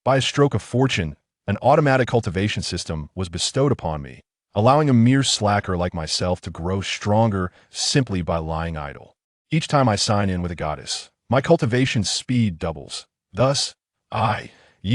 By a stroke of fortune, an automatic cultivation system was bestowed upon me, allowing a mere slacker like myself to grow stronger simply by lying idle. Each time I sign in with a goddess, my cultivation speed doubles. Thus, I,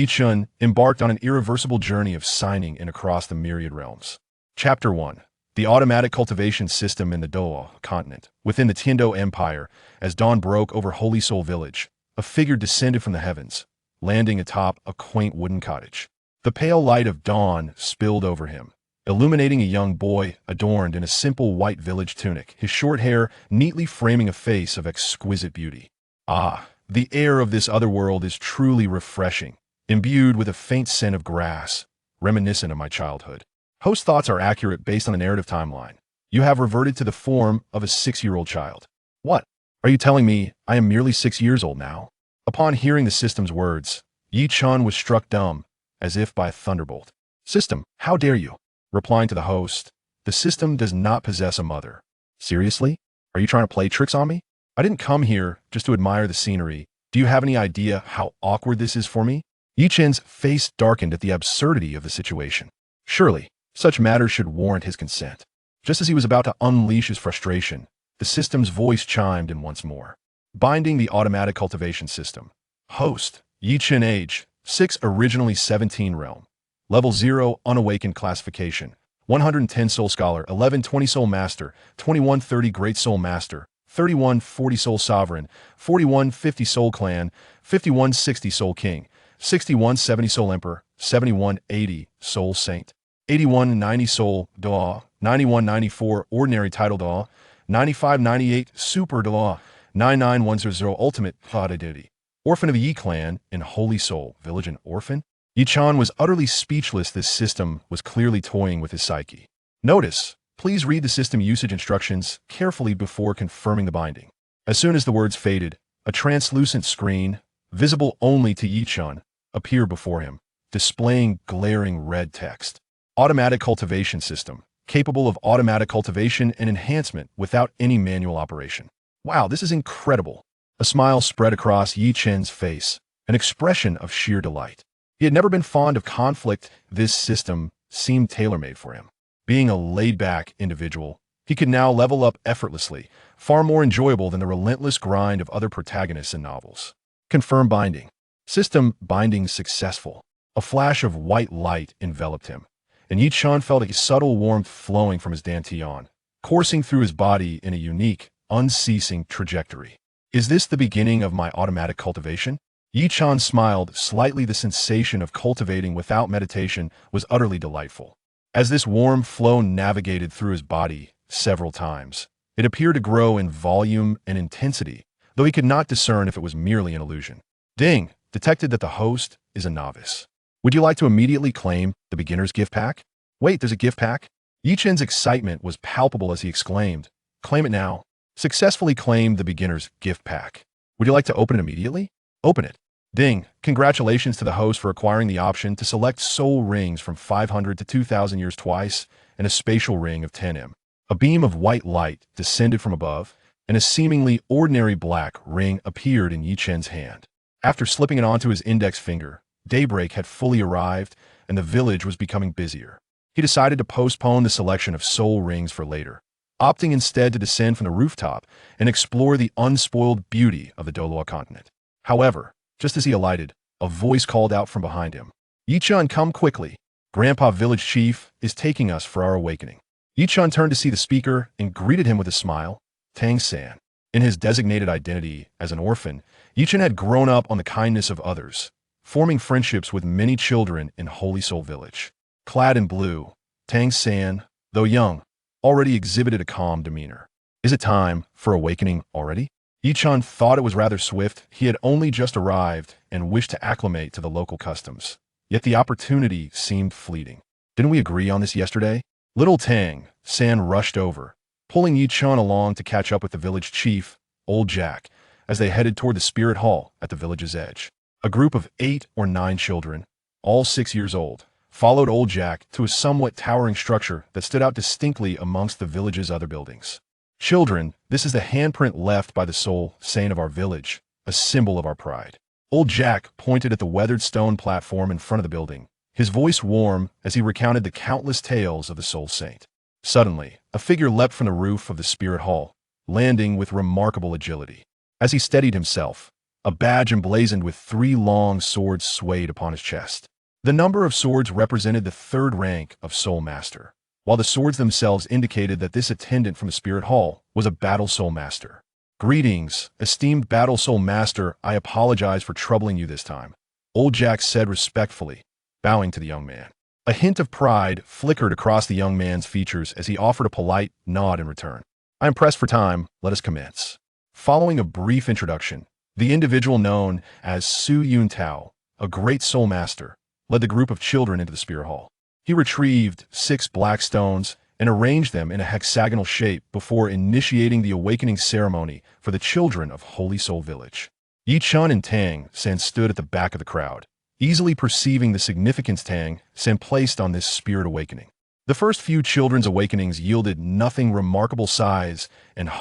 Chen, embarked on an irreversible journey of signing in across the myriad realms. Chapter 1. The Automatic Cultivation System in the Douluo Continent. Within the Tiando Empire, as dawn broke over Holy Soul Village, a figure descended from the heavens, landing atop a quaint wooden cottage. The pale light of dawn spilled over him, illuminating a young boy adorned in a simple white village tunic, his short hair neatly framing a face of exquisite beauty. Ah, the air of this other world is truly refreshing, imbued with a faint scent of grass, reminiscent of my childhood. Host thoughts are accurate based on the narrative timeline. You have reverted to the form of a 6-year-old child. What? Are you telling me I am merely 6 years old now? Upon hearing the system's words, Chen was struck dumb, as if by a thunderbolt. System, how dare you? Replying to the host, the system does not possess a mother. Seriously? Are you trying to play tricks on me? I didn't come here just to admire the scenery. Do you have any idea how awkward this is for me? Chen's face darkened at the absurdity of the situation. Surely, such matters should warrant his consent. Just as he was about to unleash his frustration, the system's voice chimed in once more. Binding the automatic cultivation system. Host, Chen age, 6 originally 17 realm. Level 0 unawakened classification. 110 soul scholar, 1120 soul master, 2130 great soul master, 3140 soul sovereign, 4150 soul clan, 5160 soul king, 6170 soul emperor, 7180 soul saint, 8190 soul daw, 9194 ordinary title daw, 9598 super daw, 99100 ultimate prodigies. Orphan of the Yi clan in Holy Soul Village. An orphan? Chen was utterly speechless. This system was clearly toying with his psyche. Notice, please read the system usage instructions carefully before confirming the binding. As soon as the words faded, a translucent screen, visible only to Chen, appeared before him, displaying glaring red text. Automatic cultivation system, capable of automatic cultivation and enhancement without any manual operation. Wow, this is incredible. A smile spread across Chen's face, an expression of sheer delight. He had never been fond of conflict. This system seemed tailor-made for him. Being a laid-back individual, he could now level up effortlessly, far more enjoyable than the relentless grind of other protagonists in novels. Confirm binding. System binding successful. A flash of white light enveloped him, and Chen felt a subtle warmth flowing from his dantian, coursing through his body in a unique, unceasing trajectory. Is this the beginning of my automatic cultivation? Chen smiled slightly. The sensation of cultivating without meditation was utterly delightful. As this warm flow navigated through his body several times, it appeared to grow in volume and intensity, though he could not discern if it was merely an illusion. Ding! Detected that the host is a novice. Would you like to immediately claim the beginner's gift pack? Wait, there's a gift pack? Chen's excitement was palpable as he exclaimed, claim it now. Successfully claimed the beginner's gift pack. Would you like to open it immediately? Open it. Ding! Congratulations to the host for acquiring the option to select soul rings from 500 to 2000 years twice and a spatial ring of 10M. A beam of white light descended from above, and a seemingly ordinary black ring appeared in Chen's hand. After slipping it onto his index finger, daybreak had fully arrived, and the village was becoming busier. He decided to postpone the selection of soul rings for later, opting instead to descend from the rooftop and explore the unspoiled beauty of the Douluo Continent. However, just as he alighted, a voice called out from behind him. Chen, come quickly. Grandpa Village Chief is taking us for our awakening. Chen turned to see the speaker and greeted him with a smile. Tang-san. In his designated identity as an orphan, Chen had grown up on the kindness of others, forming friendships with many children in Holy Soul Village. Clad in blue, Tang-san, though young, already exhibited a calm demeanor. Is it time for awakening already? Chen thought it was rather swift. He had only just arrived and wished to acclimate to the local customs. Yet the opportunity seemed fleeting. Didn't we agree on this yesterday? Little Tang-san rushed over, pulling Chen along to catch up with the village chief, Old Jack, as they headed toward the spirit hall at the village's edge. A group of 8 or 9 children, all 6 years old, followed Old Jack to a somewhat towering structure that stood out distinctly amongst the village's other buildings. Children, this is the handprint left by the soul saint of our village, a symbol of our pride. Old Jack pointed at the weathered stone platform in front of the building, his voice warm as he recounted the countless tales of the Soul Saint. Suddenly, a figure leapt from the roof of the Spirit Hall, landing with remarkable agility. As he steadied himself, a badge emblazoned with 3 long swords swayed upon his chest. The number of swords represented the 3rd rank of Soul Master, while the swords themselves indicated that this attendant from the Spirit Hall was a Battle Soul Master. "Greetings, esteemed Battle Soul Master, I apologize for troubling you this time," Old Jack said respectfully, bowing to the young man. A hint of pride flickered across the young man's features as he offered a polite nod in return. "I am pressed for time, let us commence." Following a brief introduction, the individual known as Su Yuntao, a great Soul Master, led the group of children into the Spirit Hall. He retrieved 6 black stones and arranged them in a hexagonal shape before initiating the awakening ceremony for the children of Holy Soul Village. Yi Chen and Tang San stood at the back of the crowd, easily perceiving the significance Tang San placed on this spirit awakening. The first few children's awakenings yielded nothing remarkable size and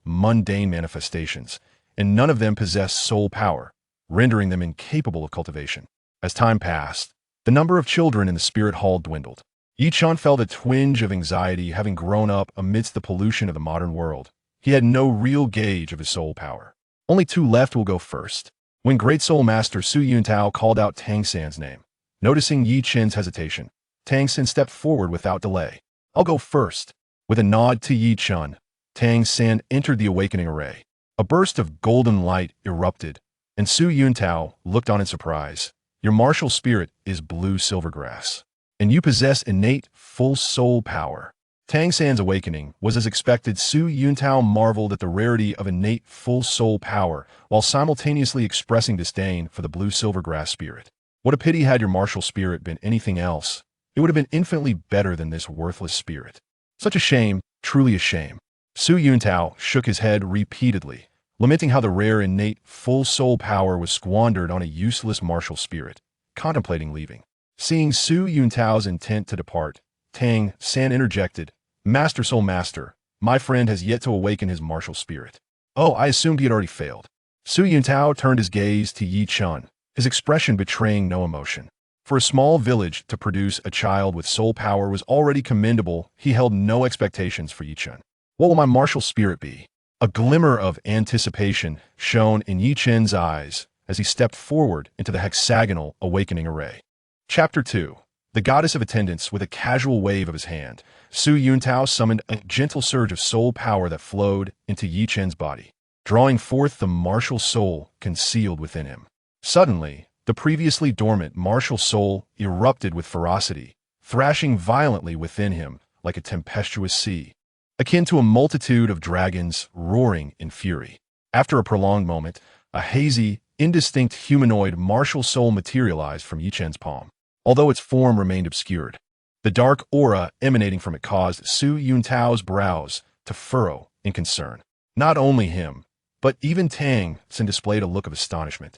mundane manifestations, and none of them possessed soul power, rendering them incapable of cultivation. As time passed, the number of children in the Spirit Hall dwindled. Yi Chen felt a twinge of anxiety having grown up amidst the pollution of the modern world. He had no real gauge of his soul power. Only 2 left will go first. When Great Soul Master Su Yuntao called out Tang San's name, noticing Yi Chen's hesitation, Tang San stepped forward without delay. "I'll go first." With a nod to Yi Chen, Tang San entered the awakening array. A burst of golden light erupted, and Su Yuntao looked on in surprise. "Your martial spirit is blue silvergrass, and you possess innate full soul power." Tang San's awakening was as expected. Su Yuntao marveled at the rarity of innate full soul power while simultaneously expressing disdain for the blue silvergrass spirit. "What a pity had your martial spirit been anything else. It would have been infinitely better than this worthless spirit. Such a shame, truly a shame." Su Yuntao shook his head repeatedly, lamenting how the rare innate full soul power was squandered on a useless martial spirit, contemplating leaving. Seeing Su Yuntao's intent to depart, Tang San interjected, "Master Soul Master, my friend has yet to awaken his martial spirit." "Oh, I assumed he had already failed." Su Yuntao turned his gaze to Yi Chen, his expression betraying no emotion. For a small village to produce a child with soul power was already commendable. He held no expectations for Yi Chen. "What will my martial spirit be?" A glimmer of anticipation shone in Yi Chen's eyes as he stepped forward into the hexagonal awakening array. Chapter 2. The Goddess of Attendance. With a casual wave of his hand, Su Yuntao summoned a gentle surge of soul power that flowed into Yi Chen's body, drawing forth the martial soul concealed within him. Suddenly, the previously dormant martial soul erupted with ferocity, thrashing violently within him like a tempestuous sea, akin to a multitude of dragons roaring in fury. After a prolonged moment, a hazy, indistinct humanoid martial soul materialized from Yi Chen's palm. Although its form remained obscured, the dark aura emanating from it caused Su Yuntao's brows to furrow in concern. Not only him, but even Tang San displayed a look of astonishment,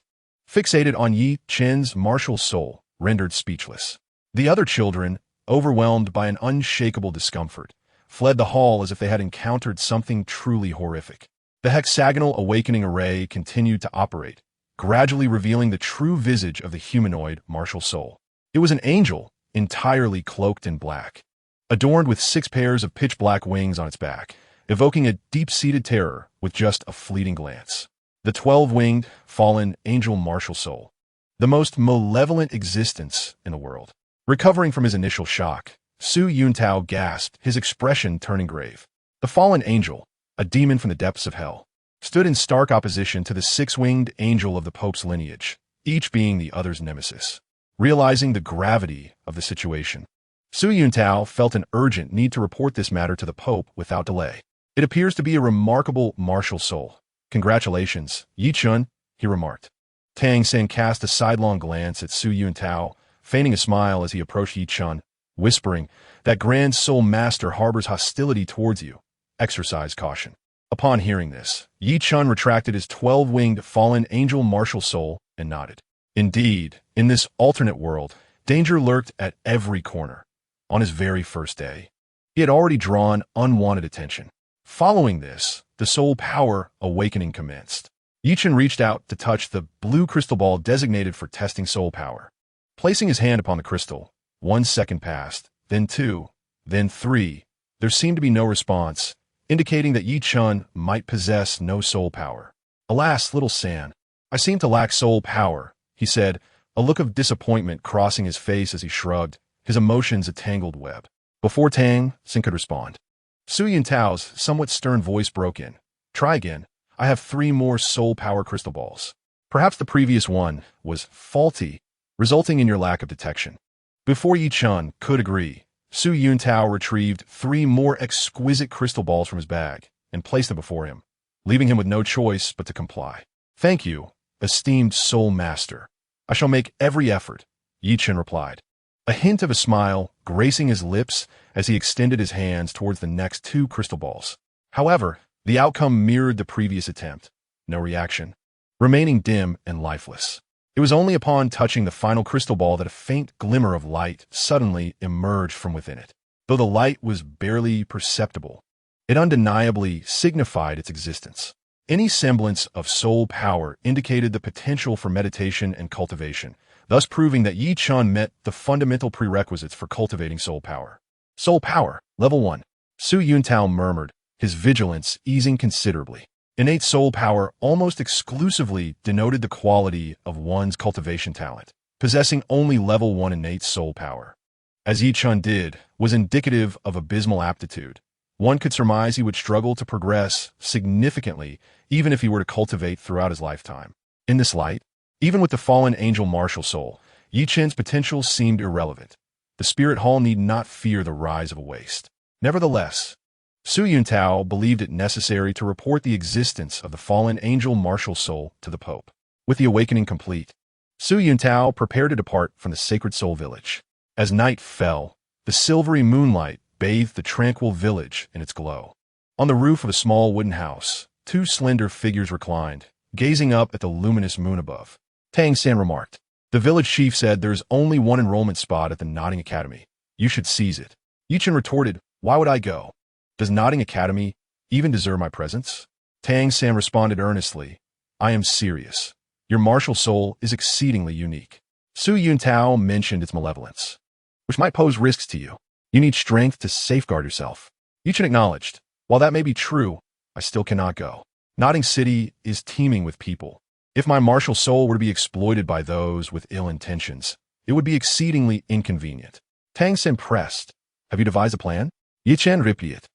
fixated on Yi Chen's martial soul, rendered speechless. The other children, overwhelmed by an unshakable discomfort, fled the hall as if they had encountered something truly horrific. The hexagonal awakening array continued to operate, gradually revealing the true visage of the humanoid martial soul. It was an angel, entirely cloaked in black, adorned with 6 pairs of pitch-black wings on its back, evoking a deep-seated terror with just a fleeting glance. The 12-winged, fallen angel martial soul, the most malevolent existence in the world. Recovering from his initial shock, Su Yuntao gasped, his expression turning grave. The fallen angel, a demon from the depths of hell, stood in stark opposition to the 6-winged angel of the Pope's lineage, each being the other's nemesis. Realizing the gravity of the situation, Su Yuntao felt an urgent need to report this matter to the Pope without delay. "It appears to be a remarkable martial soul. Congratulations, Yi Chen," he remarked. Tang San cast a sidelong glance at Su Yuntao, feigning a smile as he approached Yi Chen, whispering, "That grand soul master harbors hostility towards you. Exercise caution." Upon hearing this, Yi Chen retracted his 12-winged fallen angel martial soul and nodded. Indeed, in this alternate world, danger lurked at every corner. On his very first day, he had already drawn unwanted attention. Following this, the soul power awakening commenced. Chen reached out to touch the blue crystal ball designated for testing soul power. Placing his hand upon the crystal, 1 second passed, then 2, then 3. There seemed to be no response, indicating that Chen might possess no soul power. Alas, little San, I seem to lack soul power, he said, a look of disappointment crossing his face as he shrugged, his emotions a tangled web. Before Tang Xin could respond, Su Yuntao's somewhat stern voice broke in. Try again. I have 3 more soul power crystal balls. Perhaps the previous one was faulty, resulting in your lack of detection. Before Chen could agree, Su Yuntao retrieved 3 more exquisite crystal balls from his bag and placed them before him, leaving him with no choice but to comply. Thank you, esteemed soul master. I shall make every effort, Chen replied, a hint of a smile gracing his lips as he extended his hands towards the next 2 crystal balls. However, the outcome mirrored the previous attempt. No reaction, remaining dim and lifeless. It was only upon touching the final crystal ball that a faint glimmer of light suddenly emerged from within it. Though the light was barely perceptible, it undeniably signified its existence. Any semblance of soul power indicated the potential for meditation and cultivation, thus proving that Chen met the fundamental prerequisites for cultivating soul power. Soul power, level 1. Su Yuntao murmured, his vigilance easing considerably. Innate soul power almost exclusively denoted the quality of one's cultivation talent. Possessing only level 1 innate soul power, as Chen did, was indicative of abysmal aptitude. One could surmise he would struggle to progress significantly even if he were to cultivate throughout his lifetime. In this light, even with the fallen angel martial soul, Chen's potential seemed irrelevant. The spirit hall need not fear the rise of a waste. Nevertheless, Su Yuntao believed it necessary to report the existence of the fallen angel martial soul to the Pope. With the awakening complete, Su Yuntao prepared to depart from the sacred soul village. As night fell, the silvery moonlight bathed the tranquil village in its glow. On the roof of a small wooden house, 2 slender figures reclined, gazing up at the luminous moon above. Tang San remarked, the village chief said there is only 1 enrollment spot at the Nodding Academy. You should seize it. Chen retorted, why would I go? Does Nodding Academy even deserve my presence? Tang San responded earnestly, I am serious. Your martial soul is exceedingly unique. Su Yuntao mentioned its malevolence, which might pose risks to you. You need strength to safeguard yourself. Chen acknowledged, while that may be true, I still cannot go. Nodding City is teeming with people. If my martial soul were to be exploited by those with ill intentions, it would be exceedingly inconvenient. Tang Sen pressed, have you devised a plan? Chen replied,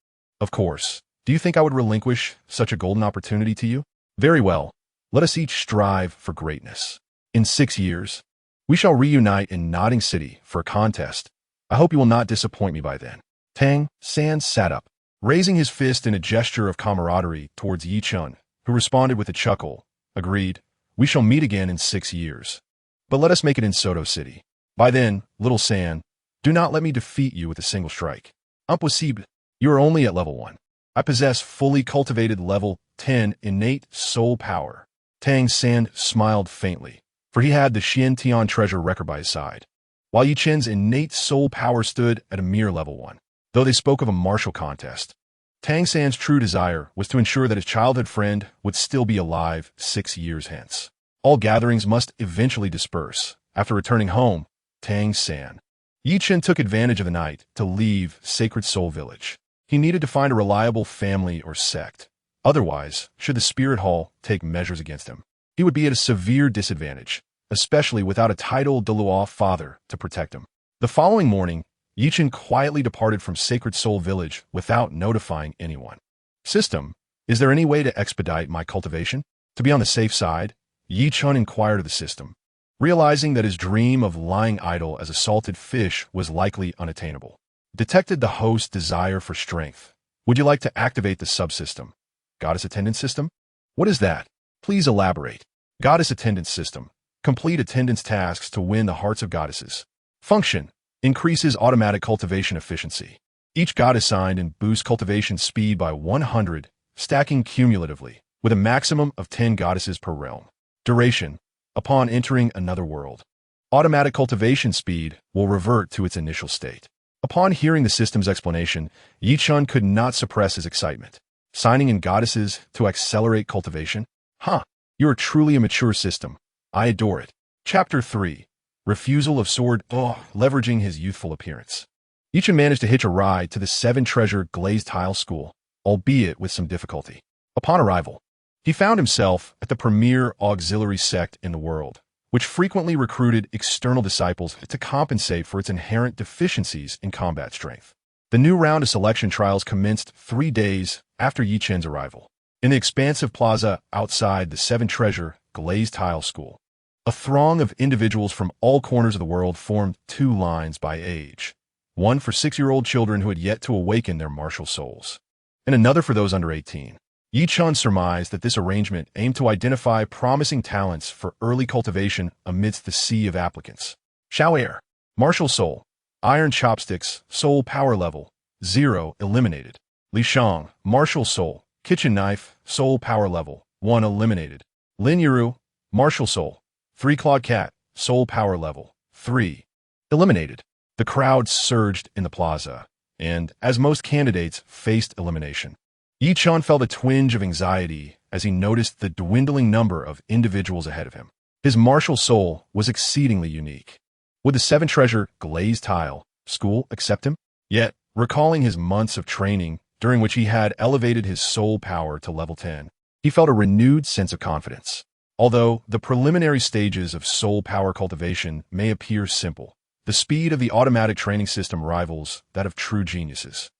of course. Do you think I would relinquish such a golden opportunity to you? Very well. Let us each strive for greatness. In 6 years, we shall reunite in Nodding City for a contest. I hope you will not disappoint me by then. Tang San sat up, raising his fist in a gesture of camaraderie towards Chen, who responded with a chuckle, agreed, we shall meet again in 6 years. But let us make it in Soto City. By then, little San, do not let me defeat you with a single strike. Impossible. You are only at level 1. I possess fully cultivated level 10 innate soul power. Tang San smiled faintly, for he had the Xian Tian treasure record by his side, while Chen's innate soul power stood at a mere level 1. Though they spoke of a martial contest, Tang San's true desire was to ensure that his childhood friend would still be alive 6 years hence. All gatherings must eventually disperse. After returning home, Tang San, Chen took advantage of the night to leave Sacred Soul Village. He needed to find a reliable family or sect. Otherwise, should the Spirit Hall take measures against him, he would be at a severe disadvantage, especially without a titled Douluo father to protect him. The following morning, Chen quietly departed from Sacred Soul Village without notifying anyone. System, is there any way to expedite my cultivation? To be on the safe side, Chen inquired of the system, realizing that his dream of lying idle as a salted fish was likely unattainable. Detected the host's desire for strength. Would you like to activate the subsystem? Goddess Attendance System? What is that? Please elaborate. Goddess Attendance System. Complete attendance tasks to win the hearts of goddesses. Function. Increases automatic cultivation efficiency. Each goddess signed and boosts cultivation speed by 100, stacking cumulatively, with a maximum of 10 goddesses per realm. Duration. Upon entering another world, automatic cultivation speed will revert to its initial state. Upon hearing the system's explanation, Chen could not suppress his excitement. Signing in goddesses to accelerate cultivation? Huh. You are truly a mature system. I adore it. Chapter 3. Refusal of Sword. Leveraging his youthful appearance. Yichen managed to hitch a ride to the seven-treasure glazed tile school, albeit with some difficulty. Upon arrival, he found himself at the premier auxiliary sect in the world, which frequently recruited external disciples to compensate for its inherent deficiencies in combat strength. The new round of selection trials commenced 3 days after Yichen's arrival. In the expansive plaza outside the seven-treasure glazed tile school, a throng of individuals from all corners of the world formed 2 lines by age, one for 6-year-old children who had yet to awaken their martial souls, and another for those under 18. Yichen surmised that this arrangement aimed to identify promising talents for early cultivation amidst the sea of applicants. Xiao'er, martial soul, iron chopsticks, soul power level, 0, eliminated. Li Shang, martial soul, kitchen knife, soul power level, 1, eliminated. Lin Yiru, martial soul, 3-clawed cat, soul power level, 3, eliminated. The crowd surged in the plaza, and, as most candidates, faced elimination. Yichen felt a twinge of anxiety as he noticed the dwindling number of individuals ahead of him. His martial soul was exceedingly unique. Would the seven-treasure glazed tile school accept him? Yet, recalling his months of training during which he had elevated his soul power to level 10, he felt a renewed sense of confidence. Although the preliminary stages of soul power cultivation may appear simple, the speed of the automatic training system rivals that of true geniuses.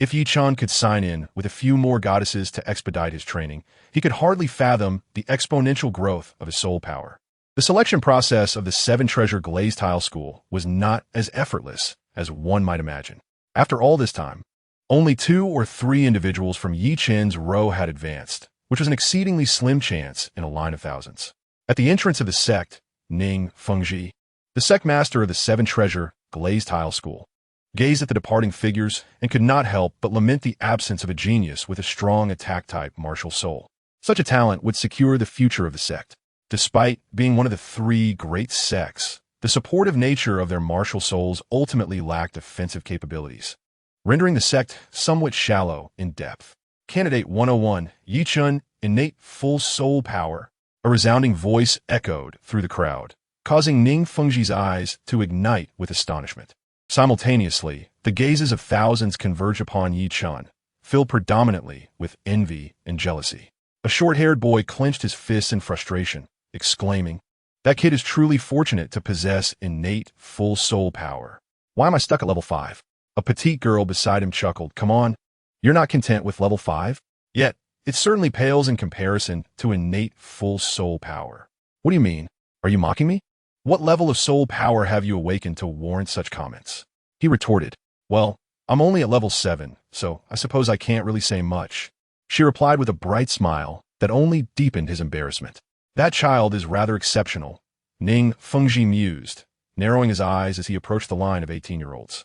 If Yichen could sign in with a few more goddesses to expedite his training, he could hardly fathom the exponential growth of his soul power. The selection process of the seven-treasure glazed tile school was not as effortless as one might imagine. After all this time, only 2 or 3 individuals from Yichen's row had advanced, which was an exceedingly slim chance in a line of thousands. At the entrance of the sect, Ning Fengji, the sect master of the seven-treasure glazed tile school, gazed at the departing figures and could not help but lament the absence of a genius with a strong attack-type martial soul. Such a talent would secure the future of the sect. Despite being one of the 3 great sects, the supportive nature of their martial souls ultimately lacked offensive capabilities, rendering the sect somewhat shallow in depth. Candidate 101, Yichen, innate full soul power. A resounding voice echoed through the crowd, causing Ning Fengji's eyes to ignite with astonishment. Simultaneously, the gazes of thousands converged upon Yichen, filled predominantly with envy and jealousy. A short-haired boy clenched his fists in frustration, exclaiming, "That kid is truly fortunate to possess innate full soul power. Why am I stuck at level 5? A petite girl beside him chuckled, "Come on, you're not content with level 5? Yet, it certainly pales in comparison to innate full soul power." "What do you mean? Are you mocking me? What level of soul power have you awakened to warrant such comments?" He retorted, "Well, I'm only at level 7, so I suppose I can't really say much." She replied with a bright smile that only deepened his embarrassment. "That child is rather exceptional," Ning Fengji mused, narrowing his eyes as he approached the line of 18-year-olds.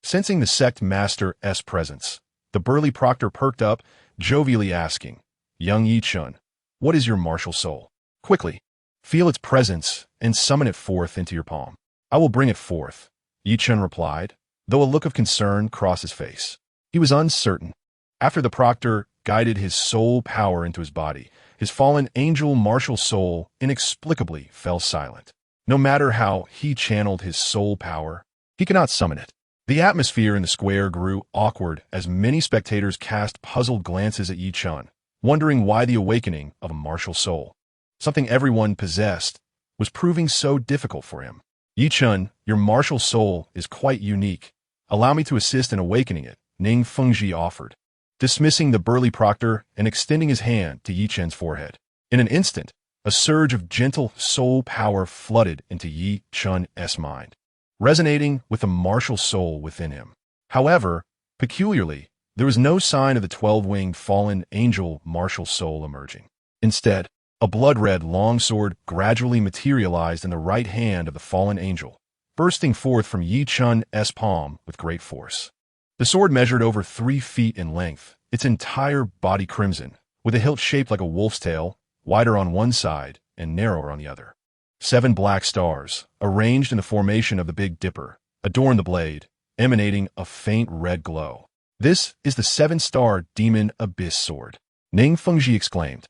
Sensing the sect master's presence, the burly proctor perked up, jovially asking, "Young Yichen, what is your martial soul? Quickly, feel its presence and summon it forth into your palm." "I will bring it forth," Yichen replied, though a look of concern crossed his face. He was uncertain. After the proctor guided his soul power into his body, his fallen angel martial soul inexplicably fell silent. No matter how he channeled his soul power, he could not summon it. The atmosphere in the square grew awkward as many spectators cast puzzled glances at Yichen, wondering why the awakening of a martial soul, something everyone possessed, was proving so difficult for him. "Yichen, your martial soul is quite unique. Allow me to assist in awakening it," Ning Fengji offered, dismissing the burly proctor and extending his hand to Yichen's forehead. In an instant, a surge of gentle soul power flooded into Yichen's mind, resonating with the martial soul within him. However, peculiarly, there was no sign of the 12-winged fallen angel martial soul emerging. Instead, a blood-red longsword gradually materialized in the right hand of the fallen angel, bursting forth from Yichen's palm with great force. The sword measured over 3 feet in length, its entire body crimson, with a hilt shaped like a wolf's tail, wider on one side and narrower on the other. 7 black stars, arranged in the formation of the Big Dipper, adorned the blade, emanating a faint red glow. "This is the 7-star Demon Abyss Sword," Ning Fengji exclaimed,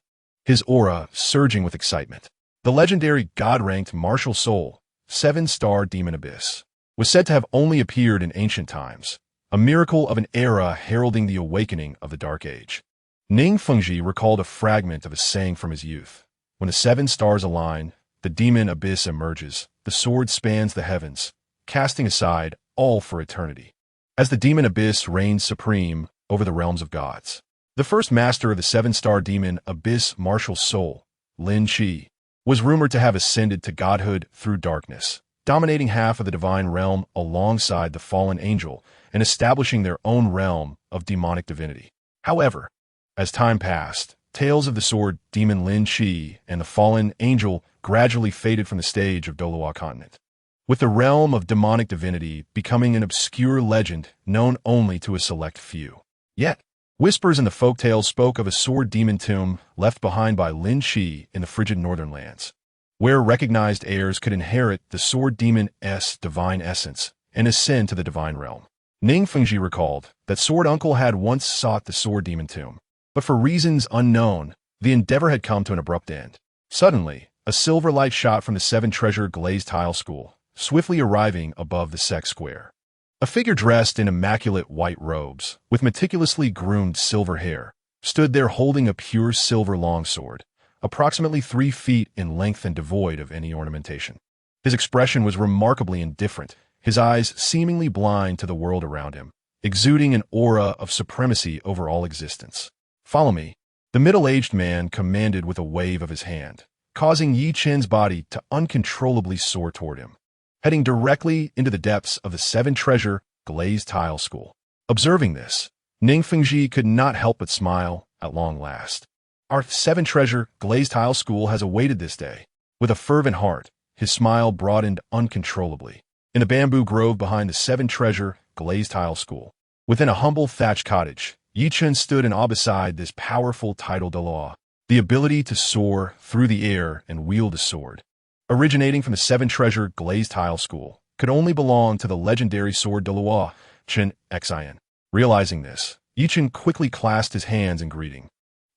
his aura surging with excitement. The legendary god-ranked martial soul, 7-star demon abyss, was said to have only appeared in ancient times, a miracle of an era heralding the awakening of the Dark Age. Ning Fengji recalled a fragment of a saying from his youth. When the 7 stars align, the demon abyss emerges, the sword spans the heavens, casting aside all for eternity. As the demon abyss reigns supreme over the realms of gods, the first master of the 7-star demon abyss martial soul, Lin Qi, was rumored to have ascended to godhood through darkness, dominating half of the divine realm alongside the fallen angel and establishing their own realm of demonic divinity. However, as time passed, tales of the sword demon Lin Qi and the fallen angel gradually faded from the stage of Douluo Continent, with the realm of demonic divinity becoming an obscure legend known only to a select few. Yet, whispers in the folktales spoke of a sword demon tomb left behind by Lin Qi in the frigid northern lands, where recognized heirs could inherit the sword demon's divine essence and ascend to the divine realm. Ning Fengji recalled that Sword Uncle had once sought the sword demon tomb, but for reasons unknown, the endeavor had come to an abrupt end. Suddenly, a silver light shot from the 7-treasure glazed tile school, swiftly arriving above the sect square. A figure dressed in immaculate white robes, with meticulously groomed silver hair, stood there holding a pure silver longsword, approximately 3 feet in length and devoid of any ornamentation. His expression was remarkably indifferent, his eyes seemingly blind to the world around him, exuding an aura of supremacy over all existence. "Follow me," the middle-aged man commanded with a wave of his hand, causing Yi Chen's body to uncontrollably soar toward him, heading directly into the depths of the 7-treasure glazed tile school. Observing this, Ning Fengji could not help but smile at long last. Our 7-treasure glazed tile school has awaited this day. With a fervent heart, his smile broadened uncontrollably. In the bamboo grove behind the 7-treasure glazed tile school, within a humble thatched cottage, Yi Chen stood in awe beside this powerful title de law, the ability to soar through the air and wield a sword, originating from the 7-treasure glazed tile school, could only belong to the legendary sword Douluo, Chen Xian. Realizing this, Yi Chen quickly clasped his hands in greeting.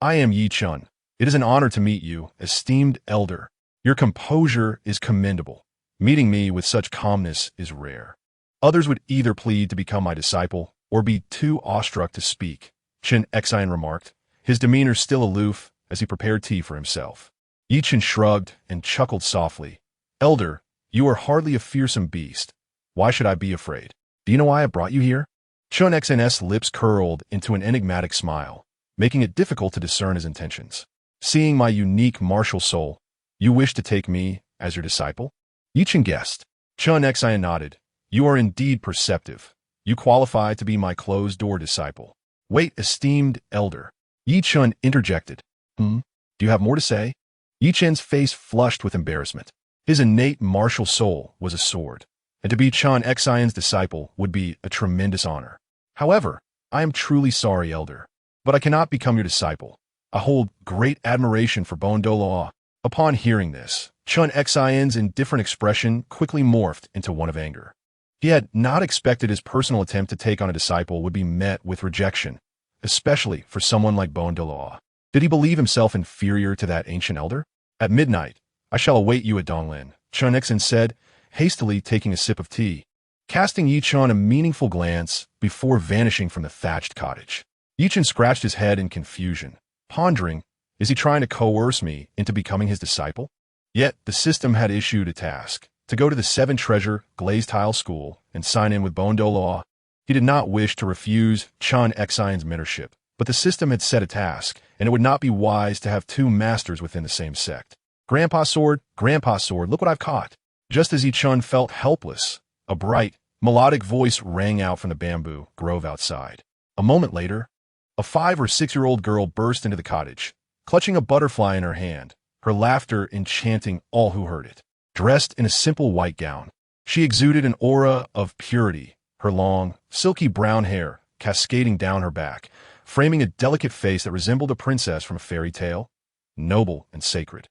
"I am Yi Chen. It is an honor to meet you, esteemed elder. Your composure is commendable. Meeting me with such calmness is rare. Others would either plead to become my disciple or be too awestruck to speak," Chen Xian remarked, his demeanor still aloof as he prepared tea for himself. Yi Chen shrugged and chuckled softly. "Elder, you are hardly a fearsome beast. Why should I be afraid? Do you know why I brought you here?" Chen Xian's lips curled into an enigmatic smile, making it difficult to discern his intentions. "Seeing my unique martial soul, you wish to take me as your disciple?" Yi Chen guessed. Chen Xian nodded. "You are indeed perceptive. You qualify to be my closed-door disciple." "Wait, esteemed elder," Yi Chen interjected. Do you have more to say?" Yi Chen's face flushed with embarrassment. His innate martial soul was a sword, and to be Chen Xian's disciple would be a tremendous honor. "However, I am truly sorry, elder, but I cannot become your disciple. I hold great admiration for Bon Douluo." Upon hearing this, Chen Xian's indifferent expression quickly morphed into one of anger. He had not expected his personal attempt to take on a disciple would be met with rejection, especially for someone like Bon Douluo. Did he believe himself inferior to that ancient elder? "At midnight, I shall await you at Donglin," Chen Xian said, hastily taking a sip of tea, casting Yi Chen a meaningful glance before vanishing from the thatched cottage. Yi Chen scratched his head in confusion, pondering, is he trying to coerce me into becoming his disciple? Yet the system had issued a task, to go to the 7-treasure glazed tile school and sign in with Bon Douluo. He did not wish to refuse Chen Xian's mentorship, but the system had set a task, and it would not be wise to have 2 masters within the same sect. Grandpa Sword, look what I've caught." Just as Yi Chen felt helpless, a bright, melodic voice rang out from the bamboo grove outside. A moment later, a 5- or 6-year-old girl burst into the cottage, clutching a butterfly in her hand, her laughter enchanting all who heard it. Dressed in a simple white gown, she exuded an aura of purity, her long, silky brown hair cascading down her back, framing a delicate face that resembled a princess from a fairy tale, noble and sacred.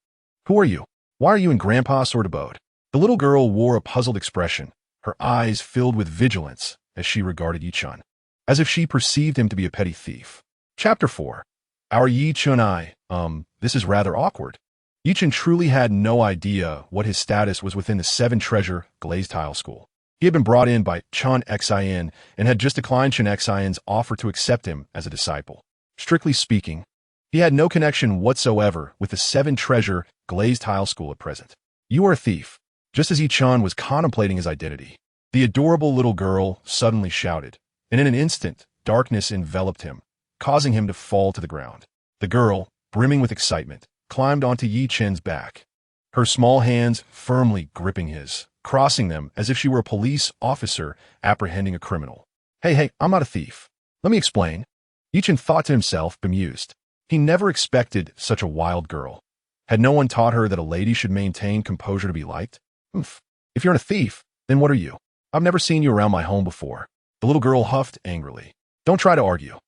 "Who are you? Why are you in Grandpa Sword abode?" The little girl wore a puzzled expression, her eyes filled with vigilance as she regarded Yi Chen, as if she perceived him to be a petty thief. Chapter 4. Our Yi Chen This is rather awkward. Yi Chen truly had no idea what his status was within the seven-treasure glazed tile school. He had been brought in by Chen Xin and had just declined Chen Xin's offer to accept him as a disciple. Strictly speaking, he had no connection whatsoever with the seven-treasure glazed tile school at present. You are a thief. Just as Yi Chen was contemplating his identity, the adorable little girl suddenly shouted, and in an instant, darkness enveloped him, causing him to fall to the ground. The girl, brimming with excitement, climbed onto Yi Chen's back, her small hands firmly gripping his, crossing them as if she were a police officer apprehending a criminal. Hey, I'm not a thief. Let me explain. Yi Chen thought to himself, bemused. He never expected such a wild girl. Had no one taught her that a lady should maintain composure to be liked? If you're a thief, then what are you? I've never seen you around my home before. The little girl huffed angrily. Don't try to argue.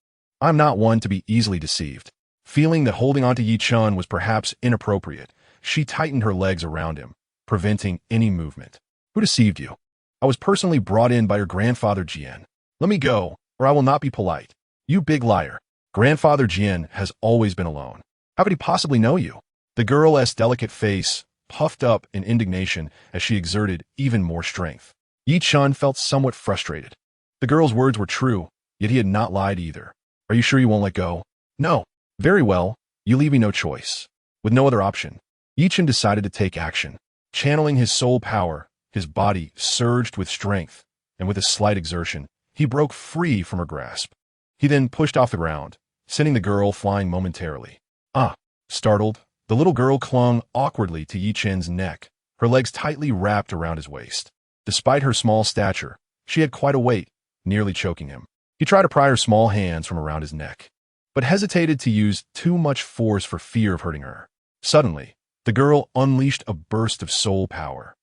I'm not one to be easily deceived. Feeling that holding onto Yi Chen was perhaps inappropriate, she tightened her legs around him, preventing any movement. Who deceived you? I was personally brought in by your grandfather Jian. Let me go, or I will not be polite. You big liar. Grandfather Jian has always been alone. How could he possibly know you? The girl's delicate face puffed up in indignation as she exerted even more strength. Yi Chen felt somewhat frustrated. The girl's words were true, yet he had not lied either. Are you sure you won't let go? No. Very well, you leave me no choice. With no other option, Yi Chen decided to take action. Channeling his soul power, his body surged with strength, and with a slight exertion, he broke free from her grasp. He then pushed off the ground, sending the girl flying momentarily. Startled, the little girl clung awkwardly to Yi Chen's neck, her legs tightly wrapped around his waist. Despite her small stature, she had quite a weight, nearly choking him. He tried to pry her small hands from around his neck, but hesitated to use too much force for fear of hurting her. Suddenly, the girl unleashed a burst of soul power,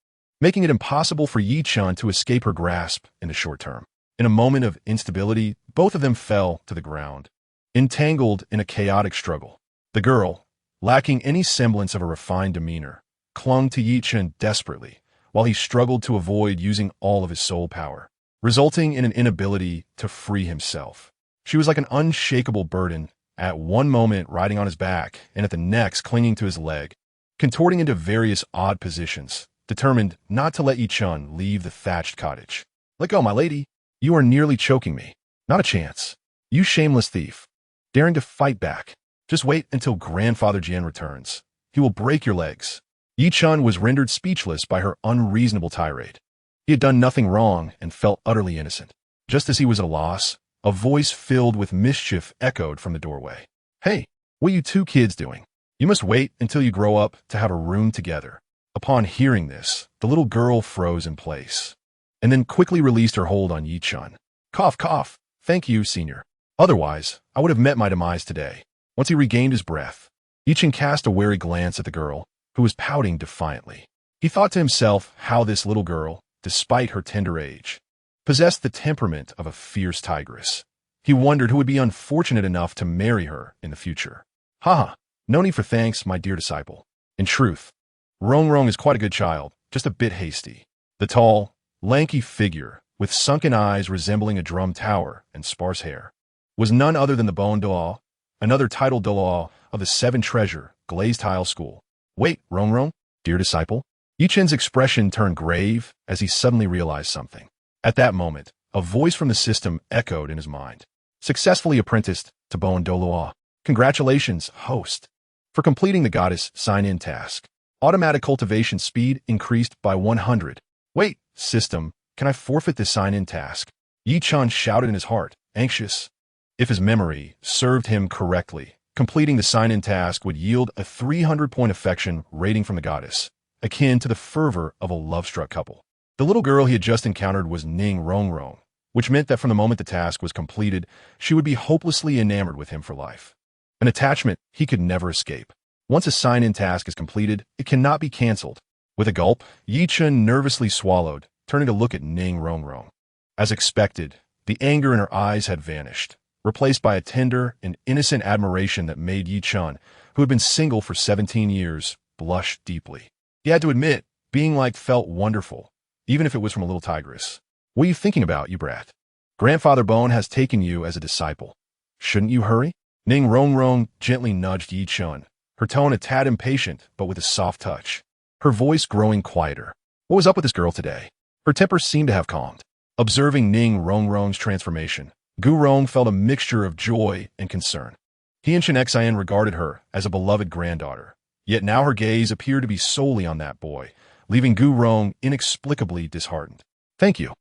making it impossible for Yi Chen to escape her grasp in the short term. In a moment of instability, both of them fell to the ground, entangled in a chaotic struggle. The girl, lacking any semblance of a refined demeanor, clung to Yi Chen desperately, while he struggled to avoid using all of his soul power, resulting in an inability to free himself. She was like an unshakable burden, at one moment riding on his back and at the next clinging to his leg, contorting into various odd positions, determined not to let Yi Chen leave the thatched cottage. Let go, my lady. You are nearly choking me. Not a chance. You shameless thief. Daring to fight back. Just wait until Grandfather Jian returns. He will break your legs. Yi Chen was rendered speechless by her unreasonable tirade. He had done nothing wrong and felt utterly innocent. Just as he was at a loss, a voice filled with mischief echoed from the doorway. Hey, what are you two kids doing? You must wait until you grow up to have a room together. Upon hearing this, the little girl froze in place, and then quickly released her hold on Yi Chen. Cough, cough. Thank you, senior. Otherwise, I would have met my demise today. Once he regained his breath, Yi Chen cast a wary glance at the girl, who was pouting defiantly. He thought to himself how this little girl, despite her tender age, possessed the temperament of a fierce tigress. He wondered who would be unfortunate enough to marry her in the future. No need for thanks, my dear disciple. In truth, Rong is quite a good child, just a bit hasty. The tall, lanky figure, with sunken eyes resembling a drum tower and sparse hair, was none other than the Douluo, another titled Douluo of the seven-treasure glazed tile school. Wait, Rong, dear disciple? Yi Chen's expression turned grave as he suddenly realized something. At that moment, a voice from the system echoed in his mind. Successfully apprenticed to Douluo. Congratulations, host. For completing the goddess sign-in task, automatic cultivation speed increased by 100. Wait, system, can I forfeit this sign-in task? Yi Chen shouted in his heart, anxious. If his memory served him correctly, completing the sign-in task would yield a 300-point affection rating from the goddess, akin to the fervor of a love-struck couple. The little girl he had just encountered was Ning Rong, which meant that from the moment the task was completed, she would be hopelessly enamored with him for life. An attachment he could never escape. Once a sign-in task is completed, it cannot be cancelled. With a gulp, Yi Chen nervously swallowed, turning to look at Ning Rong. As expected, the anger in her eyes had vanished, replaced by a tender and innocent admiration that made Yi Chen, who had been single for 17 years, blush deeply. He had to admit, being liked felt wonderful, even if it was from a little tigress. What are you thinking about, you brat? Grandfather Bone has taken you as a disciple. Shouldn't you hurry? Ning Rong gently nudged Yi Chen, her tone a tad impatient but with a soft touch, her voice growing quieter. What was up with this girl today? Her temper seemed to have calmed. Observing Ning Rongrong's transformation, Gu Rong felt a mixture of joy and concern. He and Chen Xian regarded her as a beloved granddaughter, yet now her gaze appeared to be solely on that boy, leaving Gu Rong inexplicably disheartened. Thank you.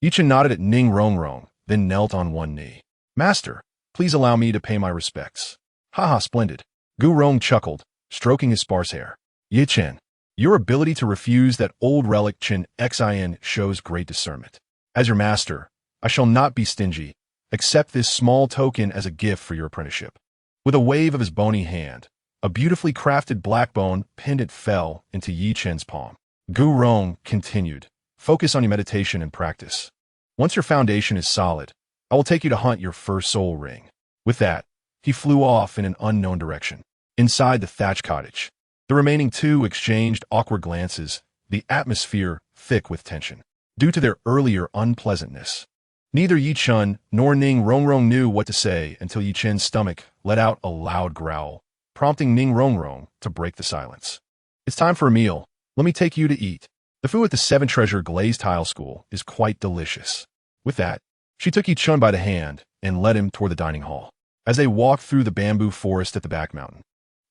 Yichen nodded at Ning Rongrong, then knelt on one knee. Master, please allow me to pay my respects. Haha, splendid. Gu Rong chuckled, stroking his sparse hair. Ye Chen, your ability to refuse that old relic Chen Xian shows great discernment. As your master, I shall not be stingy. Accept this small token as a gift for your apprenticeship. With a wave of his bony hand, a beautifully crafted blackbone pendant fell into Yi Chen's palm. Gu Rong continued, focus on your meditation and practice. Once your foundation is solid, I will take you to hunt your first soul ring. With that, he flew off in an unknown direction. Inside the thatched cottage, the remaining two exchanged awkward glances, the atmosphere thick with tension. Due to their earlier unpleasantness, neither Yi Chen nor Ning Rongrong knew what to say until Yi Chen's stomach let out a loud growl, prompting Ning Rongrong to break the silence. It's time for a meal. Let me take you to eat. The food at the Seven Treasure Glazed Tile School is quite delicious. With that, she took Yi Chen by the hand and led him toward the dining hall. As they walked through the bamboo forest at the back mountain,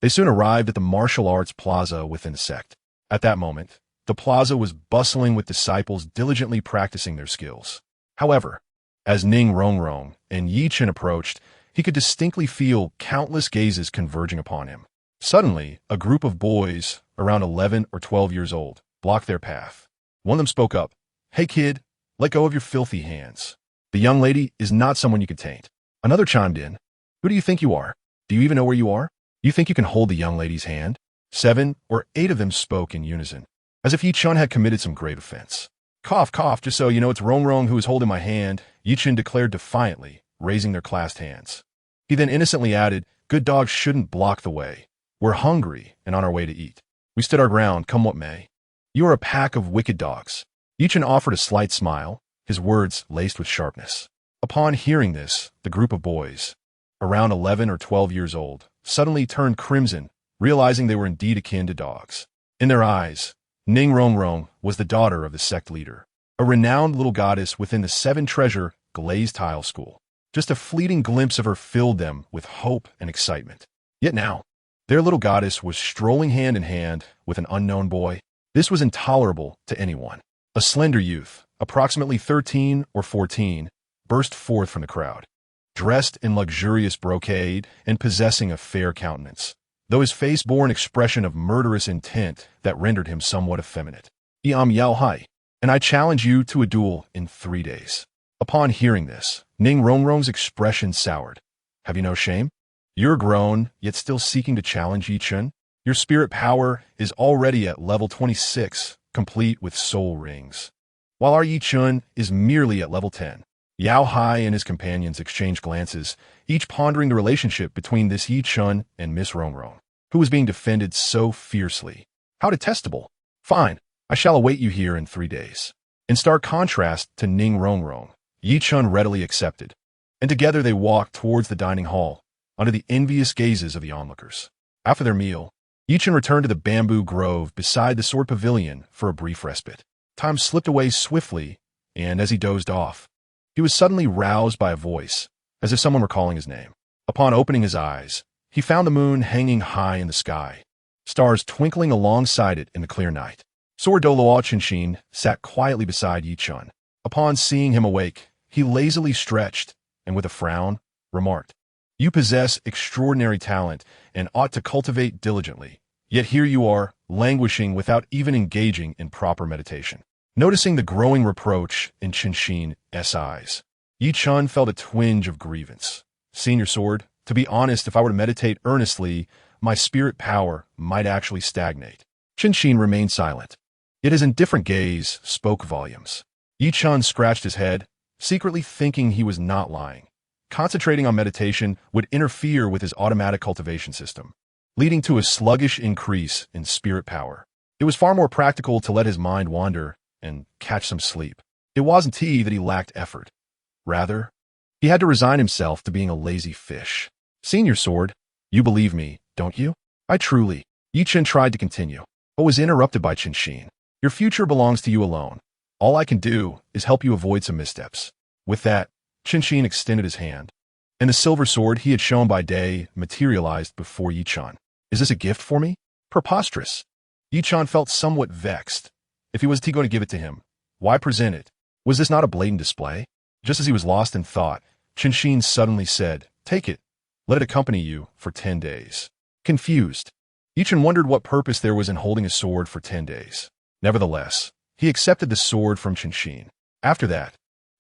they soon arrived at the martial arts plaza within the sect. At that moment, the plaza was bustling with disciples diligently practicing their skills. However, as Ning Rongrong and Yi Chen approached, he could distinctly feel countless gazes converging upon him. Suddenly, a group of boys, around 11 or 12 years old, blocked their path. One of them spoke up. Hey kid, let go of your filthy hands. The young lady is not someone you could taint. Another chimed in. Who do you think you are? Do you even know where you are? You think you can hold the young lady's hand? 7 or 8 of them spoke in unison, as if Yi Chen had committed some grave offense. Cough, cough, just so you know it's Rongrong who is holding my hand, Yi Chen declared defiantly, raising their clasped hands. He then innocently added, good dogs shouldn't block the way. We're hungry and on our way to eat. We stood our ground, come what may. You are a pack of wicked dogs. Yi Chen offered a slight smile, his words laced with sharpness. Upon hearing this, the group of boys, around 11 or 12 years old, suddenly turned crimson, realizing they were indeed akin to dogs. In their eyes, Ning Rongrong was the daughter of the sect leader, a renowned little goddess within the Seven Treasure Glazed Tile School. Just a fleeting glimpse of her filled them with hope and excitement. Yet now, their little goddess was strolling hand in hand with an unknown boy. This was intolerable to anyone. A slender youth, approximately 13 or 14, burst forth from the crowd, dressed in luxurious brocade and possessing a fair countenance, though his face bore an expression of murderous intent that rendered him somewhat effeminate. I'm Yao Hai, and I challenge you to a duel in 3 days. Upon hearing this, Ning Rongrong's expression soured. Have you no shame? You're grown, yet still seeking to challenge Yi Chen? Your spirit power is already at level 26, complete with soul rings, while our Yi Chen is merely at level 10. Yao Hai and his companions exchanged glances, each pondering the relationship between this Yi Chen and Miss Rongrong, who was being defended so fiercely. How detestable. Fine, I shall await you here in 3 days. In stark contrast to Ning Rongrong, Yi Chen readily accepted, and together they walked towards the dining hall, under the envious gazes of the onlookers. After their meal, Yi Chen returned to the bamboo grove beside the sword pavilion for a brief respite. Time slipped away swiftly, and as he dozed off, he was suddenly roused by a voice, as if someone were calling his name. Upon opening his eyes, he found the moon hanging high in the sky, stars twinkling alongside it in the clear night. Sword Douluo Continent sat quietly beside Yi Chen. Upon seeing him awake, he lazily stretched, and with a frown, remarked, You possess extraordinary talent and ought to cultivate diligently, yet here you are, languishing without even engaging in proper meditation. Noticing the growing reproach in Chen's eyes, Yi Chen felt a twinge of grievance. Senior Sword, to be honest, if I were to meditate earnestly, my spirit power might actually stagnate. Chen remained silent, yet his indifferent gaze spoke volumes. Yi Chen scratched his head, secretly thinking he was not lying. Concentrating on meditation would interfere with his automatic cultivation system, leading to a sluggish increase in spirit power. It was far more practical to let his mind wander and catch some sleep. It wasn't he that he lacked effort. Rather, he had to resign himself to being a lazy fish. Senior Sword, you believe me, don't you? I truly. Yi Chen tried to continue, but was interrupted by Chen. Your future belongs to you alone. All I can do is help you avoid some missteps. With that, Chen extended his hand, and the silver sword he had shown by day materialized before Yi Chen. Is this a gift for me? Preposterous. Yi Chen felt somewhat vexed. If he was going to give it to him, why present it? Was this not a blatant display? Just as he was lost in thought, Chen suddenly said, "Take it. Let it accompany you for 10 days. Confused, Yi Chen wondered what purpose there was in holding a sword for 10 days. Nevertheless, he accepted the sword from Chen. After that,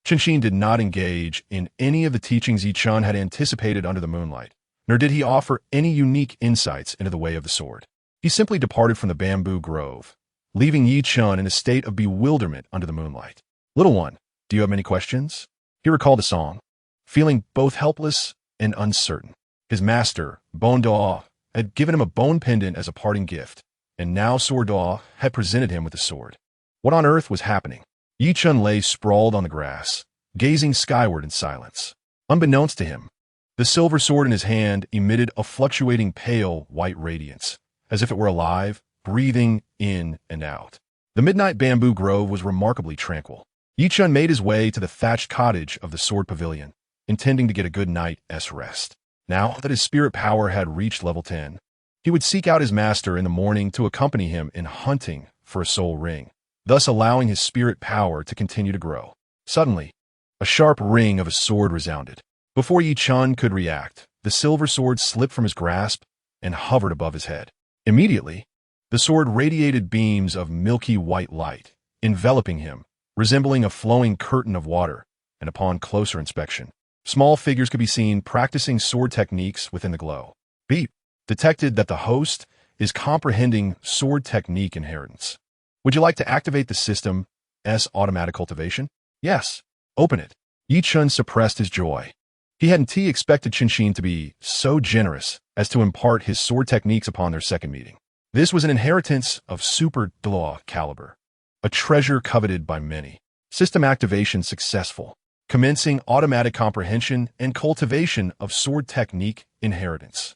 Chen did not engage in any of the teachings Yi Chen had anticipated under the moonlight, nor did he offer any unique insights into the way of the sword. He simply departed from the bamboo grove, leaving Yi Chen in a state of bewilderment under the moonlight. Little one, do you have many questions? He recalled a song, feeling both helpless and uncertain. His master, Bon Daw, had given him a bone pendant as a parting gift, and now Sword Daw had presented him with a sword. What on earth was happening? Yi Chen lay sprawled on the grass, gazing skyward in silence. Unbeknownst to him, the silver sword in his hand emitted a fluctuating pale white radiance, as if it were alive, breathing in and out. The midnight bamboo grove was remarkably tranquil. Yi Chen made his way to the thatched cottage of the sword pavilion, intending to get a good night's rest. Now that his spirit power had reached level 10, he would seek out his master in the morning to accompany him in hunting for a soul ring, thus allowing his spirit power to continue to grow. Suddenly, a sharp ring of a sword resounded. Before Yi Chen could react, the silver sword slipped from his grasp and hovered above his head. Immediately, the sword radiated beams of milky white light, enveloping him, resembling a flowing curtain of water, and upon closer inspection, small figures could be seen practicing sword techniques within the glow. Beep detected that the host is comprehending sword technique inheritance. Would you like to activate the system's automatic cultivation? Yes. Open it. Yi Chen suppressed his joy. He hadn't expected Chen to be so generous as to impart his sword techniques upon their second meeting. This was an inheritance of super Douluo caliber, a treasure coveted by many. System activation successful. Commencing automatic comprehension and cultivation of sword technique inheritance.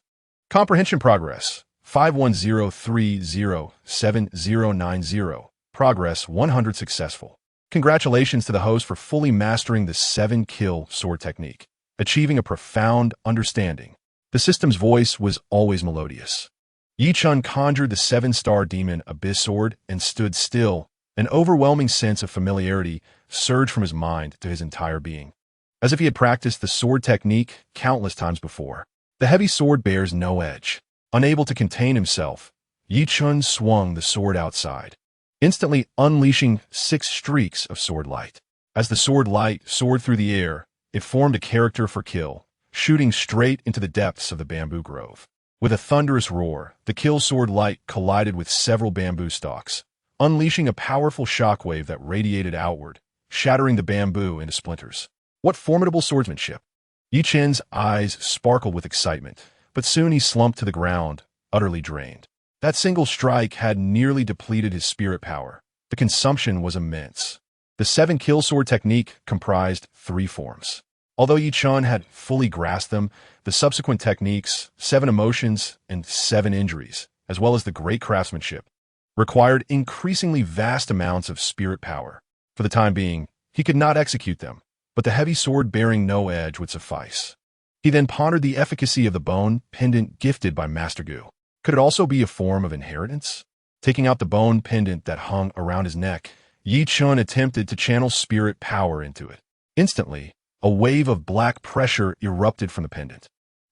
Comprehension progress 510307090. Progress 100 successful. Congratulations to the host for fully mastering the 7-kill sword technique, achieving a profound understanding. The system's voice was always melodious. Yi Chen conjured the 7-star demon abyss sword and stood still. An overwhelming sense of familiarity surged from his mind to his entire being, as if he had practiced the sword technique countless times before. The heavy sword bears no edge. Unable to contain himself, Yi Chen swung the sword outside, instantly unleashing 6 streaks of sword light. As the sword light soared through the air, it formed a character for kill, shooting straight into the depths of the bamboo grove. With a thunderous roar, the kill sword light collided with several bamboo stalks, unleashing a powerful shockwave that radiated outward, shattering the bamboo into splinters. What formidable swordsmanship! Yi Chen's eyes sparkled with excitement, but soon he slumped to the ground, utterly drained. That single strike had nearly depleted his spirit power. The consumption was immense. The 7-kill sword technique comprised 3 forms. Although Yi Chen had fully grasped them, the subsequent techniques, 7 emotions and 7 injuries, as well as the great craftsmanship, required increasingly vast amounts of spirit power. For the time being, he could not execute them, but the heavy sword bearing no edge would suffice. He then pondered the efficacy of the bone pendant gifted by Master Gu. Could it also be a form of inheritance? Taking out the bone pendant that hung around his neck, Yi Chen attempted to channel spirit power into it. Instantly, a wave of black pressure erupted from the pendant,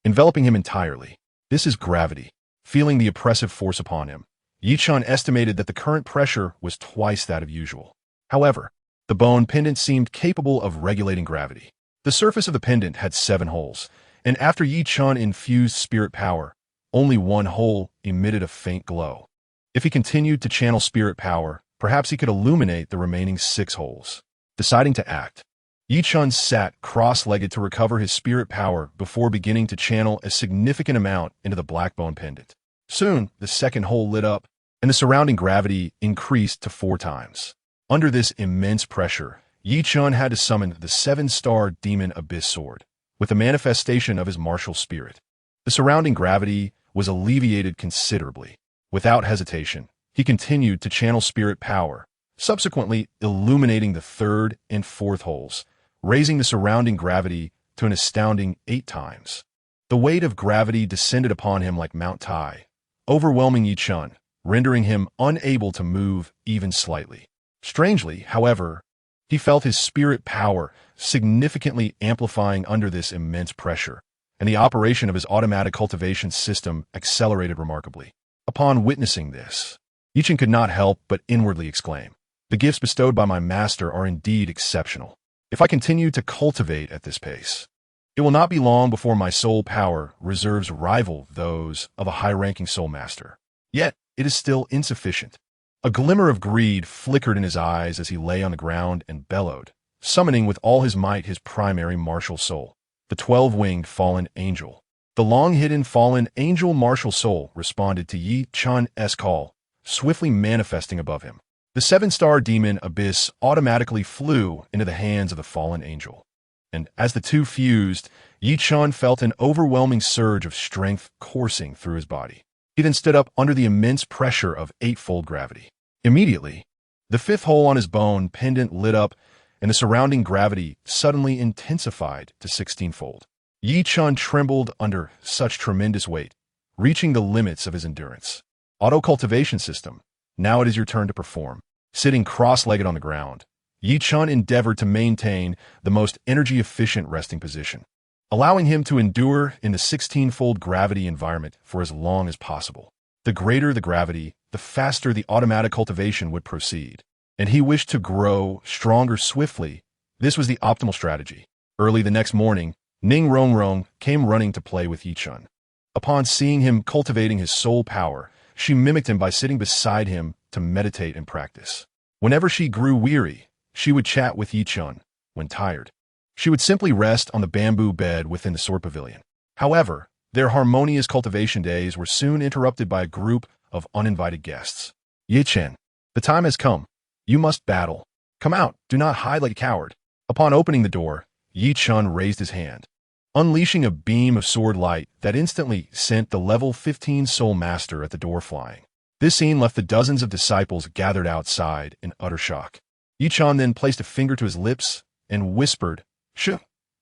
enveloping him entirely. This is gravity. Feeling the oppressive force upon him, Yi Chen estimated that the current pressure was twice that of usual. However, the bone pendant seemed capable of regulating gravity. The surface of the pendant had 7 holes, and after Yi Chen infused spirit power, only 1 hole emitted a faint glow. If he continued to channel spirit power, perhaps he could illuminate the remaining 6 holes. Deciding to act, Yi Chen sat cross-legged to recover his spirit power before beginning to channel a significant amount into the black bone pendant. Soon, the second hole lit up, and the surrounding gravity increased to 4 times. Under this immense pressure, Yi Chen had to summon the 7-star demon abyss sword, with the manifestation of his martial spirit. The surrounding gravity was alleviated considerably. Without hesitation, he continued to channel spirit power, subsequently illuminating the third and fourth holes, raising the surrounding gravity to an astounding 8 times. The weight of gravity descended upon him like Mount Tai, overwhelming Yi Chen, rendering him unable to move even slightly. Strangely, however, he felt his spirit power significantly amplifying under this immense pressure, and the operation of his automatic cultivation system accelerated remarkably. Upon witnessing this, Yi Chen could not help but inwardly exclaim, "The gifts bestowed by my master are indeed exceptional. If I continue to cultivate at this pace, it will not be long before my soul power reserves rival those of a high-ranking soul master. Yet, it is still insufficient." A glimmer of greed flickered in his eyes as he lay on the ground and bellowed, summoning with all his might his primary martial soul, the 12-winged fallen angel. The long-hidden fallen angel martial soul responded to Yi Chen's call, swiftly manifesting above him. The 7-star demon abyss automatically flew into the hands of the fallen angel. And as the two fused, Yi Chen felt an overwhelming surge of strength coursing through his body. He then stood up under the immense pressure of 8-fold gravity. Immediately, the 5th hole on his bone pendant lit up, and the surrounding gravity suddenly intensified to 16-fold. Yi Chen trembled under such tremendous weight, reaching the limits of his endurance. Auto-Cultivation System, now it is your turn to perform. Sitting cross-legged on the ground, Yi Chen endeavored to maintain the most energy-efficient resting position, allowing him to endure in the 16-fold gravity environment for as long as possible. The greater the gravity, the faster the automatic cultivation would proceed, and he wished to grow stronger swiftly. This was the optimal strategy. Early the next morning, Ning Rongrong came running to play with Yi Chen. Upon seeing him cultivating his soul power, she mimicked him by sitting beside him to meditate and practice. Whenever she grew weary, she would chat with Yi Chen. When tired, she would simply rest on the bamboo bed within the sword pavilion. However, their harmonious cultivation days were soon interrupted by a group of uninvited guests. "Yi Chen, the time has come. You must battle. Come out, do not hide like a coward." Upon opening the door, Yi Chen raised his hand, unleashing a beam of sword light that instantly sent the level 15 soul master at the door flying. This scene left the dozens of disciples gathered outside in utter shock. Yi Chen then placed a finger to his lips and whispered, "Shh,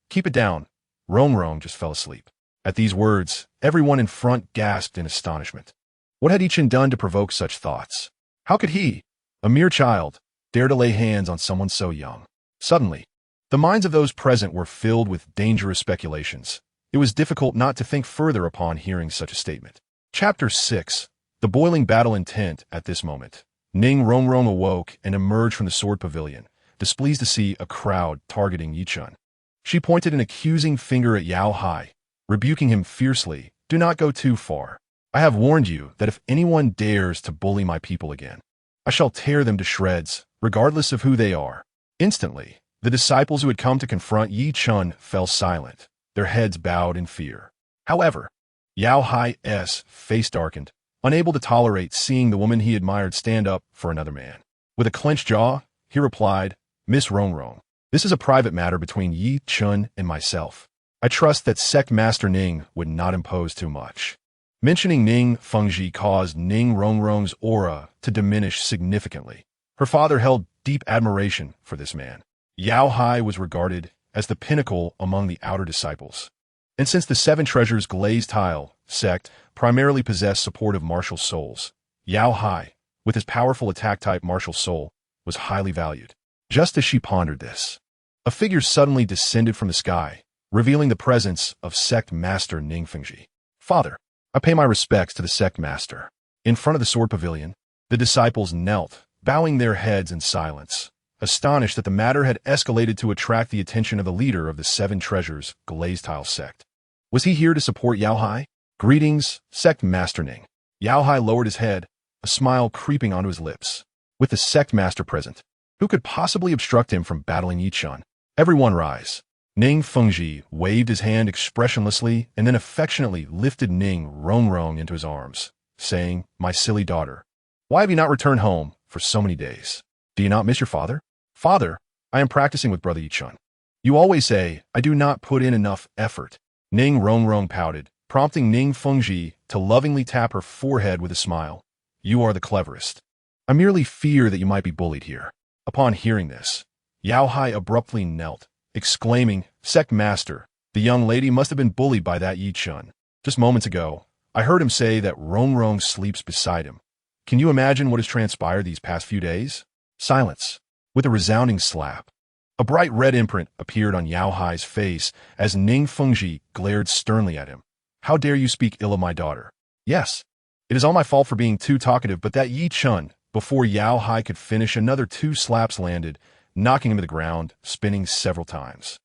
keep it down. Rongrong just fell asleep." At these words, everyone in front gasped in astonishment. What had Yi Chen done to provoke such thoughts? How could he, a mere child, dare to lay hands on someone so young? Suddenly, the minds of those present were filled with dangerous speculations. It was difficult not to think further upon hearing such a statement. Chapter 6. The boiling battle intent. At this moment, Ning Rongrong awoke and emerged from the sword pavilion, displeased to see a crowd targeting Yi Chen. She pointed an accusing finger at Yao Hai, rebuking him fiercely, "Do not go too far. I have warned you that if anyone dares to bully my people again, I shall tear them to shreds, regardless of who they are." Instantly, the disciples who had come to confront Yi Chen fell silent, their heads bowed in fear. However, Yao Hai's face darkened, unable to tolerate seeing the woman he admired stand up for another man. With a clenched jaw, he replied, "Miss Rongrong, this is a private matter between Yi Chen and myself. I trust that Sect Master Ning would not impose too much." Mentioning Ning Fengji caused Ning Rongrong's aura to diminish significantly. Her father held deep admiration for this man. Yao Hai was regarded as the pinnacle among the outer disciples. And since the 7 Treasures Glazed Tile sect primarily possessed supportive martial souls, Yao Hai, with his powerful attack-type martial soul, was highly valued. Just as she pondered this, a figure suddenly descended from the sky, revealing the presence of Sect Master Ning Fengji. "Father, I pay my respects to the Sect Master." In front of the sword pavilion, the disciples knelt, bowing their heads in silence, astonished that the matter had escalated to attract the attention of the leader of the 7 Treasures Glazed Tile sect. Was he here to support Yao Hai? "Greetings, Sect Master Ning." Yao Hai lowered his head, a smile creeping onto his lips. With the Sect Master present, who could possibly obstruct him from battling Yi Chen? "Everyone rise." Ning Fengji waved his hand expressionlessly and then affectionately lifted Ning Rongrong into his arms, saying, "My silly daughter, why have you not returned home for so many days? Do you not miss your father?" "Father, I am practicing with Brother Yi Chen." "You always say, I do not put in enough effort." Ning Rongrong pouted, prompting Ning Fengji to lovingly tap her forehead with a smile. You are the cleverest. I merely fear that you might be bullied here. Upon hearing this, Yao Hai abruptly knelt, exclaiming, Sect Master, the young lady must have been bullied by that Yi Chen. Just moments ago, I heard him say that Rong Rong sleeps beside him. Can you imagine what has transpired these past few days? Silence. With a resounding slap, a bright red imprint appeared on Yao Hai's face as Ning Fengji glared sternly at him. How dare you speak ill of my daughter? Yes, it is all my fault for being too talkative, but that Yi Chen, before Yao Hai could finish, another 2 slaps landed, knocking him to the ground, spinning several times.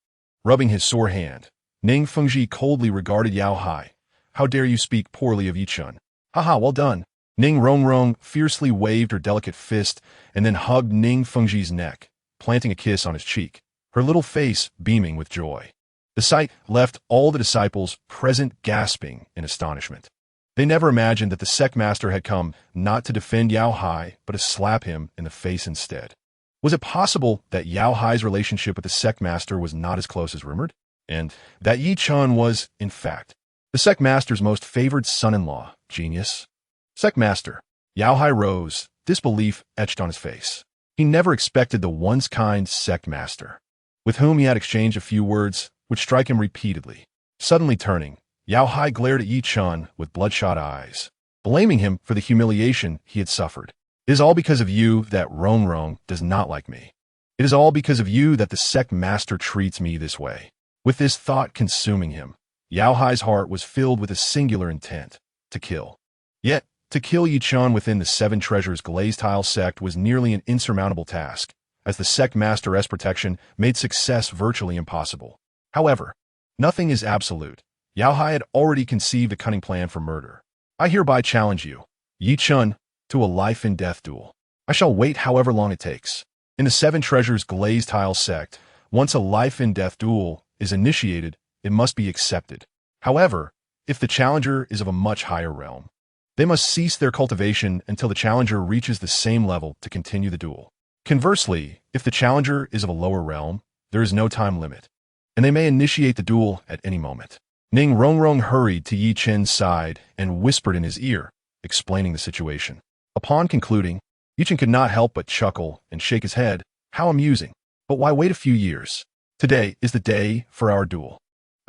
Rubbing his sore hand, Ning Fengji coldly regarded Yao Hai. How dare you speak poorly of Yi Chen? Haha, well done. Ning Rongrong fiercely waved her delicate fist and then hugged Ning Fengji's neck, planting a kiss on his cheek, her little face beaming with joy. The sight left all the disciples present gasping in astonishment. They never imagined that the sect master had come not to defend Yao Hai, but to slap him in the face instead. Was it possible that Yao Hai's relationship with the sect master was not as close as rumored? And that Yi Chen was, in fact, the sect master's most favored son-in-law? Genius. Sect master. Yao Hai rose, disbelief etched on his face. He never expected the once kind sect master, with whom he had exchanged a few words, would strike him repeatedly. Suddenly turning, Yao Hai glared at Yi Chen with bloodshot eyes, blaming him for the humiliation he had suffered. It is all because of you that Rong Rong does not like me. It is all because of you that the sect master treats me this way. With this thought consuming him, Yao Hai's heart was filled with a singular intent, to kill. Yet, to kill Yi Chen within the 7 Treasures glazed tile sect was nearly an insurmountable task, as the sect master's protection made success virtually impossible. However, nothing is absolute. Yao Hai had already conceived a cunning plan for murder. I hereby challenge you, Yi Chen, to a life-and-death duel. I shall wait however long it takes. In the 7 Treasures glazed tile sect, once a life-and-death duel is initiated, it must be accepted. However, if the challenger is of a much higher realm, they must cease their cultivation until the challenger reaches the same level to continue the duel. Conversely, if the challenger is of a lower realm, there is no time limit, and they may initiate the duel at any moment. Ning Rongrong hurried to Yi Chen's side and whispered in his ear, explaining the situation. Upon concluding, Yi Chen could not help but chuckle and shake his head. How amusing. But why wait a few years? Today is the day for our duel.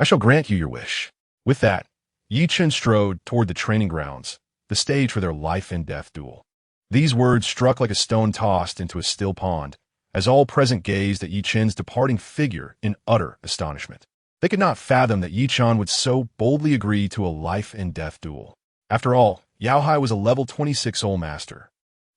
I shall grant you your wish. With that, Yi Chen strode toward the training grounds, the stage for their life-and-death duel. These words struck like a stone tossed into a still pond, as all present gazed at Yi Chen's departing figure in utter astonishment. They could not fathom that Yi Chen would so boldly agree to a life-and-death duel. After all, Yao Hai was a level 26 soul master,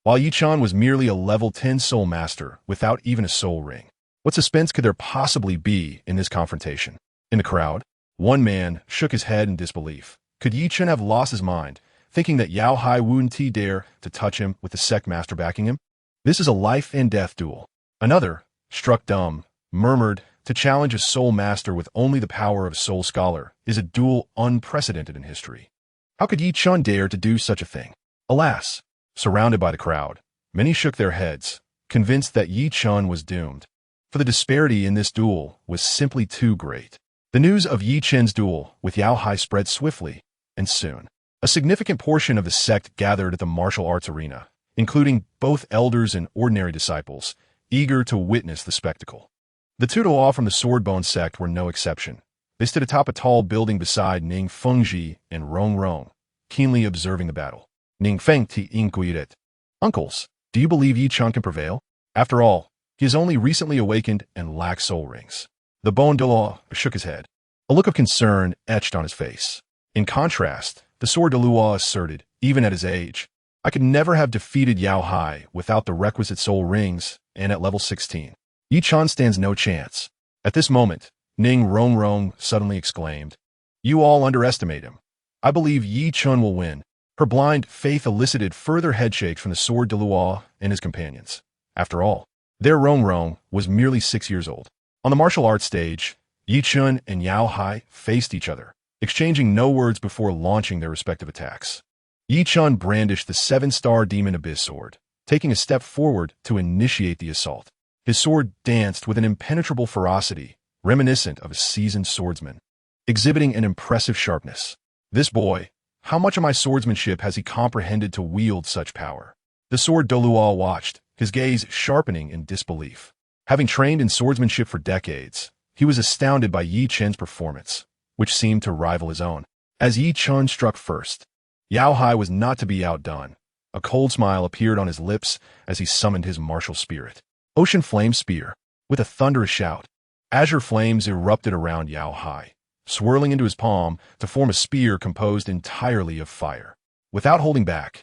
while Yi Chen was merely a level 10 soul master without even a soul ring. What suspense could there possibly be in this confrontation? In the crowd, one man shook his head in disbelief. Could Yi Chen have lost his mind, thinking that Yao Hai wouldn't dare to touch him with the sect master backing him? This is a life-and-death duel. Another, struck dumb, murmured, to challenge a soul master with only the power of a soul scholar is a duel unprecedented in history. How could Yi Chen dare to do such a thing? Alas, surrounded by the crowd, many shook their heads, convinced that Yi Chen was doomed, for the disparity in this duel was simply too great. The news of Yi Chen's duel with Yao Hai spread swiftly, and soon, a significant portion of the sect gathered at the martial arts arena, including both elders and ordinary disciples, eager to witness the spectacle. The Douluo from the Swordbone sect were no exception. They stood atop a tall building beside Ning Fengji and Rong Rong, keenly observing the battle. Ning Feng Ti inquired. Uncles, do you believe Yi Chen can prevail? After all, he is only recently awakened and lacks soul rings. The Bon Douluo shook his head. A look of concern etched on his face. In contrast, the Sword Douluo asserted, even at his age, I could never have defeated Yao Hai without the requisite soul rings, and at level 16. Yi Chen stands no chance. At this moment, Ning Rongrong suddenly exclaimed, You all underestimate him. I believe Yi Chen will win. Her blind faith elicited further headshakes from the Sword Douluo and his companions. After all, their Rongrong was merely 6 years old. On the martial arts stage, Yi Chen and Yao Hai faced each other, exchanging no words before launching their respective attacks. Yi Chen brandished the 7-star Demon Abyss sword, taking a step forward to initiate the assault. His sword danced with an impenetrable ferocity, reminiscent of a seasoned swordsman, exhibiting an impressive sharpness. This boy, how much of my swordsmanship has he comprehended to wield such power? The sword Douluo watched, his gaze sharpening in disbelief. Having trained in swordsmanship for decades, he was astounded by Yi Chen's performance, which seemed to rival his own. As Yi Chen struck first, Yao Hai was not to be outdone. A cold smile appeared on his lips as he summoned his martial spirit. Ocean Flame Spear. With a thunderous shout, azure flames erupted around Yao Hai, swirling into his palm to form a spear composed entirely of fire. Without holding back,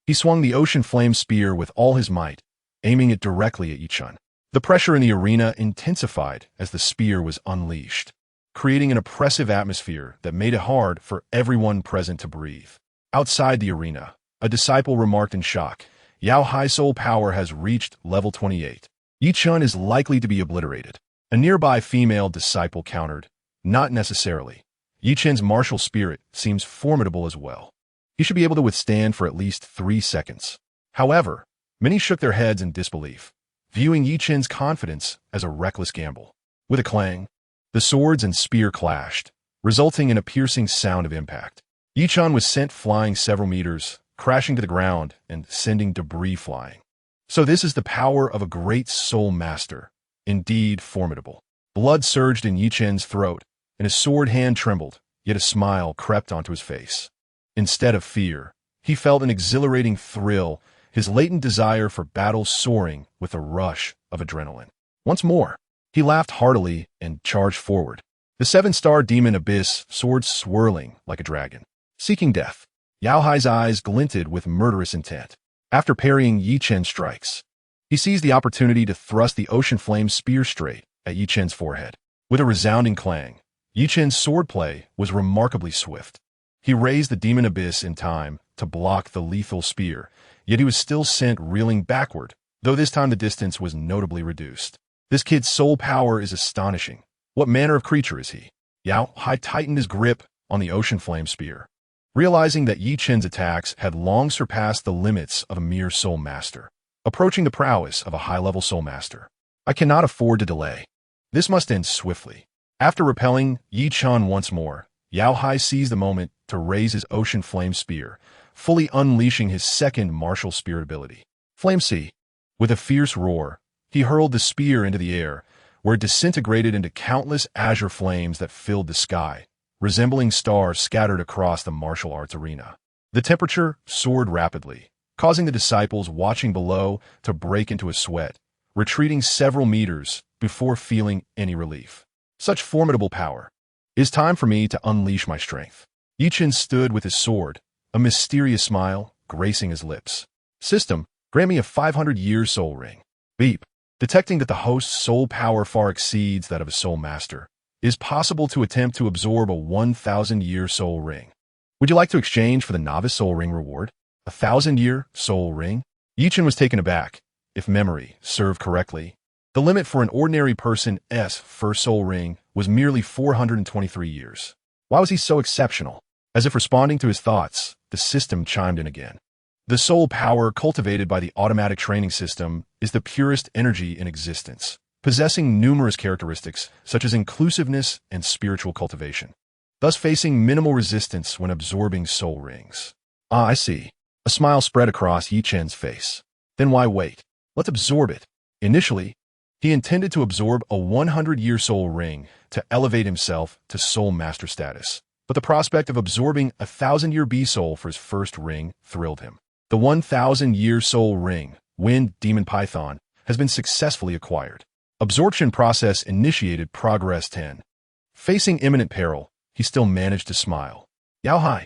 he swung the Ocean Flame Spear with all his might, aiming it directly at Yi Chen. The pressure in the arena intensified as the spear was unleashed, creating an oppressive atmosphere that made it hard for everyone present to breathe. Outside the arena, a disciple remarked in shock, Yao Hai's soul power has reached level 28. Yi Chen is likely to be obliterated. A nearby female disciple countered, not necessarily. Yi Chen's martial spirit seems formidable as well. He should be able to withstand for at least 3 seconds. However, many shook their heads in disbelief, viewing Yi Chen's confidence as a reckless gamble. With a clang, the swords and spear clashed, resulting in a piercing sound of impact. Yi Chen was sent flying several meters, crashing to the ground and sending debris flying. So this is the power of a great soul master. Indeed formidable. Blood surged in Yi Chen's throat, and his sword hand trembled, yet a smile crept onto his face. Instead of fear, he felt an exhilarating thrill, his latent desire for battle soaring with a rush of adrenaline. Once more, he laughed heartily and charged forward. The 7-star demon abyss, sword swirling like a dragon, seeking death. Yao Hai's eyes glinted with murderous intent. After parrying Yi Chen's strikes, he seized the opportunity to thrust the Ocean Flame Spear straight at Yi Chen's forehead. With a resounding clang, Yi Chen's swordplay was remarkably swift. He raised the demon abyss in time to block the lethal spear, yet he was still sent reeling backward, though this time the distance was notably reduced. This kid's soul power is astonishing. What manner of creature is he? Yao Hai tightened his grip on the Ocean Flame Spear, realizing that Yi Chen's attacks had long surpassed the limits of a mere soul master, approaching the prowess of a high-level soul master. I cannot afford to delay. This must end swiftly. After repelling Yi Chen once more, Yao Hai seized the moment to raise his Ocean Flame Spear, fully unleashing his second martial spirit ability. Flame Sea. With a fierce roar, he hurled the spear into the air, where it disintegrated into countless azure flames that filled the sky, resembling stars scattered across the martial arts arena. The temperature soared rapidly, causing the disciples watching below to break into a sweat, retreating several meters before feeling any relief. Such formidable power. It is time for me to unleash my strength. Yi Chen stood with his sword, a mysterious smile gracing his lips. System, grant me a 500-year soul ring. Beep. Detecting that the host's soul power far exceeds that of a soul master, it is possible to attempt to absorb a 1,000-year soul ring. Would you like to exchange for the novice soul ring reward? A 1,000-year soul ring? Yi Chen was taken aback. If memory served correctly, the limit for an ordinary person's first soul ring was merely 423 years. Why was he so exceptional? As if responding to his thoughts, the system chimed in again. The soul power cultivated by the automatic training system is the purest energy in existence, possessing numerous characteristics such as inclusiveness and spiritual cultivation, thus facing minimal resistance when absorbing soul rings. Ah, I see. A smile spread across Yi Chen's face. Then why wait? Let's absorb it. Initially, he intended to absorb a 100-year soul ring to elevate himself to soul master status, but the prospect of absorbing a 1,000-year B-soul for his first ring thrilled him. The 1,000-year soul ring, Wind Demon Python, has been successfully acquired. Absorption process initiated progress 10. Facing imminent peril, he still managed to smile. Yao Hai,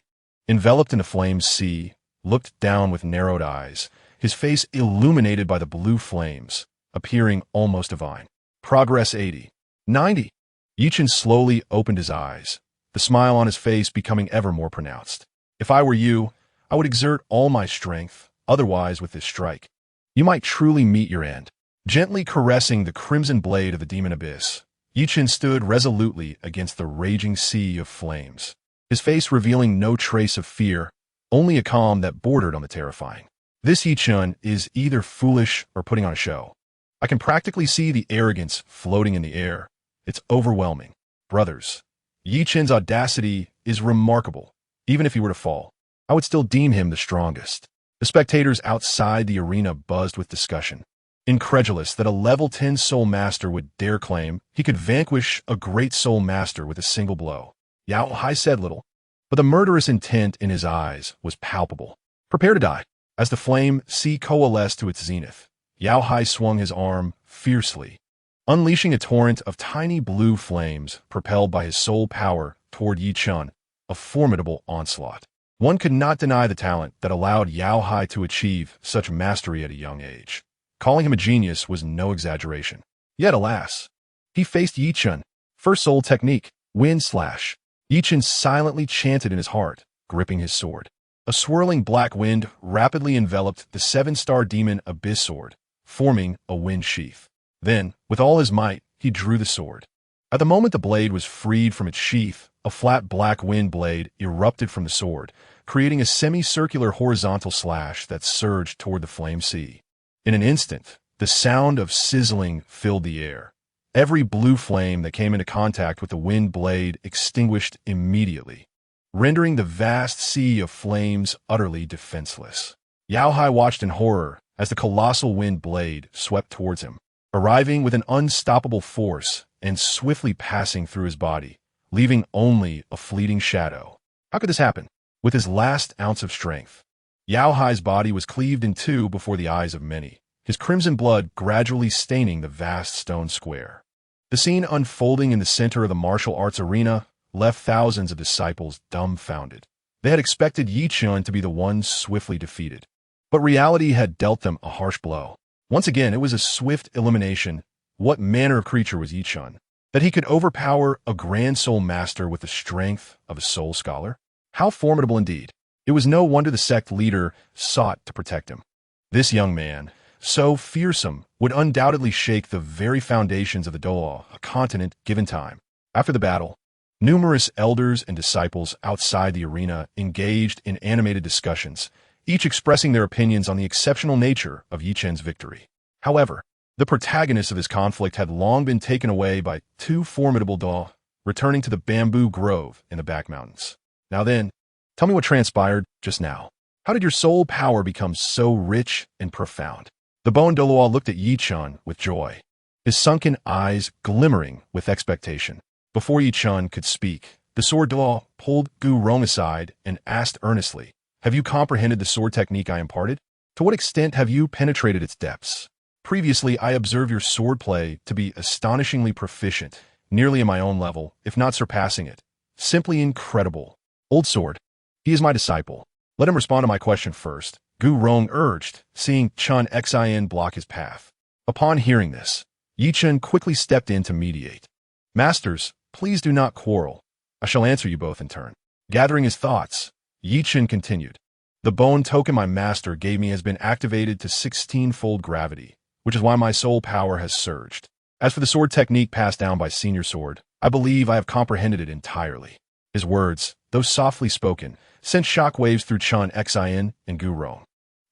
enveloped in a flame sea, looked down with narrowed eyes, his face illuminated by the blue flames, appearing almost divine. Progress 80. 90. Yi Chen slowly opened his eyes, the smile on his face becoming ever more pronounced. If I were you, I would exert all my strength, otherwise with this strike, you might truly meet your end. Gently caressing the crimson blade of the demon abyss, Yi Chen stood resolutely against the raging sea of flames, his face revealing no trace of fear, only a calm that bordered on the terrifying. This Yi Chen is either foolish or putting on a show. I can practically see the arrogance floating in the air. It's overwhelming. Brothers, Yi Chen's audacity is remarkable. Even if he were to fall, I would still deem him the strongest. The spectators outside the arena buzzed with discussion, incredulous that a level 10 soul master would dare claim he could vanquish a great soul master with a single blow. Yao Hai said little, but the murderous intent in his eyes was palpable. Prepare to die. As the flame sea coalesced to its zenith, Yao Hai swung his arm fiercely, unleashing a torrent of tiny blue flames propelled by his soul power toward Yi Chen, a formidable onslaught. One could not deny the talent that allowed Yao Hai to achieve such mastery at a young age. Calling him a genius was no exaggeration. Yet, alas, he faced Yi Chen. First soul technique, wind slash. Yi Chen silently chanted in his heart, gripping his sword. A swirling black wind rapidly enveloped the 7-star demon abyss sword, forming a wind sheath. Then, with all his might, he drew the sword. At the moment the blade was freed from its sheath, a flat black wind blade erupted from the sword, creating a semicircular horizontal slash that surged toward the flame sea. In an instant, the sound of sizzling filled the air. Every blue flame that came into contact with the wind blade extinguished immediately, rendering the vast sea of flames utterly defenseless. Yao Hai watched in horror as the colossal wind blade swept towards him, arriving with an unstoppable force and swiftly passing through his body, leaving only a fleeting shadow. How could this happen? With his last ounce of strength, Yao Hai's body was cleaved in two before the eyes of many, his crimson blood gradually staining the vast stone square. The scene unfolding in the center of the martial arts arena left thousands of disciples dumbfounded. They had expected Yi Chen to be the one swiftly defeated, but reality had dealt them a harsh blow. Once again, it was a swift elimination. What manner of creature was Yi Chen, that he could overpower a grand soul master with the strength of a soul scholar? How formidable indeed. It was no wonder the sect leader sought to protect him. This young man, so fearsome, would undoubtedly shake the very foundations of the Douluo Continent given time. After the battle, numerous elders and disciples outside the arena engaged in animated discussions, each expressing their opinions on the exceptional nature of Yi Chen's victory. However, the protagonists of this conflict had long been taken away by two formidable Douluo, returning to the bamboo grove in the back mountains. Now then, tell me what transpired just now. How did your soul power become so rich and profound? The Bone Douluo looked at Yi Chen with joy, his sunken eyes glimmering with expectation. Before Yi Chen could speak, the sword Douluo pulled Gu Rong aside and asked earnestly, "Have you comprehended the sword technique I imparted? To what extent have you penetrated its depths? Previously, I observed your swordplay to be astonishingly proficient, nearly in my own level, if not surpassing it. Simply incredible. Old sword, he is my disciple. Let him respond to my question first," Gu Rong urged, seeing Chen Xin block his path. Upon hearing this, Yi Chen quickly stepped in to mediate. "Masters, please do not quarrel. I shall answer you both in turn." Gathering his thoughts, Yi Chen continued, "The bone token my master gave me has been activated to 16-fold gravity, which is why my soul power has surged. As for the sword technique passed down by Senior Sword, I believe I have comprehended it entirely." His words, though softly spoken, sent shockwaves through Chen Xin and Gu Rong.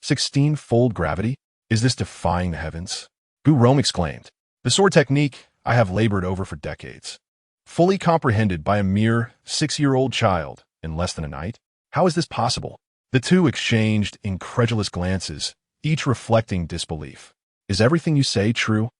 16-fold gravity? Is this defying the heavens? Gu Rong exclaimed. "The sword technique I have labored over for decades, fully comprehended by a mere 6-year-old child in less than a night? How is this possible?" The two exchanged incredulous glances, each reflecting disbelief. "Is everything you say true?"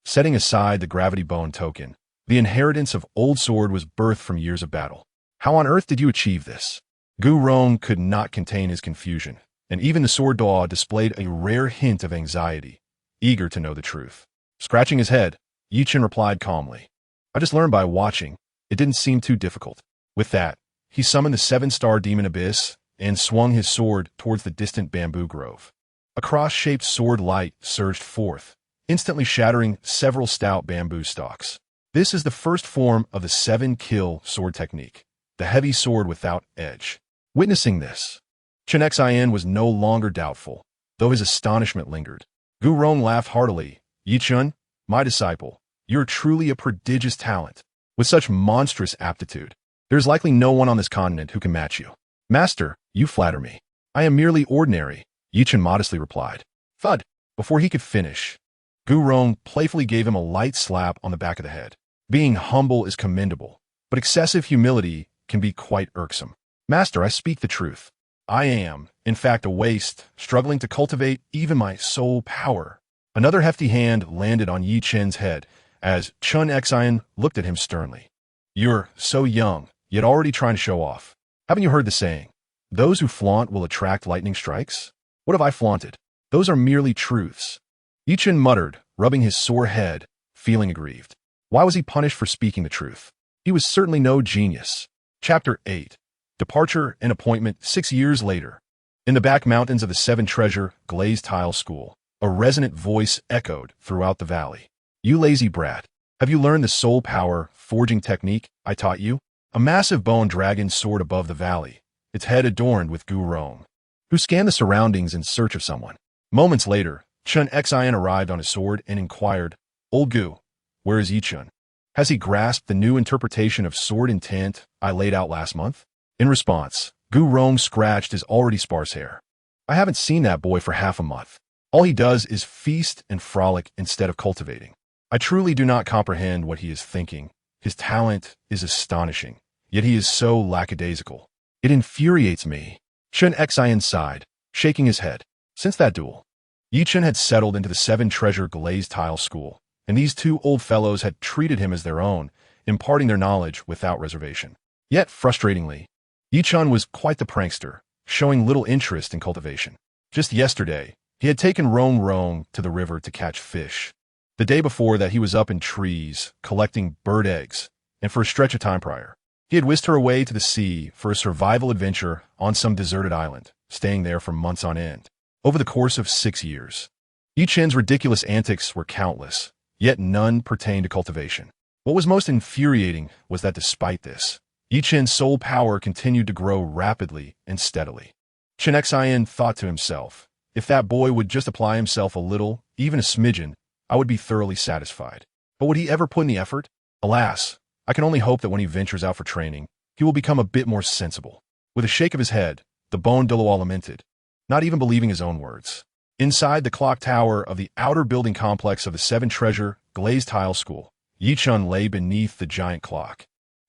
Setting aside the gravity bone token, the inheritance of Old Sword was birthed from years of battle. "How on earth did you achieve this?" Gu Rong could not contain his confusion, and even the sword Douluo displayed a rare hint of anxiety, eager to know the truth. Scratching his head, Yi Chen replied calmly, "I just learned by watching. It didn't seem too difficult." With that, he summoned the 7-star demon abyss and swung his sword towards the distant bamboo grove. A cross-shaped sword light surged forth, instantly shattering several stout bamboo stalks. This is the first form of the 7-kill sword technique, the heavy sword without edge. Witnessing this, Chen Xin was no longer doubtful, though his astonishment lingered. Gu Rong laughed heartily. "Yi Chen, my disciple, you're truly a prodigious talent. With such monstrous aptitude, there is likely no one on this continent who can match you." "Master, you flatter me. I am merely ordinary," Yi Chen modestly replied. Thud! Before he could finish, Gu Rong playfully gave him a light slap on the back of the head. Being humble is commendable, but excessive humility can be quite irksome. Master, I speak the truth. I am, in fact, a waste, struggling to cultivate even my soul power. Another hefty hand landed on Yi Chen's head as Chun Xian looked at him sternly. You're so young, yet already trying to show off. Haven't you heard the saying, those who flaunt will attract lightning strikes? What have I flaunted? Those are merely truths. Yi Chen muttered, rubbing his sore head, feeling aggrieved. Why was he punished for speaking the truth? He was certainly no genius. Chapter 8. Departure and Appointment 6 years later. In the back mountains of the Seven Treasure Glazed Tile School, a resonant voice echoed throughout the valley. You lazy brat, have you learned the soul power forging technique I taught you? A massive bone dragon soared above the valley, its head adorned with Gu Rong, who scanned the surroundings in search of someone. Moments later, Chen Xian arrived on his sword and inquired, Old Gu, where is Yi Chen? Has he grasped the new interpretation of sword intent I laid out last month? In response, Gu Rong scratched his already sparse hair. I haven't seen that boy for half a month. All he does is feast and frolic instead of cultivating. I truly do not comprehend what he is thinking. His talent is astonishing, yet he is so lackadaisical. It infuriates me. Chen Xian sighed, shaking his head. Since that duel, Yi Chen had settled into the Seven Treasure Glazed Tile School, and these two old fellows had treated him as their own, imparting their knowledge without reservation. Yet, frustratingly, Yi Chen was quite the prankster, showing little interest in cultivation. Just yesterday, he had taken Rong Rong to the river to catch fish. The day before that, he was up in trees, collecting bird eggs, and for a stretch of time prior, he had whisked her away to the sea for a survival adventure on some deserted island, staying there for months on end. Over the course of 6 years, Yi Chen's ridiculous antics were countless, yet none pertained to cultivation. What was most infuriating was that despite this, Yi Chen's soul power continued to grow rapidly and steadily. Chen Xian thought to himself, if that boy would just apply himself a little, even a smidgen, I would be thoroughly satisfied. But would he ever put in the effort? Alas, I can only hope that when he ventures out for training, he will become a bit more sensible. With a shake of his head, the bone Douluo lamented, not even believing his own words. Inside the clock tower of the outer building complex of the Seven Treasure Glazed Tile School, Yi Chen lay beneath the giant clock,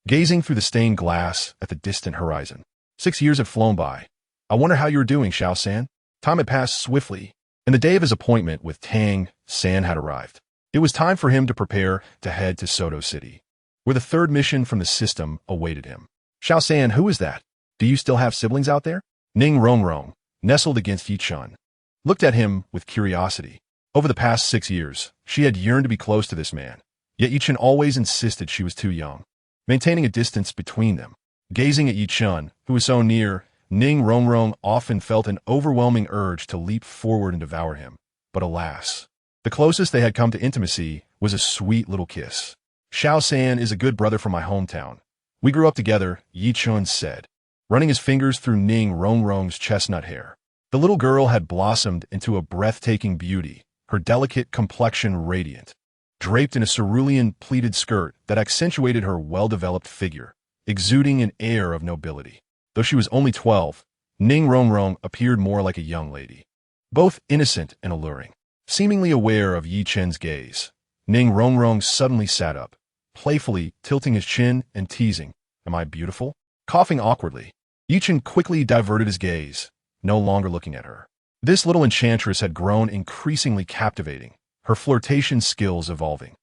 gazing through the stained glass at the distant horizon. 6 years had flown by. I wonder how you were doing, Xiao San. Time had passed swiftly, and the day of his appointment with Tang San had arrived. It was time for him to prepare to head to Soto City, where the third mission from the system awaited him. Xiao San, who is that? Do you still have siblings out there? Ning Rongrong, nestled against Yi Chen, looked at him with curiosity. Over the past 6 years, she had yearned to be close to this man, yet Yi Chen always insisted she was too young, maintaining a distance between them. Gazing at Yi Chen, who was so near, Ning Rongrong often felt an overwhelming urge to leap forward and devour him. But alas, the closest they had come to intimacy was a sweet little kiss. Xiao San is a good brother from my hometown. We grew up together, Yi Chen said, running his fingers through Ning Rongrong's chestnut hair. The little girl had blossomed into a breathtaking beauty, her delicate complexion radiant, draped in a cerulean pleated skirt that accentuated her well-developed figure, exuding an air of nobility. Though she was only 12, Ning Rongrong appeared more like a young lady, both innocent and alluring. Seemingly aware of Yi Chen's gaze, Ning Rongrong suddenly sat up, playfully tilting his chin and teasing, Am I beautiful? Coughing awkwardly, Yi Chen quickly diverted his gaze, no longer looking at her. This little enchantress had grown increasingly captivating, her flirtation skills evolving.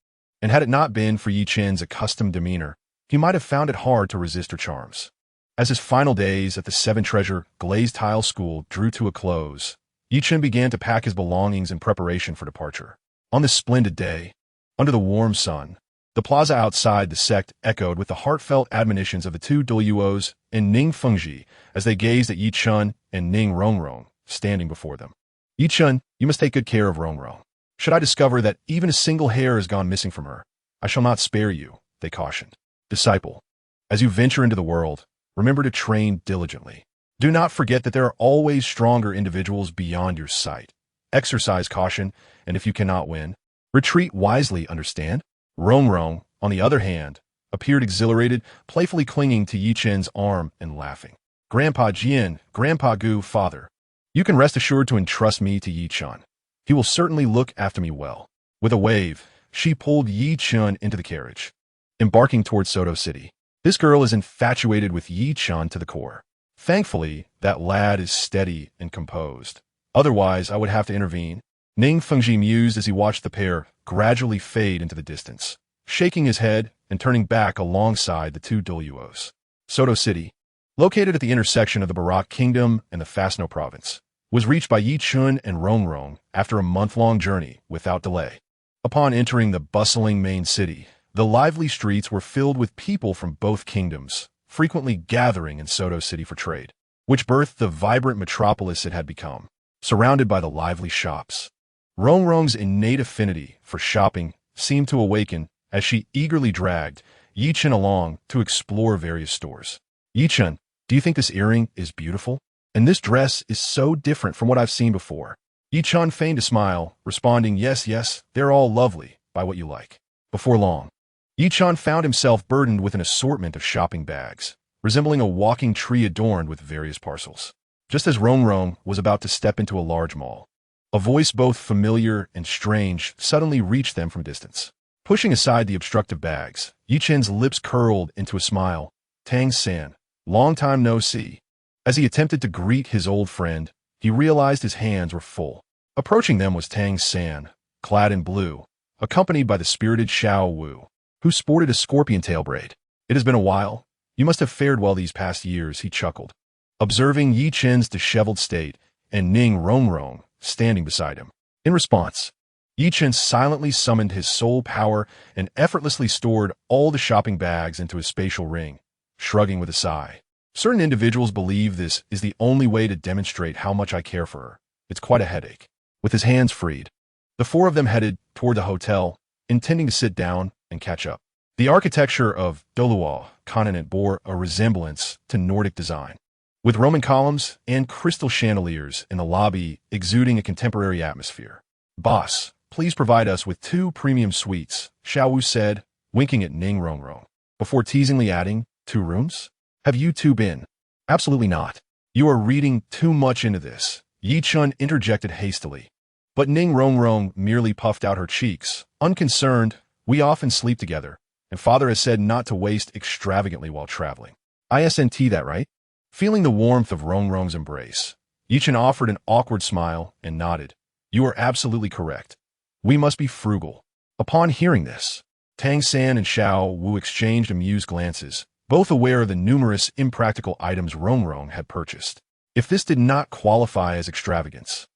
And had it not been for Yi Chen's accustomed demeanor, he might have found it hard to resist her charms. As his final days at the Seven Treasure Glazed Tile School drew to a close, Yi Chen began to pack his belongings in preparation for departure. On this splendid day, under the warm sun, the plaza outside the sect echoed with the heartfelt admonitions of the two Douluos and Ning Fengji as they gazed at Yi Chen and Ning Rongrong standing before them. Yi Chen, you must take good care of Rongrong. Should I discover that even a single hair has gone missing from her, I shall not spare you, they cautioned. Disciple, as you venture into the world, remember to train diligently. Do not forget that there are always stronger individuals beyond your sight. Exercise caution, and if you cannot win, retreat wisely, understand? Rongrong, on the other hand, appeared exhilarated, playfully clinging to Yi Chen's arm and laughing. Grandpa Jian, Grandpa Gu, father, you can rest assured to entrust me to Yi Chen. He will certainly look after me well. With a wave, she pulled Yi Chen into the carriage, embarking towards Soto City. This girl is infatuated with Yi Chen to the core. Thankfully, that lad is steady and composed. Otherwise, I would have to intervene. Ning Fengji mused as he watched the pair gradually fade into the distance, shaking his head and turning back alongside the two Douluos. Soto City, located at the intersection of the Barak Kingdom and the Fasno Province, was reached by Yi Chun and Rongrong after a month-long journey without delay. Upon entering the bustling main city, the lively streets were filled with people from both kingdoms, frequently gathering in Soto City for trade, which birthed the vibrant metropolis it had become, surrounded by the lively shops. Rongrong's innate affinity for shopping seemed to awaken as she eagerly dragged Yi Chun along to explore various stores. Yi Chun, do you think this earring is beautiful? And this dress is so different from what I've seen before. Yi Chun feigned a smile, responding, yes, they're all lovely, buy what you like. Before long, Yi Chun found himself burdened with an assortment of shopping bags, resembling a walking tree adorned with various parcels. Just as Rongrong was about to step into a large mall, a voice both familiar and strange suddenly reached them from a distance. Pushing aside the obstructive bags, Yi Chun's lips curled into a smile. Tang San, long time no see. As he attempted to greet his old friend, he realized his hands were full. Approaching them was Tang San, clad in blue, accompanied by the spirited Xiao Wu, who sported a scorpion tail braid. It has been a while. You must have fared well these past years, he chuckled, observing Yi Chun's disheveled state and Ning Rongrong standing beside him. In response, Yi Chun silently summoned his soul power and effortlessly stored all the shopping bags into his spatial ring, shrugging with a sigh. Certain individuals believe this is the only way to demonstrate how much I care for her. It's quite a headache. With his hands freed, the four of them headed toward the hotel, intending to sit down and catch up. The architecture of Douluo Continent bore a resemblance to Nordic design, with Roman columns and crystal chandeliers in the lobby exuding a contemporary atmosphere. Boss, please provide us with 2 premium suites, Xiao Wu said, winking at Ning Rongrong, before teasingly adding, 2 rooms? Have you two been? Absolutely not. You are reading too much into this, Yi Chun interjected hastily. But Ning Rongrong merely puffed out her cheeks, unconcerned. We often sleep together, and father has said not to waste extravagantly while traveling. ISNT that right? Feeling the warmth of Rongrong's embrace, Yi Chun offered an awkward smile and nodded. You are absolutely correct. We must be frugal. Upon hearing this, Tang San and Xiao Wu exchanged amused glances, both aware of the numerous impractical items Rongrong had purchased. If this did not qualify as extravagance,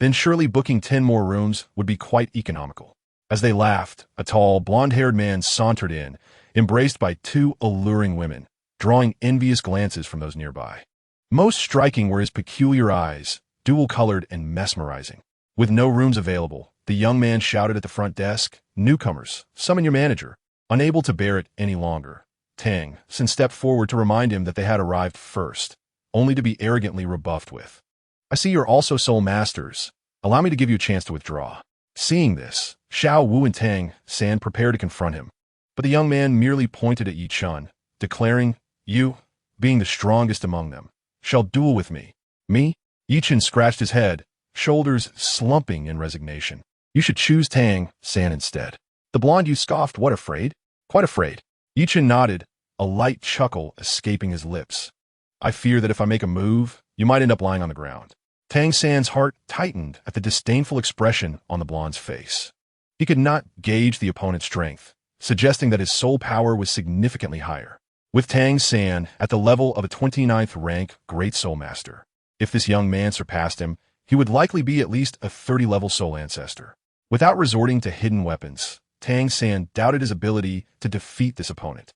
then surely booking 10 more rooms would be quite economical. As they laughed, a tall, blonde-haired man sauntered in, embraced by 2 alluring women, drawing envious glances from those nearby. Most striking were his peculiar eyes, dual-colored and mesmerizing. With no rooms available, the young man shouted at the front desk, "Newcomers, summon your manager." Unable to bear it any longer, Tang San stepped forward to remind him that they had arrived first, only to be arrogantly rebuffed with, "I see you're also soul masters. Allow me to give you a chance to withdraw." Seeing this, Xiao Wu and Tang San prepared to confront him, but the young man merely pointed at Yi Chun, declaring, "You, being the strongest among them, shall duel with me." "Me?" Yi Chun scratched his head, shoulders slumping in resignation. "You should choose Tang San instead." The blonde youth scoffed, "What, afraid?" "Quite afraid." Yi Chun nodded, a light chuckle escaping his lips. "I fear that if I make a move, you might end up lying on the ground." Tang San's heart tightened at the disdainful expression on the blonde's face. He could not gauge the opponent's strength, suggesting that his soul power was significantly higher, with Tang San at the level of a 29th rank Great Soul Master. If this young man surpassed him, he would likely be at least a 30-level soul ancestor. Without resorting to hidden weapons, Tang San doubted his ability to defeat this opponent,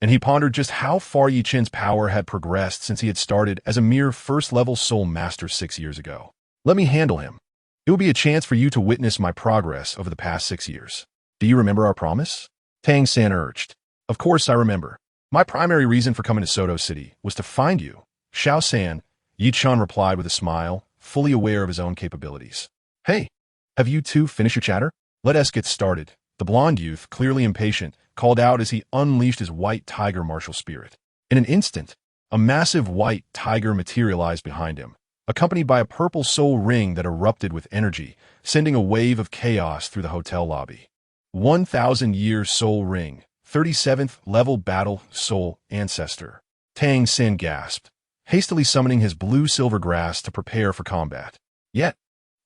and he pondered just how far Yi Chun's power had progressed since he had started as a mere first-level soul master 6 years ago. "Let me handle him. It will be a chance for you to witness my progress over the past 6 years. Do you remember our promise?" Tang San urged. "Of course I remember. My primary reason for coming to Soto City was to find you." "Xiao San," Yi Chun replied with a smile, fully aware of his own capabilities. "Hey, have you two finished your chatter? Let us get started." The blonde youth, clearly impatient, called out as he unleashed his white tiger martial spirit. In an instant, a massive white tiger materialized behind him, accompanied by a purple soul ring that erupted with energy, sending a wave of chaos through the hotel lobby. 1,000-year soul ring, 37th level battle soul ancestor. Tang San gasped, hastily summoning his blue-silver grass to prepare for combat. Yet,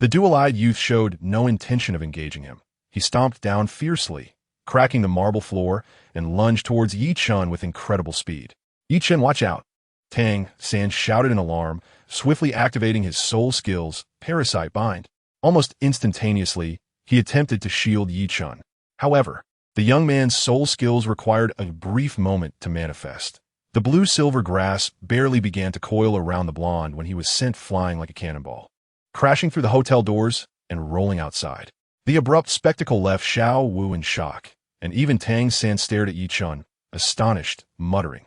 the dual-eyed youth showed no intention of engaging him. He stomped down fiercely, cracking the marble floor, and lunged towards Yi Chen with incredible speed. Yi Chen, watch out! Tang San shouted in alarm, swiftly activating his soul skills, Parasite Bind. Almost instantaneously, he attempted to shield Yi Chen. However, the young man's soul skills required a brief moment to manifest. The blue-silver grass barely began to coil around the blonde when he was sent flying like a cannonball, crashing through the hotel doors and rolling outside. The abrupt spectacle left Xiao Wu in shock, and even Tang San stared at Yi Chen, astonished, muttering.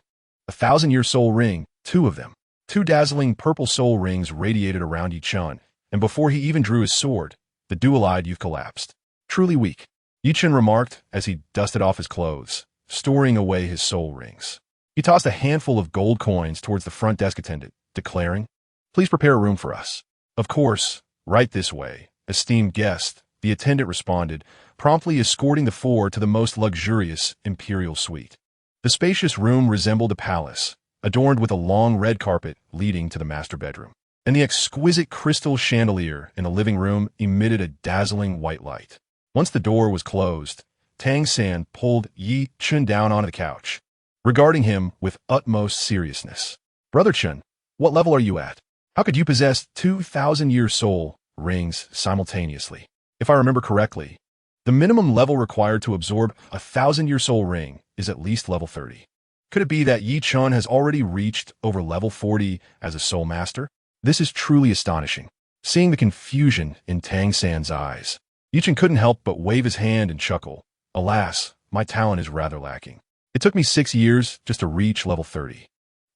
1,000-year soul ring, 2 of them. 2 dazzling purple soul rings radiated around Yi Chen, and before he even drew his sword, the dual-eyed youth collapsed. Truly weak, Yi Chen remarked as he dusted off his clothes, storing away his soul rings. He tossed a handful of gold coins towards the front desk attendant, declaring, "Please prepare a room for us." "Of course, right this way, esteemed guest," the attendant responded, promptly escorting the 4 to the most luxurious imperial suite. The spacious room resembled a palace, adorned with a long red carpet leading to the master bedroom, and the exquisite crystal chandelier in the living room emitted a dazzling white light. Once the door was closed, Tang San pulled Yi Chen down onto the couch, regarding him with utmost seriousness. "Brother Chen, what level are you at? How could you possess 2,000-year soul rings simultaneously? If I remember correctly, the minimum level required to absorb a 1,000-year soul ring is at least level 30. Could it be that Yi Chen has already reached over level 40 as a soul master? This is truly astonishing." Seeing the confusion in Tang San's eyes, Yi Chen couldn't help but wave his hand and chuckle. "Alas, my talent is rather lacking. It took me 6 years just to reach level 30.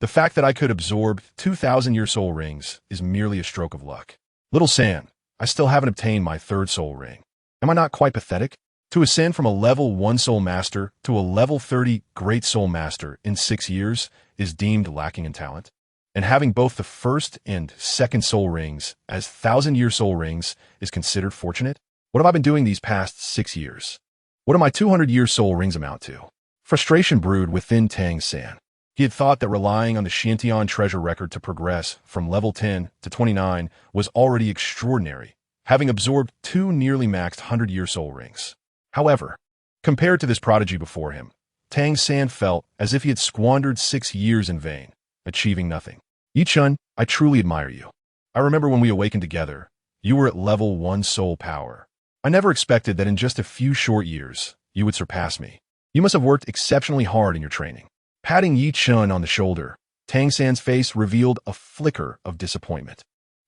The fact that I could absorb 2,000-year soul rings is merely a stroke of luck. Little San, I still haven't obtained my 3rd soul ring. Am I not quite pathetic? To ascend from a level 1 soul master to a level 30 great soul master in 6 years is deemed lacking in talent. And having both the 1st and 2nd soul rings as 1,000-year soul rings is considered fortunate? What have I been doing these past 6 years? What do my 200-year soul rings amount to?" Frustration brewed within Tang San. He had thought that relying on the Shantian treasure record to progress from level 10 to 29 was already extraordinary, having absorbed 2 nearly maxed 100-year soul rings. However, compared to this prodigy before him, Tang San felt as if he had squandered 6 years in vain, achieving nothing. "Yi Chen, I truly admire you. I remember when we awakened together, you were at level 1 soul power. I never expected that in just a few short years, you would surpass me. You must have worked exceptionally hard in your training." Patting Yi Chen on the shoulder, Tang San's face revealed a flicker of disappointment.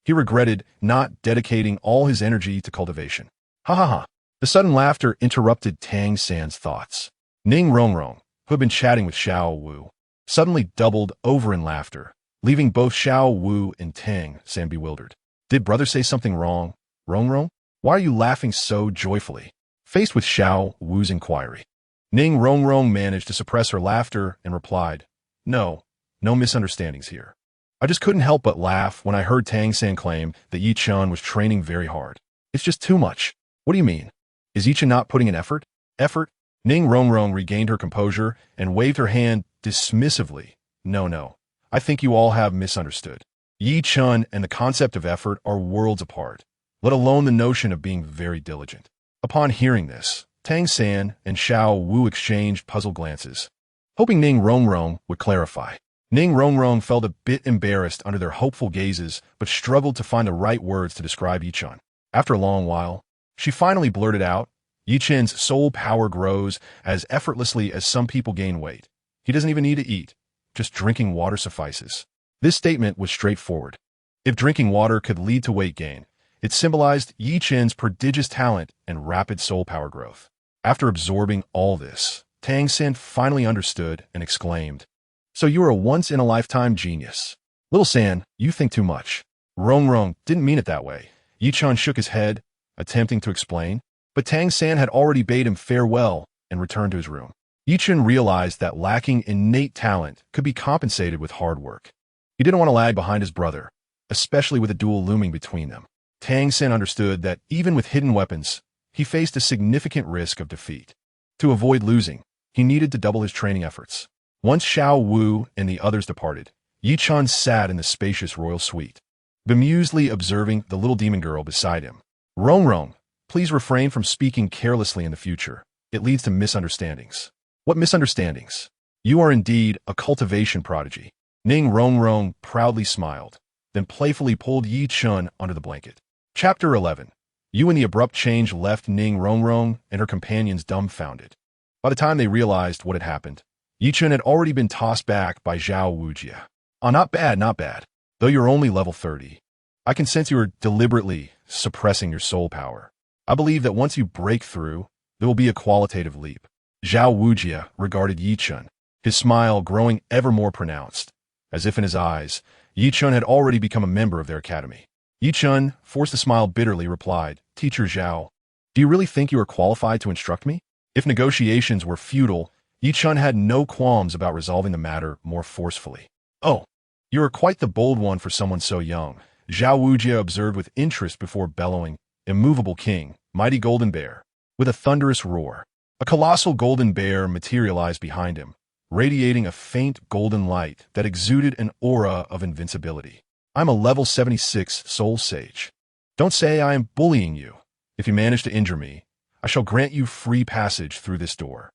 He regretted not dedicating all his energy to cultivation. "Ha ha ha." The sudden laughter interrupted Tang San's thoughts. Ning Rongrong, who had been chatting with Xiao Wu, suddenly doubled over in laughter, leaving both Xiao Wu and Tang San bewildered. "Did brother say something wrong, Rongrong? Why are you laughing so joyfully?" Faced with Xiao Wu's inquiry, Ning Rongrong managed to suppress her laughter and replied, No misunderstandings here. I just couldn't help but laugh when I heard Tang San claim that Yi Chen was training very hard. It's just too much. What do you mean? Is Yi Chen not putting in effort? Effort? Ning Rongrong regained her composure and waved her hand dismissively. No. I think you all have misunderstood. Yi Chen and the concept of effort are worlds apart, let alone the notion of being very diligent. Upon hearing this, Tang San and Xiao Wu exchanged puzzled glances, hoping Ning Rongrong would clarify. Ning Rongrong felt a bit embarrassed under their hopeful gazes, but struggled to find the right words to describe Yi Chen. After a long while, she finally blurted out, "Yi Chen's soul power grows as effortlessly as some people gain weight. He doesn't even need to eat. Just drinking water suffices." This statement was straightforward. If drinking water could lead to weight gain, it symbolized Yi Chen's prodigious talent and rapid soul power growth. After absorbing all this, Tang San finally understood and exclaimed, "So you are a once-in-a-lifetime genius. Little San, you think too much." Rongrong didn't mean it that way. Yi Chen shook his head, attempting to explain, but Tang San had already bade him farewell and returned to his room. Yi Chen realized that lacking innate talent could be compensated with hard work. He didn't want to lag behind his brother, especially with a duel looming between them. Tang San understood that even with hidden weapons, he faced a significant risk of defeat. To avoid losing, he needed to double his training efforts. Once Xiao Wu and the others departed, Yi Chun sat in the spacious royal suite, bemusedly observing the little demon girl beside him. Rong Rong, please refrain from speaking carelessly in the future. It leads to misunderstandings. What misunderstandings? You are indeed a cultivation prodigy. Ning Rong Rong proudly smiled, then playfully pulled Yi Chun under the blanket. Chapter 11. You and the abrupt change left Ning Rong Rong and her companions dumbfounded. By the time they realized what had happened, Yi Chun had already been tossed back by Zhao Wujie. Oh, not bad, not bad. Though you're only level 30. I can sense you are deliberately suppressing your soul power. I believe that once you break through, there will be a qualitative leap. Zhao Wujie regarded Yi Chun, his smile growing ever more pronounced, as if in his eyes, Yi Chun had already become a member of their academy. Yi Chun, forced to smile bitterly, replied, Teacher Zhao, do you really think you are qualified to instruct me? If negotiations were futile, Yi Chun had no qualms about resolving the matter more forcefully. Oh, you are quite the bold one for someone so young, Zhao Wujie observed with interest before bellowing, Immovable King, Mighty Golden Bear. With a thunderous roar, a colossal golden bear materialized behind him, radiating a faint golden light that exuded an aura of invincibility. I'm a level 76 soul sage. Don't say I am bullying you. If you manage to injure me, I shall grant you free passage through this door.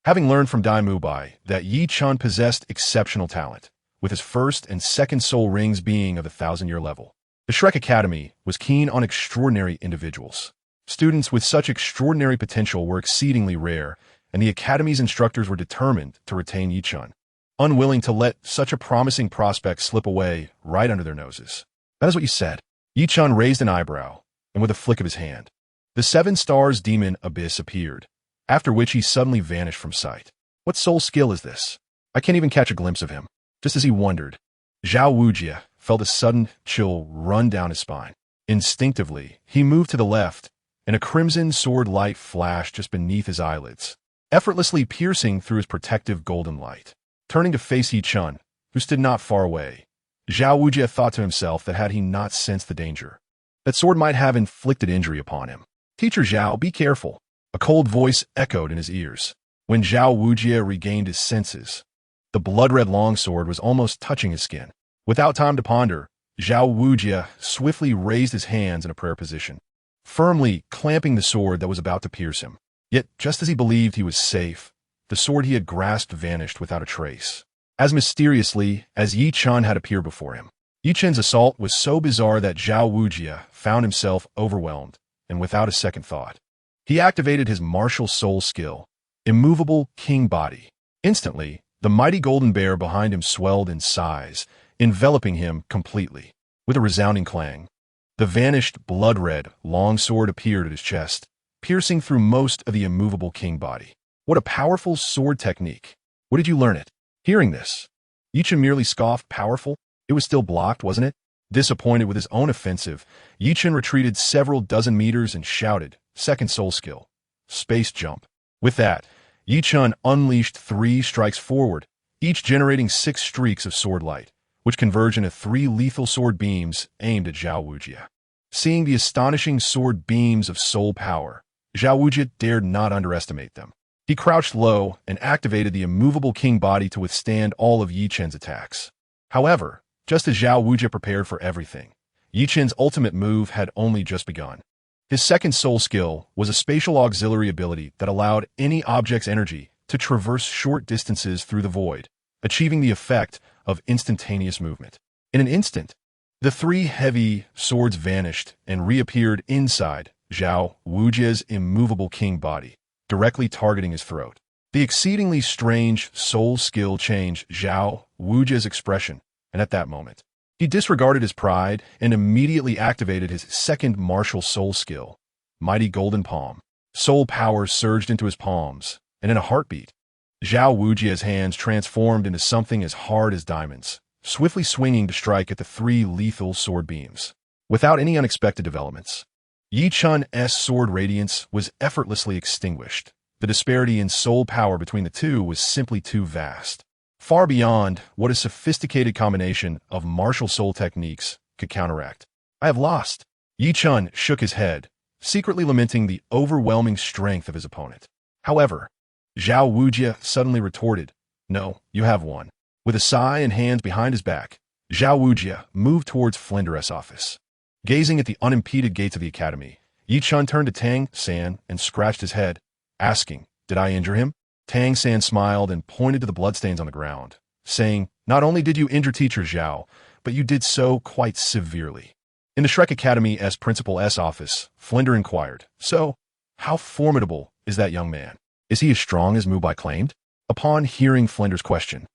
Having learned from Dai Mubai that Yi Chun possessed exceptional talent, with his first and second soul rings being of the 1,000-year level, the Shrek Academy was keen on extraordinary individuals. Students with such extraordinary potential were exceedingly rare, and the Academy's instructors were determined to retain Yi Chun, unwilling to let such a promising prospect slip away right under their noses. That is what you said. Yi Chun raised an eyebrow, and with a flick of his hand, the 7 stars demon abyss appeared, after which he suddenly vanished from sight. What soul skill is this? I can't even catch a glimpse of him. Just as he wondered, Zhao Wujie felt a sudden chill run down his spine. Instinctively, he moved to the left, and a crimson sword light flashed just beneath his eyelids, effortlessly piercing through his protective golden light. Turning to face Yi Chun, who stood not far away, Zhao Wujie thought to himself that had he not sensed the danger, that sword might have inflicted injury upon him. Teacher Zhao, be careful. A cold voice echoed in his ears. When Zhao Wujie regained his senses, the blood-red longsword was almost touching his skin. Without time to ponder, Zhao Wujie swiftly raised his hands in a prayer position, firmly clamping the sword that was about to pierce him. Yet, just as he believed he was safe, the sword he had grasped vanished without a trace, as mysteriously as Yi Chun had appeared before him. Yi Chun's assault was so bizarre that Zhao Wujie found himself overwhelmed, and without a second thought, he activated his martial soul skill, Immovable King Body. Instantly, the mighty golden bear behind him swelled in size, enveloping him completely. With a resounding clang, the vanished blood-red longsword appeared at his chest, piercing through most of the Immovable King Body. What a powerful sword technique. Where did you learn it? Hearing this, Yi Chun merely scoffed. Powerful? It was still blocked, wasn't it? Disappointed with his own offensive, Yi Chun retreated several dozen meters and shouted, Second soul skill. Space jump. With that, Yi Chun unleashed 3 strikes forward, each generating 6 streaks of sword light, which converged into 3 lethal sword beams aimed at Zhao Wujie. Seeing the astonishing sword beams of soul power, Zhao Wujie dared not underestimate them. He crouched low and activated the Immovable King Body to withstand all of Yi Chun's attacks. However, just as Zhao Wujie prepared for everything, Yi Chun's ultimate move had only just begun. His second soul skill was a spatial auxiliary ability that allowed any object's energy to traverse short distances through the void, achieving the effect of instantaneous movement. In an instant, the 3 heavy swords vanished and reappeared inside Zhao Wujie's Immovable King Body, directly targeting his throat. The exceedingly strange soul skill changed Zhao Wujie's expression, and at that moment, he disregarded his pride and immediately activated his second martial soul skill, Mighty Golden Palm. Soul power surged into his palms, and in a heartbeat, Zhao Wujie's hands transformed into something as hard as diamonds, swiftly swinging to strike at the 3 lethal sword beams. Without any unexpected developments, Yi Chun's sword radiance was effortlessly extinguished. The disparity in soul power between the two was simply too vast, far beyond what a sophisticated combination of martial soul techniques could counteract. I have lost. Yi Chun shook his head, secretly lamenting the overwhelming strength of his opponent. However, Zhao Wujie suddenly retorted, No, you have won. With a sigh and hands behind his back, Zhao Wujia moved towards Flinder's office. Gazing at the unimpeded gates of the academy, Yi Chun turned to Tang San and scratched his head, asking, "Did I injure him?" Tang San smiled and pointed to the bloodstains on the ground, saying, "Not only did you injure teacher Zhao, but you did so quite severely." In the Shrek Academy's principal's office, Flinder inquired, "So, how formidable is that young man? Is he as strong as Mubai claimed?" Upon hearing Flinder's question,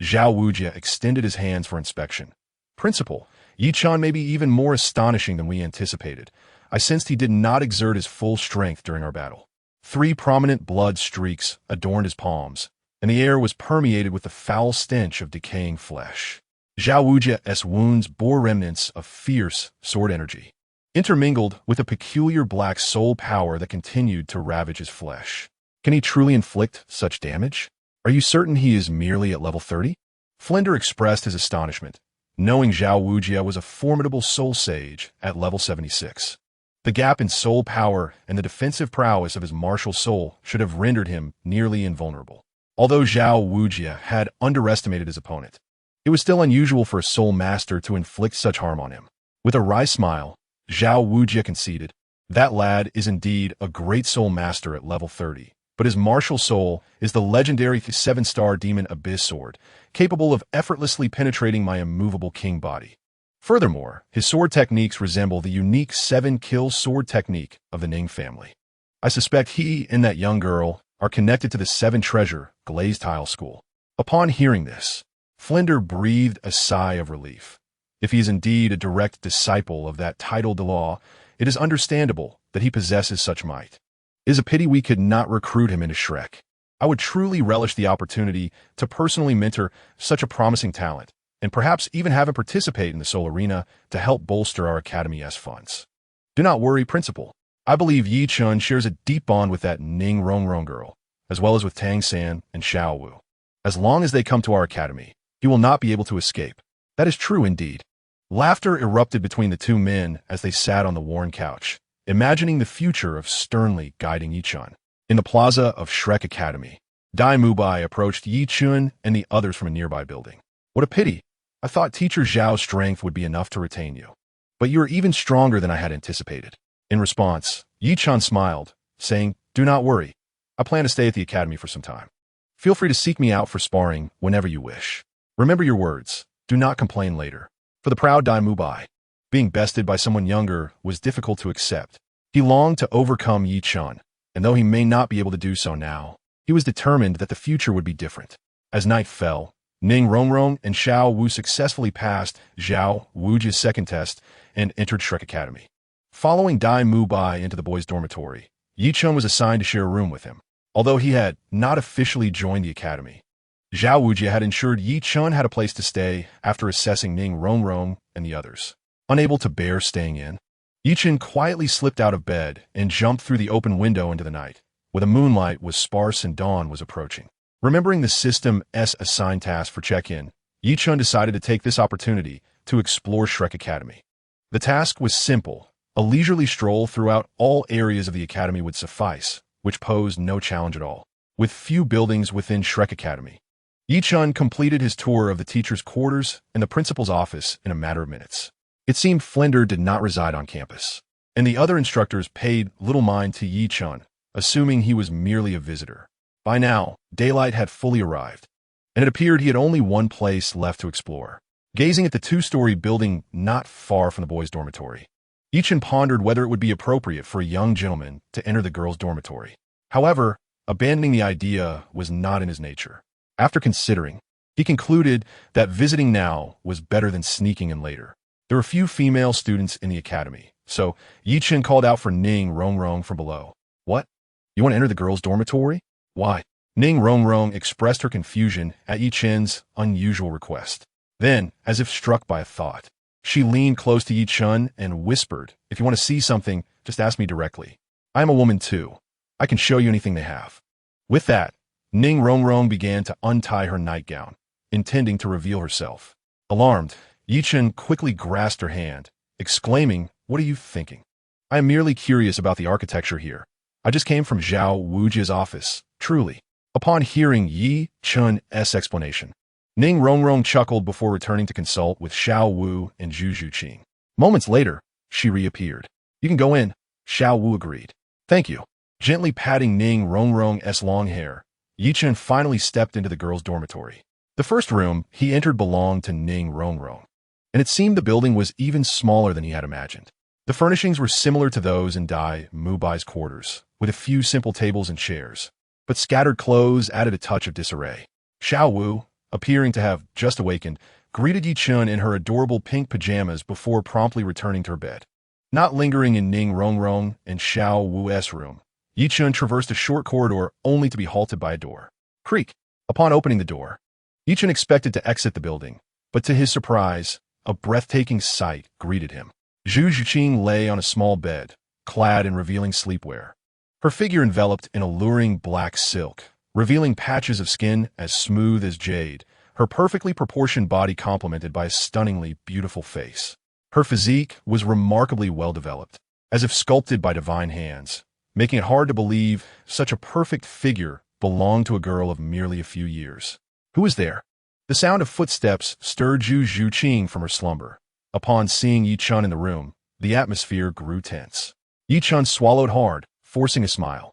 Zhao Wujia extended his hands for inspection. "Principal, Yi Chun may be even more astonishing than we anticipated. I sensed he did not exert his full strength during our battle. 3 prominent blood streaks adorned his palms, and the air was permeated with the foul stench of decaying flesh. Zhao Wujia's wounds bore remnants of fierce sword energy, intermingled with a peculiar black soul power that continued to ravage his flesh. Can he truly inflict such damage? Are you certain he is merely at level 30? Flinder expressed his astonishment, knowing Zhao Wujia was a formidable soul sage at level 76. The gap in soul power and the defensive prowess of his martial soul should have rendered him nearly invulnerable. Although Zhao Wujia had underestimated his opponent, it was still unusual for a soul master to inflict such harm on him. With a wry smile, Zhao Wujia conceded, "That lad is indeed a great soul master at level 30, but his martial soul is the legendary 7-star demon abyss sword, capable of effortlessly penetrating my immovable king body. Furthermore, his sword techniques resemble the unique 7-kill sword technique of the Ning family. I suspect he and that young girl are connected to the 7-treasure glazed tile school." Upon hearing this, Flinder breathed a sigh of relief. If he is indeed a direct disciple of that titled Douluo, it is understandable that he possesses such might. It is a pity we could not recruit him into Shrek. I would truly relish the opportunity to personally mentor such a promising talent, and perhaps even have him participate in the Soul Arena to help bolster our Academy's funds. Do not worry, Principal. I believe Yi Chun shares a deep bond with that Ning Rongrong girl, as well as with Tang San and Xiao Wu. As long as they come to our Academy, he will not be able to escape. That is true indeed. Laughter erupted between the two men as they sat on the worn couch, imagining the future of sternly guiding Yi Chun. In the plaza of Shrek Academy, Dai Mubai approached Yi Chun and the others from a nearby building. "What a pity. I thought Teacher Zhao's strength would be enough to retain you. But you are even stronger than I had anticipated." In response, Yi Chun smiled, saying, "Do not worry. I plan to stay at the academy for some time. Feel free to seek me out for sparring whenever you wish. Remember your words. Do not complain later." For the proud Dai Mubai, being bested by someone younger was difficult to accept. He longed to overcome Yi Chun, and though he may not be able to do so now, he was determined that the future would be different. As night fell, Ning Rongrong and Xiao Wu successfully passed Zhao Wujia's second test and entered Shrek Academy. Following Dai Mubai into the boys' dormitory, Yi Chun was assigned to share a room with him. Although he had not officially joined the academy, Zhao Wujia had ensured Yi Chun had a place to stay after assessing Ning Rongrong and the others. Unable to bear staying in, Yi Chun quietly slipped out of bed and jumped through the open window into the night, where the moonlight was sparse and dawn was approaching. Remembering the system's assigned task for check-in, Yi Chun decided to take this opportunity to explore Shrek Academy. The task was simple. A leisurely stroll throughout all areas of the academy would suffice, which posed no challenge at all. With few buildings within Shrek Academy, Yi Chun completed his tour of the teacher's quarters and the principal's office in a matter of minutes. It seemed Flinder did not reside on campus, and the other instructors paid little mind to Yi Chun, assuming he was merely a visitor. By now, daylight had fully arrived, and it appeared he had only one place left to explore. Gazing at the 2-story building not far from the boys' dormitory, Yi Chun pondered whether it would be appropriate for a young gentleman to enter the girls' dormitory. However, abandoning the idea was not in his nature. After considering, he concluded that visiting now was better than sneaking in later. There were few female students in the academy, so Yi Chun called out for Ning Rongrong from below. "What? You want to enter the girls' dormitory? Why?" Ning Rongrong expressed her confusion at Yi Chun's unusual request. Then, as if struck by a thought, she leaned close to Yi Chun and whispered, "If you want to see something, just ask me directly. I am a woman too. I can show you anything they have." With that, Ning Rongrong began to untie her nightgown, intending to reveal herself. Alarmed, Yi Chun quickly grasped her hand, exclaiming, "What are you thinking? I am merely curious about the architecture here. I just came from Zhao Wujia's office, truly." Upon hearing Yi Chun's explanation, Ning Rongrong chuckled before returning to consult with Xiao Wu and Zhu Zhuqing. Moments later, she reappeared. You can go in, Xiao Wu agreed. Thank you. Gently patting Ning Rongrong's long hair, Yi Chen finally stepped into the girls' dormitory. The first room he entered belonged to Ning Rongrong, and it seemed the building was even smaller than he had imagined. The furnishings were similar to those in Dai Mubai's quarters, with a few simple tables and chairs, but scattered clothes added a touch of disarray. Xiao Wu, appearing to have just awakened, greeted Yi Chen in her adorable pink pajamas before promptly returning to her bed. Not lingering in Ning Rongrong and Xiao Wu's room, Yi Chen traversed a short corridor only to be halted by a door. Creak. Upon opening the door, Yi Chen expected to exit the building, but to his surprise, a breathtaking sight greeted him. Zhu Zhuqing lay on a small bed, clad in revealing sleepwear. Her figure enveloped in alluring black silk, revealing patches of skin as smooth as jade, her perfectly proportioned body complemented by a stunningly beautiful face. Her physique was remarkably well-developed, as if sculpted by divine hands, making it hard to believe such a perfect figure belonged to a girl of merely a few years. Who was there? The sound of footsteps stirred Zhu Zhuqing from her slumber. Upon seeing Yi Chen in the room, the atmosphere grew tense. Yi Chen swallowed hard, forcing a smile.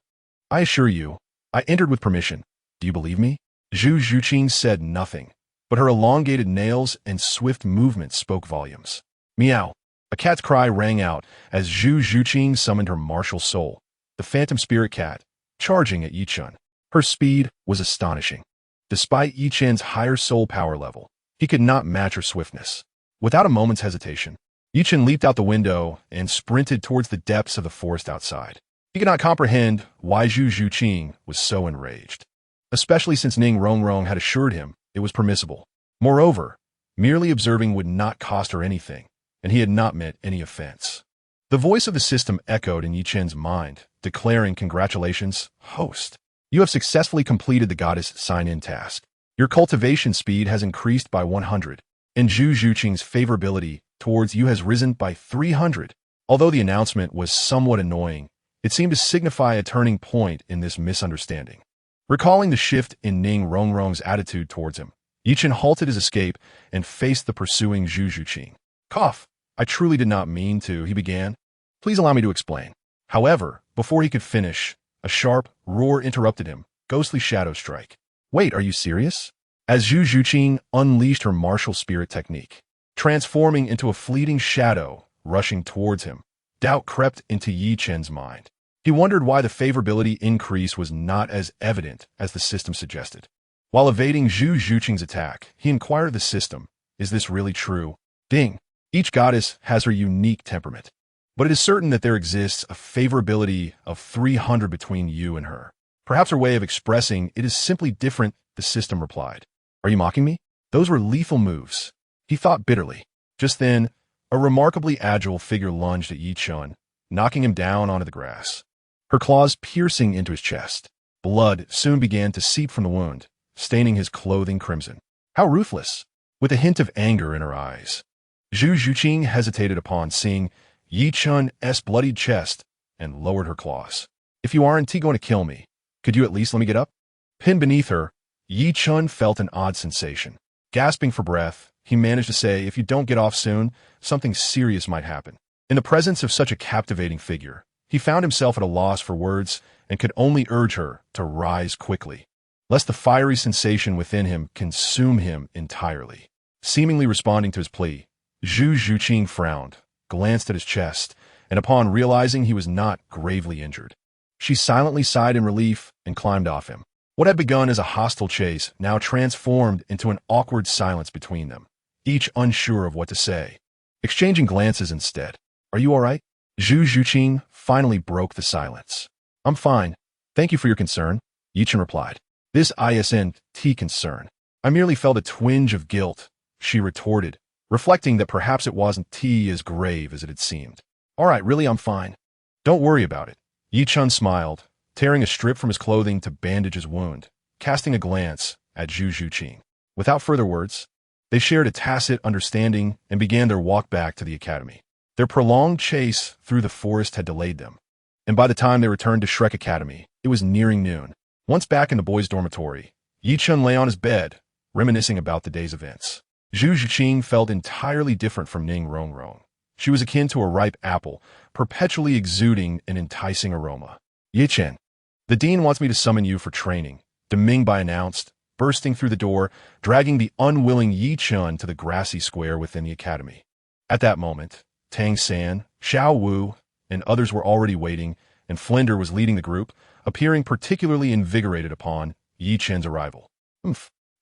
I assure you, I entered with permission. Do you believe me? Zhu Zhuqing said nothing, but her elongated nails and swift movements spoke volumes. Meow. A cat's cry rang out as Zhu Zhuqing summoned her martial soul, the phantom spirit cat, charging at Yi Chen. Her speed was astonishing. Despite Yi Chen's higher soul power level, he could not match her swiftness. Without a moment's hesitation, Yi Chen leaped out the window and sprinted towards the depths of the forest outside. He could not comprehend why Zhu Zhuqing was so enraged, especially since Ning Rongrong had assured him it was permissible. Moreover, merely observing would not cost her anything, and he had not meant any offense. The voice of the system echoed in Yi Chen's mind, declaring, "Congratulations, host. You have successfully completed the goddess sign-in task. Your cultivation speed has increased by 100, and Zhu Zhuqing's favorability towards you has risen by 300. Although the announcement was somewhat annoying, it seemed to signify a turning point in this misunderstanding. Recalling the shift in Ning Rongrong's attitude towards him, Yi Chen halted his escape and faced the pursuing Zhu Zhuqing. Cough. I truly did not mean to, he began. Please allow me to explain. However, before he could finish, a sharp roar interrupted him, ghostly shadow strike. Wait, are you serious? As Zhu Zhuqing unleashed her martial spirit technique, transforming into a fleeting shadow, rushing towards him, doubt crept into Yi Chen's mind. He wondered why the favorability increase was not as evident as the system suggested. While evading Zhu Zhuqing's attack, he inquired of the system, is this really true? Ding. Each goddess has her unique temperament, but it is certain that there exists a favorability of 300 between you and her. Perhaps her way of expressing it is simply different, the system replied. Are you mocking me? Those were lethal moves, he thought bitterly. Just then, a remarkably agile figure lunged at Yi Chen, knocking him down onto the grass, her claws piercing into his chest. Blood soon began to seep from the wound, staining his clothing crimson. How ruthless! With a hint of anger in her eyes, Zhu Zhuqing hesitated upon seeing Yi Chen's bloodied chest and lowered her claws. If you aren't going to kill me, could you at least let me get up? Pinned beneath her, Yi Chen felt an odd sensation. Gasping for breath, he managed to say, if you don't get off soon, something serious might happen. In the presence of such a captivating figure, he found himself at a loss for words and could only urge her to rise quickly, lest the fiery sensation within him consume him entirely. Seemingly responding to his plea, Zhu Zhuqing frowned, glanced at his chest, and upon realizing he was not gravely injured, she silently sighed in relief and climbed off him. What had begun as a hostile chase now transformed into an awkward silence between them, each unsure of what to say, exchanging glances instead. Are you all right? Zhu Zhuqing finally broke the silence. I'm fine. Thank you for your concern, Yi Chen replied. This isn't concern. I merely felt a twinge of guilt, she retorted, reflecting that perhaps it wasn't as grave as it had seemed. All right, really, I'm fine. Don't worry about it. Yi Chen smiled, tearing a strip from his clothing to bandage his wound, casting a glance at Zhu Zhuqing. Without further words, they shared a tacit understanding and began their walk back to the academy. Their prolonged chase through the forest had delayed them, and by the time they returned to Shrek Academy, it was nearing noon. Once back in the boys' dormitory, Yi Chen lay on his bed, reminiscing about the day's events. Zhu Zhiqing felt entirely different from Ning Rongrong. She was akin to a ripe apple, perpetually exuding an enticing aroma. Yi Chen, the dean wants me to summon you for training, Demingbai announced, bursting through the door, dragging the unwilling Yi Chen to the grassy square within the academy. At that moment, Tang San, Xiao Wu, and others were already waiting, and Flinder was leading the group, appearing particularly invigorated upon Yi Chen's arrival.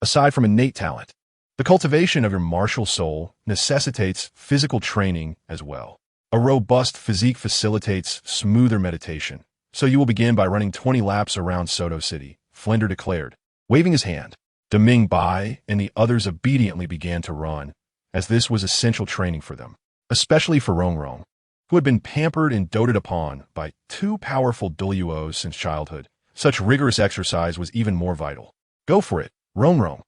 Aside from innate talent, the cultivation of your martial soul necessitates physical training as well. A robust physique facilitates smoother meditation, so you will begin by running 20 laps around Soto City, Flinder declared, waving his hand. Deming Bai and the others obediently began to run, as this was essential training for them, especially for Rongrong, who had been pampered and doted upon by two powerful Douluos since childhood. Such rigorous exercise was even more vital. Go for it, Rongrong.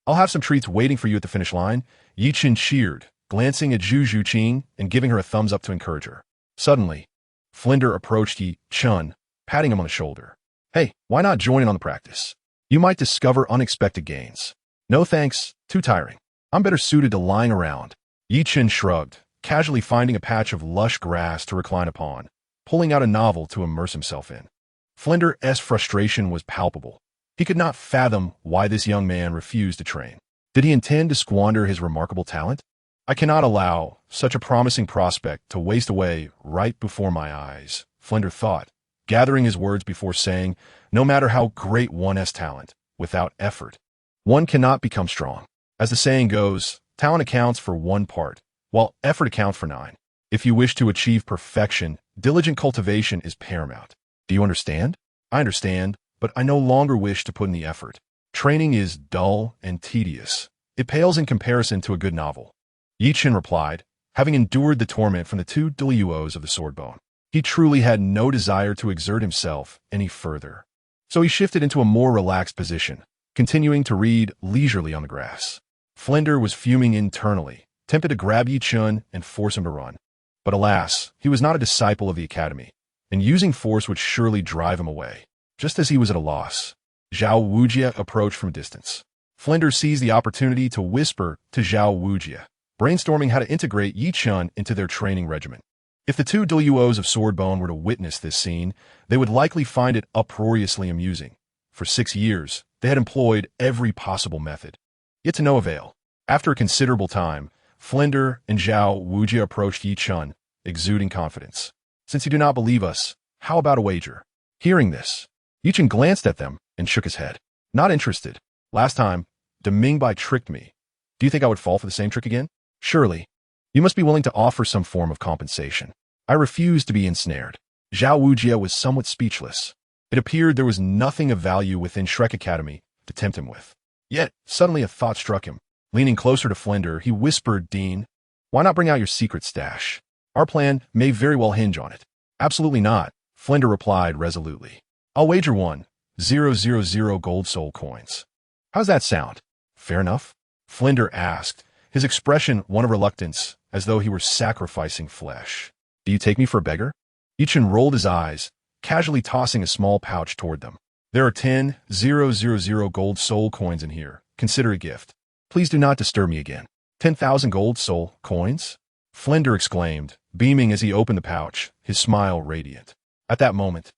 I'll have some treats waiting for you at the finish line, Yi Chen cheered, glancing at Zhu Zhiqing and giving her a thumbs up to encourage her. Suddenly, Flinder approached Yi Chen, patting him on the shoulder. Hey, why not join in on the practice? You might discover unexpected gains. No thanks, too tiring. I'm better suited to lying around. Yi Chen shrugged, casually finding a patch of lush grass to recline upon, pulling out a novel to immerse himself in. Flinder's frustration was palpable. He could not fathom why this young man refused to train. Did he intend to squander his remarkable talent? I cannot allow such a promising prospect to waste away right before my eyes, Flinder thought, gathering his words before saying, no matter how great one's talent, without effort, one cannot become strong. As the saying goes, talent accounts for one part, while effort accounts for 9. If you wish to achieve perfection, diligent cultivation is paramount. Do you understand? I understand, but I no longer wish to put in the effort. Training is dull and tedious. It pales in comparison to a good novel. Yi Chen replied, having endured the torment from the two Douluos of the Swordbone. He truly had no desire to exert himself any further. So he shifted into a more relaxed position, continuing to read leisurely on the grass. Flinder was fuming internally, tempted to grab Yi Chen and force him to run. But alas, he was not a disciple of the academy, and using force would surely drive him away. Just as he was at a loss, Zhao Wujia approached from a distance. Flinder seized the opportunity to whisper to Zhao Wujia, brainstorming how to integrate Yi Chen into their training regimen. If the two Douluos of Swordbone were to witness this scene, they would likely find it uproariously amusing. For 6 years, they had employed every possible method, yet to no avail. After a considerable time, Flinder and Zhao Wujia approached Yi Chen, exuding confidence. Since you do not believe us, how about a wager? Hearing this, Yi Chen glanced at them and shook his head. Not interested. Last time, Demingbai tricked me. Do you think I would fall for the same trick again? Surely. You must be willing to offer some form of compensation. I refuse to be ensnared. Zhao Wujia was somewhat speechless. It appeared there was nothing of value within Shrek Academy to tempt him with. Yet, suddenly a thought struck him. Leaning closer to Flinder, he whispered, Dean, why not bring out your secret stash? Our plan may very well hinge on it. Absolutely not, Flinder replied resolutely. I'll wager 1,000 gold soul coins. How's that sound? Fair enough? Flinder asked, his expression one of reluctance, as though he were sacrificing flesh. Do you take me for a beggar? Yi Chen rolled his eyes, casually tossing a small pouch toward them. There are 10,000 gold soul coins in here. Consider a gift. Please do not disturb me again. 10,000 gold soul coins? Flinder exclaimed, beaming as he opened the pouch, his smile radiant. At that moment,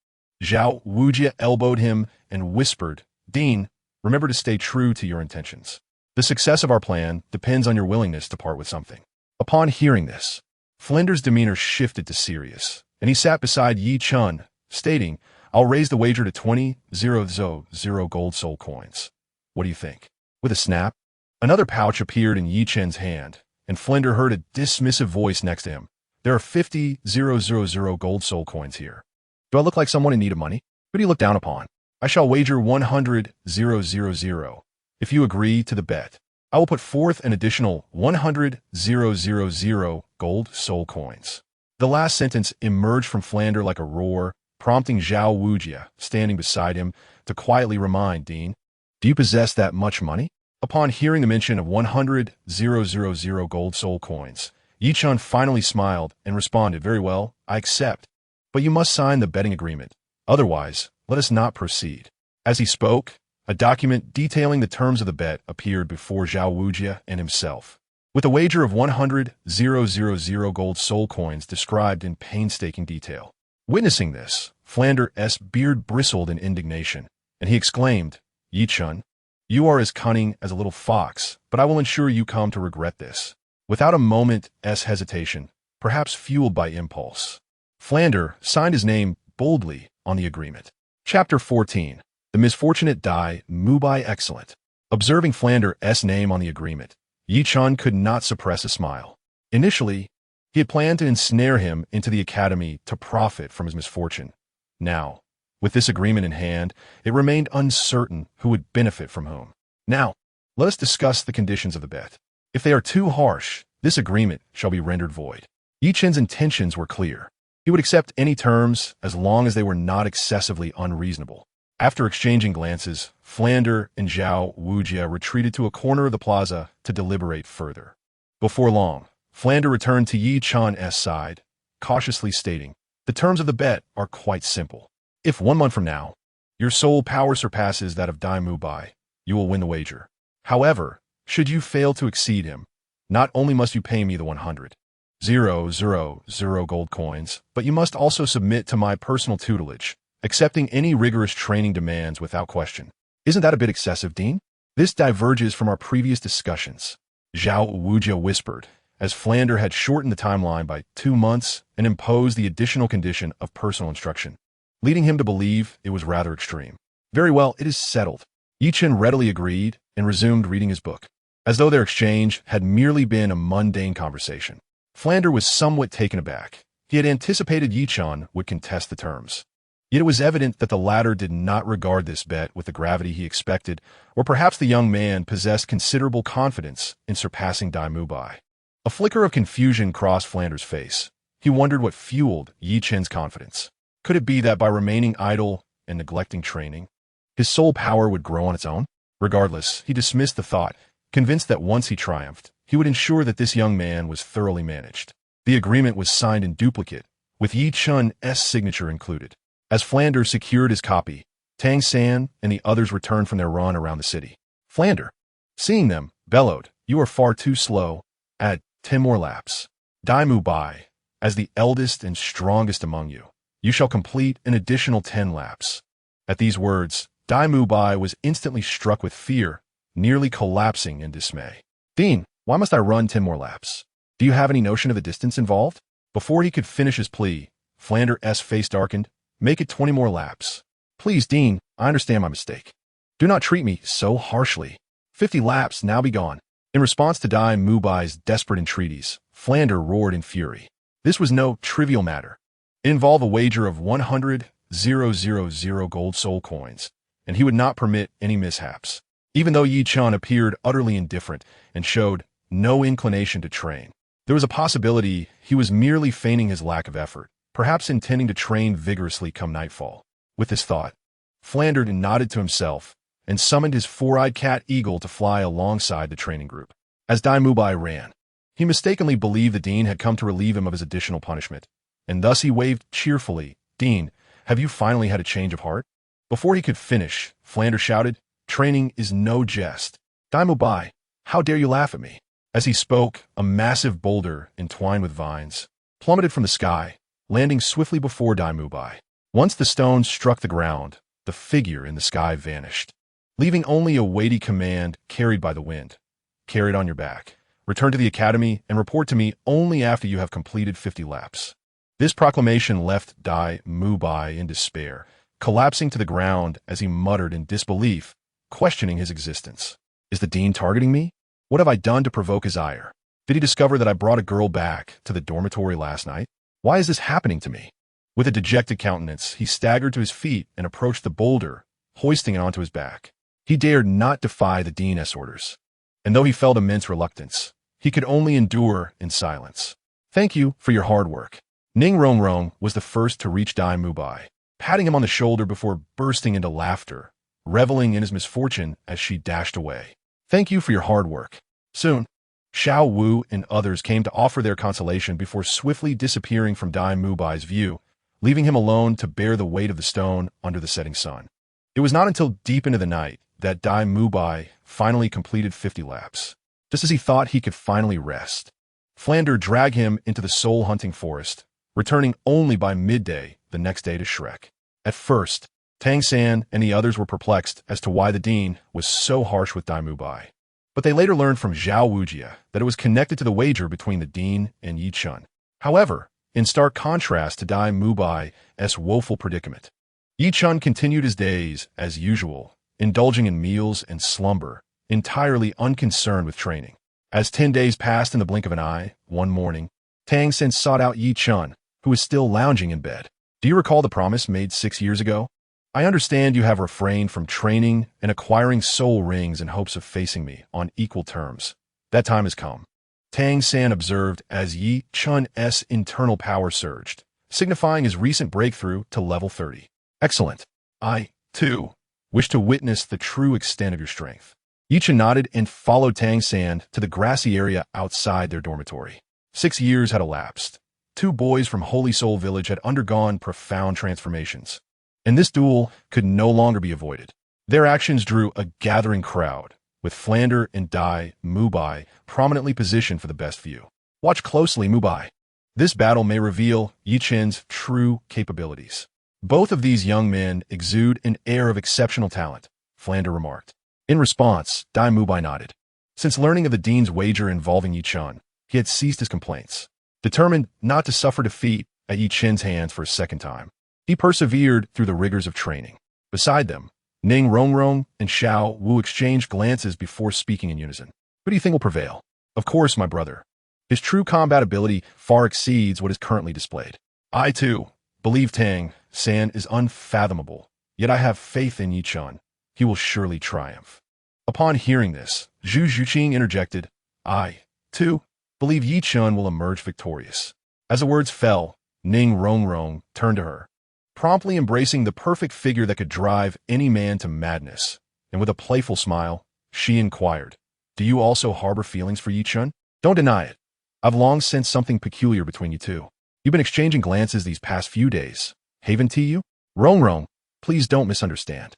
Zhao Wujia elbowed him and whispered, Dean, remember to stay true to your intentions. The success of our plan depends on your willingness to part with something. Upon hearing this, Flinder's demeanor shifted to serious, and he sat beside Yi Chen, stating, I'll raise the wager to 20,000 gold soul coins. What do you think? With a snap, another pouch appeared in Yi Chen's hand, and Flinder heard a dismissive voice next to him. There are 50,000 gold soul coins here. Do I look like someone in need of money? Who do you look down upon? I shall wager 100,000. If you agree to the bet, I will put forth an additional 100,000 gold soul coins. The last sentence emerged from Flinder like a roar, prompting Zhao Wujia, standing beside him, to quietly remind Dean, do you possess that much money? Upon hearing the mention of 100,000 gold soul coins, Yi Chen finally smiled and responded, very well, I accept. But you must sign the betting agreement. Otherwise, let us not proceed. As he spoke, A document detailing the terms of the bet appeared before Zhao Wujia and himself, with a wager of 100,000 gold soul coins described in painstaking detail. Witnessing this, Flander's beard bristled in indignation, and he exclaimed, "Yi Chen, you are as cunning as a little fox, but I will ensure you come to regret this." Without a moment's hesitation, perhaps fueled by impulse, Flander signed his name boldly on the agreement. Chapter 14. The Misfortunate Dai Mubai Excellent. Observing Flander's name on the agreement, Yi Chen could not suppress a smile. Initially, he had planned to ensnare him into the academy to profit from his misfortune. Now, with this agreement in hand, it remained uncertain who would benefit from whom. Now, let us discuss the conditions of the bet. If they are too harsh, this agreement shall be rendered void. Yi Chen's intentions were clear. He would accept any terms as long as they were not excessively unreasonable. After exchanging glances, Flander and Zhao Wujia retreated to a corner of the plaza to deliberate further. Before long, Flander returned to Yi Chen's side, cautiously stating, "The terms of the bet are quite simple. If 1 month from now, your soul power surpasses that of Dai Mubai, you will win the wager. However, should you fail to exceed him, not only must you pay me the 100,000 gold coins, but you must also submit to my personal tutelage, accepting any rigorous training demands without question." "Isn't that a bit excessive, Dean?" "This diverges from our previous discussions," Zhao Wujia whispered, as Flander had shortened the timeline by 2 months and imposed the additional condition of personal instruction, leading him to believe it was rather extreme. "Very well, it is settled." Yi Chen readily agreed and resumed reading his book, as though their exchange had merely been a mundane conversation. Flander was somewhat taken aback. He had anticipated Yi Chen would contest the terms. Yet it was evident that the latter did not regard this bet with the gravity he expected, or perhaps the young man possessed considerable confidence in surpassing Dai Mubai. A flicker of confusion crossed Flander's face. He wondered what fueled Yi Chen's confidence. Could it be that by remaining idle and neglecting training, his soul power would grow on its own? Regardless, he dismissed the thought, convinced that once he triumphed, he would ensure that this young man was thoroughly managed. The agreement was signed in duplicate, with Yi Chen's signature included. As Flander secured his copy, Tang San and the others returned from their run around the city. Flander, seeing them, bellowed, "You are far too slow. Add 10 more laps. Dai Mubai, as the eldest and strongest among you, you shall complete an additional 10 laps." At these words, Dai Mubai was instantly struck with fear, nearly collapsing in dismay. "Dean, why must I run 10 more laps? Do you have any notion of the distance involved?" Before he could finish his plea, Flander's face darkened. "Make it 20 more laps. Please, Dean, I understand my mistake. Do not treat me so harshly. 50 laps, now be gone." In response to Dai Mubai's desperate entreaties, Flander roared in fury. This was no trivial matter. It involved a wager of 100,000 gold soul coins, and he would not permit any mishaps. Even though Yi Chen appeared utterly indifferent and showed no inclination to train, there was a possibility he was merely feigning his lack of effort, perhaps intending to train vigorously come nightfall. With this thought, Flander nodded to himself and summoned his four-eyed cat Eagle to fly alongside the training group. As Dai Mubai ran, he mistakenly believed the dean had come to relieve him of his additional punishment, and thus he waved cheerfully, "Dean, have you finally had a change of heart?" Before he could finish, Flander shouted, "Training is no jest. Dai Mubai, how dare you laugh at me?" As he spoke, a massive boulder entwined with vines plummeted from the sky, landing swiftly before Dai Mubai. Once the stone struck the ground, the figure in the sky vanished, leaving only a weighty command carried by the wind. "Carry it on your back. Return to the academy and report to me only after you have completed 50 laps." This proclamation left Dai Mubai in despair, collapsing to the ground as he muttered in disbelief, questioning his existence. "Is the dean targeting me? What have I done to provoke his ire? Did he discover that I brought a girl back to the dormitory last night? Why is this happening to me?" With a dejected countenance, he staggered to his feet and approached the boulder, hoisting it onto his back. He dared not defy the dean's orders, and though he felt immense reluctance, he could only endure in silence. "Thank you for your hard work." Ning Rongrong was the first to reach Dai Mubai, patting him on the shoulder before bursting into laughter, reveling in his misfortune as she dashed away. "Thank you for your hard work." Soon, Xiao Wu and others came to offer their consolation before swiftly disappearing from Dai Mubai's view, leaving him alone to bear the weight of the stone under the setting sun. It was not until deep into the night that Dai Mubai finally completed 50 laps. Just as he thought he could finally rest, Flander dragged him into the soul-hunting forest, returning only by midday the next day to Shrek. At first, Tang San and the others were perplexed as to why the dean was so harsh with Dai Mubai. But they later learned from Zhao Wujia that it was connected to the wager between the dean and Yi Chen. However, in stark contrast to Dai Mubai's woeful predicament, Yi Chen continued his days as usual, indulging in meals and slumber, entirely unconcerned with training. As 10 days passed in the blink of an eye, one morning, Tang San sought out Yi Chen, who was still lounging in bed. Do you recall the promise made 6 years ago? I understand you have refrained from training and acquiring soul rings in hopes of facing me on equal terms. That time has come. Tang San observed as Yi Chen's internal power surged, signifying his recent breakthrough to level 30. Excellent. I, too, wish to witness the true extent of your strength. Yi Chen nodded and followed Tang San to the grassy area outside their dormitory. 6 years had elapsed. 2 boys from Holy Soul Village had undergone profound transformations, and this duel could no longer be avoided. Their actions drew a gathering crowd, with Flander and Dai Mubai prominently positioned for the best view. Watch closely, Mubai. This battle may reveal Yi Chen's true capabilities. Both of these young men exude an air of exceptional talent, Flander remarked. In response, Dai Mubai nodded. Since learning of the dean's wager involving Yi Chen, he had ceased his complaints. Determined not to suffer defeat at Yi Chen's hands for a second time, he persevered through the rigors of training. Beside them, Ning Rongrong and Xiao Wu exchanged glances before speaking in unison. Who do you think will prevail? Of course, my brother. His true combat ability far exceeds what is currently displayed. I, too, believe Tang San is unfathomable, yet I have faith in Yi Chen. He will surely triumph. Upon hearing this, Zhu Zhuqing interjected, I, too, believe Yi Chen will emerge victorious. As the words fell, Ning Rongrong turned to her, promptly embracing the perfect figure that could drive any man to madness, and with a playful smile, she inquired, do you also harbor feelings for Yi Chen? Don't deny it. I've long sensed something peculiar between you two. You've been exchanging glances these past few days. Haven't you? Rongrong, please don't misunderstand.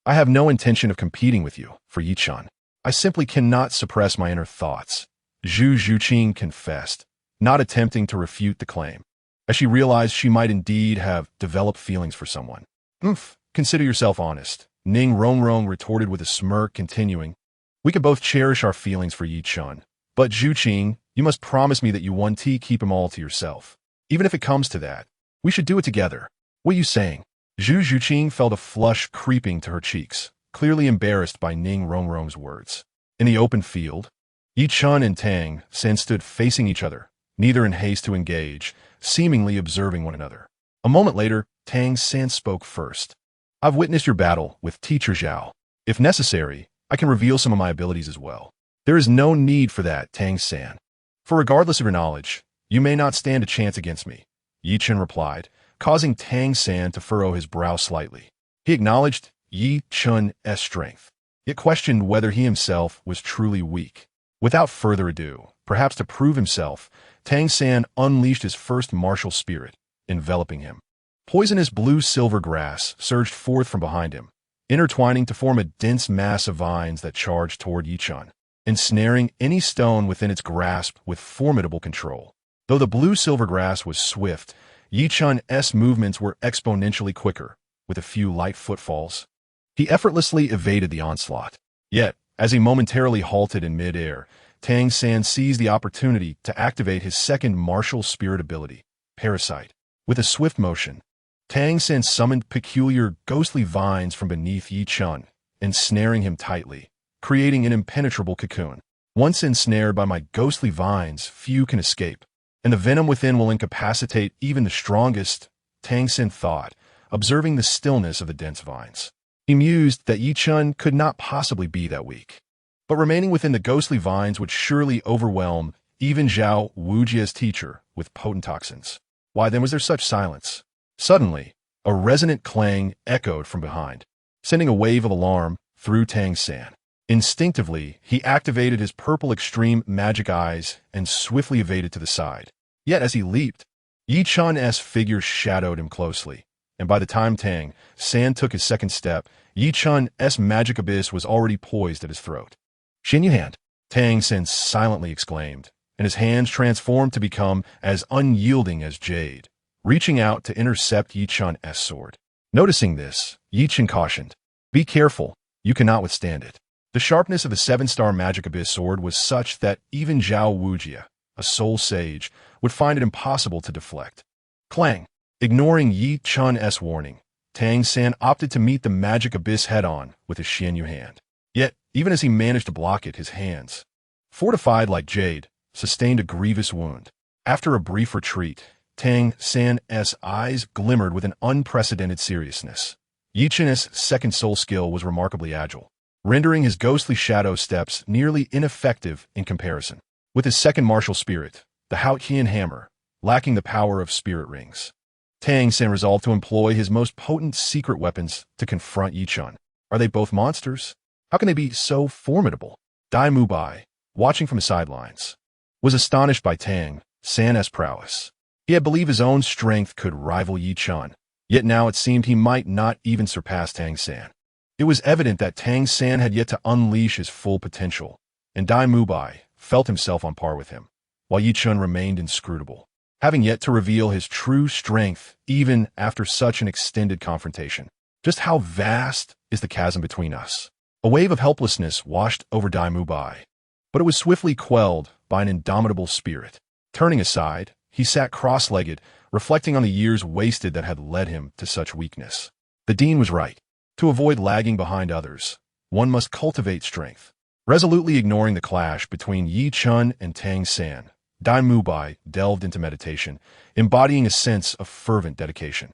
I have no intention of competing with you for Yi Chen. I simply cannot suppress my inner thoughts. Zhu Zhuqing confessed, not attempting to refute the claim, as she realized she might indeed have developed feelings for someone. Consider yourself honest, Ning Rongrong retorted with a smirk, continuing, we could both cherish our feelings for Yi Chen, but Zhuqing, you must promise me that you won't keep them all to yourself. Even if it comes to that, we should do it together. What are you saying? Zhu Zhuqing felt a flush creeping to her cheeks, clearly embarrassed by Ning Rongrong's words. In the open field, Yi Chen and Tang San stood facing each other, neither in haste to engage, seemingly observing one another. A moment later, Tang San spoke first. I've witnessed your battle with Teacher Zhao. If necessary, I can reveal some of my abilities as well. There is no need for that, Tang San. For regardless of your knowledge, you may not stand a chance against me, Yi Chen replied, causing Tang San to furrow his brow slightly. He acknowledged Yi Chen's strength, yet questioned whether he himself was truly weak. Without further ado, perhaps to prove himself, Tang San unleashed his first martial spirit, enveloping him. Poisonous blue-silver grass surged forth from behind him, intertwining to form a dense mass of vines that charged toward Yi Chen, ensnaring any stone within its grasp with formidable control. Though the blue-silver grass was swift, Yi Chen's movements were exponentially quicker, with a few light footfalls. He effortlessly evaded the onslaught. Yet, as he momentarily halted in mid-air, Tang San seized the opportunity to activate his second martial spirit ability, Parasite. With a swift motion, Tang San summoned peculiar ghostly vines from beneath Yi Chen, ensnaring him tightly, creating an impenetrable cocoon. Once ensnared by my ghostly vines, few can escape, and the venom within will incapacitate even the strongest, Tang San thought, observing the stillness of the dense vines. He mused that Yi Chen could not possibly be that weak. But remaining within the ghostly vines would surely overwhelm even Zhao Wujia's teacher with potent toxins. Why then was there such silence? Suddenly, a resonant clang echoed from behind, sending a wave of alarm through Tang San. Instinctively, he activated his purple extreme magic eyes and swiftly evaded to the side. Yet as he leaped, Yi Chen's figure shadowed him closely, and by the time Tang San took his second step, Yi Chun's magic abyss was already poised at his throat. "Xin Yu hand!" Tang San silently exclaimed, and his hands transformed to become as unyielding as jade, reaching out to intercept Yi Chun's sword. Noticing this, Yi Chun cautioned, "Be careful, you cannot withstand it." The sharpness of the seven-star magic abyss sword was such that even Zhao Wujia, a soul sage, would find it impossible to deflect. Clang! Ignoring Yi Chun's warning, Tang San opted to meet the magic abyss head-on with his Xianyu hand. Yet, even as he managed to block it, his hands, fortified like jade, sustained a grievous wound. After a brief retreat, Tang San's eyes glimmered with an unprecedented seriousness. Yi Chun's second soul skill was remarkably agile, rendering his ghostly shadow steps nearly ineffective in comparison. With his second martial spirit, the Haotian hammer, lacking the power of spirit rings, Tang San resolved to employ his most potent secret weapons to confront Yi Chun. Are they both monsters? How can they be so formidable? Dai Mubai, watching from the sidelines, was astonished by Tang San's prowess. He had believed his own strength could rival Yi Chun, yet now it seemed he might not even surpass Tang San. It was evident that Tang San had yet to unleash his full potential, and Dai Mubai felt himself on par with him, while Yi Chun remained inscrutable, having yet to reveal his true strength even after such an extended confrontation. Just how vast is the chasm between us? A wave of helplessness washed over Dai Mubai, but it was swiftly quelled by an indomitable spirit. Turning aside, he sat cross-legged, reflecting on the years wasted that had led him to such weakness. The dean was right. To avoid lagging behind others, one must cultivate strength. Resolutely ignoring the clash between Yi Chun and Tang San, Dai Mubai delved into meditation, embodying a sense of fervent dedication.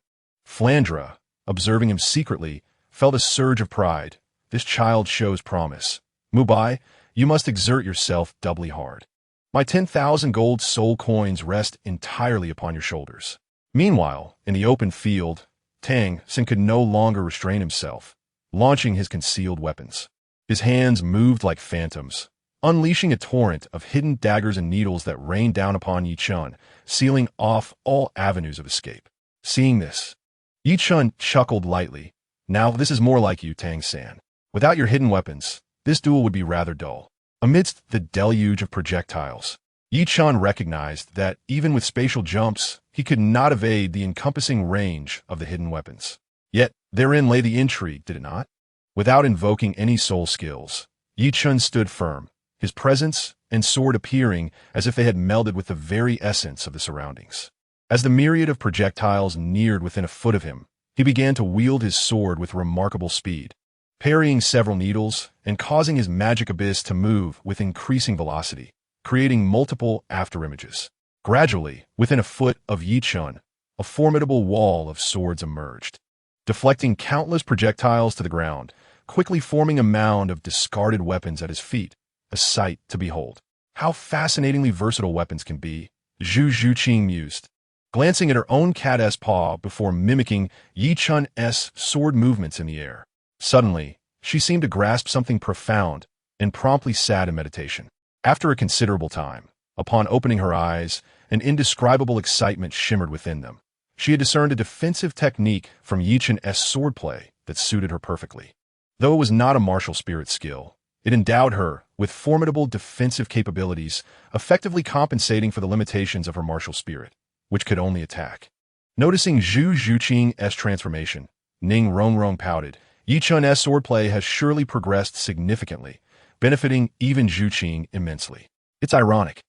Flandra, observing him secretly, felt a surge of pride. This child shows promise. Mubai, you must exert yourself doubly hard. My 10,000 gold soul coins rest entirely upon your shoulders. Meanwhile, in the open field, Tang San could no longer restrain himself, launching his concealed weapons. His hands moved like phantoms, unleashing a torrent of hidden daggers and needles that rained down upon Yi Chun, sealing off all avenues of escape. Seeing this, Yi Chun chuckled lightly. Now this is more like you, Tang San. Without your hidden weapons, this duel would be rather dull. Amidst the deluge of projectiles, Yi Chun recognized that even with spatial jumps, he could not evade the encompassing range of the hidden weapons. Yet, therein lay the intrigue, did it not? Without invoking any soul skills, Yi Chun stood firm, his presence and sword appearing as if they had melded with the very essence of the surroundings. As the myriad of projectiles neared within a foot of him, he began to wield his sword with remarkable speed, parrying several needles and causing his magic abyss to move with increasing velocity, creating multiple afterimages. Gradually, within a foot of Yi Chun, a formidable wall of swords emerged, deflecting countless projectiles to the ground, quickly forming a mound of discarded weapons at his feet, a sight to behold. How fascinatingly versatile weapons can be, Zhu Zhuqing mused, glancing at her own cat's paw before mimicking Yi Chun's sword movements in the air. Suddenly, she seemed to grasp something profound and promptly sat in meditation. After a considerable time, upon opening her eyes, an indescribable excitement shimmered within them. She had discerned a defensive technique from Yi Chun's swordplay that suited her perfectly. Though it was not a martial spirit skill, it endowed her with formidable defensive capabilities, effectively compensating for the limitations of her martial spirit, which could only attack. Noticing Zhu Zhuqing's transformation, Ning Rongrong pouted. Yi Chun's swordplay has surely progressed significantly, benefiting even Zhuqing immensely. It's ironic.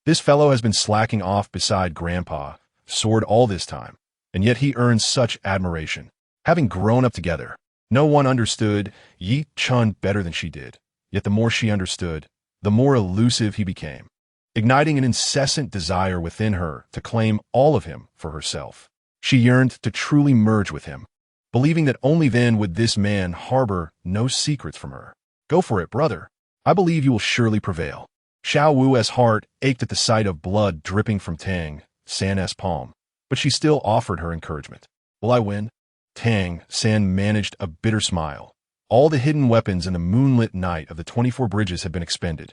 This fellow has been slacking off beside Grandpa, sword all this time, and yet he earns such admiration. Having grown up together, no one understood Yi Chun better than she did, yet the more she understood, the more elusive he became, igniting an incessant desire within her to claim all of him for herself. She yearned to truly merge with him, believing that only then would this man harbor no secrets from her. Go for it, brother. I believe you will surely prevail. Xiao Wu's heart ached at the sight of blood dripping from Tang San's palm, but she still offered her encouragement. Will I win? Tang San managed a bitter smile. All the hidden weapons in the moonlit night of the 24 bridges had been expended,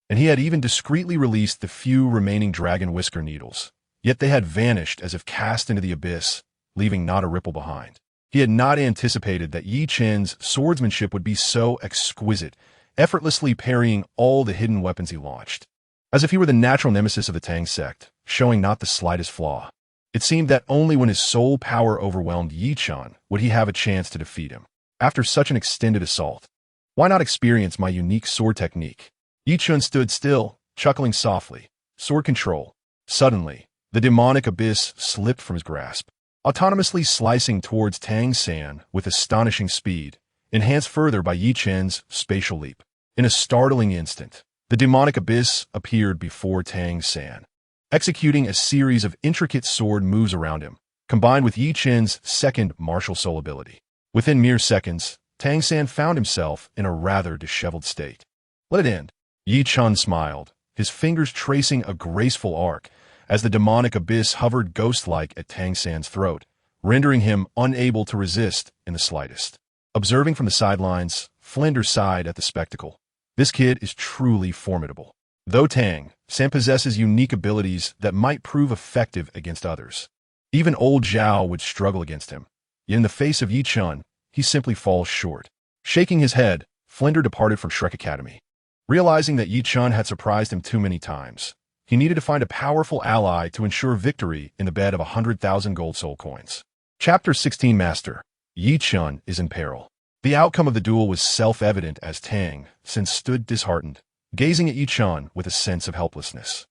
and he had even discreetly released the few remaining dragon whisker needles. Yet they had vanished as if cast into the abyss, leaving not a ripple behind. He had not anticipated that Yi Chen's swordsmanship would be so exquisite, effortlessly parrying all the hidden weapons he launched. As if he were the natural nemesis of the Tang sect, showing not the slightest flaw. It seemed that only when his soul power overwhelmed Yi Chen would he have a chance to defeat him. After such an extended assault, why not experience my unique sword technique? Yi Chen stood still, chuckling softly. Sword control. Suddenly, the demonic abyss slipped from his grasp, autonomously slicing towards Tang San with astonishing speed, enhanced further by Yi Chen's spatial leap. In a startling instant, the demonic abyss appeared before Tang San, executing a series of intricate sword moves around him, combined with Yi Chen's second martial soul ability. Within mere seconds, Tang San found himself in a rather disheveled state. Let it end. Yi Chen smiled, his fingers tracing a graceful arc as the demonic abyss hovered ghost-like at Tang San's throat, rendering him unable to resist in the slightest. Observing from the sidelines, Flinders sighed at the spectacle. This kid is truly formidable. Though Tang San possesses unique abilities that might prove effective against others, even old Zhao would struggle against him. Yet in the face of Yi Chen, he simply falls short. Shaking his head, Flinders departed from Shrek Academy. Realizing that Yi Chen had surprised him too many times, he needed to find a powerful ally to ensure victory in the bed of 100,000 gold soul coins. Chapter 16 Master. Yi Chen is in peril. The outcome of the duel was self-evident as Tang San stood disheartened, gazing at Yi Chen with a sense of helplessness.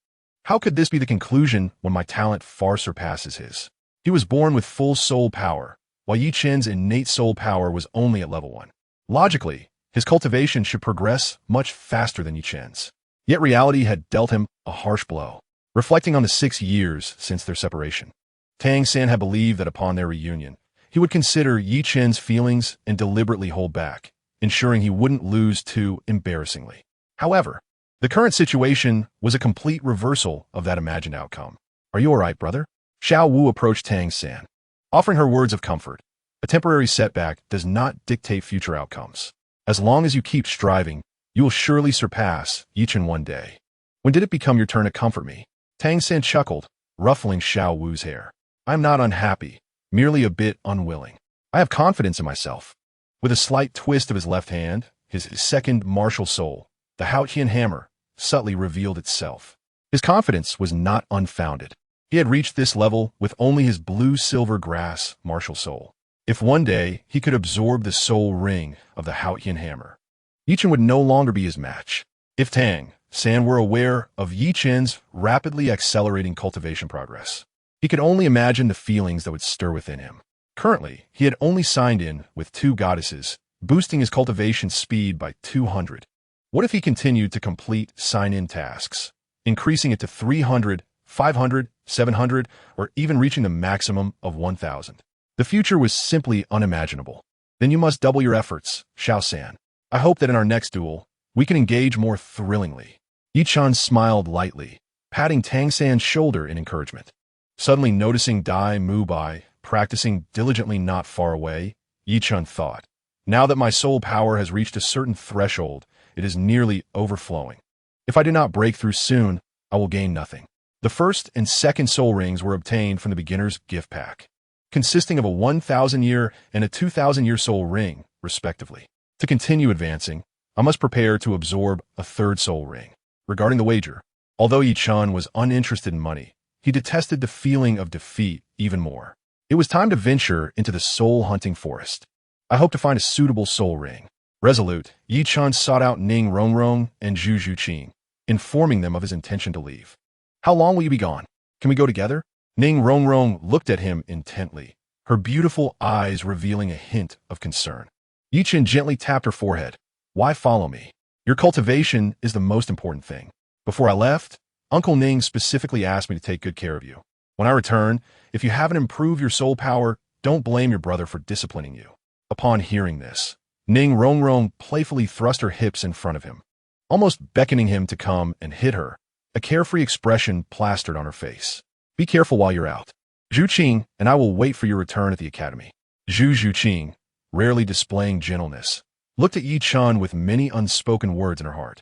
How could this be the conclusion when my talent far surpasses his? He was born with full soul power, while Yi Chen's innate soul power was only at level 1. Logically, his cultivation should progress much faster than Yi Chen's. Yet reality had dealt him a harsh blow. Reflecting on the 6 years since their separation, Tang San had believed that upon their reunion, he would consider Yi Chen's feelings and deliberately hold back, ensuring he wouldn't lose too embarrassingly. However, the current situation was a complete reversal of that imagined outcome. Are you all right, brother? Xiao Wu approached Tang San, offering her words of comfort. A temporary setback does not dictate future outcomes. As long as you keep striving, you will surely surpass Yi Chen one day. When did it become your turn to comfort me? Tang San chuckled, ruffling Xiao Wu's hair. I am not unhappy, merely a bit unwilling. I have confidence in myself. With a slight twist of his left hand, his second martial soul, the Haotian hammer, subtly revealed itself. His confidence was not unfounded. He had reached this level with only his blue-silver grass martial soul. If one day he could absorb the soul ring of the Haotian hammer, Yi Chen would no longer be his match. If Tang San were aware of Yi Chen's rapidly accelerating cultivation progress, he could only imagine the feelings that would stir within him. Currently, he had only signed in with 2 goddesses, boosting his cultivation speed by 200. What if he continued to complete sign-in tasks, increasing it to 300, 500, 700, or even reaching the maximum of 1,000? The future was simply unimaginable. Then you must double your efforts, Xiao San. I hope that in our next duel, we can engage more thrillingly. Yi Chen smiled lightly, patting Tang San's shoulder in encouragement. Suddenly noticing Dai Mu Bai practicing diligently not far away, Yi Chen thought, now that my soul power has reached a certain threshold, it is nearly overflowing. If I do not break through soon, I will gain nothing. The first and second soul rings were obtained from the beginner's gift pack, consisting of a 1,000-year and a 2,000-year soul ring, respectively. To continue advancing, I must prepare to absorb a 3rd soul ring. Regarding the wager, although Yi Chen was uninterested in money, he detested the feeling of defeat even more. It was time to venture into the soul-hunting forest. I hope to find a suitable soul ring. Resolute, Yi Chen sought out Ning Rongrong and Zhu Zhuqing, informing them of his intention to leave. How long will you be gone? Can we go together? Ning Rongrong looked at him intently, her beautiful eyes revealing a hint of concern. Yi Chen gently tapped her forehead. Why follow me? Your cultivation is the most important thing. Before I left, Uncle Ning specifically asked me to take good care of you. When I return, if you haven't improved your soul power, don't blame your brother for disciplining you. Upon hearing this, Ning Rongrong playfully thrust her hips in front of him, almost beckoning him to come and hit her, a carefree expression plastered on her face. Be careful while you're out. Zhu Qing and I will wait for your return at the academy. Zhu Zhuqing, rarely displaying gentleness, looked at Yi Chen with many unspoken words in her heart.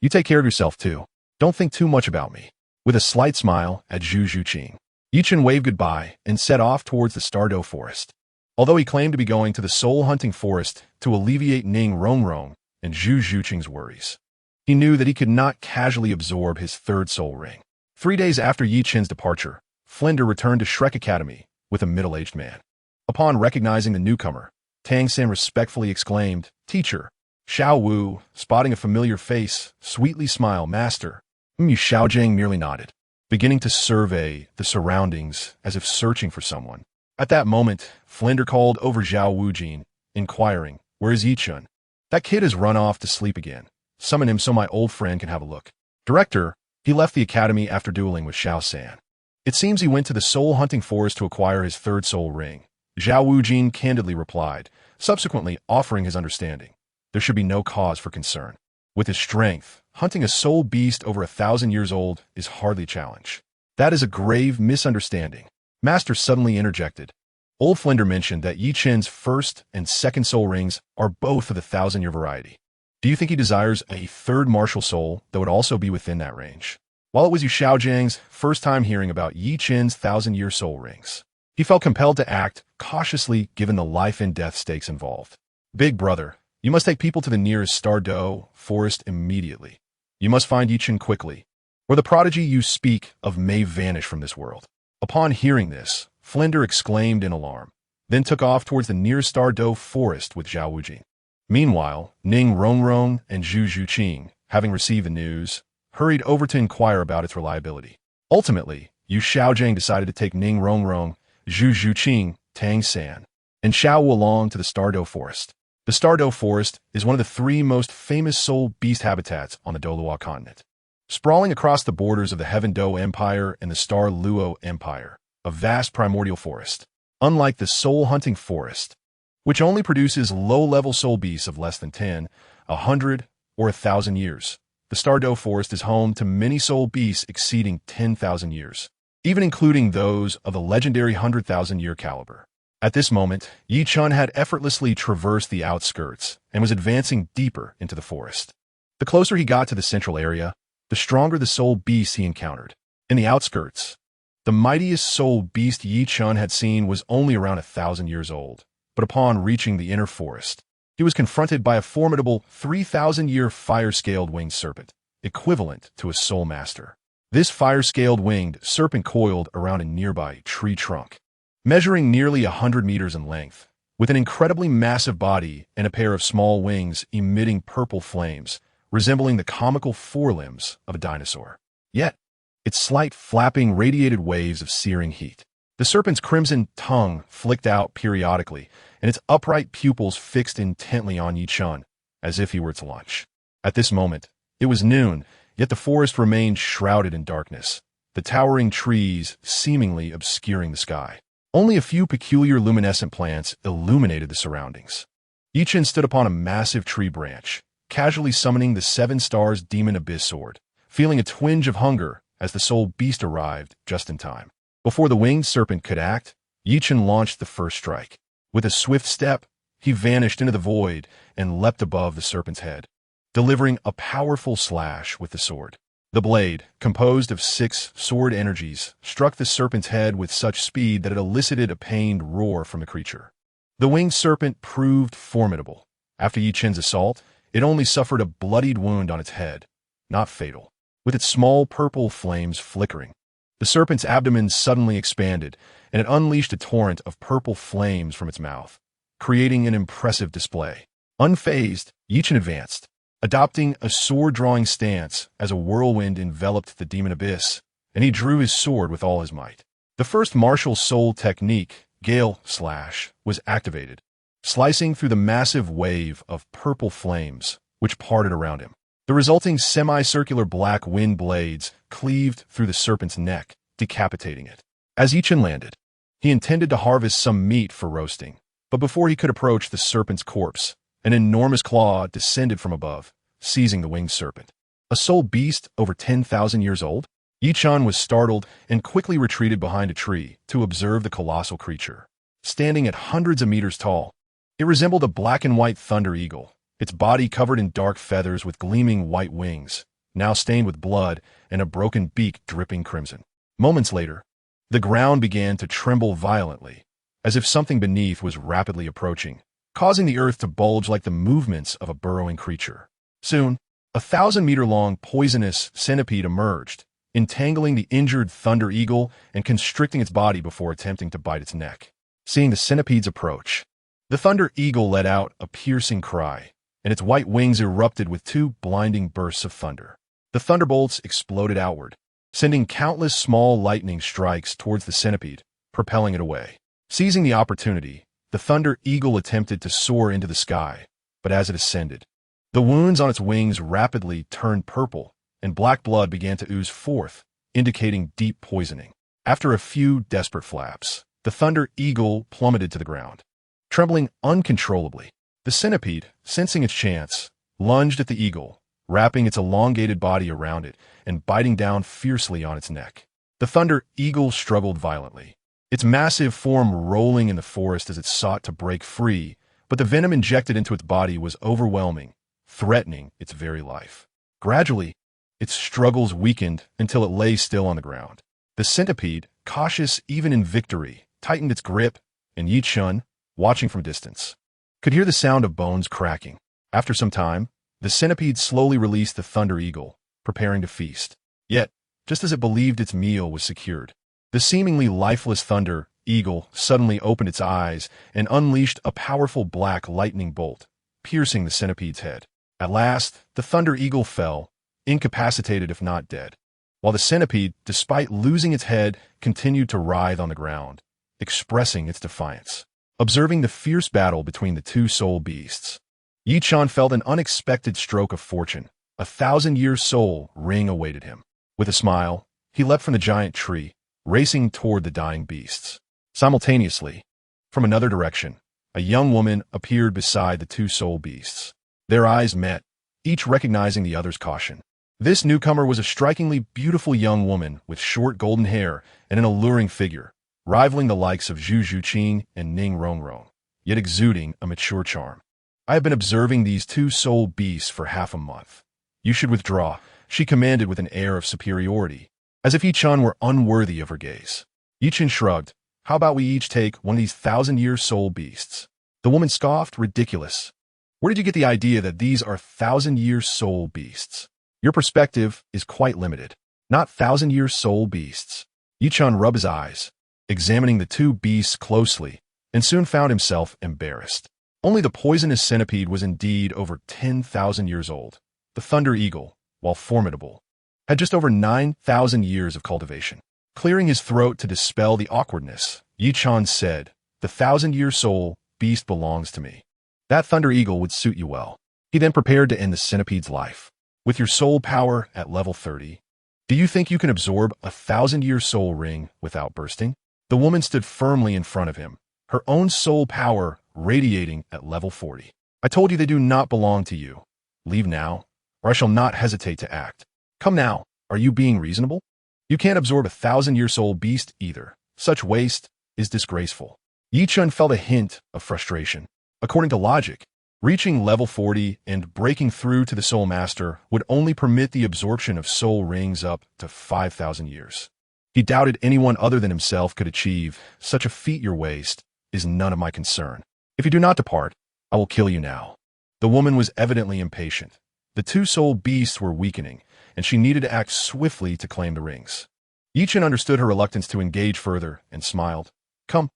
You take care of yourself too. Don't think too much about me. With a slight smile at Zhu Zhuqing, Yi Chen waved goodbye and set off towards the Stardow Forest. Although he claimed to be going to the soul-hunting forest to alleviate Ning Rongrong and Zhu Zhuqing's worries, he knew that he could not casually absorb his third soul ring. 3 days after Yi Chen's departure, Flinder returned to Shrek Academy with a middle-aged man. Upon recognizing the newcomer, Tang San respectfully exclaimed, "Teacher." Xiao Wu, spotting a familiar face, sweetly smiled, "Master." Xiao Jiang merely nodded, beginning to survey the surroundings as if searching for someone. At that moment, Flinder called over Zhao Wujin, inquiring, "Where is Yi Chen?" "That kid has run off to sleep again. Summon him so my old friend can have a look." "Director, he left the academy after dueling with Xiao San. It seems he went to the soul-hunting forest to acquire his third soul ring," Zhao Wujin candidly replied, subsequently offering his understanding. There should be no cause for concern. With his strength, hunting a soul beast over 1,000 years old is hardly a challenge. "That is a grave misunderstanding," Master suddenly interjected. Old Flinder mentioned that Yi Chen's first and second soul rings are both of the 1,000-year variety. Do you think he desires a third martial soul that would also be within that range? While it was Yu Xiaojiang's first time hearing about Yi Chen's 1,000-year soul rings, he felt compelled to act cautiously given the life and death stakes involved. "Big brother, you must take people to the nearest Stardow Forest immediately. You must find Yi Chen quickly, or the prodigy you speak of may vanish from this world." Upon hearing this, Flinder exclaimed in alarm, then took off towards the nearest Stardow Forest with Zhao Wujing. Meanwhile, Ning Rongrong and Zhu Zhuqing, having received the news, hurried over to inquire about its reliability. Ultimately, Yu Xiaojiang decided to take Ning Rongrong, Zhu Zhuqing, Tang San, and Xiao Wu along to the Stardow Forest. The Stardow Forest is one of the 3 most famous soul beast habitats on the Douluo Continent. Sprawling across the borders of the Heaven Do Empire and the Star Luo Empire, a vast primordial forest. Unlike the soul-hunting forest, which only produces low-level soul beasts of less than 10, 100, or 1,000 years, the Stardow Forest is home to many soul beasts exceeding 10,000 years, even including those of the legendary 100,000-year caliber. At this moment, Yi Chen had effortlessly traversed the outskirts and was advancing deeper into the forest. The closer he got to the central area, the stronger the soul beast he encountered. In the outskirts, the mightiest soul beast Yi Chen had seen was only around 1,000 years old, but upon reaching the inner forest, he was confronted by a formidable 3,000-year fire-scaled winged serpent, equivalent to a soul master. This fire-scaled winged serpent coiled around a nearby tree trunk, measuring nearly 100 meters in length, with an incredibly massive body and a pair of small wings emitting purple flames, resembling the comical forelimbs of a dinosaur. Yet, its slight flapping radiated waves of searing heat. The serpent's crimson tongue flicked out periodically, and its upright pupils fixed intently on Yi Chen, as if he were its lunch. At this moment, it was noon, yet the forest remained shrouded in darkness, the towering trees seemingly obscuring the sky. Only a few peculiar luminescent plants illuminated the surroundings. Yi Chen stood upon a massive tree branch, casually summoning the 7 Stars Demon Abyss Sword, feeling a twinge of hunger as the soul beast arrived just in time. Before the winged serpent could act, Yi Chen launched the first strike. With a swift step, he vanished into the void and leapt above the serpent's head, delivering a powerful slash with the sword. The blade, composed of 6 sword energies, struck the serpent's head with such speed that it elicited a pained roar from the creature. The winged serpent proved formidable. After Yi Chen's assault, it only suffered a bloodied wound on its head, not fatal. With its small purple flames flickering, the serpent's abdomen suddenly expanded, and it unleashed a torrent of purple flames from its mouth, creating an impressive display. Unfazed, Yi Chen advanced, adopting a sword-drawing stance as a whirlwind enveloped the demon abyss, and he drew his sword with all his might. The first martial soul technique, Gale Slash, was activated, slicing through the massive wave of purple flames which parted around him. The resulting semicircular black wind blades cleaved through the serpent's neck, decapitating it. As Yi Chen landed, he intended to harvest some meat for roasting, but before he could approach the serpent's corpse, an enormous claw descended from above, seizing the winged serpent. A soul beast over 10,000 years old? Yi Chen was startled and quickly retreated behind a tree to observe the colossal creature. Standing at hundreds of meters tall, it resembled a black and white thunder eagle, its body covered in dark feathers with gleaming white wings, now stained with blood, and a broken beak dripping crimson. Moments later, The ground began to tremble violently, as if something beneath was rapidly approaching, causing the earth to bulge like the movements of a burrowing creature. Soon, a 1,000-meter-long poisonous centipede emerged, entangling the injured thunder eagle and constricting its body before attempting to bite its neck. Seeing the centipede's approach, the thunder eagle let out a piercing cry, and its white wings erupted with two blinding bursts of thunder. The thunderbolts exploded outward, sending countless small lightning strikes towards the centipede, propelling it away. Seizing the opportunity, the thunder eagle attempted to soar into the sky, but as it ascended, the wounds on its wings rapidly turned purple, and black blood began to ooze forth, indicating deep poisoning. After a few desperate flaps, the thunder eagle plummeted to the ground. Trembling uncontrollably, the centipede, sensing its chance, lunged at the eagle, wrapping its elongated body around it and biting down fiercely on its neck. The thunder eagle struggled violently, its massive form rolling in the forest as it sought to break free, but the venom injected into its body was overwhelming, threatening its very life. Gradually, its struggles weakened until it lay still on the ground. The centipede, cautious even in victory, tightened its grip, and Chen, watching from distance, could hear the sound of bones cracking. After some time, the centipede slowly released the thunder eagle, preparing to feast. Yet, just as it believed its meal was secured, the seemingly lifeless thunder eagle suddenly opened its eyes and unleashed a powerful black lightning bolt, piercing the centipede's head. At last, the thunder eagle fell, incapacitated if not dead, while the centipede, despite losing its head, continued to writhe on the ground, expressing its defiance. Observing the fierce battle between the two soul beasts, Chen felt an unexpected stroke of fortune. A 1,000-year soul ring awaited him. With a smile, he leapt from the giant tree, racing toward the dying beasts. Simultaneously, from another direction, a young woman appeared beside the two soul beasts. Their eyes met, each recognizing the other's caution. This newcomer was a strikingly beautiful young woman with short golden hair and an alluring figure, rivaling the likes of Zhu Zhuqing and Ning Rongrong, yet exuding a mature charm. I have been observing these two soul beasts for half a month. You should withdraw, she commanded with an air of superiority, as if Chen were unworthy of her gaze. Chen shrugged. How about we each take one of these 1,000-year soul beasts? The woman scoffed. Ridiculous. Where did you get the idea that these are 1,000-year soul beasts? Your perspective is quite limited. Not 1,000-year soul beasts. Chen rubbed his eyes, examining the two beasts closely, and soon found himself embarrassed. Only the poisonous centipede was indeed over 10,000 years old. The thunder eagle, while formidable, had just over 9,000 years of cultivation. Clearing his throat to dispel the awkwardness, Chen said, "The 1,000-year soul beast belongs to me. That thunder eagle would suit you well." He then prepared to end the centipede's life. With your soul power at level 30, do you think you can absorb a 1,000-year soul ring without bursting? The woman stood firmly in front of him, her own soul power radiating at level 40. I told you they do not belong to you. Leave now, or I shall not hesitate to act. Come now, are you being reasonable? You can't absorb a 1,000-year soul beast either. Such waste is disgraceful. Chen felt a hint of frustration. According to logic, reaching level 40 and breaking through to the Soul Master would only permit the absorption of soul rings up to 5,000 years. He doubted anyone other than himself could achieve such a feat. Your waste is none of my concern. If you do not depart, I will kill you now. The woman was evidently impatient. The two soul beasts were weakening, and she needed to act swiftly to claim the rings. Chen understood her reluctance to engage further and smiled. Come,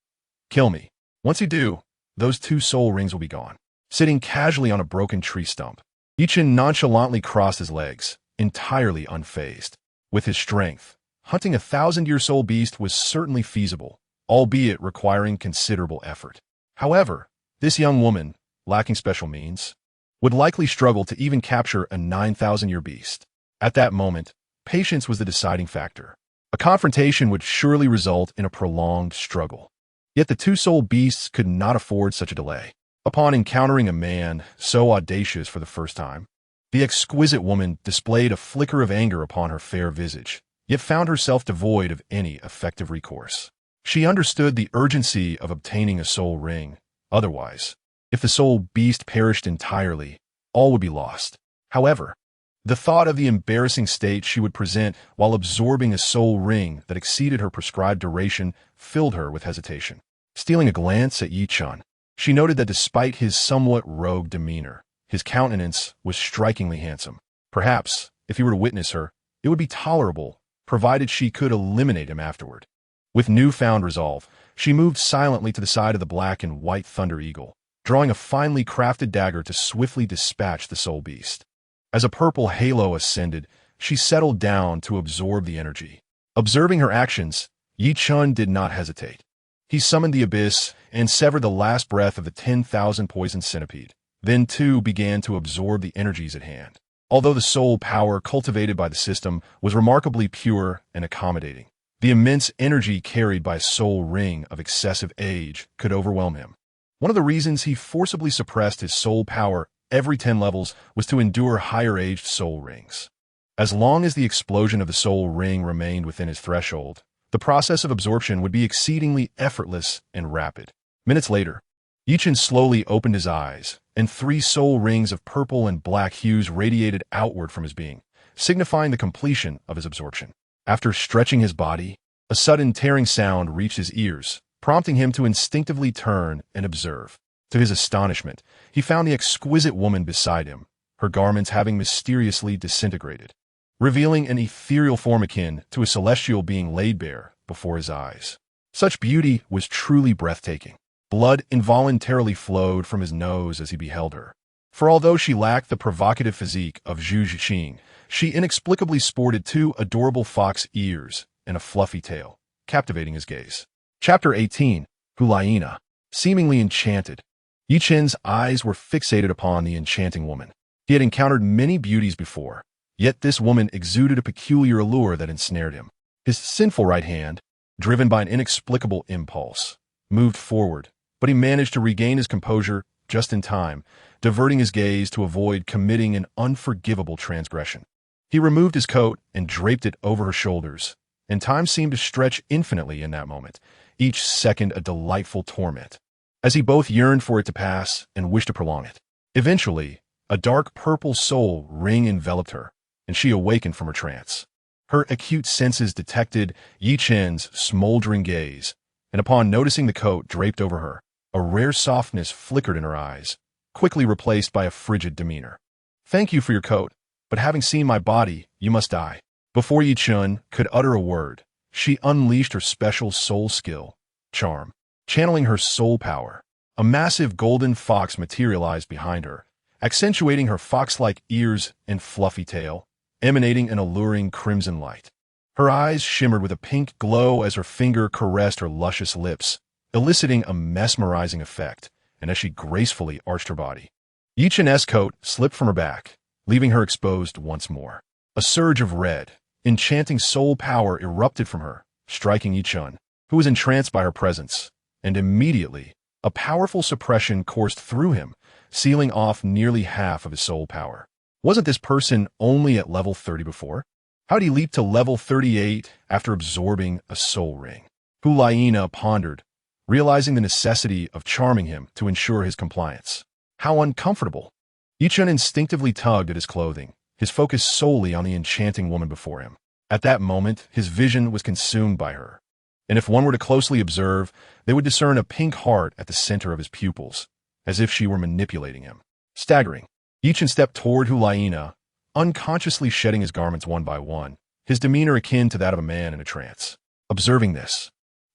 kill me. Once you do, those two soul rings will be gone. Sitting casually on a broken tree stump, Chen nonchalantly crossed his legs, entirely unfazed. With his strength, hunting a 1,000-year soul beast was certainly feasible, albeit requiring considerable effort. However, this young woman, lacking special means, would likely struggle to even capture a 9,000-year beast. At that moment, patience was the deciding factor. A confrontation would surely result in a prolonged struggle. Yet the two soul beasts could not afford such a delay. Upon encountering a man so audacious for the first time, the exquisite woman displayed a flicker of anger upon her fair visage, yet found herself devoid of any effective recourse. She understood the urgency of obtaining a soul ring. Otherwise, if the soul beast perished entirely, all would be lost. However, The thought of the embarrassing state she would present while absorbing a soul ring that exceeded her prescribed duration filled her with hesitation. Stealing a glance at Yi Chen, she noted that despite his somewhat rogue demeanor, his countenance was strikingly handsome. Perhaps, if he were to witness her, it would be tolerable, provided she could eliminate him afterward. With newfound resolve, she moved silently to the side of the black and white Thunder Eagle, drawing a finely crafted dagger to swiftly dispatch the soul beast. As a purple halo ascended, she settled down to absorb the energy. Observing her actions, Yi Chen did not hesitate. He summoned the abyss and severed the last breath of the 10,000 poison centipede, then too began to absorb the energies at hand. Although the soul power cultivated by the system was remarkably pure and accommodating, the immense energy carried by a soul ring of excessive age could overwhelm him. One of the reasons he forcibly suppressed his soul power every 10 levels was to endure higher-aged soul rings. As long as the explosion of the soul ring remained within his threshold, the process of absorption would be exceedingly effortless and rapid. Minutes later, Yi Chen slowly opened his eyes, and 3 soul rings of purple and black hues radiated outward from his being, signifying the completion of his absorption. After stretching his body, a sudden tearing sound reached his ears, prompting him to instinctively turn and observe. To his astonishment, he found the exquisite woman beside him, her garments having mysteriously disintegrated, revealing an ethereal form akin to a celestial being laid bare before his eyes. Such beauty was truly breathtaking. Blood involuntarily flowed from his nose as he beheld her. For although she lacked the provocative physique of Zhu Zixing, she inexplicably sported 2 adorable fox ears and a fluffy tail, captivating his gaze. Chapter 18. Hulaina. Seemingly enchanted, Yi Chen's eyes were fixated upon the enchanting woman. He had encountered many beauties before, yet this woman exuded a peculiar allure that ensnared him. His sinful right hand, driven by an inexplicable impulse, moved forward, but he managed to regain his composure just in time, diverting his gaze to avoid committing an unforgivable transgression. He removed his coat and draped it over her shoulders, and time seemed to stretch infinitely in that moment, each second a delightful torment, as he both yearned for it to pass and wished to prolong it. Eventually, a dark purple soul ring enveloped her, and she awakened from her trance. Her acute senses detected Yi Chen's smoldering gaze, and upon noticing the coat draped over her, a rare softness flickered in her eyes, quickly replaced by a frigid demeanor. "Thank you for your coat, but having seen my body, you must die." Before Yi Chen could utter a word, she unleashed her special soul skill, charm. Channeling her soul power, a massive golden fox materialized behind her, accentuating her fox-like ears and fluffy tail, emanating an alluring crimson light. Her eyes shimmered with a pink glow as her finger caressed her luscious lips, eliciting a mesmerizing effect, and as she gracefully arched her body, Yi Chen's coat slipped from her back, leaving her exposed once more. A surge of red, enchanting soul power erupted from her, striking Yi Chen, who was entranced by her presence, and immediately, a powerful suppression coursed through him, sealing off nearly half of his soul power. Wasn't this person only at level 30 before? How'd he leap to level 38 after absorbing a soul ring? Hulaina pondered, realizing the necessity of charming him to ensure his compliance. How uncomfortable! Yi Chen instinctively tugged at his clothing, his focus solely on the enchanting woman before him. At that moment, his vision was consumed by her, and if one were to closely observe, they would discern a pink heart at the center of his pupils, as if she were manipulating him. Staggering, Yi Chen stepped toward Hulaina, unconsciously shedding his garments one by one, his demeanor akin to that of a man in a trance. Observing this,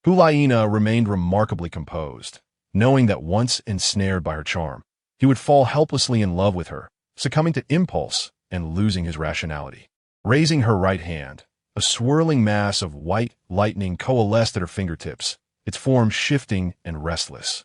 Hulaina remained remarkably composed, knowing that once ensnared by her charm, he would fall helplessly in love with her, succumbing to impulse and losing his rationality. Raising her right hand, a swirling mass of white lightning coalesced at her fingertips, its form shifting and restless.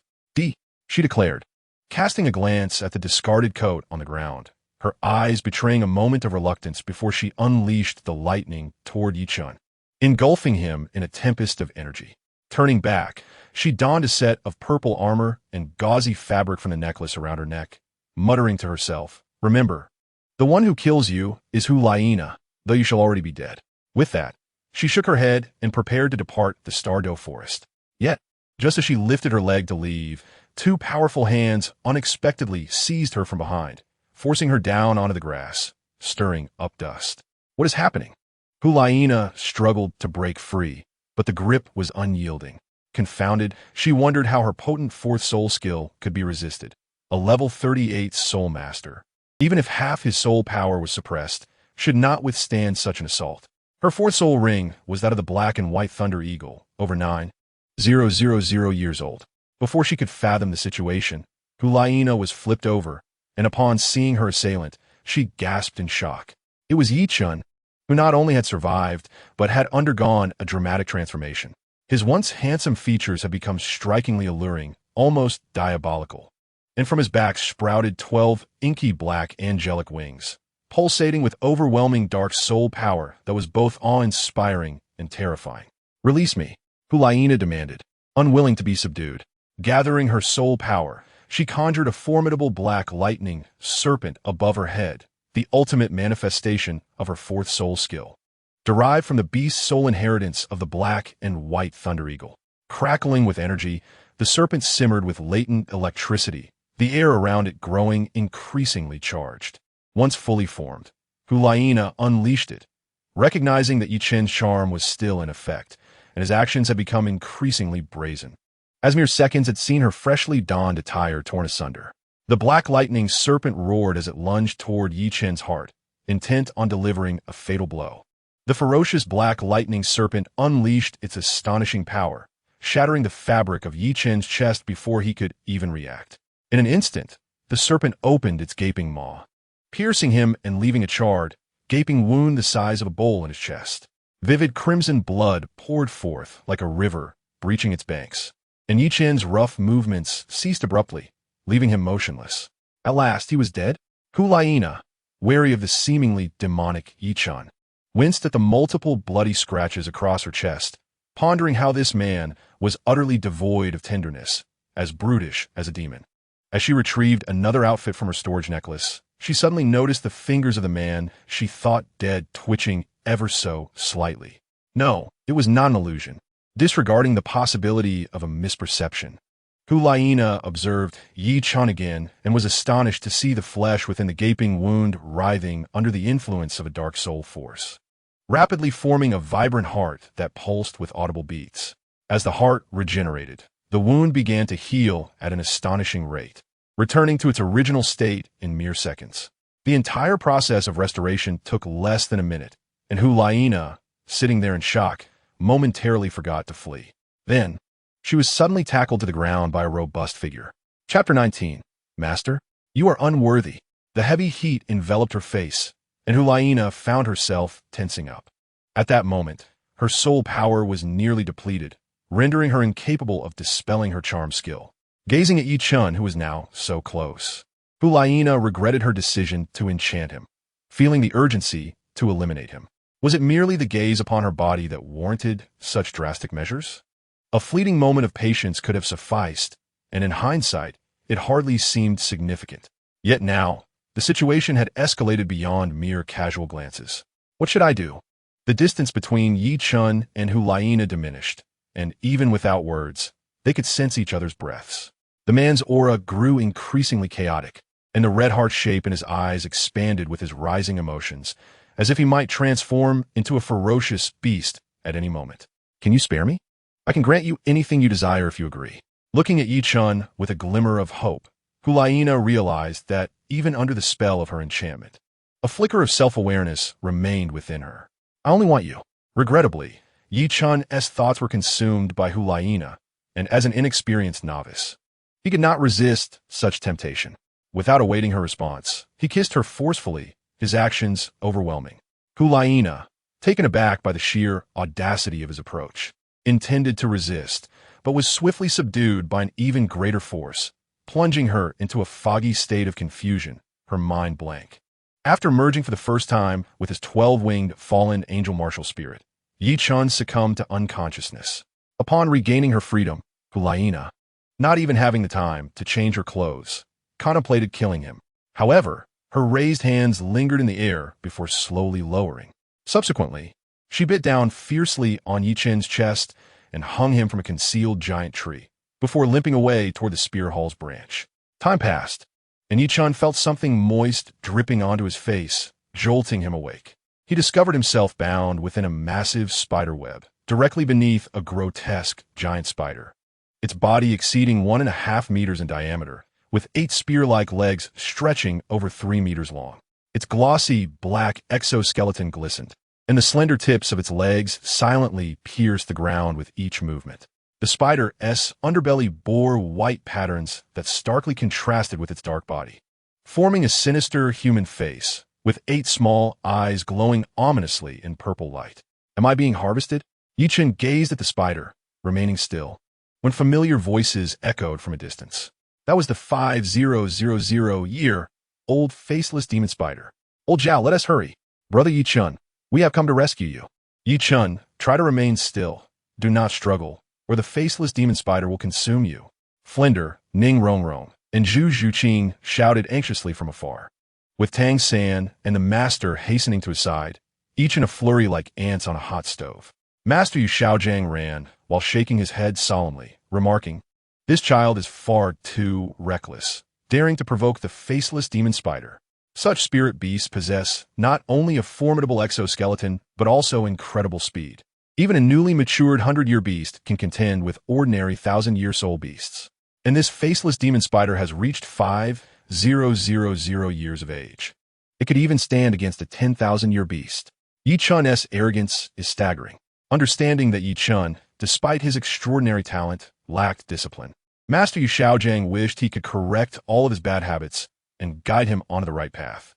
She declared, casting a glance at the discarded coat on the ground, her eyes betraying a moment of reluctance before she unleashed the lightning toward Yi Chen, engulfing him in a tempest of energy. Turning back, she donned a set of purple armor and gauzy fabric from the necklace around her neck, muttering to herself, "Remember, the one who kills you is Hulaina, though you shall already be dead." With that, she shook her head and prepared to depart the Stardow Forest. Yet, just as she lifted her leg to leave, 2 powerful hands unexpectedly seized her from behind, forcing her down onto the grass, stirring up dust. What is happening? Hulaina struggled to break free, but the grip was unyielding. Confounded, she wondered how her potent fourth soul skill could be resisted. A level 38 soul master, even if half his soul power was suppressed, should not withstand such an assault. Her fourth soul ring was that of the black and white thunder eagle, over 9,000 years old. Before she could fathom the situation, Hulaina was flipped over, and upon seeing her assailant, she gasped in shock. It was Chen, who not only had survived, but had undergone a dramatic transformation. His once handsome features had become strikingly alluring, almost diabolical. And from his back sprouted 12 inky black angelic wings, pulsating with overwhelming dark soul power that was both awe-inspiring and terrifying. "Release me," Hulaina demanded, unwilling to be subdued. Gathering her soul power, she conjured a formidable black lightning serpent above her head, the ultimate manifestation of her fourth soul skill, derived from the beast's soul inheritance of the black and white thunder eagle. Crackling with energy, the serpent simmered with latent electricity, the air around it growing increasingly charged. Once fully formed, Hulaina unleashed it, recognizing that Chen's charm was still in effect, and his actions had become increasingly brazen. As mere seconds had seen her freshly donned attire torn asunder. The black lightning serpent roared as it lunged toward Chen's heart, intent on delivering a fatal blow. The ferocious black lightning serpent unleashed its astonishing power, shattering the fabric of Chen's chest before he could even react. In an instant, the serpent opened its gaping maw, piercing him and leaving a charred, gaping wound the size of a bowl in his chest. Vivid crimson blood poured forth like a river, breaching its banks, and Chen's rough movements ceased abruptly, leaving him motionless. At last he was dead? Hulaina, wary of the seemingly demonic Chen, winced at the multiple bloody scratches across her chest, pondering how this man was utterly devoid of tenderness, as brutish as a demon. As she retrieved another outfit from her storage necklace, she suddenly noticed the fingers of the man she thought dead twitching ever so slightly. No, it was not an illusion. Disregarding the possibility of a misperception, Hulaina observed Chen again and was astonished to see the flesh within the gaping wound writhing under the influence of a dark soul force, rapidly forming a vibrant heart that pulsed with audible beats. As the heart regenerated, the wound began to heal at an astonishing rate, returning to its original state in mere seconds. The entire process of restoration took less than a minute, and Hulaina, sitting there in shock, momentarily forgot to flee. Then, she was suddenly tackled to the ground by a robust figure. Chapter 19. Master, you are unworthy. The heavy heat enveloped her face, and Hulaina found herself tensing up. At that moment, her soul power was nearly depleted, rendering her incapable of dispelling her charm skill. Gazing at Chen, who was now so close, Hulaina regretted her decision to enchant him, feeling the urgency to eliminate him. Was it merely the gaze upon her body that warranted such drastic measures? A fleeting moment of patience could have sufficed, and in hindsight, it hardly seemed significant. Yet now, the situation had escalated beyond mere casual glances. What should I do? The distance between Chen and Hulaina diminished, and even without words, they could sense each other's breaths. The man's aura grew increasingly chaotic, and the red heart shape in his eyes expanded with his rising emotions, as if he might transform into a ferocious beast at any moment. Can you spare me? I can grant you anything you desire if you agree. Looking at Chen with a glimmer of hope, Hulaina realized that, even under the spell of her enchantment, a flicker of self-awareness remained within her. I only want you. Regrettably, Chen's thoughts were consumed by Hulaina, and as an inexperienced novice, he could not resist such temptation. Without awaiting her response, he kissed her forcefully, his actions overwhelming. Hulaina, taken aback by the sheer audacity of his approach, intended to resist, but was swiftly subdued by an even greater force, plunging her into a foggy state of confusion, her mind blank. After merging for the first time with his 12-winged fallen angel martial spirit, Chen succumbed to unconsciousness. Upon regaining her freedom, Hulaina, not even having the time to change her clothes, contemplated killing him. However, her raised hands lingered in the air before slowly lowering. Subsequently, she bit down fiercely on Chen's chest and hung him from a concealed giant tree, before limping away toward the spear hall's branch. Time passed, and Chen felt something moist dripping onto his face jolting him awake. He discovered himself bound within a massive spider web, directly beneath a grotesque giant spider. Its body exceeding 1.5 meters in diameter, with 8 spear-like legs stretching over 3 meters long. Its glossy, black exoskeleton glistened, and the slender tips of its legs silently pierced the ground with each movement. The spider's underbelly bore white patterns that starkly contrasted with its dark body, forming a sinister human face, with 8 small eyes glowing ominously in purple light. Am I being harvested? Chen gazed at the spider, remaining still, when familiar voices echoed from a distance. That was the 5000-year-old faceless demon spider. Old Zhao, let us hurry. Brother Chen, we have come to rescue you. Chen, try to remain still. Do not struggle, or the faceless demon spider will consume you. Flinder, Ning Rongrong, and Zhu Zhuqing shouted anxiously from afar. With Tang San and the master hastening to his side, each in a flurry like ants on a hot stove. Master Yu Xiaojiang ran, while shaking his head solemnly, remarking, "This child is far too reckless, daring to provoke the faceless demon spider. Such spirit beasts possess not only a formidable exoskeleton, but also incredible speed. Even a newly matured 100-year beast can contend with ordinary 1,000-year soul beasts. And this faceless demon spider has reached 5000 years of age. It could even stand against a 10,000-year beast." Chen's arrogance is staggering. Understanding that Chen, despite his extraordinary talent, lacked discipline. Master Yu Xiaojiang wished he could correct all of his bad habits and guide him onto the right path.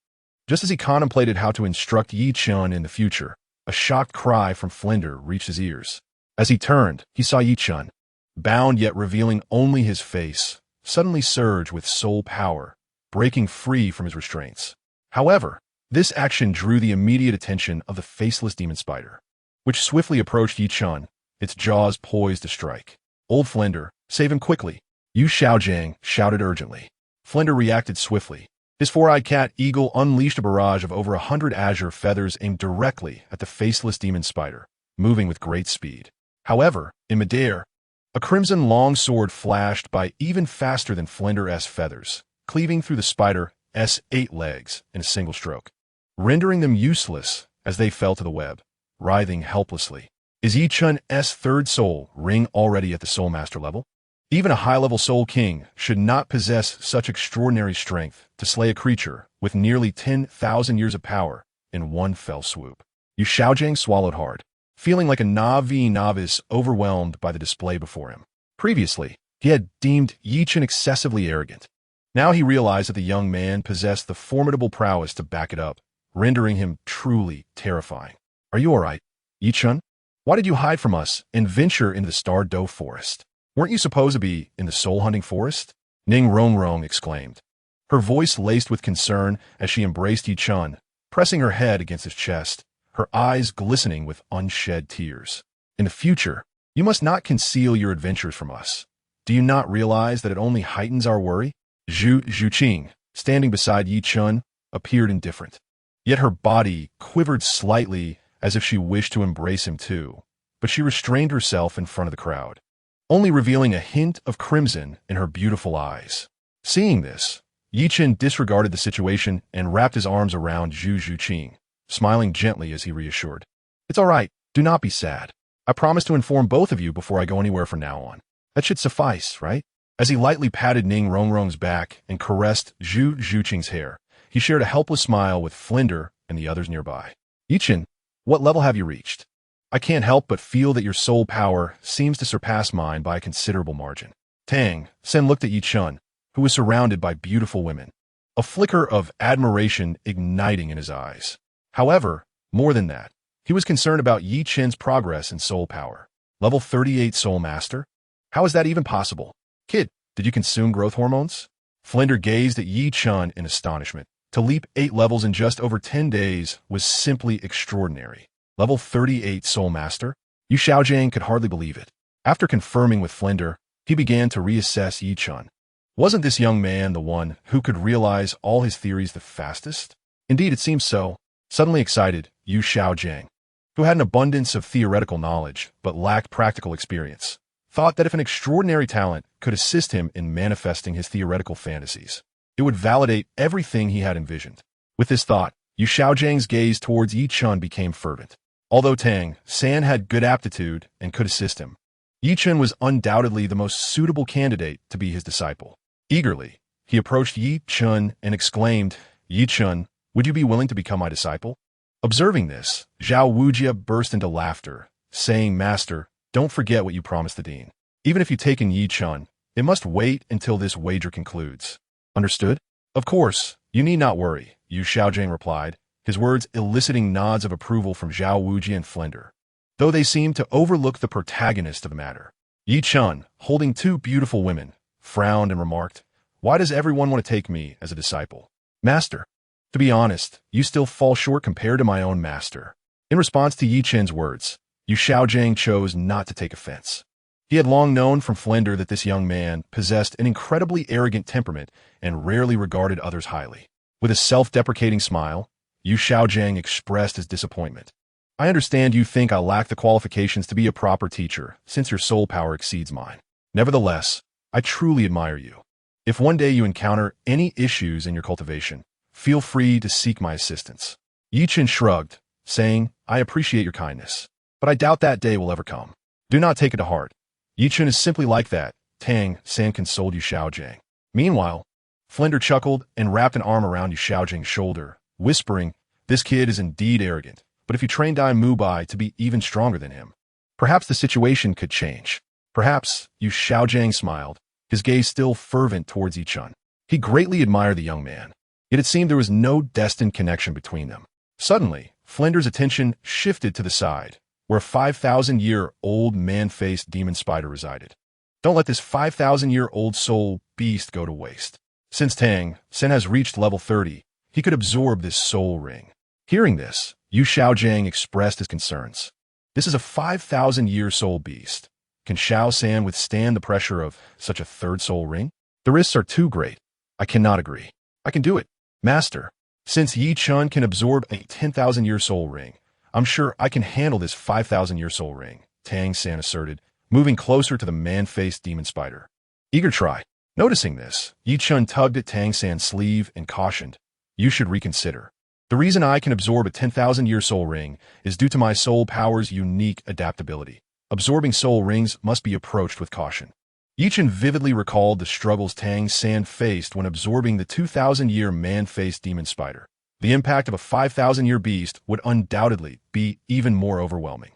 Just as he contemplated how to instruct Chen in the future, a shocked cry from Flinder reached his ears. As he turned, he saw Chen, bound yet revealing only his face, suddenly surge with soul power, breaking free from his restraints. However, this action drew the immediate attention of the faceless demon spider, which swiftly approached Chen, its jaws poised to strike. Old Flinder, save him quickly, Yu Xiaojiang shouted urgently. Flinder reacted swiftly. His four-eyed cat eagle unleashed a barrage of over 100 azure feathers aimed directly at the faceless demon spider, moving with great speed. However, in midair, a crimson longsword flashed by even faster than Flinder's feathers, cleaving through the spider's 8 legs in a single stroke, rendering them useless as they fell to the web, writhing helplessly. Is Chen's third soul ring already at the Soul Master level? Even a high-level Soul King should not possess such extraordinary strength to slay a creature with nearly 10,000 years of power in one fell swoop. Yu Xiaojiang swallowed hard, feeling like a novice overwhelmed by the display before him. Previously, he had deemed Chen excessively arrogant. Now he realized that the young man possessed the formidable prowess to back it up, rendering him truly terrifying. Are you all right, Chen? Why did you hide from us and venture into the Star Dough Forest? Weren't you supposed to be in the soul-hunting forest? Ning Rongrong exclaimed, her voice laced with concern as she embraced Chen, pressing her head against his chest, her eyes glistening with unshed tears. In the future, you must not conceal your adventures from us. Do you not realize that it only heightens our worry? Zhu Zhuqing, standing beside Chen, appeared indifferent. Yet her body quivered slightly as if she wished to embrace him too, but she restrained herself in front of the crowd, only revealing a hint of crimson in her beautiful eyes. Seeing this, Chen disregarded the situation and wrapped his arms around Zhu Zhuqing, smiling gently as he reassured. It's all right, do not be sad. I promise to inform both of you before I go anywhere from now on. That should suffice, right? As he lightly patted Ning Rongrong's back and caressed Zhu Zhuqing's hair, he shared a helpless smile with Flinder and the others nearby. Chen, what level have you reached? I can't help but feel that your soul power seems to surpass mine by a considerable margin. Tang San looked at Chen, who was surrounded by beautiful women, a flicker of admiration igniting in his eyes. However, more than that, he was concerned about Chen's progress in soul power. Level 38 Soul Master? How is that even possible? Kid, did you consume growth hormones? Flinder gazed at Chen in astonishment. To leap 8 levels in just over 10 days was simply extraordinary. Level 38 Soul Master? Yu Xiaojiang could hardly believe it. After confirming with Flinder, he began to reassess Chen. Wasn't this young man the one who could realize all his theories the fastest? Indeed, it seems so. Suddenly excited, Yu Xiaojiang, who had an abundance of theoretical knowledge but lacked practical experience, thought that if an extraordinary talent could assist him in manifesting his theoretical fantasies, it would validate everything he had envisioned. With this thought, Yu Xiaojiang's gaze towards Yi Chun became fervent. Although Tang San had good aptitude and could assist him, Yi Chun was undoubtedly the most suitable candidate to be his disciple. Eagerly, he approached Yi Chun and exclaimed, "Yi Chun, would you be willing to become my disciple?" Observing this, Zhao Wujia burst into laughter, saying, "Master, don't forget what you promised the dean. Even if you take in Yi Chun, it must wait until this wager concludes. Understood?" "Of course, you need not worry," Yu Xiaojiang replied, his words eliciting nods of approval from Zhao Wujia and Flender, though they seemed to overlook the protagonist of the matter. Yi Chun, holding two beautiful women, frowned and remarked, "Why does everyone want to take me as a disciple?" "Master, to be honest, you still fall short compared to my own master." In response to Yi Chen's words, Yu Xiaojiang chose not to take offense. He had long known from Flender that this young man possessed an incredibly arrogant temperament and rarely regarded others highly. With a self-deprecating smile, Yu Xiaojiang expressed his disappointment. "I understand you think I lack the qualifications to be a proper teacher, since your soul power exceeds mine. Nevertheless, I truly admire you. If one day you encounter any issues in your cultivation, feel free to seek my assistance." Yi Chen shrugged, saying, "I appreciate your kindness, but I doubt that day will ever come. Do not take it to heart. Yi Chen is simply like that," Tang San consoled Yu Xiaojiang. Meanwhile, Flender chuckled and wrapped an arm around Yu Xiaojiang's shoulder, whispering, "This kid is indeed arrogant, but if you train Dai Mubai to be even stronger than him, perhaps the situation could change." "Perhaps," Yu Xiaojiang smiled, his gaze still fervent towards Yi Chun. He greatly admired the young man, yet it seemed there was no destined connection between them. Suddenly, Flender's attention shifted to the side, where a 5,000-year-old man-faced demon spider resided. Don't let this 5,000-year-old soul beast go to waste. Since Tang Sen has reached level 30, he could absorb this soul ring. Hearing this, Yu Xiaojiang expressed his concerns. This is a 5,000-year soul beast. Can Xiao San withstand the pressure of such a third soul ring? The risks are too great. I cannot agree. I can do it. Master, since Yi Chun can absorb a 10,000-year soul ring, I'm sure I can handle this 5,000-year soul ring, Tang San asserted, moving closer to the man-faced demon spider. Eager try. Noticing this, Yi Chun tugged at Tang San's sleeve and cautioned, "You should reconsider. The reason I can absorb a 10,000-year soul ring is due to my soul power's unique adaptability. Absorbing soul rings must be approached with caution." Yi Chun vividly recalled the struggles Tang San faced when absorbing the 2,000-year man-faced demon spider. The impact of a 5,000-year beast would undoubtedly be even more overwhelming.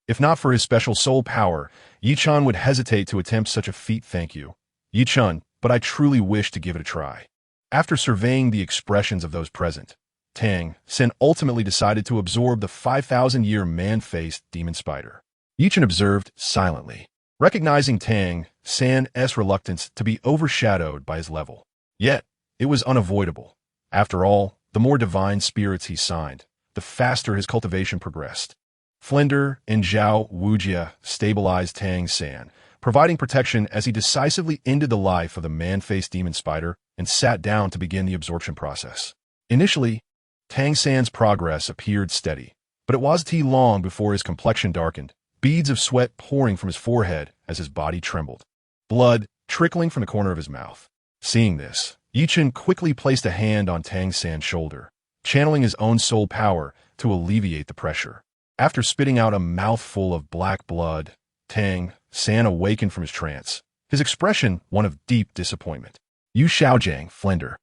If not for his special soul power, Yi Chun would hesitate to attempt such a feat. "Thank you, Yi Chun, but I truly wish to give it a try." After surveying the expressions of those present, Tang Sen ultimately decided to absorb the 5,000-year man-faced demon spider. Yi Chun observed silently, recognizing Tang San's reluctance to be overshadowed by his level. Yet, it was unavoidable. After all, the more divine spirits he signed, the faster his cultivation progressed. Flender and Zhao Wujia stabilized Tang San, providing protection as he decisively ended the life of the man-faced demon spider and sat down to begin the absorption process. Initially, Tang San's progress appeared steady, but it wasn't long before his complexion darkened, beads of sweat pouring from his forehead as his body trembled, blood trickling from the corner of his mouth. Seeing this, Yi Chun quickly placed a hand on Tang San's shoulder, channeling his own soul power to alleviate the pressure. After spitting out a mouthful of black blood, Tang San awakened from his trance, his expression one of deep disappointment. Yu Xiaojiang, Flender,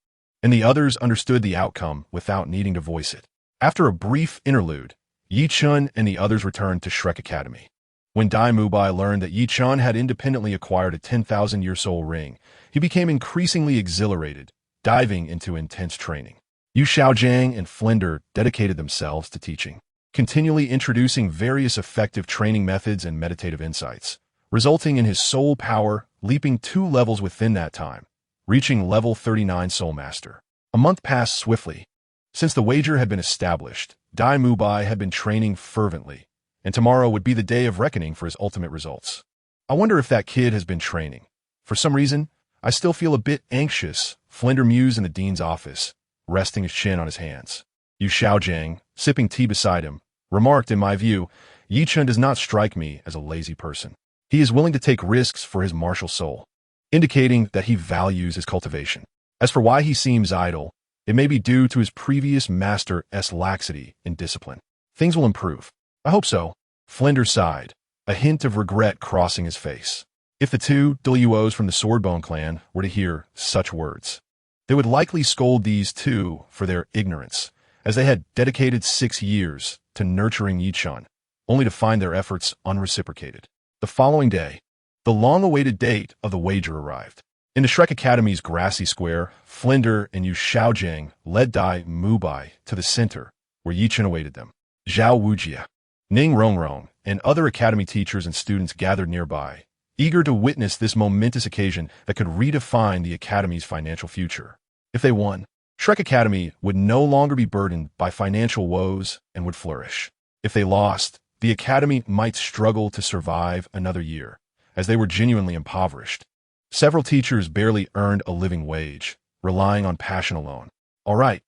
and the others understood the outcome without needing to voice it. After a brief interlude, Yi Chun and the others returned to Shrek Academy. When Dai Mubai learned that Yi Chun had independently acquired a 10,000-year soul ring, he became increasingly exhilarated, diving into intense training. Yu Xiaojiang and Flender dedicated themselves to teaching, continually introducing various effective training methods and meditative insights, resulting in his soul power leaping 2 levels within that time, reaching level 39 Soul Master. A month passed swiftly. Since the wager had been established, Dai Mubai had been training fervently, and tomorrow would be the day of reckoning for his ultimate results. "I wonder if that kid has been training. For some reason, I still feel a bit anxious," Flender mused in the dean's office, resting his chin on his hands. Yu Xiaojiang, sipping tea beside him, remarked, "In my view, Yi Chun does not strike me as a lazy person. He is willing to take risks for his martial soul," indicating that he values his cultivation. As for why he seems idle, It may be due to his previous master's laxity in discipline. Things will improve. I hope so. Flinder sighed, a hint of regret crossing his face. If the two Douluos from the Swordbone clan were to hear such words, they would likely scold these two for their ignorance, as they had dedicated 6 years to nurturing Chen, only to find their efforts unreciprocated. The following day, the long-awaited date of the wager arrived. In the Shrek Academy's grassy square, Flinder and Yu Xiaojiang led Dai Mubai to the center, where Chen awaited them. Zhao Wujia, Ning Rongrong, and other academy teachers and students gathered nearby, eager to witness this momentous occasion that could redefine the academy's financial future. If they won, Shrek Academy would no longer be burdened by financial woes and would flourish. If they lost, the academy might struggle to survive another year, as they were genuinely impoverished. Several teachers barely earned a living wage, relying on passion alone. All right,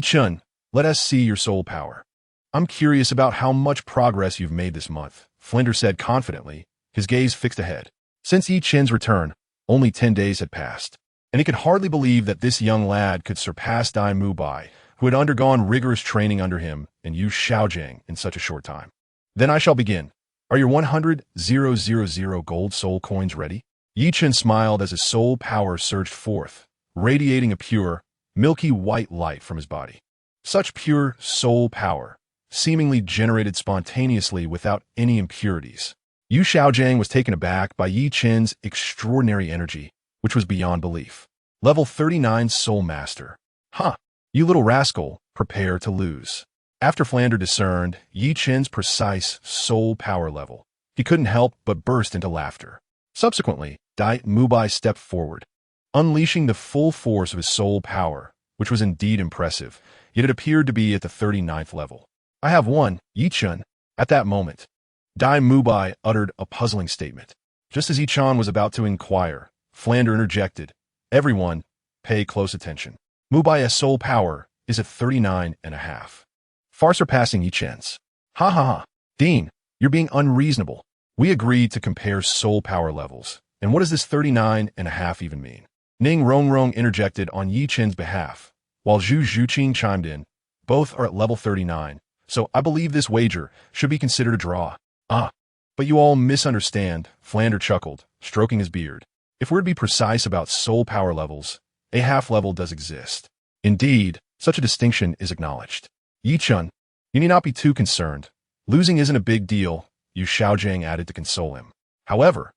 Chen, let us see your soul power. I'm curious about how much progress you've made this month, Flinder said confidently, his gaze fixed ahead. Since Chen's return, only 10 days had passed, and he could hardly believe that this young lad could surpass Dai Mubai, who had undergone rigorous training under him, and Yu Xiaojiang in such a short time. Then I shall begin. Are your 100,000 gold soul coins ready? Chen smiled as his soul power surged forth, radiating a pure, milky white light from his body. Such pure soul power, seemingly generated spontaneously without any impurities. Yu Xiaojiang was taken aback by Chen's extraordinary energy, which was beyond belief. Level 39 Soul Master. Huh, you little rascal, prepare to lose. After Flinder discerned Chen's precise soul power level, he couldn't help but burst into laughter. Subsequently, Dai Mubai stepped forward, unleashing the full force of his soul power, which was indeed impressive, yet it appeared to be at the 39th level. I have won, Chen. At that moment, Dai Mubai uttered a puzzling statement. Just as Chen was about to inquire, Flinder interjected, Everyone, pay close attention. Mubai's soul power is at 39.5. Far surpassing Chen's. Ha ha ha. Dean, you're being unreasonable. We agreed to compare soul power levels. And what does this 39.5 even mean? Ning Rongrong interjected on Chen's behalf, while Zhu Zhuqing chimed in. Both are at level 39, so I believe this wager should be considered a draw. Ah, but you all misunderstand, Flinder chuckled, stroking his beard. If we're to be precise about soul power levels, a half level does exist. Indeed, such a distinction is acknowledged. Chen, you need not be too concerned. Losing isn't a big deal, Yu Xiaojiang added to console him. However,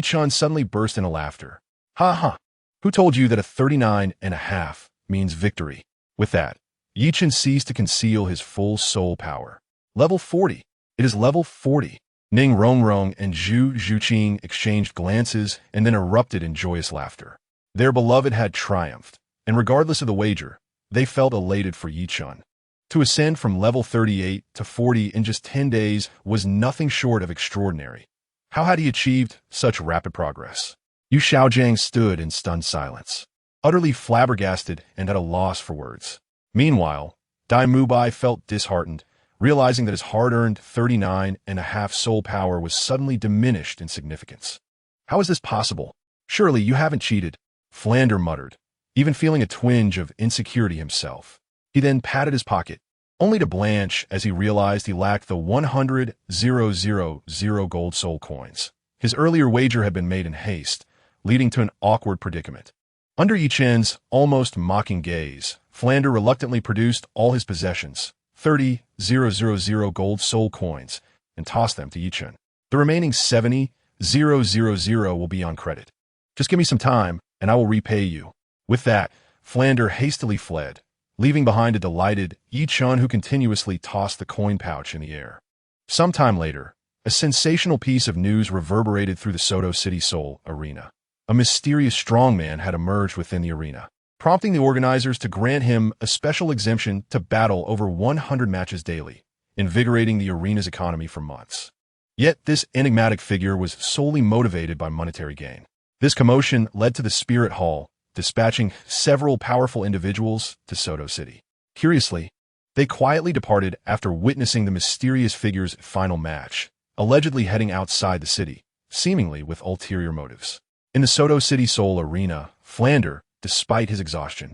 Chen suddenly burst into laughter. Ha ha, who told you that a 39.5 means victory? With that, Chen ceased to conceal his full soul power. Level 40. It is level 40. Ning Rongrong and Zhu Zhuqing exchanged glances and then erupted in joyous laughter. Their beloved had triumphed, and regardless of the wager, they felt elated for Chen. To ascend from level 38 to 40 in just 10 days was nothing short of extraordinary. How had he achieved such rapid progress? Yu Xiaojiang stood in stunned silence, utterly flabbergasted and at a loss for words. Meanwhile, Dai Mubai felt disheartened, realizing that his hard-earned 39.5 soul power was suddenly diminished in significance. How is this possible? Surely you haven't cheated, Flinder muttered, even feeling a twinge of insecurity himself. He then patted his pocket, only to blanch as he realized he lacked the 100,000 gold soul coins. His earlier wager had been made in haste, leading to an awkward predicament. Under Chen's almost mocking gaze, Flinder reluctantly produced all his possessions, 30,000 gold soul coins, and tossed them to Chen. The remaining 70,000 will be on credit. Just give me some time, and I will repay you. With that, Flinder hastily fled, leaving behind a delighted Chen who continuously tossed the coin pouch in the air. Sometime later, a sensational piece of news reverberated through the Soto City Soul arena. A mysterious strongman had emerged within the arena, prompting the organizers to grant him a special exemption to battle over 100 matches daily, invigorating the arena's economy for months. Yet this enigmatic figure was solely motivated by monetary gain. This commotion led to the Spirit Hall, dispatching several powerful individuals to Soto City. Curiously, they quietly departed after witnessing the mysterious figure's final match, allegedly heading outside the city, seemingly with ulterior motives. In the Soto City Soul arena, Flinder, despite his exhaustion,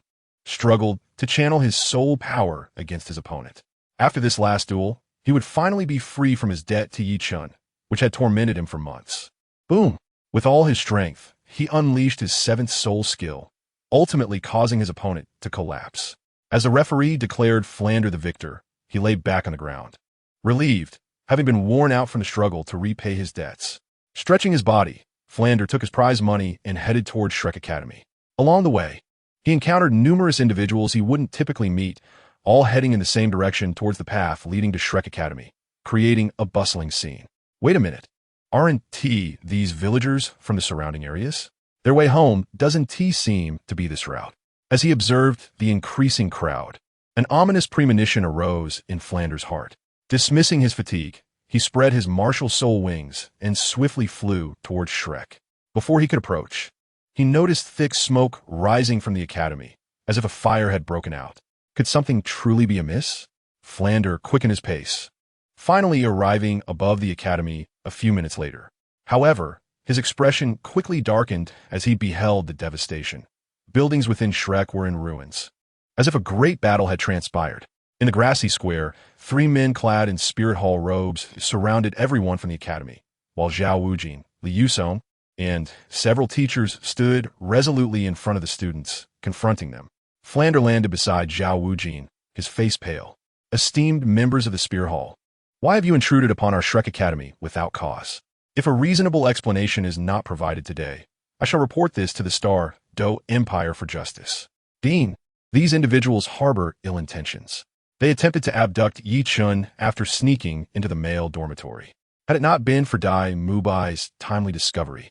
struggled to channel his soul power against his opponent. After this last duel, he would finally be free from his debt to Chen, which had tormented him for months. Boom! With all his strength, he unleashed his seventh soul skill, ultimately causing his opponent to collapse. As the referee declared Flander the victor, he lay back on the ground, relieved, having been worn out from the struggle to repay his debts. Stretching his body, Flander took his prize money and headed towards Shrek Academy. Along the way, he encountered numerous individuals he wouldn't typically meet, all heading in the same direction towards the path leading to Shrek Academy, creating a bustling scene. Wait a minute. Aren't these villagers from the surrounding areas? Their way home doesn't seem to be this route. As he observed the increasing crowd, an ominous premonition arose in Flander's heart. Dismissing his fatigue, he spread his martial soul wings and swiftly flew towards Shrek. Before he could approach, he noticed thick smoke rising from the academy, as if a fire had broken out. Could something truly be amiss? Flander quickened his pace, finally arriving above the academy a few minutes later. However, his expression quickly darkened as he beheld the devastation. Buildings within Shrek were in ruins, as if a great battle had transpired. In the grassy square, 3 men clad in spirit hall robes surrounded everyone from the academy, while Zhao Wujin, Li Yusong, and several teachers stood resolutely in front of the students, confronting them. Flander landed beside Zhao Wujin, his face pale. Esteemed members of the spirit hall, why have you intruded upon our Shrek Academy without cause? If a reasonable explanation is not provided today, I shall report this to the Star Do Empire for justice. Dean, these individuals harbor ill intentions. They attempted to abduct Chen after sneaking into the male dormitory. Had it not been for Dai Mubai's timely discovery,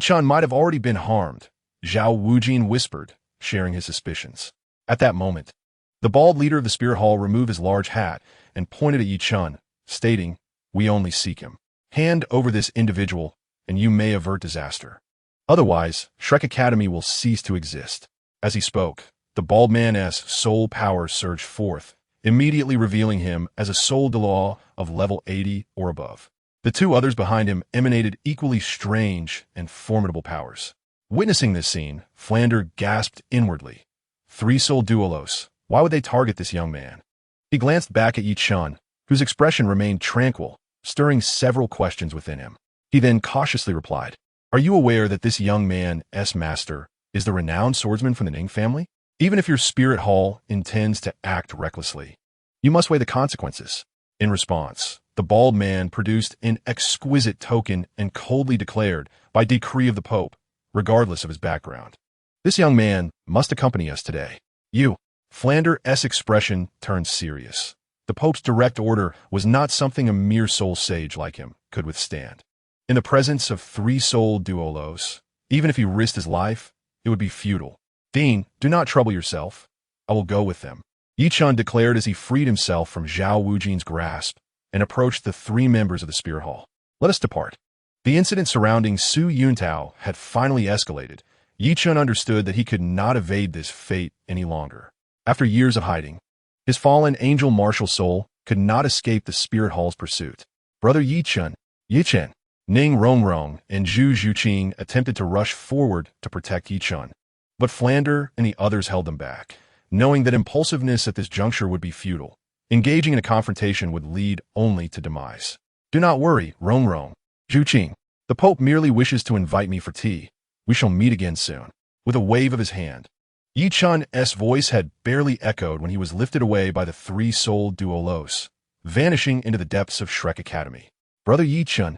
Chen might have already been harmed, Zhao Wujin whispered, sharing his suspicions. At that moment, the bald leader of the spirit hall removed his large hat and pointed at Chen, stating, "We only seek him. Hand over this individual, and you may avert disaster. Otherwise, Shrek Academy will cease to exist." As he spoke, the bald man's soul power surged forth, immediately revealing him as a soul Douluo of level 80 or above. The 2 others behind him emanated equally strange and formidable powers. Witnessing this scene, Flander gasped inwardly. 3 soul Doulos, why would they target this young man? He glanced back at Chen, whose expression remained tranquil, stirring several questions within him. He then cautiously replied, "Are you aware that this young man's master is the renowned swordsman from the Ning family? Even if your spirit hall intends to act recklessly, you must weigh the consequences." In response, the bald man produced an exquisite token and coldly declared, by decree of the Pope, regardless of his background, "This young man must accompany us today." Flander's expression turned serious. The Pope's direct order was not something a mere soul sage like him could withstand. In the presence of 3 soul Doulos, even if he risked his life, it would be futile. "Dean, do not trouble yourself. I will go with them," Chen declared as he freed himself from Zhao Wujin's grasp and approached the 3 members of the spirit hall. "Let us depart." The incident surrounding Su Yuntao had finally escalated. Chen understood that he could not evade this fate any longer. After years of hiding, his fallen angel martial soul could not escape the spirit hall's pursuit. Brother Chen, Ning Rongrong, and Zhu Zhuqing attempted to rush forward to protect Chen, but Flander and the others held them back, knowing that impulsiveness at this juncture would be futile. Engaging in a confrontation would lead only to demise. "Do not worry, Rongrong, Zhuqing. The Pope merely wishes to invite me for tea. We shall meet again soon." With a wave of his hand, Chen's voice had barely echoed when he was lifted away by the 3 soul Doulos, vanishing into the depths of Shrek Academy. Brother Chen.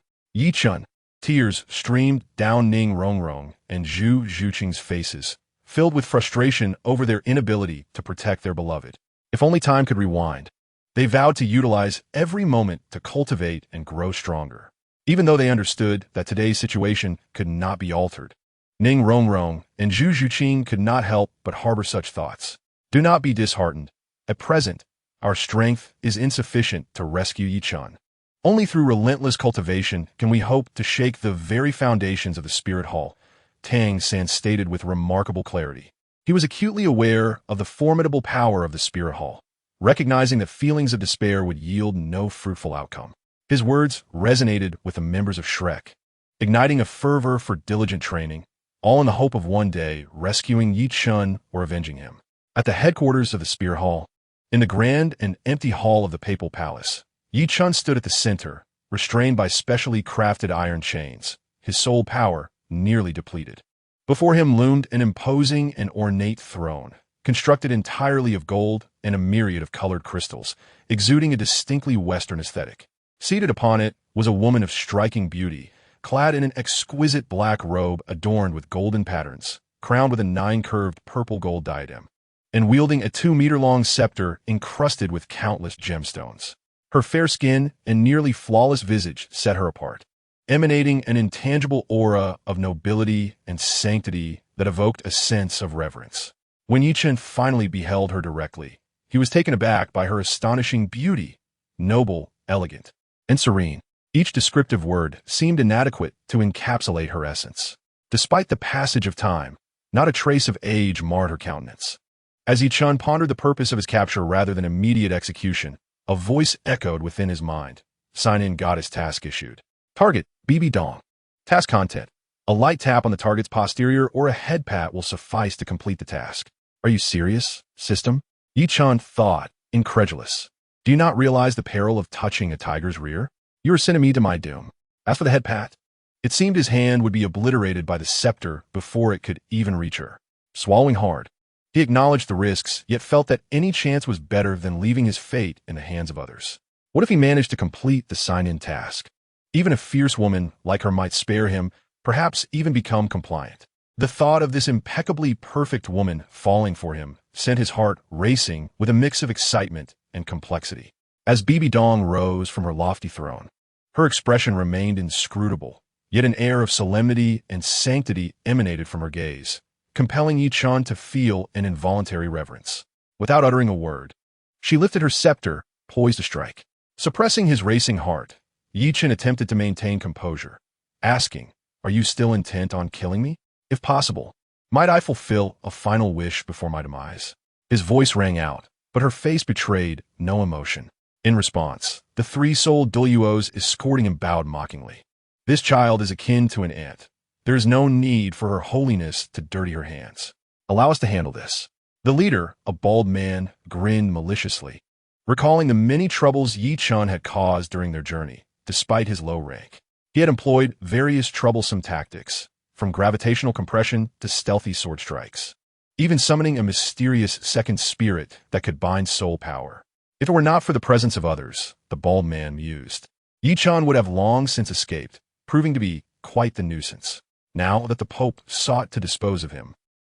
Tears streamed down Ning Rongrong and Zhu Zhuqing's faces, filled with frustration over their inability to protect their beloved. If only time could rewind, they vowed to utilize every moment to cultivate and grow stronger. Even though they understood that today's situation could not be altered, Ning Rongrong and Zhu Zhuqing could not help but harbor such thoughts. "Do not be disheartened. At present, our strength is insufficient to rescue Chen. Only through relentless cultivation can we hope to shake the very foundations of the spirit hall," Tang San stated with remarkable clarity. He was acutely aware of the formidable power of the spirit hall, recognizing that feelings of despair would yield no fruitful outcome. His words resonated with the members of Shrek, igniting a fervor for diligent training, all in the hope of one day rescuing Chen or avenging him. At the headquarters of the Spear Hall, in the grand and empty hall of the Papal Palace, Yi Chun stood at the center, restrained by specially crafted iron chains, his soul power nearly depleted. Before him loomed an imposing and ornate throne, constructed entirely of gold and a myriad of colored crystals, exuding a distinctly Western aesthetic. Seated upon it was a woman of striking beauty, clad in an exquisite black robe adorned with golden patterns, crowned with a 9-curved purple gold diadem, and wielding a 2-meter-long scepter encrusted with countless gemstones. Her fair skin and nearly flawless visage set her apart, emanating an intangible aura of nobility and sanctity that evoked a sense of reverence. When Yi Chen finally beheld her directly, he was taken aback by her astonishing beauty, noble, elegant, and serene. Each descriptive word seemed inadequate to encapsulate her essence. Despite the passage of time, not a trace of age marred her countenance. As Yi Chen pondered the purpose of his capture rather than immediate execution, a voice echoed within his mind. Sign-in goddess task issued. Target, BB Dong. Task content. A light tap on the target's posterior or a head pat will suffice to complete the task. Are you serious, system? Yi Chen thought, incredulous. Do you not realize the peril of touching a tiger's rear? You are sending me to my doom. As for the head pat, it seemed his hand would be obliterated by the scepter before it could even reach her. Swallowing hard, he acknowledged the risks, yet felt that any chance was better than leaving his fate in the hands of others. What if he managed to complete the sign-in task? Even a fierce woman like her might spare him, perhaps even become compliant. The thought of this impeccably perfect woman falling for him sent his heart racing with a mix of excitement and complexity. As BB Dong rose from her lofty throne, her expression remained inscrutable, yet an air of solemnity and sanctity emanated from her gaze, compelling Yi Chen to feel an involuntary reverence. Without uttering a word, she lifted her scepter, poised to strike. Suppressing his racing heart, Yi Chen attempted to maintain composure, asking, "Are you still intent on killing me? If possible, might I fulfill a final wish before my demise?" His voice rang out, but her face betrayed no emotion. In response, the 3-souled Douluos escorting him bowed mockingly. This child is akin to an ant. There is no need for her holiness to dirty her hands. Allow us to handle this. The leader, a bald man, grinned maliciously, recalling the many troubles Yi Chen had caused during their journey, despite his low rank. He had employed various troublesome tactics, from gravitational compression to stealthy sword strikes, even summoning a mysterious second spirit that could bind soul power. If it were not for the presence of others, the bald man mused, Yi Chen would have long since escaped, proving to be quite the nuisance. Now that the Pope sought to dispose of him,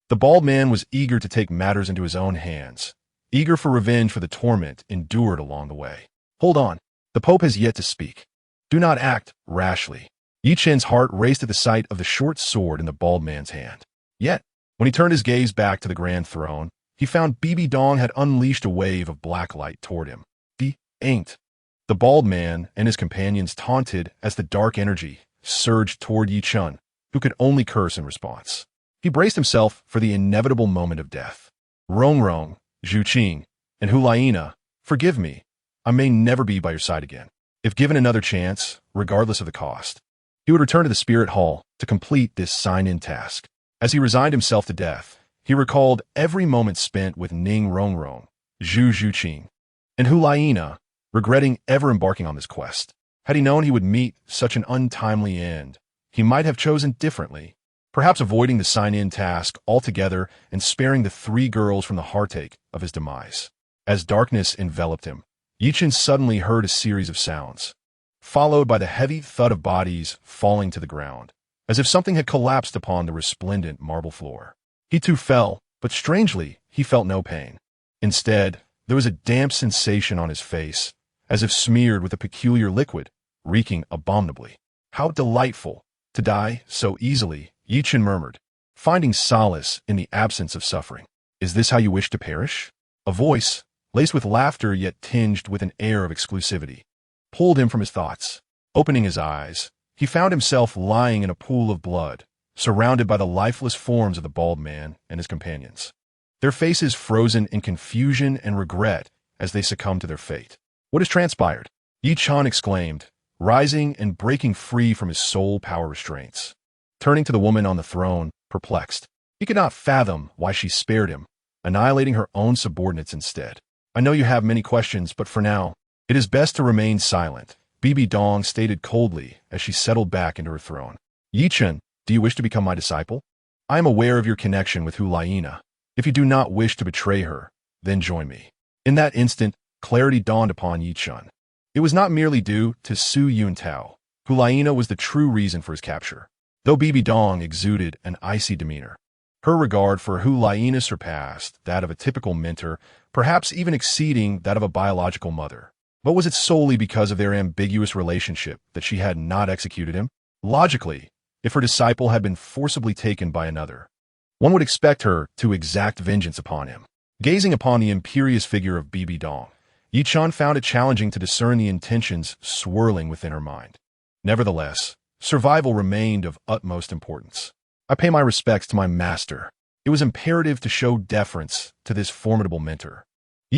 the bald man was eager to take matters into his own hands, eager for revenge for the torment endured along the way. Hold on, the Pope has yet to speak. Do not act rashly. Yi Chen's heart raced at the sight of the short sword in the bald man's hand. Yet, when he turned his gaze back to the grand throne, he found BB Dong had unleashed a wave of black light toward him. "The ain't." The bald man and his companions taunted as the dark energy surged toward Yi Chen, who could only curse in response. He braced himself for the inevitable moment of death. "Rong Rong, Zhu Qing, and Hulaina, forgive me. I may never be by your side again." If given another chance, regardless of the cost, he would return to the Spirit Hall to complete this sign-in task. As he resigned himself to death, he recalled every moment spent with Ning Rongrong, Zhu Qing, and Hulaina, regretting ever embarking on this quest. Had he known he would meet such an untimely end, he might have chosen differently, perhaps avoiding the sign-in task altogether and sparing the 3 girls from the heartache of his demise. As darkness enveloped him, Yi Chen suddenly heard a series of sounds, followed by the heavy thud of bodies falling to the ground, as if something had collapsed upon the resplendent marble floor. He too fell, but strangely, he felt no pain. Instead, there was a damp sensation on his face, as if smeared with a peculiar liquid, reeking abominably. "How delightful to die so easily," Yi Chen murmured, finding solace in the absence of suffering. "Is this how you wish to perish?" A voice, laced with laughter yet tinged with an air of exclusivity, pulled him from his thoughts. Opening his eyes, he found himself lying in a pool of blood, surrounded by the lifeless forms of the bald man and his companions, their faces frozen in confusion and regret as they succumbed to their fate. "What has transpired?" Yi Chen exclaimed, rising and breaking free from his soul power restraints. Turning to the woman on the throne, perplexed, he could not fathom why she spared him, annihilating her own subordinates instead. I know you have many questions, but for now, it is best to remain silent, Bibi Dong stated coldly as she settled back into her throne. Chen, do you wish to become my disciple? I am aware of your connection with Hu Laina. If you do not wish to betray her, then join me. In that instant, clarity dawned upon Chen. It was not merely due to Su Yuntao. Hu Laina was the true reason for his capture. Though Bibi Dong exuded an icy demeanor, her regard for Hu Laina surpassed that of a typical mentor, perhaps even exceeding that of a biological mother. But was it solely because of their ambiguous relationship that she had not executed him? Logically, if her disciple had been forcibly taken by another, one would expect her to exact vengeance upon him. Gazing upon the imperious figure of Bibi Dong, Chen found it challenging to discern the intentions swirling within her mind. Nevertheless, survival remained of utmost importance. I pay my respects to my master. It was imperative to show deference to this formidable mentor.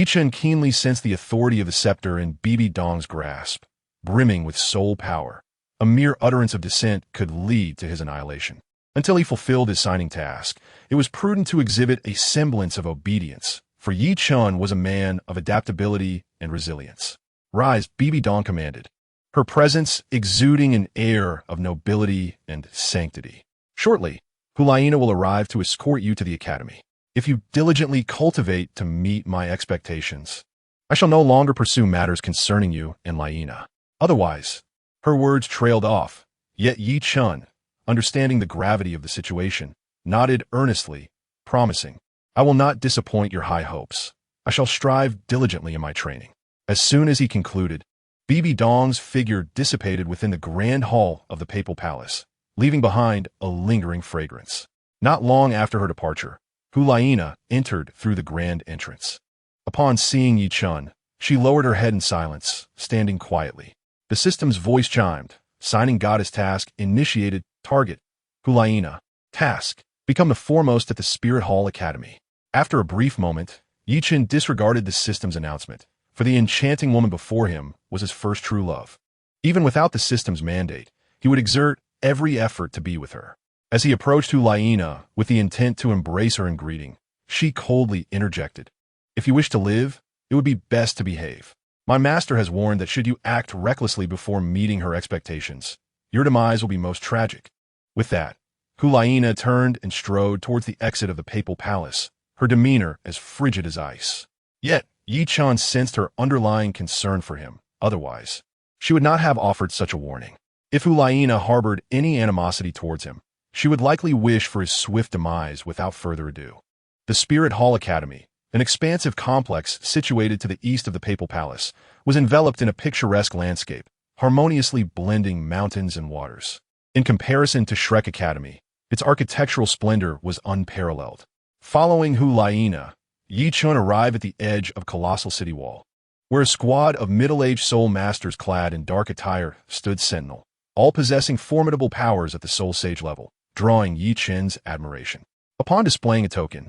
Chen keenly sensed the authority of the scepter in Bibi Dong's grasp, brimming with soul power. A mere utterance of dissent could lead to his annihilation. Until he fulfilled his signing task, it was prudent to exhibit a semblance of obedience, for Chen was a man of adaptability and resilience. Rise, Bibi Dong commanded, her presence exuding an air of nobility and sanctity. Shortly, Hu Laina will arrive to escort you to the academy. If you diligently cultivate to meet my expectations, I shall no longer pursue matters concerning you and Laina. Otherwise, her words trailed off, yet Chen, understanding the gravity of the situation, nodded earnestly, promising, I will not disappoint your high hopes. I shall strive diligently in my training. As soon as he concluded, Bibi Dong's figure dissipated within the grand hall of the papal palace, leaving behind a lingering fragrance. Not long after her departure, Hu Laina entered through the grand entrance. Upon seeing Chen, she lowered her head in silence, standing quietly. The system's voice chimed, signing goddess task initiated, target, Hu Laina, task, become the foremost at the Spirit Hall Academy. After a brief moment, Chen disregarded the system's announcement, for the enchanting woman before him was his first true love. Even without the system's mandate, he would exert every effort to be with her. As he approached Hu Laina with the intent to embrace her in greeting, she coldly interjected, If you wish to live, it would be best to behave. My master has warned that should you act recklessly before meeting her expectations, your demise will be most tragic. With that, Hu Laina turned and strode towards the exit of the papal palace, her demeanor as frigid as ice. Yet, Chen sensed her underlying concern for him. Otherwise, she would not have offered such a warning. If Hu Laina harbored any animosity towards him, she would likely wish for his swift demise without further ado. The Spirit Hall Academy, an expansive complex situated to the east of the papal palace, was enveloped in a picturesque landscape, harmoniously blending mountains and waters. In comparison to Shrek Academy, its architectural splendor was unparalleled. Following Hu Laina, Chen arrived at the edge of a colossal city wall, where a squad of middle-aged soul masters clad in dark attire stood sentinel, all possessing formidable powers at the soul sage level, drawing Chen's admiration. Upon displaying a token,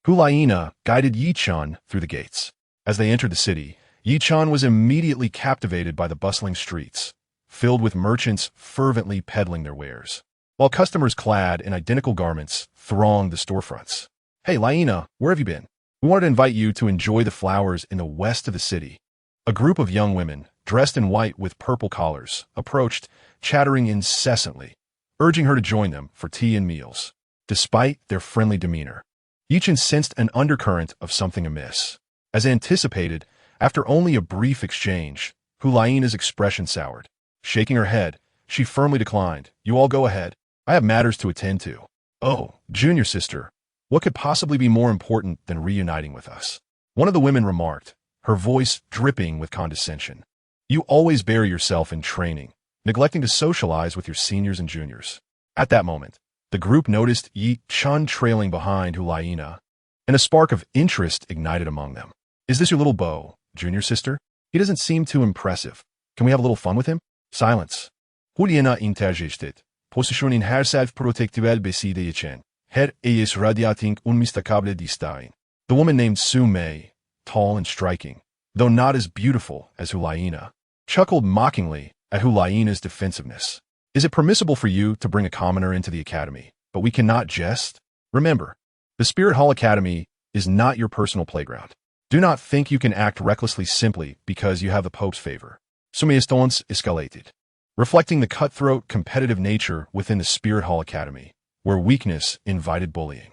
Hu Laina guided Chen through the gates. As they entered the city, Chen was immediately captivated by the bustling streets, filled with merchants fervently peddling their wares, while customers clad in identical garments thronged the storefronts. Hey, Laina, where have you been? We wanted to invite you to enjoy the flowers in the west of the city. A group of young women, dressed in white with purple collars, approached, chattering incessantly, urging her to join them for tea and meals. Despite their friendly demeanor, Chen sensed an undercurrent of something amiss. As anticipated, after only a brief exchange, Hu Laina's expression soured. Shaking her head, she firmly declined. You all go ahead. I have matters to attend to. Oh, junior sister, what could possibly be more important than reuniting with us? One of the women remarked, her voice dripping with condescension. You always bury yourself in training, neglecting to socialize with your seniors and juniors. At that moment, the group noticed Chen trailing behind Hu Laina, and a spark of interest ignited among them. Is this your little beau, junior sister? He doesn't seem too impressive. Can we have a little fun with him? Silence. Hu Laina interjected. Positionin her self-protectivel beside Chen. Her is radiating unmistakable disdain. The woman named Su Mei, tall and striking, though not as beautiful as Hu Laina, chuckled mockingly at Hu Laina's defensiveness. Is it permissible for you to bring a commoner into the academy, but we cannot jest? Remember, the Spirit Hall Academy is not your personal playground. Do not think you can act recklessly simply because you have the Pope's favor. Sumiestons escalated, reflecting the cutthroat, competitive nature within the Spirit Hall Academy, where weakness invited bullying.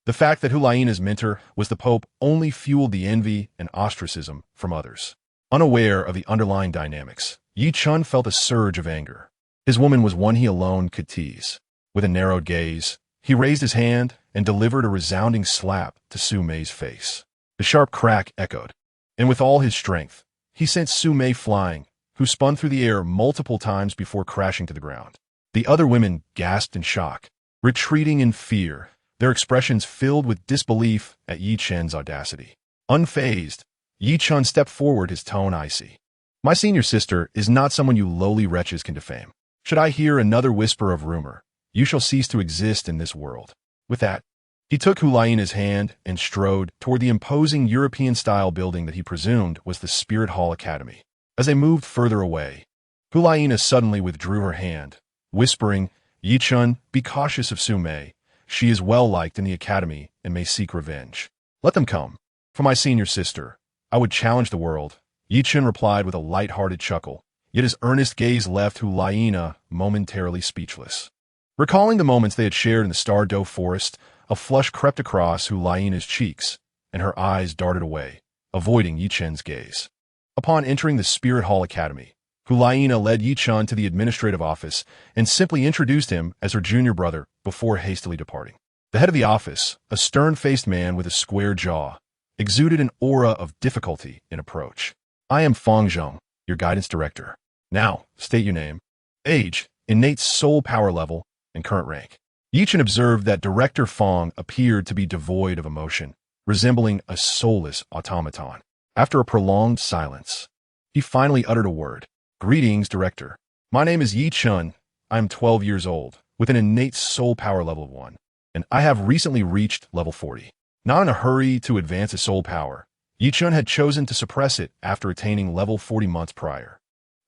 The fact that Hulaina's mentor was the Pope only fueled the envy and ostracism from others. Unaware of the underlying dynamics, Yi Chun felt a surge of anger. His woman was one he alone could tease. With a narrowed gaze, he raised his hand and delivered a resounding slap to Su Mei's face. The sharp crack echoed, and with all his strength, he sent Su Mei flying, who spun through the air multiple times before crashing to the ground. The other women gasped in shock, retreating in fear, their expressions filled with disbelief at Yi Chen's audacity. Unfazed, Yi Chun stepped forward, his tone icy. My senior sister is not someone you lowly wretches can defame. Should I hear another whisper of rumor, you shall cease to exist in this world. With that, he took Hulaina's hand and strode toward the imposing European-style building that he presumed was the Spirit Hall Academy. As they moved further away, Hulaina suddenly withdrew her hand, whispering, Yi Chun, be cautious of Su Mei. She is well-liked in the academy and may seek revenge. Let them come. For my senior sister, I would challenge the world. Yi Chun replied with a light-hearted chuckle, yet his earnest gaze left Hulaina momentarily speechless. Recalling the moments they had shared in the Star-Dough Forest, a flush crept across Hulaina's cheeks, and her eyes darted away, avoiding Yi Chun's gaze. Upon entering the Spirit Hall Academy, Hulaina led Yi Chun to the administrative office and simply introduced him as her junior brother before hastily departing. The head of the office, a stern-faced man with a square jaw, exuded an aura of difficulty in approach. I am Feng Zheng, your guidance director. Now, state your name, age, innate soul power level, and current rank. Yi Chun observed that Director Feng appeared to be devoid of emotion, resembling a soulless automaton. After a prolonged silence, he finally uttered a word. Greetings, Director. My name is Yi Chun. I am 12 years old, with an innate soul power level of 1, and I have recently reached level 40. Not in a hurry to advance his soul power, Yi Chun had chosen to suppress it after attaining level 40 months prior,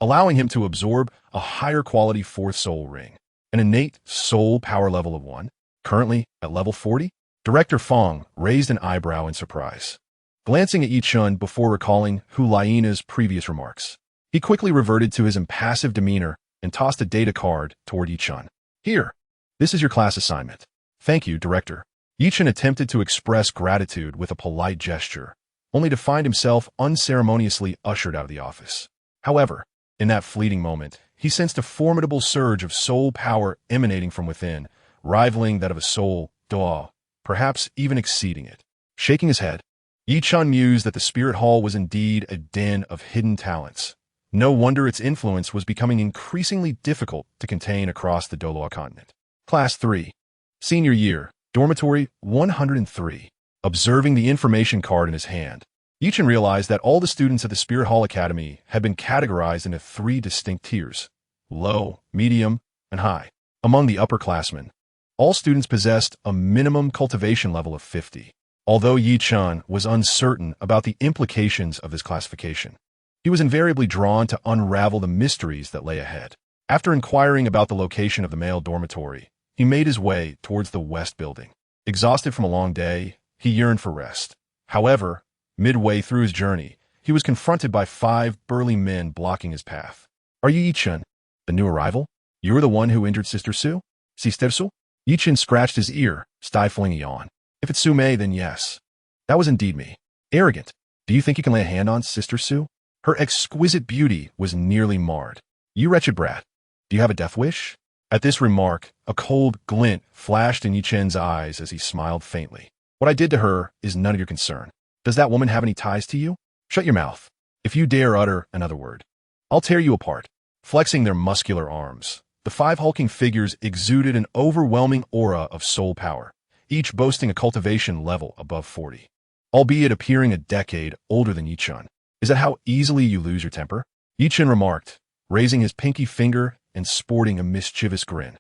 allowing him to absorb a higher quality 4th soul ring. An innate soul power level of 1, currently at level 40? Director Feng raised an eyebrow in surprise. Glancing at Yi Chun before recalling Hulaina's previous remarks, he quickly reverted to his impassive demeanor and tossed a data card toward Yi Chun. Here, this is your class assignment. Thank you, Director. Yi Chun attempted to express gratitude with a polite gesture, only to find himself unceremoniously ushered out of the office. However, in that fleeting moment, he sensed a formidable surge of soul power emanating from within, rivaling that of a soul Douluo, perhaps even exceeding it. Shaking his head, Yi Chun mused that the Spirit Hall was indeed a den of hidden talents. No wonder its influence was becoming increasingly difficult to contain across the Douluo Continent. Class 3. Senior Year, Dormitory 103. Observing the information card in his hand, Yi Chun realized that all the students at the Spirit Hall Academy had been categorized into 3 distinct tiers: low, medium, and high. Among the upperclassmen, all students possessed a minimum cultivation level of 50. Although Yi Chun was uncertain about the implications of this classification, he was invariably drawn to unravel the mysteries that lay ahead. After inquiring about the location of the male dormitory, he made his way towards the west building. Exhausted from a long day, he yearned for rest. However, midway through his journey, he was confronted by 5 burly men blocking his path. Are you Yi Chun, the new arrival? You were the one who injured Sister Su? Sister Su? Yi Chun scratched his ear, stifling a yawn. If it's Su Mei, then yes. That was indeed me. Arrogant. Do you think you can lay a hand on Sister Su? Her exquisite beauty was nearly marred. You wretched brat. Do you have a death wish? At this remark, a cold glint flashed in Yi Chun's eyes as he smiled faintly. What I did to her is none of your concern. Does that woman have any ties to you? Shut your mouth. If you dare utter another word, I'll tear you apart. Flexing their muscular arms, the 5 hulking figures exuded an overwhelming aura of soul power, each boasting a cultivation level above 40, albeit appearing a decade older than Yi Chun. Is that how easily you lose your temper? Yi Chun remarked, raising his pinky finger and sporting a mischievous grin.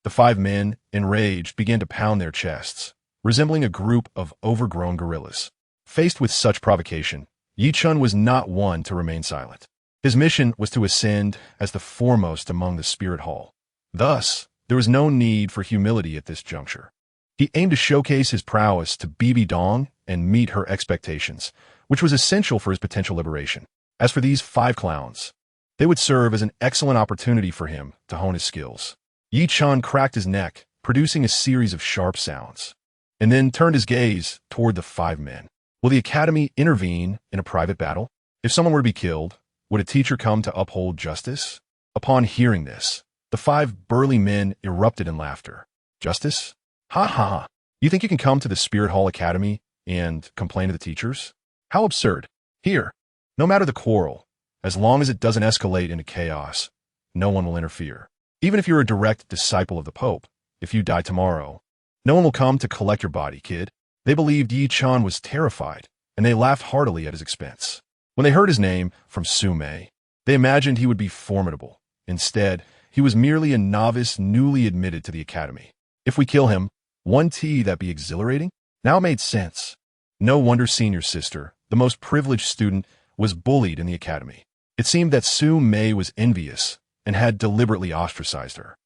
The 5 men, enraged, began to pound their chests, resembling a group of overgrown gorillas. Faced with such provocation, Yi Chun was not one to remain silent. His mission was to ascend as the foremost among the Spirit Hall. Thus, there was no need for humility at this juncture. He aimed to showcase his prowess to BB Dong and meet her expectations, which was essential for his potential liberation. As for these 5 clowns, they would serve as an excellent opportunity for him to hone his skills. Chen cracked his neck, producing a series of sharp sounds, and then turned his gaze toward the 5 men. Will the academy intervene in a private battle? If someone were to be killed, would a teacher come to uphold justice? Upon hearing this, the 5 burly men erupted in laughter. Justice? Ha ha ha. You think you can come to the Spirit Hall Academy and complain to the teachers? How absurd. Here, no matter the quarrel, as long as it doesn't escalate into chaos, no one will interfere. Even if you're a direct disciple of the Pope, if you die tomorrow, no one will come to collect your body, kid. They believed Chen was terrified, and they laughed heartily at his expense. When they heard his name from Sume, they imagined he would be formidable. Instead, he was merely a novice newly admitted to the academy. If we kill him, won't that be exhilarating? Now it made sense. No wonder senior sister, the most privileged student, was bullied in the academy. It seemed that Sume was envious and had deliberately ostracized her.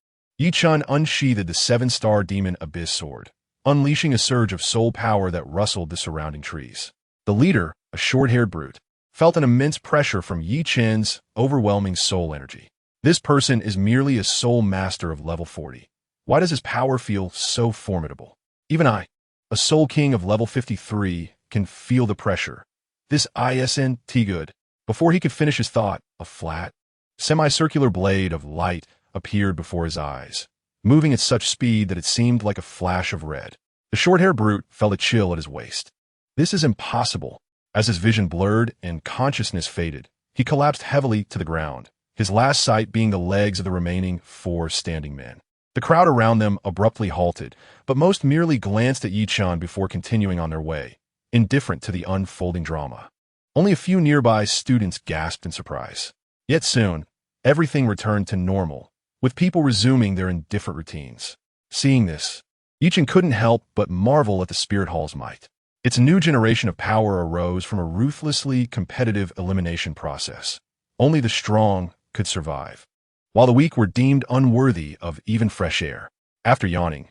Chen unsheathed the 7-star demon abyss sword, unleashing a surge of soul power that rustled the surrounding trees. The leader, a short-haired brute, felt an immense pressure from Chen's overwhelming soul energy. This person is merely a soul master of level 40. Why does his power feel so formidable? Even I, a soul king of level 53, can feel the pressure. This isn't good. Before he could finish his thought, a flat, semicircular blade of light appeared before his eyes, moving at such speed that it seemed like a flash of red. The short-haired brute felt a chill at his waist. This is impossible. As his vision blurred and consciousness faded, he collapsed heavily to the ground, his last sight being the legs of the remaining 4 standing men. The crowd around them abruptly halted, but most merely glanced at Chen before continuing on their way, indifferent to the unfolding drama. Only a few nearby students gasped in surprise. Yet soon, everything returned to normal, with people resuming their indifferent routines. Seeing this, Chen couldn't help but marvel at the Spirit Hall's might. Its new generation of power arose from a ruthlessly competitive elimination process. Only the strong could survive, while the weak were deemed unworthy of even fresh air. After yawning,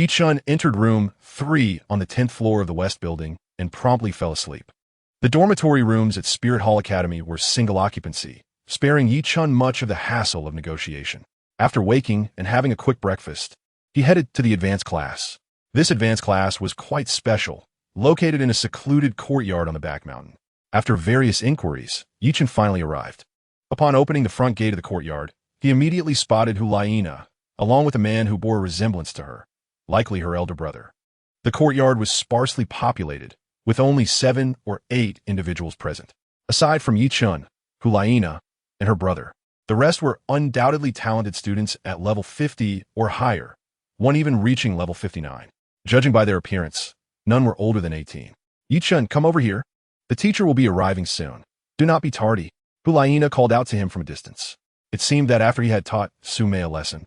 Chen entered room 3 on the 10th floor of the West Building and promptly fell asleep. The dormitory rooms at Spirit Hall Academy were single occupancy, sparing Chen much of the hassle of negotiation. After waking and having a quick breakfast, he headed to the advanced class. This advanced class was quite special, located in a secluded courtyard on the back mountain. After various inquiries, Chen finally arrived. Upon opening the front gate of the courtyard, he immediately spotted Hulaina, along with a man who bore a resemblance to her, likely her elder brother. The courtyard was sparsely populated, with only 7 or 8 individuals present. Aside from Chen, Hulaina, and her brother, the rest were undoubtedly talented students at level 50 or higher, one even reaching level 59. Judging by their appearance, none were older than 18. Chen, come over here. The teacher will be arriving soon. Do not be tardy. Hulaina called out to him from a distance. It seemed that after he had taught Sume a lesson,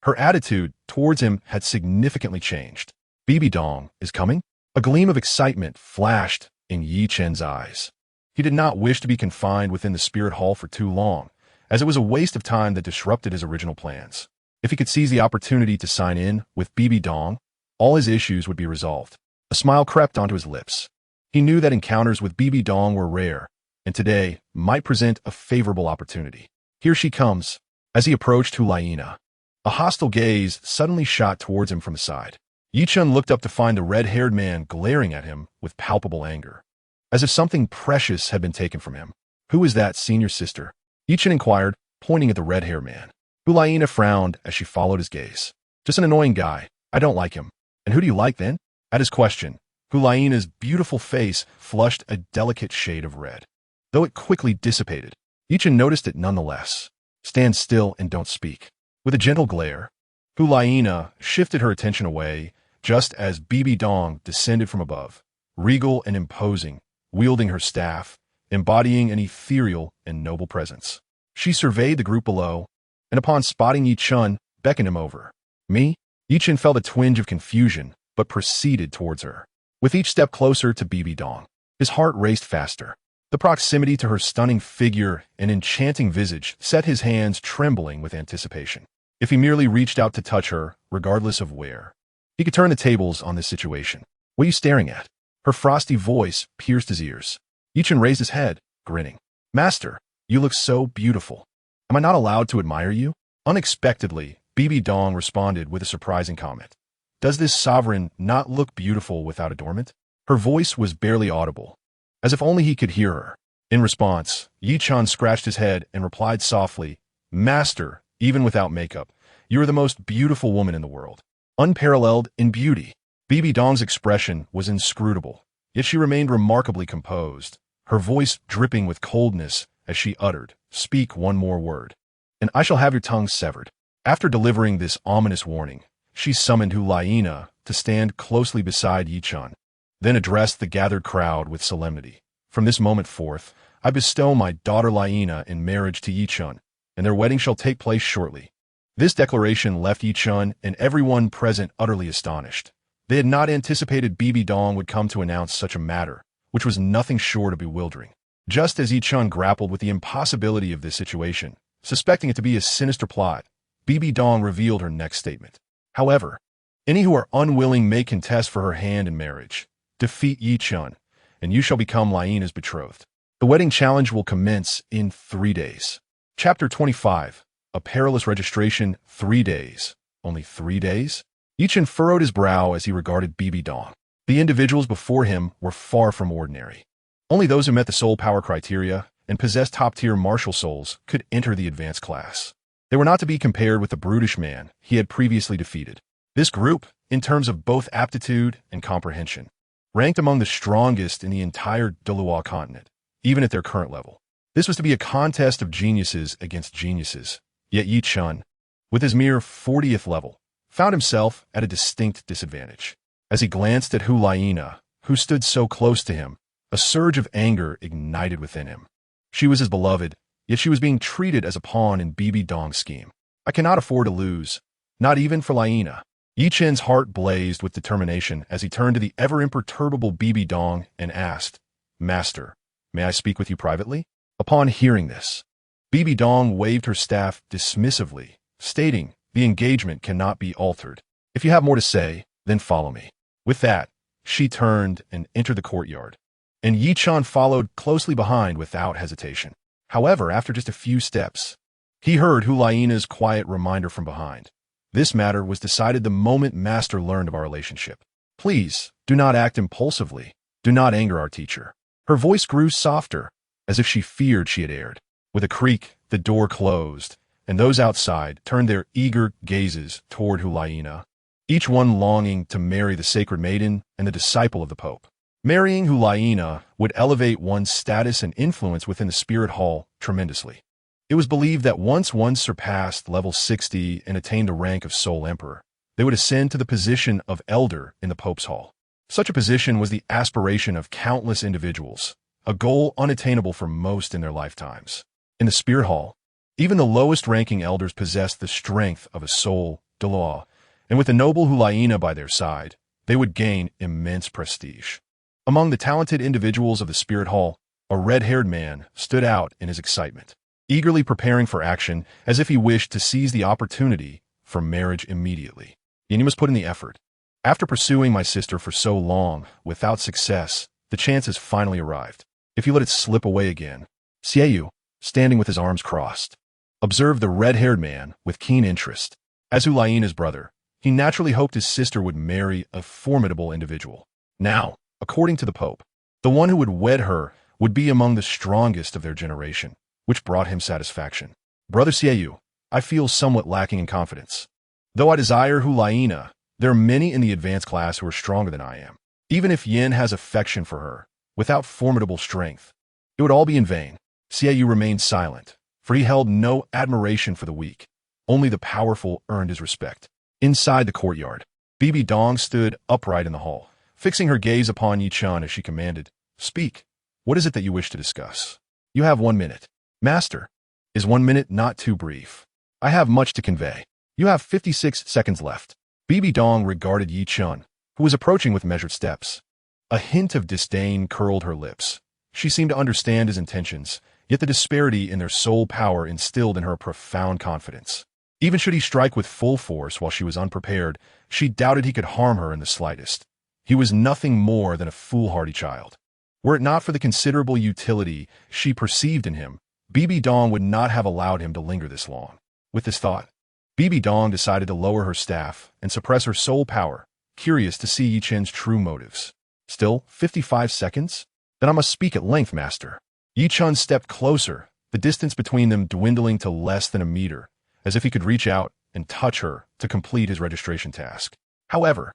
her attitude towards him had significantly changed. Bibi Dong is coming? A gleam of excitement flashed in Chen's eyes. He did not wish to be confined within the Spirit Hall for too long, as it was a waste of time that disrupted his original plans. If he could seize the opportunity to sign in with Bibi Dong, all his issues would be resolved. A smile crept onto his lips. He knew that encounters with Bibi Dong were rare, and today might present a favorable opportunity. Here she comes. As he approached Hulaina, a hostile gaze suddenly shot towards him from the side. Chen looked up to find the red-haired man glaring at him with palpable anger, as if something precious had been taken from him. Who is that, senior sister? Chen inquired, pointing at the red-haired man. Hulaina frowned as she followed his gaze. Just an annoying guy. I don't like him. And who do you like then? At his question, Hulaina's beautiful face flushed a delicate shade of red. Though it quickly dissipated, Chen noticed it nonetheless. Stand still and don't speak. With a gentle glare, Hulaina shifted her attention away just as Bibi Dong descended from above, regal and imposing, wielding her staff, embodying an ethereal and noble presence. She surveyed the group below, and upon spotting Chen, beckoned him over. Me? Chen felt a twinge of confusion, but proceeded towards her. With each step closer to Bibi Dong, his heart raced faster. The proximity to her stunning figure and enchanting visage set his hands trembling with anticipation. If he merely reached out to touch her, regardless of where, he could turn the tables on this situation. What are you staring at? Her frosty voice pierced his ears. Yi Chen raised his head, grinning. Master, you look so beautiful. Am I not allowed to admire you? Unexpectedly, Bibi Dong responded with a surprising comment. Does this sovereign not look beautiful without adornment? Her voice was barely audible, as if only he could hear her. In response, Yi Chen scratched his head and replied softly, Master, even without makeup, you are the most beautiful woman in the world. Unparalleled in beauty. Bibi Dong's expression was inscrutable, yet she remained remarkably composed, her voice dripping with coldness as she uttered, Speak one more word, and I shall have your tongue severed. After delivering this ominous warning, she summoned Hulaina to stand closely beside Yi Chen, then addressed the gathered crowd with solemnity. From this moment forth, I bestow my daughter Laina in marriage to Yi Chen, and their wedding shall take place shortly. This declaration left Yi Chen and everyone present utterly astonished. They had not anticipated Bibi Dong would come to announce such a matter, which was nothing short of bewildering. Just as Yi Chen grappled with the impossibility of this situation, suspecting it to be a sinister plot, Bibi Dong revealed her next statement. However, any who are unwilling may contest for her hand in marriage. Defeat Yi Chen, and you shall become Laina's betrothed. The wedding challenge will commence in 3 days. Chapter 25. A perilous registration, 3 days. Only 3 days? Yi Chen furrowed his brow as he regarded Bibi Dong. The individuals before him were far from ordinary. Only those who met the soul power criteria and possessed top-tier martial souls could enter the advanced class. They were not to be compared with the brutish man he had previously defeated. This group, in terms of both aptitude and comprehension, ranked among the strongest in the entire Douluo Continent, even at their current level. This was to be a contest of geniuses against geniuses, yet Yi Chen, with his mere 40th level, found himself at a distinct disadvantage. As he glanced at Hulaina, who stood so close to him, a surge of anger ignited within him. She was his beloved, yet she was being treated as a pawn in Bibi Dong's scheme. I cannot afford to lose, not even for Laina. Yi Chen's heart blazed with determination as he turned to the ever-imperturbable Bibi Dong and asked, Master, may I speak with you privately? Upon hearing this, Bibi Dong waved her staff dismissively, stating, the engagement cannot be altered. If you have more to say, then follow me. With that, she turned and entered the courtyard, and Yi Chen followed closely behind without hesitation. However, after just a few steps, he heard Hulaina's quiet reminder from behind. This matter was decided the moment Master learned of our relationship. Please, do not act impulsively. Do not anger our teacher. Her voice grew softer, as if she feared she had erred. With a creak, the door closed, and those outside turned their eager gazes toward Hulaina, each one longing to marry the sacred maiden and the disciple of the Pope. Marrying Hulaina would elevate one's status and influence within the Spirit Hall tremendously. It was believed that once one surpassed level 60 and attained the rank of Soul Emperor, they would ascend to the position of Elder in the Pope's Hall. Such a position was the aspiration of countless individuals, a goal unattainable for most in their lifetimes. In the Spirit Hall, even the lowest-ranking elders possessed the strength of a soul, Douluo, and with the noble Hulaina by their side, they would gain immense prestige. Among the talented individuals of the Spirit Hall, a red-haired man stood out in his excitement, eagerly preparing for action as if he wished to seize the opportunity for marriage immediately. You must put in the effort. After pursuing my sister for so long, without success, the chance has finally arrived. If you let it slip away again, Xiaoyu, standing with his arms crossed, observed the red-haired man with keen interest. As Hulaina's brother, he naturally hoped his sister would marry a formidable individual. Now, according to the Pope, the one who would wed her would be among the strongest of their generation, which brought him satisfaction. Brother Xiaoyu, I feel somewhat lacking in confidence. Though I desire Hulaina, there are many in the advanced class who are stronger than I am. Even if Yin has affection for her, without formidable strength, it would all be in vain. Xiaoyu remained silent, for he held no admiration for the weak. Only the powerful earned his respect. Inside the courtyard, Bibi Dong stood upright in the hall, fixing her gaze upon Yi Chen as she commanded, Speak. What is it that you wish to discuss? You have 1 minute. Master, is 1 minute not too brief? I have much to convey. You have 56 seconds left. Bibi Dong regarded Yi Chen, who was approaching with measured steps. A hint of disdain curled her lips. She seemed to understand his intentions, yet the disparity in their soul power instilled in her profound confidence. Even should he strike with full force while she was unprepared, she doubted he could harm her in the slightest. He was nothing more than a foolhardy child. Were it not for the considerable utility she perceived in him, Bibi Dong would not have allowed him to linger this long. With this thought, Bibi Dong decided to lower her staff and suppress her soul power, curious to see Yi Chen's true motives. Still, 55 seconds? Then I must speak at length, master. Yi Chen stepped closer, the distance between them dwindling to less than a meter, as if he could reach out and touch her to complete his registration task. However,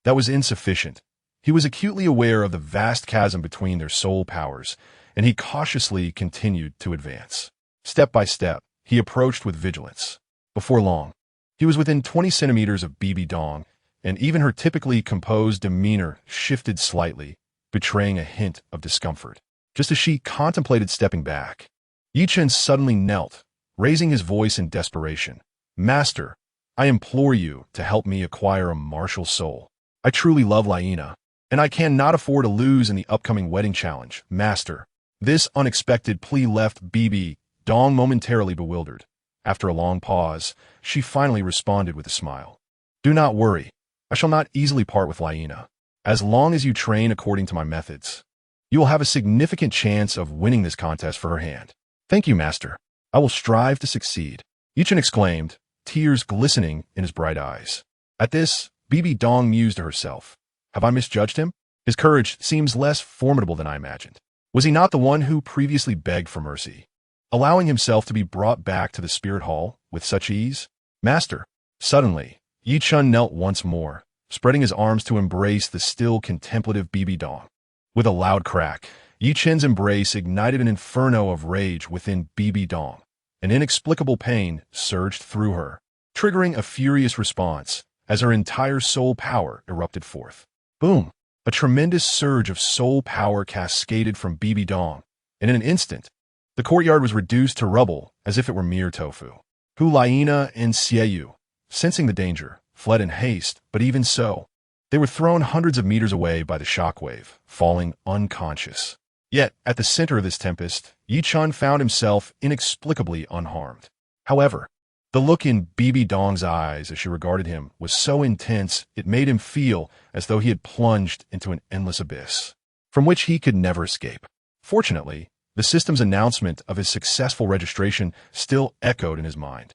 that was insufficient. He was acutely aware of the vast chasm between their soul powers, and he cautiously continued to advance. Step by step, he approached with vigilance. Before long, he was within 20 centimeters of Bibi Dong, and even her typically composed demeanor shifted slightly, betraying a hint of discomfort. Just as she contemplated stepping back, Yi Chen suddenly knelt, raising his voice in desperation. Master, I implore you to help me acquire a martial soul. I truly love Laina, and I cannot afford to lose in the upcoming wedding challenge. Master, this unexpected plea left Bibi Dong momentarily bewildered. After a long pause, she finally responded with a smile. Do not worry. I shall not easily part with Laina. As long as you train according to my methods, you will have a significant chance of winning this contest for her hand. Thank you, master. I will strive to succeed. Yi Chen exclaimed, tears glistening in his bright eyes. At this, Bibi Dong mused to herself. Have I misjudged him? His courage seems less formidable than I imagined. Was he not the one who previously begged for mercy, allowing himself to be brought back to the spirit hall with such ease? Master. Suddenly, Yi Chen knelt once more, spreading his arms to embrace the still contemplative Bibi Dong. With a loud crack, Yi Chen's embrace ignited an inferno of rage within Bibi Dong. An inexplicable pain surged through her, triggering a furious response as her entire soul power erupted forth. Boom! A tremendous surge of soul power cascaded from Bibi Dong, and in an instant, the courtyard was reduced to rubble as if it were mere tofu. Hu Laina and Xieyu, sensing the danger, fled in haste, but even so, they were thrown hundreds of meters away by the shockwave, falling unconscious. Yet, at the center of this tempest, Yi Chen found himself inexplicably unharmed. However, the look in Bibi Dong's eyes as she regarded him was so intense it made him feel as though he had plunged into an endless abyss, from which he could never escape. Fortunately, the system's announcement of his successful registration still echoed in his mind,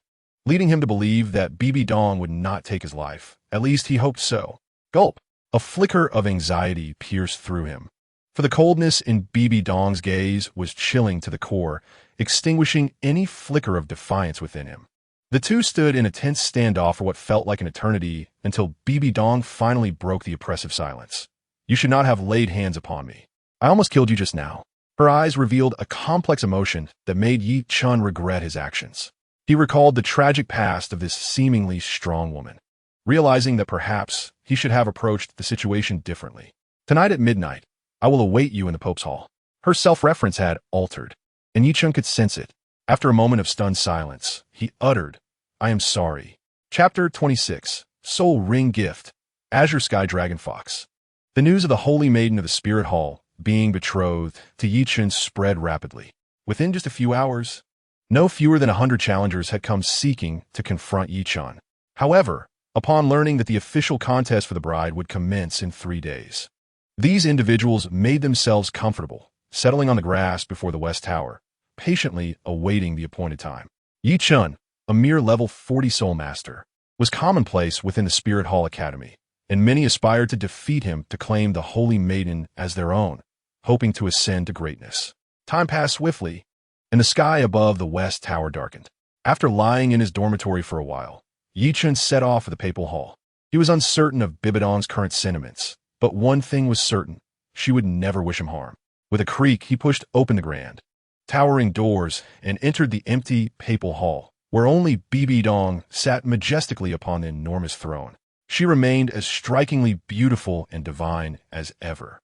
leading him to believe that Bibi Dong would not take his life. At least he hoped so. Gulp! A flicker of anxiety pierced through him. For the coldness in Bibi Dong's gaze was chilling to the core, extinguishing any flicker of defiance within him. The two stood in a tense standoff for what felt like an eternity until Bibi Dong finally broke the oppressive silence. You should not have laid hands upon me. I almost killed you just now. Her eyes revealed a complex emotion that made Yi Chen regret his actions. He recalled the tragic past of this seemingly strong woman, realizing that perhaps he should have approached the situation differently. Tonight at midnight, I will await you in the Pope's Hall. Her self-reference had altered, and Yi Chen could sense it. After a moment of stunned silence, he uttered, I am sorry. Chapter 26, Soul Ring Gift, Azure Sky Dragon Fox. The news of the Holy Maiden of the Spirit Hall being betrothed to Yi Chen spread rapidly. Within just a few hours, no fewer than 100 challengers had come seeking to confront Yi Chen. However, upon learning that the official contest for the bride would commence in 3 days, these individuals made themselves comfortable, settling on the grass before the West Tower, patiently awaiting the appointed time. Yi Chen, a mere level 40 soul master, was commonplace within the Spirit Hall Academy, and many aspired to defeat him to claim the Holy Maiden as their own, hoping to ascend to greatness. Time passed swiftly, and the sky above the West Tower darkened. After lying in his dormitory for a while, Yi Chen set off for the Papal Hall. He was uncertain of Bibi Dong's current sentiments, but one thing was certain, she would never wish him harm. With a creak, he pushed open the grand, towering doors and entered the empty Papal Hall, where only Bibi Dong sat majestically upon the enormous throne. She remained as strikingly beautiful and divine as ever,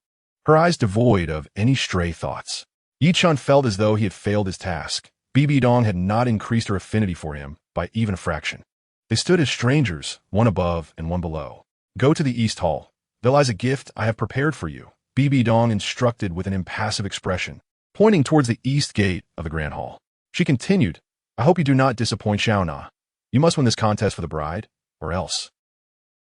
her eyes devoid of any stray thoughts. Yi Chen felt as though he had failed his task. Bibi Dong had not increased her affinity for him by even a fraction. They stood as strangers, one above and one below. Go to the East Hall. There lies a gift I have prepared for you, Bibi Dong instructed with an impassive expression, pointing towards the east gate of the Grand Hall. She continued, I hope you do not disappoint Xiaona. You must win this contest for the bride, or else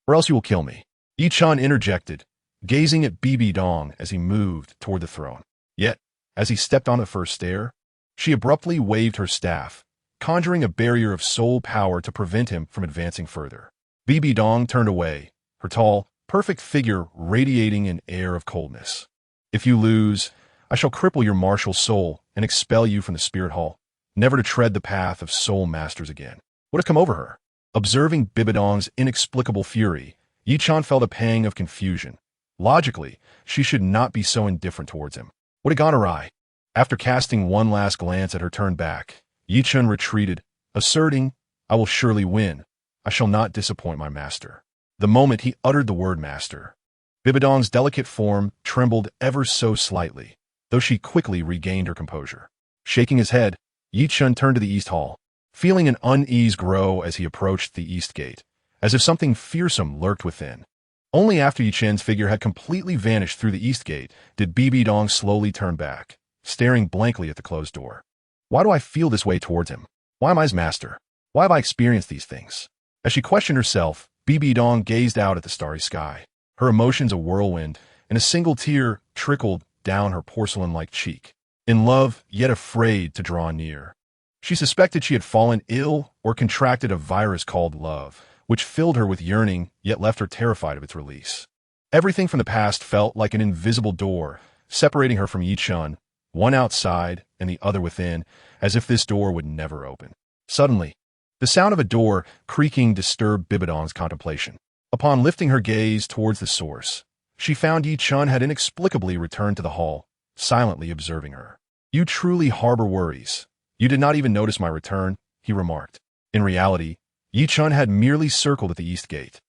you will kill me. Yi Chen interjected, gazing at Bibi Dong as he moved toward the throne. Yet, as he stepped on the first stair, she abruptly waved her staff, conjuring a barrier of soul power to prevent him from advancing further. Bibi Dong turned away, her tall, perfect figure radiating an air of coldness. If you lose, I shall cripple your martial soul and expel you from the spirit hall, never to tread the path of soul masters again. What had come over her? Observing Bibi Dong's inexplicable fury, Yi Chen felt a pang of confusion. Logically, she should not be so indifferent towards him. What had gone awry? After casting one last glance at her turned back, Yi Chen retreated, asserting, I will surely win. I shall not disappoint my master. The moment he uttered the word master, Bibi Dong's delicate form trembled ever so slightly, though she quickly regained her composure. Shaking his head, Yi Chen turned to the east hall, feeling an unease grow as he approached the east gate, as if something fearsome lurked within. Only after Yi Chen's figure had completely vanished through the east gate did Bibi Dong slowly turn back, staring blankly at the closed door. Why do I feel this way towards him? Why am I his master? Why have I experienced these things? As she questioned herself, Bibi Dong gazed out at the starry sky, her emotions a whirlwind, and a single tear trickled down her porcelain-like cheek. In love, yet afraid to draw near. She suspected she had fallen ill or contracted a virus called love, which filled her with yearning, yet left her terrified of its release. Everything from the past felt like an invisible door, separating her from Yi Chen, one outside and the other within, as if this door would never open. Suddenly, the sound of a door creaking disturbed Bibi Dong's contemplation. Upon lifting her gaze towards the source, she found Yi Chen had inexplicably returned to the hall, silently observing her. You truly harbor worries. You did not even notice my return, he remarked. In reality, Yi Chen had merely circled at the east gate,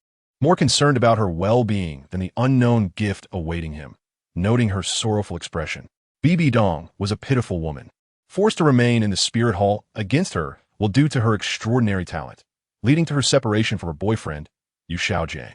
more concerned about her well-being than the unknown gift awaiting him. Noting her sorrowful expression, Bibi Dong was a pitiful woman, forced to remain in the spirit hall against her while due to her extraordinary talent, leading to her separation from her boyfriend, Yu Xiaojiang.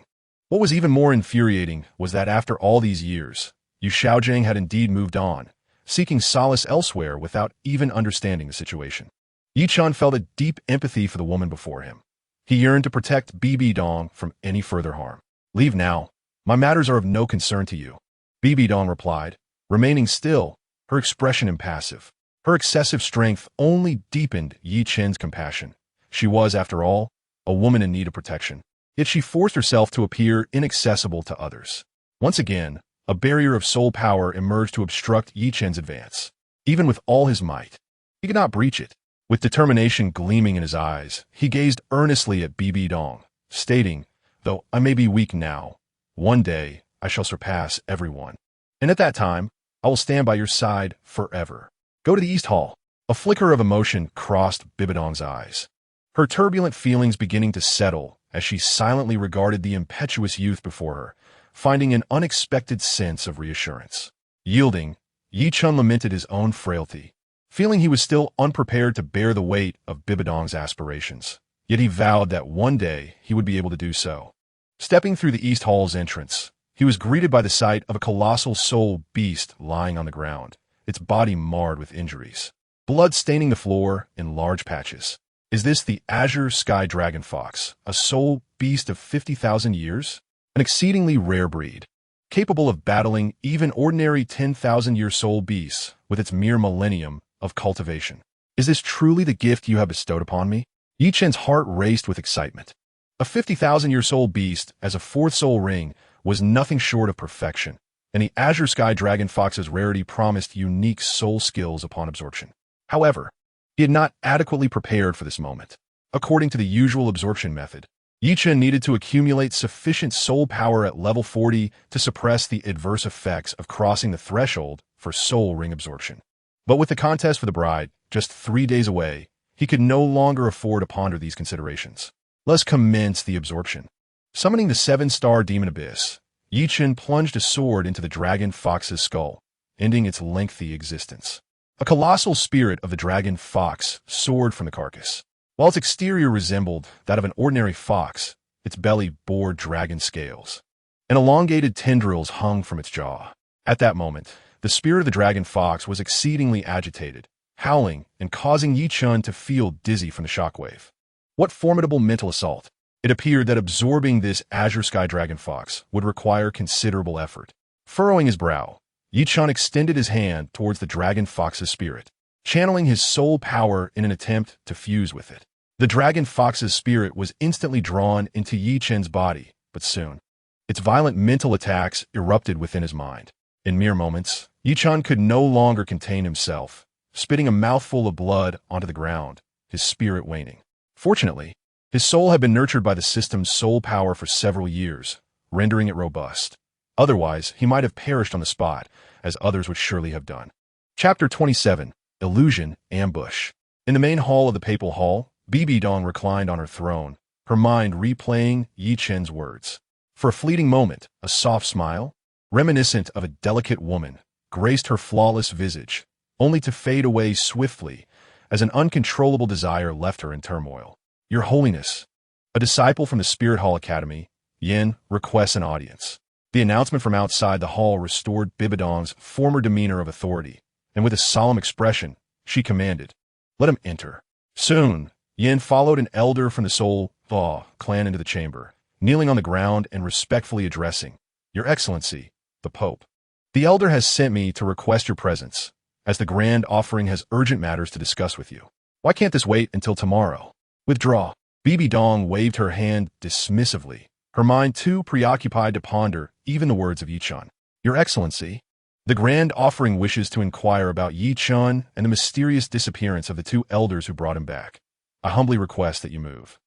What was even more infuriating was that after all these years, Yu Xiaojiang had indeed moved on, seeking solace elsewhere without even understanding the situation. Yi Chen felt a deep empathy for the woman before him. He yearned to protect Bibi Dong from any further harm. Leave now. My matters are of no concern to you. Bibi Dong replied, remaining still, her expression impassive. Her excessive strength only deepened Yi Chen's compassion. She was, after all, a woman in need of protection. Yet she forced herself to appear inaccessible to others. Once again, a barrier of soul power emerged to obstruct Yi Chen's advance. Even with all his might, he could not breach it. With determination gleaming in his eyes, he gazed earnestly at Bibi Dong, stating, though I may be weak now, one day I shall surpass everyone. And at that time, I will stand by your side forever. Go to the East Hall. A flicker of emotion crossed Bibi Dong's eyes, her turbulent feelings beginning to settle as she silently regarded the impetuous youth before her, finding an unexpected sense of reassurance. Yielding, Yi Chen lamented his own frailty, feeling he was still unprepared to bear the weight of Bibi Dong's aspirations. Yet he vowed that one day he would be able to do so. Stepping through the East Hall's entrance, he was greeted by the sight of a colossal soul beast lying on the ground, its body marred with injuries, blood staining the floor in large patches. Is this the azure sky dragon fox, a soul beast of 50,000 years? An exceedingly rare breed, capable of battling even ordinary 10,000-year soul beasts with its mere millennium of cultivation. Is this truly the gift you have bestowed upon me? Yi Chen's heart raced with excitement. A 50,000-year soul beast as a fourth soul ring was nothing short of perfection, and the azure sky dragon fox's rarity promised unique soul skills upon absorption. However, he had not adequately prepared for this moment. According to the usual absorption method, Yi Chen needed to accumulate sufficient soul power at level 40 to suppress the adverse effects of crossing the threshold for soul ring absorption. But with the contest for the bride just 3 days away, he could no longer afford to ponder these considerations. Let's commence the absorption. Summoning the 7-star demon abyss, Yi Chen plunged a sword into the dragon fox's skull, ending its lengthy existence. A colossal spirit of the dragon fox soared from the carcass. While its exterior resembled that of an ordinary fox, its belly bore dragon scales, and elongated tendrils hung from its jaw. At that moment, the spirit of the dragon fox was exceedingly agitated, howling and causing Yi Chen to feel dizzy from the shockwave. What formidable mental assault! It appeared that absorbing this azure sky dragon fox would require considerable effort. Furrowing his brow, Yi-Chun extended his hand towards the dragon fox's spirit, channeling his soul power in an attempt to fuse with it. The dragon fox's spirit was instantly drawn into Yi-Chun's body, but soon, its violent mental attacks erupted within his mind. In mere moments, Yi-Chun could no longer contain himself, spitting a mouthful of blood onto the ground, his spirit waning. Fortunately, his soul had been nurtured by the system's soul power for several years, rendering it robust. Otherwise, he might have perished on the spot, as others would surely have done. Chapter 27, Illusion Ambush. In the main hall of the Papal Hall, Bibi Dong reclined on her throne, her mind replaying Yi-Chun's words. For a fleeting moment, a soft smile, reminiscent of a delicate woman, graced her flawless visage, only to fade away swiftly as an uncontrollable desire left her in turmoil. Your Holiness, a disciple from the Spirit Hall Academy, Yin, requests an audience. The announcement from outside the hall restored Bibidong's former demeanor of authority, and with a solemn expression, she commanded, "Let him enter." Soon, Yin followed an elder from the Soul Law clan into the chamber, kneeling on the ground and respectfully addressing, "Your Excellency, the Pope. The elder has sent me to request your presence, as the grand offering has urgent matters to discuss with you. Why can't this wait until tomorrow?" "Withdraw." Bibi Dong waved her hand dismissively, her mind too preoccupied to ponder even the words of Yi-Chun. "Your Excellency, the grand offering wishes to inquire about Yi-Chun and the mysterious disappearance of the two elders who brought him back. I humbly request that you move."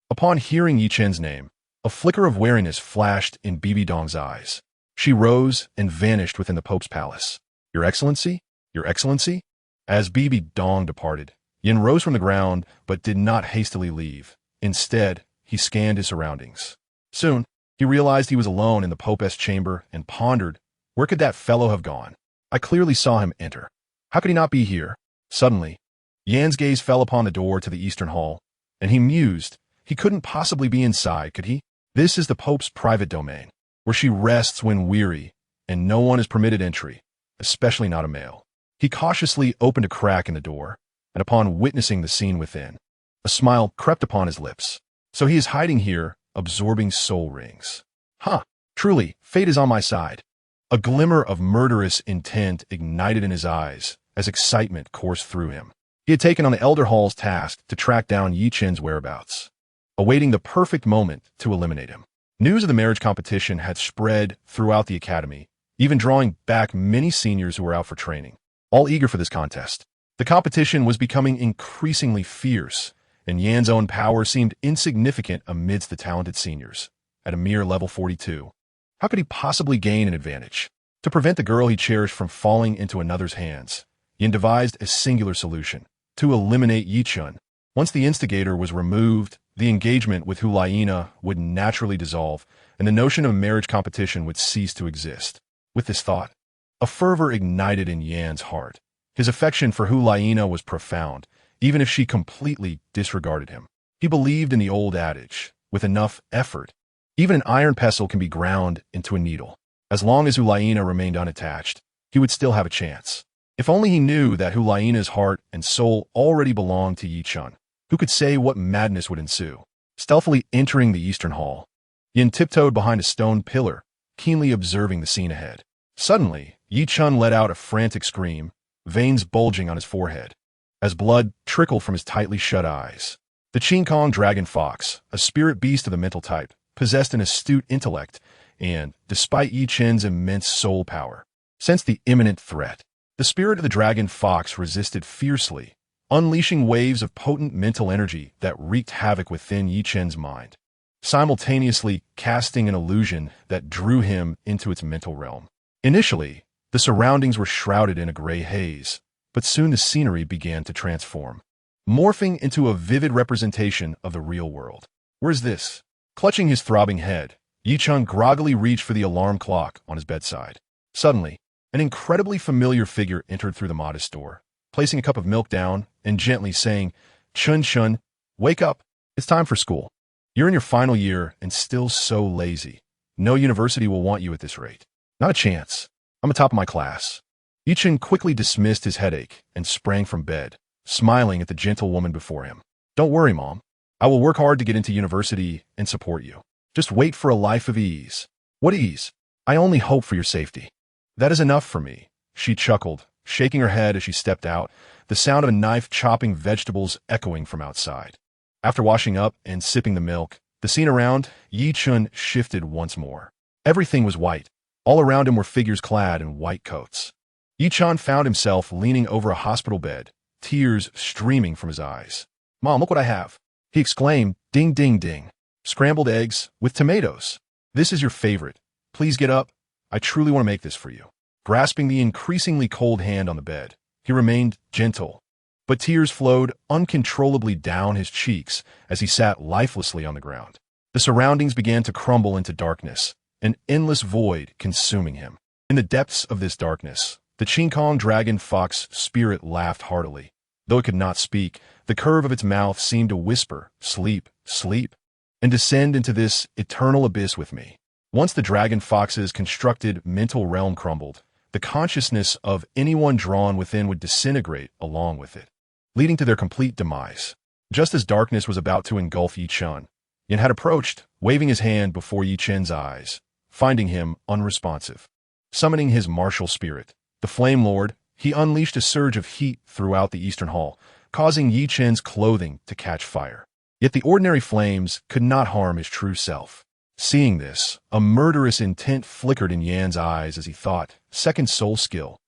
Upon hearing Yi-Chun's name, a flicker of wariness flashed in Bibi Dong's eyes. She rose and vanished within the Pope's palace. "Your Excellency? Your Excellency?" As Bibi Dong departed, Yin rose from the ground but did not hastily leave. Instead, he scanned his surroundings. Soon, he realized he was alone in the Pope's chamber and pondered, where could that fellow have gone? I clearly saw him enter. How could he not be here? Suddenly, Yan's gaze fell upon the door to the Eastern Hall, and he mused, he couldn't possibly be inside, could he? This is the Pope's private domain, where she rests when weary, and no one is permitted entry, especially not a male. He cautiously opened a crack in the door, and upon witnessing the scene within, a smile crept upon his lips. So he is hiding here, absorbing soul rings. Huh, truly, fate is on my side. A glimmer of murderous intent ignited in his eyes as excitement coursed through him. He had taken on the Elder Hall's task to track down Yi-Chun's whereabouts, awaiting the perfect moment to eliminate him. News of the marriage competition had spread throughout the academy, even drawing back many seniors who were out for training, all eager for this contest. The competition was becoming increasingly fierce, and Yan's own power seemed insignificant amidst the talented seniors. At a mere level 42, how could he possibly gain an advantage? To prevent the girl he cherished from falling into another's hands, Yan devised a singular solution: to eliminate Yi-Chun. Once the instigator was removed, the engagement with Hulaina would naturally dissolve, and the notion of marriage competition would cease to exist. With this thought, a fervor ignited in Yan's heart. His affection for Hulaina was profound, even if she completely disregarded him. He believed in the old adage, with enough effort, even an iron pestle can be ground into a needle. As long as Hulaina remained unattached, he would still have a chance. If only he knew that Hulaina's heart and soul already belonged to Yi-Chun. Who could say what madness would ensue? Stealthily entering the Eastern Hall, Yin tiptoed behind a stone pillar, keenly observing the scene ahead. Suddenly, Yi-Chun let out a frantic scream, veins bulging on his forehead, as blood trickled from his tightly shut eyes. The Qingkong dragon fox, a spirit beast of the mental type, possessed an astute intellect and, despite Yi-Chun's immense soul power, sensed the imminent threat. The spirit of the dragon fox resisted fiercely, unleashing waves of potent mental energy that wreaked havoc within Yi-Chun's mind, simultaneously casting an illusion that drew him into its mental realm. Initially, the surroundings were shrouded in a gray haze, but soon the scenery began to transform, morphing into a vivid representation of the real world. Where's this? Clutching his throbbing head, Yi-Chun groggily reached for the alarm clock on his bedside. Suddenly, an incredibly familiar figure entered through the modest door, placing a cup of milk down and gently saying, "Chun, wake up. It's time for school. You're in your final year and still so lazy. No university will want you at this rate. Not a chance. I'm atop of my class." Yi-Chun quickly dismissed his headache and sprang from bed, smiling at the gentle woman before him. "Don't worry, Mom. I will work hard to get into university and support you. Just wait for a life of ease. What ease? I only hope for your safety. That is enough for me, she chuckled, shaking her head as she stepped out, the sound of a knife chopping vegetables echoing from outside. After washing up and sipping the milk, the scene around Yi-chun shifted once more. Everything was white. All around him were figures clad in white coats. Yi-chun found himself leaning over a hospital bed, tears streaming from his eyes. "Mom, look what I have," he exclaimed, ding, ding, ding. "Scrambled eggs with tomatoes. This is your favorite. Please get up. I truly want to make this for you." Grasping the increasingly cold hand on the bed, he remained gentle, but tears flowed uncontrollably down his cheeks as he sat lifelessly on the ground. The surroundings began to crumble into darkness, an endless void consuming him. In the depths of this darkness, the Qinkong dragon fox spirit laughed heartily. Though it could not speak, the curve of its mouth seemed to whisper, "Sleep, sleep, and descend into this eternal abyss with me." Once the dragon fox's constructed mental realm crumbled, the consciousness of anyone drawn within would disintegrate along with it, leading to their complete demise. Just as darkness was about to engulf Yi-chun, Yin had approached, waving his hand before Yi-chun's eyes, finding him unresponsive. Summoning his martial spirit, the Flame Lord, he unleashed a surge of heat throughout the Eastern Hall, causing Yi-chun's clothing to catch fire. Yet the ordinary flames could not harm his true self. Seeing this, a murderous intent flickered in Yan's eyes as he thought, second soul skill,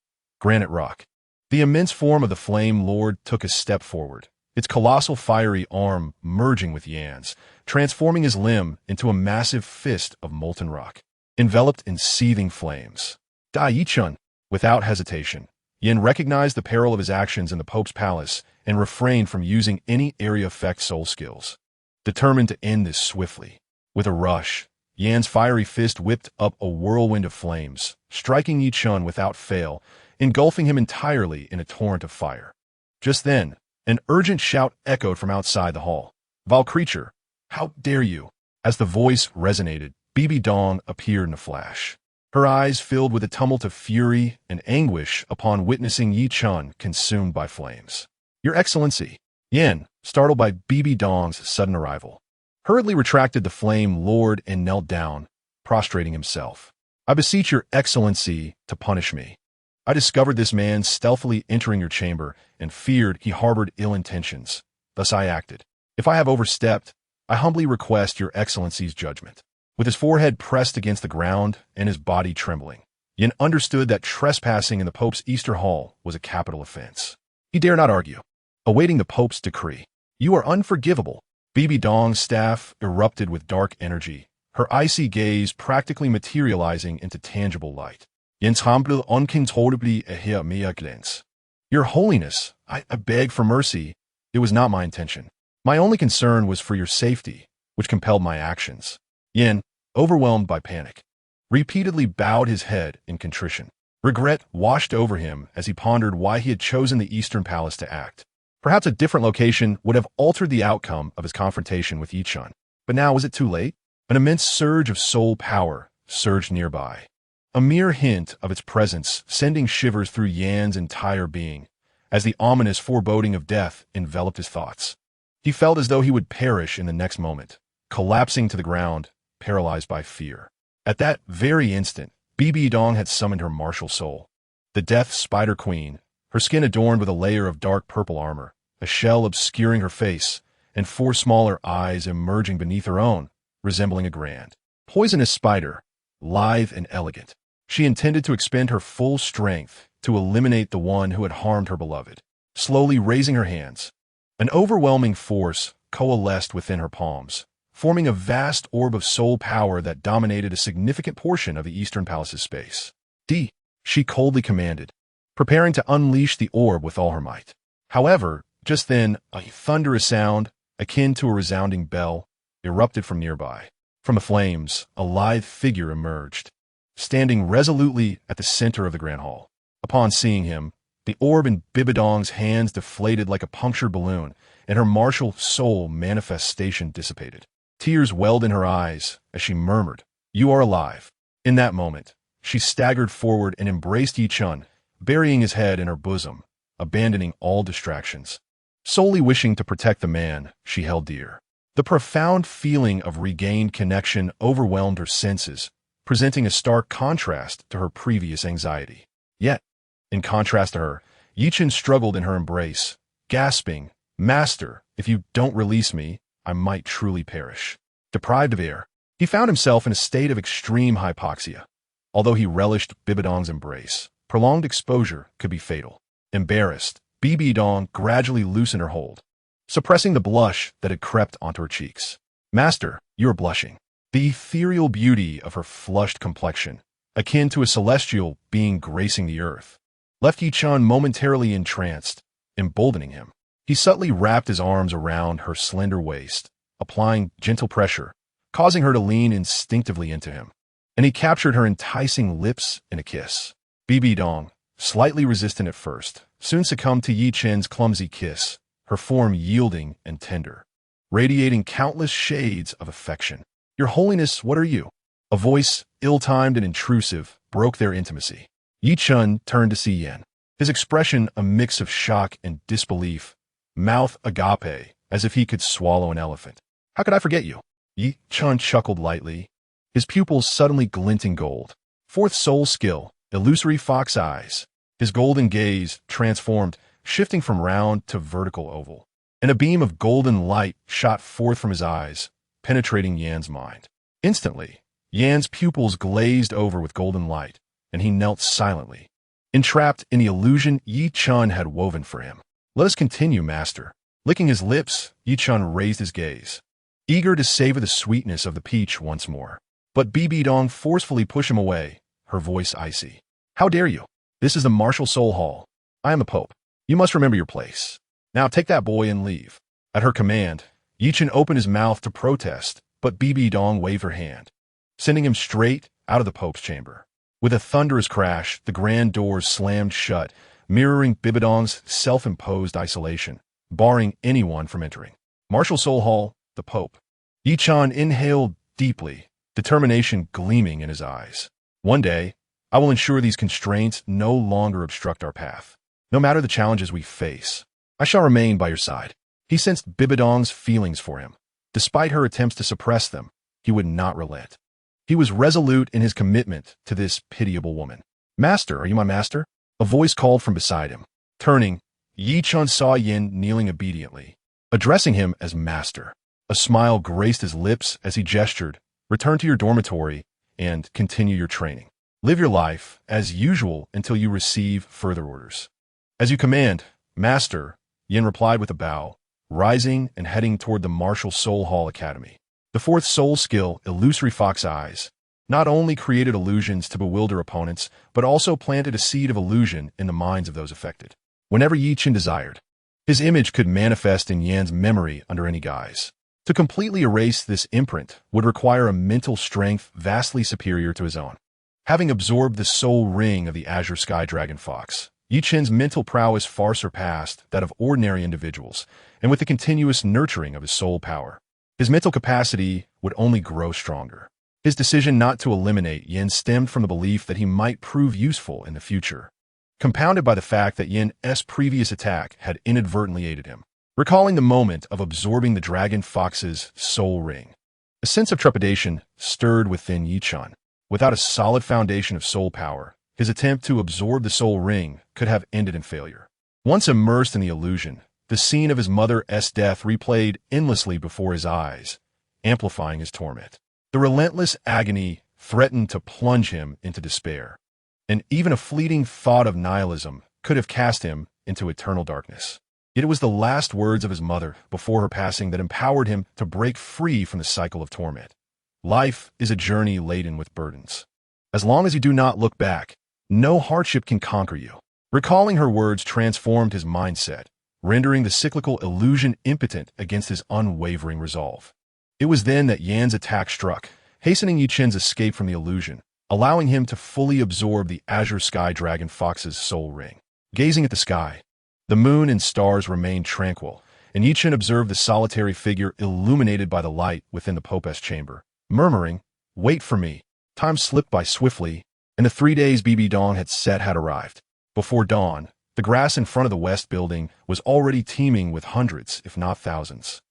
granite rock. The immense form of the Flame Lord took a step forward, its colossal fiery arm merging with Yan's, transforming his limb into a massive fist of molten rock, enveloped in seething flames. "Die, Yi-chun!" Without hesitation, Yin recognized the peril of his actions in the Pope's palace and refrained from using any area effect soul skills, determined to end this swiftly. With a rush, Yan's fiery fist whipped up a whirlwind of flames, striking Yi-chun without fail, engulfing him entirely in a torrent of fire. Just then, an urgent shout echoed from outside the hall. "Vile creature, how dare you?" As the voice resonated, Bibi Dong appeared in a flash. Her eyes filled with a tumult of fury and anguish upon witnessing Yi-chun consumed by flames. "Your Excellency!" Yin, startled by Bibi Dong's sudden arrival, hurriedly retracted the Flame Lord and knelt down, prostrating himself. "I beseech your Excellency to punish me. I discovered this man stealthily entering your chamber and feared he harbored ill intentions. Thus I acted. If I have overstepped, I humbly request your Excellency's judgment." With his forehead pressed against the ground and his body trembling, Yin understood that trespassing in the Pope's Easter Hall was a capital offense. He dare not argue, awaiting the Pope's decree. "You are unforgivable." Bibi Dong's staff erupted with dark energy, her icy gaze practically materializing into tangible light. "Yin's humble uncontrollably ahir mea glens." "Your Holiness, I beg for mercy. It was not my intention. My only concern was for your safety, which compelled my actions." Yin, overwhelmed by panic, repeatedly bowed his head in contrition. Regret washed over him as he pondered why he had chosen the Eastern Palace to act. Perhaps a different location would have altered the outcome of his confrontation with Yi-chun. But now was it too late? An immense surge of soul power surged nearby, a mere hint of its presence sending shivers through Yan's entire being, as the ominous foreboding of death enveloped his thoughts. He felt as though he would perish in the next moment, collapsing to the ground, paralyzed by fear. At that very instant, Bibi Dong had summoned her martial soul, the Death Spider Queen, her skin adorned with a layer of dark purple armor, a shell obscuring her face, and 4 smaller eyes emerging beneath her own, resembling a grand, poisonous spider, lithe and elegant. She intended to expend her full strength to eliminate the one who had harmed her beloved. Slowly raising her hands, an overwhelming force coalesced within her palms, forming a vast orb of soul power that dominated a significant portion of the Eastern Palace's space. "D," she coldly commanded, preparing to unleash the orb with all her might. However, just then, a thunderous sound, akin to a resounding bell, erupted from nearby. From the flames, a lithe figure emerged, standing resolutely at the center of the Grand Hall. Upon seeing him, the orb in Bibidong's hands deflated like a punctured balloon, and her martial soul manifestation dissipated. Tears welled in her eyes as she murmured, "You are alive." In that moment, she staggered forward and embraced Yi-chun, burying his head in her bosom, abandoning all distractions, solely wishing to protect the man she held dear. The profound feeling of regained connection overwhelmed her senses, presenting a stark contrast to her previous anxiety. Yet, in contrast to her, Chen struggled in her embrace, gasping, "Master, if you don't release me, I might truly perish." Deprived of air, he found himself in a state of extreme hypoxia. Although he relished Bibidong's embrace, prolonged exposure could be fatal. Embarrassed, Bibidong gradually loosened her hold, suppressing the blush that had crept onto her cheeks. "Master, you are blushing." The ethereal beauty of her flushed complexion, akin to a celestial being gracing the earth, left Chen momentarily entranced, emboldening him. He subtly wrapped his arms around her slender waist, applying gentle pressure, causing her to lean instinctively into him. And he captured her enticing lips in a kiss. Bibidong, slightly resistant at first, soon succumbed to Chen's clumsy kiss, her form yielding and tender, radiating countless shades of affection. "Your Holiness, what are you?" A voice, ill-timed and intrusive, broke their intimacy. Chen turned to see Yen, his expression a mix of shock and disbelief, mouth agape, as if he could swallow an elephant. "How could I forget you?" Chen chuckled lightly, his pupils suddenly glinting gold. Fourth soul skill, illusory fox eyes. His golden gaze transformed, shifting from round to vertical oval. And a beam of golden light shot forth from his eyes, penetrating Yan's mind. Instantly, Yan's pupils glazed over with golden light, and he knelt silently, entrapped in the illusion Chen had woven for him. "Let us continue, Master." Licking his lips, Chen raised his gaze, eager to savor the sweetness of the peach once more. But Bibidong forcefully pushed him away, her voice icy. "How dare you? This is the Martial Soul Hall. I am the Pope. You must remember your place. Now take that boy and leave." At her command, Chen opened his mouth to protest, but Bibidong waved her hand, sending him straight out of the Pope's chamber. With a thunderous crash, the grand doors slammed shut, mirroring Bibidong's self-imposed isolation, barring anyone from entering. Martial Soul Hall, the Pope. Chen inhaled deeply, determination gleaming in his eyes. "One day, I will ensure these constraints no longer obstruct our path. No matter the challenges we face, I shall remain by your side." He sensed Bibidong's feelings for him. Despite her attempts to suppress them, he would not relent. He was resolute in his commitment to this pitiable woman. "Master, are you my master?" A voice called from beside him. Turning, Chen saw Yin kneeling obediently, addressing him as master. A smile graced his lips as he gestured, "Return to your dormitory and continue your training. Live your life as usual until you receive further orders." "As you command, Master," Yin replied with a bow, rising and heading toward the Martial Soul Hall Academy. The fourth soul skill, illusory fox eyes, not only created illusions to bewilder opponents, but also planted a seed of illusion in the minds of those affected. Whenever Chen desired, his image could manifest in Yan's memory under any guise. To completely erase this imprint would require a mental strength vastly superior to his own. Having absorbed the soul ring of the Azure Sky Dragon Fox, Chen's mental prowess far surpassed that of ordinary individuals, and with the continuous nurturing of his soul power, his mental capacity would only grow stronger. His decision not to eliminate Yin stemmed from the belief that he might prove useful in the future, compounded by the fact that Yin's previous attack had inadvertently aided him. Recalling the moment of absorbing the dragon fox's soul ring, a sense of trepidation stirred within Chen. Without a solid foundation of soul power, his attempt to absorb the soul ring could have ended in failure. Once immersed in the illusion, the scene of his mother's death replayed endlessly before his eyes, amplifying his torment. The relentless agony threatened to plunge him into despair, and even a fleeting thought of nihilism could have cast him into eternal darkness. Yet it was the last words of his mother before her passing that empowered him to break free from the cycle of torment. Life is a journey laden with burdens. As long as you do not look back, no hardship can conquer you. Recalling her words transformed his mindset, rendering the cyclical illusion impotent against his unwavering resolve. It was then that Yan's attack struck, hastening Chen's escape from the illusion, allowing him to fully absorb the Azure Sky Dragon Fox's soul ring. Gazing at the sky, the moon and stars remained tranquil, and Chen observed the solitary figure illuminated by the light within the Pope's chamber, murmuring, "Wait for me." Time slipped by swiftly, and the 3 days Bibidong had set had arrived. Before dawn, the grass in front of the West Building was already teeming with hundreds, if not thousands.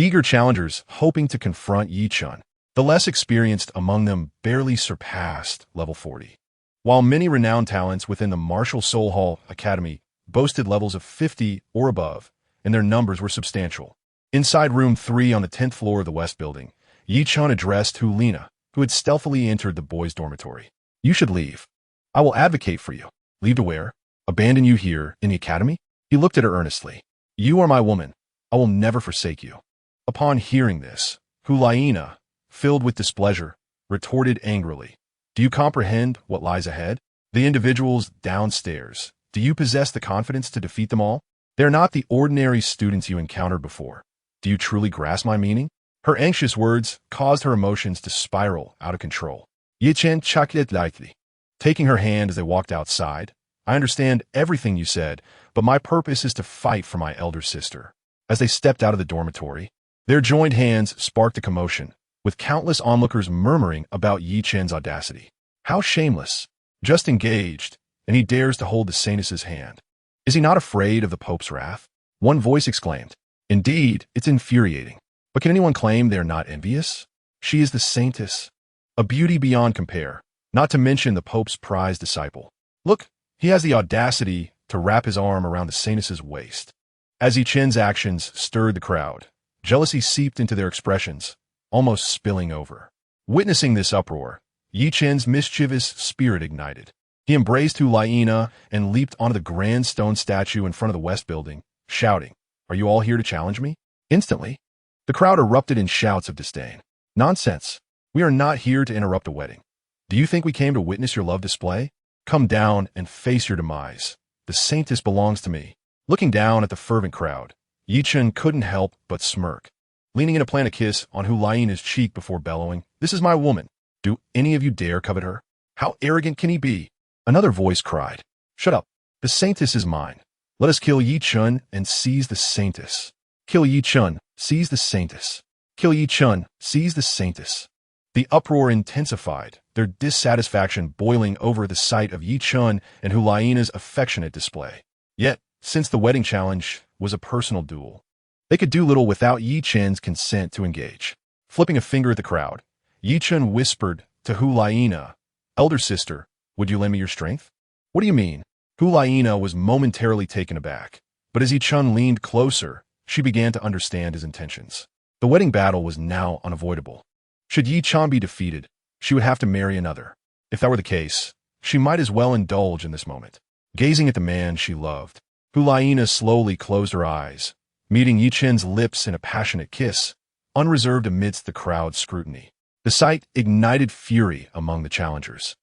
eager challengers hoping to confront Yi Chen. The less experienced among them barely surpassed level 40, while many renowned talents within the Martial Soul Hall Academy boasted levels of 50 or above, and their numbers were substantial. Inside room 3 on the 10th floor of the West Building, Yi Chen addressed Hulina, who had stealthily entered the boys' dormitory. You should leave. I will advocate for you. Leave to where? Abandon you here in the academy? He looked at her earnestly. You are my woman. I will never forsake you. Upon hearing this, Hulina, filled with displeasure, retorted angrily. Do you comprehend what lies ahead? The individuals downstairs. Do you possess the confidence to defeat them all? They are not the ordinary students you encountered before. Do you truly grasp my meaning? Her anxious words caused her emotions to spiral out of control. Yi Chen chuckled lightly, taking her hand as they walked outside. I understand everything you said, but my purpose is to fight for my elder sister. As they stepped out of the dormitory, their joined hands sparked a commotion, with countless onlookers murmuring about Yi Chen's audacity. How shameless! Just engaged, and he dares to hold the saintess's hand. Is he not afraid of the Pope's wrath? One voice exclaimed. Indeed, it's infuriating. But can anyone claim they are not envious? She is the saintess, a beauty beyond compare, not to mention the Pope's prized disciple. Look, he has the audacity to wrap his arm around the saintess's waist. As Yi Chen's actions stirred the crowd, jealousy seeped into their expressions, almost spilling over. Witnessing this uproar, Yi Chen's mischievous spirit ignited. He embraced Hulina and leaped onto the grand stone statue in front of the West Building, shouting, Are you all here to challenge me? Instantly, the crowd erupted in shouts of disdain. Nonsense. We are not here to interrupt a wedding. Do you think we came to witness your love display? Come down and face your demise. The saintess belongs to me. Looking down at the fervent crowd, Yi Chen couldn't help but smirk, leaning in to plant a kiss on Hulina's cheek before bellowing, This is my woman. Do any of you dare covet her? How arrogant can he be? Another voice cried, Shut up. The saintess is mine. Let us kill Yi Chen and seize the saintess. Kill Yi Chen, seize the saintess. Kill Yi Chen, seize the saintess. The uproar intensified, their dissatisfaction boiling over the sight of Yi Chen and Hulina's affectionate display. Yet, since the wedding challenge was a personal duel, they could do little without Yi Chen's consent to engage. Flipping a finger at the crowd, Yi Chen whispered to Hulina, Elder sister, would you lend me your strength? What do you mean? Hulina was momentarily taken aback, but as Yi Chen leaned closer, she began to understand his intentions. The wedding battle was now unavoidable. Should Yi Chen be defeated, she would have to marry another. If that were the case, she might as well indulge in this moment. Gazing at the man she loved, Hulina slowly closed her eyes, meeting Yi Chen's lips in a passionate kiss, unreserved amidst the crowd's scrutiny. The sight ignited fury among the challengers,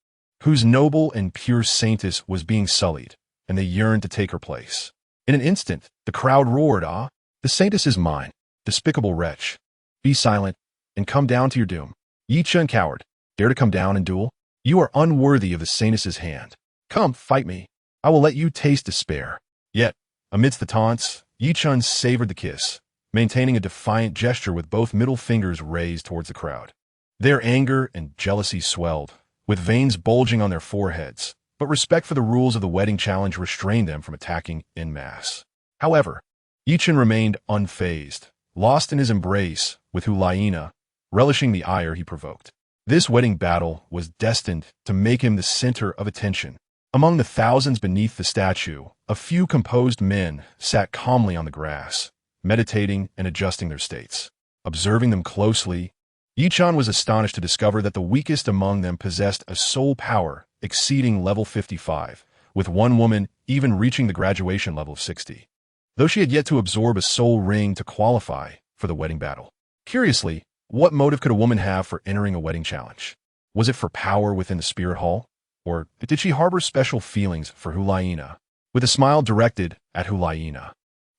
whose noble and pure saintess was being sullied, and they yearned to take her place. In an instant, the crowd roared, Ah, the saintess is mine, despicable wretch. Be silent, and come down to your doom. Yi Chen cowered. Dare to come down and duel? You are unworthy of the saintess's hand. Come, fight me. I will let you taste despair. Yet, amidst the taunts, Yi Chen savored the kiss, maintaining a defiant gesture with both middle fingers raised towards the crowd. Their anger and jealousy swelled, with veins bulging on their foreheads, but respect for the rules of the wedding challenge restrained them from attacking en masse. However, Yi Chen remained unfazed, lost in his embrace with Hulina, relishing the ire he provoked. This wedding battle was destined to make him the center of attention. Among the thousands beneath the statue, a few composed men sat calmly on the grass, meditating and adjusting their states. Observing them closely, Yi Chen was astonished to discover that the weakest among them possessed a soul power exceeding level 55, with one woman even reaching the graduation level of 60, though she had yet to absorb a soul ring to qualify for the wedding battle. Curiously, what motive could a woman have for entering a wedding challenge? Was it for power within the spirit hall? Or did she harbor special feelings for Hulina? With a smile directed at Hulina,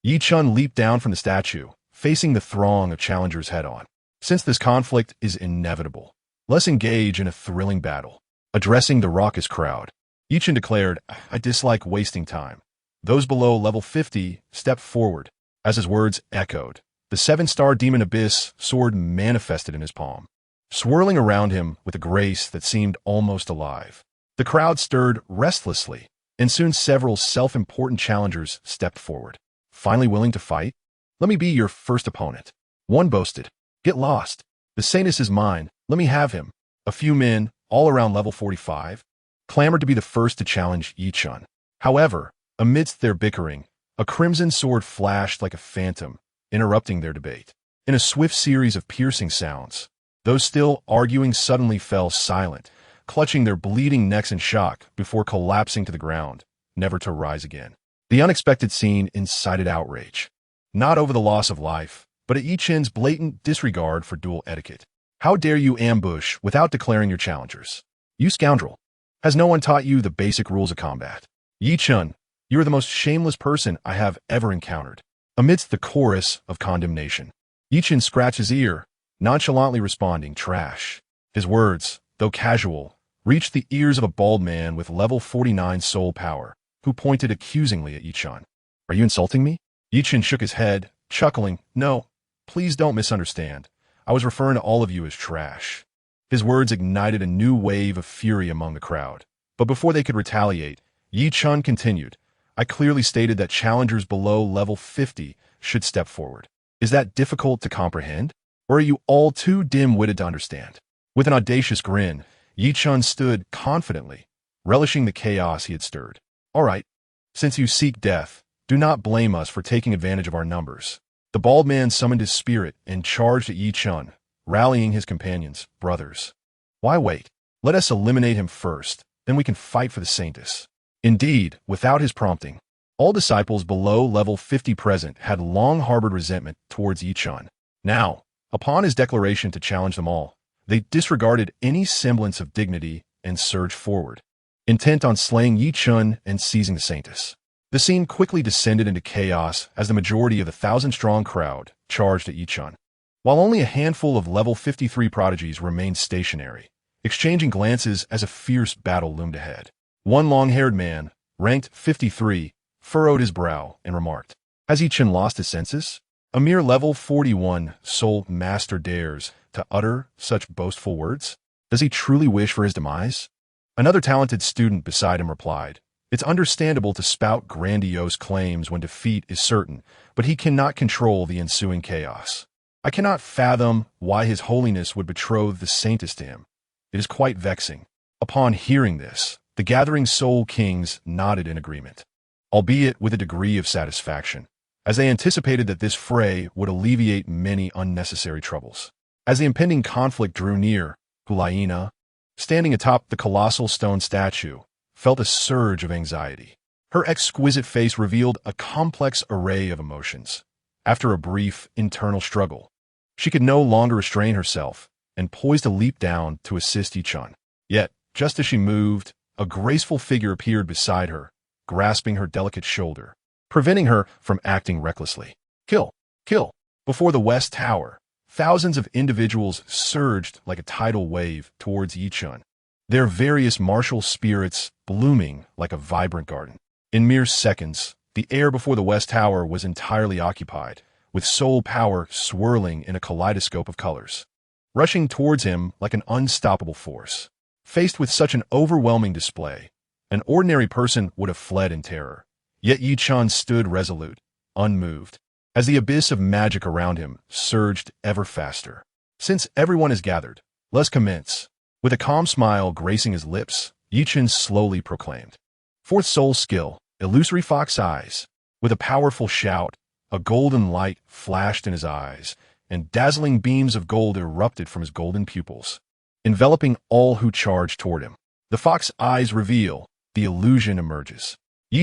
Yi Chen leaped down from the statue, facing the throng of challengers head-on. Since this conflict is inevitable, let's engage in a thrilling battle. Addressing the raucous crowd, Yi Chen declared, I dislike wasting time. Those below level 50 stepped forward. As his words echoed, the 7-star demon abyss sword manifested in his palm, swirling around him with a grace that seemed almost alive. The crowd stirred restlessly, and soon several self-important challengers stepped forward. Finally willing to fight? Let me be your first opponent. One boasted, "Get lost. The Saintus is mine. Let me have him." A few men, all around level 45, clamored to be the first to challenge Chen. However, amidst their bickering, a crimson sword flashed like a phantom, interrupting their debate. In a swift series of piercing sounds, those still arguing suddenly fell silent, clutching their bleeding necks in shock before collapsing to the ground, never to rise again. The unexpected scene incited outrage, not over the loss of life, but at Chen's blatant disregard for duel etiquette. "How dare you ambush without declaring your challengers? You scoundrel! Has no one taught you the basic rules of combat? Chen, you are the most shameless person I have ever encountered." Amidst the chorus of condemnation, Chen scratched his ear, nonchalantly responding, "Trash." His words, though casual, reached the ears of a bald man with level 49 soul power, who pointed accusingly at Chen. "Are you insulting me?" Chen shook his head, chuckling. "No, please don't misunderstand. I was referring to all of you as trash." His words ignited a new wave of fury among the crowd. But before they could retaliate, Chen continued, "I clearly stated that challengers below level 50 should step forward. Is that difficult to comprehend? Or are you all too dim-witted to understand?" With an audacious grin, Chen stood confidently, relishing the chaos he had stirred. "All right, since you seek death, do not blame us for taking advantage of our numbers." The bald man summoned his spirit and charged at Chen, rallying his companions. "Brothers, why wait? Let us eliminate him first, then we can fight for the Saintus." Indeed, without his prompting, all disciples below level 50 present had long harbored resentment towards Chen. Now, upon his declaration to challenge them all, they disregarded any semblance of dignity and surged forward, intent on slaying Chen and seizing the Saintus. The scene quickly descended into chaos as the majority of the 1,000-strong crowd charged at Chen, while only a handful of level 53 prodigies remained stationary, exchanging glances as a fierce battle loomed ahead. One long-haired man, ranked 53, furrowed his brow and remarked, "Has Chen lost his senses? A mere level 41 soul master dares to utter such boastful words? Does he truly wish for his demise?" Another talented student beside him replied, "It's understandable to spout grandiose claims when defeat is certain, but he cannot control the ensuing chaos. I cannot fathom why His Holiness would betroth the Saintus to him. It is quite vexing." Upon hearing this, the gathering soul kings nodded in agreement, albeit with a degree of satisfaction, as they anticipated that this fray would alleviate many unnecessary troubles. As the impending conflict drew near, Hulaina, standing atop the colossal stone statue, felt a surge of anxiety. Her exquisite face revealed a complex array of emotions. After a brief internal struggle, she could no longer restrain herself and poised to leap down to assist Chen. Yet, just as she moved, a graceful figure appeared beside her, grasping her delicate shoulder, preventing her from acting recklessly. "Kill! Kill!" Before the West Tower, thousands of individuals surged like a tidal wave towards Chen, their various martial spirits blooming like a vibrant garden. In mere seconds, the air before the West Tower was entirely occupied, with soul power swirling in a kaleidoscope of colors, rushing towards him like an unstoppable force. Faced with such an overwhelming display, an ordinary person would have fled in terror. Yet Chen stood resolute, unmoved, as the abyss of magic around him surged ever faster. "Since everyone is gathered, let's commence." With a calm smile gracing his lips, Chen slowly proclaimed, "Fourth soul skill, illusory fox eyes." With a powerful shout, a golden light flashed in his eyes, and dazzling beams of gold erupted from his golden pupils, enveloping all who charged toward him. The fox eyes reveal, the illusion emerges.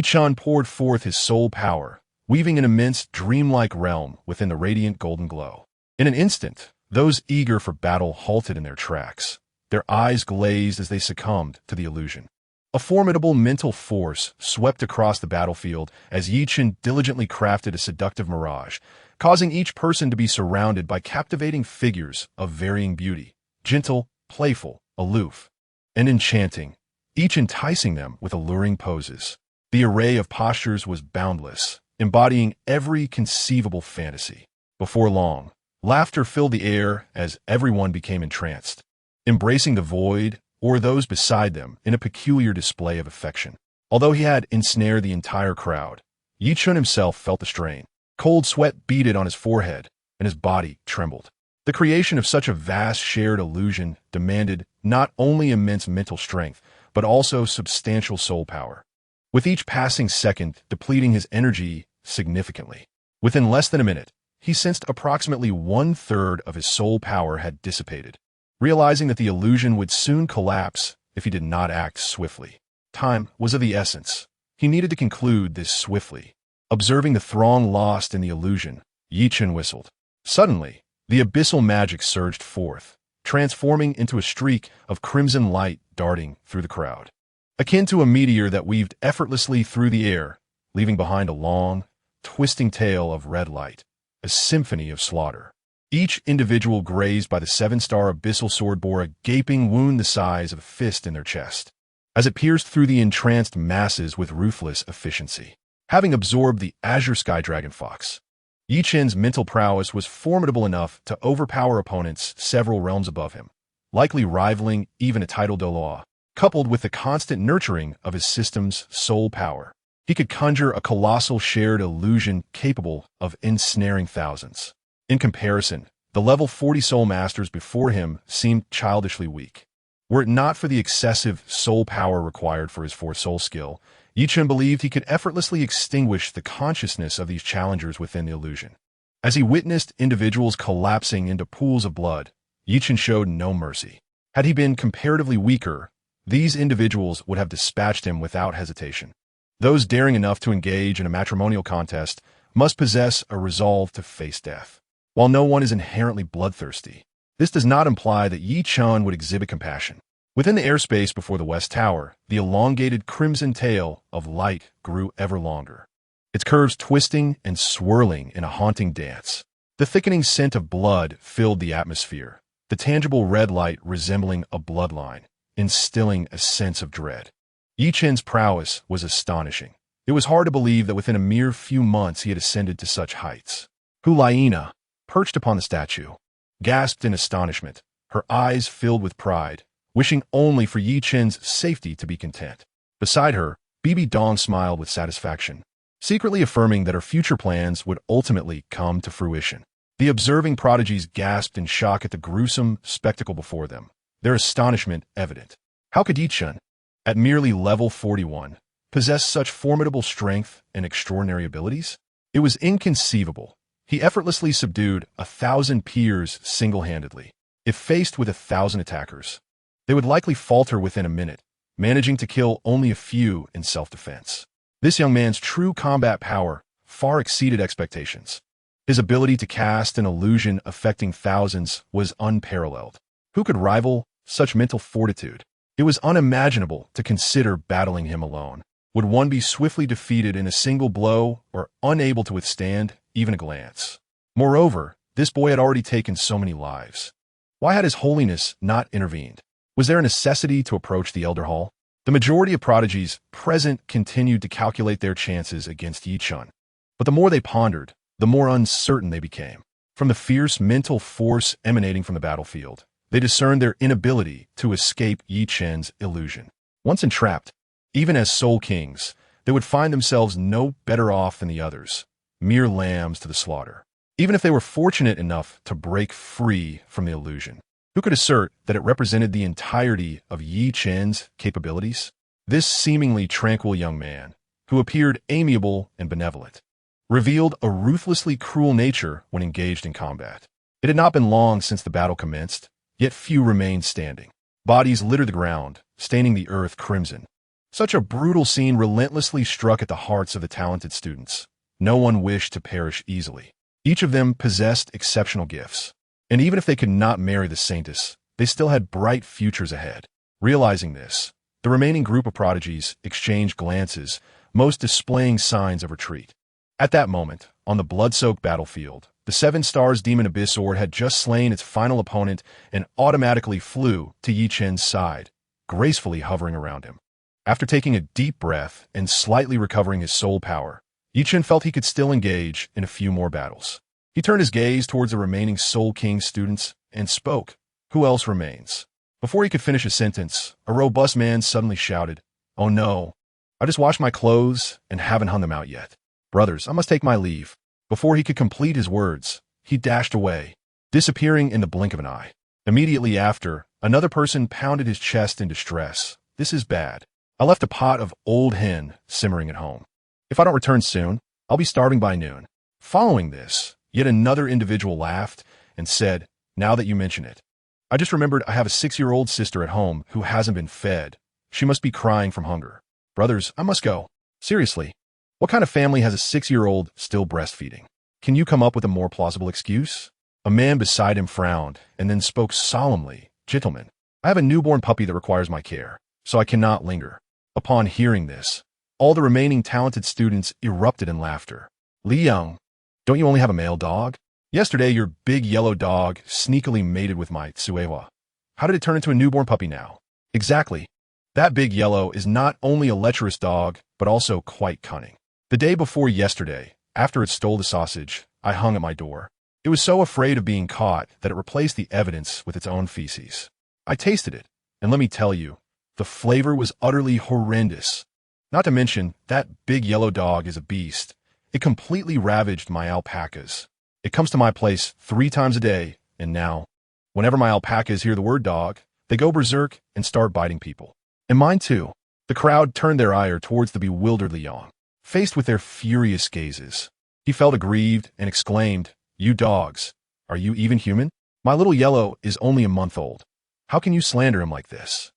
Chen poured forth his soul power, weaving an immense dreamlike realm within the radiant golden glow. In an instant, those eager for battle halted in their tracks, their eyes glazed as they succumbed to the illusion. A formidable mental force swept across the battlefield as Chen diligently crafted a seductive mirage, causing each person to be surrounded by captivating figures of varying beauty, gentle, playful, aloof, and enchanting, each enticing them with alluring poses. The array of postures was boundless, embodying every conceivable fantasy. Before long, laughter filled the air as everyone became entranced, embracing the void or those beside them in a peculiar display of affection. Although he had ensnared the entire crowd, Chen himself felt the strain. Cold sweat beaded on his forehead, and his body trembled. The creation of such a vast shared illusion demanded not only immense mental strength, but also substantial soul power, with each passing second depleting his energy significantly. Within less than a minute, he sensed approximately 1/3 of his soul power had dissipated. Realizing that the illusion would soon collapse if he did not act swiftly. Time was of the essence. He needed to conclude this swiftly. Observing the throng lost in the illusion, Chen whistled. Suddenly, the abyssal magic surged forth, transforming into a streak of crimson light darting through the crowd. Akin to a meteor that weaved effortlessly through the air, leaving behind a long, twisting tail of red light, a symphony of slaughter. Each individual grazed by the 7-star abyssal sword bore a gaping wound the size of a fist in their chest, as it pierced through the entranced masses with ruthless efficiency. Having absorbed the azure sky dragon fox, Chen's mental prowess was formidable enough to overpower opponents several realms above him, likely rivaling even a title Douluo. Coupled with the constant nurturing of his system's soul power, he could conjure a colossal shared illusion capable of ensnaring thousands. In comparison, the level 40 soul masters before him seemed childishly weak. Were it not for the excessive soul power required for his 4th soul skill, Chen believed he could effortlessly extinguish the consciousness of these challengers within the illusion. As he witnessed individuals collapsing into pools of blood, Chen showed no mercy. Had he been comparatively weaker, these individuals would have dispatched him without hesitation. Those daring enough to engage in a matrimonial contest must possess a resolve to face death. While no one is inherently bloodthirsty, this does not imply that Chen would exhibit compassion. Within the airspace before the West Tower, the elongated crimson tail of light grew ever longer, its curves twisting and swirling in a haunting dance. The thickening scent of blood filled the atmosphere, the tangible red light resembling a bloodline, instilling a sense of dread. Chen's prowess was astonishing. It was hard to believe that within a mere few months he had ascended to such heights. Hulaina, perched upon the statue, gasped in astonishment, her eyes filled with pride, wishing only for Chen's safety to be content. Beside her, Bibi Dong smiled with satisfaction, secretly affirming that her future plans would ultimately come to fruition. The observing prodigies gasped in shock at the gruesome spectacle before them, their astonishment evident. How could Chen, at merely level 41, possess such formidable strength and extraordinary abilities? It was inconceivable. He effortlessly subdued 1,000 peers single-handedly. If faced with 1,000 attackers, they would likely falter within a minute, managing to kill only a few in self-defense. This young man's true combat power far exceeded expectations. His ability to cast an illusion affecting thousands was unparalleled. Who could rival such mental fortitude? It was unimaginable to consider battling him alone. Would one be swiftly defeated in a single blow or unable to withstand even a glance? Moreover, this boy had already taken so many lives. Why had His Holiness not intervened? Was there a necessity to approach the Elder Hall? The majority of prodigies present continued to calculate their chances against Chen. But the more they pondered, the more uncertain they became. From the fierce mental force emanating from the battlefield, they discerned their inability to escape Chen's illusion. Once entrapped, even as soul kings, they would find themselves no better off than the others, mere lambs to the slaughter. Even if they were fortunate enough to break free from the illusion, who could assert that it represented the entirety of Chen's capabilities? This seemingly tranquil young man, who appeared amiable and benevolent, revealed a ruthlessly cruel nature when engaged in combat. It had not been long since the battle commenced, yet few remained standing. Bodies littered the ground, staining the earth crimson. Such a brutal scene relentlessly struck at the hearts of the talented students. No one wished to perish easily. Each of them possessed exceptional gifts. And even if they could not marry the saintess, they still had bright futures ahead. Realizing this, the remaining group of prodigies exchanged glances, most displaying signs of retreat. At that moment, on the blood-soaked battlefield, the 7 Stars Demon Abyssor had just slain its final opponent and automatically flew to Chen's side, gracefully hovering around him. After taking a deep breath and slightly recovering his soul power, Chen felt he could still engage in a few more battles. He turned his gaze towards the remaining Soul King students and spoke. Who else remains? Before he could finish a sentence, a robust man suddenly shouted, "Oh no, I just washed my clothes and haven't hung them out yet. Brothers, I must take my leave." Before he could complete his words, he dashed away, disappearing in the blink of an eye. Immediately after, another person pounded his chest in distress. This is bad. I left a pot of old hen simmering at home. If I don't return soon, I'll be starving by noon. Following this, yet another individual laughed and said, now that you mention it, I just remembered I have a 6-year-old sister at home who hasn't been fed. She must be crying from hunger. Brothers, I must go. Seriously, what kind of family has a 6-year-old still breastfeeding? Can you come up with a more plausible excuse? A man beside him frowned and then spoke solemnly. Gentlemen, I have a newborn puppy that requires my care, so I cannot linger. Upon hearing this, all the remaining talented students erupted in laughter. Li Young, don't you only have a male dog? Yesterday, your big yellow dog sneakily mated with my Tsuewa. How did it turn into a newborn puppy now? Exactly. That big yellow is not only a lecherous dog, but also quite cunning. The day before yesterday, after it stole the sausage, I hung at my door. It was so afraid of being caught that it replaced the evidence with its own feces. I tasted it, and let me tell you, the flavor was utterly horrendous. Not to mention, that big yellow dog is a beast. It completely ravaged my alpacas. It comes to my place 3 times a day, and now, whenever my alpacas hear the word dog, they go berserk and start biting people. And mine too. The crowd turned their ire towards the bewildered Liang. Faced with their furious gazes, he felt aggrieved and exclaimed, you dogs, are you even human? My little yellow is only a month old. How can you slander him like this?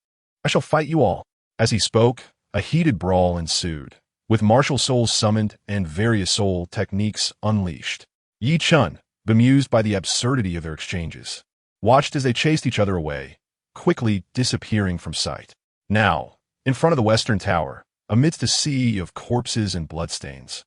I shall fight you all. As he spoke, a heated brawl ensued, with martial souls summoned and various soul techniques unleashed. Yi Chen, bemused by the absurdity of their exchanges, watched as they chased each other away, quickly disappearing from sight. Now, in front of the Western Tower, amidst a sea of corpses and bloodstains,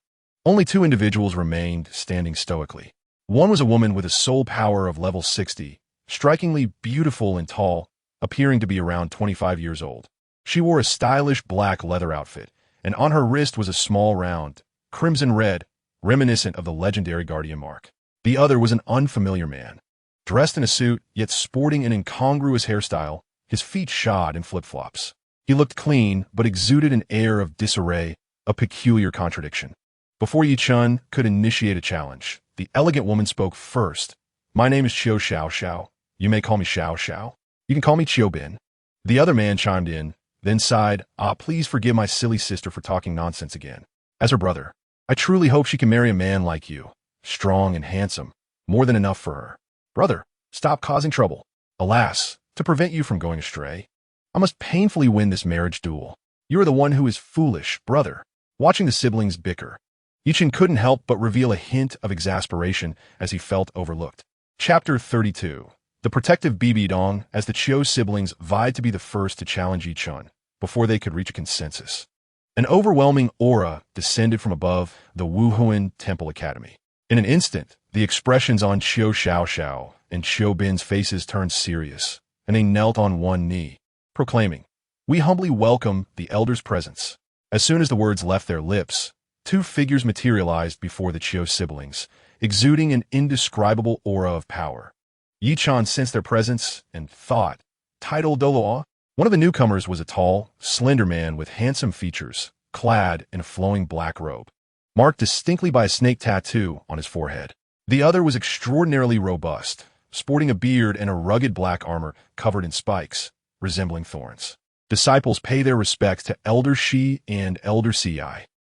only 2 individuals remained standing stoically. One was a woman with a soul power of level 60, strikingly beautiful and tall, appearing to be around 25 years old. She wore a stylish black leather outfit, and on her wrist was a small round, crimson red, reminiscent of the legendary Guardian mark. The other was an unfamiliar man, dressed in a suit, yet sporting an incongruous hairstyle, his feet shod in flip-flops. He looked clean, but exuded an air of disarray, a peculiar contradiction. Before Yi Chen could initiate a challenge, the elegant woman spoke first. My name is Qiu Xiao Xiao. You may call me Xiao Xiao. You can call me Qiu Bin. The other man chimed in, then sighed, please forgive my silly sister for talking nonsense again. As her brother, I truly hope she can marry a man like you, strong and handsome, more than enough for her. Brother, stop causing trouble. Alas, to prevent you from going astray, I must painfully win this marriage duel. You are the one who is foolish, brother. Watching the siblings bicker, Yi Chen couldn't help but reveal a hint of exasperation as he felt overlooked. Chapter 32. The protective BB Dong, as the Chiu siblings vied to be the first to challenge Yi Chen before they could reach a consensus. An overwhelming aura descended from above the Wuhuan Temple Academy. In an instant, the expressions on Qiu Xiao Xiao and Qiu Bin's faces turned serious, and they knelt on one knee, proclaiming, we humbly welcome the elder's presence. As soon as the words left their lips, 2 figures materialized before the Qiu siblings, exuding an indescribable aura of power. Yi Chen sensed their presence and thought, title Douluo. One of the newcomers was a tall, slender man with handsome features, clad in a flowing black robe, marked distinctly by a snake tattoo on his forehead. The other was extraordinarily robust, sporting a beard and a rugged black armor covered in spikes, resembling thorns. Disciples pay their respects to Elder Shi and Elder Ci.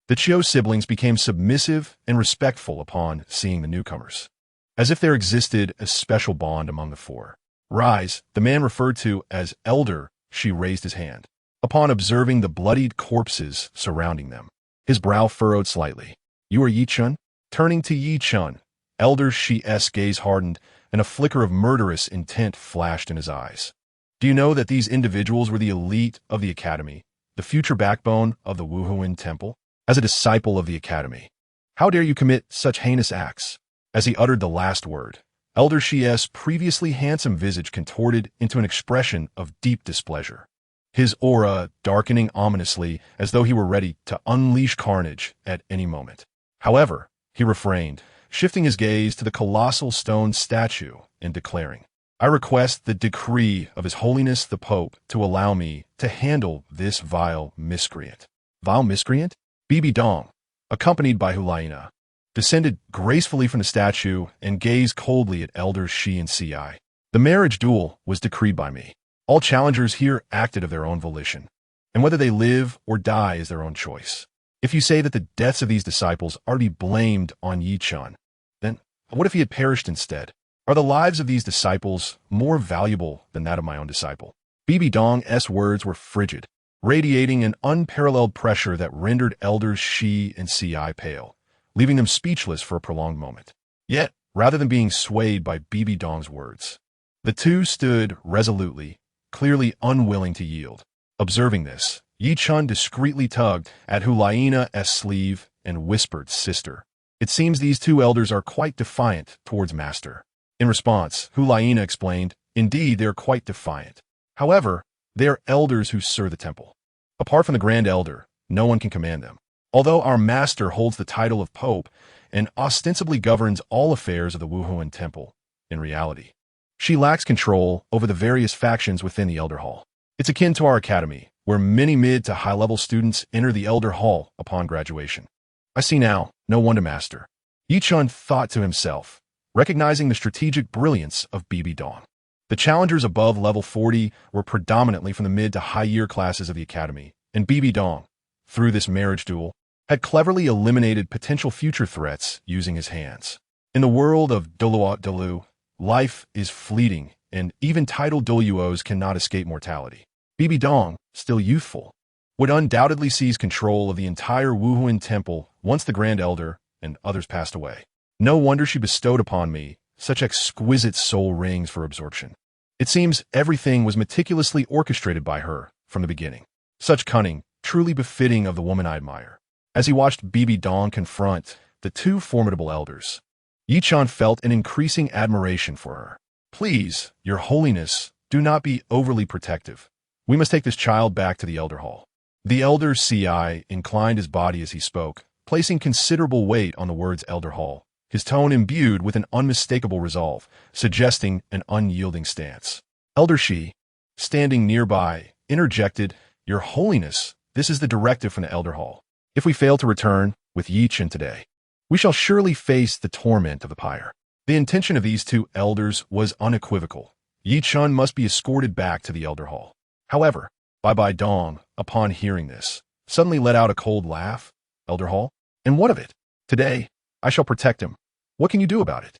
The Qiu siblings became submissive and respectful upon seeing the newcomers, as if there existed a special bond among the 4. Rise, the man referred to as Elder Shi raised his hand. Upon observing the bloodied corpses surrounding them, his brow furrowed slightly. You are Yi Chen? Turning to Yi Chen, Elder Shi's gaze hardened, and a flicker of murderous intent flashed in his eyes. Do you know that these individuals were the elite of the academy, the future backbone of the Wuhuan Temple? As a disciple of the academy, how dare you commit such heinous acts? As he uttered the last word, Elder Shi's previously handsome visage contorted into an expression of deep displeasure, his aura darkening ominously as though he were ready to unleash carnage at any moment. However, he refrained, shifting his gaze to the colossal stone statue and declaring, I request the decree of His Holiness the Pope to allow me to handle this vile miscreant. Vile miscreant? BB Dong, accompanied by Hulaina, descended gracefully from the statue and gazed coldly at elders Shi and Ci. The marriage duel was decreed by me. All challengers here acted of their own volition, and whether they live or die is their own choice. If you say that the deaths of these disciples are to be blamed on Yi Chen, then what if he had perished instead? Are the lives of these disciples more valuable than that of my own disciple? Bibi Dong's words were frigid, radiating an unparalleled pressure that rendered elders Shi and Ci pale, leaving them speechless for a prolonged moment. Yet, rather than being swayed by Bibi Dong's words, the two stood resolutely, clearly unwilling to yield. Observing this, Yi Chen discreetly tugged at Huaina's sleeve and whispered, "Sister, it seems these two elders are quite defiant towards Master." In response, Huaina explained, "Indeed, they are quite defiant. However, they are elders who serve the temple. Apart from the Grand Elder, no one can command them. Although our Master holds the title of Pope and ostensibly governs all affairs of the Wuhuan Temple, in reality, she lacks control over the various factions within the Elder Hall. It's akin to our academy, where many mid to high-level students enter the Elder Hall upon graduation." I see now, no wonder, Master. Yi Chen thought to himself, recognizing the strategic brilliance of Bibi Dong. The challengers above level 40 were predominantly from the mid to high-year classes of the academy, and Bibi Dong, through this marriage duel, had cleverly eliminated potential future threats using his hands. In the world of Douluo, life is fleeting, and even titled Douluos cannot escape mortality. Bibi Dong, still youthful, would undoubtedly seize control of the entire Wuhuan Temple once the Grand Elder and others passed away. No wonder she bestowed upon me such exquisite soul rings for absorption. It seems everything was meticulously orchestrated by her from the beginning. Such cunning, truly befitting of the woman I admire. As he watched Bibi Dong confront the two formidable elders, Yi Chen felt an increasing admiration for her. "Please, Your Holiness, do not be overly protective. We must take this child back to the Elder Hall." The elder Ci inclined his body as he spoke, placing considerable weight on the words Elder Hall, his tone imbued with an unmistakable resolve, suggesting an unyielding stance. Elder Shi, standing nearby, interjected, "Your Holiness, this is the directive from the Elder Hall. If we fail to return with Yi Chen today, we shall surely face the torment of the pyre." The intention of these two elders was unequivocal. Yi Chen must be escorted back to the Elder Hall. However, Bibi Dong, upon hearing this, suddenly let out a cold laugh. "Elder Hall? And what of it? Today, I shall protect him. What can you do about it?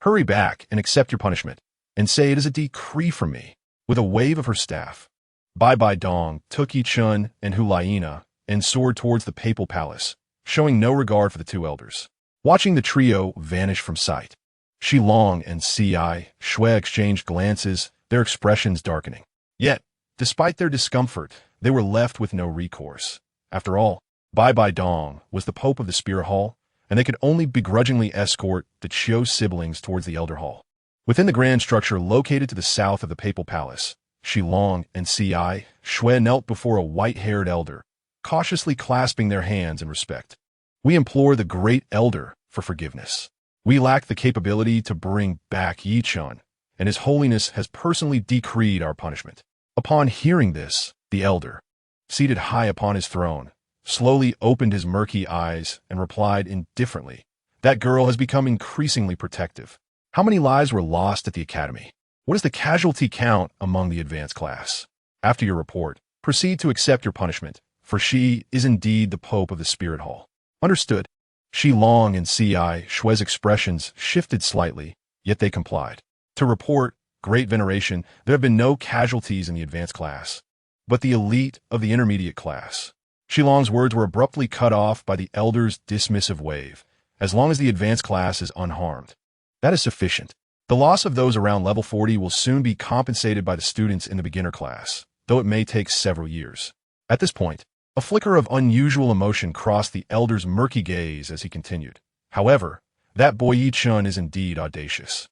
Hurry back and accept your punishment, and say it is a decree from me." With a wave of her staff, Bibi Dong took Yi Chen and Huaina and soared towards the papal palace, showing no regard for the two elders. Watching the trio vanish from sight, Shilong and Ci Shui exchanged glances, their expressions darkening. Yet, despite their discomfort, they were left with no recourse. After all, Bibi Dong was the Pope of the Spirit Hall, and they could only begrudgingly escort the Chiu siblings towards the Elder Hall. Within the grand structure located to the south of the papal palace, Shilong and Ci Shui knelt before a white-haired elder, cautiously clasping their hands in respect. "We implore the great elder for forgiveness. We lack the capability to bring back Yi Chen, and His Holiness has personally decreed our punishment." Upon hearing this, the elder, seated high upon his throne, slowly opened his murky eyes and replied indifferently, "That girl has become increasingly protective. How many lives were lost at the academy? What is the casualty count among the advanced class? After your report, proceed to accept your punishment, for she is indeed the Pope of the Spirit Hall." "Understood." Shilong and Ci Shui's expressions shifted slightly, yet they complied. To report, great veneration, there have been no casualties in the advanced class, but the elite of the intermediate class. Shilong's words were abruptly cut off by the elder's dismissive wave. "As long as the advanced class is unharmed, that is sufficient. The loss of those around level 40 will soon be compensated by the students in the beginner class, though it may take several years." At this point, a flicker of unusual emotion crossed the elder's murky gaze as he continued. "However, that boy Yi Chen is indeed audacious,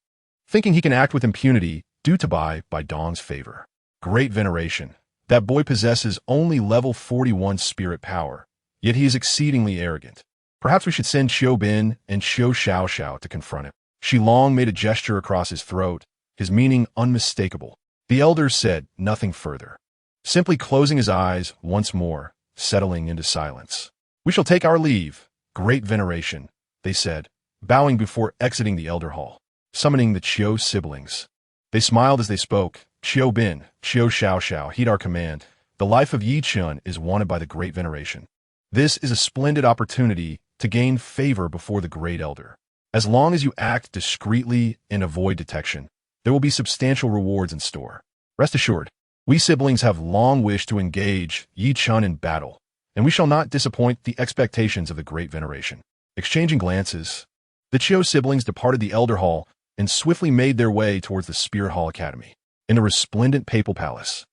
thinking he can act with impunity due to Bibi Dong's favor. Great veneration. That boy possesses only level 41 spirit power, yet he is exceedingly arrogant. Perhaps we should send Qiu Bin and Qiu Xiao to confront him." Shilong made a gesture across his throat, his meaning unmistakable. The elder said nothing further, simply closing his eyes once more, settling into silence. "We shall take our leave. Great veneration. they said, bowing before exiting the elder hall. Summoning the Qiu siblings. They smiled as they spoke. Qiu Bin, Qiu Xiao, heed our command. The life of Yi Chun is wanted by the Great Veneration. This is a splendid opportunity to gain favor before the Great Elder. As long as you act discreetly and avoid detection, there will be substantial rewards in store. Rest assured, we siblings have long wished to engage Yi Chun in battle, and we shall not disappoint the expectations of the Great Veneration. Exchanging glances, the Qiu siblings departed the Elder Hall and swiftly made their way towards the Spirit Hall Academy. In the resplendent papal palace,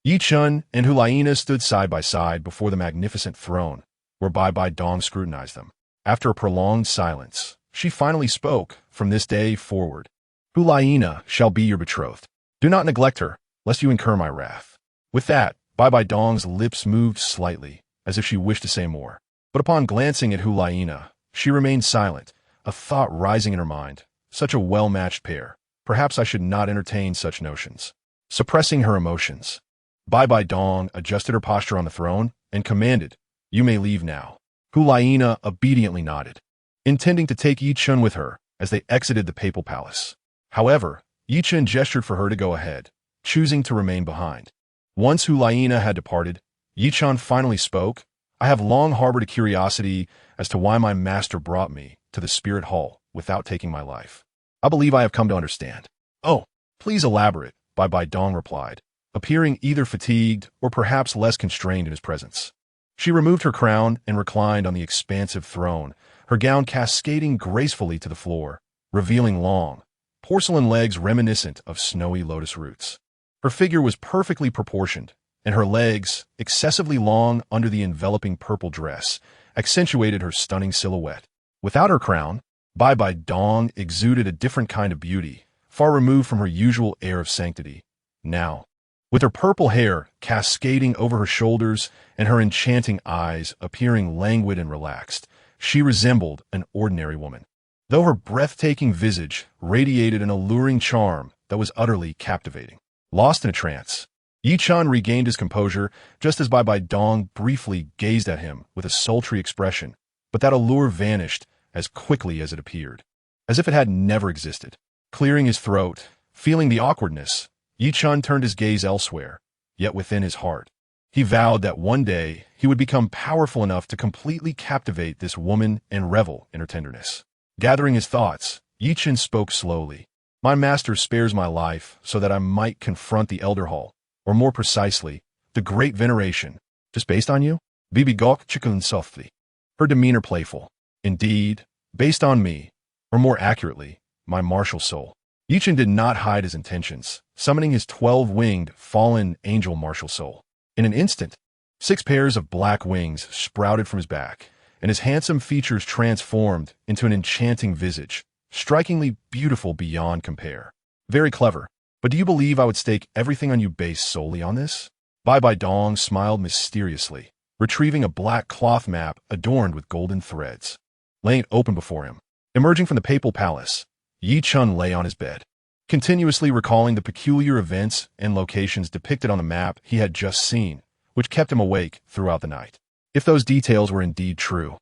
Yi Chun and Hulaina stood side by side before the magnificent throne, where Bai Dong scrutinized them. After a prolonged silence, she finally spoke. From this day forward, Hulaina shall be your betrothed. Do not neglect her, lest you incur my wrath. With that, Bai Dong's lips moved slightly, as if she wished to say more. But upon glancing at Hulaina, she remained silent, a thought rising in her mind. Such a well-matched pair. Perhaps I should not entertain such notions. Suppressing her emotions, Bai Dong adjusted her posture on the throne and commanded, "You may leave now." Hulaina obediently nodded, intending to take Yi Chun with her as they exited the papal palace. However, Yi Chun gestured for her to go ahead, choosing to remain behind. Once Hulaina had departed, Yi Chun finally spoke. "I have long harbored a curiosity as to why my master brought me to the Spirit Hall without taking my life. I believe I have come to understand." "Oh, please elaborate," Bai Dong replied, appearing either fatigued or perhaps less constrained in his presence. She removed her crown and reclined on the expansive throne, her gown cascading gracefully to the floor, revealing long, porcelain legs reminiscent of snowy lotus roots. Her figure was perfectly proportioned, and her legs, excessively long under the enveloping purple dress, accentuated her stunning silhouette. Without her crown, Bai Dong exuded a different kind of beauty, far removed from her usual air of sanctity. Now, with her purple hair cascading over her shoulders and her enchanting eyes appearing languid and relaxed, she resembled an ordinary woman, though her breathtaking visage radiated an alluring charm that was utterly captivating. Lost in a trance, Yi Chun regained his composure just as Bai Dong briefly gazed at him with a sultry expression, but that allure vanished as quickly as it appeared, as if it had never existed. Clearing his throat, feeling the awkwardness, Yi Chun turned his gaze elsewhere, yet within his heart. He vowed that one day he would become powerful enough to completely captivate this woman and revel in her tenderness. Gathering his thoughts, Yi Chun spoke slowly. "My master spares my life so that I might confront the Elder Hall, or more precisely, the Great Veneration. Just based on you? Bibi Gok Chikun softly." Her demeanor playful. "Indeed, based on me, or more accurately, my martial soul." Yi Chun did not hide his intentions, summoning his 12-winged, fallen angel martial soul. In an instant, 6 pairs of black wings sprouted from his back, and his handsome features transformed into an enchanting visage, strikingly beautiful beyond compare. "Very clever, but do you believe I would stake everything on you based solely on this?" Bai Dong smiled mysteriously, retrieving a black cloth map adorned with golden threads. Laying it open before him, emerging from the papal palace, Yi Chun lay on his bed, continuously recalling the peculiar events and locations depicted on the map he had just seen, which kept him awake throughout the night. If those details were indeed true,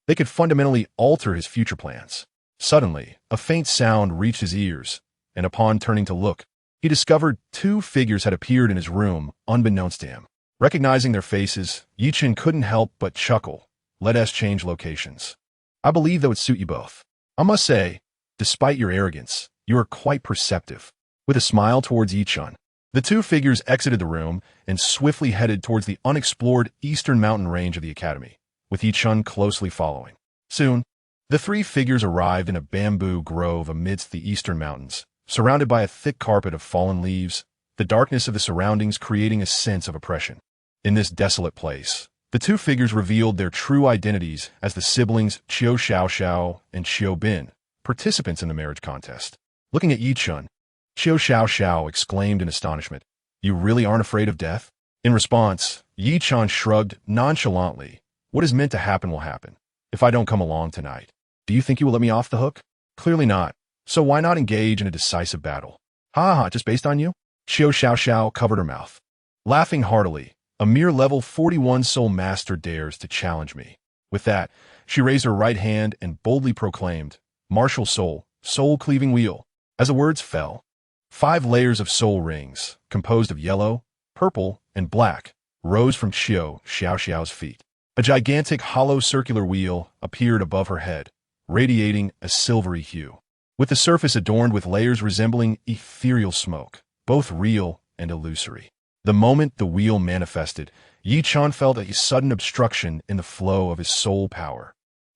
they could fundamentally alter his future plans. Suddenly, a faint sound reached his ears, and upon turning to look, he discovered 2 figures had appeared in his room unbeknownst to him. Recognizing their faces, Yi Chun couldn't help but chuckle. "Let us change locations. I believe that would suit you both. I must say, despite your arrogance, you are quite perceptive." With a smile towards Yi Chun, the 2 figures exited the room and swiftly headed towards the unexplored eastern mountain range of the academy, with Yi Chun closely following. Soon, the 3 figures arrived in a bamboo grove amidst the eastern mountains, surrounded by a thick carpet of fallen leaves, the darkness of the surroundings creating a sense of oppression. In this desolate place, the 2 figures revealed their true identities as the siblings Qiu Xiao and Qiu Bin, participants in the marriage contest. Looking at Yi Chun, Qiu Xiao exclaimed in astonishment, "You really aren't afraid of death?" In response, Yi Chun shrugged nonchalantly. "What is meant to happen will happen. If I don't come along tonight, do you think you will let me off the hook? Clearly not. So why not engage in a decisive battle?" "Ha, just based on you?" Qiu Xiao covered her mouth, laughing heartily. "A mere level 41 soul master dares to challenge me. With that, she raised her right hand and boldly proclaimed, "Martial soul, soul-cleaving wheel." As the words fell, 5 layers of soul rings, composed of yellow, purple, and black, rose from Xiao's feet. A gigantic hollow circular wheel appeared above her head, radiating a silvery hue, with the surface adorned with layers resembling ethereal smoke, both real and illusory. The moment the wheel manifested, Chen felt a sudden obstruction in the flow of his soul power,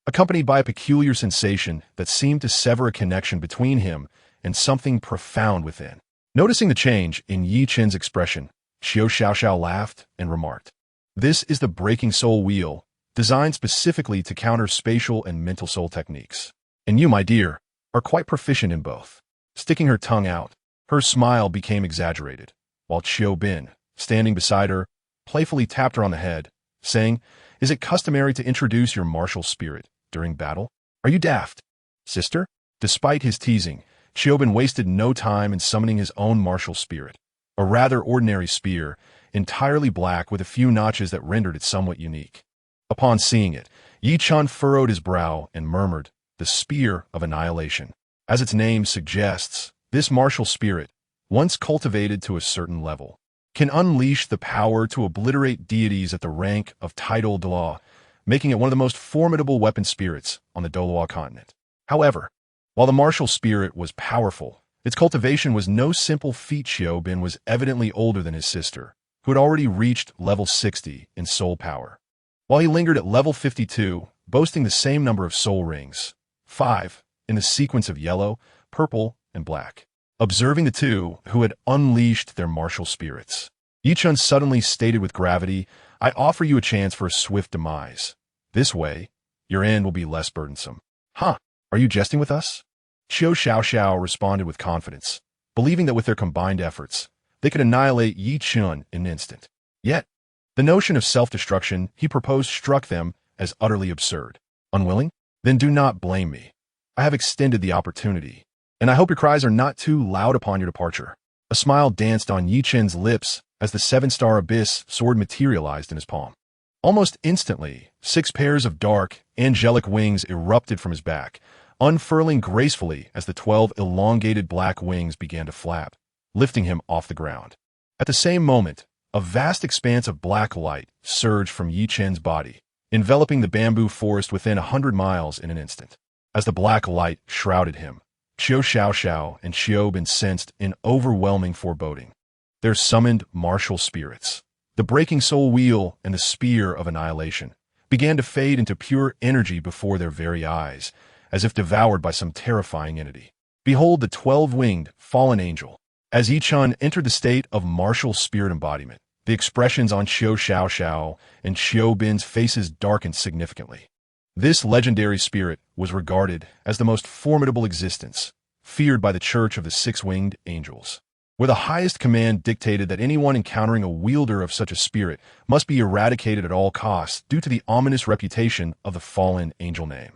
accompanied by a peculiar sensation that seemed to sever a connection between him and something profound within. Noticing the change in Chen's expression, Xiao laughed and remarked, "This is the breaking soul wheel, designed specifically to counter spatial and mental soul techniques. And you, my dear, are quite proficient in both." Sticking her tongue out, her smile became exaggerated, while Xiao Bin, standing beside her, playfully tapped her on the head, saying, "Is it customary to introduce your martial spirit during battle? Are you daft, sister?" Despite his teasing, Xiao Bin wasted no time in summoning his own martial spirit, a rather ordinary spear, entirely black with a few notches that rendered it somewhat unique. Upon seeing it, Chen furrowed his brow and murmured, "The Spear of Annihilation." As its name suggests, this martial spirit, once cultivated to a certain level, can unleash the power to obliterate deities at the rank of title Douluo, making it one of the most formidable weapon spirits on the Douluo Continent. However, while the martial spirit was powerful, its cultivation was no simple feat. Xiao Bin was evidently older than his sister, who had already reached level 60 in soul power, while he lingered at level 52, boasting the same number of soul rings, 5, in the sequence of yellow, purple, and black. Observing the two who had unleashed their martial spirits, Chen suddenly stated with gravity, "I offer you a chance for a swift demise. This way, your end will be less burdensome." "Huh, are you jesting with us?" Xiao responded with confidence, believing that with their combined efforts, they could annihilate Chen in an instant. Yet, the notion of self-destruction he proposed struck them as utterly absurd. "Unwilling? Then do not blame me. I have extended the opportunity, and I hope your cries are not too loud upon your departure." A smile danced on Chen's lips as the 7-star abyss sword materialized in his palm. Almost instantly, 6 pairs of dark, angelic wings erupted from his back, unfurling gracefully as the 12 elongated black wings began to flap, lifting him off the ground. At the same moment, a vast expanse of black light surged from Chen's body, enveloping the bamboo forest within 100 miles in an instant. As the black light shrouded him, Xiao and Xiao Bin sensed an overwhelming foreboding. Their summoned martial spirits, the breaking soul wheel and the spear of annihilation, began to fade into pure energy before their very eyes, as if devoured by some terrifying entity. Behold the 12-winged fallen angel. As Chen entered the state of martial spirit embodiment, the expressions on Xiao and Xiao Bin's faces darkened significantly. This legendary spirit was regarded as the most formidable existence, feared by the Church of the 6-Winged Angels, where the highest command dictated that anyone encountering a wielder of such a spirit must be eradicated at all costs due to the ominous reputation of the fallen angel name.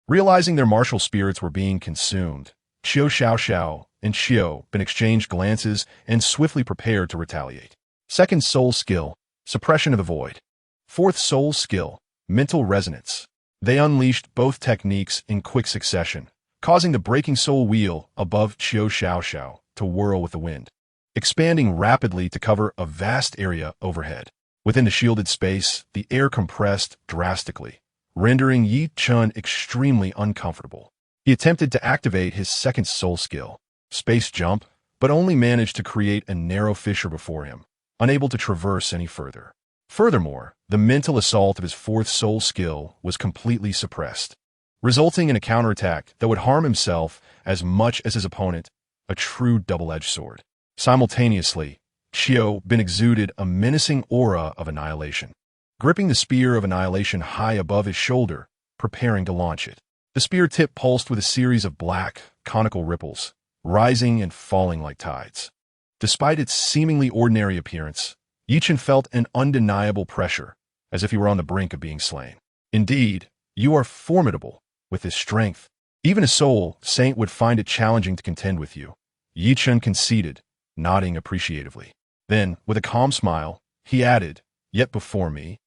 Realizing their martial spirits were being consumed, Xiao and Xiao Bin exchanged glances and swiftly prepared to retaliate. Second soul skill, Suppression of the Void. Fourth soul skill, Mental Resonance. They unleashed both techniques in quick succession, causing the breaking soul wheel above Xiao to whirl with the wind, expanding rapidly to cover a vast area overhead. Within the shielded space, the air compressed drastically, rendering Chen extremely uncomfortable. He attempted to activate his second soul skill, Space Jump, but only managed to create a narrow fissure before him, unable to traverse any further. Furthermore, the mental assault of his fourth soul skill was completely suppressed, resulting in a counterattack that would harm himself as much as his opponent, a true double-edged sword. Simultaneously, Xiao Bin exuded a menacing aura of annihilation, gripping the spear of annihilation high above his shoulder, preparing to launch it. The spear tip pulsed with a series of black, conical ripples, rising and falling like tides. Despite its seemingly ordinary appearance, Chen felt an undeniable pressure, as if he were on the brink of being slain. "Indeed, you are formidable. With this strength, even a soul saint would find it challenging to contend with you." Chen conceded, nodding appreciatively. Then, with a calm smile, he added, "Yet before me,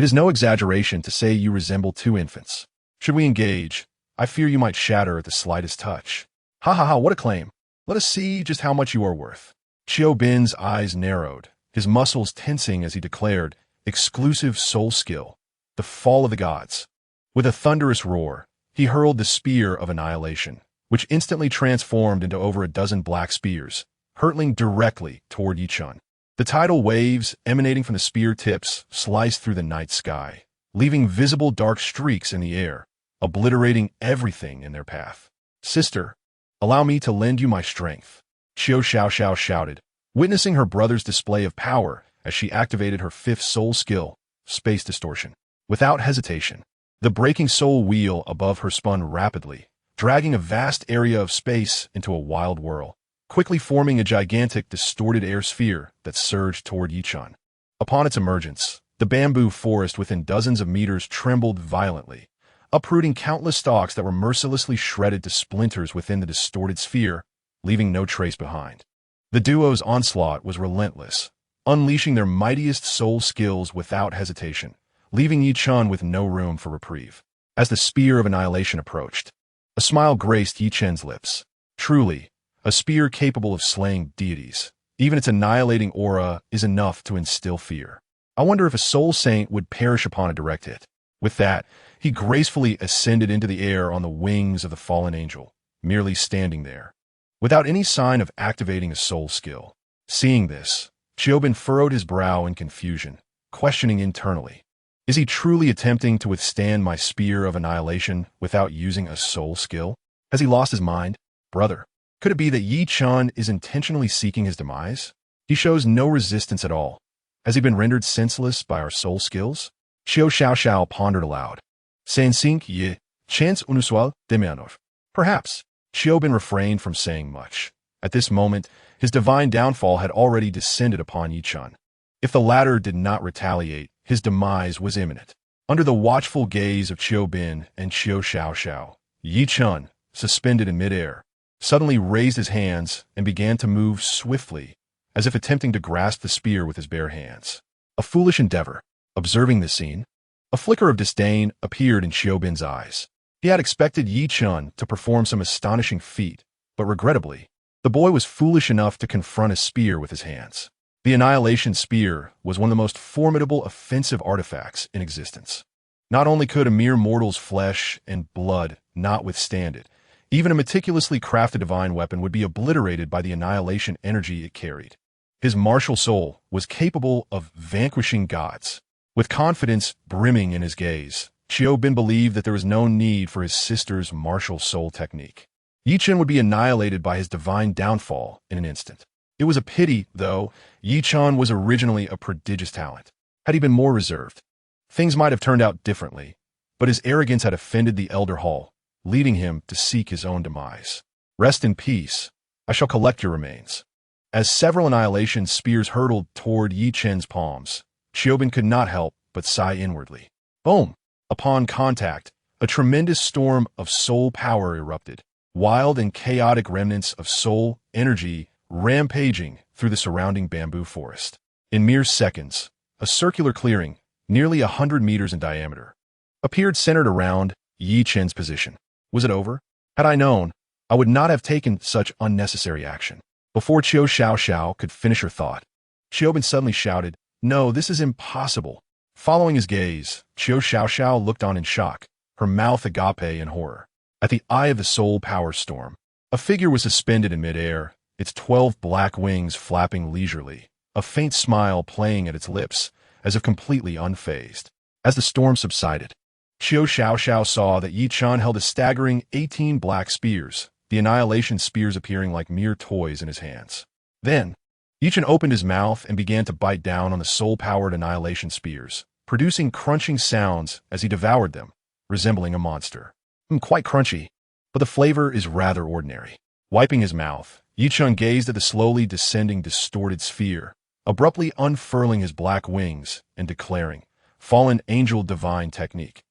It is no exaggeration to say you resemble two infants. Should we engage? I fear you might shatter at the slightest touch. Ha ha ha, what a claim. Let us see just how much you are worth. Xiao Bin's eyes narrowed, his muscles tensing as he declared, exclusive soul skill, the fall of the gods. With a thunderous roar, he hurled the spear of annihilation, which instantly transformed into over a dozen black spears, hurtling directly toward Yi Chen. The tidal waves emanating from the spear tips sliced through the night sky, leaving visible dark streaks in the air, obliterating everything in their path. Sister, allow me to lend you my strength, Xiao Xiao shouted, witnessing her brother's display of power as she activated her fifth soul skill, space distortion. Without hesitation, the breaking soul wheel above her spun rapidly, dragging a vast area of space into a wild whirl, quickly forming a gigantic distorted air sphere that surged toward Yi Chen. Upon its emergence, the bamboo forest within dozens of meters trembled violently, uprooting countless stalks that were mercilessly shredded to splinters within the distorted sphere, leaving no trace behind. The duo's onslaught was relentless, unleashing their mightiest soul skills without hesitation, leaving Yi Chen with no room for reprieve. As the spear of annihilation approached, a smile graced Yi Chen's lips. Truly, a spear capable of slaying deities. Even its annihilating aura is enough to instill fear. I wonder if a soul saint would perish upon a direct hit. With that, he gracefully ascended into the air on the wings of the fallen angel, merely standing there, without any sign of activating a soul skill. Seeing this, Xiao Bin furrowed his brow in confusion, questioning internally. Is he truly attempting to withstand my spear of annihilation without using a soul skill? Has he lost his mind? Brother, could it be that Yi Chen is intentionally seeking his demise? He shows no resistance at all. Has he been rendered senseless by our soul skills? Xiao Xiao pondered aloud. Sensing Yi, chance unusual demianov. Perhaps. Xiao Bin refrained from saying much. At this moment, his divine downfall had already descended upon Yi Chen. If the latter did not retaliate, his demise was imminent. Under the watchful gaze of Xiao Bin and Xiao Xiao, Yi Chen, suspended in midair, suddenly raised his hands and began to move swiftly, as if attempting to grasp the spear with his bare hands. A foolish endeavor. Observing this scene, a flicker of disdain appeared in Xiao Bin's eyes. He had expected Yi Chen to perform some astonishing feat, but regrettably, the boy was foolish enough to confront a spear with his hands. The Annihilation Spear was one of the most formidable offensive artifacts in existence. Not only could a mere mortal's flesh and blood not withstand it, even a meticulously crafted divine weapon would be obliterated by the annihilation energy it carried. His martial soul was capable of vanquishing gods. With confidence brimming in his gaze, Xiao Bin believed that there was no need for his sister's martial soul technique. Yi Chen would be annihilated by his divine downfall in an instant. It was a pity, though, Yi Chen was originally a prodigious talent. Had he been more reserved, things might have turned out differently, but his arrogance had offended the Elder Hall, leading him to seek his own demise. Rest in peace. I shall collect your remains. As several annihilation spears hurtled toward Yi Chen's palms, Xiao Bin could not help but sigh inwardly. Boom! Upon contact, a tremendous storm of soul power erupted, wild and chaotic remnants of soul energy rampaging through the surrounding bamboo forest. In mere seconds, a circular clearing, nearly 100 meters in diameter, appeared centered around Yi Chen's position. Was it over? Had I known, I would not have taken such unnecessary action. Before Xiao Xiao could finish her thought, Xiao Bin suddenly shouted, No, this is impossible. Following his gaze, Xiao Xiao looked on in shock, her mouth agape in horror. At the eye of the soul power storm, a figure was suspended in midair, its 12 black wings flapping leisurely, a faint smile playing at its lips, as if completely unfazed. As the storm subsided, Xiao Xiao saw that Yi Chen held a staggering 18 black spears, the annihilation spears appearing like mere toys in his hands. Then, Yi Chen opened his mouth and began to bite down on the soul-powered annihilation spears, producing crunching sounds as he devoured them, resembling a monster. Quite crunchy, but the flavor is rather ordinary. Wiping his mouth, Yi Chen gazed at the slowly descending distorted sphere, abruptly unfurling his black wings and declaring, Fallen Angel Divine Technique.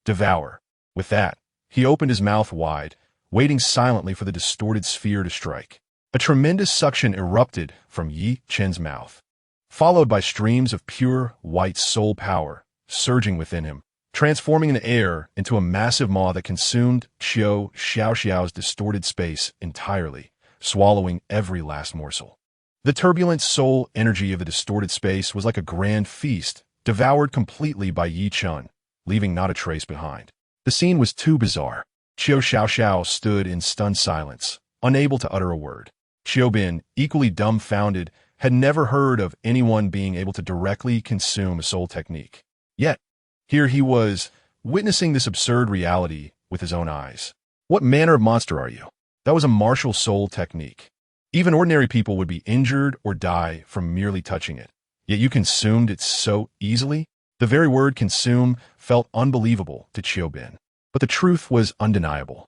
Devour. With that, he opened his mouth wide, waiting silently for the distorted sphere to strike. A tremendous suction erupted from Yi Chen's mouth, followed by streams of pure, white soul power, surging within him, transforming the air into a massive maw that consumed Xiao's distorted space entirely, swallowing every last morsel. The turbulent soul energy of the distorted space was like a grand feast, devoured completely by Chen, leaving not a trace behind. The scene was too bizarre. Xiao stood in stunned silence, unable to utter a word. Xiaobin, equally dumbfounded, had never heard of anyone being able to directly consume a soul technique. Yet, here he was, witnessing this absurd reality with his own eyes. What manner of monster are you? That was a martial soul technique. Even ordinary people would be injured or die from merely touching it. Yet you consumed it so easily? The very word consume felt unbelievable to Xiaobin. But the truth was undeniable.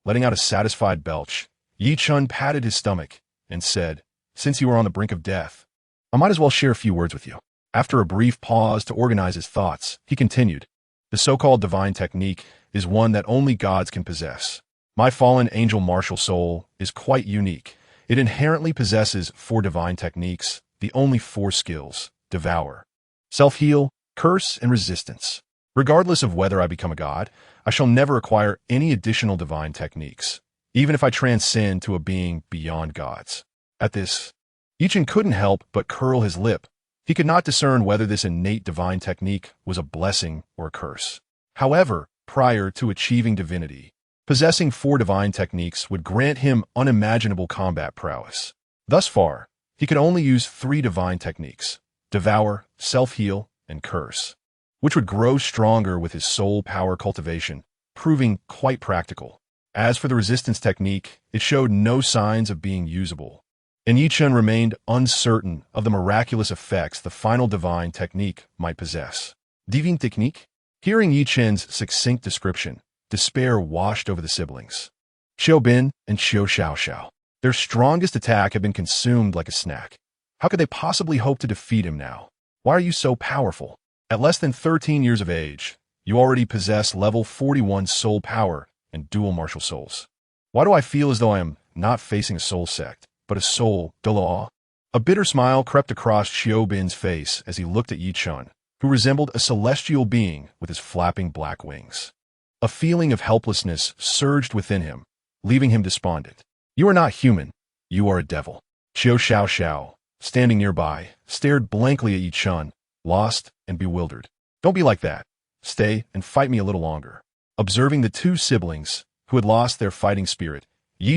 Letting out a satisfied belch, Chen patted his stomach and said, "Since you are on the brink of death, I might as well share a few words with you." After a brief pause to organize his thoughts, he continued, "The so-called divine technique is one that only gods can possess. My fallen angel martial soul is quite unique. It inherently possesses 4 divine techniques, the only 4 skills: devour, self-heal, curse, and resistance. Regardless of whether I become a god, I shall never acquire any additional divine techniques, even if I transcend to a being beyond gods." At this, Chen couldn't help but curl his lip. He could not discern whether this innate divine technique was a blessing or a curse. However, prior to achieving divinity, possessing 4 divine techniques would grant him unimaginable combat prowess. Thus far, he could only use 3 divine techniques: devour, self-heal, and curse, which would grow stronger with his soul power cultivation, proving quite practical. As for the resistance technique, it showed no signs of being usable, and Chen remained uncertain of the miraculous effects the final divine technique might possess. Divine technique? Hearing Chen's succinct description, despair washed over the siblings. Xiaobin and Xiao. Their strongest attack had been consumed like a snack. How could they possibly hope to defeat him now? Why are you so powerful? At less than 13 years of age, you already possess level 41 soul power and dual martial souls. Why do I feel as though I am not facing a soul sect, but a soul Douluo? A bitter smile crept across Xiaobin's face as he looked at Chen, who resembled a celestial being with his flapping black wings. A feeling of helplessness surged within him, leaving him despondent. "You are not human. You are a devil." Xiao, standing nearby, stared blankly at Chen, lost and bewildered. "Don't be like that. Stay and fight me a little longer." Observing the 2 siblings, who had lost their fighting spirit,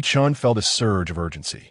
Chen felt a surge of urgency.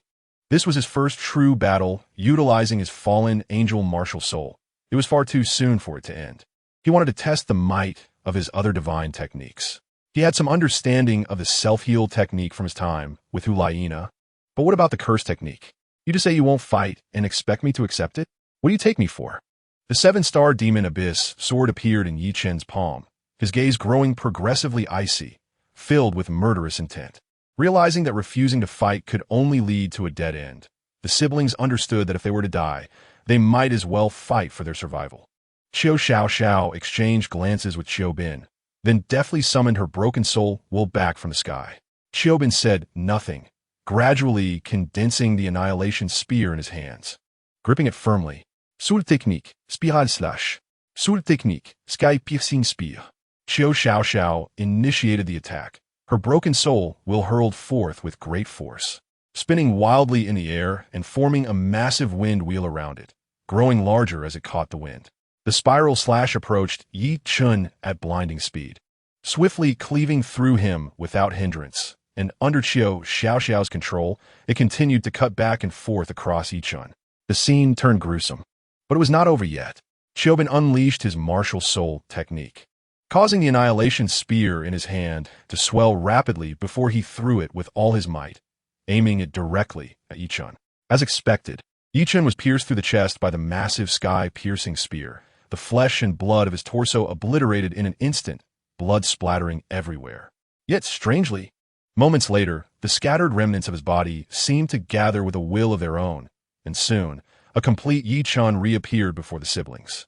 This was his first true battle, utilizing his fallen angel martial soul. It was far too soon for it to end. He wanted to test the might of his other divine techniques. He had some understanding of the self-heal technique from his time with Hulayina. But what about the curse technique? You just say you won't fight and expect me to accept it? What do you take me for? The 7-star demon abyss sword appeared in Chen's palm, his gaze growing progressively icy, filled with murderous intent. Realizing that refusing to fight could only lead to a dead end, the siblings understood that if they were to die, they might as well fight for their survival. Xiao exchanged glances with Xiaobin, then deftly summoned her broken soul will back from the sky. Xiaobin said nothing, gradually condensing the annihilation spear in his hands. Gripping it firmly, Soul technique, spiral slash. Soul technique, sky-piercing spear. Xiao initiated the attack. Her broken soul will hurled forth with great force, spinning wildly in the air and forming a massive wind wheel around it, growing larger as it caught the wind. The spiral slash approached Chen at blinding speed, swiftly cleaving through him without hindrance, and under Xiao's control, it continued to cut back and forth across Chen. The scene turned gruesome. But it was not over yet. Xiaobin unleashed his martial soul technique, causing the annihilation spear in his hand to swell rapidly before he threw it with all his might, aiming it directly at Chen. As expected, Chen was pierced through the chest by the massive sky-piercing spear, the flesh and blood of his torso obliterated in an instant, blood splattering everywhere. Yet strangely, moments later, the scattered remnants of his body seemed to gather with a will of their own, and soon, a complete Chen reappeared before the siblings.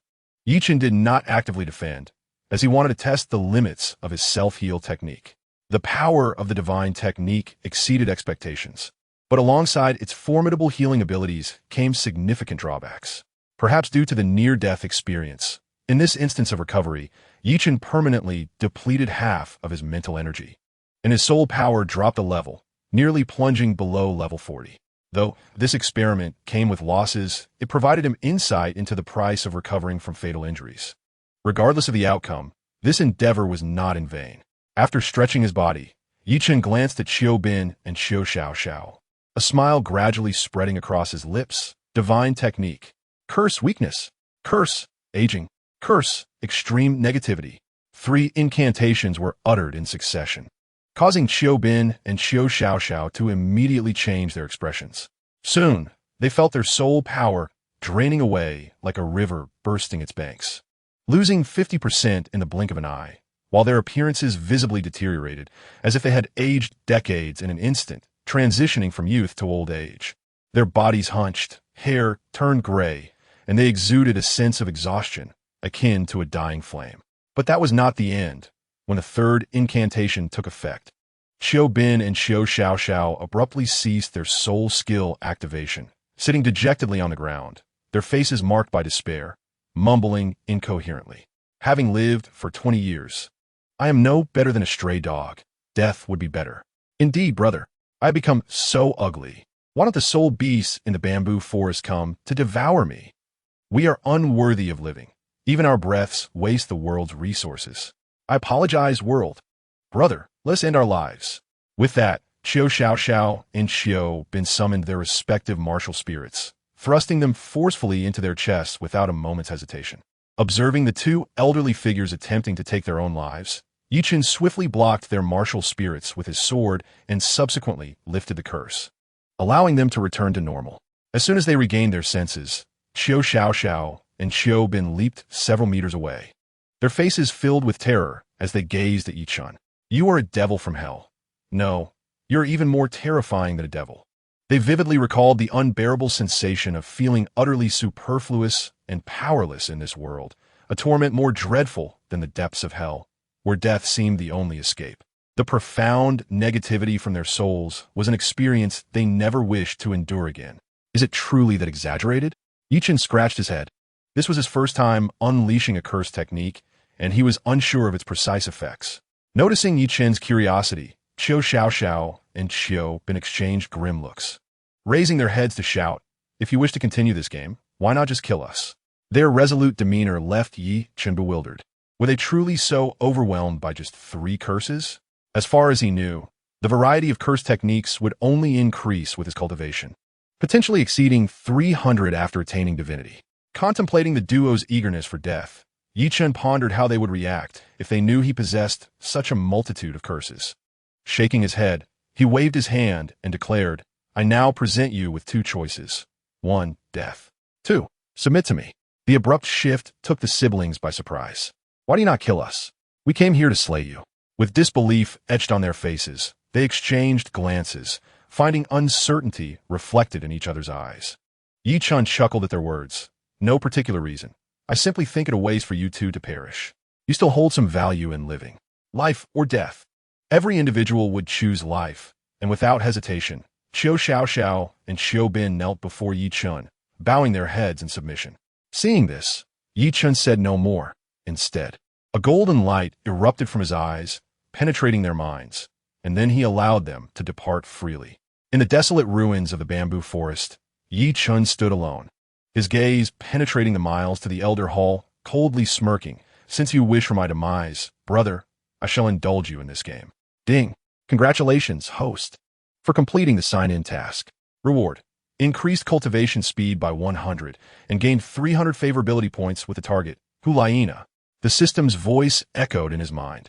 Chen did not actively defend, as he wanted to test the limits of his self-heal technique. The power of the divine technique exceeded expectations, but alongside its formidable healing abilities came significant drawbacks. Perhaps due to the near-death experience, In this instance of recovery, Chen permanently depleted half of his mental energy, and his soul power dropped a level, nearly plunging below level 40. Though this experiment came with losses, it provided him insight into the price of recovering from fatal injuries. Regardless of the outcome, this endeavor was not in vain. After stretching his body, Chen glanced at Xiao Bin and Xiao Xiao, a smile gradually spreading across his lips. Divine technique. Curse weakness. Curse aging. Curse extreme negativity. 3 incantations were uttered in succession, causing Xiao Bin and Xiao Xiao to immediately change their expressions. Soon, they felt their soul power draining away like a river bursting its banks, losing 50% in the blink of an eye, while their appearances visibly deteriorated, as if they had aged decades in an instant, transitioning from youth to old age. Their bodies hunched, hair turned gray, and they exuded a sense of exhaustion, akin to a dying flame. But that was not the end. When a third incantation took effect, Xiao Bin and Xiao Xiao abruptly ceased their soul skill activation, sitting dejectedly on the ground, their faces marked by despair, mumbling incoherently. Having lived for 20 years, I am no better than a stray dog. Death would be better. Indeed, brother, I have become so ugly. Why don't the soul beasts in the bamboo forest come to devour me? We are unworthy of living. Even our breaths waste the world's resources. I apologize, world. Brother, let's end our lives. With that, Xiao Xiao and Xiao Bin summoned their respective martial spirits, thrusting them forcefully into their chests without a moment's hesitation. Observing the 2 elderly figures attempting to take their own lives, Chen swiftly blocked their martial spirits with his sword and subsequently lifted the curse, allowing them to return to normal. As soon as they regained their senses, Xiao Xiao and Xiao Bin leaped several meters away, their faces filled with terror as they gazed at Chen. You are a devil from hell. No, you're even more terrifying than a devil. They vividly recalled the unbearable sensation of feeling utterly superfluous and powerless in this world, a torment more dreadful than the depths of hell, where death seemed the only escape. The profound negativity from their souls was an experience they never wished to endure again. Is it truly that exaggerated? Chen scratched his head. This was his first time unleashing a curse technique, and he was unsure of its precise effects. Noticing Chen's curiosity, Xiao Xiao and Xiao Bin exchanged grim looks, raising their heads to shout, "If you wish to continue this game, why not just kill us?" Their resolute demeanor left Chen bewildered. Were they truly so overwhelmed by just 3 curses? As far as he knew, the variety of curse techniques would only increase with his cultivation, potentially exceeding 300 after attaining divinity. Contemplating the duo's eagerness for death, Chen pondered how they would react if they knew he possessed such a multitude of curses. Shaking his head, he waved his hand and declared, "I now present you with 2 choices. 1, death. 2, submit to me." The abrupt shift took the siblings by surprise. "Why do you not kill us? We came here to slay you." With disbelief etched on their faces, they exchanged glances, finding uncertainty reflected in each other's eyes. Chen chuckled at their words. "No particular reason. I simply think it a ways for you 2 to perish. You still hold some value in living. Life or death." Every individual would choose life, and without hesitation, Xiao Xiao and Xiao Bin knelt before Chen, bowing their heads in submission. Seeing this, Chen said no more. Instead, a golden light erupted from his eyes, penetrating their minds, and then he allowed them to depart freely. In the desolate ruins of the bamboo forest, Chen stood alone, his gaze penetrating the miles to the elder hall, coldly smirking. "Since you wish for my demise, brother, I shall indulge you in this game." Ding! Congratulations, host, for completing the sign-in task. Reward: increased cultivation speed by 100 and gained 300 favorability points with the target, Hulaina. The system's voice echoed in his mind.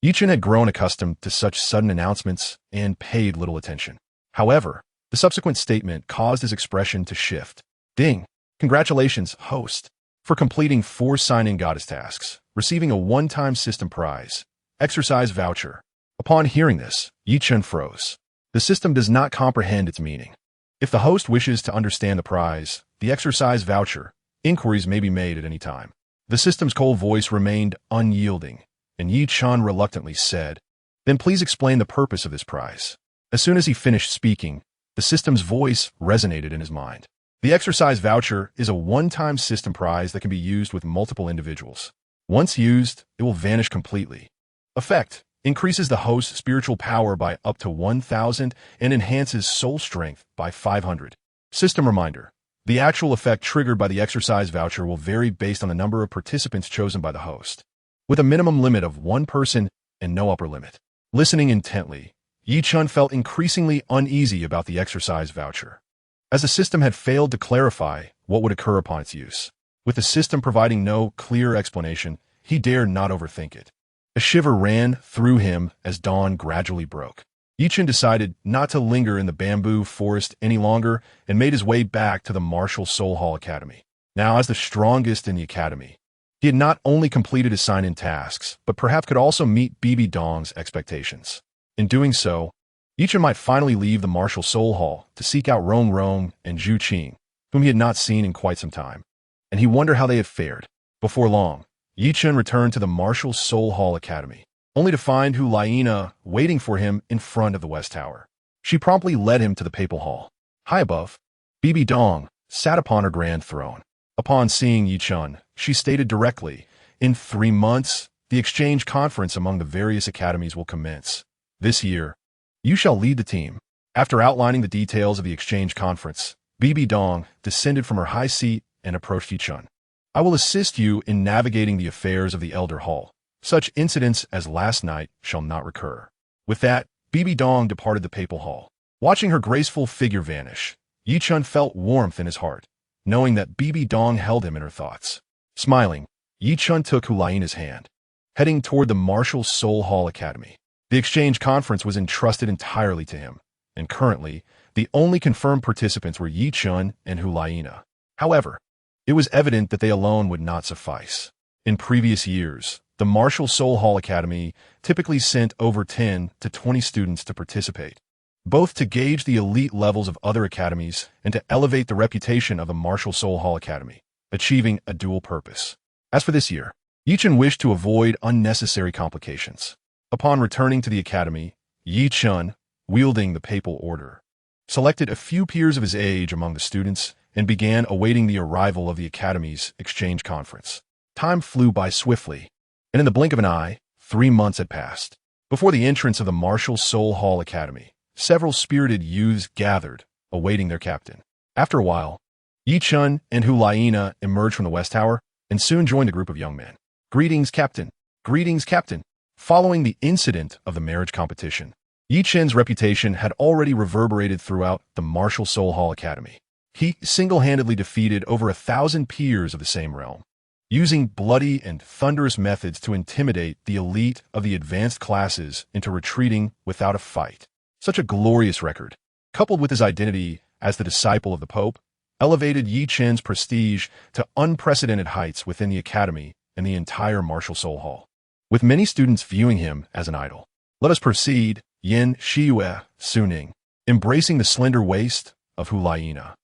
Chen had grown accustomed to such sudden announcements and paid little attention. However, the subsequent statement caused his expression to shift. Ding! Congratulations, host, for completing 4 sign-in goddess tasks, receiving a one-time system prize, exercise voucher. Upon hearing this, Chen froze. The system does not comprehend its meaning. If the host wishes to understand the prize, the exercise voucher, inquiries may be made at any time. The system's cold voice remained unyielding, and Chen reluctantly said, "Then please explain the purpose of this prize." As soon as he finished speaking, the system's voice resonated in his mind. The exercise voucher is a one-time system prize that can be used with multiple individuals. Once used, it will vanish completely. Effect: increases the host's spiritual power by up to 1,000 and enhances soul strength by 500. System reminder: the actual effect triggered by the exercise voucher will vary based on the number of participants chosen by the host, with a minimum limit of one person and no upper limit. Listening intently, Chen felt increasingly uneasy about the exercise voucher, as the system had failed to clarify what would occur upon its use. With the system providing no clear explanation, he dared not overthink it. A shiver ran through him as dawn gradually broke. Chen decided not to linger in the bamboo forest any longer and made his way back to the Martial Soul Hall Academy. Now, as the strongest in the academy, he had not only completed his sign-in tasks, but perhaps could also meet Bibi Dong's expectations. In doing so, Chen might finally leave the Martial Soul Hall to seek out Rong Rong and Zhu Qing, whom he had not seen in quite some time, and he wondered how they had fared. Before long, Chen returned to the Martial Soul Hall Academy, only to find Hu Laina waiting for him in front of the West Tower. She promptly led him to the Papal Hall. High above, Bibi Dong sat upon her grand throne. Upon seeing Chen, she stated directly, "In 3 months, the exchange conference among the various academies will commence. This year, you shall lead the team." After outlining the details of the exchange conference, Bibi Dong descended from her high seat and approached Chen. "I will assist you in navigating the affairs of the Elder Hall. Such incidents as last night shall not recur." With that, Bibi Dong departed the Papal Hall. Watching her graceful figure vanish, Chen felt warmth in his heart, knowing that Bibi Dong held him in her thoughts. Smiling, Chen took Hu Laina's hand, heading toward the Martial Soul Hall Academy. The exchange conference was entrusted entirely to him, and currently, the only confirmed participants were Chen and Hu Laina. However, it was evident that they alone would not suffice. In previous years, the Martial Soul Hall Academy typically sent over 10 to 20 students to participate, both to gauge the elite levels of other academies and to elevate the reputation of the Martial Soul Hall Academy, achieving a dual purpose. As for this year, Chen wished to avoid unnecessary complications. Upon returning to the academy, Chen, wielding the papal order, selected a few peers of his age among the students and began awaiting the arrival of the academy's exchange conference. Time flew by swiftly, and in the blink of an eye, 3 months had passed. Before the entrance of the Martial Soul Hall Academy, several spirited youths gathered, awaiting their captain. After a while, Chen and Hu Laina emerged from the West Tower and soon joined a group of young men. "Greetings, Captain. Greetings, Captain." Following the incident of the marriage competition, Chen's reputation had already reverberated throughout the Martial Soul Hall Academy. He single-handedly defeated over 1,000 peers of the same realm, using bloody and thunderous methods to intimidate the elite of the advanced classes into retreating without a fight. Such a glorious record, coupled with his identity as the disciple of the Pope, elevated Chen's prestige to unprecedented heights within the academy and the entire Martial Soul Hall, with many students viewing him as an idol. Let us proceed, Yin Shiyue Suning, embracing the slender waist of Hu Laina.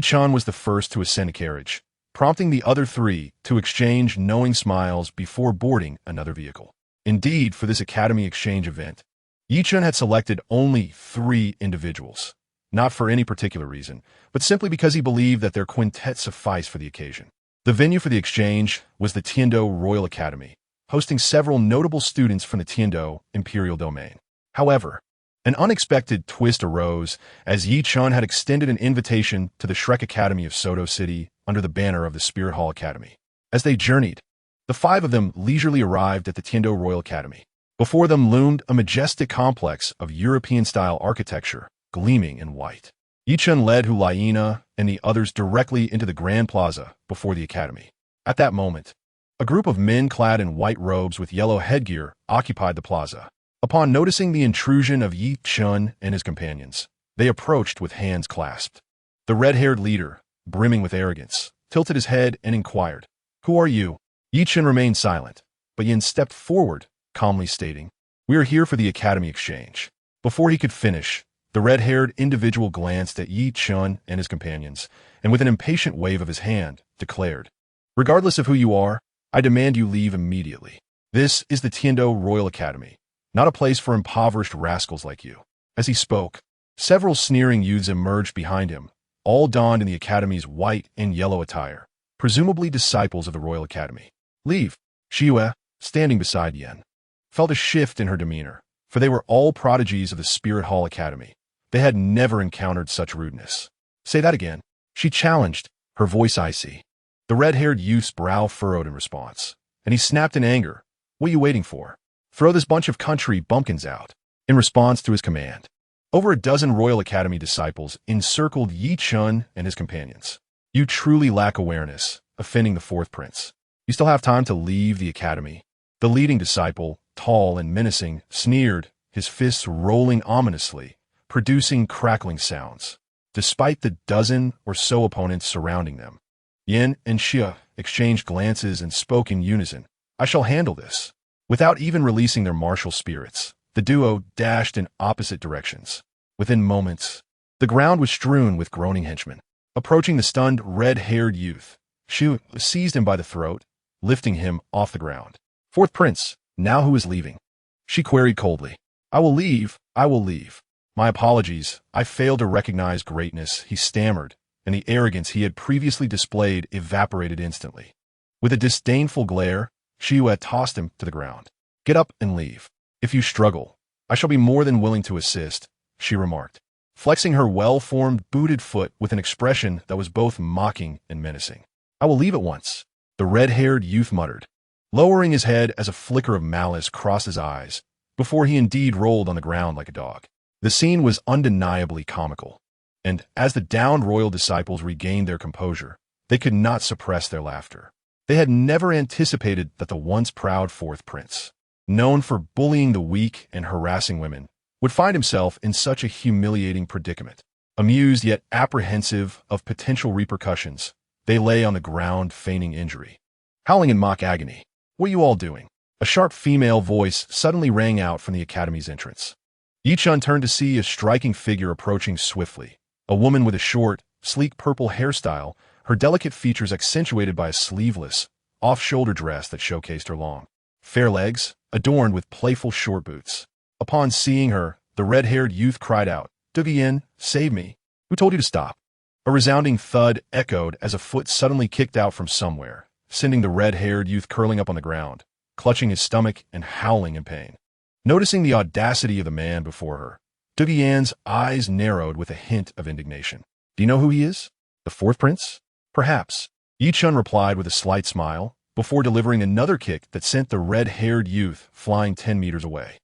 Chen was the first to ascend a carriage, prompting the other 3 to exchange knowing smiles before boarding another vehicle. Indeed, for this academy exchange event, Chen had selected only 3 individuals, not for any particular reason, but simply because he believed that their quintet sufficed for the occasion. The venue for the exchange was the Tiando Royal Academy, hosting several notable students from the Tiando Imperial Domain. However, an unexpected twist arose as Chen had extended an invitation to the Shrek Academy of Soto City under the banner of the Spirit Hall Academy. As they journeyed, the 5 of them leisurely arrived at the Tiando Royal Academy. Before them loomed a majestic complex of European-style architecture, gleaming in white. Chen led Hu Laina and the others directly into the Grand Plaza before the academy. At that moment, a group of men clad in white robes with yellow headgear occupied the plaza. Upon noticing the intrusion of Chen and his companions, they approached with hands clasped. The red-haired leader, brimming with arrogance, tilted his head and inquired, "Who are you?" Chen remained silent, but Yin stepped forward, calmly stating, "We are here for the academy exchange." Before he could finish, the red-haired individual glanced at Chen and his companions, and with an impatient wave of his hand, declared, "Regardless of who you are, I demand you leave immediately. This is the Tiando Royal Academy, not a place for impoverished rascals like you." As he spoke, several sneering youths emerged behind him, all donned in the Academy's white and yellow attire, presumably disciples of the Royal Academy. Leave. Shiyue, standing beside Yen, felt a shift in her demeanor, for they were all prodigies of the Spirit Hall Academy. They had never encountered such rudeness. Say that again, she challenged, her voice icy. The red-haired youth's brow furrowed in response, and he snapped in anger. What are you waiting for? Throw this bunch of country bumpkins out. In response to his command, over a dozen Royal Academy disciples encircled Yi Chun and his companions. You truly lack awareness, offending the fourth prince. You still have time to leave the academy. The leading disciple, tall and menacing, sneered, his fists rolling ominously, producing crackling sounds. Despite the dozen or so opponents surrounding them, Yin and Xia exchanged glances and spoke in unison. I shall handle this. Without even releasing their martial spirits, the duo dashed in opposite directions. Within moments, the ground was strewn with groaning henchmen. Approaching the stunned, red-haired youth, Xu seized him by the throat, lifting him off the ground. Fourth prince, now who is leaving? She queried coldly. I will leave. My apologies. I failed to recognize greatness, he stammered, and the arrogance he had previously displayed evaporated instantly. With a disdainful glare, Xiyue tossed him to the ground. Get up and leave. If you struggle, I shall be more than willing to assist, she remarked, flexing her well-formed, booted foot with an expression that was both mocking and menacing. I will leave at once, the red-haired youth muttered, lowering his head as a flicker of malice crossed his eyes, before he indeed rolled on the ground like a dog. The scene was undeniably comical, and as the downed royal disciples regained their composure, they could not suppress their laughter. They had never anticipated that the once proud fourth prince, known for bullying the weak and harassing women, would find himself in such a humiliating predicament. Amused yet apprehensive of potential repercussions, they lay on the ground feigning injury, howling in mock agony. What are you all doing? A sharp female voice suddenly rang out from the academy's entrance. Yi Chun turned to see a striking figure approaching swiftly, a woman with a short, sleek purple hairstyle, her delicate features accentuated by a sleeveless, off-shoulder dress that showcased her long, fair legs, adorned with playful short boots. Upon seeing her, the red-haired youth cried out, Dugian, save me. Who told you to stop? A resounding thud echoed as a foot suddenly kicked out from somewhere, sending the red-haired youth curling up on the ground, clutching his stomach and howling in pain. Noticing the audacity of the man before her, Dugian's eyes narrowed with a hint of indignation. Do you know who he is? The fourth prince? Perhaps. Yi Chun replied with a slight smile, before delivering another kick that sent the red-haired youth flying 10 meters away.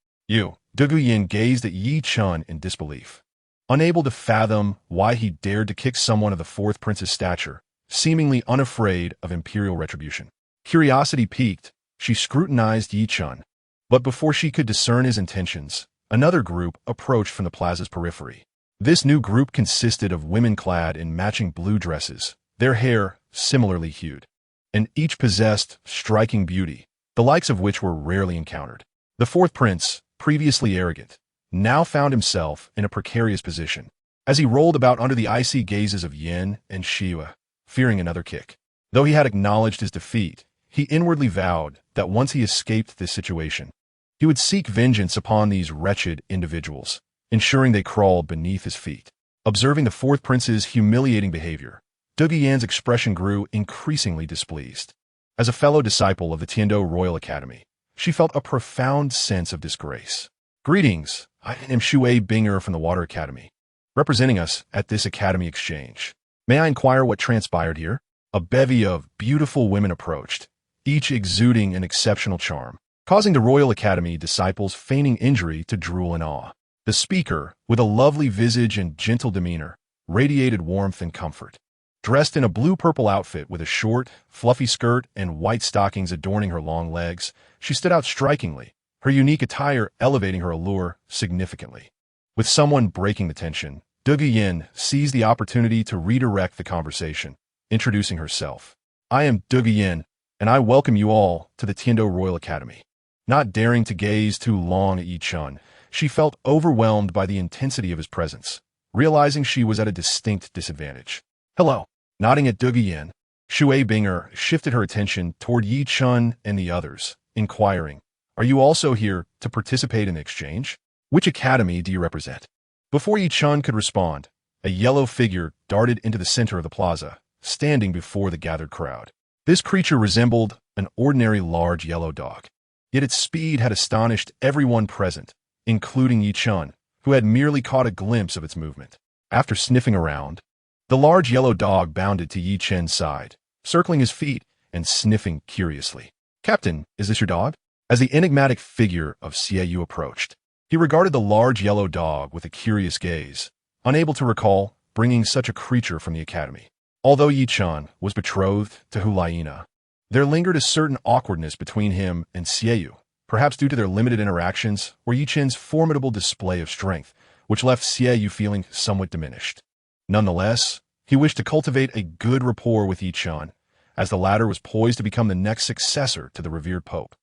Duguyan gazed at Yi Chun in disbelief, unable to fathom why he dared to kick someone of the fourth prince's stature, seemingly unafraid of imperial retribution. Curiosity piqued, she scrutinized Yi Chun. But before she could discern his intentions, another group approached from the plaza's periphery. This new group consisted of women clad in matching blue dresses, their hair similarly hued, and each possessed striking beauty, the likes of which were rarely encountered. The fourth prince, previously arrogant, now found himself in a precarious position, as he rolled about under the icy gazes of Yin and Xiyue, fearing another kick. Though he had acknowledged his defeat, he inwardly vowed that once he escaped this situation, he would seek vengeance upon these wretched individuals, ensuring they crawled beneath his feet. Observing the fourth prince's humiliating behavior, Dugian's expression grew increasingly displeased. As a fellow disciple of the Tiando Royal Academy, she felt a profound sense of disgrace. Greetings, I am Shui Binger from the Water Academy, representing us at this academy exchange. May I inquire what transpired here? A bevy of beautiful women approached, each exuding an exceptional charm, causing the Royal Academy disciples feigning injury to drool in awe. The speaker, with a lovely visage and gentle demeanor, radiated warmth and comfort. Dressed in a blue-purple outfit with a short, fluffy skirt and white stockings adorning her long legs, she stood out strikingly, her unique attire elevating her allure significantly. With someone breaking the tension, Duguyan seized the opportunity to redirect the conversation, introducing herself. I am Duguyan, and I welcome you all to the Tiando Royal Academy. Not daring to gaze too long at Yi Chun, she felt overwhelmed by the intensity of his presence, realizing she was at a distinct disadvantage. Hello. Nodding at Dugian, Shui Binger shifted her attention toward Yi Chun and the others, inquiring, Are you also here to participate in the exchange? Which academy do you represent? Before Yi Chun could respond, a yellow figure darted into the center of the plaza, standing before the gathered crowd. This creature resembled an ordinary large yellow dog. Yet its speed had astonished everyone present, including Yi Chen, who had merely caught a glimpse of its movement. After sniffing around, the large yellow dog bounded to Yi Chen's side, circling his feet and sniffing curiously. "Captain, is this your dog?" As the enigmatic figure of Xiaoyu approached, he regarded the large yellow dog with a curious gaze, unable to recall bringing such a creature from the academy. Although Yi Chen was betrothed to Hulaina, there lingered a certain awkwardness between him and Xiaoyu, perhaps due to their limited interactions or Yi Chen's formidable display of strength, which left Xiaoyu feeling somewhat diminished. Nonetheless, he wished to cultivate a good rapport with Yi Chen, as the latter was poised to become the next successor to the revered pope.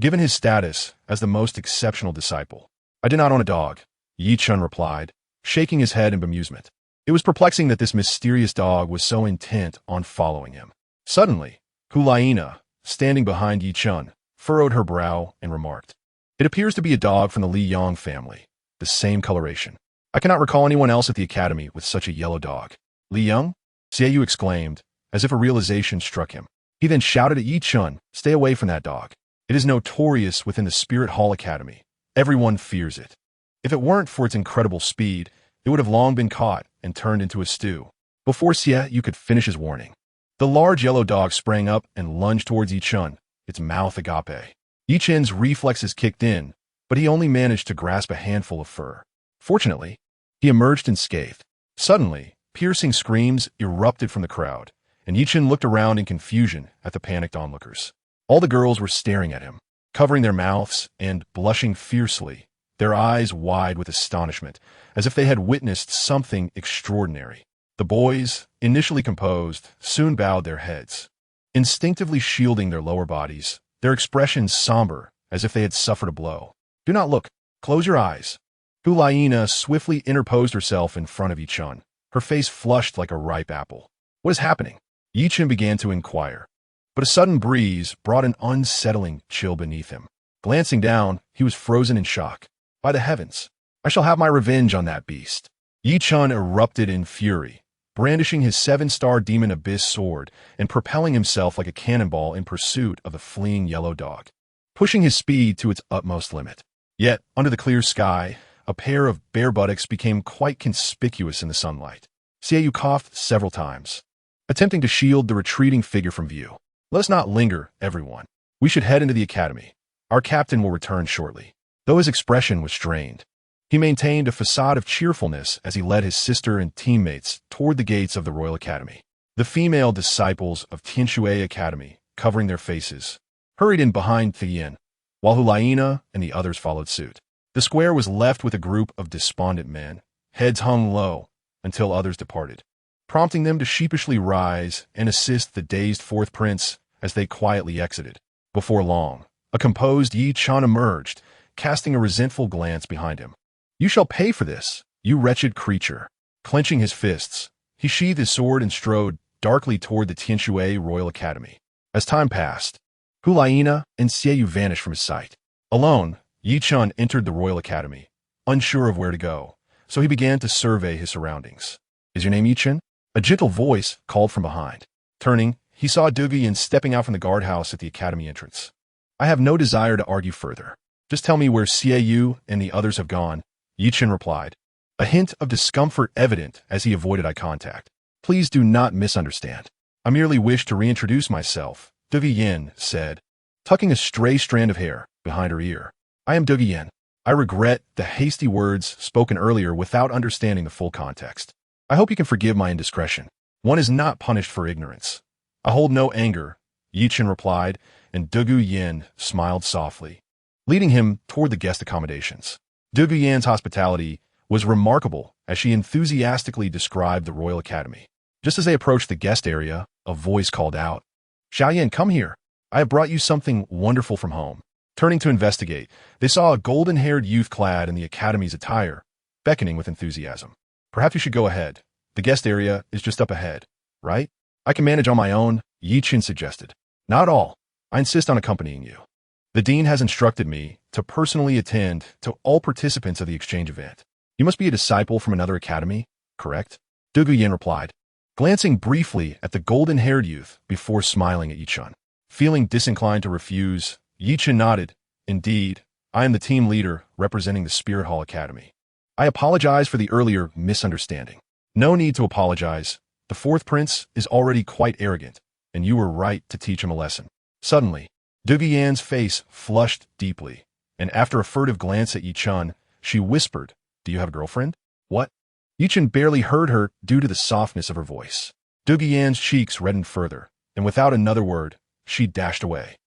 Given his status as the most exceptional disciple, "I do not own a dog," Yi Chen replied, shaking his head in bemusement. It was perplexing that this mysterious dog was so intent on following him. Suddenly, Hulaina, standing behind Yi Chen, furrowed her brow and remarked, "It appears to be a dog from the Li Yang family, the same coloration. I cannot recall anyone else at the academy with such a yellow dog." "Li Yang?" Xiaoyu exclaimed, as if a realization struck him. He then shouted at Yi Chen, "Stay away from that dog. It is notorious within the Spirit Hall Academy. Everyone fears it. If it weren't for its incredible speed, it would have long been caught and turned into a stew." Before Xiaoyu could finish his warning, the large yellow dog sprang up and lunged towards Yi Chen, its mouth agape. Yi Chen's reflexes kicked in, but he only managed to grasp a handful of fur. Fortunately, he emerged unscathed. Suddenly, piercing screams erupted from the crowd, and Yi Chen looked around in confusion at the panicked onlookers. All the girls were staring at him, covering their mouths and blushing fiercely, their eyes wide with astonishment, as if they had witnessed something extraordinary. The boys, initially composed, soon bowed their heads, instinctively shielding their lower bodies, their expressions somber, as if they had suffered a blow. "Do not look. Close your eyes." Hulaina swiftly interposed herself in front of Yi Chen, her face flushed like a ripe apple. "What is happening?" Yi Chen began to inquire, but a sudden breeze brought an unsettling chill beneath him. Glancing down, he was frozen in shock. "By the heavens, I shall have my revenge on that beast." Yi Chen erupted in fury, brandishing his 7-star demon abyss sword and propelling himself like a cannonball in pursuit of the fleeing yellow dog, pushing his speed to its utmost limit. Yet, under the clear sky, a pair of bare buttocks became quite conspicuous in the sunlight. Xiaoyu coughed several times, attempting to shield the retreating figure from view. "Let us not linger, everyone. We should head into the academy. Our captain will return shortly." Though his expression was strained, he maintained a facade of cheerfulness as he led his sister and teammates toward the gates of the Royal Academy. The female disciples of Tianshui Academy, covering their faces, hurried in behind Thiyen, while Hulaina and the others followed suit. The square was left with a group of despondent men, heads hung low, until others departed, prompting them to sheepishly rise and assist the dazed fourth prince as they quietly exited. Before long, a composed Yi Chen emerged, casting a resentful glance behind him. "You shall pay for this, you wretched creature." Clenching his fists, he sheathed his sword and strode darkly toward the Tianshui Royal Academy. As time passed, Hulaina and Xiaoyu vanished from his sight. Alone, Yi Chen entered the Royal Academy, unsure of where to go, so he began to survey his surroundings. "Is your name Yi Chen?" A gentle voice called from behind. Turning, he saw Douluo stepping out from the guardhouse at the academy entrance. "I have no desire to argue further. Just tell me where Xiaoyu and the others have gone," Yi Chen replied, a hint of discomfort evident as he avoided eye contact. "Please do not misunderstand. I merely wish to reintroduce myself," Douluo said, tucking a stray strand of hair behind her ear. "I am Douluo. I regret the hasty words spoken earlier without understanding the full context. I hope you can forgive my indiscretion. One is not punished for ignorance." "I hold no anger," Yi Chen replied, and Douluo smiled softly, leading him toward the guest accommodations. Douluo's hospitality was remarkable as she enthusiastically described the Royal Academy. Just as they approached the guest area, a voice called out, "Xiaoyan, come here. I have brought you something wonderful from home." Turning to investigate, they saw a golden-haired youth clad in the academy's attire, beckoning with enthusiasm. "Perhaps you should go ahead. The guest area is just up ahead, right?" "I can manage on my own," Yi Chen suggested. "Not at all. I insist on accompanying you. The dean has instructed me to personally attend to all participants of the exchange event. You must be a disciple from another academy, correct?" Douluo replied, glancing briefly at the golden-haired youth before smiling at Chen. Feeling disinclined to refuse, Chen nodded. Indeed, I am the team leader representing the Spirit Hall Academy. I apologize for the earlier misunderstanding. No need to apologize. The fourth prince is already quite arrogant, and you were right to teach him a lesson. Suddenly, Douluo's face flushed deeply, and after a furtive glance at Chen, she whispered, "Do you have a girlfriend?" "What?" Chen barely heard her due to the softness of her voice. Douluo's cheeks reddened further, and without another word, she dashed away.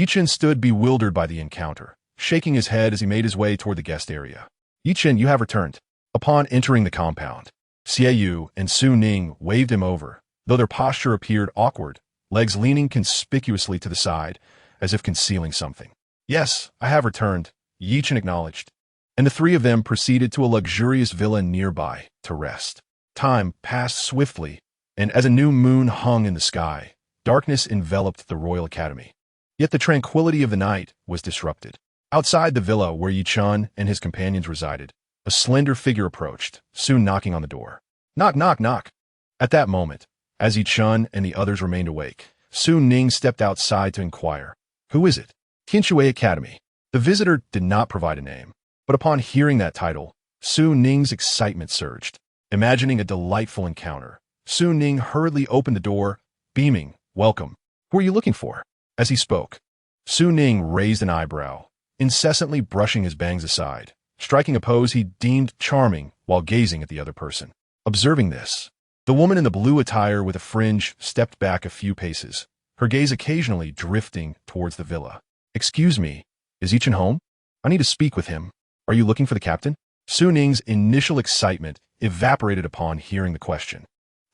Chen stood bewildered by the encounter, shaking his head as he made his way toward the guest area. "Chen, you have returned." Upon entering the compound, Xiaoyu and Su Ning waved him over, though their posture appeared awkward, legs leaning conspicuously to the side, as if concealing something. "Yes, I have returned," Chen acknowledged, and the three of them proceeded to a luxurious villa nearby to rest. Time passed swiftly, and as a new moon hung in the sky, darkness enveloped the Royal Academy. Yet the tranquility of the night was disrupted. Outside the villa where Chen and his companions resided, a slender figure approached, soon knocking on the door. "Knock, knock, knock." At that moment, as Chen and the others remained awake, Su Ning stepped outside to inquire, "Who is it?" "Tianxue Academy." The visitor did not provide a name, but upon hearing that title, Su Ning's excitement surged. Imagining a delightful encounter, Su Ning hurriedly opened the door, beaming, "Welcome. Who are you looking for?" As he spoke, Su Ning raised an eyebrow, incessantly brushing his bangs aside, striking a pose he deemed charming while gazing at the other person. Observing this, the woman in the blue attire with a fringe stepped back a few paces, her gaze occasionally drifting towards the villa. "Excuse me, is Chen home? I need to speak with him. Are you looking for the captain?" Su Ning's initial excitement evaporated upon hearing the question.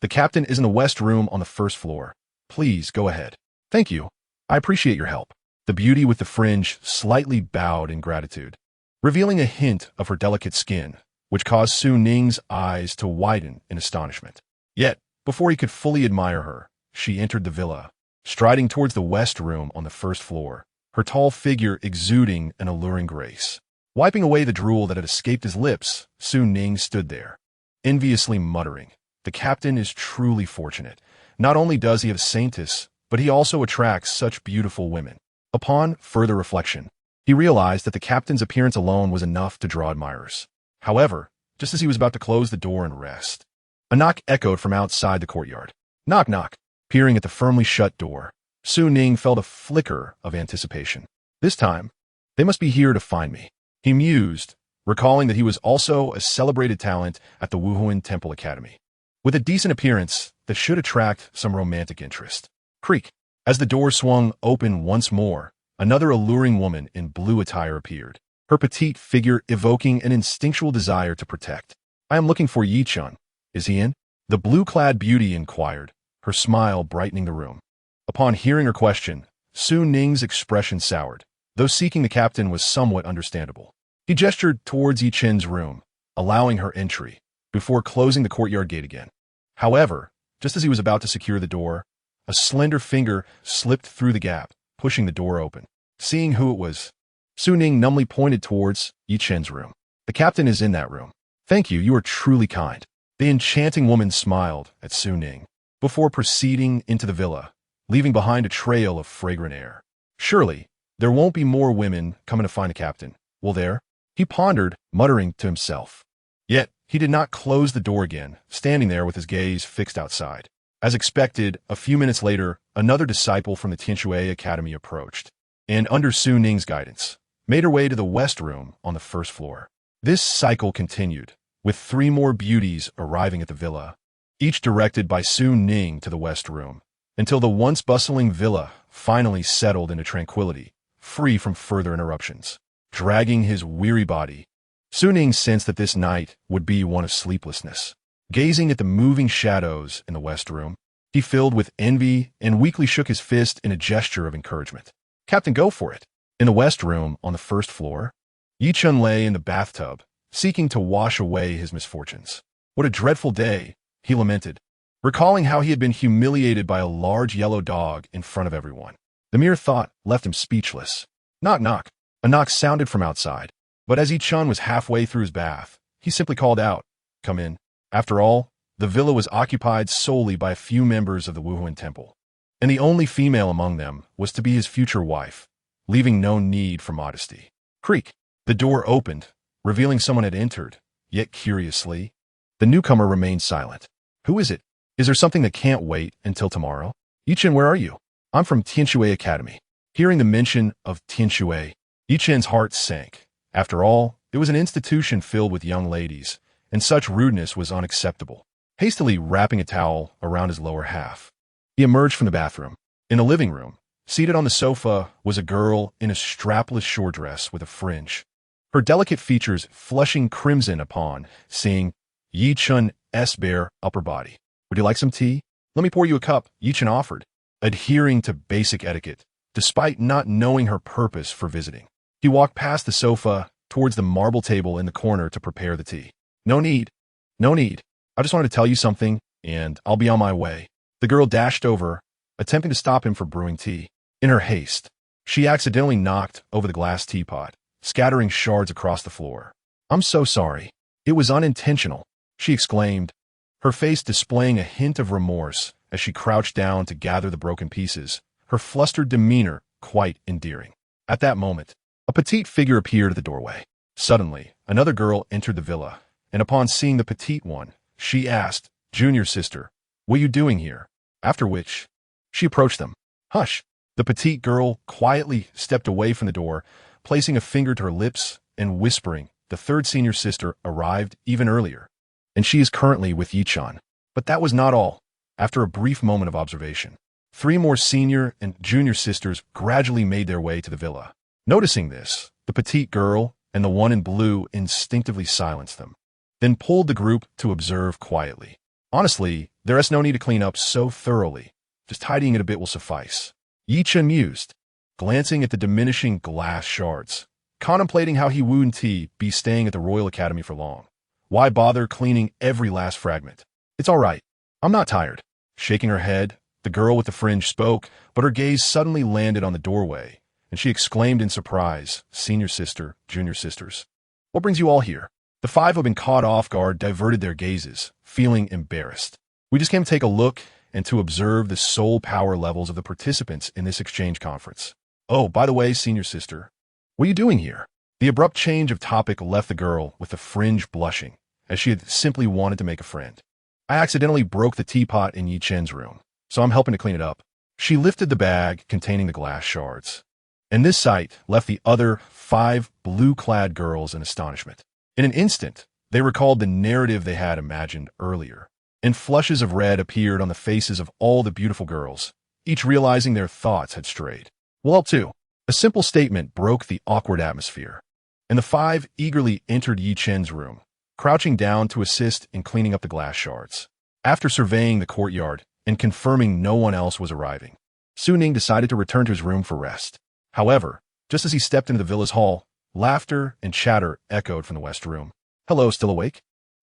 "The captain is in the west room on the first floor. Please go ahead." "Thank you. I appreciate your help." The beauty with the fringe slightly bowed in gratitude, revealing a hint of her delicate skin, which caused Su Ning's eyes to widen in astonishment. Yet, before he could fully admire her, she entered the villa, striding towards the west room on the first floor, her tall figure exuding an alluring grace. Wiping away the drool that had escaped his lips, Su Ning stood there, enviously muttering, "The captain is truly fortunate. Not only does he have saintess, but he also attracts such beautiful women." Upon further reflection, he realized that the captain's appearance alone was enough to draw admirers. However, just as he was about to close the door and rest, a knock echoed from outside the courtyard. "Knock, knock." Peering at the firmly shut door, Su Ning felt a flicker of anticipation. This time, they must be here to find me, he mused, recalling that he was also a celebrated talent at the Wuhuan Temple Academy, with a decent appearance that should attract some romantic interest. Creak. As the door swung open once more, another alluring woman in blue attire appeared, her petite figure evoking an instinctual desire to protect. "I am looking for Chen. Is he in?" The blue-clad beauty inquired, her smile brightening the room. Upon hearing her question, Su Ning's expression soured, though seeking the captain was somewhat understandable. He gestured towards Chen's room, allowing her entry, before closing the courtyard gate again. However, just as he was about to secure the door, a slender finger slipped through the gap, pushing the door open. Seeing who it was, Su Ning numbly pointed towards Chen's room. "The captain is in that room." "Thank you, you are truly kind." The enchanting woman smiled at Su Ning, before proceeding into the villa, leaving behind a trail of fragrant air. "Surely, there won't be more women coming to find a captain, will there?" He pondered, muttering to himself. Yet, he did not close the door again, standing there with his gaze fixed outside. As expected, a few minutes later, another disciple from the Tianxue Academy approached, and under Su Ning's guidance, made her way to the west room on the first floor. This cycle continued, with 3 more beauties arriving at the villa, each directed by Su Ning to the west room, until the once bustling villa finally settled into tranquility, free from further interruptions. Dragging his weary body, Su Ning sensed that this night would be one of sleeplessness. Gazing at the moving shadows in the west room, he filled with envy and weakly shook his fist in a gesture of encouragement. "Captain, go for it." In the west room on the first floor, Chen lay in the bathtub, seeking to wash away his misfortunes. "What a dreadful day," he lamented, recalling how he had been humiliated by a large yellow dog in front of everyone. The mere thought left him speechless. Knock, knock. A knock sounded from outside, but as Chen was halfway through his bath, he simply called out, "Come in." After all, the villa was occupied solely by a few members of the Wuhuan temple, and the only female among them was to be his future wife, leaving no need for modesty. Creak. The door opened, revealing someone had entered, yet curiously, the newcomer remained silent. Who is it? Is there something that can't wait until tomorrow? Chen, where are you? I'm from Tianshui Academy. Hearing the mention of Tianshui, Chen's heart sank. After all, it was an institution filled with young ladies, and such rudeness was unacceptable. Hastily wrapping a towel around his lower half, he emerged from the bathroom. In the living room, seated on the sofa, was a girl in a strapless short dress with a fringe, her delicate features flushing crimson upon seeing Chen's bare upper body. Would you like some tea? Let me pour you a cup, Chen offered, adhering to basic etiquette, despite not knowing her purpose for visiting. He walked past the sofa towards the marble table in the corner to prepare the tea. No need. No need. I just wanted to tell you something, and I'll be on my way. The girl dashed over, attempting to stop him from brewing tea. In her haste, she accidentally knocked over the glass teapot, scattering shards across the floor. I'm so sorry. It was unintentional, she exclaimed, her face displaying a hint of remorse as she crouched down to gather the broken pieces, her flustered demeanor quite endearing. At that moment, a petite figure appeared at the doorway. Suddenly, another girl entered the villa, and upon seeing the petite one, she asked, "Junior sister, what are you doing here?" After which, she approached them. Hush! The petite girl quietly stepped away from the door, placing a finger to her lips and whispering, "The third senior sister arrived even earlier, and she is currently with Chen." But that was not all. After a brief moment of observation, 3 more senior and junior sisters gradually made their way to the villa. Noticing this, the petite girl and the one in blue instinctively silenced them, then pulled the group to observe quietly. Honestly, there is no need to clean up so thoroughly. Just tidying it a bit will suffice. Chen mused, glancing at the diminishing glass shards, contemplating how he wouldn't be staying at the Royal Academy for long. Why bother cleaning every last fragment? It's all right. I'm not tired. Shaking her head, the girl with the fringe spoke, but her gaze suddenly landed on the doorway, and she exclaimed in surprise, "Senior sister, junior sisters, what brings you all here?" The 5 who had been caught off guard diverted their gazes, feeling embarrassed. "We just came to take a look and to observe the soul power levels of the participants in this exchange conference. Oh, by the way, senior sister, what are you doing here?" The abrupt change of topic left the girl with the fringe blushing, as she had simply wanted to make a friend. "I accidentally broke the teapot in Chen's room, so I'm helping to clean it up." She lifted the bag containing the glass shards, and this sight left the other 5 blue-clad girls in astonishment. In an instant, they recalled the narrative they had imagined earlier, and flushes of red appeared on the faces of all the beautiful girls, each realizing their thoughts had strayed. "Well, too." A simple statement broke the awkward atmosphere, and the 5 eagerly entered Chen's room, crouching down to assist in cleaning up the glass shards. After surveying the courtyard and confirming no one else was arriving, Su Ning decided to return to his room for rest. However, just as he stepped into the villa's hall, laughter and chatter echoed from the west room. "Hello, still awake?"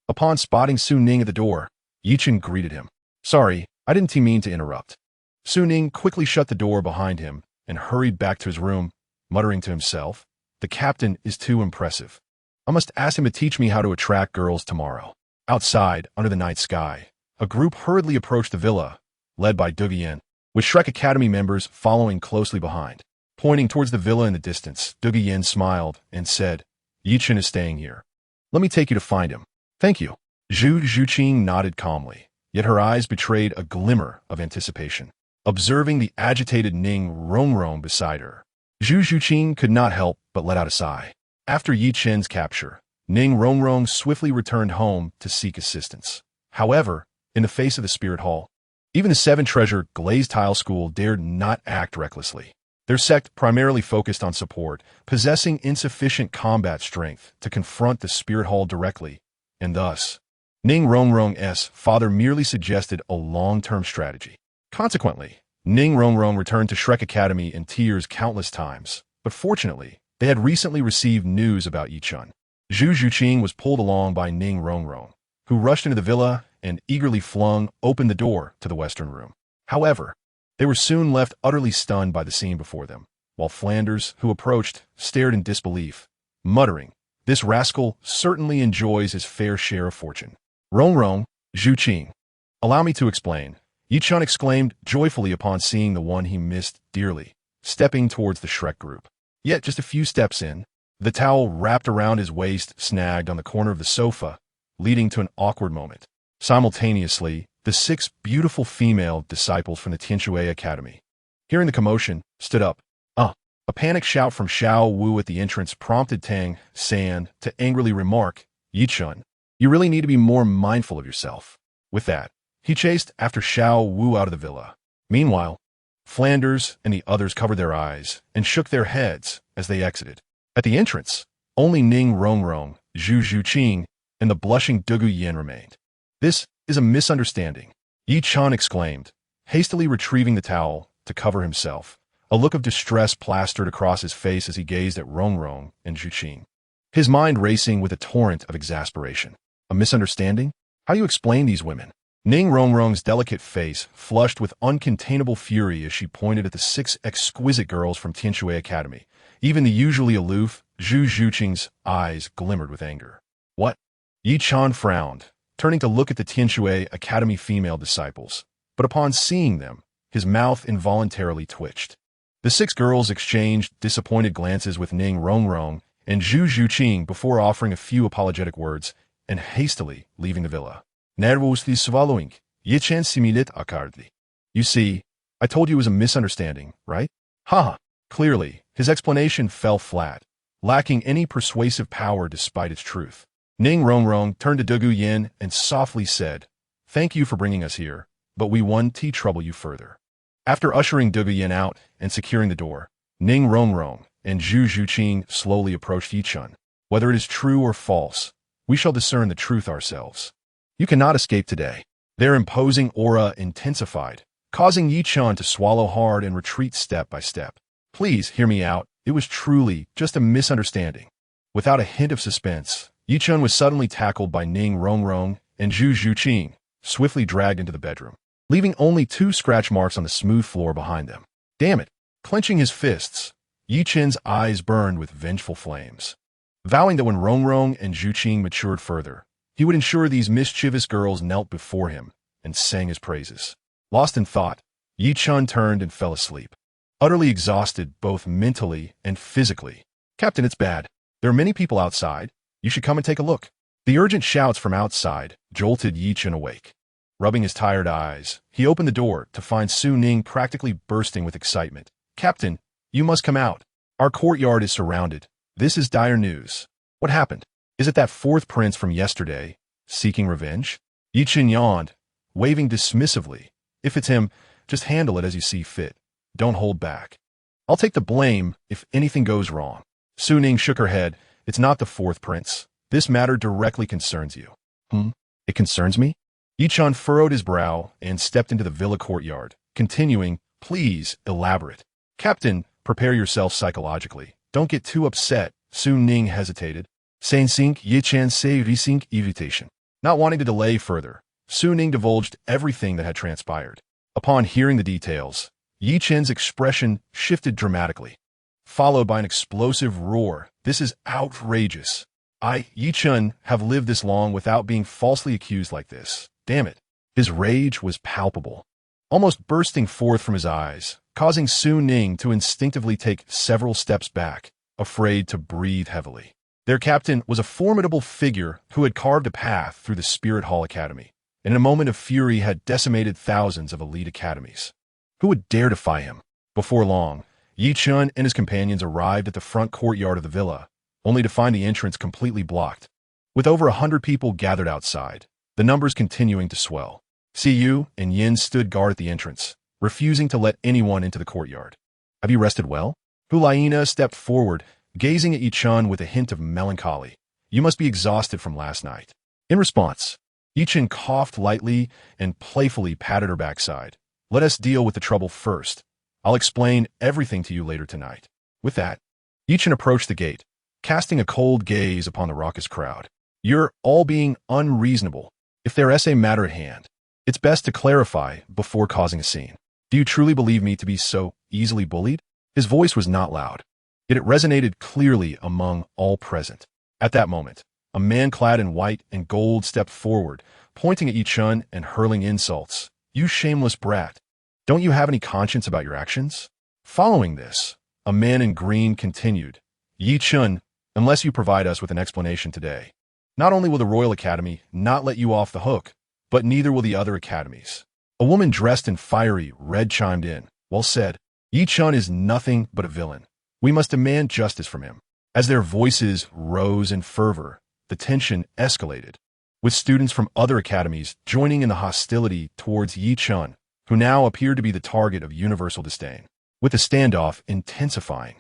Upon spotting Su Ning at the door, Chen greeted him. "Sorry, I didn't mean to interrupt." Su Ning quickly shut the door behind him and hurried back to his room, muttering to himself, "The captain is too impressive. I must ask him to teach me how to attract girls tomorrow." Outside, under the night sky, a group hurriedly approached the villa, led by Douluo, with Shrek Academy members following closely behind. Pointing towards the villa in the distance, Douluo smiled and said, "Chen is staying here. Let me take you to find him." "Thank you." Zhu Zhuqing nodded calmly, yet her eyes betrayed a glimmer of anticipation. Observing the agitated Ning Rongrong beside her, Zhu Zhuqing could not help but let out a sigh. After Chen's capture, Ning Rongrong swiftly returned home to seek assistance. However, in the face of the spirit hall, even the 7-treasure glazed tile school dared not act recklessly. Their sect primarily focused on support, possessing insufficient combat strength to confront the spirit hall directly, and thus, Ning Rongrong's father merely suggested a long-term strategy. Consequently, Ning Rongrong returned to Shrek Academy in tears countless times, but fortunately, they had recently received news about Chen. Zhu Zhuqing was pulled along by Ning Rongrong, who rushed into the villa and eagerly flung open the door to the western room. However, they were soon left utterly stunned by the scene before them, while Flanders, who approached, stared in disbelief, muttering, "This rascal certainly enjoys his fair share of fortune." Rongrong, Zhu Qing. Allow me to explain. Yi Chen exclaimed joyfully upon seeing the one he missed dearly, stepping towards the Shrek group. Yet just a few steps in, the towel wrapped around his waist snagged on the corner of the sofa, leading to an awkward moment. Simultaneously, the 6 beautiful female disciples from the Tianshui Academy, hearing the commotion, stood up. A panic shout from Xiao Wu at the entrance prompted Tang San to angrily remark, Yi Chen, you really need to be more mindful of yourself. With that, he chased after Xiao Wu out of the villa. Meanwhile, Flanders and the others covered their eyes and shook their heads as they exited. At the entrance, only Ning Rongrong, Zhu Qing, and the blushing Douluo Yin remained. This is a misunderstanding, Yi Chen exclaimed, hastily retrieving the towel to cover himself. A look of distress plastered across his face as he gazed at Rongrong and Zhu Qing, his mind racing with a torrent of exasperation. A misunderstanding? How do you explain these women? Ning Rongrong's delicate face flushed with uncontainable fury as she pointed at the 6 exquisite girls from Tianshui Academy. Even the usually aloof Zhu Qing's eyes glimmered with anger. What? Yi Chen frowned, turning to look at the Tianshui Academy female disciples, but upon seeing them, his mouth involuntarily twitched. The 6 girls exchanged disappointed glances with Ning Rongrong and Zhu Qing before offering a few apologetic words and hastily leaving the villa. Nervously swallowing, Yi Chen similit akardi. You see, I told you it was a misunderstanding, right? Haha. Clearly, his explanation fell flat, lacking any persuasive power despite its truth. Ning Rongrong turned to Douluo Yin and softly said, Thank you for bringing us here, but we won't trouble you further. After ushering Douluo Yin out and securing the door, Ning Rongrong and Zhu Qing slowly approached Yi Chen. Whether it is true or false, we shall discern the truth ourselves. You cannot escape today. Their imposing aura intensified, causing Yi Chen to swallow hard and retreat step by step. Please hear me out. It was truly just a misunderstanding. Without a hint of suspense, Yi Chen was suddenly tackled by Ning Rongrong and Zhu Qing, swiftly dragged into the bedroom, leaving only 2 scratch marks on the smooth floor behind them. Damn it! Clenching his fists, Yi Chen's eyes burned with vengeful flames, vowing that when Rongrong and Zhu Qing matured further, he would ensure these mischievous girls knelt before him and sang his praises. Lost in thought, Yi Chen turned and fell asleep, utterly exhausted both mentally and physically. Captain, it's bad. There are many people outside. You should come and take a look. The urgent shouts from outside jolted Yi Chen awake. Rubbing his tired eyes, he opened the door to find Su Ning practically bursting with excitement. Captain, you must come out. Our courtyard is surrounded. This is dire news. What happened? Is it that 4th prince from yesterday, seeking revenge? Yi Chen yawned, waving dismissively. If it's him, just handle it as you see fit. Don't hold back. I'll take the blame if anything goes wrong. Su Ning shook her head. It's not the 4th prince. This matter directly concerns you. It concerns me? Yi Chen furrowed his brow and stepped into the villa courtyard, continuing, Please elaborate. Captain, prepare yourself psychologically. Don't get too upset. Su Ning hesitated. Saint-Sink Yi Chen say resink invitation. Not wanting to delay further, Su Ning divulged everything that had transpired. Upon hearing the details, Yi Chen's expression shifted dramatically, followed by an explosive roar. This is outrageous. Yi Chen, have lived this long without being falsely accused like this. Damn it. His rage was palpable, almost bursting forth from his eyes, causing Su Ning to instinctively take several steps back, afraid to breathe heavily. Their captain was a formidable figure who had carved a path through the Spirit Hall Academy, and in a moment of fury had decimated thousands of elite academies. Who would dare defy him? Before long, Yi Chen and his companions arrived at the front courtyard of the villa, only to find the entrance completely blocked. With over 100 people gathered outside, the numbers continuing to swell, Yu and Yin stood guard at the entrance, refusing to let anyone into the courtyard. Have you rested well? Hulaina stepped forward, gazing at Yi Chen with a hint of melancholy. You must be exhausted from last night. In response, Yi Chen coughed lightly and playfully patted her backside. Let us deal with the trouble first. I'll explain everything to you later tonight. With that, Yi Chen approached the gate, casting a cold gaze upon the raucous crowd. You're all being unreasonable. If there is a matter at hand, it's best to clarify before causing a scene. Do you truly believe me to be so easily bullied? His voice was not loud, yet it resonated clearly among all present. At that moment, A man clad in white and gold stepped forward, pointing at Yi Chen and hurling insults. "You shameless brat. Don't you have any conscience about your actions?" Following this, a man in green continued, "Yi Chen, unless you provide us with an explanation today, not only will the Royal Academy not let you off the hook, but neither will the other academies." A woman dressed in fiery red chimed in. "Well said. Yi Chen is nothing but a villain. We must demand justice from him." As their voices rose in fervor, the tension escalated, with students from other academies joining in the hostility towards Yi Chen, who now appeared to be the target of universal disdain, with the standoff intensifying.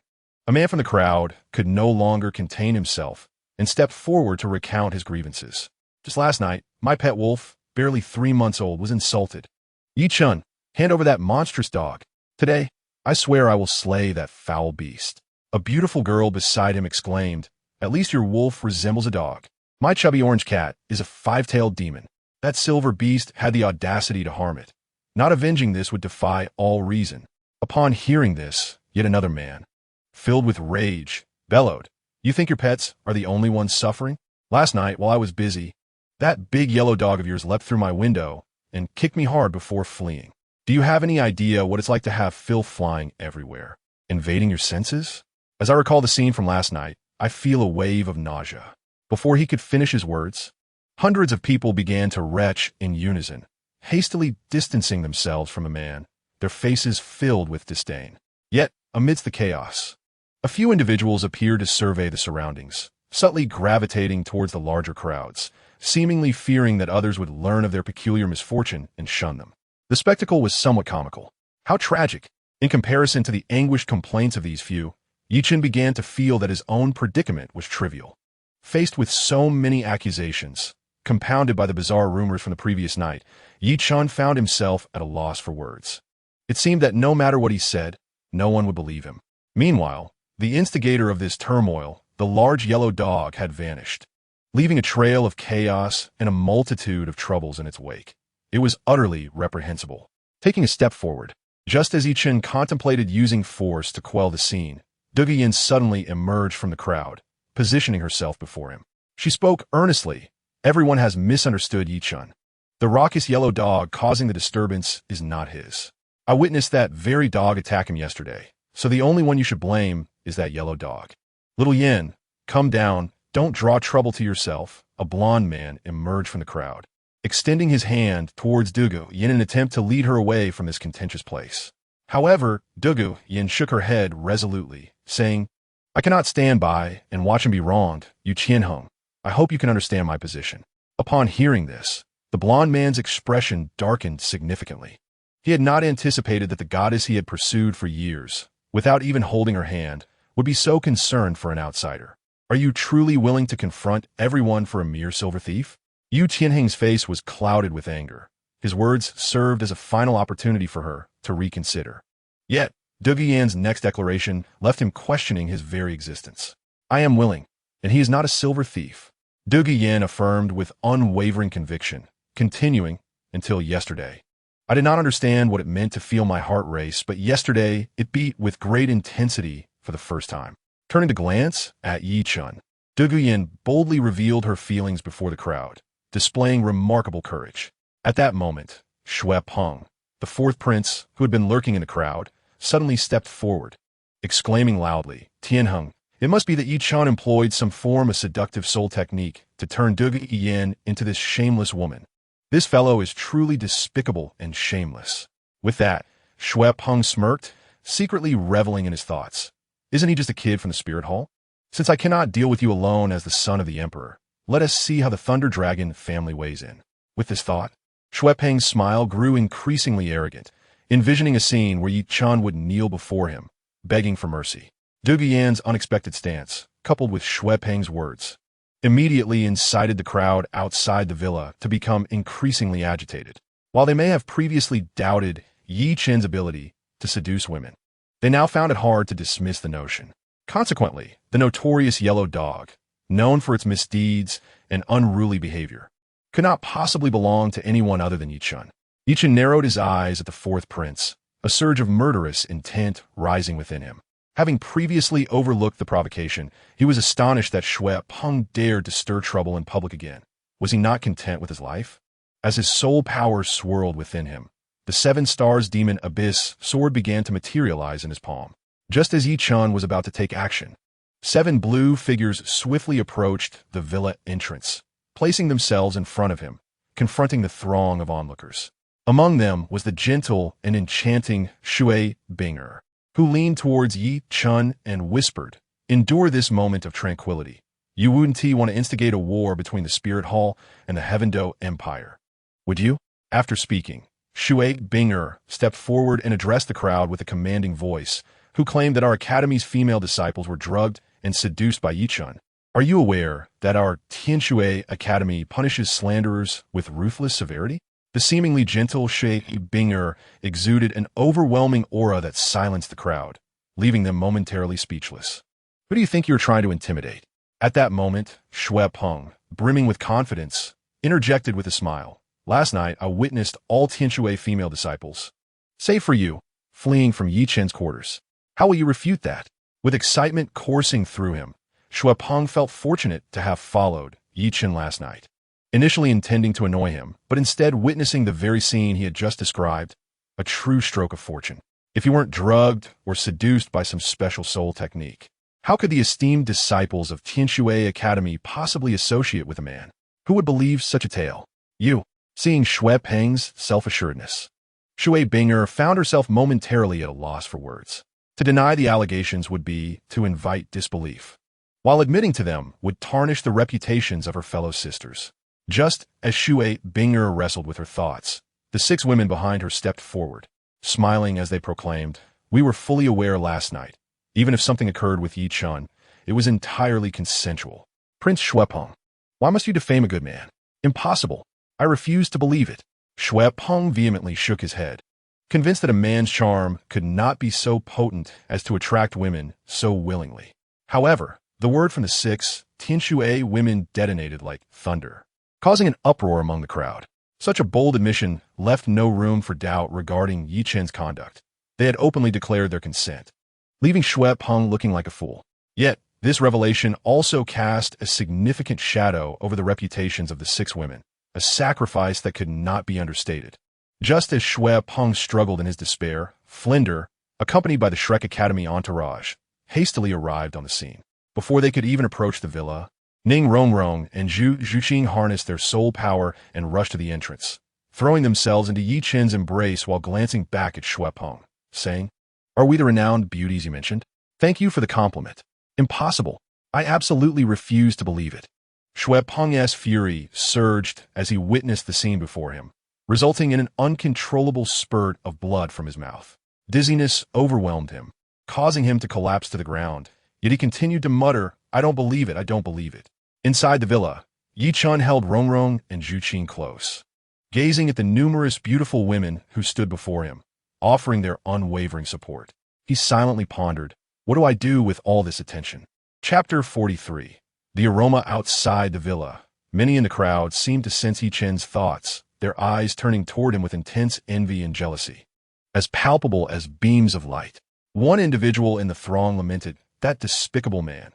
A man from the crowd could no longer contain himself and stepped forward to recount his grievances. "Just last night, my pet wolf, barely 3 months old, was insulted. Yi Chen, hand over that monstrous dog. Today, I swear I will slay that foul beast." A beautiful girl beside him exclaimed, "At least your wolf resembles a dog. My chubby orange cat is a 5-tailed demon. That silver beast had the audacity to harm it. Not avenging this would defy all reason." Upon hearing this, yet another man, filled with rage, bellowed, "You think your pets are the only ones suffering? Last night, while I was busy, that big yellow dog of yours leapt through my window and kicked me hard before fleeing. Do you have any idea what it's like to have filth flying everywhere, invading your senses?" As I recall the scene from last night, I feel a wave of nausea. Before he could finish his words, hundreds of people began to retch in unison, hastily distancing themselves from a man, their faces filled with disdain. Yet, amidst the chaos, a few individuals appeared to survey the surroundings, subtly gravitating towards the larger crowds, seemingly fearing that others would learn of their peculiar misfortune and shun them. The spectacle was somewhat comical. How tragic! In comparison to the anguished complaints of these few, Yi Chen began to feel that his own predicament was trivial. Faced with so many accusations, compounded by the bizarre rumors from the previous night, Yi Chen found himself at a loss for words. It seemed that no matter what he said, no one would believe him. Meanwhile, the instigator of this turmoil, the large yellow dog, had vanished, leaving a trail of chaos and a multitude of troubles in its wake. It was utterly reprehensible. Taking a step forward, just as Yi Chen contemplated using force to quell the scene, Douluo suddenly emerged from the crowd, positioning herself before him. She spoke earnestly. "Everyone has misunderstood Yi Chen. The raucous yellow dog causing the disturbance is not his. I witnessed that very dog attack him yesterday, so the only one you should blame is that yellow dog. Little Yin, come down, don't draw trouble to yourself." A blond man emerged from the crowd, extending his hand towards Douluo in an attempt to lead her away from this contentious place. However, Douluo shook her head resolutely, saying, "I cannot stand by and watch him be wronged, Yu Qianheng. I hope you can understand my position." Upon hearing this, the blond man's expression darkened significantly. He had not anticipated that the goddess he had pursued for years, without even holding her hand, would be so concerned for an outsider. "Are you truly willing to confront everyone for a mere silver thief?" Yu Qianheng's face was clouded with anger. His words served as a final opportunity for her to reconsider. Yet, Douluo's next declaration left him questioning his very existence. "I am willing, and he is not a silver thief," Douluo affirmed with unwavering conviction, continuing, "Until yesterday. I did not understand what it meant to feel my heart race, but yesterday it beat with great intensity for the first time." Turning to glance at Yi Chen, Douluo boldly revealed her feelings before the crowd, displaying remarkable courage. At that moment, Shrek, the fourth prince who had been lurking in the crowd, suddenly stepped forward, exclaiming loudly, "Tianheng, it must be that Yi Chen employed some form of seductive soul technique to turn Douluo into this shameless woman. This fellow is truly despicable and shameless." With that, Shrek smirked, secretly reveling in his thoughts. "Isn't he just a kid from the spirit hall? Since I cannot deal with you alone as the son of the emperor, let us see how the Thunder Dragon family weighs in." With this thought, Shrek smile grew increasingly arrogant, envisioning a scene where Yi Chen would kneel before him, begging for mercy. Douluo's unexpected stance, coupled with Shrek words, immediately incited the crowd outside the villa to become increasingly agitated. While they may have previously doubted Yi Chen's ability to seduce women, they now found it hard to dismiss the notion. Consequently, the notorious yellow dog, known for its misdeeds and unruly behavior, could not possibly belong to anyone other than Yi Chen. Yi Chen narrowed his eyes at the fourth prince, a surge of murderous intent rising within him. Having previously overlooked the provocation, he was astonished that Shui Peng dared to stir trouble in public again. Was he not content with his life? As his soul power swirled within him, the 7 stars demon Abyss sword began to materialize in his palm. Just as Yi Chen was about to take action, 7 blue figures swiftly approached the villa entrance, placing themselves in front of him, confronting the throng of onlookers. Among them was the gentle and enchanting Shui Binger, who leaned towards Yi Chen and whispered, "Endure this moment of tranquility. You wouldn't want to instigate a war between the Spirit Hall and the Heavendo Empire, would you?" After speaking, Shui Binger stepped forward and addressed the crowd with a commanding voice, who claimed that our academy's female disciples were drugged and seduced by Yi Chen. Are you aware that our Tianshui Academy punishes slanderers with ruthless severity? The seemingly gentle Shui Binger exuded an overwhelming aura that silenced the crowd, leaving them momentarily speechless. Who do you think you're trying to intimidate? At that moment, Shui Peng, brimming with confidence, interjected with a smile. Last night, I witnessed all Tianshui female disciples, save for you, fleeing from Yi Chen's quarters. How will you refute that? With excitement coursing through him, Shui Peng felt fortunate to have followed Yi Chen last night, initially intending to annoy him, but instead witnessing the very scene he had just described, a true stroke of fortune. If he weren't drugged or seduced by some special soul technique, how could the esteemed disciples of Tianshui Academy possibly associate with a man? Who would believe such a tale? You. Seeing Shui Peng's self-assuredness, Shui Binger found herself momentarily at a loss for words. To deny the allegations would be to invite disbelief, while admitting to them would tarnish the reputations of her fellow sisters. Just as Shui Binger wrestled with her thoughts, the 6 women behind her stepped forward, smiling as they proclaimed, "We were fully aware last night. Even if something occurred with Yi Chen, it was entirely consensual." Prince Shui Peng, why must you defame a good man? Impossible. I refuse to believe it. Shui Peng vehemently shook his head, convinced that a man's charm could not be so potent as to attract women so willingly. However, the word from the 6 Tianshui women detonated like thunder, causing an uproar among the crowd. Such a bold admission left no room for doubt regarding Yi Chen's conduct. They had openly declared their consent, leaving Shui Peng looking like a fool. Yet, this revelation also cast a significant shadow over the reputations of the 6 women, a sacrifice that could not be understated. Just as Shui Peng struggled in his despair, Flinder, accompanied by the Shrek Academy entourage, hastily arrived on the scene. Before they could even approach the villa, Ning Rongrong and Zhu Zhuqing harnessed their soul power and rushed to the entrance, throwing themselves into Yi Chen's embrace while glancing back at Shui Peng, saying, "Are we the renowned beauties you mentioned? Thank you for the compliment. Impossible. I absolutely refuse to believe it." Shui Peng's fury surged as he witnessed the scene before him, resulting in an uncontrollable spurt of blood from his mouth. Dizziness overwhelmed him, causing him to collapse to the ground, yet he continued to mutter, "I don't believe it, I don't believe it." Inside the villa, Yi Chen held Rongrong and Zhuqing close, gazing at the numerous beautiful women who stood before him, offering their unwavering support. He silently pondered, what do I do with all this attention? Chapter 43. The aroma outside the villa. Many in the crowd seemed to sense Yi Chen's thoughts, their eyes turning toward him with intense envy and jealousy, as palpable as beams of light. One individual in the throng lamented, "That despicable man.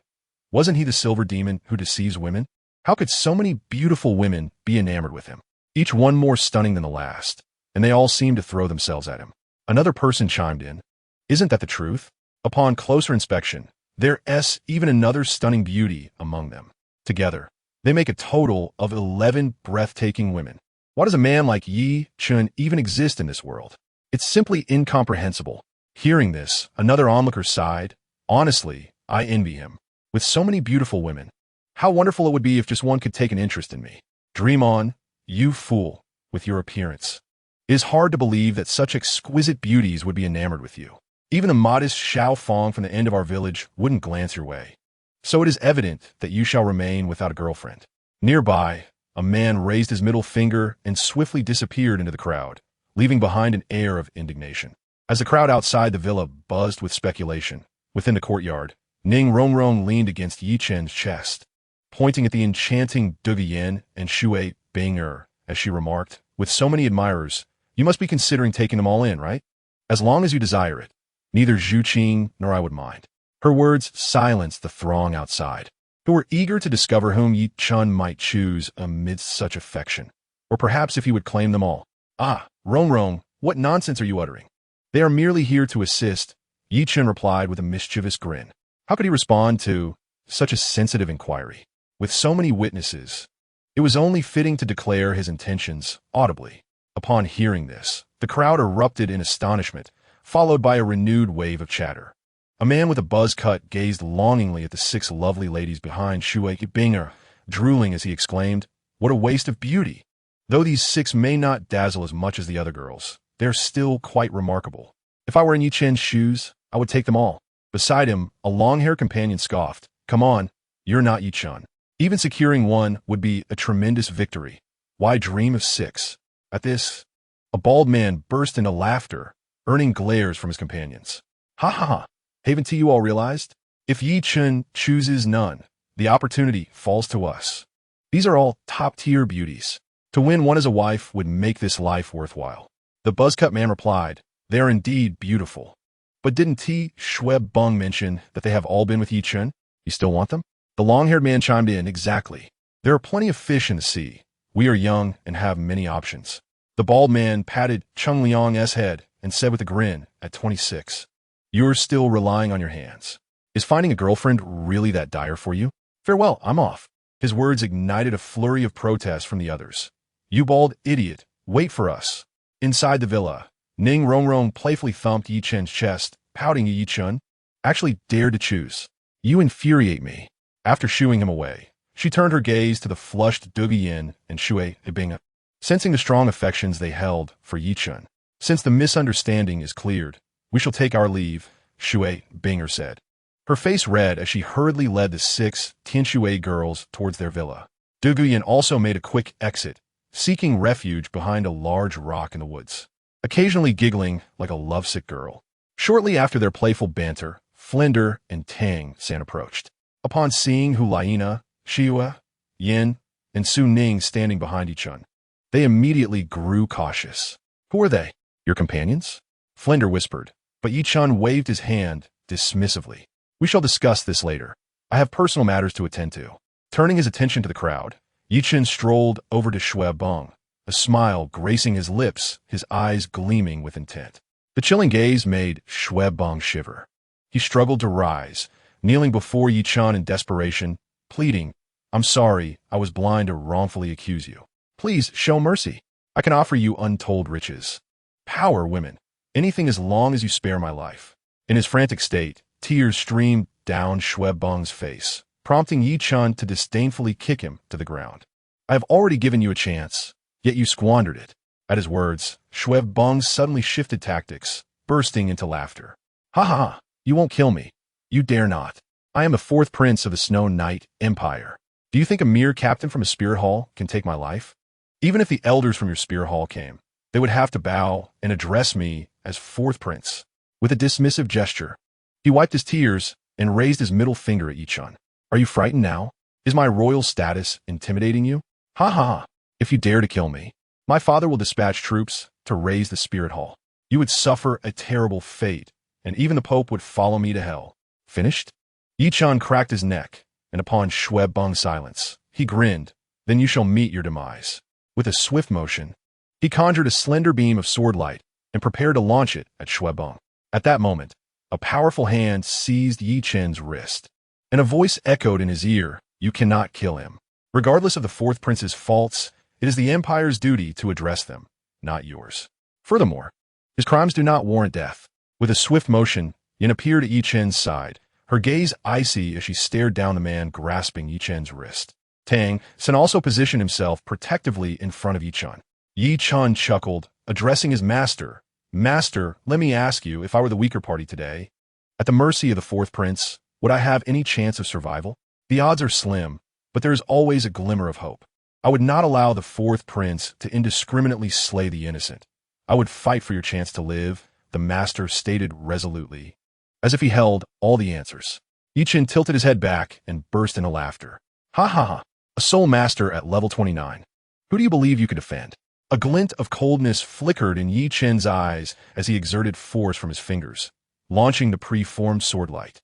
Wasn't he the silver demon who deceives women? How could so many beautiful women be enamored with him? Each one more stunning than the last, and they all seemed to throw themselves at him." Another person chimed in, "Isn't that the truth? Upon closer inspection, there's even another stunning beauty among them. Together, they make a total of 11 breathtaking women. Why does a man like Yi Chen even exist in this world? It's simply incomprehensible." Hearing this, another onlooker sighed, "Honestly, I envy him. With so many beautiful women, how wonderful it would be if just one could take an interest in me. Dream on, you fool, with your appearance. It is hard to believe that such exquisite beauties would be enamored with you. Even the modest Xiao Fong from the end of our village wouldn't glance your way. So it is evident that you shall remain without a girlfriend." Nearby, a man raised his middle finger and swiftly disappeared into the crowd, leaving behind an air of indignation. As the crowd outside the villa buzzed with speculation, within the courtyard, Ning Rongrong leaned against Yi Chen's chest, pointing at the enchanting Duge Yin and Shui Binger, as she remarked, "With so many admirers, you must be considering taking them all in, right? As long as you desire it. Neither Zhu Qing nor I would mind. Her words silenced the throng outside, who were eager to discover whom Yi Chen might choose amidst such affection, or perhaps if he would claim them all. Ah, Rong Rong, what nonsense are you uttering? They are merely here to assist, Yi Chen replied with a mischievous grin. How could he respond to such a sensitive inquiry? With so many witnesses, it was only fitting to declare his intentions audibly. Upon hearing this, the crowd erupted in astonishment, followed by a renewed wave of chatter. A man with a buzz cut gazed longingly at the 6 lovely ladies behind Shui Binger, drooling as he exclaimed, "What a waste of beauty! Though these 6 may not dazzle as much as the other girls, they're still quite remarkable. If I were in Yi Chen's shoes, I would take them all." Beside him, a long-haired companion scoffed, "Come on, you're not Yi Chen. Even securing one would be a tremendous victory. Why dream of 6? At this, a bald man burst into laughter, earning glares from his companions. "Ha ha ha! Haven't you all realized? If Yi Chen chooses none, the opportunity falls to us. These are all top-tier beauties. To win one as a wife would make this life worthwhile." The buzzcut man replied, "They are indeed beautiful. But didn't T. Schweb Bung mention that they have all been with Yi Chen? You still want them?" The long-haired man chimed in, "Exactly. There are plenty of fish in the sea. We are young and have many options." The bald man patted Chung Liang's head and said with a grin, "At 26, you're still relying on your hands. Is finding a girlfriend really that dire for you? Farewell, I'm off." His words ignited a flurry of protest from the others. "You bald idiot, wait for us." Inside the villa, Ning Rongrong playfully thumped Yi Chen's chest, pouting. "Yi Chen actually dared to choose. You infuriate me." After shooing him away, she turned her gaze to the flushed Dugu Yin and Shui Ibinga, sensing the strong affections they held for Yi Chen. "Since the misunderstanding is cleared, we shall take our leave," Shui Binger said. Her face red as she hurriedly led the 6 Tianshui girls towards their villa. Dugu Yin also made a quick exit, seeking refuge behind a large rock in the woods, occasionally giggling like a lovesick girl. Shortly after their playful banter, Flinder and Tang San approached. Upon seeing Hulaina, Xiua, Yin, and Su Ning standing behind Yi Chen, they immediately grew cautious. "Who are they? Your companions?" Flinder whispered, but Yi Chen waved his hand dismissively. "We shall discuss this later. I have personal matters to attend to." Turning his attention to the crowd, Yi Chen strolled over to Shui Bung, a smile gracing his lips, his eyes gleaming with intent. The chilling gaze made Shui Bung shiver. He struggled to rise, kneeling before Yi Chen in desperation, pleading, "I'm sorry, I was blind to wrongfully accuse you. Please show mercy. I can offer you untold riches. Power, women. Anything as long as you spare my life." In his frantic state, tears streamed down Shui Bung's face, prompting Yi Chen to disdainfully kick him to the ground. "I have already given you a chance, yet you squandered it." At his words, Shui Bung suddenly shifted tactics, bursting into laughter. "Ha ha ha! You won't kill me. You dare not. I am the 4th prince of the Snow Knight Empire. Do you think a mere captain from a spirit hall can take my life? Even if the elders from your spirit hall came, they would have to bow and address me as 4th prince." With a dismissive gesture, he wiped his tears and raised his middle finger at Yi Chen. "Are you frightened now? Is my royal status intimidating you? Ha ha ha! If you dare to kill me, my father will dispatch troops to raise the spirit hall. You would suffer a terrible fate, and even the Pope would follow me to hell." Finished? Yi Chen cracked his neck, and upon Shui Bung's silence, he grinned, "Then you shall meet your demise." With a swift motion, he conjured a slender beam of sword light and prepared to launch it at Shui Bung. At that moment, a powerful hand seized Yi Chen's wrist, and a voice echoed in his ear, "You cannot kill him. Regardless of the 4th prince's faults, it is the Empire's duty to address them, not yours. Furthermore, his crimes do not warrant death." With a swift motion, Yin appeared at Yi Chen's side, her gaze icy as she stared down the man grasping Yi Chen's wrist. Tang San also positioned himself protectively in front of Yi Chen. Yi Chen chuckled, addressing his master, "Master, let me ask you, if I were the weaker party today, at the mercy of the 4th prince, would I have any chance of survival? The odds are slim, but there is always a glimmer of hope. I would not allow the 4th prince to indiscriminately slay the innocent. I would fight for your chance to live," the master stated resolutely, as if he held all the answers. Yi Chen tilted his head back and burst into laughter. "Ha ha ha! A soul master at level 29. Who do you believe you could defend?" A glint of coldness flickered in Yi Chen's eyes as he exerted force from his fingers, launching the pre-formed swordlight.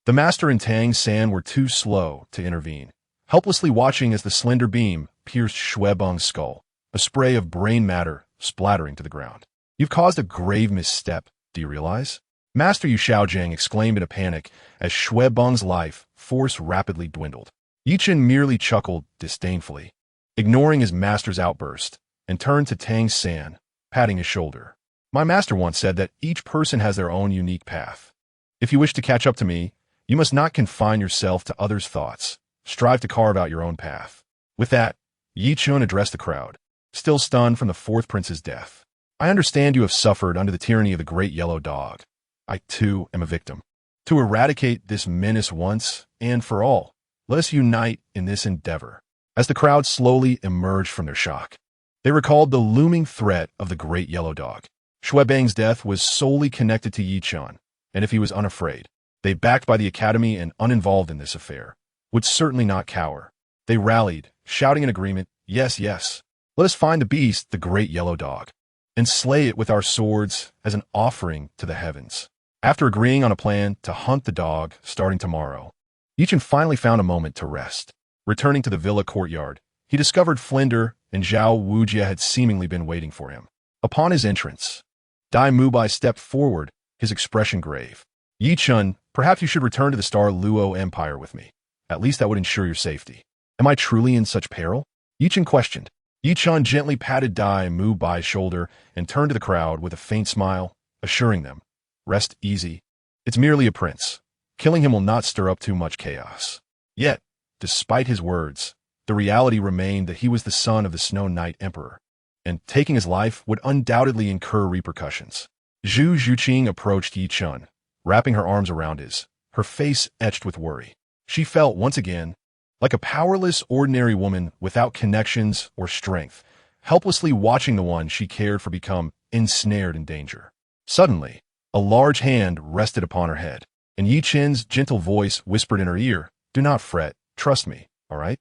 The master and Tang San were too slow to intervene, helplessly watching as the slender beam pierced Shui Beng's skull, a spray of brain matter splattering to the ground. You've caused a grave misstep, do you realize? Master Yu Xiaojiang exclaimed in a panic as Shui Beng's life force rapidly dwindled. Yi Chen merely chuckled disdainfully, ignoring his master's outburst, and turned to Tang San, patting his shoulder. My master once said that each person has their own unique path. If you wish to catch up to me, you must not confine yourself to others' thoughts. Strive to carve out your own path. With that, Yi Chen addressed the crowd, still stunned from the fourth prince's death. I understand you have suffered under the tyranny of the great yellow dog. I, too, am a victim. To eradicate this menace once and for all, let us unite in this endeavor. As the crowd slowly emerged from their shock, they recalled the looming threat of the great yellow dog. Shui Beng's death was solely connected to Yi Chen, and if he was unafraid, they, backed by the academy and uninvolved in this affair, would certainly not cower. They rallied, shouting in agreement, "Yes, yes. Let us find the beast, the great yellow dog, and slay it with our swords as an offering to the heavens." After agreeing on a plan to hunt the dog starting tomorrow, Yi Chen finally found a moment to rest. Returning to the villa courtyard, he discovered Flinder and Zhao Wujia had seemingly been waiting for him. Upon his entrance, Dai Mubai stepped forward, his expression grave. "Yi Chen, perhaps you should return to the Star Luo Empire with me. At least that would ensure your safety." "Am I truly in such peril?" Yi Chen questioned. Yi Chen gently patted Dai Mubai's shoulder and turned to the crowd with a faint smile, assuring them, "Rest easy. It's merely a prince. Killing him will not stir up too much chaos." Yet, despite his words, the reality remained that he was the son of the Snow Knight Emperor, and taking his life would undoubtedly incur repercussions. Zhu Zhuqing approached Yi Chen, wrapping her arms around his, her face etched with worry. She felt, once again, like a powerless, ordinary woman without connections or strength, helplessly watching the one she cared for become ensnared in danger. Suddenly, a large hand rested upon her head, and Yi Chen's gentle voice whispered in her ear, "Do not fret, trust me, all right?"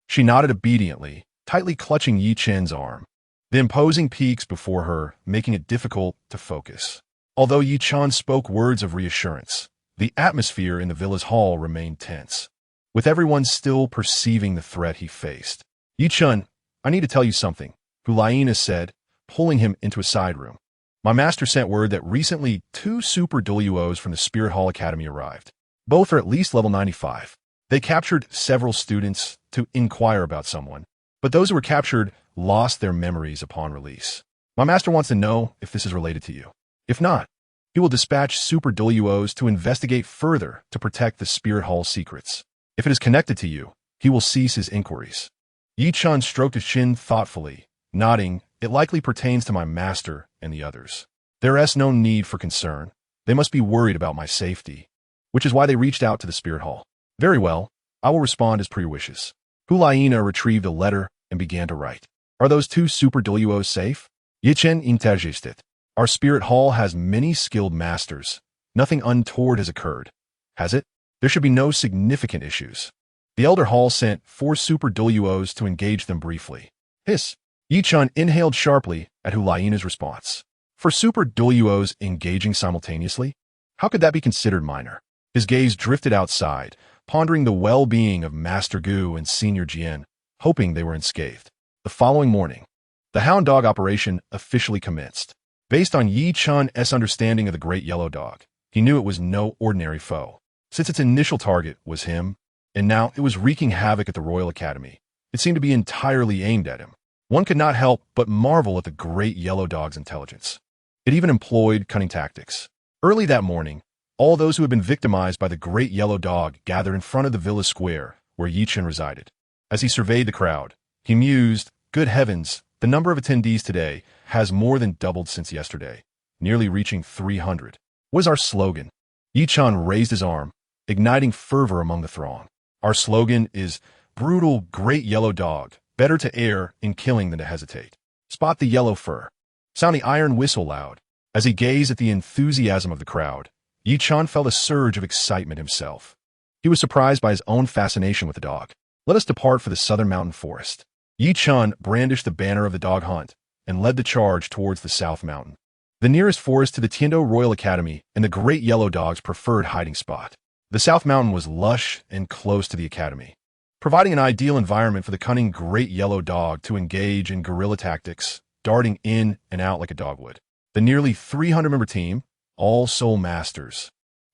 She nodded obediently, tightly clutching Yi Chen's arm, the imposing peaks before her making it difficult to focus. Although Yi Chen spoke words of reassurance, the atmosphere in the villa's hall remained tense, with everyone still perceiving the threat he faced. "Yi Chen, I need to tell you something," Hulaina said, pulling him into a side room. "My master sent word that recently 2 Super Douluos from the Spirit Hall Academy arrived. Both are at least level 95. They captured several students to inquire about someone, but those who were captured lost their memories upon release. My master wants to know if this is related to you. If not, he will dispatch Super Douluos to investigate further to protect the Spirit Hall secrets. If it is connected to you, he will cease his inquiries." Yi Chen stroked his chin thoughtfully, nodding, "It likely pertains to my master and the others. There is no need for concern. They must be worried about my safety, which is why they reached out to the Spirit Hall." "Very well, I will respond as per your wishes." Hulaina retrieved a letter and began to write. "Are those 2 Super Douluos safe? Yi Chen intergested. Our Spirit Hall has many skilled masters. Nothing untoward has occurred, has it? There should be no significant issues. The Elder Hall sent 4 Super Douluos to engage them briefly." Hiss. Yi Chen inhaled sharply at Hulaina's response. "For Super Douluos engaging simultaneously? How could that be considered minor?" His gaze drifted outside, pondering the well-being of Master Gu and Senior Jian, hoping they were unscathed. The following morning, the Hound Dog operation officially commenced. Based on Yi Chen's understanding of the Great Yellow Dog, he knew it was no ordinary foe. Since its initial target was him, and now it was wreaking havoc at the Royal Academy, it seemed to be entirely aimed at him. One could not help but marvel at the Great Yellow Dog's intelligence. It even employed cunning tactics. Early that morning, all those who had been victimized by the Great Yellow Dog gathered in front of the villa square where Yi Chen resided. As he surveyed the crowd, he mused, "Good heavens, the number of attendees today has more than doubled since yesterday, nearly reaching 300. What is our slogan?" Yi Chen raised his arm, igniting fervor among the throng. "Our slogan is Brutal Great Yellow Dog, better to err in killing than to hesitate. Spot the yellow fur. Sound the iron whistle loud." As he gazed at the enthusiasm of the crowd, Yi Chen felt a surge of excitement himself. He was surprised by his own fascination with the dog. "Let us depart for the southern mountain forest." Yi Chen brandished the banner of the dog hunt and led the charge towards the south mountain. the nearest forest to the Tiendo Royal Academy and the Great Yellow Dog's preferred hiding spot. The South Mountain was lush and close to the academy, providing an ideal environment for the cunning Great Yellow Dog to engage in guerrilla tactics, darting in and out like a dog would. The nearly 300-member team, all Soul Masters,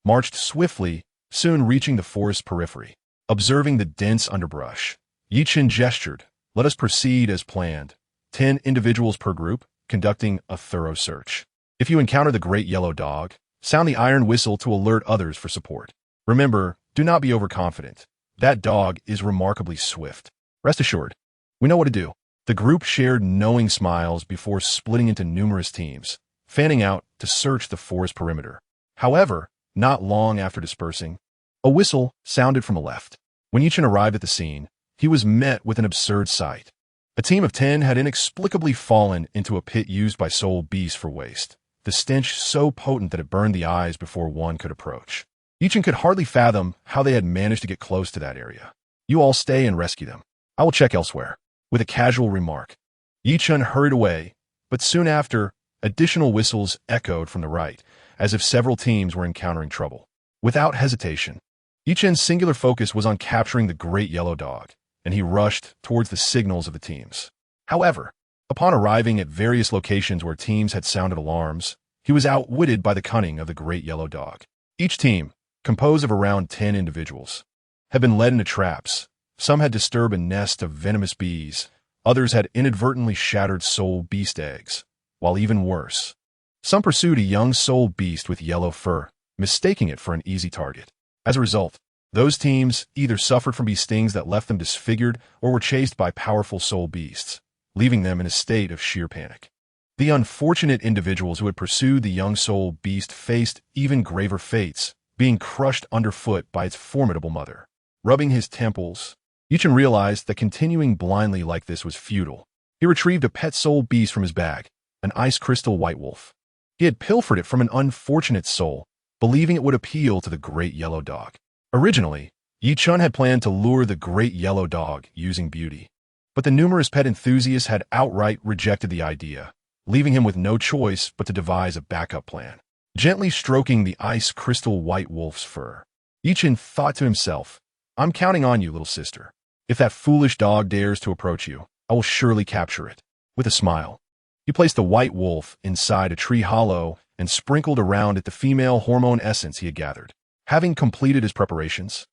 marched swiftly, soon reaching the forest's periphery. Observing the dense underbrush, Chen gestured, "Let us proceed as planned. 10 individuals per group, conducting a thorough search. If you encounter the Great Yellow Dog, sound the iron whistle to alert others for support. Remember, do not be overconfident. That dog is remarkably swift. Rest assured, we know what to do." The group shared knowing smiles before splitting into numerous teams, fanning out to search the forest perimeter. However, not long after dispersing, a whistle sounded from the left. When Chen arrived at the scene, he was met with an absurd sight. A team of 10 had inexplicably fallen into a pit used by soul beasts for waste, the stench so potent that it burned the eyes before one could approach. Chen could hardly fathom how they had managed to get close to that area. "You all stay and rescue them. I will check elsewhere." With a casual remark, Chen hurried away, but soon after, additional whistles echoed from the right, as if several teams were encountering trouble. Without hesitation, Chen's singular focus was on capturing the Great Yellow Dog, and he rushed towards the signals of the teams. However, upon arriving at various locations where teams had sounded alarms, he was outwitted by the cunning of the Great Yellow Dog. Each team, composed of around 10 individuals, had been led into traps. Some had disturbed a nest of venomous bees, others had inadvertently shattered soul beast eggs, while even worse, some pursued a young soul beast with yellow fur, mistaking it for an easy target. As a result, those teams either suffered from bee stings that left them disfigured or were chased by powerful soul beasts, leaving them in a state of sheer panic. The unfortunate individuals who had pursued the young soul beast faced even graver fates, being crushed underfoot by its formidable mother. Rubbing his temples, Chen realized that continuing blindly like this was futile. He retrieved a pet soul beast from his bag, an ice crystal white wolf. He had pilfered it from an unfortunate soul, believing it would appeal to the Great Yellow Dog. Originally, Chen had planned to lure the Great Yellow Dog using beauty, but the numerous pet enthusiasts had outright rejected the idea, leaving him with no choice but to devise a backup plan. Gently stroking the ice crystal white wolf's fur, Chen thought to himself, "I'm counting on you, little sister. If that foolish dog dares to approach you, I will surely capture it." With a smile, he placed the white wolf inside a tree hollow and sprinkled around it the female hormone essence he had gathered. Having completed his preparations,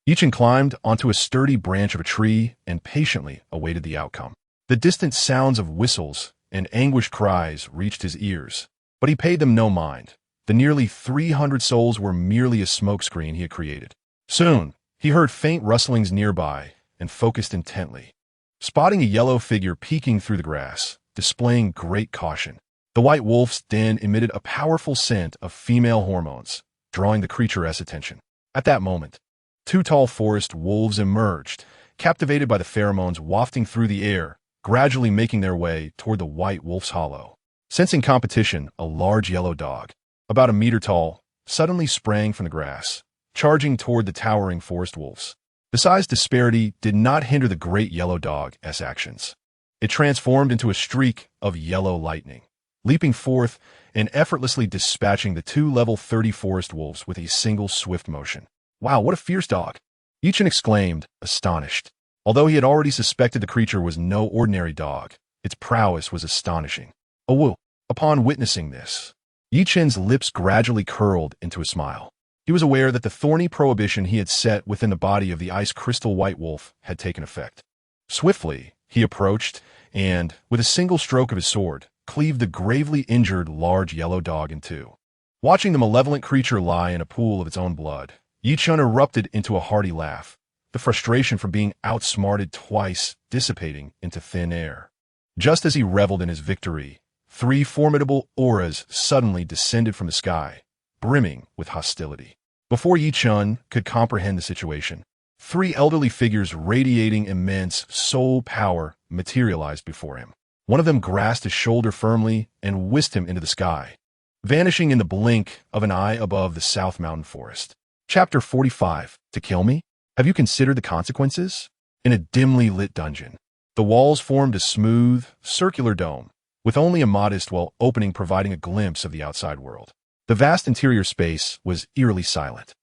Chen climbed onto a sturdy branch of a tree and patiently awaited the outcome. The distant sounds of whistles and anguished cries reached his ears, but he paid them no mind. The nearly 300 souls were merely a smokescreen he had created. Soon, he heard faint rustlings nearby and focused intently, spotting a yellow figure peeking through the grass, displaying great caution. The white wolf's den emitted a powerful scent of female hormones, drawing the creature's attention. At that moment, 2 tall forest wolves emerged, captivated by the pheromones wafting through the air, gradually making their way toward the white wolf's hollow. Sensing competition, a large yellow dog, about a meter tall, suddenly sprang from the grass, charging toward the towering forest wolves. The size disparity did not hinder the Great Yellow Dog's actions. It transformed into a streak of yellow lightning, leaping forth and effortlessly dispatching the 2 level 30 forest wolves with a single swift motion. "Wow, what a fierce dog!" Chen exclaimed, astonished. Although he had already suspected the creature was no ordinary dog, its prowess was astonishing. "Oh, woo!" Upon witnessing this, Chen's lips gradually curled into a smile. He was aware that the thorny prohibition he had set within the body of the ice crystal white wolf had taken effect. Swiftly, he approached and, with a single stroke of his sword, cleaved the gravely injured large yellow dog in two. Watching the malevolent creature lie in a pool of its own blood, Chen erupted into a hearty laugh, the frustration from being outsmarted twice dissipating into thin air. Just as he reveled in his victory, 3 formidable auras suddenly descended from the sky, brimming with hostility. Before Chen could comprehend the situation, 3 elderly figures radiating immense soul power materialized before him. One of them grasped his shoulder firmly and whisked him into the sky, vanishing in the blink of an eye above the South Mountain Forest. Chapter 45. To kill me? Have you considered the consequences? In a dimly lit dungeon, the walls formed a smooth, circular dome, with only a modest opening providing a glimpse of the outside world. The vast interior space was eerily silent.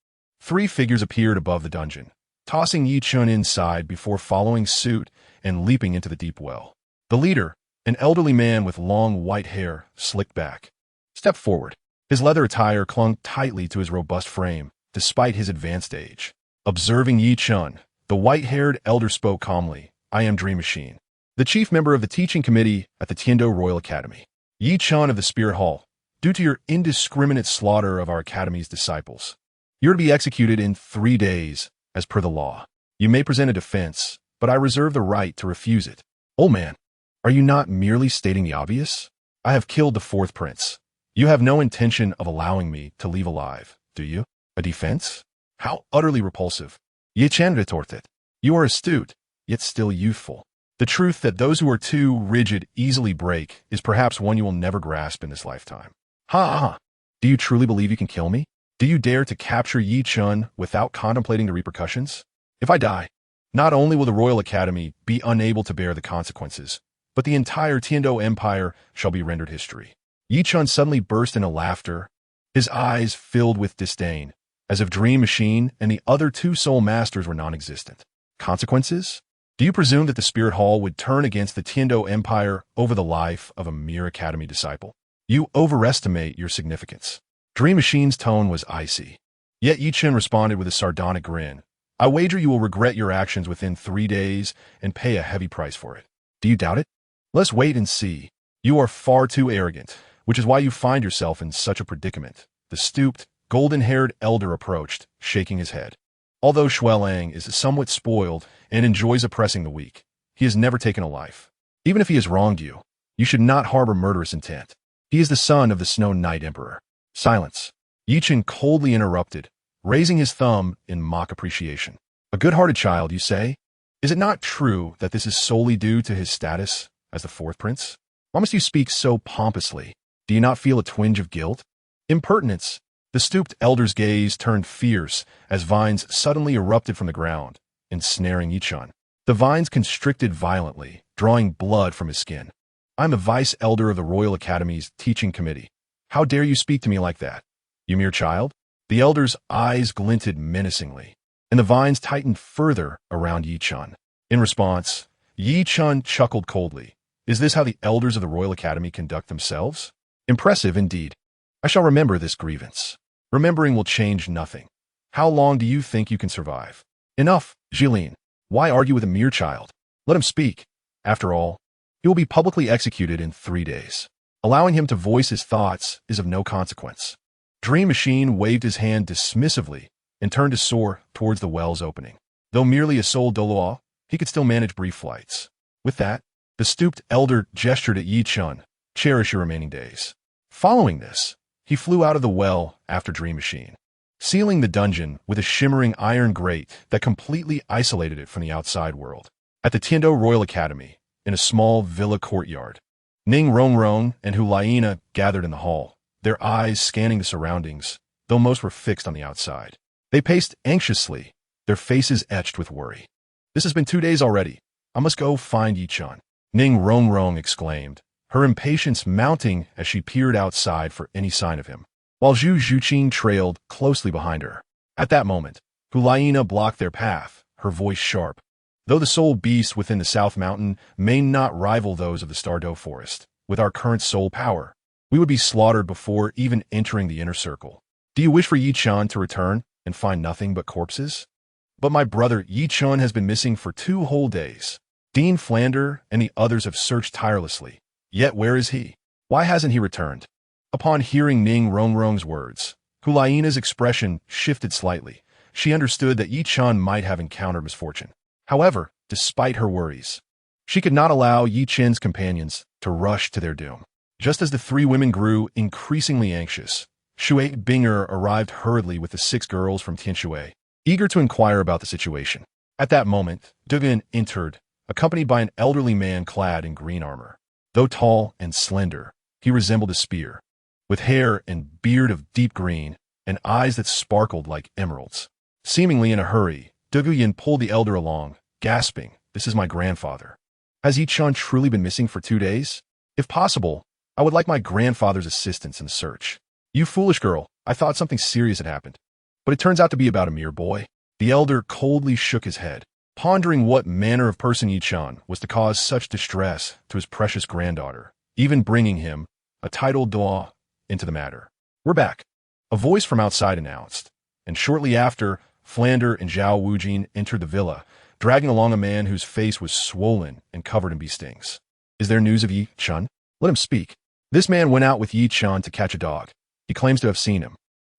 3 figures appeared above the dungeon, tossing Yi Chun inside before following suit and leaping into the deep well. The leader, an elderly man with long white hair slicked back, stepped forward. His leather attire clung tightly to his robust frame, despite his advanced age. Observing Yi Chun, the white-haired elder spoke calmly, "I am Dream Machine, the chief member of the teaching committee at the Tiando Royal Academy. Yi Chun of the Spirit Hall, due to your indiscriminate slaughter of our academy's disciples, you're to be executed in 3 days, as per the law. You may present a defense, but I reserve the right to refuse it." "Old man, are you not merely stating the obvious? I have killed the 4th prince. You have no intention of allowing me to leave alive, do you? A defense? How utterly repulsive." Yi Chen retorted. "You are astute, yet still youthful. The truth that those who are too rigid easily break is perhaps one you will never grasp in this lifetime." "Ha ha! Do you truly believe you can kill me? Do you dare to capture Yi Chun without contemplating the repercussions? If I die, not only will the Royal Academy be unable to bear the consequences, but the entire Tiando Empire shall be rendered history." Yi Chun suddenly burst into laughter, his eyes filled with disdain, as if Dream Machine and the other 2 soul masters were non-existent. "Consequences? Do you presume that the Spirit Hall would turn against the Tiando Empire over the life of a mere Academy disciple? You overestimate your significance." Dream Machine's tone was icy. Yet Yi Chen responded with a sardonic grin. "I wager you will regret your actions within 3 days and pay a heavy price for it. Do you doubt it? Let's wait and see. You are far too arrogant, which is why you find yourself in such a predicament." The stooped, golden-haired elder approached, shaking his head. Although Xuelang is somewhat spoiled and enjoys oppressing the weak, he has never taken a life. Even if he has wronged you, you should not harbor murderous intent. He is the son of the Snow Knight Emperor. "Silence," Yi Chen coldly interrupted, raising his thumb in mock appreciation. "A good-hearted child, you say? Is it not true that this is solely due to his status as the 4th prince? Why must you speak so pompously? Do you not feel a twinge of guilt?" "Impertinence!" The stooped elder's gaze turned fierce as vines suddenly erupted from the ground, ensnaring Yi Chun. The vines constricted violently, drawing blood from his skin. "I'm a vice-elder of the Royal Academy's teaching committee. How dare you speak to me like that, you mere child?" The elder's eyes glinted menacingly, and the vines tightened further around Yi Chun. In response, Yi Chun chuckled coldly. "Is this how the elders of the Royal Academy conduct themselves? Impressive indeed. I shall remember this grievance. Remembering will change nothing. How long do you think you can survive?" "Enough, Jilin. Why argue with a mere child? Let him speak. After all, he will be publicly executed in 3 days. Allowing him to voice his thoughts is of no consequence." Dream Machine waved his hand dismissively and turned to soar towards the well's opening. Though merely a soul Douluo, he could still manage brief flights. With that, the stooped elder gestured at Yi Chun. "Cherish your remaining days." Following this, he flew out of the well after Dream Machine, sealing the dungeon with a shimmering iron grate that completely isolated it from the outside world. At the Tiando Royal Academy, in a small villa courtyard, Ning Rongrong and Hulaina gathered in the hall, their eyes scanning the surroundings, though most were fixed on the outside. They paced anxiously, their faces etched with worry. "This has been 2 days already. I must go find Yi Chun," Ning Rongrong exclaimed, her impatience mounting as she peered outside for any sign of him, while Zhu Zhuqing trailed closely behind her. At that moment, Hulaina blocked their path, her voice sharp. "Though the soul beasts within the South Mountain may not rival those of the Stardew Forest, with our current soul power, we would be slaughtered before even entering the inner circle. Do you wish for Yi Chun to return and find nothing but corpses? But my brother Yi Chun has been missing for 2 whole days. Dean Flander and the others have searched tirelessly. Yet where is he? Why hasn't he returned?" Upon hearing Ning Rongrong's words, Hulaina's expression shifted slightly. She understood that Yi Chun might have encountered misfortune. However, despite her worries, she could not allow Yi Chen's companions to rush to their doom. Just as the 3 women grew increasingly anxious, Shui Binger arrived hurriedly with the 6 girls from Tianshui, eager to inquire about the situation. At that moment, Dugan entered, accompanied by an elderly man clad in green armor. Though tall and slender, he resembled a spear, with hair and beard of deep green and eyes that sparkled like emeralds. Seemingly in a hurry, Duguyin pulled the elder along, gasping, "This is my grandfather. Has Yi Chun truly been missing for 2 days? If possible, I would like my grandfather's assistance in the search. You foolish girl, I thought something serious had happened. But it turns out to be about a mere boy. The elder coldly shook his head, pondering what manner of person Yi Chen was to cause such distress to his precious granddaughter, even bringing him, a title Douluo, into the matter. We're back. A voice from outside announced, and shortly after, Flander and Zhao Wujin entered the villa, dragging along a man whose face was swollen and covered in bee stings. Is there news of Yi Chen? Let him speak. This man went out with Yi Chen to catch a dog. He claims to have seen him.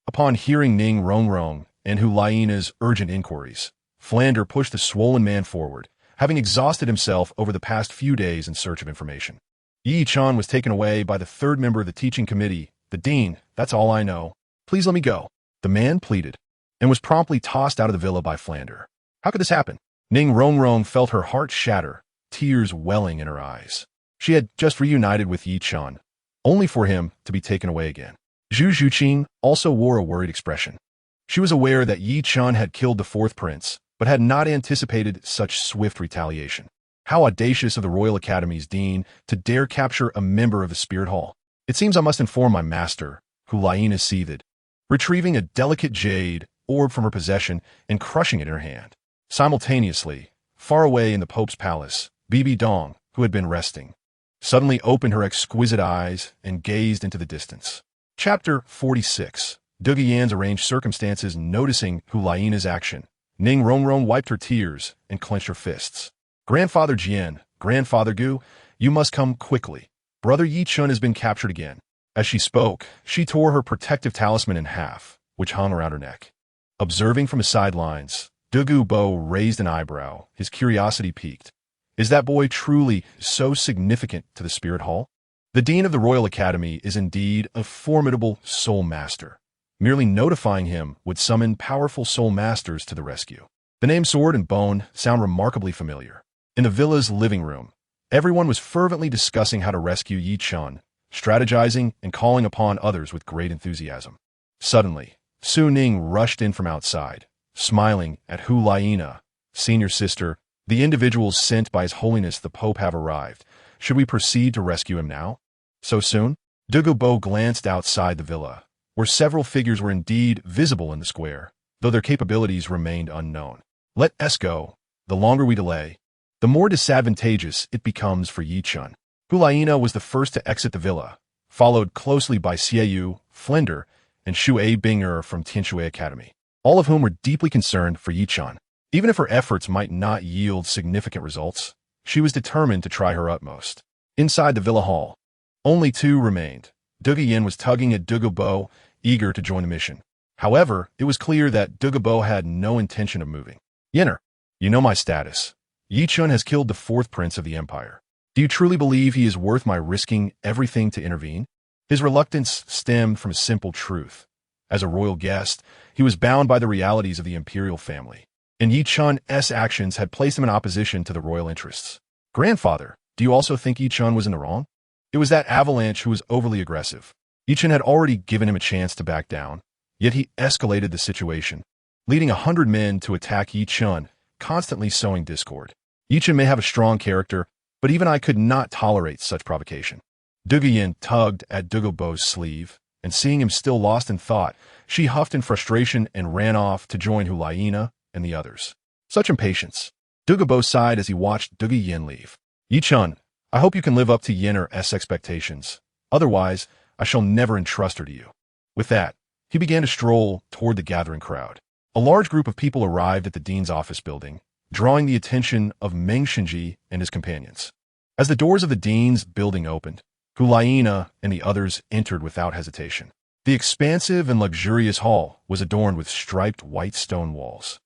Upon hearing Ning Rongrong and Hu Laina's urgent inquiries, Flander pushed the swollen man forward, having exhausted himself over the past few days in search of information. Yi Chen was taken away by the third member of the teaching committee, the dean. That's all I know. Please let me go. The man pleaded, and was promptly tossed out of the villa by Flander. How could this happen? Ning Rongrong felt her heart shatter, tears welling in her eyes. She had just reunited with Yi Chen, only for him to be taken away again. Zhu Zhuqing also wore a worried expression. She was aware that Yi Chen had killed the fourth prince, but had not anticipated such swift retaliation. How audacious of the Royal Academy's dean to dare capture a member of the Spirit Hall. It seems I must inform my master, Hu Laina seethed, retrieving a delicate jade orb from her possession and crushing it in her hand. Simultaneously, far away in the Pope's palace, Bibi Dong, who had been resting, suddenly opened her exquisite eyes and gazed into the distance. Chapter 46. Duge Yan's arranged circumstances. Noticing Hu Laina's action, Ning Rongrong wiped her tears and clenched her fists. Grandfather Jian, Grandfather Gu, you must come quickly. Brother Yi Chen has been captured again. As she spoke, she tore her protective talisman in half, which hung around her neck. Observing from the sidelines, Dugu Bo raised an eyebrow, his curiosity piqued. Is that boy truly so significant to the Spirit Hall? The Dean of the Royal Academy is indeed a formidable soul master. Merely notifying him would summon powerful soul masters to the rescue. The name Sword and Bone sound remarkably familiar. In the villa's living room, everyone was fervently discussing how to rescue Yi Chen, strategizing and calling upon others with great enthusiasm. Suddenly, Su Ning rushed in from outside, smiling at Hu Laina. Senior sister, the individuals sent by His Holiness the Pope have arrived. Should we proceed to rescue him now? So soon? Dugu Bo glanced outside the villa, where several figures were indeed visible in the square, though their capabilities remained unknown. Let us go. The longer we delay, the more disadvantageous it becomes for Yi Chen. Hu Laina was the first to exit the villa, followed closely by Xieyu, Flinder, and Shu Binger from Tianshui Academy, all of whom were deeply concerned for Yi Chen. Even if her efforts might not yield significant results, she was determined to try her utmost. Inside the villa hall, only two remained. Duge Yan was tugging at Dugu Bo, eager to join the mission. However, it was clear that Dugu Bo had no intention of moving. Yenner, you know my status. Yi Chen has killed the fourth prince of the empire. Do you truly believe he is worth my risking everything to intervene? His reluctance stemmed from a simple truth. As a royal guest, he was bound by the realities of the imperial family, and Yi Chen's actions had placed him in opposition to the royal interests. Grandfather, do you also think Yi Chen was in the wrong? It was that avalanche who was overly aggressive. Yi Chen had already given him a chance to back down, yet he escalated the situation, leading 100 men to attack Yi Chen, constantly sowing discord. Yi Chen may have a strong character, but even I could not tolerate such provocation. Duge Yan tugged at Dugu Bo's sleeve, and seeing him still lost in thought, she huffed in frustration and ran off to join Hu Laina and the others. Such impatience. Dugu Bo sighed as he watched Duge Yan leave. Yi Chen, I hope you can live up to Yenner's expectations. Otherwise, I shall never entrust her to you. With that, he began to stroll toward the gathering crowd. A large group of people arrived at the dean's office building, drawing the attention of Meng Shinji and his companions. As the doors of the dean's building opened, Hu Laina and the others entered without hesitation. The expansive and luxurious hall was adorned with striped white stone walls,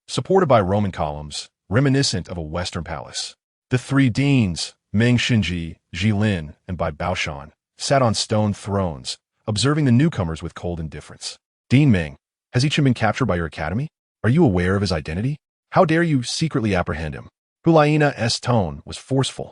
supported by Roman columns, reminiscent of a Western palace. The three deans, Meng Shinji, Jilin, and Bai Baoshan, sat on stone thrones, observing the newcomers with cold indifference. Dean Meng, has Yi Chen been captured by your academy? Are you aware of his identity? How dare you secretly apprehend him? Hu Laina's tone was forceful.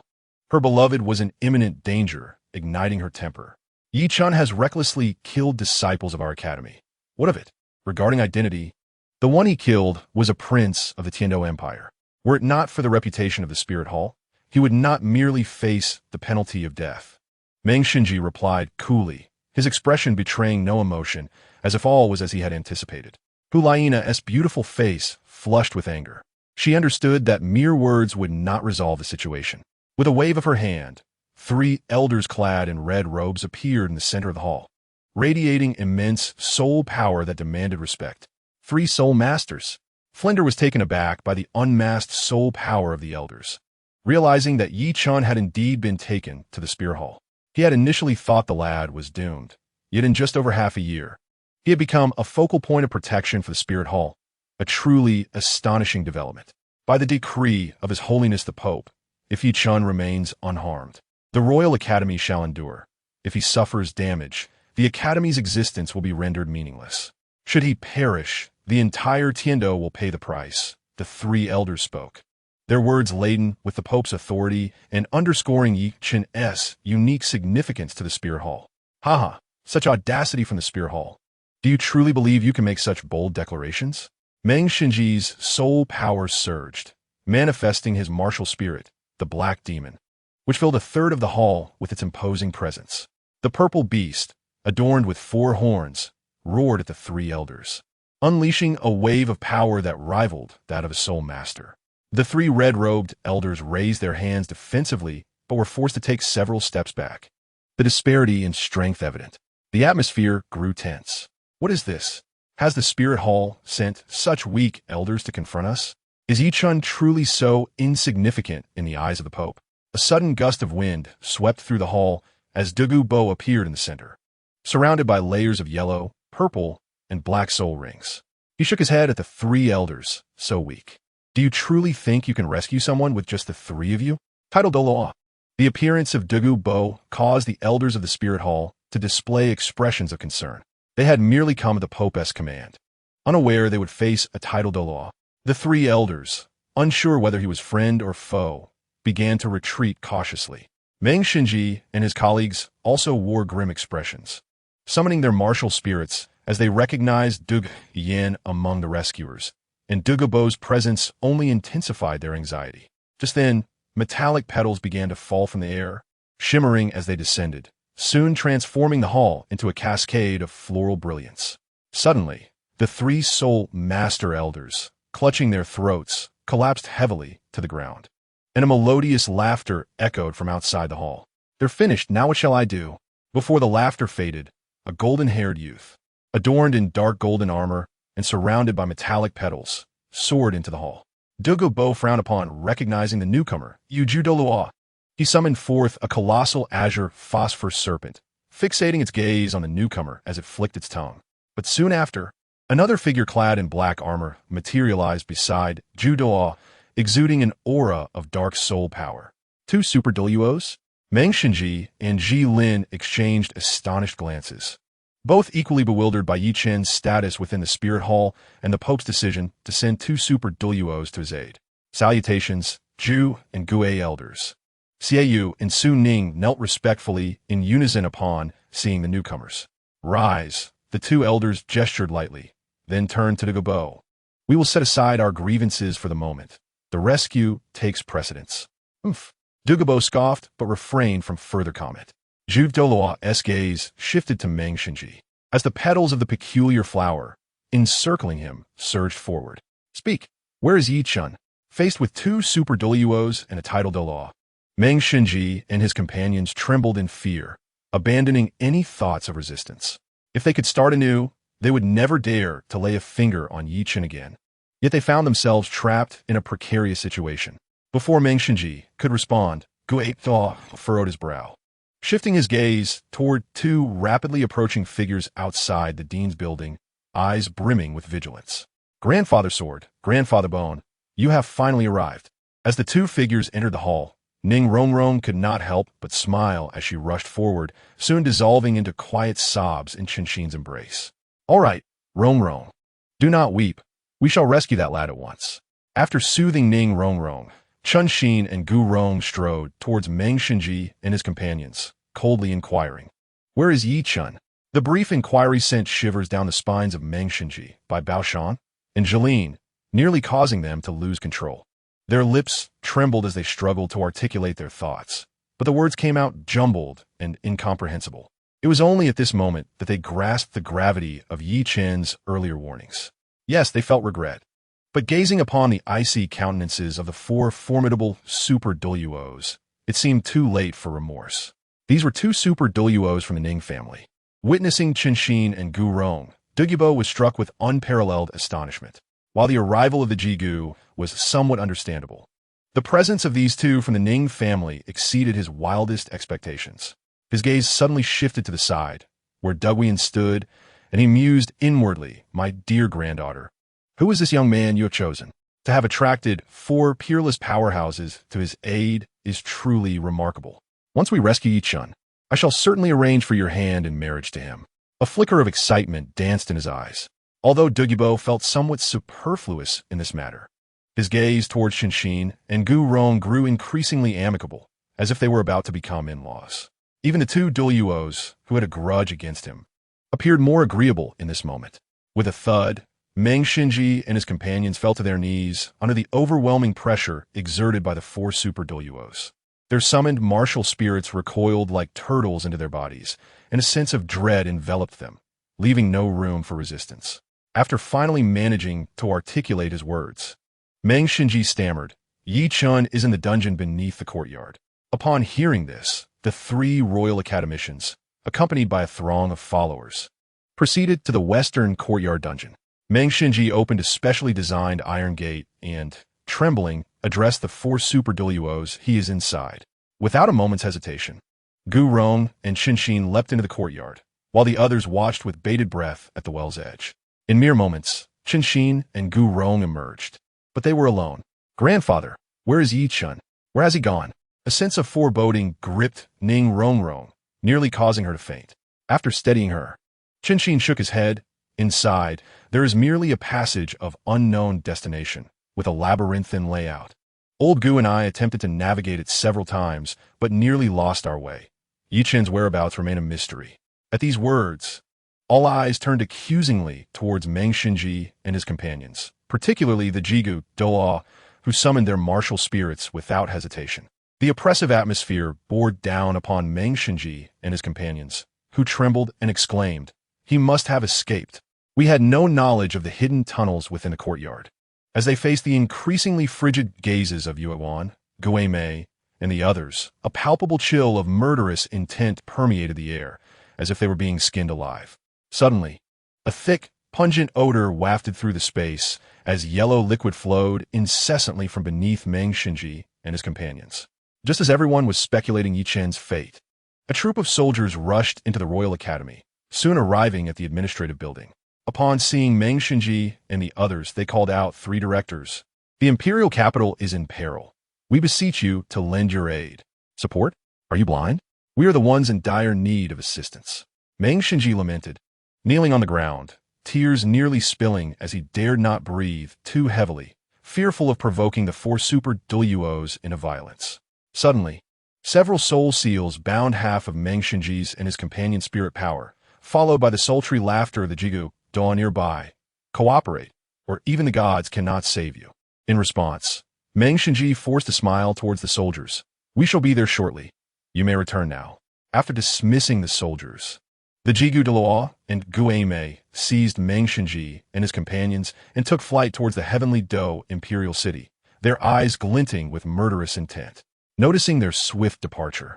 Her beloved was in imminent danger, igniting her temper. Yi Chen has recklessly killed disciples of our academy. What of it? Regarding identity, the one he killed was a prince of the Tiando Empire. Were it not for the reputation of the Spirit Hall, he would not merely face the penalty of death, Meng Xinji replied coolly, his expression betraying no emotion, as if all was as he had anticipated. Hulaina's beautiful face flushed with anger. She understood that mere words would not resolve the situation. With a wave of her hand, 3 elders clad in red robes appeared in the center of the hall, radiating immense soul power that demanded respect. 3 soul masters. Flinder was taken aback by the unmasked soul power of the elders. Realizing that Yi Chun had indeed been taken to the Spear Hall, he had initially thought the lad was doomed. Yet in just over half a year, he had become a focal point of protection for the Spirit Hall, a truly astonishing development. By the decree of His Holiness the Pope, if Yi Chun remains unharmed, the Royal Academy shall endure. If he suffers damage, the Academy's existence will be rendered meaningless. Should he perish, the entire Tiando will pay the price. The 3 elders spoke, their words laden with the Pope's authority and underscoring Yi Chun's unique significance to the Spear Hall. Haha, such audacity from the Spear Hall. Do you truly believe you can make such bold declarations? Meng Xinji's soul power surged, manifesting his martial spirit, the Black Demon, which filled a third of the hall with its imposing presence. The purple beast, adorned with 4 horns, roared at the 3 elders, unleashing a wave of power that rivaled that of a soul master. The 3 red-robed elders raised their hands defensively, but were forced to take several steps back, the disparity in strength evident. The atmosphere grew tense. What is this? Has the Spirit Hall sent such weak elders to confront us? Is Yi Chun truly so insignificant in the eyes of the Pope? A sudden gust of wind swept through the hall as Douluo Bo appeared in the center, surrounded by layers of yellow, purple, and black soul rings. He shook his head at the 3 elders, so weak. Do you truly think you can rescue someone with just the 3 of you? Titled Douluo. The appearance of Douluo Bo caused the elders of the Spirit Hall to display expressions of concern. They had merely come at the Pope's command, unaware they would face a titled Douluo. The 3 elders, unsure whether he was friend or foe, began to retreat cautiously. Meng Xinji and his colleagues also wore grim expressions, summoning their martial spirits as they recognized Douluo Yan among the rescuers, and Douluo Bo's presence only intensified their anxiety. Just then, metallic petals began to fall from the air, shimmering as they descended, soon transforming the hall into a cascade of floral brilliance. Suddenly, the 3 soul master elders, clutching their throats, collapsed heavily to the ground, and a melodious laughter echoed from outside the hall. They're finished, now what shall I do? Before the laughter faded, a golden-haired youth, adorned in dark golden armor and surrounded by metallic petals, soared into the hall. Douluo Bo frowned upon recognizing the newcomer, Yuju Douluo. He summoned forth a colossal azure phosphor serpent, fixating its gaze on the newcomer as it flicked its tongue. But soon after, another figure clad in black armor materialized beside Douluo, exuding an aura of dark soul power. 2 super Douluos? Meng Xinji and Ji Lin exchanged astonished glances, both equally bewildered by Yi Chen's status within the Spirit Hall and the Pope's decision to send 2 super Douluos to his aid. Salutations, Zhu and Gue elders. Xiaoyu and Su Ning knelt respectfully in unison upon seeing the newcomers. Rise, the 2 elders gestured lightly, then turned to Douluo Bo. We will set aside our grievances for the moment. The rescue takes precedence. Douluo Bo scoffed, but refrained from further comment. Zhu Douluo's gaze shifted to Meng Xinji, as the petals of the peculiar flower, encircling him, surged forward. Speak, where is Yi Chun? Faced with 2 super Douluos and a titled Douluo, Meng Xinji and his companions trembled in fear, abandoning any thoughts of resistance. If they could start anew, they would never dare to lay a finger on Yi Chun again. Yet they found themselves trapped in a precarious situation. Before Meng Xinji could respond, Gue furrowed his brow, shifting his gaze toward 2 rapidly approaching figures outside the dean's building, eyes brimming with vigilance. Grandfather Sword, Grandfather Bone, you have finally arrived. As the 2 figures entered the hall, Ning Rongrong could not help but smile as she rushed forward, soon dissolving into quiet sobs in Chen embrace. All right, Rongrong, do not weep. We shall rescue that lad at once. After soothing Ning Rongrong, Chen and Gu Rong strode towards Meng Xinji and his companions, coldly inquiring, where is Yi Chun? The brief inquiry sent shivers down the spines of Meng Xinji, by Bao Shan and Jeline, nearly causing them to lose control. Their lips trembled as they struggled to articulate their thoughts, but the words came out jumbled and incomprehensible. It was only at this moment that they grasped the gravity of Yi Chen's earlier warnings. Yes, they felt regret. But gazing upon the icy countenances of the four formidable super Douluos, it seemed too late for remorse. These were two super Douluos from the Ning family. Witnessing Chen and Gu Rong, Douluo was struck with unparalleled astonishment, while the arrival of the Jigu was somewhat understandable. The presence of these two from the Ning family exceeded his wildest expectations. His gaze suddenly shifted to the side, where Douluo stood, and he mused inwardly, "My dear granddaughter, who is this young man you have chosen? To have attracted four peerless powerhouses to his aid is truly remarkable. Once we rescue Yi Chen, I shall certainly arrange for your hand in marriage to him." A flicker of excitement danced in his eyes, although Douluo felt somewhat superfluous in this matter. His gaze towards Chen and Gu Rong grew increasingly amicable, as if they were about to become in-laws. Even the two Douluos, who had a grudge against him, appeared more agreeable in this moment. With a thud, Meng Xinji and his companions fell to their knees under the overwhelming pressure exerted by the four super Douluos. Their summoned martial spirits recoiled like turtles into their bodies, and a sense of dread enveloped them, leaving no room for resistance. After finally managing to articulate his words, Meng Xinji stammered, "Yi Chen is in the dungeon beneath the courtyard." Upon hearing this, the three royal academicians, accompanied by a throng of followers, proceeded to the western courtyard dungeon. Meng Xinji opened a specially designed iron gate and, trembling, addressed the four super Douluos. "He is inside." Without a moment's hesitation, Gu Rong and Chen leapt into the courtyard, while the others watched with bated breath at the well's edge. In mere moments, Chen and Gu Rong emerged, but they were alone. "Grandfather, where is Yi Chen? Where has he gone?" A sense of foreboding gripped Ning Rongrong, nearly causing her to faint. After steadying her, Chen shook his head. "Inside, there is merely a passage of unknown destination, with a labyrinthine layout. Old Gu and I attempted to navigate it several times, but nearly lost our way. Yi Chen's whereabouts remain a mystery." At these words, all eyes turned accusingly towards Meng Xinji and his companions, particularly the Jigu, Douluo, who summoned their martial spirits without hesitation. The oppressive atmosphere bore down upon Meng Xinji and his companions, who trembled and exclaimed, "He must have escaped." We had no knowledge of the hidden tunnels within the courtyard. As they faced the increasingly frigid gazes of Yuan, Guimei, and the others, a palpable chill of murderous intent permeated the air, as if they were being skinned alive. Suddenly, a thick, pungent odor wafted through the space as yellow liquid flowed incessantly from beneath Meng Xinji and his companions. Just as everyone was speculating Yi Chen's fate, a troop of soldiers rushed into the Royal Academy, soon arriving at the administrative building. Upon seeing Meng Xinji and the others, they called out 3 directors. "The imperial capital is in peril. We beseech you to lend your aid." "Support? Are you blind? We are the ones in dire need of assistance." Meng Xinji lamented, kneeling on the ground, tears nearly spilling as he dared not breathe too heavily, fearful of provoking the 4 super Douluos into violence. Suddenly, several soul seals bound half of Meng Xinji's and his companion's spirit power, followed by the sultry laughter of the Jigu, "Daw nearby. Cooperate, or even the gods cannot save you." In response, Meng Xinji forced a smile towards the soldiers. "We shall be there shortly. You may return now." After dismissing the soldiers, the Jigu Douluo and Guimei seized Meng Xinji and his companions and took flight towards the heavenly Do imperial city, their eyes glinting with murderous intent. Noticing their swift departure,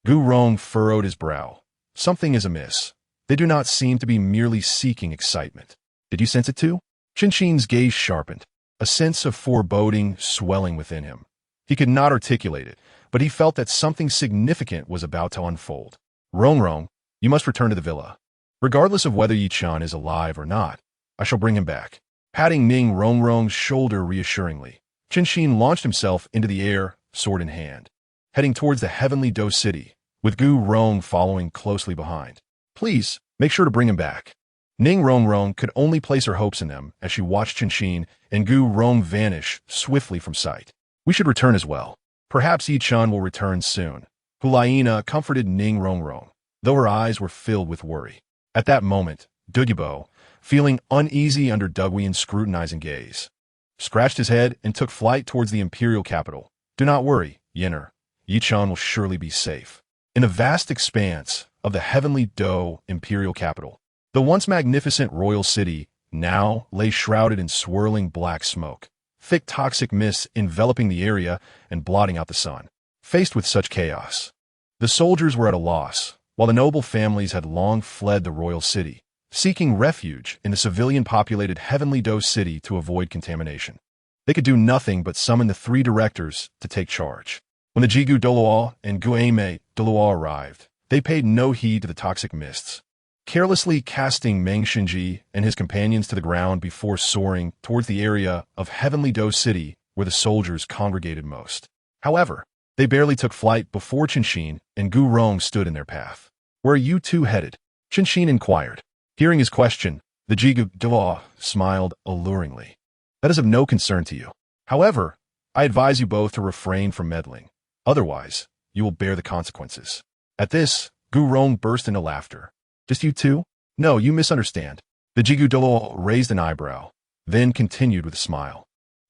Gu Rong furrowed his brow. Something is amiss. They do not seem to be merely seeking excitement. Did you sense it too? Chen gaze sharpened, a sense of foreboding swelling within him. He could not articulate it, but he felt that something significant was about to unfold. "Rong, you must return to the villa. Regardless of whether Yi Chen is alive or not, I shall bring him back." Patting Ning Rongrong's shoulder reassuringly, Chen launched himself into the air, sword in hand, heading towards the heavenly Do city, with Gu Rong following closely behind. "Please, make sure to bring him back." Ning Rongrong could only place her hopes in them as she watched Chen and Gu Rong vanish swiftly from sight. "We should return as well. Perhaps Yi Chen will return soon." Hulaina comforted Ning Rongrong, though her eyes were filled with worry. At that moment, Douluo, feeling uneasy under Douluo's scrutinizing gaze, scratched his head and took flight towards the imperial capital. "Do not worry, Yenner. Yichun will surely be safe. In the vast expanse of the heavenly Douluo imperial capital, the once magnificent royal city now lay shrouded in swirling black smoke, thick toxic mists enveloping the area and blotting out the sun. Faced with such chaos, the soldiers were at a loss, while the noble families had long fled the royal city, seeking refuge in the civilian-populated heavenly Douluo city to avoid contamination. They could do nothing but summon the three directors to take charge. When the Jigu Douluo and Guame Douluo arrived, they paid no heed to the toxic mists, carelessly casting Meng Xinji and his companions to the ground before soaring towards the area of heavenly Douluo city where the soldiers congregated most. However, they barely took flight before Chenxin and Gu Rong stood in their path. "Where are you two headed?" Chenxin inquired. Hearing his question, the Jigu Douluo smiled alluringly. "That is of no concern to you. However, I advise you both to refrain from meddling. Otherwise, you will bear the consequences." At this, Gu Rong burst into laughter. "Just you two? No, you misunderstand." The Jigu Douluo raised an eyebrow, then continued with a smile.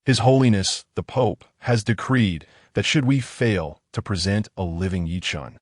"His Holiness, the Pope, has decreed that should we fail to present a living Yichun,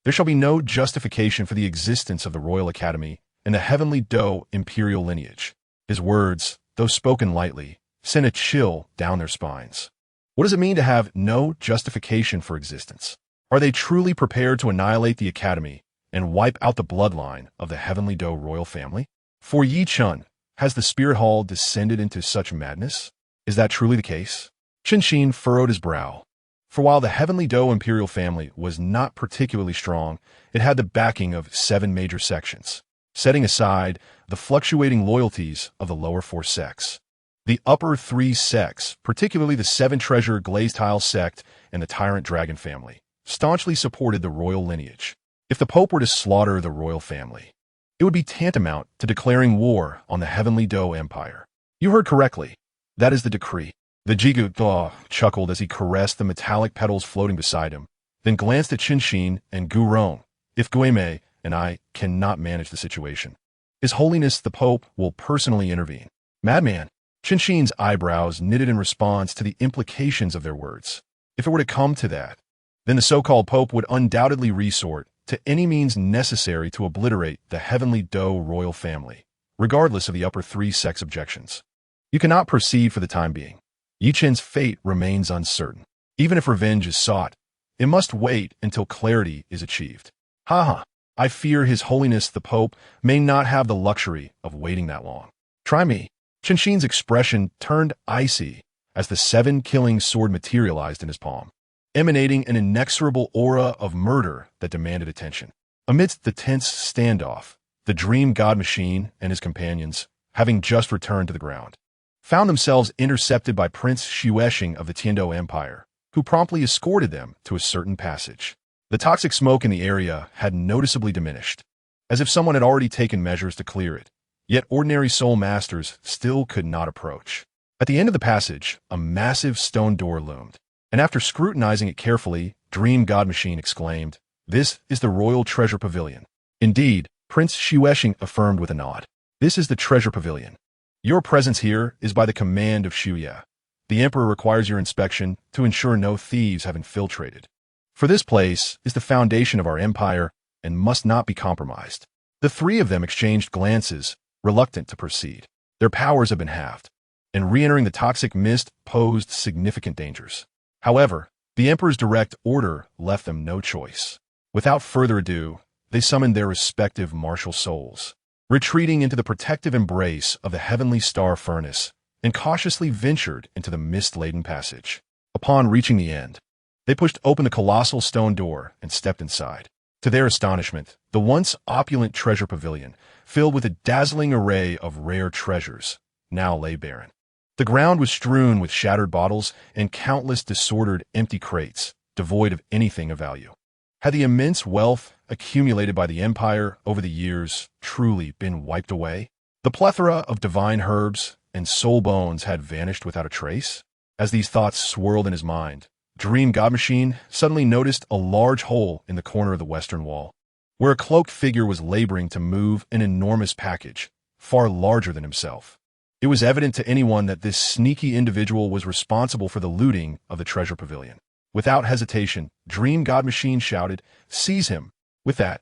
there shall be no justification for the existence of the Royal Academy and the heavenly Douluo imperial lineage." His words, though spoken lightly, sent a chill down their spines. What does it mean to have no justification for existence? Are they truly prepared to annihilate the Academy and wipe out the bloodline of the heavenly Douluo royal family? For Yichun, has the Spirit Hall descended into such madness? Is that truly the case? Chenxin furrowed his brow. For while the heavenly Douluo imperial family was not particularly strong, it had the backing of 7 major sections, setting aside the fluctuating loyalties of the lower 4 sects. The upper 3 sects, particularly the 7-treasure glazed tile sect and the tyrant dragon family, staunchly supported the royal lineage. If the Pope were to slaughter the royal family, it would be tantamount to declaring war on the heavenly Douluo Empire. You heard correctly. That is the decree. The Jigu Douluo chuckled as he caressed the metallic petals floating beside him, then glanced at Chenxin and Gu Rong. "If Guime and I cannot manage the situation, His Holiness the Pope will personally intervene." "Madman!" Chenxin's eyebrows knitted in response to the implications of their words. If it were to come to that, then the so-called Pope would undoubtedly resort to any means necessary to obliterate the heavenly Douluo royal family, regardless of the upper 3 sects' objections. You cannot proceed for the time being. Yichun's fate remains uncertain. Even if revenge is sought, it must wait until clarity is achieved. Haha, I fear His Holiness the Pope may not have the luxury of waiting that long. Try me. Chenxin's expression turned icy as the 7-killing sword materialized in his palm, emanating an inexorable aura of murder that demanded attention. Amidst the tense standoff, the dream god machine and his companions, having just returned to the ground, found themselves intercepted by Prince Xuexing of the Tiando Empire, who promptly escorted them to a certain passage. The toxic smoke in the area had noticeably diminished, as if someone had already taken measures to clear it, yet ordinary soul masters still could not approach. At the end of the passage, a massive stone door loomed, and after scrutinizing it carefully, Dream God Machine exclaimed, "This is the Royal Treasure Pavilion." Indeed, Prince Xuexing affirmed with a nod. "This is the Treasure Pavilion. Your presence here is by the command of Xuya. The Emperor requires your inspection to ensure no thieves have infiltrated. For this place is the foundation of our empire and must not be compromised." The 3 of them exchanged glances, reluctant to proceed. Their powers had been halved, and re-entering the toxic mist posed significant dangers. However, the Emperor's direct order left them no choice. Without further ado, they summoned their respective martial souls, retreating into the protective embrace of the heavenly star furnace, and cautiously ventured into the mist-laden passage. Upon reaching the end, they pushed open the colossal stone door and stepped inside. To their astonishment, the once opulent treasure pavilion, filled with a dazzling array of rare treasures, now lay barren. The ground was strewn with shattered bottles and countless disordered empty crates, devoid of anything of value. Had the immense wealth accumulated by the Empire over the years truly been wiped away? The plethora of divine herbs and soul bones had vanished without a trace? As these thoughts swirled in his mind, Dream God Machine suddenly noticed a large hole in the corner of the western wall, where a cloaked figure was laboring to move an enormous package, far larger than himself. It was evident to anyone that this sneaky individual was responsible for the looting of the treasure pavilion. Without hesitation, Dream God Machine shouted, "Seize him!" With that,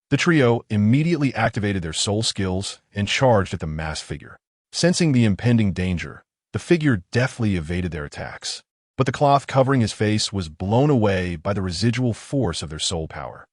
the trio immediately activated their soul skills and charged at the masked figure. Sensing the impending danger, the figure deftly evaded their attacks. But the cloth covering his face was blown away by the residual force of their soul power.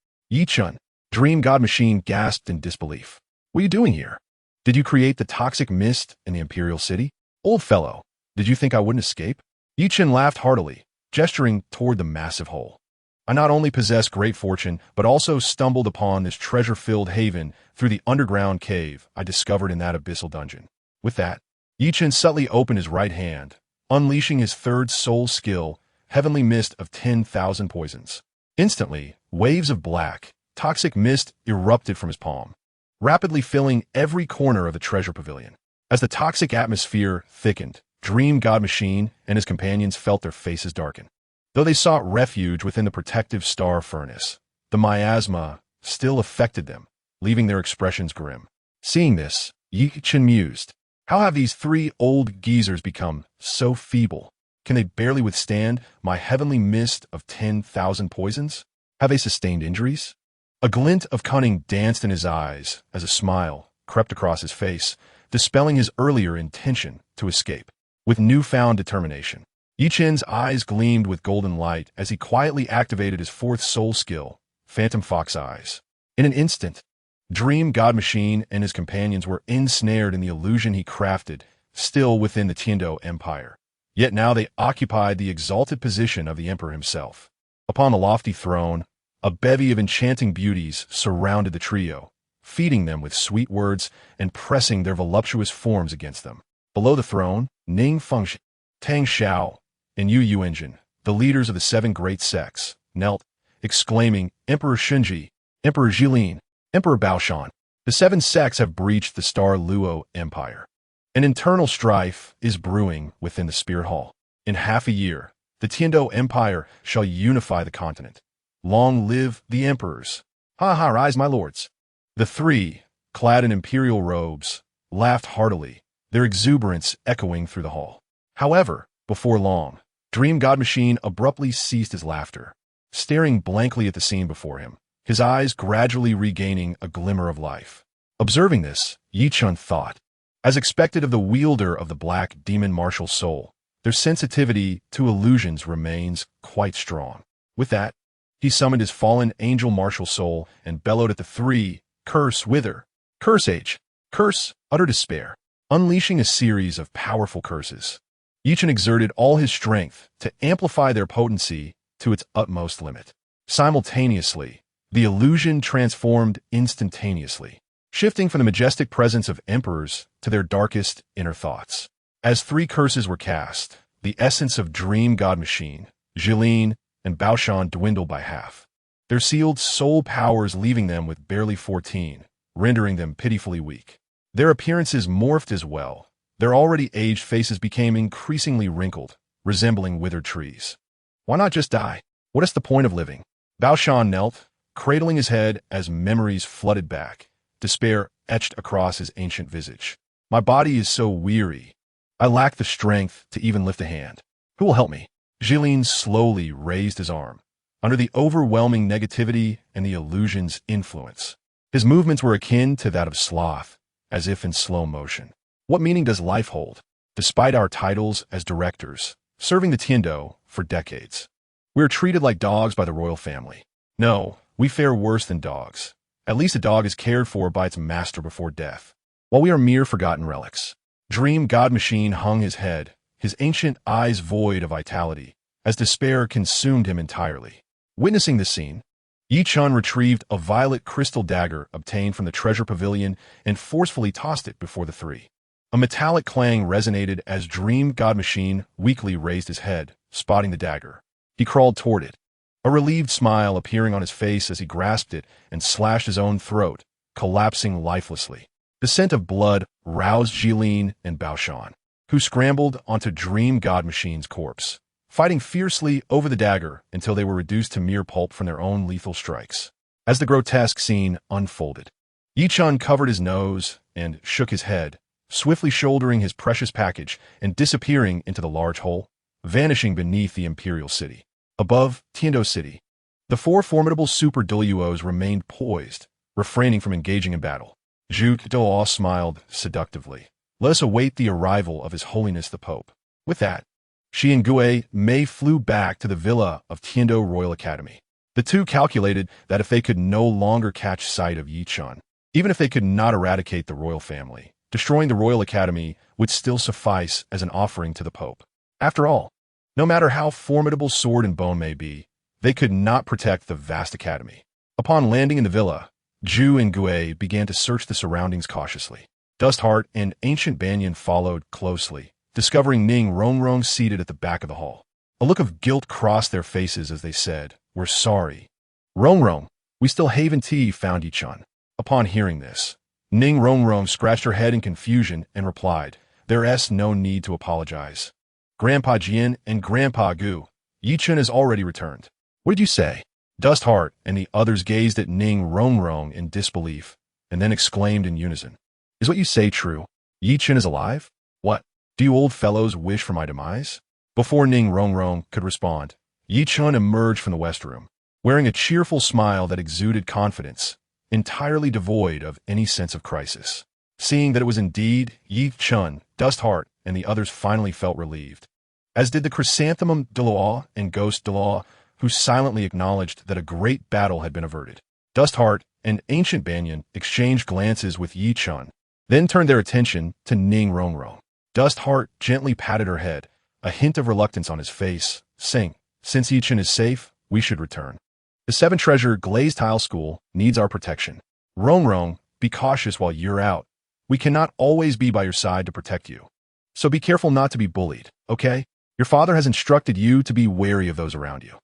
Chen, Dream God Machine gasped in disbelief. "What are you doing here? Did you create the toxic mist in the Imperial City? Old fellow, did you think I wouldn't escape?" Chen laughed heartily, gesturing toward the massive hole. "I not only possess great fortune, but also stumbled upon this treasure-filled haven through the underground cave I discovered in that abyssal dungeon." With that, Chen subtly opened his right hand, unleashing his third soul skill, Heavenly Mist of 10,000 Poisons. Instantly, waves of black, toxic mist erupted from his palm, rapidly filling every corner of the treasure pavilion. As the toxic atmosphere thickened, Dream God Machine and his companions felt their faces darken. Though they sought refuge within the protective star furnace, the miasma still affected them, leaving their expressions grim. Seeing this, Chen mused, "How have these three old geezers become so feeble? Can they barely withstand my heavenly mist of 10,000 poisons? Have they sustained injuries?" A glint of cunning danced in his eyes as a smile crept across his face, dispelling his earlier intention to escape. With newfound determination, Chen's eyes gleamed with golden light as he quietly activated his fourth soul skill, Phantom Fox Eyes. In an instant, Dream God Machine and his companions were ensnared in the illusion he crafted, still within the Tiando Empire. Yet now they occupied the exalted position of the Emperor himself. Upon the lofty throne, a bevy of enchanting beauties surrounded the trio, feeding them with sweet words and pressing their voluptuous forms against them. Below the throne, Ning Fengxi, Tang Xiao, and Yu Yuanjin, the leaders of the seven great sects, knelt, exclaiming, "Emperor Shunji, Emperor Jilin, Emperor Baoshan." The seven sects have breached the Star Luo Empire. An internal strife is brewing within the Spirit Hall. In half a year, the Tiando Empire shall unify the continent. Long live the emperors! Ha ha, rise, my lords! The three, clad in imperial robes, laughed heartily, their exuberance echoing through the hall. However, before long, Dream God Machine abruptly ceased his laughter, staring blankly at the scene before him, his eyes gradually regaining a glimmer of life. Observing this, Chen thought, as expected of the wielder of the black demon martial soul, their sensitivity to illusions remains quite strong. With that, he summoned his fallen angel martial soul and bellowed at the three, "Curse, wither! Curse, age! Curse, utter despair!" Unleashing a series of powerful curses. Chen exerted all his strength to amplify their potency to its utmost limit. Simultaneously, the illusion transformed instantaneously, shifting from the majestic presence of emperors to their darkest inner thoughts. As three curses were cast, the essence of Dream God Machine, Jilin, and Baoshan dwindled by half, their sealed soul powers leaving them with barely 14, rendering them pitifully weak. Their appearances morphed as well. Their already aged faces became increasingly wrinkled, resembling withered trees. Why not just die? What is the point of living? Baoshan knelt, cradling his head as memories flooded back, despair etched across his ancient visage. "My body is so weary. I lack the strength to even lift a hand. Who will help me?" Jilin slowly raised his arm, under the overwhelming negativity and the illusion's influence. His movements were akin to that of sloth, as if in slow motion. What meaning does life hold, despite our titles as directors, serving the Tiando for decades? We are treated like dogs by the royal family. No, we fare worse than dogs. At least a dog is cared for by its master before death, while we are mere forgotten relics. Dream God Machine hung his head, his ancient eyes void of vitality, as despair consumed him entirely. Witnessing this scene, Chen retrieved a violet crystal dagger obtained from the treasure pavilion and forcefully tossed it before the three. A metallic clang resonated as Dream God Machine weakly raised his head, spotting the dagger. He crawled toward it, a relieved smile appearing on his face as he grasped it and slashed his own throat, collapsing lifelessly. The scent of blood roused Jilin and Baoshan, who scrambled onto Dream God Machine's corpse, fighting fiercely over the dagger until they were reduced to mere pulp from their own lethal strikes. As the grotesque scene unfolded, Chen covered his nose and shook his head, swiftly shouldering his precious package and disappearing into the large hole, vanishing beneath the imperial city. Above Tiando City, the four formidable super Douluos remained poised, refraining from engaging in battle. Zhu Douluo smiled seductively. Let us await the arrival of His Holiness the Pope. With that, she and Gui Mei flew back to the villa of Tiando Royal Academy. The two calculated that if they could no longer catch sight of Yi Chen, even if they could not eradicate the royal family, destroying the Royal Academy would still suffice as an offering to the Pope. After all, no matter how formidable Sword and Bone may be, they could not protect the vast academy. Upon landing in the villa, Zhu and Gui began to search the surroundings cautiously. Dustheart and Ancient Banyan followed closely, discovering Ning Rongrong seated at the back of the hall. A look of guilt crossed their faces as they said, "We're sorry. Rongrong, we still haven't found Yi Chen." Upon hearing this, Ning Rongrong scratched her head in confusion and replied, "There's no need to apologize. Grandpa Jian and Grandpa Gu, Yi Chen has already returned." "What did you say?" Dustheart and the others gazed at Ning Rongrong in disbelief, and then exclaimed in unison, "Is what you say true? Yi Chen is alive? What? Do you old fellows wish for my demise?" Before Ning Rongrong could respond, Yi Chen emerged from the West Room, wearing a cheerful smile that exuded confidence, entirely devoid of any sense of crisis. Seeing that it was indeed Yi Chen, Dustheart and the others finally felt relieved, as did the Chrysanthemum Douluo and Ghost Douluo, who silently acknowledged that a great battle had been averted. Dustheart and Ancient Banyan exchanged glances with Yi Chen, then turned their attention to Ning Rongrong. Dustheart gently patted her head, a hint of reluctance on his face, saying, "Since Yi Chen is safe, we should return. The Seven Treasure Glazed Tile School needs our protection. Rongrong, be cautious while you're out. We cannot always be by your side to protect you. So be careful not to be bullied, okay? Your father has instructed you to be wary of those around you."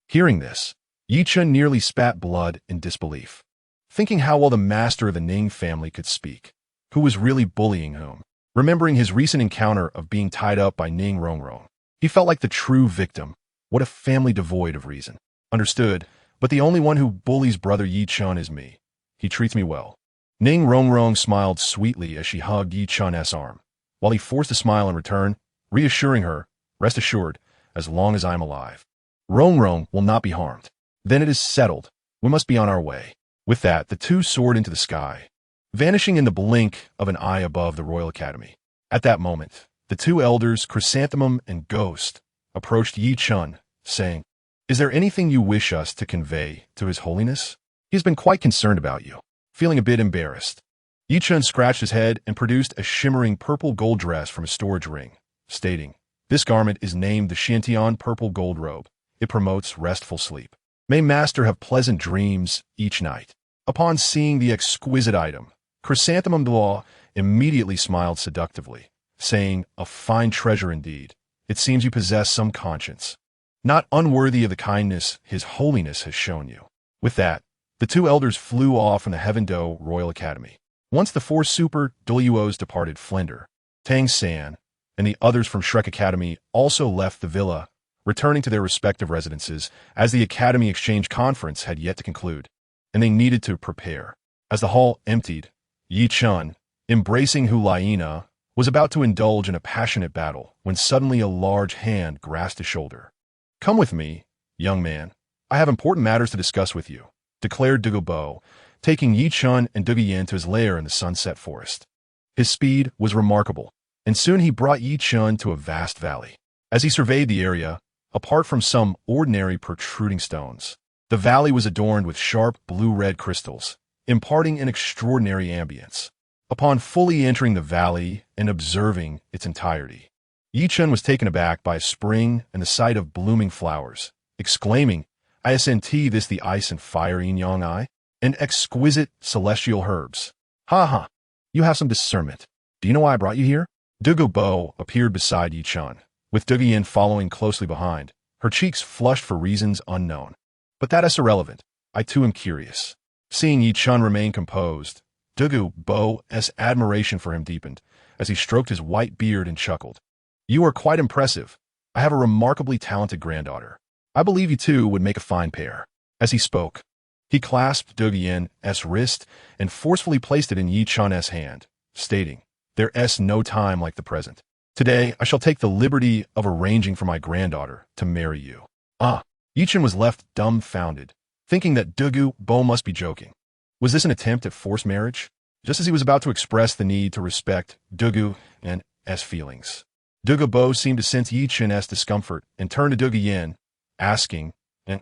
Hearing this, Yi Chen nearly spat blood in disbelief, thinking how well the master of the Ning family could speak. Who was really bullying whom? Remembering his recent encounter of being tied up by Ning Rongrong, he felt like the true victim. What a family devoid of reason. Understood, but the only one who bullies brother Yi Chen is me. He treats me well. Ning Rongrong smiled sweetly as she hugged Yi Chen's arm, while he forced a smile in return, reassuring her, "Rest assured, as long as I am alive, Rongrong will not be harmed." "Then it is settled. We must be on our way." With that, the two soared into the sky, vanishing in the blink of an eye above the Royal Academy. At that moment, the two elders, Chrysanthemum and Ghost, approached Yi Chen, saying, "Is there anything you wish us to convey to His Holiness? He has been quite concerned about you." Feeling a bit embarrassed, Yi Chen scratched his head and produced a shimmering purple gold dress from a storage ring, stating, "This garment is named the Shantian Purple Gold Robe. It promotes restful sleep. May Master have pleasant dreams each night." Upon seeing the exquisite item, Chrysanthemum Douluo immediately smiled seductively, saying, "A fine treasure indeed. It seems you possess some conscience, not unworthy of the kindness His Holiness has shown you." With that, the two elders flew off from the Heavendo Royal Academy. Once the four super Douluos departed, Flender, Tang San, and the others from Shrek Academy also left the villa, returning to their respective residences, as the Academy Exchange Conference had yet to conclude, and they needed to prepare. As the hall emptied, Yi Chen, embracing Hulaina, was about to indulge in a passionate battle when suddenly a large hand grasped his shoulder. "Come with me, young man. I have important matters to discuss with you," declared Douluo, taking Yi Chen and Yin to his lair in the Sunset Forest. His speed was remarkable, and soon he brought Yi Chen to a vast valley. As he surveyed the area, apart from some ordinary protruding stones, the valley was adorned with sharp blue-red crystals, imparting an extraordinary ambience. Upon fully entering the valley and observing its entirety, Yi Chen was taken aback by a spring and the sight of blooming flowers, exclaiming, "I senti this the ice and fire in yang eye, and exquisite celestial herbs. Ha ha, you have some discernment. Do you know why I brought you here?" Douluo appeared beside Yi Chen, with Yin following closely behind, her cheeks flushed for reasons unknown. "But that is irrelevant. I too am curious." Seeing Yi Chen remain composed, Douluo's admiration for him deepened, as he stroked his white beard and chuckled. "You are quite impressive. I have a remarkably talented granddaughter. I believe you two would make a fine pair." As he spoke, he clasped Yin's wrist and forcefully placed it in Yi Chen's hand, stating, "There's no time like the present. Today, I shall take the liberty of arranging for my granddaughter to marry you." Ah, Yi Chen was left dumbfounded, thinking that Douluo Bo must be joking. Was this an attempt at forced marriage? Just as he was about to express the need to respect Douluo and S feelings, Douluo Bo seemed to sense Yi Chen's discomfort and turned to Douluo Yin, asking, "And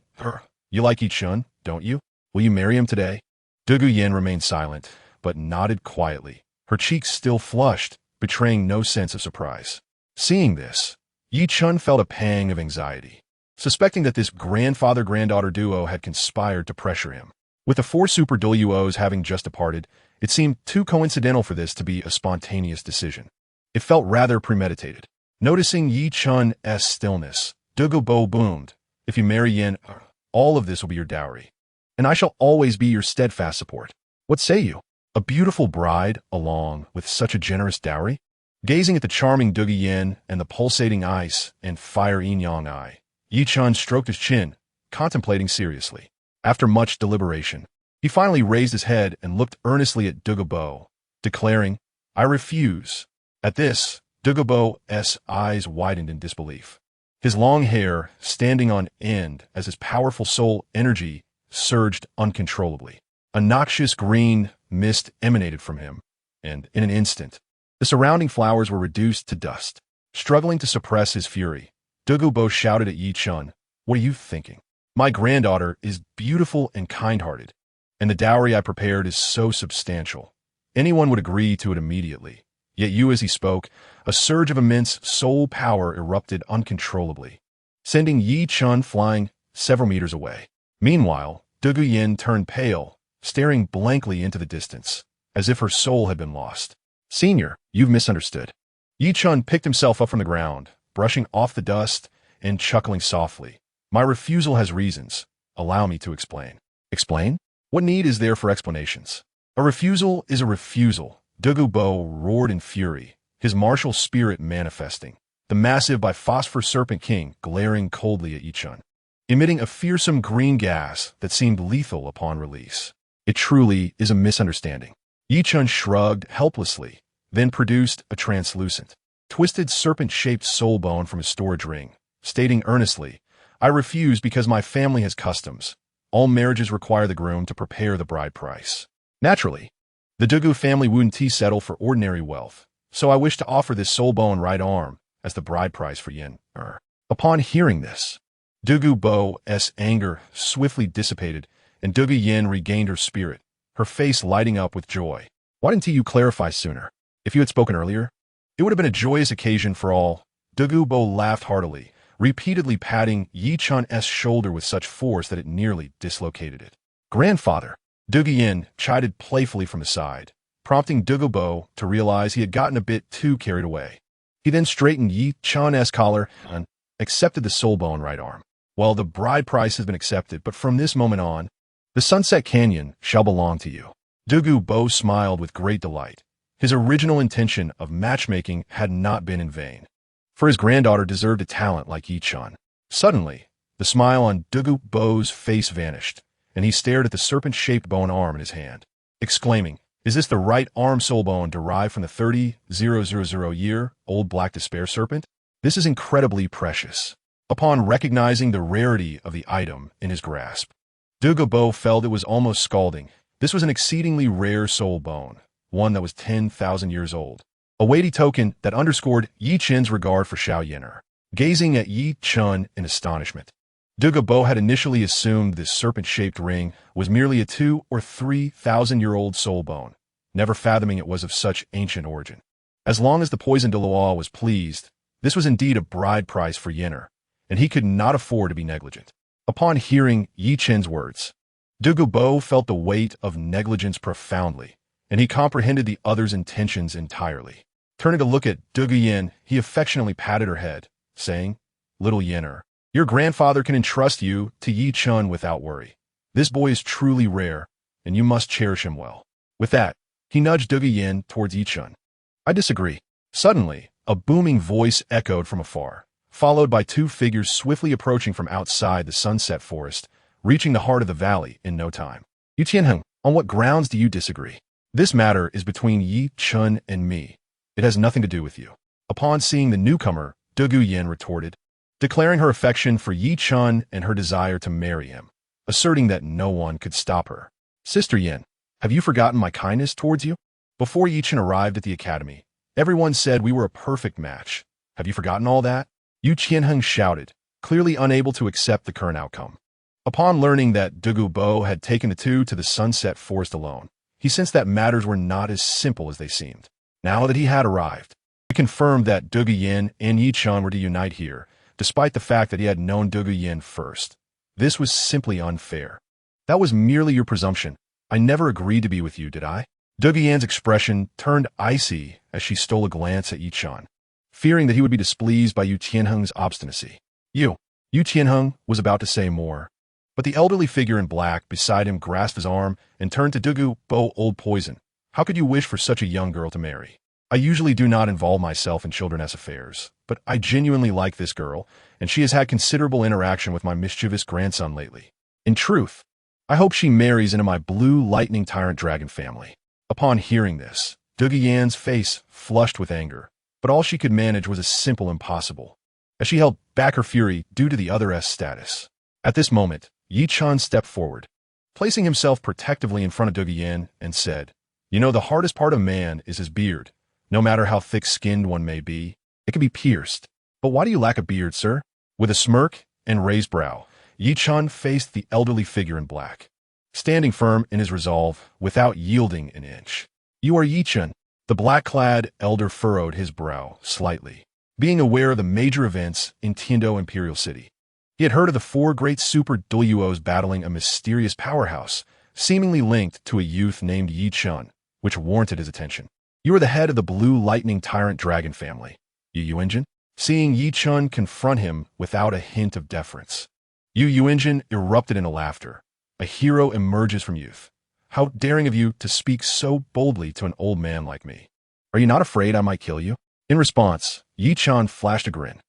you like Yi Chen, don't you? Will you marry him today?" Douluo Yin remained silent, but nodded quietly, her cheeks still flushed, betraying no sense of surprise. Seeing this, Yi Chen felt a pang of anxiety, suspecting that this grandfather-granddaughter duo had conspired to pressure him. With the four super Douluos having just departed, it seemed too coincidental for this to be a spontaneous decision. It felt rather premeditated. Noticing Yi Chen's stillness, Douluo Bo boomed, "If you marry Yin, all of this will be your dowry, and I shall always be your steadfast support. What say you? A beautiful bride, along with such a generous dowry?" Gazing at the charming Douluo Yin and the pulsating ice and fire yin-yang eye, Yi Chen stroked his chin, contemplating seriously. After much deliberation, he finally raised his head and looked earnestly at Douluo Bo, declaring, "I refuse." At this, Douluo Bo's eyes widened in disbelief. His long hair standing on end as his powerful soul energy surged uncontrollably. A noxious green mist emanated from him, and in an instant, the surrounding flowers were reduced to dust. Struggling to suppress his fury, Douluo Bo shouted at Yi Chen, "What are you thinking? My granddaughter is beautiful and kind-hearted, and the dowry I prepared is so substantial. Anyone would agree to it immediately. Yet you, as he spoke, a surge of immense soul power erupted uncontrollably, sending Yi Chen flying several meters away. Meanwhile, Douluo Yin turned pale, staring blankly into the distance, as if her soul had been lost. "Senior, you've misunderstood." Yi Chen picked himself up from the ground, brushing off the dust and chuckling softly. "My refusal has reasons. Allow me to explain." "Explain? What need is there for explanations?" "A refusal is a refusal," Douluo Bo roared in fury, his martial spirit manifesting, the massive biphosphor serpent king glaring coldly at Yi Chen, emitting a fearsome green gas that seemed lethal upon release. "It truly is a misunderstanding." Yi Chen shrugged helplessly, then produced a translucent, twisted serpent-shaped soul bone from his storage ring, stating earnestly, "I refuse because my family has customs. All marriages require the groom to prepare the bride price. Naturally, the Douluo family wouldn't settle for ordinary wealth, so I wish to offer this soul bone right arm as the bride price for Yin. Upon hearing this, Douluo Bo's anger swiftly dissipated, and Douluo Yin regained her spirit, her face lighting up with joy. "Why didn't you clarify sooner? If you had spoken earlier, it would have been a joyous occasion for all." Douluo Bo laughed heartily, repeatedly patting Yi Chen's shoulder with such force that it nearly dislocated it. "Grandfather," Douluo Yin chided playfully from the side, prompting Douluo Bo to realize he had gotten a bit too carried away. He then straightened Yi Chen's collar and accepted the soul bone right arm. "Well, the bride price has been accepted, but from this moment on, the Sunset Canyon shall belong to you." Douluo Bo smiled with great delight. His original intention of matchmaking had not been in vain, for his granddaughter deserved a talent like Yi Chen. Suddenly, the smile on Douluo Bo's face vanished, and he stared at the serpent-shaped bone arm in his hand, exclaiming, "Is this the right arm soul bone derived from the 30,000-year-old Black Despair serpent? This is incredibly precious." Upon recognizing the rarity of the item in his grasp, Douluo Bo felt it was almost scalding. This was an exceedingly rare soul bone, one that was 10,000 years old, a weighty token that underscored Yi Chen's regard for Xiao Yin'er. Gazing at Yi Chen in astonishment, Douluo Bo had initially assumed this serpent-shaped ring was merely a 2,000 or 3,000-year-old soul bone, never fathoming it was of such ancient origin. As long as the poisoned Douluo was pleased, this was indeed a bride price for Yin'er, and he could not afford to be negligent. Upon hearing Yi Chen's words, Douluo Bo felt the weight of negligence profoundly, and he comprehended the other's intentions entirely. Turning to look at Douluo Yin, he affectionately patted her head, saying, "Little Yin'er, your grandfather can entrust you to Yi Chen without worry. This boy is truly rare, and you must cherish him well." With that, he nudged Douluo Yin towards Yi Chen. "I disagree." Suddenly, a booming voice echoed from afar, followed by two figures swiftly approaching from outside the sunset forest, reaching the heart of the valley in no time. "Yu Tianheng, on what grounds do you disagree? This matter is between Yi Chen and me. It has nothing to do with you." Upon seeing the newcomer, Douluo Yin retorted, declaring her affection for Yi Chun and her desire to marry him, asserting that no one could stop her. Sister Yin, have you forgotten my kindness towards you? Before Yi Chun arrived at the academy, everyone said we were a perfect match. Have you forgotten all that? Yu Qianheng shouted, clearly unable to accept the current outcome. Upon learning that Douluo Bo had taken the two to the Sunset Forest alone, he sensed that matters were not as simple as they seemed. Now that he had arrived, he confirmed that Douluo Yin and Yi Chun were to unite here, despite the fact that he had known Douluo Yin first. This was simply unfair. That was merely your presumption. I never agreed to be with you, did I? Douluo Yin's expression turned icy as she stole a glance at Yi Chun, fearing that he would be displeased by Yu Qianheng's obstinacy. Yu Qianheng was about to say more, but the elderly figure in black beside him grasped his arm and turned to Douluo Bo. Old poison. How could you wish for such a young girl to marry? I usually do not involve myself in children's affairs, but I genuinely like this girl, and she has had considerable interaction with my mischievous grandson lately. In truth, I hope she marries into my blue lightning tyrant dragon family. Upon hearing this, Douluo Yin's face flushed with anger, but all she could manage was a simple impossible, as she held back her fury due to the other's status. At this moment, Yi Chun stepped forward, placing himself protectively in front of Douluo Yin and said, "You know, the hardest part of man is his beard. No matter how thick-skinned one may be, it can be pierced. But why do you lack a beard, sir?" With a smirk and raised brow, Yi Chun faced the elderly figure in black, standing firm in his resolve without yielding an inch. "You are Yi Chun." The black-clad elder furrowed his brow slightly, being aware of the major events in Tiando Imperial City. He had heard of the four great super Douluos battling a mysterious powerhouse, seemingly linked to a youth named Yi Chun, which warranted his attention. "You are the head of the blue lightning tyrant dragon family, Yu Yuanjin?" Seeing Yi Chun confront him without a hint of deference, Yu Yuanjin erupted into laughter. "A hero emerges from youth. How daring of you to speak so boldly to an old man like me. Are you not afraid I might kill you?" In response, Yi Chun flashed a grin.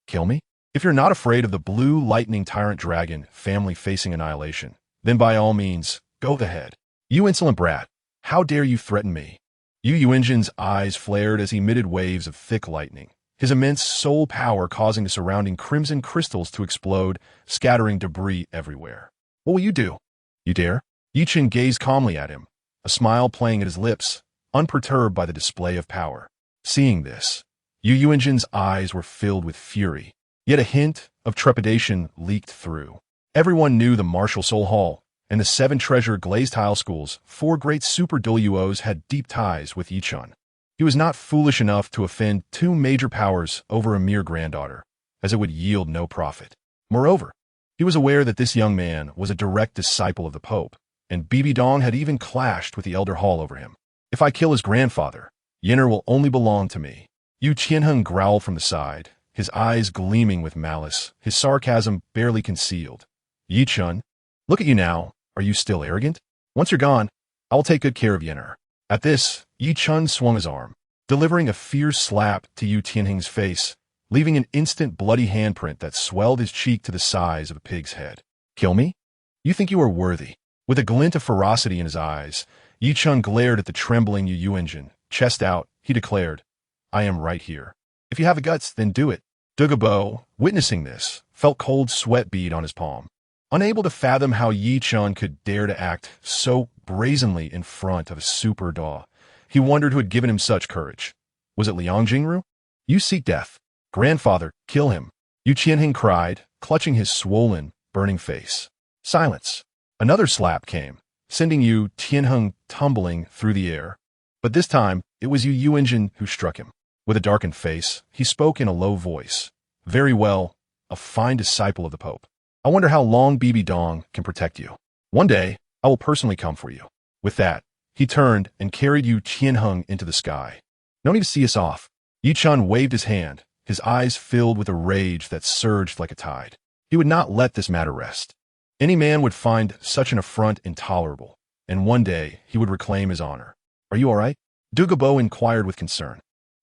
"Kill me? If you're not afraid of the blue lightning tyrant dragon family facing annihilation, then by all means, go ahead. You insolent brat, how dare you threaten me?" Yu Yuanjin's eyes flared as he emitted waves of thick lightning, his immense soul power causing the surrounding crimson crystals to explode, scattering debris everywhere. "What will you do? You dare?" Yi Chun gazed calmly at him, a smile playing at his lips, unperturbed by the display of power. Seeing this, Yu Yuanjin's eyes were filled with fury, yet a hint of trepidation leaked through. Everyone knew the Martial Soul Hall and the Seven Treasure Glazed Tile Schools, four great super Douluos, had deep ties with Yi Chun. He was not foolish enough to offend two major powers over a mere granddaughter, as it would yield no profit. Moreover, he was aware that this young man was a direct disciple of the Pope, and Bibi Dong had even clashed with the Elder Hall over him. "If I kill his grandfather, Yinner will only belong to me." Yu Qianheng growled from the side, his eyes gleaming with malice, his sarcasm barely concealed. "Yi Chun, look at you now. Are you still arrogant? Once you're gone, I will take good care of Yinner." At this, Yi Chun swung his arm, delivering a fierce slap to Yu Tianheng's face, leaving an instant bloody handprint that swelled his cheek to the size of a pig's head. "Kill me? You think you are worthy?" With a glint of ferocity in his eyes, Yi Chun glared at the trembling Yu Yuanjin. Chest out, he declared, "I am right here. If you have the guts, then do it." Douluo Bo, witnessing this, felt cold sweat bead on his palm. Unable to fathom how Yi Chun could dare to act so brazenly in front of a super Daw, he wondered who had given him such courage. Was it Liang Jingru? "You seek death. Grandfather, kill him," Yu Qianheng cried, clutching his swollen, burning face. Silence. Another slap came, sending Yu Tianheng tumbling through the air. But this time, it was Yu Yuanjin who struck him. With a darkened face, he spoke in a low voice. "Very well, a fine disciple of the Pope. I wonder how long Bibi Dong can protect you. One day, I will personally come for you." With that, he turned and carried Yu Qianheng into the sky. "No need to see us off." Yi Chun waved his hand, his eyes filled with a rage that surged like a tide. He would not let this matter rest. Any man would find such an affront intolerable, and one day he would reclaim his honor. "Are you all right?" Douluo Bo inquired with concern.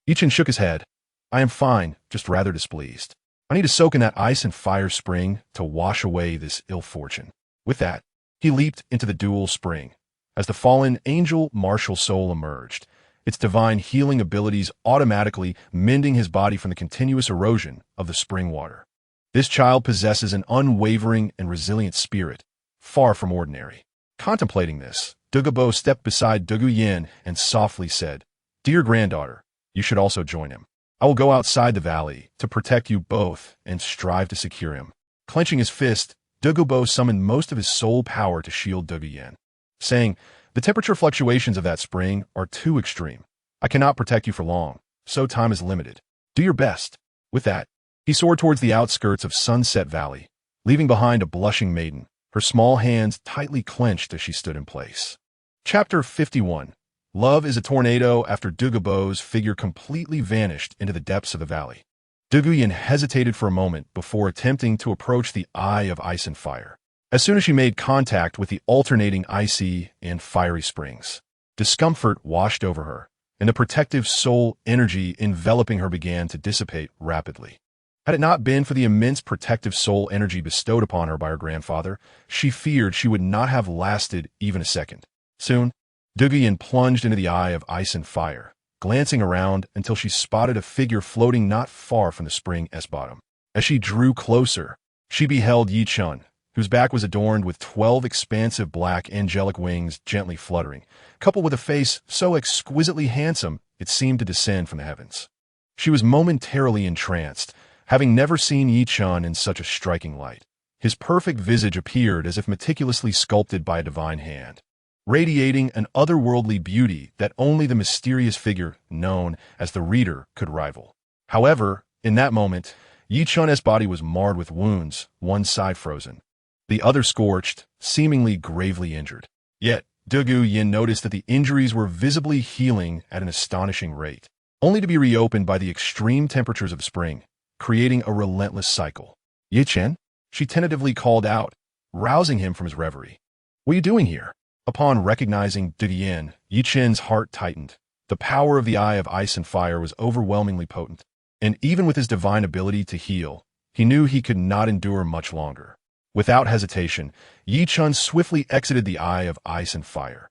Yi Chun shook his head. "I am fine, just rather displeased. I need to soak in that ice and fire spring to wash away this ill fortune." With that, he leaped into the dual spring. As the fallen angel martial soul emerged, its divine healing abilities automatically mending his body from the continuous erosion of the spring water. This child possesses an unwavering and resilient spirit, far from ordinary. Contemplating this, Douluo stepped beside Douluo Yin and softly said, "Dear granddaughter, you should also join him. I will go outside the valley to protect you both and strive to secure him." Clenching his fist, Douluo summoned most of his soul power to shield Douluo Yin, saying, "The temperature fluctuations of that spring are too extreme. I cannot protect you for long, so time is limited. Do your best." With that, he soared towards the outskirts of Sunset Valley, leaving behind a blushing maiden, her small hands tightly clenched as she stood in place. Chapter 51. Love is a tornado. After Douluo's figure completely vanished into the depths of the valley, Douluo Yin hesitated for a moment before attempting to approach the Eye of Ice and Fire. As soon as she made contact with the alternating icy and fiery springs, discomfort washed over her, and the protective soul energy enveloping her began to dissipate rapidly. Had it not been for the immense protective soul energy bestowed upon her by her grandfather, she feared she would not have lasted even a second. Soon, Douluo Yin plunged into the Eye of Ice and Fire, glancing around until she spotted a figure floating not far from the spring's bottom. As she drew closer, she beheld Chen, whose back was adorned with 12 expansive black angelic wings gently fluttering, coupled with a face so exquisitely handsome it seemed to descend from the heavens. She was momentarily entranced, having never seen Chen in such a striking light. His perfect visage appeared as if meticulously sculpted by a divine hand, radiating an otherworldly beauty that only the mysterious figure known as the Reader could rival. However, in that moment, Chen's body was marred with wounds, one side frozen, the other scorched, seemingly gravely injured. Yet, Douluo Yin noticed that the injuries were visibly healing at an astonishing rate, only to be reopened by the extreme temperatures of spring, creating a relentless cycle. "Chen?" she tentatively called out, rousing him from his reverie. "What are you doing here?" Upon recognizing Douluo Yin, Chen's heart tightened. The power of the Eye of Ice and Fire was overwhelmingly potent, and even with his divine ability to heal, he knew he could not endure much longer. Without hesitation, Chen swiftly exited the Eye of Ice and Fire,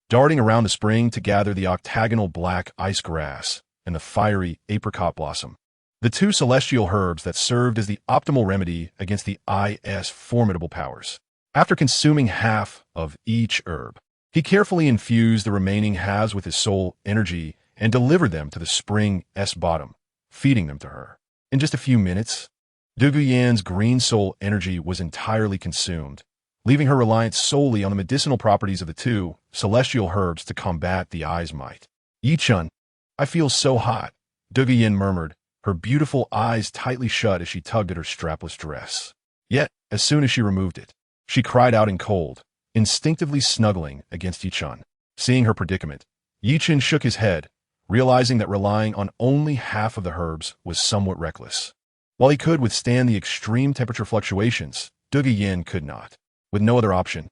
darting around the spring to gather the octagonal black ice grass and the fiery apricot blossom, the two celestial herbs that served as the optimal remedy against the I's formidable powers. After consuming half of each herb, he carefully infused the remaining halves with his soul energy and delivered them to the spring's bottom, feeding them to her. In just a few minutes, Douluo Yin's green soul energy was entirely consumed, leaving her reliant solely on the medicinal properties of the two celestial herbs to combat the Eye's might. "Chen, I feel so hot," Douluo Yin murmured, her beautiful eyes tightly shut as she tugged at her strapless dress. Yet, as soon as she removed it, she cried out in cold, instinctively snuggling against Chen. Seeing her predicament, Chen shook his head, realizing that relying on only half of the herbs was somewhat reckless. While he could withstand the extreme temperature fluctuations, Douluo Yin could not. With no other option,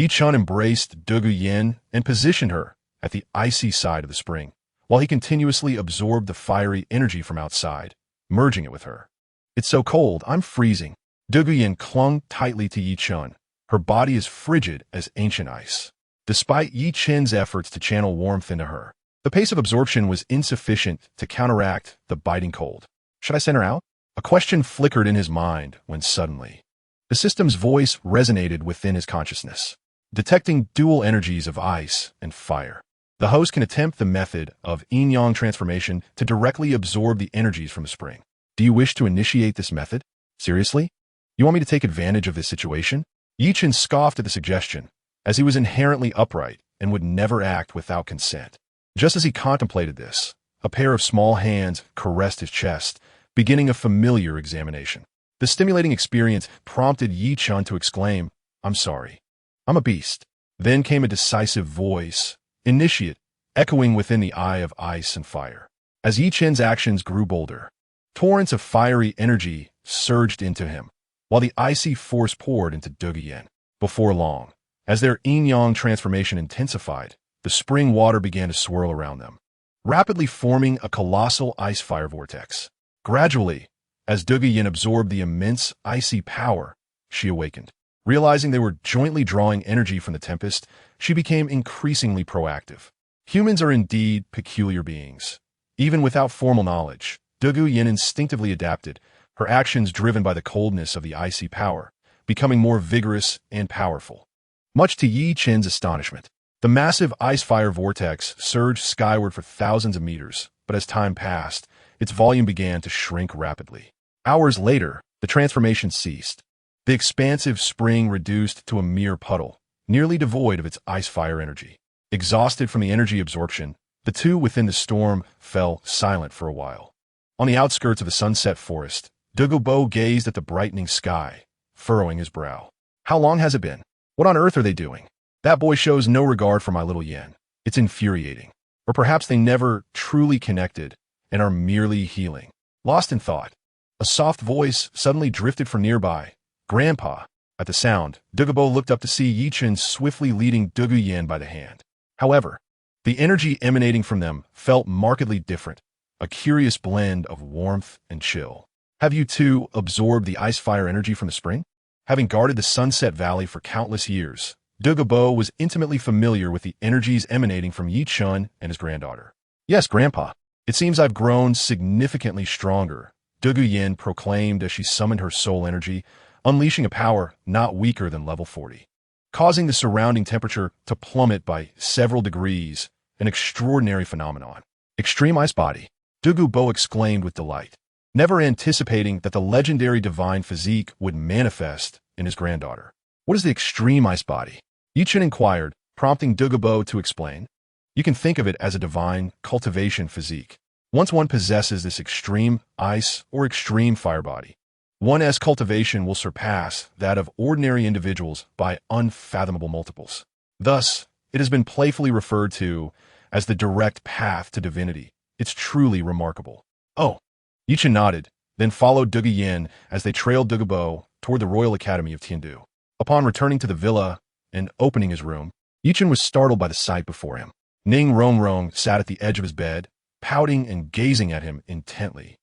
Chen embraced Douluo Yin and positioned her at the icy side of the spring, while he continuously absorbed the fiery energy from outside, merging it with her. "It's so cold, I'm freezing." Douluo Yin clung tightly to Chen, her body as frigid as ancient ice. Despite Chen's efforts to channel warmth into her, the pace of absorption was insufficient to counteract the biting cold. "Should I send her out?" A question flickered in his mind when suddenly, the system's voice resonated within his consciousness, detecting dual energies of ice and fire. The host can attempt the method of yin-yang transformation to directly absorb the energies from the spring. "Do you wish to initiate this method? Seriously? You want me to take advantage of this situation?" Chen scoffed at the suggestion, as he was inherently upright and would never act without consent. Just as he contemplated this, a pair of small hands caressed his chest, beginning a familiar examination. The stimulating experience prompted Chen to exclaim, "I'm sorry. I'm a beast." Then came a decisive voice, initiate, echoing within the Eye of Ice and Fire. As Chen's actions grew bolder, torrents of fiery energy surged into him, while the icy force poured into Douluo Yin. Before long, as their yin-yang transformation intensified, the spring water began to swirl around them, rapidly forming a colossal ice-fire vortex. Gradually, as Douluo Yin absorbed the immense icy power, she awakened. Realizing they were jointly drawing energy from the tempest, she became increasingly proactive. Humans are indeed peculiar beings. Even without formal knowledge, Douluo Yin instinctively adapted, her actions driven by the coldness of the icy power, becoming more vigorous and powerful. Much to Yi Chen's astonishment, the massive ice-fire vortex surged skyward for thousands of meters, but as time passed, its volume began to shrink rapidly. Hours later, the transformation ceased. The expansive spring reduced to a mere puddle, nearly devoid of its ice-fire energy. Exhausted from the energy absorption, the two within the storm fell silent for a while. On the outskirts of the sunset forest, Douluo gazed at the brightening sky, furrowing his brow. How long has it been? What on earth are they doing? That boy shows no regard for my little Yen. It's infuriating. Or perhaps they never truly connected and are merely healing. Lost in thought, a soft voice suddenly drifted from nearby. Grandpa. At the sound, Douluo looked up to see Yi Chen swiftly leading Douluo Yen by the hand. However, the energy emanating from them felt markedly different, a curious blend of warmth and chill. Have you two absorbed the ice-fire energy from the spring? Having guarded the Sunset Valley for countless years, Douluo was intimately familiar with the energies emanating from Yi Chen and his granddaughter. Yes, Grandpa. It seems I've grown significantly stronger, Douluo Yen proclaimed as she summoned her soul energy, unleashing a power not weaker than level 40. Causing the surrounding temperature to plummet by several degrees, an extraordinary phenomenon. Extreme ice body, Douluo exclaimed with delight, never anticipating that the legendary divine physique would manifest in his granddaughter. What is the extreme ice body? Yi Chen inquired, prompting Douluo to explain. You can think of it as a divine cultivation physique. Once one possesses this extreme ice or extreme fire body, one's cultivation will surpass that of ordinary individuals by unfathomable multiples. Thus, it has been playfully referred to as the direct path to divinity. It's truly remarkable. Oh, Yi Chen nodded, then followed Douluo Yen as they trailed Douluo toward the Royal Academy of Tiandu. Upon returning to the villa and opening his room, Yi Chen was startled by the sight before him. Ning Rongrong sat at the edge of his bed, pouting and gazing at him intently,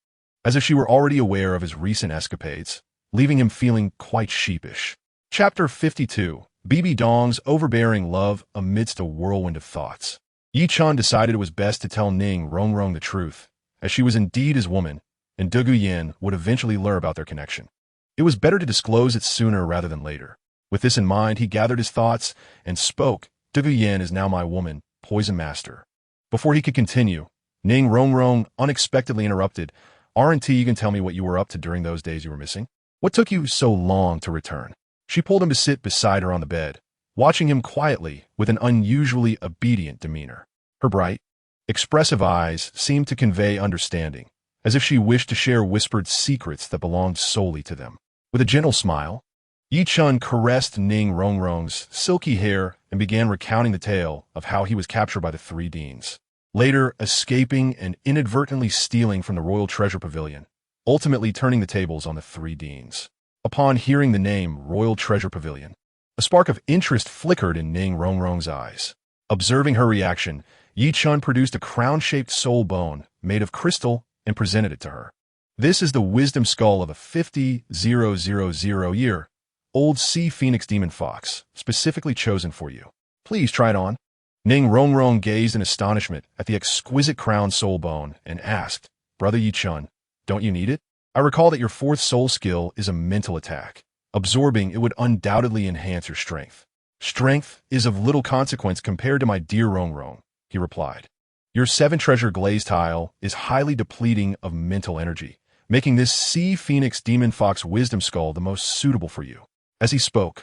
as if she were already aware of his recent escapades, leaving him feeling quite sheepish. Chapter 52. Bibi Dong's overbearing love amidst a whirlwind of thoughts. Yi Chen decided it was best to tell Ning Rongrong the truth, as she was indeed his woman, and Douluo Yen would eventually learn about their connection. It was better to disclose it sooner rather than later. With this in mind, he gathered his thoughts and spoke. Douluo Yen is now my woman, Poison Master. Before he could continue, Ning Rongrong unexpectedly interrupted. Aren't you can tell me what you were up to during those days you were missing? What took you so long to return? She pulled him to sit beside her on the bed, watching him quietly with an unusually obedient demeanor. Her bright, expressive eyes seemed to convey understanding, as if she wished to share whispered secrets that belonged solely to them. With a gentle smile, Yi Chen caressed Ning Rongrong's silky hair and began recounting the tale of how he was captured by the three deans, later escaping and inadvertently stealing from the Royal Treasure Pavilion, ultimately turning the tables on the three deans. Upon hearing the name Royal Treasure Pavilion, a spark of interest flickered in Ning Rongrong's eyes. Observing her reaction, Yi Chen produced a crown-shaped soul bone made of crystal and presented it to her. This is the wisdom skull of a 50,000-year-old sea phoenix demon fox, specifically chosen for you. Please try it on. Ning Rongrong gazed in astonishment at the exquisite crown soul bone and asked, Brother Yi Chen, don't you need it? I recall that your fourth soul skill is a mental attack. Absorbing it would undoubtedly enhance your strength. Strength is of little consequence compared to my dear Rongrong, he replied. Your 7-treasure glaze tile is highly depleting of mental energy, making this sea phoenix demon fox wisdom skull the most suitable for you. As he spoke,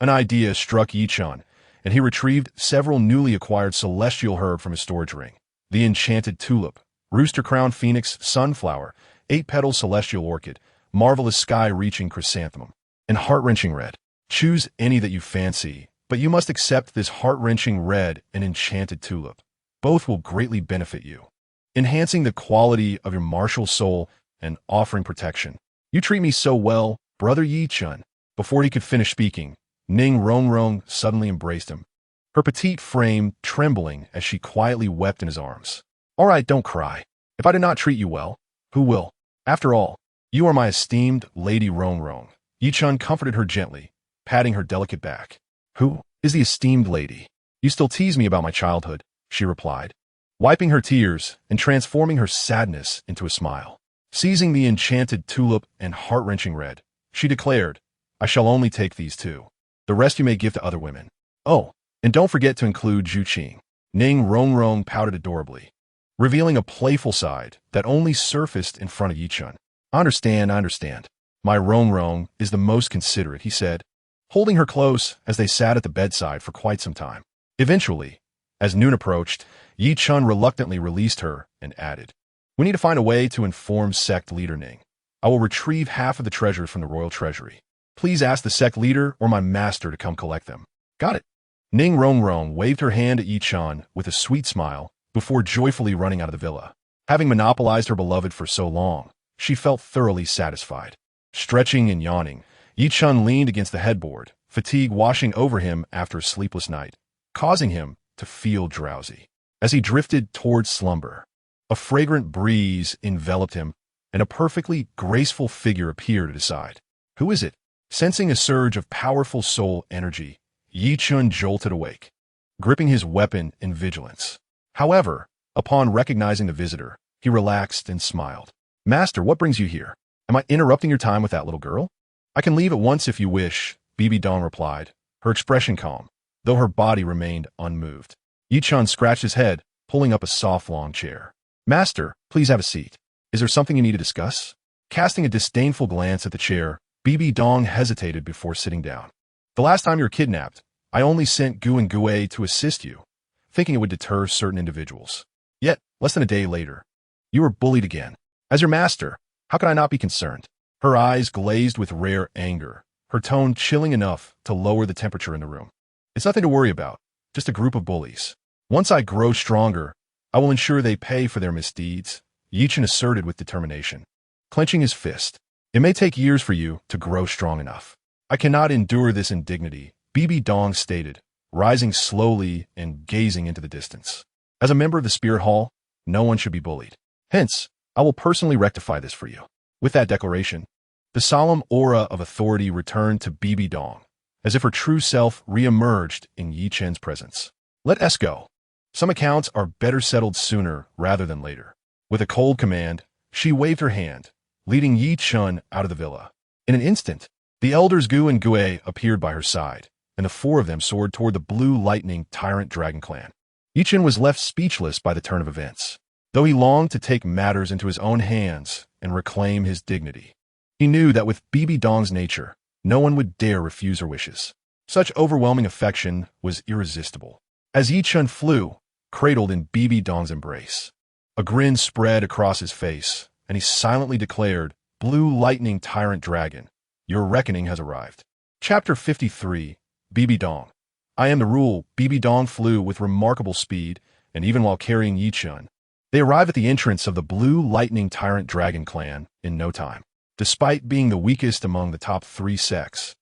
an idea struck Yi Chen, and he retrieved several newly acquired celestial herb from his storage ring. The enchanted tulip, rooster crown phoenix sunflower, 8-petal celestial orchid, marvelous sky-reaching chrysanthemum, and heart-wrenching red. Choose any that you fancy, but you must accept this heart-wrenching red and enchanted tulip. Both will greatly benefit you, enhancing the quality of your martial soul and offering protection. You treat me so well, Brother Yi Chen. Before he could finish speaking, Ning Rongrong suddenly embraced him, her petite frame trembling as she quietly wept in his arms. All right, don't cry. If I did not treat you well, who will? After all, you are my esteemed Lady Rongrong. Yi Chen comforted her gently, patting her delicate back. Who is the esteemed lady? You still tease me about my childhood, she replied, wiping her tears and transforming her sadness into a smile. Seizing the enchanted tulip and heart-wrenching red, she declared, "I shall only take these two. The rest you may give to other women. Oh, and don't forget to include Zhu Qing." Ning Rongrong pouted adorably, revealing a playful side that only surfaced in front of Yichun. I understand. My Rongrong is the most considerate," he said, holding her close as they sat at the bedside for quite some time. Eventually, as noon approached, Yichun reluctantly released her and added, "We need to find a way to inform sect leader Ning. I will retrieve half of the treasures from the royal treasury. Please ask the sect leader or my master to come collect them." "Got it." Ning Rongrong waved her hand at Yichun with a sweet smile before joyfully running out of the villa. Having monopolized her beloved for so long, she felt thoroughly satisfied. Stretching and yawning, Yichun leaned against the headboard, fatigue washing over him after a sleepless night, causing him to feel drowsy. As he drifted towards slumber, a fragrant breeze enveloped him, and a perfectly graceful figure appeared at his side. "Who is it?" Sensing a surge of powerful soul energy, Yichun jolted awake, gripping his weapon in vigilance. However, upon recognizing the visitor, he relaxed and smiled. "Master, what brings you here? Am I interrupting your time with that little girl?" "I can leave at once if you wish," Bibi Dong replied, her expression calm, though her body remained unmoved. Yichun scratched his head, pulling up a soft long chair. "Master, please have a seat. Is there something you need to discuss?" Casting a disdainful glance at the chair, Bibi Dong hesitated before sitting down. "The last time you were kidnapped, I only sent Gu and Gue to assist you, thinking it would deter certain individuals. Yet, less than a day later, you were bullied again. As your master, how could I not be concerned?" Her eyes glazed with rare anger, her tone chilling enough to lower the temperature in the room. "It's nothing to worry about, just a group of bullies. Once I grow stronger, I will ensure they pay for their misdeeds," Yichun asserted with determination, clenching his fist. "It may take years for you to grow strong enough. I cannot endure this indignity," Bibi Dong stated, rising slowly and gazing into the distance. "As a member of the Spirit Hall, no one should be bullied. Hence, I will personally rectify this for you." With that declaration, the solemn aura of authority returned to Bibi Dong, as if her true self re-emerged in Yi Chen's presence. "Let us go. Some accounts are better settled sooner rather than later." With a cold command, she waved her hand, leading Yi Chen out of the villa. In an instant, the elders Gu and Gue appeared by her side, and the four of them soared toward the Blue Lightning Tyrant Dragon Clan. Yi Chen was left speechless by the turn of events, though he longed to take matters into his own hands and reclaim his dignity. He knew that with Bibi Dong's nature, no one would dare refuse her wishes. Such overwhelming affection was irresistible. As Yi Chen flew, cradled in Bibi Dong's embrace, a grin spread across his face, and he silently declared, "Blue Lightning Tyrant Dragon, your reckoning has arrived." Chapter 53, Bibi Dong. I am the rule. Bibi Dong flew with remarkable speed, and even while carrying Yi Chen, they arrived at the entrance of the Blue Lightning Tyrant Dragon Clan in no time. Despite being the weakest among the top 3 sects,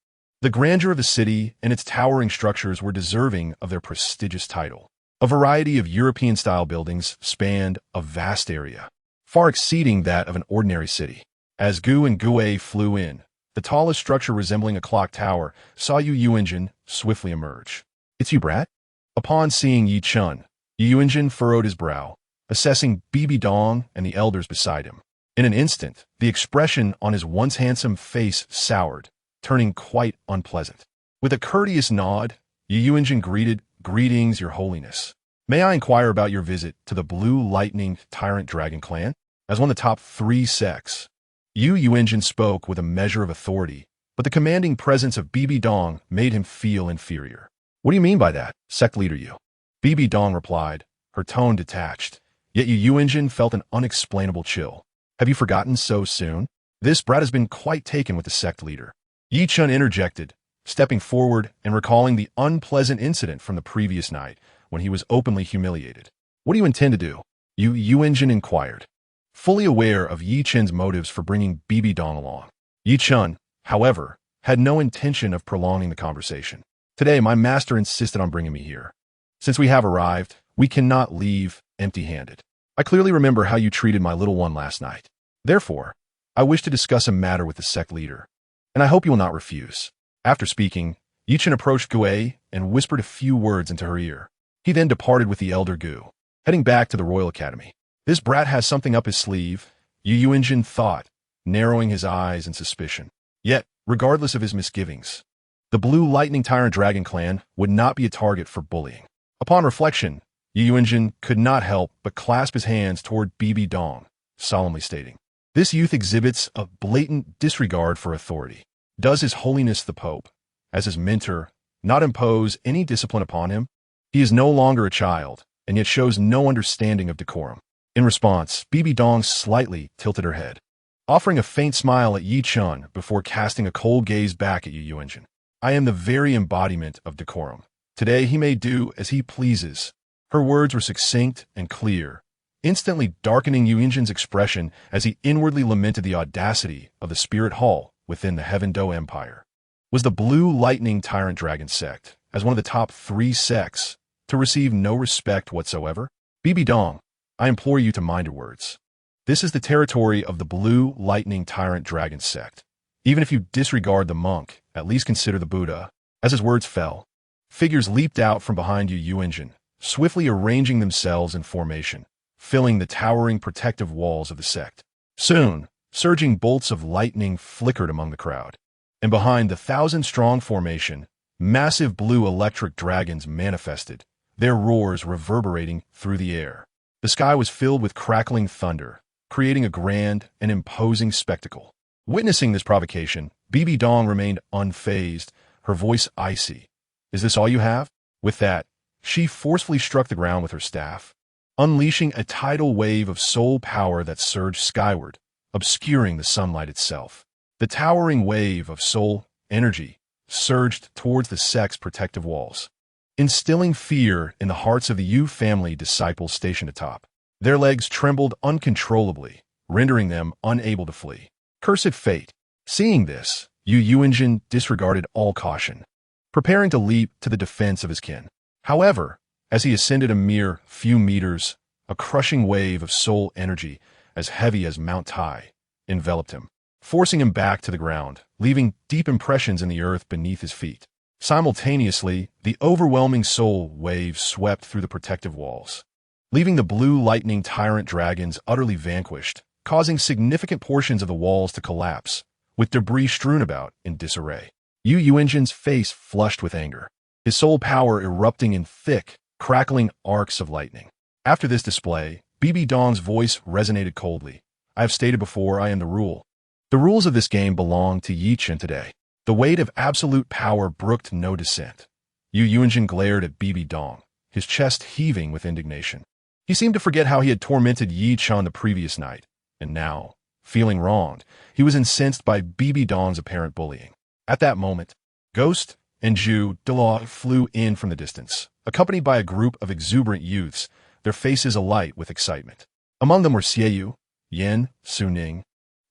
the grandeur of the city and its towering structures were deserving of their prestigious title. A variety of European-style buildings spanned a vast area, far exceeding that of an ordinary city. As Gu and Gue flew in, the tallest structure resembling a clock tower saw Yu Yuanjin swiftly emerge. "It's you, brat?" Upon seeing Yi Chen, Yu Yuanjin furrowed his brow, assessing Bibi Dong and the elders beside him. In an instant, the expression on his once handsome face soured, turning quite unpleasant. With a courteous nod, Yu Yuanjin greeted, "Greetings, your holiness. May I inquire about your visit to the Blue Lightning Tyrant Dragon Clan?" As one of the top 3 sects, Yu Yuanjin spoke with a measure of authority, but the commanding presence of Bibi Dong made him feel inferior. "What do you mean by that, sect leader Yu?" Bibi Dong replied, her tone detached, yet Yu Yuanjin felt an unexplainable chill. "Have you forgotten so soon? This brat has been quite taken with the sect leader." Yi Chen interjected, stepping forward and recalling the unpleasant incident from the previous night when he was openly humiliated. "What do you intend to do?" Yu Yuanjin inquired, fully aware of Yi Chen's motives for bringing Bibi Dong along. Yi Chen, however, had no intention of prolonging the conversation. "Today, my master insisted on bringing me here. Since we have arrived, we cannot leave empty-handed. I clearly remember how you treated my little one last night. Therefore, I wish to discuss a matter with the sect leader, and I hope you will not refuse." After speaking, Yi Chen approached Gue and whispered a few words into her ear. He then departed with the elder Gu, heading back to the Royal Academy. "This brat has something up his sleeve," Yu Yuanjin thought, narrowing his eyes in suspicion. Yet, regardless of his misgivings, the Blue Lightning Tyrant Dragon clan would not be a target for bullying. Upon reflection, Yu Yuanjin could not help but clasp his hands toward Bibi Dong, solemnly stating, "This youth exhibits a blatant disregard for authority. Does His Holiness the Pope, as his mentor, not impose any discipline upon him? He is no longer a child, and yet shows no understanding of decorum." In response, Bibi Dong slightly tilted her head, offering a faint smile at Yi Chun before casting a cold gaze back at Yu Yuanjin. "I am the very embodiment of decorum. Today he may do as he pleases." Her words were succinct and clear, instantly darkening Yu Yuanjin's expression as he inwardly lamented the audacity of the spirit hall within the Heaven Do Empire. Was the Blue Lightning Tyrant Dragon sect, as one of the top 3 sects, to receive no respect whatsoever? Bibi Dong, I implore you to mind your words. This is the territory of the Blue Lightning Tyrant Dragon sect. Even if you disregard the monk, at least consider the Buddha. As his words fell, figures leaped out from behind Yu Yuanjin, swiftly arranging themselves in formation, filling the towering protective walls of the sect. Soon, surging bolts of lightning flickered among the crowd, and behind the 1,000-strong formation, massive blue electric dragons manifested, their roars reverberating through the air. The sky was filled with crackling thunder, creating a grand and imposing spectacle. Witnessing this provocation, Bibi Dong remained unfazed, her voice icy. "Is this all you have?" With that, she forcefully struck the ground with her staff, unleashing a tidal wave of soul power that surged skyward, obscuring the sunlight itself. The towering wave of soul energy surged towards the sect's protective walls, instilling fear in the hearts of the Yu family disciples stationed atop. Their legs trembled uncontrollably, rendering them unable to flee. Cursed fate! Seeing this, Yu Yuanjin disregarded all caution, preparing to leap to the defense of his kin. However, as he ascended a mere few meters, a crushing wave of soul energy, as heavy as Mount Tai, enveloped him, forcing him back to the ground, leaving deep impressions in the earth beneath his feet. Simultaneously, the overwhelming soul wave swept through the protective walls, leaving the Blue Lightning Tyrant Dragons utterly vanquished, causing significant portions of the walls to collapse, with debris strewn about in disarray. Yu Yuanjin's face flushed with anger, his soul power erupting in thick, crackling arcs of lightning. After this display, Bibi Dong's voice resonated coldly. "I have stated before, I am the rule. The rules of this game belong to Yi Chen today." The weight of absolute power brooked no dissent. Yu Yuanjin glared at Bibi Dong, his chest heaving with indignation. He seemed to forget how he had tormented Yi Chen the previous night, and now, feeling wronged, he was incensed by Bibi Dong's apparent bullying. At that moment, Ghost and Zhu Douluo flew in from the distance, accompanied by a group of exuberant youths, their faces alight with excitement. Among them were Xieyu, Yan, Suning,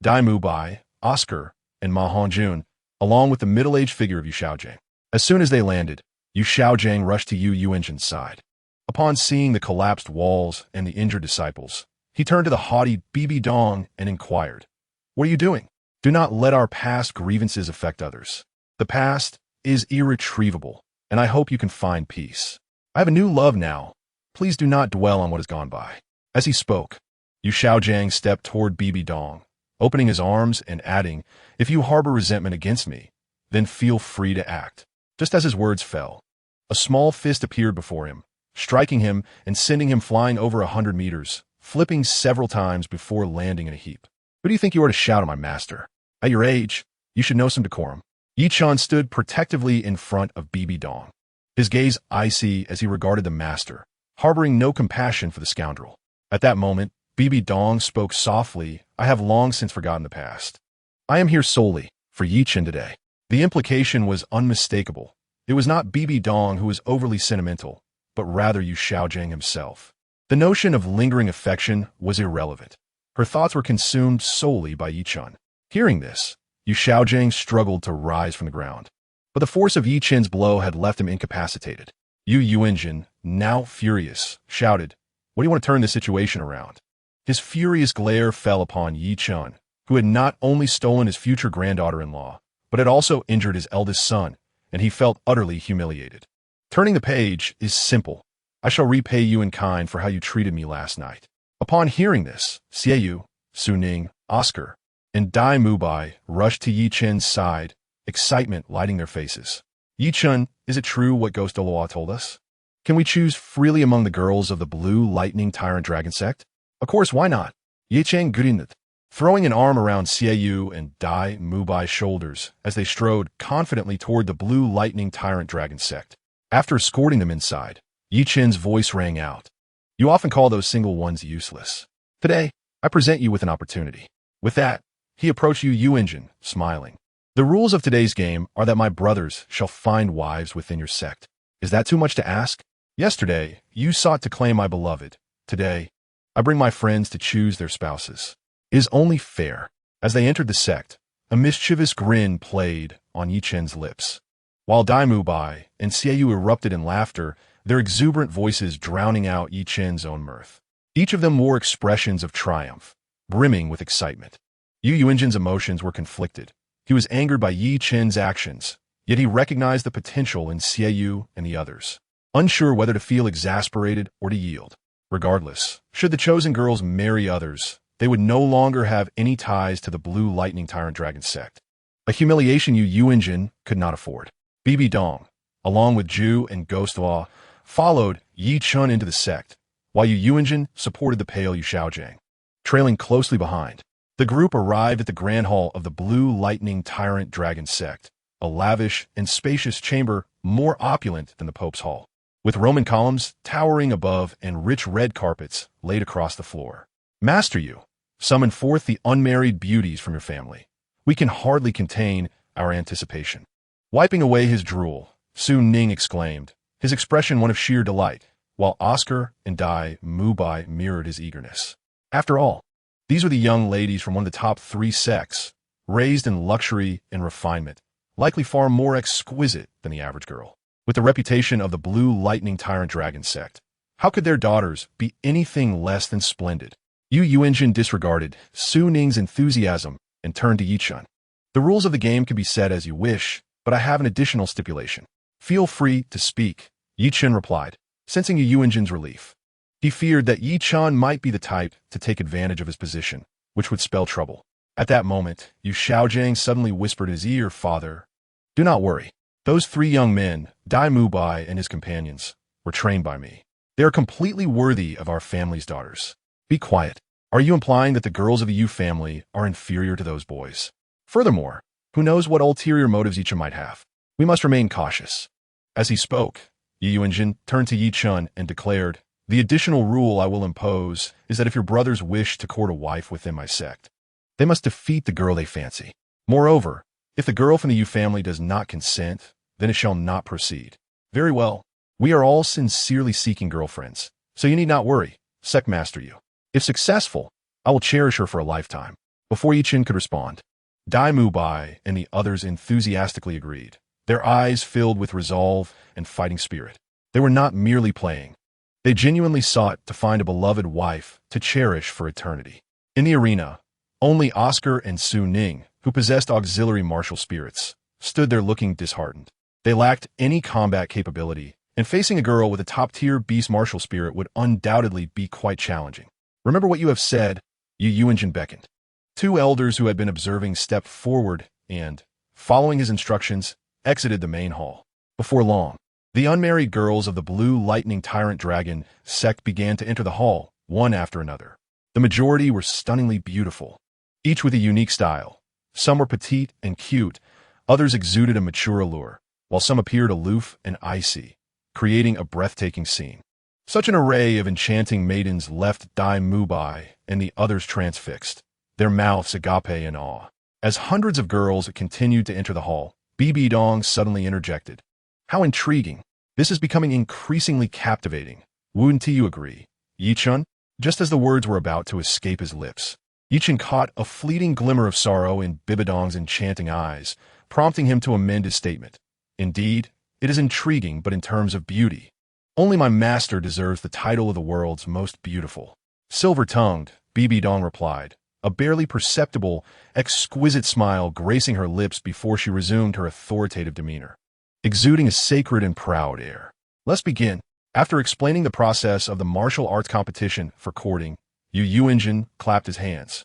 Dai Mubai, Oscar, and Ma Hongjun, along with the middle-aged figure of Yu Xiaojing. As soon as they landed, Yu Xiaojing rushed to Yu Yuanjin's side. Upon seeing the collapsed walls and the injured disciples, he turned to the haughty Bibi Dong and inquired, "What are you doing? Do not let our past grievances affect others. The past is irretrievable, and I hope you can find peace. I have a new love now. Please do not dwell on what has gone by." As he spoke, Yu Xiaojing stepped toward Bibi Dong, opening his arms and adding, "If you harbor resentment against me, then feel free to act." Just as his words fell, a small fist appeared before him, striking him and sending him flying over 100 meters, flipping several times before landing in a heap. "Who do you think you are to shout at my master? At your age, you should know some decorum." Yi Chen stood protectively in front of Bibi Dong, his gaze icy as he regarded the master, harboring no compassion for the scoundrel. At that moment, Bibi Dong spoke softly. "I have long since forgotten the past. I am here solely for Yi Chen today." The implication was unmistakable. It was not Bibi Dong who was overly sentimental, but rather Yu Xiaojing himself. The notion of lingering affection was irrelevant. Her thoughts were consumed solely by Yi Chen. Hearing this, Yu Xiaojing struggled to rise from the ground, but the force of Yi Chen's blow had left him incapacitated. Yu Yuanjin, now furious, shouted, "What do you want to turn this situation around?" His furious glare fell upon Yi Chen, who had not only stolen his future granddaughter-in-law, but had also injured his eldest son, and he felt utterly humiliated. "Turning the page is simple. I shall repay you in kind for how you treated me last night." Upon hearing this, Xieyu, Su Ning, Oscar, and Dai Mubai rushed to Yi Chen's side, excitement lighting their faces. Yi Chen, is it true what Ghost Douluo told us? Can we choose freely among the girls of the Blue Lightning Tyrant Dragon sect? Of course, why not? Yi Chen grinned, throwing an arm around Xiaoyu and Dai Mubai's shoulders as they strode confidently toward the Blue Lightning Tyrant Dragon sect. After escorting them inside, Yi Chen's voice rang out. You often call those single ones useless. Today, I present you with an opportunity. With that, he approached Yu Engine, smiling. The rules of today's game are that my brothers shall find wives within your sect. Is that too much to ask? Yesterday, you sought to claim my beloved. Today, I bring my friends to choose their spouses. It is only fair. As they entered the sect, a mischievous grin played on Yi Chen's lips. While Dai Mubai and Xiaoyu erupted in laughter, their exuberant voices drowning out Yi Chen's own mirth. Each of them wore expressions of triumph, brimming with excitement. Yu Engine's emotions were conflicted. He was angered by Yi Chen's actions, yet he recognized the potential in Xiaoyu and the others, unsure whether to feel exasperated or to yield. Regardless, should the chosen girls marry others, they would no longer have any ties to the Blue Lightning Tyrant Dragon sect. A humiliation Yu Engine could not afford. Bibi Dong, along with Ju and Ghost Law, followed Yi Chen into the sect, while Yu Engine supported the pale Yu Xiaojiang. Trailing closely behind, the group arrived at the Grand Hall of the Blue Lightning Tyrant Dragon sect, a lavish and spacious chamber more opulent than the Pope's Hall, with Roman columns towering above and rich red carpets laid across the floor. Master Yu, summon forth the unmarried beauties from your family. We can hardly contain our anticipation. Wiping away his drool, Su Ning exclaimed, his expression one of sheer delight, while Oscar and Dai Mubai mirrored his eagerness. After all, these were the young ladies from one of the top 3 sects, raised in luxury and refinement, likely far more exquisite than the average girl. With the reputation of the Blue Lightning Tyrant Dragon sect, how could their daughters be anything less than splendid? Yu Engine disregarded Su Ning's enthusiasm and turned to Yi Chen. The rules of the game can be set as you wish, but I have an additional stipulation. Feel free to speak, Yi Chen replied, sensing Yu Engine's relief. He feared that Yi Chen might be the type to take advantage of his position, which would spell trouble. At that moment, Yu Xiaojiang suddenly whispered in his ear, Father, do not worry. Those 3 young men, Dai Mubai and his companions, were trained by me. They are completely worthy of our family's daughters. Be quiet. Are you implying that the girls of the Yu family are inferior to those boys? Furthermore, who knows what ulterior motives each might have? We must remain cautious. As he spoke, Yu Engine turned to Yi Chen and declared, the additional rule I will impose is that if your brothers wish to court a wife within my sect, they must defeat the girl they fancy. Moreover, if the girl from the Yu family does not consent, then it shall not proceed. Very well. We are all sincerely seeking girlfriends, so you need not worry, Sect Master Yu. If successful, I will cherish her for a lifetime. Before Yi Chen could respond, Dai Mubai and the others enthusiastically agreed, their eyes filled with resolve and fighting spirit. They were not merely playing. They genuinely sought to find a beloved wife to cherish for eternity. In the arena, only Oscar and Su Ning, who possessed auxiliary martial spirits, stood there looking disheartened. They lacked any combat capability, and facing a girl with a top-tier beast martial spirit would undoubtedly be quite challenging. Remember what you have said, Yu Engine beckoned. 2 elders who had been observing stepped forward and, following his instructions, exited the main hall. Before long, the unmarried girls of the Blue Lightning Tyrant Dragon sect began to enter the hall, one after another. The majority were stunningly beautiful, each with a unique style. Some were petite and cute, others exuded a mature allure, while some appeared aloof and icy, creating a breathtaking scene. Such an array of enchanting maidens left Dai Mubai and the others transfixed, their mouths agape in awe. As hundreds of girls continued to enter the hall, Bibi Dong suddenly interjected. How intriguing. This is becoming increasingly captivating. Wouldn't you agree, Yi Chen? Just as the words were about to escape his lips, Yi Chen caught a fleeting glimmer of sorrow in Bibi Dong's enchanting eyes, prompting him to amend his statement. Indeed, it is intriguing, but in terms of beauty. Only my master deserves the title of the world's most beautiful. Silver-tongued, Bibi Dong replied, a barely perceptible, exquisite smile gracing her lips before she resumed her authoritative demeanor, exuding a sacred and proud air. Let's begin. After explaining the process of the martial arts competition for courting, Yu Engine clapped his hands.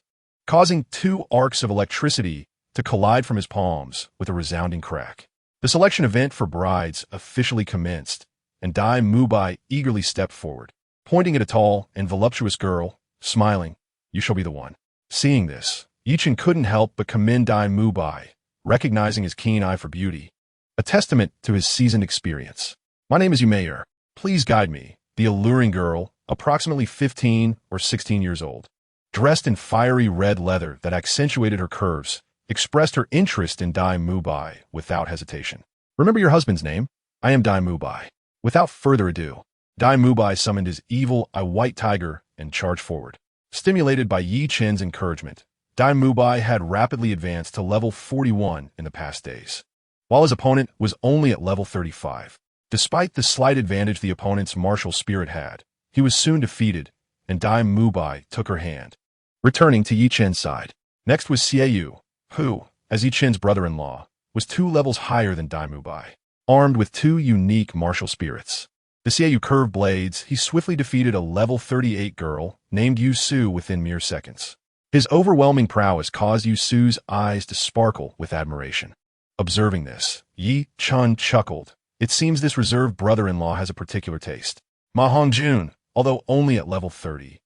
causing two arcs of electricity to collide from his palms with a resounding crack. The selection event for brides officially commenced, and Dai Mubai eagerly stepped forward, pointing at a tall and voluptuous girl, smiling, "You shall be the one." Seeing this, Yichen couldn't help but commend Dai Mubai, recognizing his keen eye for beauty, a testament to his seasoned experience. "My name is Yumeir. Please guide me." The alluring girl, approximately 15 or 16 years old, dressed in fiery red leather that accentuated her curves, expressed her interest in Dai Mubai without hesitation. "Remember your husband's name? I am Dai Mubai." Without further ado, Dai Mubai summoned his evil eye white tiger and charged forward. Stimulated by Yi Chen's encouragement, Dai Mubai had rapidly advanced to level 41 in the past days, while his opponent was only at level 35. Despite the slight advantage the opponent's martial spirit had, he was soon defeated, and Dai Mubai took her hand, returning to Yi Chen's side. Next was Xiaoyu, who, as Yi Chen's brother-in-law, was 2 levels higher than Dai Mubai. Armed with 2 unique martial spirits, the Xiaoyu curved blades, he swiftly defeated a level 38 girl named Yu Su within mere seconds. His overwhelming prowess caused Yu Su's eyes to sparkle with admiration. Observing this, Yi Chen chuckled. It seems this reserved brother-in-law has a particular taste. Ma Hongjun, although only at level 30,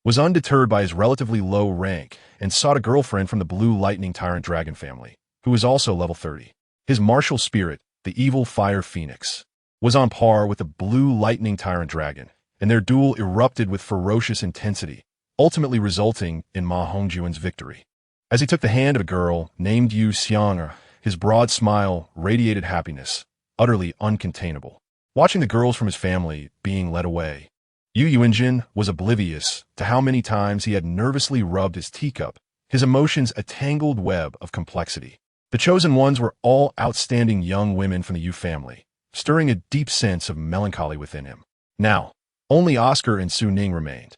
was undeterred by his relatively low rank and sought a girlfriend from the Blue Lightning Tyrant Dragon family, who was also level 30. His martial spirit, the evil Fire Phoenix, was on par with the Blue Lightning Tyrant Dragon, and their duel erupted with ferocious intensity, ultimately resulting in Ma Hongjun's victory. As he took the hand of a girl named Yu Xiang, his broad smile radiated happiness, utterly uncontainable. Watching the girls from his family being led away, Yu Yuanjin was oblivious to how many times he had nervously rubbed his teacup, his emotions a tangled web of complexity. The chosen ones were all outstanding young women from the Yu family, stirring a deep sense of melancholy within him. Now, only Oscar and Su Ning remained,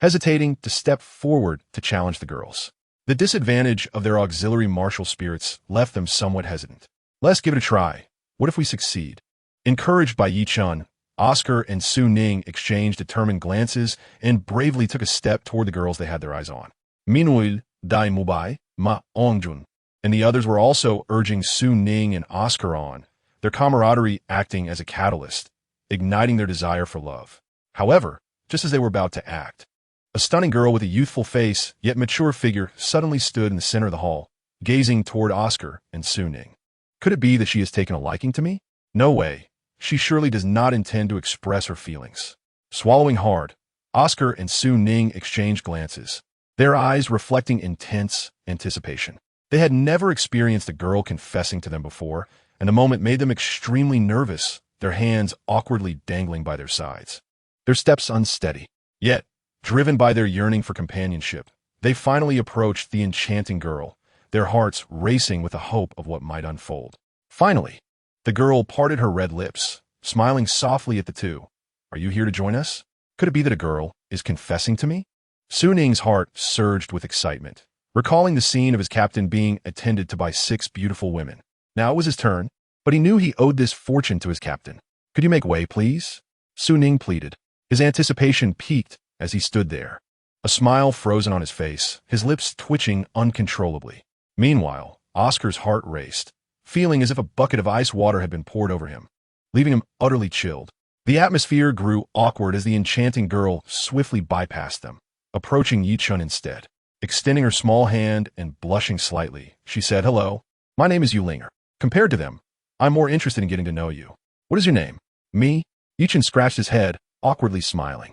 hesitating to step forward to challenge the girls. The disadvantage of their auxiliary martial spirits left them somewhat hesitant. "Let's give it a try. What if we succeed?" Encouraged by Yi Chen, Oscar and Su Ning exchanged determined glances and bravely took a step toward the girls they had their eyes on. Meanwhile, Dai Mubai, Ma Hongjun, and the others were also urging Su Ning and Oscar on, their camaraderie acting as a catalyst, igniting their desire for love. However, just as they were about to act, a stunning girl with a youthful face yet mature figure suddenly stood in the center of the hall, gazing toward Oscar and Su Ning. Could it be that she has taken a liking to me? No way. She surely does not intend to express her feelings. Swallowing hard, Oscar and Su Ning exchanged glances, their eyes reflecting intense anticipation. They had never experienced a girl confessing to them before, and the moment made them extremely nervous, their hands awkwardly dangling by their sides, their steps unsteady. Yet, driven by their yearning for companionship, they finally approached the enchanting girl, their hearts racing with the hope of what might unfold. Finally, the girl parted her red lips, smiling softly at the two. "Are you here to join us? Could it be that a girl is confessing to me?" Su Ning's heart surged with excitement, recalling the scene of his captain being attended to by 6 beautiful women. Now it was his turn, but he knew he owed this fortune to his captain. "Could you make way, please?" Su Ning pleaded. His anticipation peaked as he stood there, a smile frozen on his face, his lips twitching uncontrollably. Meanwhile, Oscar's heart raced, feeling as if a bucket of ice water had been poured over him, leaving him utterly chilled. The atmosphere grew awkward as the enchanting girl swiftly bypassed them, approaching Yi Chen instead. Extending her small hand and blushing slightly, she said, "Hello, my name is Yu Linger. Compared to them, I'm more interested in getting to know you. What is your name?" "Me?" Yi Chen scratched his head, awkwardly smiling.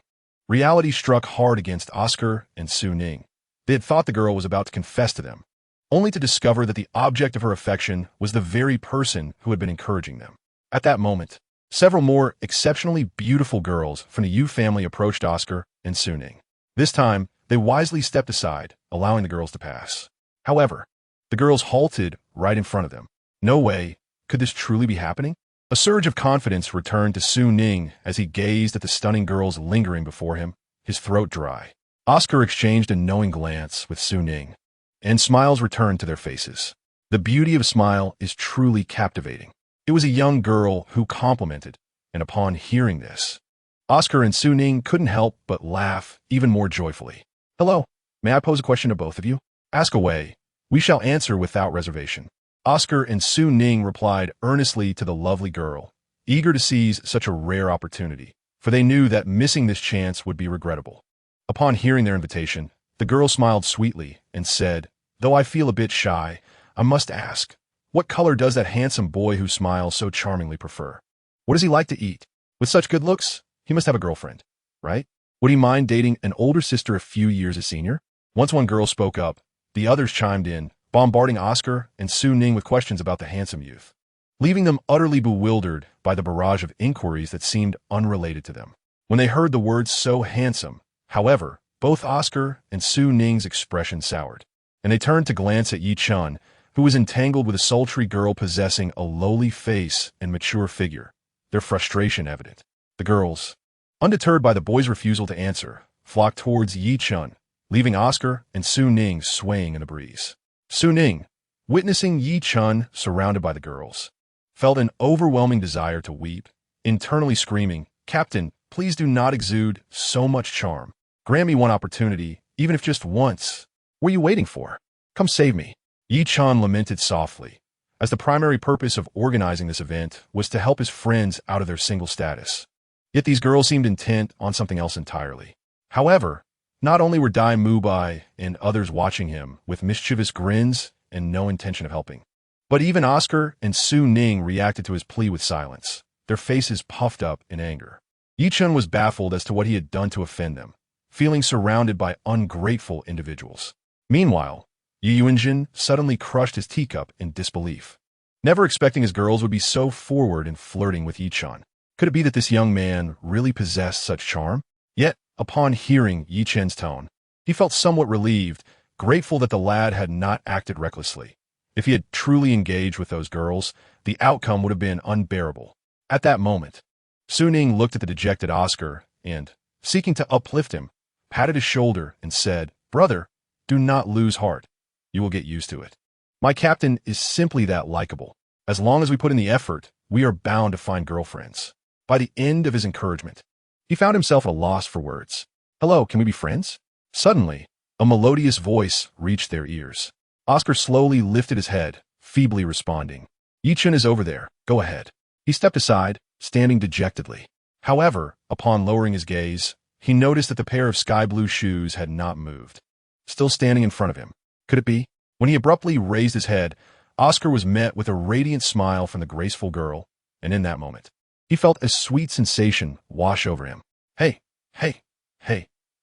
Reality struck hard against Oscar and Su Ning. They had thought the girl was about to confess to them, only to discover that the object of her affection was the very person who had been encouraging them. At that moment, several more exceptionally beautiful girls from the Yu family approached Oscar and Su Ning. This time, they wisely stepped aside, allowing the girls to pass. However, the girls halted right in front of them. No way, could this truly be happening? A surge of confidence returned to Su Ning as he gazed at the stunning girls lingering before him, his throat dry. Oscar exchanged a knowing glance with Su Ning, and smiles returned to their faces. The beauty of a smile is truly captivating. It was a young girl who complimented, and upon hearing this, Oscar and Su Ning couldn't help but laugh even more joyfully. "Hello, may I pose a question to both of you?" Ask away. We shall answer without reservation. Oscar and Su Ning replied earnestly to the lovely girl, eager to seize such a rare opportunity, for they knew that missing this chance would be regrettable. Upon hearing their invitation, the girl smiled sweetly and said, "Though I feel a bit shy, I must ask, what color does that handsome boy who smiles so charmingly prefer? What does he like to eat? With such good looks, he must have a girlfriend, right? Would he mind dating an older sister a few years a senior?" Once one girl spoke up, the others chimed in, bombarding Oscar and Su Ning with questions about the handsome youth, leaving them utterly bewildered by the barrage of inquiries that seemed unrelated to them. When they heard the words "so handsome," however, both Oscar and Su Ning's expression soured, and they turned to glance at Yi Chun, who was entangled with a sultry girl possessing a lowly face and mature figure, their frustration evident. The girls, undeterred by the boy's refusal to answer, flocked towards Yi Chun, leaving Oscar and Su Ning swaying in the breeze. Su Ning, witnessing Yi Chun surrounded by the girls, felt an overwhelming desire to weep, internally screaming, "Captain, please do not exude so much charm. Grant me one opportunity, even if just once. What are you waiting for? Come save me." Yi Chun lamented softly, as the primary purpose of organizing this event was to help his friends out of their single status. Yet these girls seemed intent on something else entirely. However, not only were Dai Mubai and others watching him with mischievous grins and no intention of helping, but even Oscar and Su Ning reacted to his plea with silence, their faces puffed up in anger. Yi Chun was baffled as to what he had done to offend them, feeling surrounded by ungrateful individuals. Meanwhile, Yi Yuanjin suddenly crushed his teacup in disbelief, never expecting his girls would be so forward in flirting with Yi Chun. Could it be that this young man really possessed such charm? Yet, upon hearing Yi Chen's tone, he felt somewhat relieved, grateful that the lad had not acted recklessly. If he had truly engaged with those girls, the outcome would have been unbearable. At that moment, Su Ning looked at the dejected Oscar and, seeking to uplift him, patted his shoulder and said, "Brother, do not lose heart. You will get used to it. My captain is simply that likable. As long as we put in the effort, we are bound to find girlfriends." By the end of his encouragement, he found himself at a loss for words. "Hello, can we be friends?" Suddenly, a melodious voice reached their ears. Oscar slowly lifted his head, feebly responding, "Yi Chun is over there. Go ahead." He stepped aside, standing dejectedly. However, upon lowering his gaze, he noticed that the pair of sky-blue shoes had not moved, still standing in front of him. Could it be? When he abruptly raised his head, Oscar was met with a radiant smile from the graceful girl, and in that moment, he felt a sweet sensation wash over him. Hey,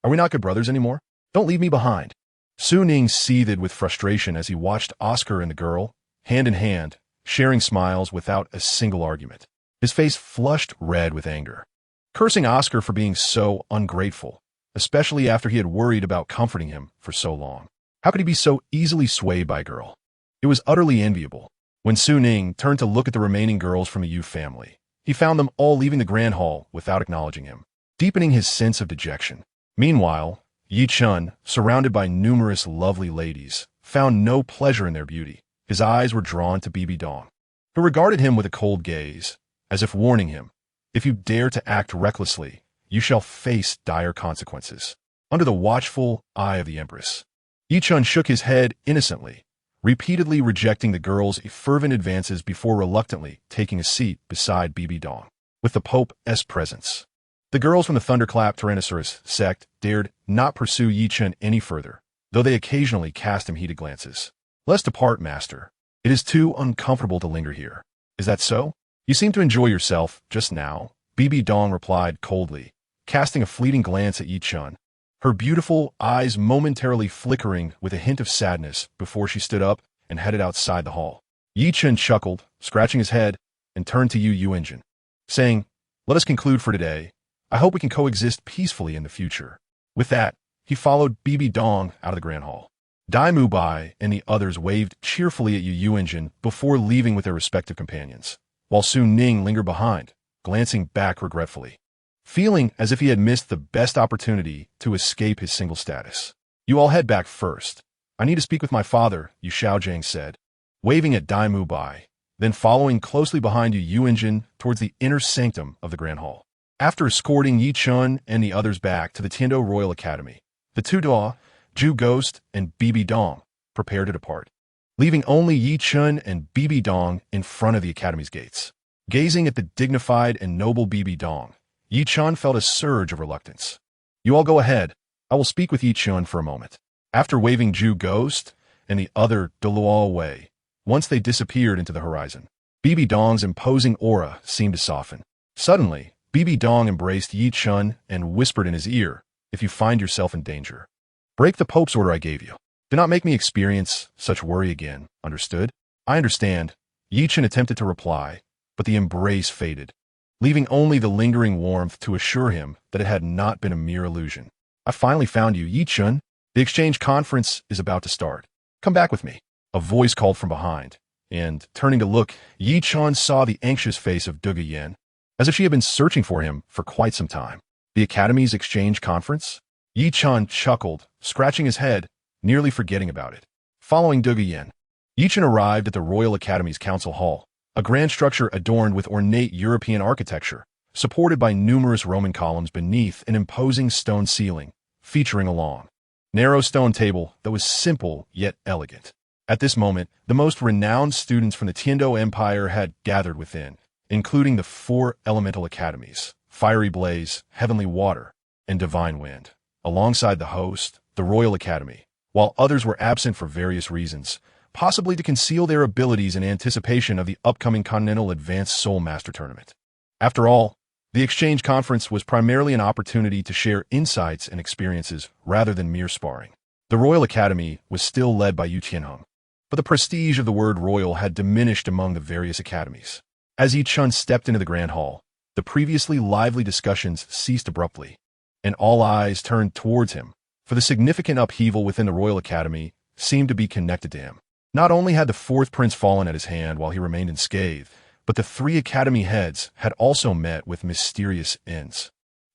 are we not good brothers anymore? Don't leave me behind." Su Ning seethed with frustration as he watched Oscar and the girl, hand in hand, sharing smiles without a single argument. His face flushed red with anger, cursing Oscar for being so ungrateful, especially after he had worried about comforting him for so long. How could he be so easily swayed by a girl? It was utterly enviable. When Su Ning turned to look at the remaining girls from the Yu family, he found them all leaving the grand hall without acknowledging him, deepening his sense of dejection. Meanwhile, Yi Chun, surrounded by numerous lovely ladies, found no pleasure in their beauty. His eyes were drawn to Bibi Dong, who regarded him with a cold gaze, as if warning him, "If you dare to act recklessly, you shall face dire consequences." Under the watchful eye of the Empress, Yi Chun shook his head innocently, repeatedly rejecting the girl's fervent advances before reluctantly taking a seat beside Bibi Dong. With the Pope's presence, the girls from the Thunderclap Tyrannosaurus sect dared not pursue Yi Chun any further, though they occasionally cast him heated glances. "Let's depart, master. It is too uncomfortable to linger here." "Is that so? You seem to enjoy yourself just now," Bibi Dong replied coldly, casting a fleeting glance at Yi Chun, her beautiful eyes momentarily flickering with a hint of sadness before she stood up and headed outside the hall. Yi Chun chuckled, scratching his head, and turned to Yu Yuanjin, saying, "Let us conclude for today. I hope we can coexist peacefully in the future." With that, he followed Bibi Dong out of the grand hall. Dai Mubai and the others waved cheerfully at Yu Yuanjin before leaving with their respective companions, while Su Ning lingered behind, glancing back regretfully, feeling as if he had missed the best opportunity to escape his single status. "You all head back first. I need to speak with my father," Yu Xiaojiang said, waving at Dai Mubai, then following closely behind Yu Yuanjin towards the inner sanctum of the grand hall. After escorting Yi Chun and the others back to the Tiando Royal Academy, the two Dao, Ju Ghost, and Bibi Dong prepared to depart, leaving only Yi Chen and Bibi Dong in front of the academy's gates. Gazing at the dignified and noble Bibi Dong, Yi Chen felt a surge of reluctance. "You all go ahead. I will speak with Yi Chen for a moment." After waving Ju Ghost and the other Douluo away, once they disappeared into the horizon, Bibi Dong's imposing aura seemed to soften. Suddenly, Bibi Dong embraced Yi Chen and whispered in his ear, "If you find yourself in danger, break the Pope's order I gave you. Do not make me experience such worry again, understood?" "I understand," Yi Chen attempted to reply, but the embrace faded, leaving only the lingering warmth to assure him that it had not been a mere illusion. "I finally found you, Yi Chen. The exchange conference is about to start. Come back with me." A voice called from behind, and, turning to look, Yi Chen saw the anxious face of Duga Yin, as if she had been searching for him for quite some time. "The Academy's exchange conference?" Yi Chen chuckled, scratching his head, nearly forgetting about it. Following Duga Yin, Yi Chen arrived at the Royal Academy's council hall, a grand structure adorned with ornate European architecture, supported by numerous Roman columns beneath an imposing stone ceiling, featuring a long, narrow stone table that was simple yet elegant. At this moment, the most renowned students from the Tiando Empire had gathered within, including the 4 elemental academies, Fiery Blaze, Heavenly Water, and Divine Wind, alongside the host, the Royal Academy, while others were absent for various reasons, possibly to conceal their abilities in anticipation of the upcoming Continental Advanced Soul Master Tournament. After all, the Exchange Conference was primarily an opportunity to share insights and experiences rather than mere sparring. The Royal Academy was still led by Yu Tianheng, but the prestige of the word royal had diminished among the various academies. As Yi Chen stepped into the Grand Hall, the previously lively discussions ceased abruptly, and all eyes turned towards him, for the significant upheaval within the Royal Academy seemed to be connected to him. Not only had the 4th prince fallen at his hand while he remained unscathed, but the 3 academy heads had also met with mysterious ends.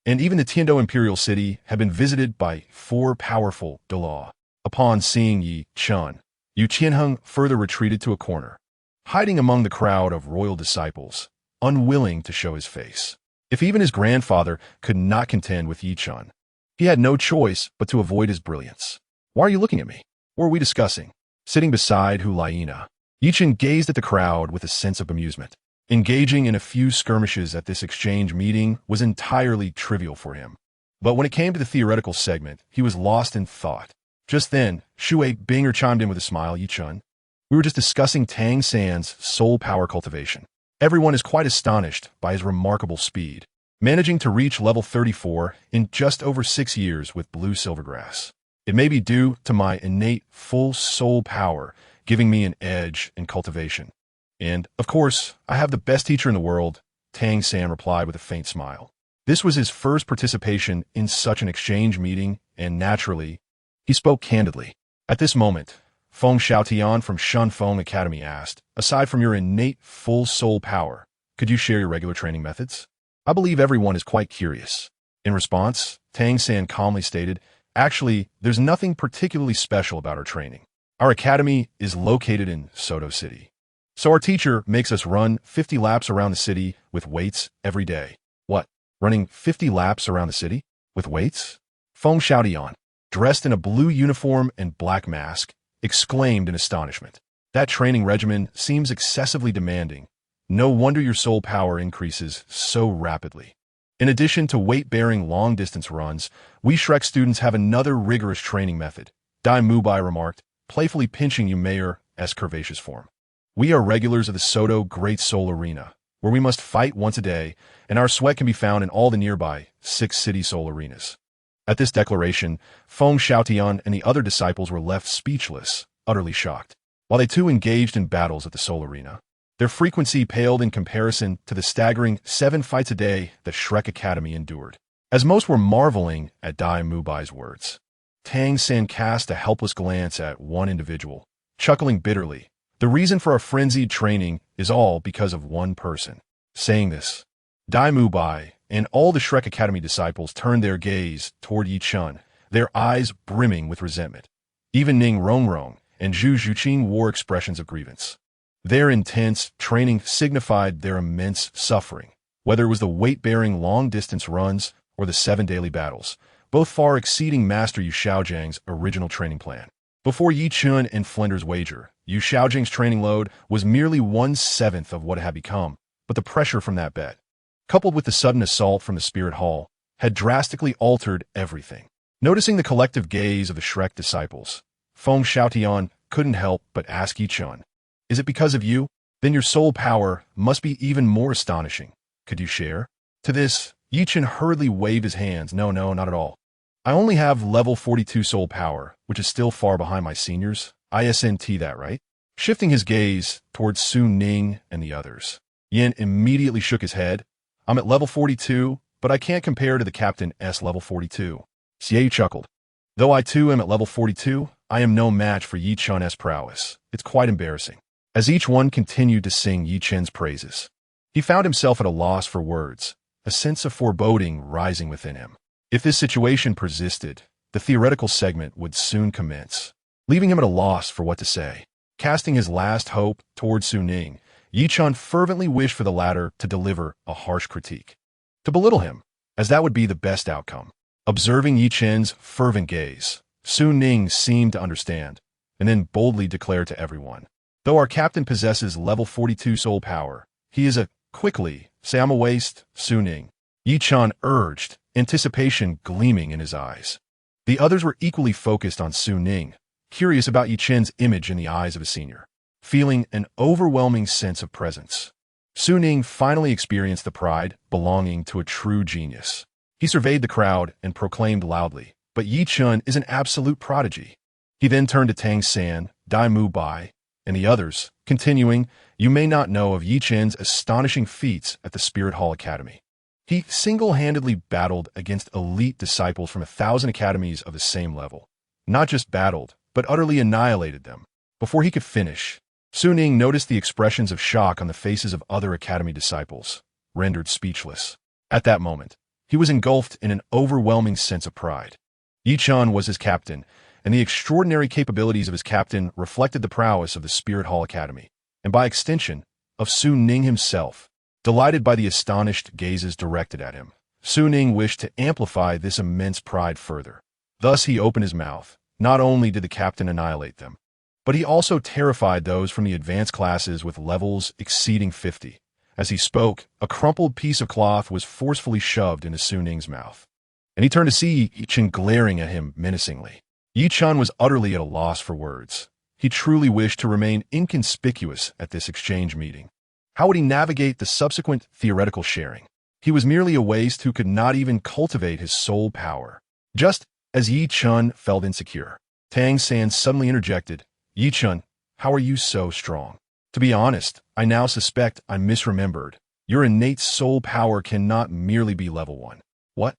And even the Tiando Imperial City had been visited by 4 powerful Douluo. Upon seeing Yi Chen, Yu Tianheng further retreated to a corner, hiding among the crowd of royal disciples, unwilling to show his face. If even his grandfather could not contend with Yi Chen, he had no choice but to avoid his brilliance. "Why are you looking at me? What are we discussing?" Sitting beside Hu Laina, Yi Chen gazed at the crowd with a sense of amusement. Engaging in a few skirmishes at this exchange meeting was entirely trivial for him. But when it came to the theoretical segment, he was lost in thought. Just then, Shui Binger chimed in with a smile. "Yi Chen, we were just discussing Tang San's soul power cultivation. Everyone is quite astonished by his remarkable speed, managing to reach level 34 in just over 6 years with blue silvergrass. It may be due to my innate full soul power giving me an edge in cultivation. And, of course, I have the best teacher in the world," Tang San replied with a faint smile. This was his first participation in such an exchange meeting, and naturally, he spoke candidly. At this moment, Feng Xiaotian from Shun Feng Academy asked, "Aside from your innate full soul power, could you share your regular training methods? I believe everyone is quite curious." In response, Tang San calmly stated, "Actually, there's nothing particularly special about our training. Our academy is located in Soto City. So our teacher makes us run 50 laps around the city with weights every day." "What? Running 50 laps around the city? With weights?" Feng Xiaotian, dressed in a blue uniform and black mask, exclaimed in astonishment. "That training regimen seems excessively demanding. No wonder your soul power increases so rapidly. In addition to weight-bearing long-distance runs, we Shrek students have another rigorous training method," Dai Mubai remarked, playfully pinching Ymaire's curvaceous form. "We are regulars of the Soto Great Soul Arena, where we must fight once a day, and our sweat can be found in all the nearby 6 city soul arenas." At this declaration, Feng Xiaotian and the other disciples were left speechless, utterly shocked. While they too engaged in battles at the soul arena, their frequency paled in comparison to the staggering 7 fights a day that Shrek Academy endured. As most were marveling at Dai Mubai's words, Tang San cast a helpless glance at one individual, chuckling bitterly. "The reason for our frenzied training is all because of one person." Saying this, Dai Mubai and all the Shrek Academy disciples turned their gaze toward Yi Chen, their eyes brimming with resentment. Even Ning Rongrong and Zhu Zhuqing wore expressions of grievance. Their intense training signified their immense suffering, whether it was the weight-bearing long-distance runs or the 7 daily battles, both far exceeding Master Yu Xiaojiang's original training plan. Before Yi Chun and Flinder's wager, Yu Xiaojing's training load was merely 1/7 of what it had become, but the pressure from that bet, coupled with the sudden assault from the Spirit Hall, had drastically altered everything. Noticing the collective gaze of the Shrek disciples, Feng Xiaotian couldn't help but ask Yi Chun, "Is it because of you? Then your soul power must be even more astonishing. Could you share?" To this, Yi Chun hurriedly waved his hands. No, not at all. I only have level 42 soul power, which is still far behind my seniors. ISNT that, right? Shifting his gaze towards Su Ning and the others, Yin immediately shook his head. I'm at level 42, but I can't compare to the Captain S level 42. Xie chuckled. Though I too am at level 42, I am no match for Yi Chun's prowess. It's quite embarrassing. As each one continued to sing Yi Chen's praises, he found himself at a loss for words, a sense of foreboding rising within him. If this situation persisted, the theoretical segment would soon commence, leaving him at a loss for what to say. Casting his last hope towards Su Ning, Yi Chun fervently wished for the latter to deliver a harsh critique, to belittle him, as that would be the best outcome. Observing Yi Chen's fervent gaze, Su Ning seemed to understand, and then boldly declared to everyone, "Though our captain possesses level 42 soul power, he is a quickly, say I'm a waste, Su Ning." Yi Chun urged, anticipation gleaming in his eyes. The others were equally focused on Su Ning, curious about Yi Chen's image in the eyes of a senior, feeling an overwhelming sense of presence. Su Ning finally experienced the pride belonging to a true genius. He surveyed the crowd and proclaimed loudly, "But Yi Chun is an absolute prodigy." He then turned to Tang San, Dai Mu Bai, and the others, continuing, "You may not know of Yi Chen's astonishing feats at the Spirit Hall Academy. He single-handedly battled against elite disciples from 1,000 academies of the same level. Not just battled, but utterly annihilated them." Before he could finish, Su Ning noticed the expressions of shock on the faces of other academy disciples, rendered speechless. At that moment, he was engulfed in an overwhelming sense of pride. Yi Chun was his captain, and the extraordinary capabilities of his captain reflected the prowess of the Spirit Hall Academy, and by extension, of Su Ning himself. Delighted by the astonished gazes directed at him, Su Ning wished to amplify this immense pride further. Thus he opened his mouth. Not only did the captain annihilate them, but he also terrified those from the advanced classes with levels exceeding 50. As he spoke, a crumpled piece of cloth was forcefully shoved into Su Ning's mouth, and he turned to see Yi Chun glaring at him menacingly. Yi Chun was utterly at a loss for words. He truly wished to remain inconspicuous at this exchange meeting. How would he navigate the subsequent theoretical sharing? He was merely a waste who could not even cultivate his soul power. Just as Yi Chun felt insecure, Tang San suddenly interjected, "Yi Chun, how are you so strong? To be honest, I now suspect I misremembered. Your innate soul power cannot merely be level 1. What?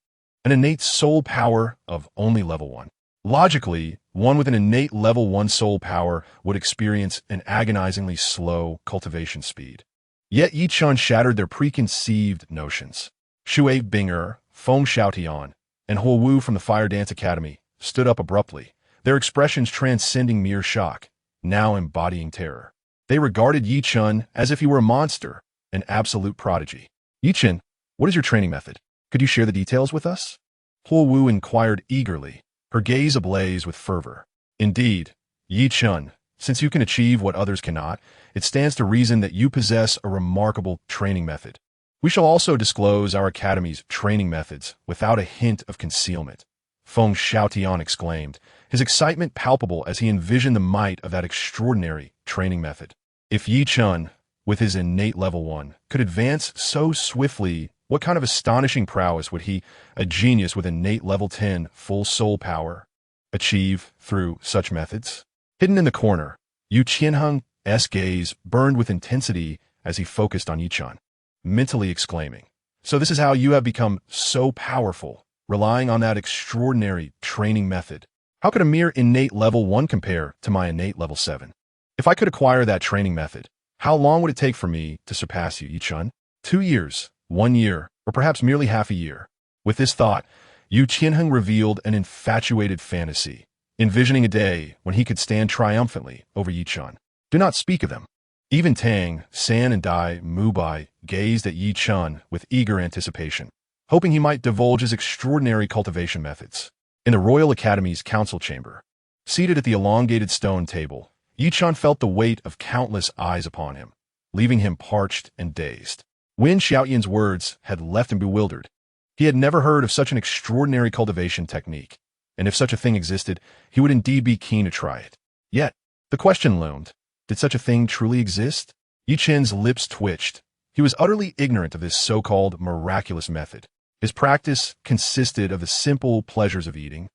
An innate soul power of only level 1? Logically, one with an innate level 1 soul power would experience an agonizingly slow cultivation speed." Yet Yi Chun shattered their preconceived notions. Shui Binger, Feng Xiaotian, and Huo Wu from the Fire Dance Academy stood up abruptly, their expressions transcending mere shock, now embodying terror. They regarded Yi Chun as if he were a monster, an absolute prodigy. "Yi Chun, what is your training method? Could you share the details with us?" Huo Wu inquired eagerly, her gaze ablaze with fervor. "Indeed, Yi Chun, since you can achieve what others cannot, it stands to reason that you possess a remarkable training method. We shall also disclose our academy's training methods without a hint of concealment," Feng Xiaotian exclaimed, his excitement palpable as he envisioned the might of that extraordinary training method. If Yi Chun, with his innate level 1, could advance so swiftly, what kind of astonishing prowess would he, a genius with innate level 10 full soul power, achieve through such methods? Hidden in the corner, Yu Qianheng's gaze burned with intensity as he focused on Yi Chun, mentally exclaiming, "So this is how you have become so powerful, relying on that extraordinary training method. How could a mere innate level 1 compare to my innate level 7? If I could acquire that training method, how long would it take for me to surpass you, Yi Chun? 2 years, 1 year, or perhaps merely half a year?" With this thought, Yu Qianheng revealed an infatuated fantasy, envisioning a day when he could stand triumphantly over Yi Chun. Do not speak of them. Even Tang, San, and Dai Mu Bai gazed at Yi Chun with eager anticipation, hoping he might divulge his extraordinary cultivation methods. In the Royal Academy's council chamber, Seated at the elongated stone table, Yichun felt the weight of countless eyes upon him, leaving him parched and dazed. Wen Xiaoyan's words had left him bewildered. He had never heard of such an extraordinary cultivation technique, and if such a thing existed, he would indeed be keen to try it. Yet, the question loomed, did such a thing truly exist? Yichen's lips twitched. He was utterly ignorant of this so-called miraculous method. His practice consisted of the simple pleasures of eating,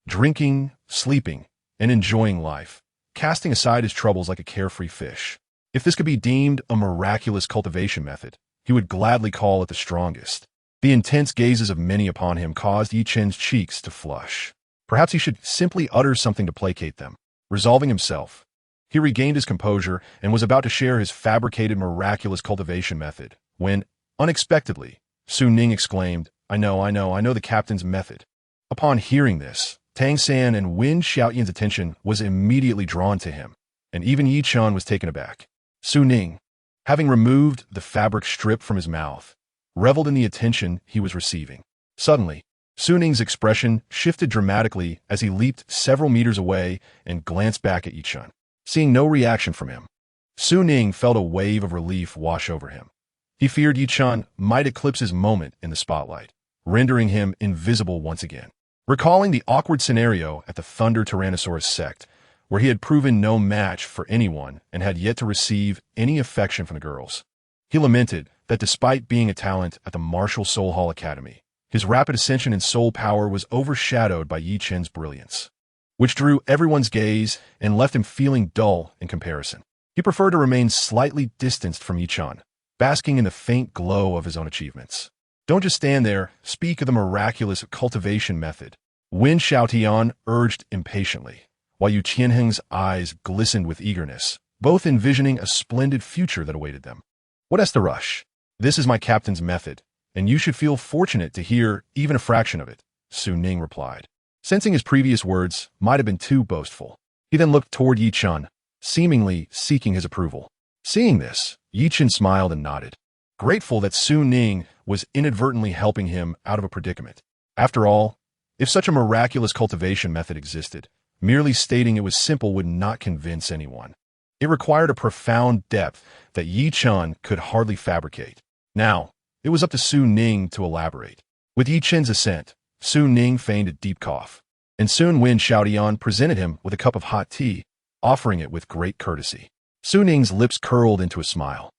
drinking, sleeping, and enjoying life, casting aside his troubles like a carefree fish. If this could be deemed a miraculous cultivation method, he would gladly call it the strongest. The intense gazes of many upon him caused Yichen's cheeks to flush. Perhaps he should simply utter something to placate them. Resolving himself, he regained his composure and was about to share his fabricated miraculous cultivation method, when, unexpectedly, Su Ning exclaimed, I know the captain's method. Upon hearing this, Tang San and Wen Xiaoyan's attention was immediately drawn to him, and even Yichun was taken aback. Su Ning, having removed the fabric strip from his mouth, reveled in the attention he was receiving. Suddenly, Su Ning's expression shifted dramatically as he leaped several meters away and glanced back at Yichun. Seeing no reaction from him, Su Ning felt a wave of relief wash over him. He feared Yichun might eclipse his moment in the spotlight, rendering him invisible once again. Recalling the awkward scenario at the Thunder Tyrannosaurus sect, where he had proven no match for anyone and had yet to receive any affection from the girls, he lamented that despite being a talent at the Martial Soul Hall Academy, his rapid ascension in soul power was overshadowed by Yi Chen's brilliance, which drew everyone's gaze and left him feeling dull in comparison. He preferred to remain slightly distanced from Yi Chen, basking in the faint glow of his own achievements. Don't just stand there, speak of the miraculous cultivation method, Wen Xiaotian urged impatiently, while Yu Qianheng's eyes glistened with eagerness, both envisioning a splendid future that awaited them. What has to rush? This is my captain's method, and you should feel fortunate to hear even a fraction of it, Su Ning replied. Sensing his previous words might have been too boastful, he then looked toward Yi Chen, seemingly seeking his approval. Seeing this, Yi Chen smiled and nodded, grateful that Su Ning was inadvertently helping him out of a predicament. After all, if such a miraculous cultivation method existed, merely stating it was simple would not convince anyone. It required a profound depth that Yi Chen could hardly fabricate. Now, it was up to Su Ning to elaborate. With Yi Chen's assent, Su Ning feigned a deep cough, and soon Wen Xiaotian presented him with a cup of hot tea, offering it with great courtesy. Su Ning's lips curled into a smile,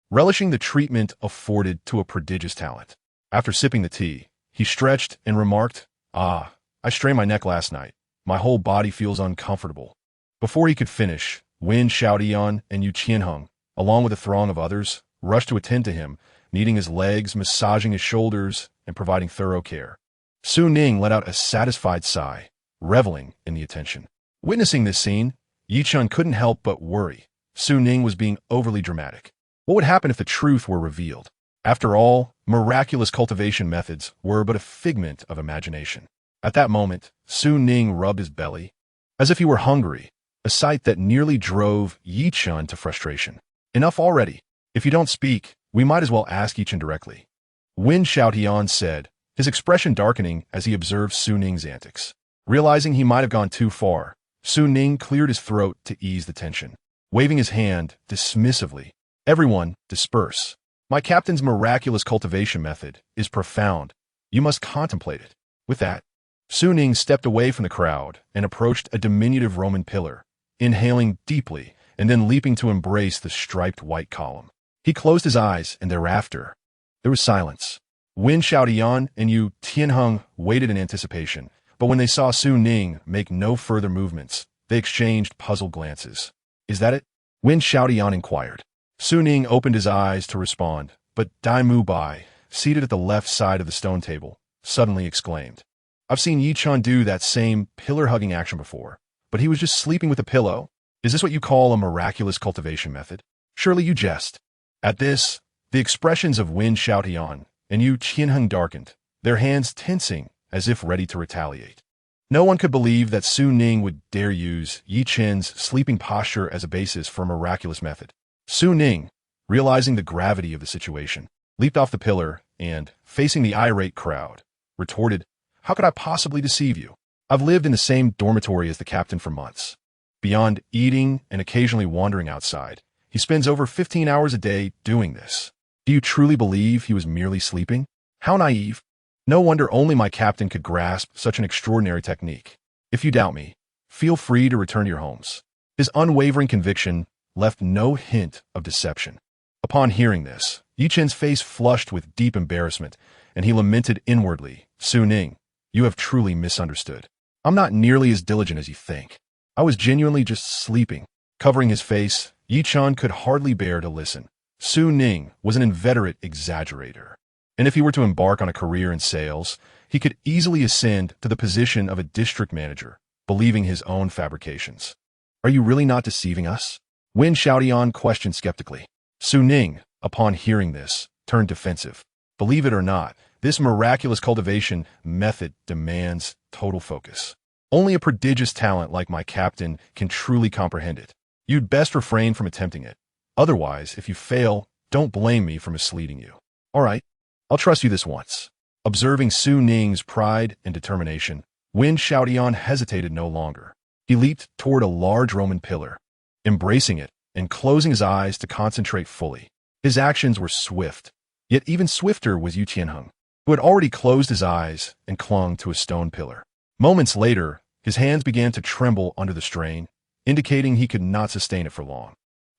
relishing the treatment afforded to a prodigious talent. After sipping the tea, he stretched and remarked, I strained my neck last night. My whole body feels uncomfortable. Before he could finish, Wen Xiaotian and Yu Qianheng, along with a throng of others, rushed to attend to him, kneading his legs, massaging his shoulders, and providing thorough care. Su Ning let out a satisfied sigh, reveling in the attention. Witnessing this scene, Yi Chen couldn't help but worry. Su Ning was being overly dramatic. What would happen if the truth were revealed? After all, miraculous cultivation methods were but a figment of imagination. At that moment, Su Ning rubbed his belly, as if he were hungry, a sight that nearly drove Yi Chen to frustration. Enough already. If you don't speak, we might as well ask Yi Chen directly, Wen Xiaotian said, his expression darkening as he observed Su Ning's antics. Realizing he might have gone too far, Su Ning cleared his throat to ease the tension. Waving his hand dismissively, everyone, disperse. My captain's miraculous cultivation method is profound. You must contemplate it. With that, Su Ning stepped away from the crowd and approached a diminutive Roman pillar, inhaling deeply and then leaping to embrace the striped white column. He closed his eyes, and thereafter, there was silence. Wen Xiaotian and Yu Tianheng waited in anticipation, but when they saw Su Ning make no further movements, they exchanged puzzled glances. Is that it? Wen Xiaotian inquired. Su Ning opened his eyes to respond, but Dai Mu Bai, seated at the left side of the stone table, suddenly exclaimed, I've seen Yi Chen do that same pillar-hugging action before, but he was just sleeping with a pillow. Is this what you call a miraculous cultivation method? Surely you jest. At this, the expressions of Wen Xiaotian and Yu Qianheng darkened, their hands tensing as if ready to retaliate. No one could believe that Su Ning would dare use Yi Chen's sleeping posture as a basis for a miraculous method. Su Ning, realizing the gravity of the situation, leaped off the pillar and, facing the irate crowd, retorted, How could I possibly deceive you? I've lived in the same dormitory as the captain for months. Beyond eating and occasionally wandering outside, he spends over 15 hours a day doing this. Do you truly believe he was merely sleeping? How naive. No wonder only my captain could grasp such an extraordinary technique. If you doubt me, feel free to return to your homes. His unwavering conviction left no hint of deception. Upon hearing this, Chen's face flushed with deep embarrassment, and he lamented inwardly, Su Ning, you have truly misunderstood. I'm not nearly as diligent as you think. I was genuinely just sleeping. Covering his face, Chen could hardly bear to listen. Su Ning was an inveterate exaggerator, and if he were to embark on a career in sales, he could easily ascend to the position of a district manager, believing his own fabrications. Are you really not deceiving us? Wen Xiaotian questioned skeptically. Su Ning, upon hearing this, turned defensive. Believe it or not, this miraculous cultivation method demands total focus. Only a prodigious talent like my captain can truly comprehend it. You'd best refrain from attempting it. Otherwise, if you fail, don't blame me for misleading you. All right, I'll trust you this once. Observing Su Ning's pride and determination, Wen Xiaotian hesitated no longer. He leaped toward a large Roman pillar, embracing it and closing his eyes to concentrate fully. His actions were swift, yet even swifter was Yu Tianheng, who had already closed his eyes and clung to a stone pillar. Moments later, his hands began to tremble under the strain, indicating he could not sustain it for long.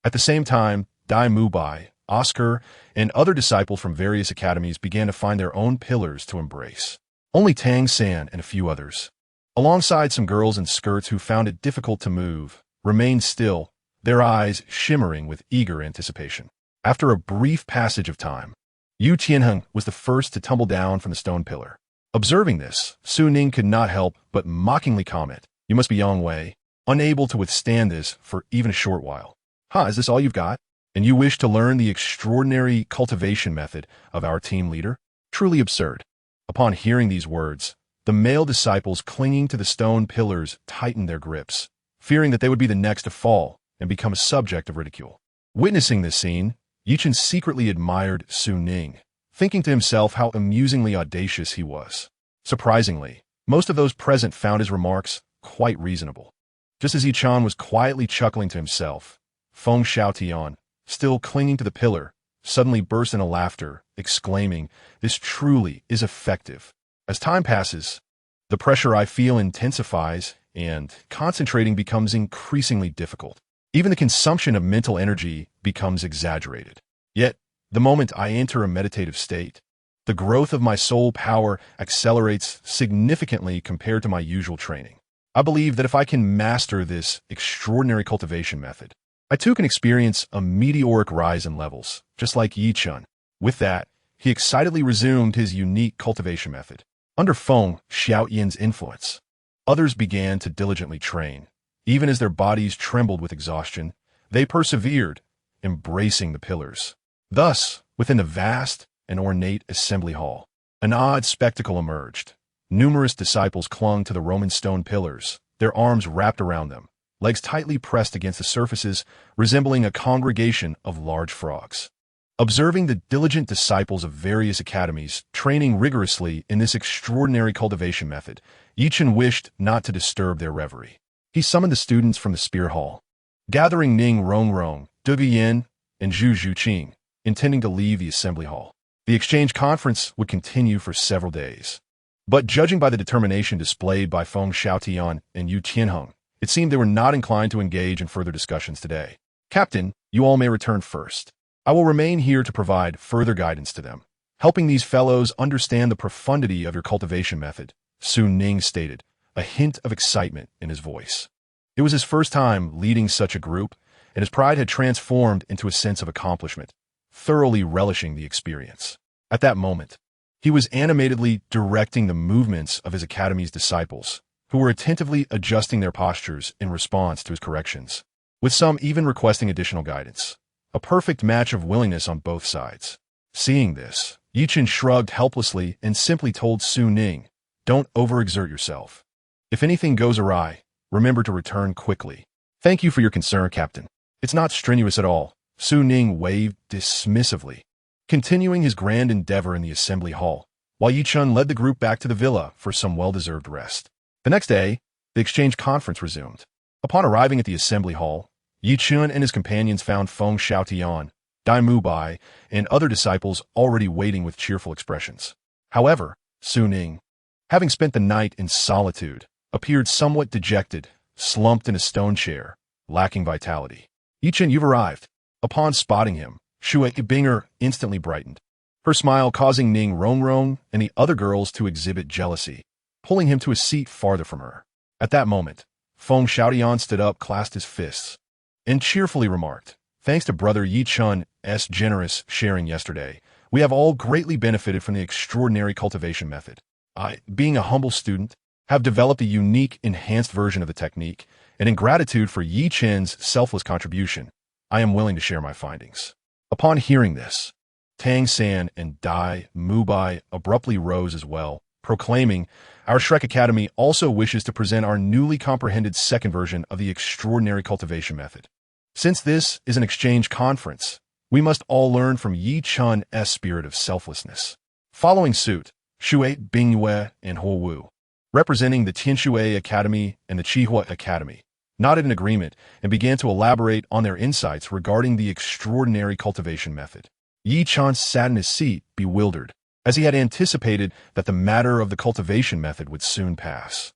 At the same time, Dai Mubai, Oscar, and other disciples from various academies began to find their own pillars to embrace. Only Tang San and a few others, alongside some girls in skirts who found it difficult to move, remained still, their eyes shimmering with eager anticipation. After a brief passage of time, Yu Tianheng was the first to tumble down from the stone pillar. Observing this, Su Ning could not help but mockingly comment, "You must be Yang Wei, unable to withstand this for even a short while. Is this all you've got? And you wish to learn the extraordinary cultivation method of our team leader? Truly absurd." Upon hearing these words, the male disciples clinging to the stone pillars tightened their grips, fearing that they would be the next to fall and become a subject of ridicule. Witnessing this scene, Chen secretly admired Su Ning, thinking to himself how amusingly audacious he was. Surprisingly, most of those present found his remarks quite reasonable. Just as Chen was quietly chuckling to himself, Feng Xiaotian, still clinging to the pillar, suddenly burst into laughter, exclaiming, "This truly is effective. As time passes, the pressure I feel intensifies and concentrating becomes increasingly difficult. Even the consumption of mental energy becomes exaggerated. Yet, the moment I enter a meditative state, the growth of my soul power accelerates significantly compared to my usual training. I believe that if I can master this extraordinary cultivation method, I too can experience a meteoric rise in levels, just like Chen." With that, he excitedly resumed his unique cultivation method. Under Feng Xiaotian's influence, others began to diligently train. Even as their bodies trembled with exhaustion, they persevered, embracing the pillars. Thus, within the vast and ornate assembly hall, an odd spectacle emerged. Numerous disciples clung to the Roman stone pillars, their arms wrapped around them, legs tightly pressed against the surfaces, resembling a congregation of large frogs. Observing the diligent disciples of various academies training rigorously in this extraordinary cultivation method, Chen wished not to disturb their reverie. He summoned the students from the spear hall, gathering Ning Rongrong, Du Guiyin, and Zhu Zhuqing, intending to leave the assembly hall. The exchange conference would continue for several days. But judging by the determination displayed by Feng Xiaotian and Yu Tianheng, it seemed they were not inclined to engage in further discussions today. "Captain, you all may return first. I will remain here to provide further guidance to them, helping these fellows understand the profundity of your cultivation method," Su Ning stated, a hint of excitement in his voice. It was his first time leading such a group, and his pride had transformed into a sense of accomplishment, thoroughly relishing the experience. At that moment, he was animatedly directing the movements of his academy's disciples, who were attentively adjusting their postures in response to his corrections, with some even requesting additional guidance. A perfect match of willingness on both sides. Seeing this, Chen shrugged helplessly and simply told Su Ning, "Don't overexert yourself. If anything goes awry, remember to return quickly." "Thank you for your concern, Captain. It's not strenuous at all," Su Ning waved dismissively, continuing his grand endeavor in the assembly hall, while Chen led the group back to the villa for some well-deserved rest. The next day, the exchange conference resumed. Upon arriving at the assembly hall, Yi Chun and his companions found Feng Xiaotian, Dai Mubai, and other disciples already waiting with cheerful expressions. However, Su Ning, having spent the night in solitude, appeared somewhat dejected, slumped in a stone chair, lacking vitality. Yi Chun, you've arrived. Upon spotting him, Shui Binger instantly brightened, her smile causing Ning Rongrong and the other girls to exhibit jealousy, pulling him to a seat farther from her. At that moment, Feng Xiaotian stood up, clasped his fists, and cheerfully remarked, "Thanks to brother Yi Chun's generous sharing yesterday, we have all greatly benefited from the extraordinary cultivation method. I, being a humble student, have developed a unique, enhanced version of the technique, and in gratitude for Yi Chen's selfless contribution, I am willing to share my findings." Upon hearing this, Tang San and Dai Mubai abruptly rose as well, proclaiming, "Our Shrek Academy also wishes to present our newly comprehended second version of the extraordinary cultivation method. Since this is an exchange conference, we must all learn from Yi Chun's spirit of selflessness." Following suit, Shui Bingyue and Huo Wu, representing the Tianshui Academy and the Qihua Academy, nodded in agreement and began to elaborate on their insights regarding the extraordinary cultivation method. Yi Chun sat in his seat, bewildered, as he had anticipated that the matter of the cultivation method would soon pass.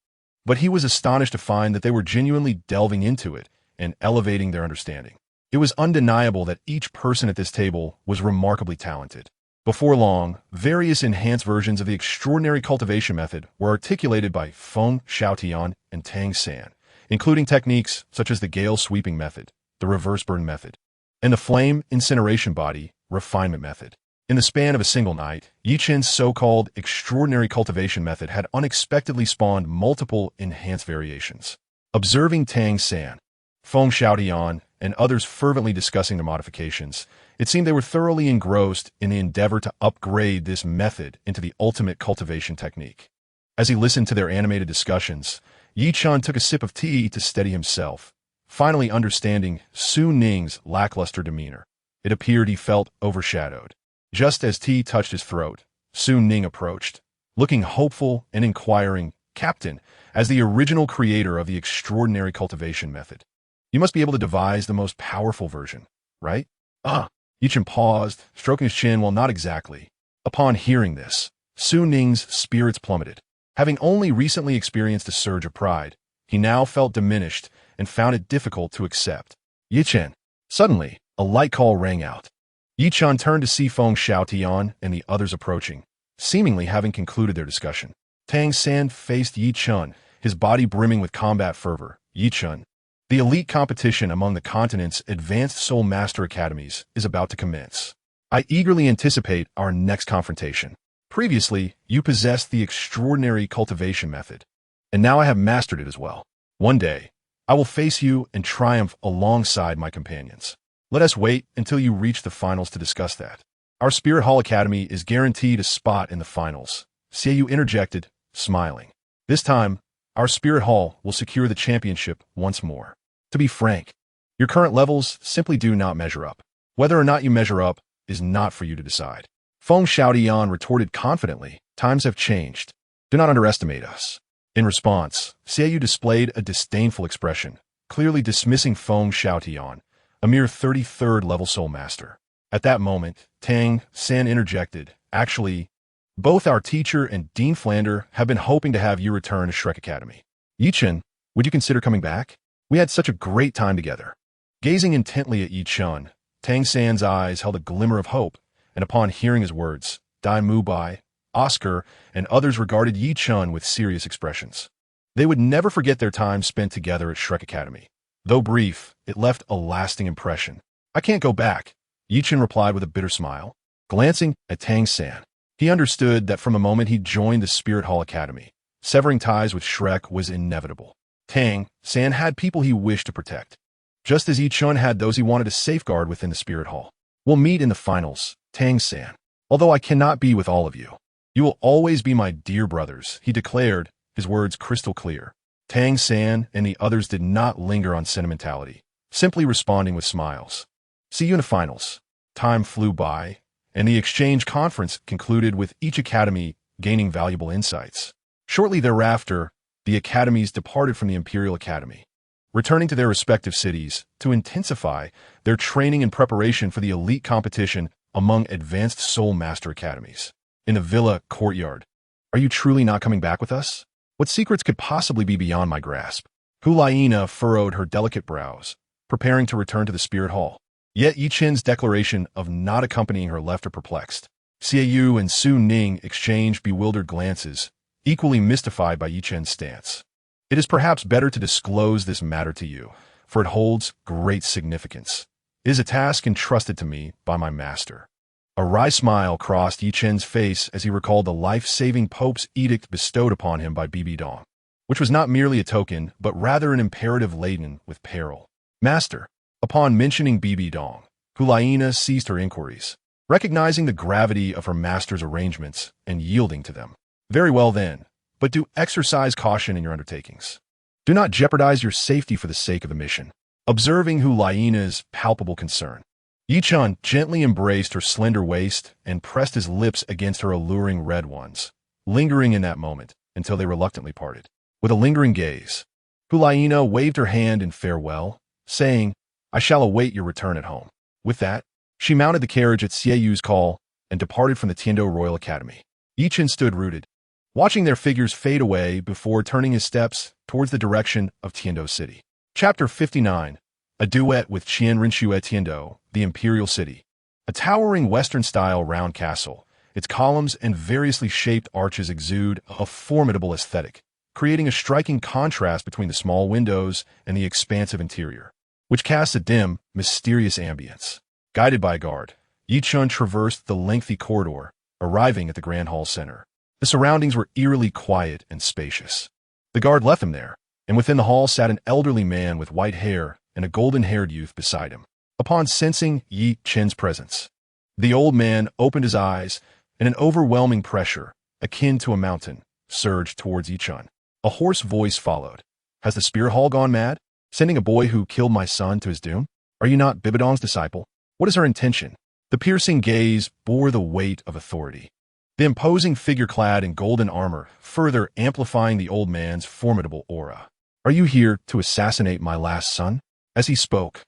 But he was astonished to find that they were genuinely delving into it and elevating their understanding. It was undeniable that each person at this table was remarkably talented. Before long, various enhanced versions of the extraordinary cultivation method were articulated by Feng Xiaotian and Tang San, including techniques such as the gale sweeping method, the reverse burn method, and the flame incineration body refinement method. In the span of a single night, Yi Chen's so-called extraordinary cultivation method had unexpectedly spawned multiple enhanced variations. Observing Tang San, Feng Xiaotian, and others fervently discussing their modifications, it seemed they were thoroughly engrossed in the endeavor to upgrade this method into the ultimate cultivation technique. As he listened to their animated discussions, Yi Chun took a sip of tea to steady himself, finally understanding Su Ning's lackluster demeanor. It appeared he felt overshadowed. Just as tea touched his throat, Su Ning approached, looking hopeful and inquiring, "Captain, as the original creator of the extraordinary cultivation method, you must be able to devise the most powerful version, right?" Yi Chun paused, stroking his chin while not exactly. Upon hearing this, Su Ning's spirits plummeted. Having only recently experienced a surge of pride, he now felt diminished and found it difficult to accept. "Yi Chun." Suddenly, a light call rang out. Yi Chun turned to see Feng Xiaotian and the others approaching, seemingly having concluded their discussion. Tang San faced Yi Chun, his body brimming with combat fervor. "Yi Chun, the elite competition among the continent's advanced soul master academies is about to commence. I eagerly anticipate our next confrontation. Previously, you possessed the extraordinary cultivation method, and now I have mastered it as well. One day, I will face you and triumph alongside my companions. Let us wait until you reach the finals to discuss that. Our Spirit Hall Academy is guaranteed a spot in the finals," Seiyu interjected, smiling. "This time, our Spirit Hall will secure the championship once more. To be frank, your current levels simply do not measure up. Whether or not you measure up is not for you to decide." Feng Xiaotian retorted confidently, "Times have changed. Do not underestimate us." In response, Seiyu displayed a disdainful expression, clearly dismissing Feng Xiaotian, a mere 33rd level soul master. At that moment, Tang San interjected, "Actually, both our teacher and Dean Flander have been hoping to have you return to Shrek Academy. Yi Chun, would you consider coming back? We had such a great time together." Gazing intently at Yi Chun, Tang San's eyes held a glimmer of hope, and upon hearing his words, Dai Mubai, Oscar, and others regarded Yi Chun with serious expressions. They would never forget their time spent together at Shrek Academy. Though brief, it left a lasting impression. "I can't go back," Yi Chun replied with a bitter smile. Glancing at Tang San, he understood that from the moment he joined the Spirit Hall Academy, severing ties with Shrek was inevitable. Tang San had people he wished to protect, just as Yi Chun had those he wanted to safeguard within the Spirit Hall. "We'll meet in the finals, Tang San. Although I cannot be with all of you, you will always be my dear brothers," he declared, his words crystal clear. Tang San and the others did not linger on sentimentality, simply responding with smiles. "See you in the finals." Time flew by, and the exchange conference concluded with each academy gaining valuable insights. Shortly thereafter, the academies departed from the Imperial Academy, returning to their respective cities to intensify their training in preparation for the elite competition among advanced Soul Master academies. In the villa courtyard, are you truly not coming back with us? What secrets could possibly be beyond my grasp? Hulaina furrowed her delicate brows, preparing to return to the spirit hall. Yet Yi Chen's declaration of not accompanying her left her perplexed. Xie Yu and Su Ning exchanged bewildered glances, equally mystified by Yi Chen's stance. It is perhaps better to disclose this matter to you, for it holds great significance. It is a task entrusted to me by my master. A wry smile crossed Yi Chen's face as he recalled the life-saving Pope's edict bestowed upon him by Bibi Dong, which was not merely a token, but rather an imperative laden with peril. Master, upon mentioning Bibi Dong, Hulaina ceased her inquiries, recognizing the gravity of her master's arrangements and yielding to them. Very well then, but do exercise caution in your undertakings. Do not jeopardize your safety for the sake of the mission. Observing Hulaina's palpable concern, Yi Chen gently embraced her slender waist and pressed his lips against her alluring red ones, lingering in that moment until they reluctantly parted. With a lingering gaze, Hulaina waved her hand in farewell, saying, I shall await your return at home. With that, she mounted the carriage at Xie Yu's call and departed from the Tiando Royal Academy. Yi Chen stood rooted, watching their figures fade away before turning his steps towards the direction of Tiando City. Chapter 59. A duet with Qian Rinxue at Tiando, the Imperial City. A towering Western-style round castle, its columns and variously shaped arches exude a formidable aesthetic, creating a striking contrast between the small windows and the expansive interior, which casts a dim, mysterious ambience. Guided by a guard, Yi Chen traversed the lengthy corridor, arriving at the Grand Hall center. The surroundings were eerily quiet and spacious. The guard left him there, and within the hall sat an elderly man with white hair and a golden-haired youth beside him. Upon sensing Yi Chen's presence, the old man opened his eyes, and an overwhelming pressure, akin to a mountain, surged towards Yi Chen. A hoarse voice followed. Has the spirit hall gone mad, sending a boy who killed my son to his doom? Are you not Bibidong's disciple? What is her intention? The piercing gaze bore the weight of authority. The imposing figure clad in golden armor, further amplifying the old man's formidable aura. Are you here to assassinate my last son? As he spoke,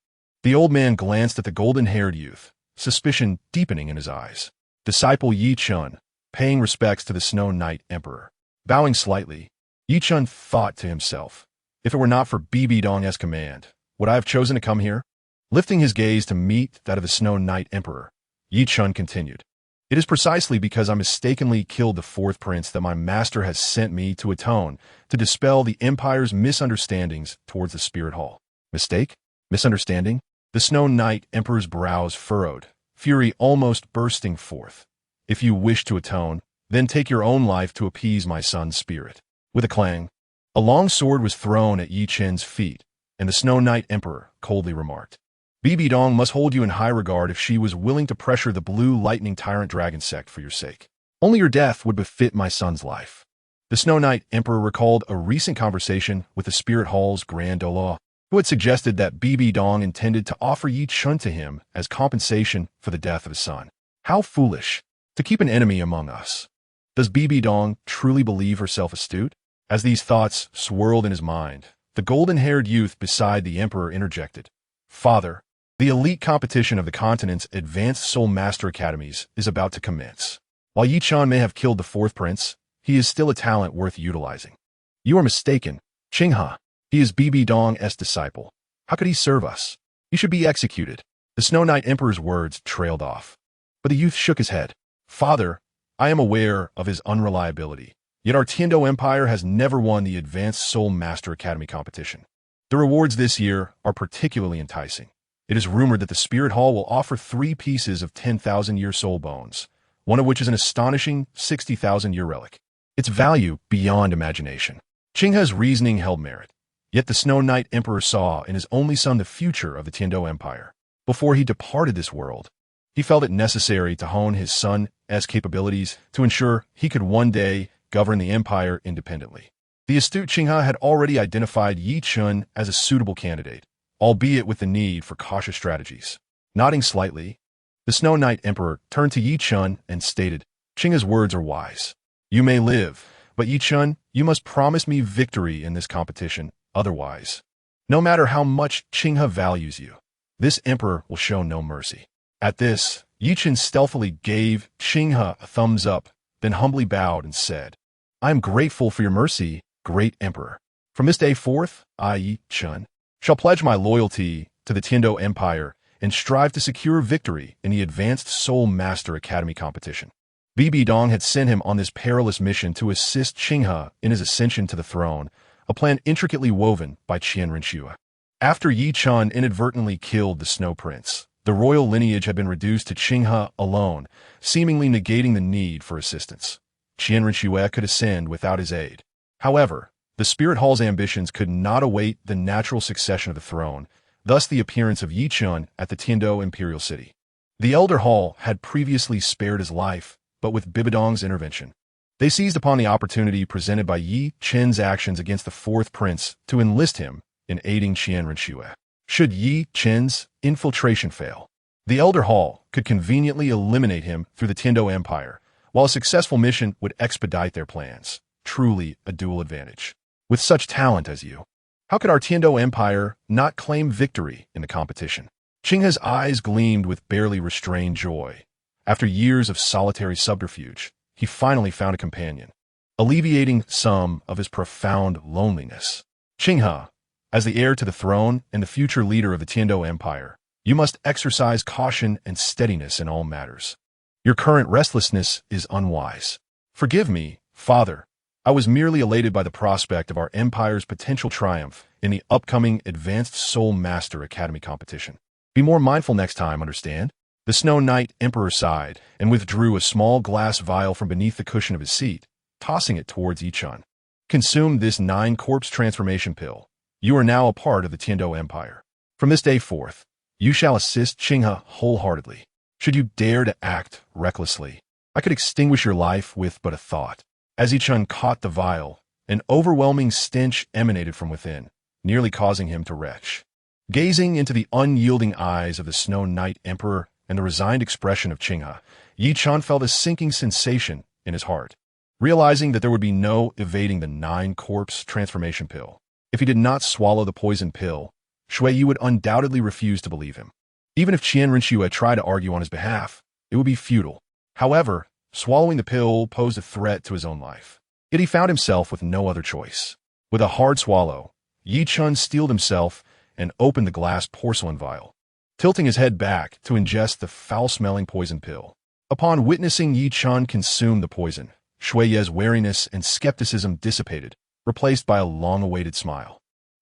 the old man glanced at the golden-haired youth, suspicion deepening in his eyes. Disciple Yi Chen, paying respects to the Snow Knight Emperor. Bowing slightly, Yi Chen thought to himself, if it were not for Bibi Dong's command, would I have chosen to come here? Lifting his gaze to meet that of the Snow Knight Emperor, Yi Chen continued, It is precisely because I mistakenly killed the fourth prince that my master has sent me to atone, to dispel the Empire's misunderstandings towards the Spirit Hall. Mistake? Misunderstanding? The Snow Knight Emperor's brows furrowed, fury almost bursting forth. If you wish to atone, then take your own life to appease my son's spirit. With a clang, a long sword was thrown at Yi Chen's feet, and the Snow Knight Emperor coldly remarked, Bibi Dong must hold you in high regard if she was willing to pressure the Blue Lightning Tyrant Dragon sect for your sake. Only your death would befit my son's life. The Snow Knight Emperor recalled a recent conversation with the Spirit Hall's Grand Douluo, who had suggested that Bibi Dong intended to offer Yi Chen to him as compensation for the death of his son. How foolish, to keep an enemy among us. Does Bibi Dong truly believe herself astute? As these thoughts swirled in his mind, the golden-haired youth beside the Emperor interjected, Father, the elite competition of the continent's advanced Soul Master Academies is about to commence. While Yi Chen may have killed the fourth prince, he is still a talent worth utilizing. You are mistaken, Qinghe. He is Bibi Dong's disciple. How could he serve us? He should be executed. The Snow Knight Emperor's words trailed off. But the youth shook his head. Father, I am aware of his unreliability. Yet our Tiando Empire has never won the Advanced Soul Master Academy competition. The rewards this year are particularly enticing. It is rumored that the Spirit Hall will offer 3 pieces of 10,000-year soul bones, one of which is an astonishing 60,000-year relic. Its value beyond imagination. Qinghe's reasoning held merit. Yet the Snow Knight Emperor saw in his only son the future of the Tiando Empire. Before he departed this world, he felt it necessary to hone his son's capabilities to ensure he could one day govern the empire independently. The astute Qinghe had already identified Yi Chen as a suitable candidate, albeit with the need for cautious strategies. Nodding slightly, the Snow Knight Emperor turned to Yi Chen and stated, Qinghe's words are wise. You may live, but Yi Chen, You must promise me victory in this competition, otherwise, no matter how much Qinghe values you, this emperor will show no mercy." At this, Chen stealthily gave Qinghe a thumbs up, then humbly bowed and said, "I am grateful for your mercy, great emperor. From this day forth, I, Chen, shall pledge my loyalty to the Tiando Empire and strive to secure victory in the Advanced Soul Master Academy competition." Bibi Dong had sent him on this perilous mission to assist Qinghe in his ascension to the throne, a plan intricately woven by Qian Renxue. After Yi Chun inadvertently killed the Snow Prince, the royal lineage had been reduced to Qinghe alone, seemingly negating the need for assistance. Qian Renxue could ascend without his aid. However, the Spirit Hall's ambitions could not await the natural succession of the throne, thus the appearance of Yi Chun at the Tiando Imperial City. The Elder Hall had previously spared his life, but with Bibidong's intervention, they seized upon the opportunity presented by Yi Chen's actions against the fourth prince to enlist him in aiding Qian Renxue. Should Yi Chen's infiltration fail, the Elder Hall could conveniently eliminate him through the Tiando Empire, while a successful mission would expedite their plans. Truly a dual advantage. With such talent as you, how could our Tiando Empire not claim victory in the competition? Qinghe's eyes gleamed with barely restrained joy. After years of solitary subterfuge, he finally found a companion, alleviating some of his profound loneliness. Qinghe, as the heir to the throne and the future leader of the Tiando Empire, you must exercise caution and steadiness in all matters. Your current restlessness is unwise. Forgive me, Father. I was merely elated by the prospect of our empire's potential triumph in the upcoming Advanced Soul Master Academy competition. Be more mindful next time, understand? The Snow Knight Emperor sighed and withdrew a small glass vial from beneath the cushion of his seat, tossing it towards Yi Chun. Consume this 9-corpse transformation pill. You are now a part of the Tiando Empire. From this day forth, you shall assist Qinghe wholeheartedly. Should you dare to act recklessly, I could extinguish your life with but a thought. As Yi Chun caught the vial, an overwhelming stench emanated from within, nearly causing him to retch. Gazing into the unyielding eyes of the Snow Knight Emperor and the resigned expression of Qinghe, Yi Chun felt a sinking sensation in his heart, realizing that there would be no evading the 9-corpse transformation pill. If he did not swallow the poison pill, Shui Yi would undoubtedly refuse to believe him. Even if Qian Renxue tried to argue on his behalf, it would be futile. However, swallowing the pill posed a threat to his own life. Yet he found himself with no other choice. With a hard swallow, Yi Chun steeled himself and opened the glass porcelain vial, tilting his head back to ingest the foul-smelling poison pill. Upon witnessing Yi Chun consume the poison, Shui Ye's wariness and skepticism dissipated, replaced by a long-awaited smile.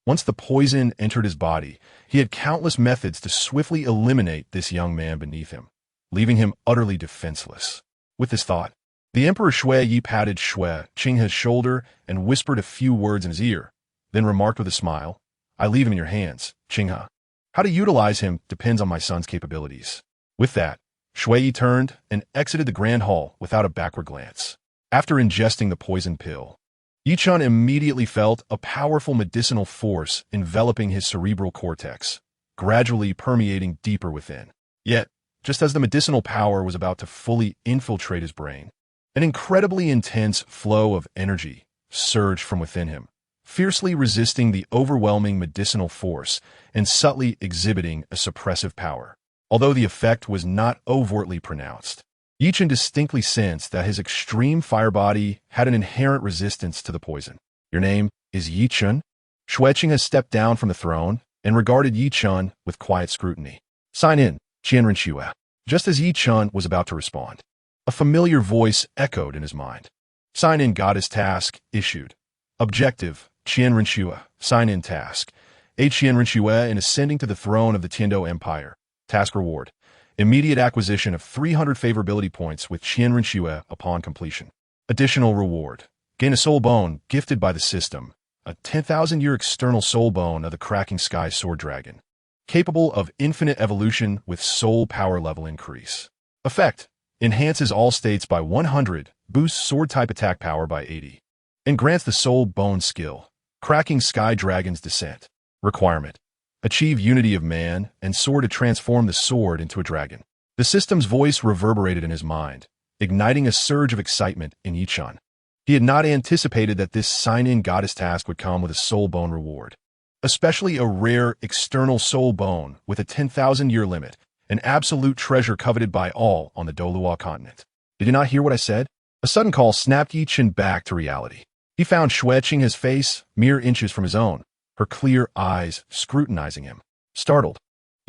Once the poison entered his body, he had countless methods to swiftly eliminate this young man beneath him, leaving him utterly defenseless. With this thought, the Emperor Shui Yi patted Qinghe's shoulder and whispered a few words in his ear, then remarked with a smile, "I leave him in your hands, Qinghe. How to utilize him depends on my son's capabilities." With that, Shui Yi turned and exited the Grand Hall without a backward glance. After ingesting the poison pill, Yi Chun immediately felt a powerful medicinal force enveloping his cerebral cortex, gradually permeating deeper within. Yet, just as the medicinal power was about to fully infiltrate his brain, an incredibly intense flow of energy surged from within him, fiercely resisting the overwhelming medicinal force and subtly exhibiting a suppressive power. Although the effect was not overtly pronounced, Yi Chun distinctly sensed that his extreme fire body had an inherent resistance to the poison. "Your name is Yi Chun?" Shui Qinghe stepped down from the throne and regarded Yi Chun with quiet scrutiny. "Sign in, Qian Renxue." Just as Yi Chun was about to respond, a familiar voice echoed in his mind. "Sign in, goddess task issued. Objective, Qian Renxue, sign in task. Aid Qian Renxue in ascending to the throne of the Tiando Empire. Task reward, immediate acquisition of 300 favorability points with Qian Renxue upon completion. Additional reward, gain a soul bone gifted by the system, a 10,000-year external soul bone of the Cracking Sky Sword Dragon, capable of infinite evolution with soul power level increase. Effect, enhances all states by 100, boosts sword type attack power by 80, and grants the soul bone skill, Cracking Sky Dragon's Descent. Requirement, achieve unity of man and sword to transform the sword into a dragon. The system's voice reverberated in his mind, igniting a surge of excitement in Yi Chun. He had not anticipated that this sign-in goddess task would come with a soul bone reward, especially a rare external soul bone with a 10,000-year limit, an absolute treasure coveted by all on the Douluo Continent. Did you not hear what I said? A sudden call snapped Chen back to reality. He found Shrek, his face mere inches from his own, her clear eyes scrutinizing him. Startled,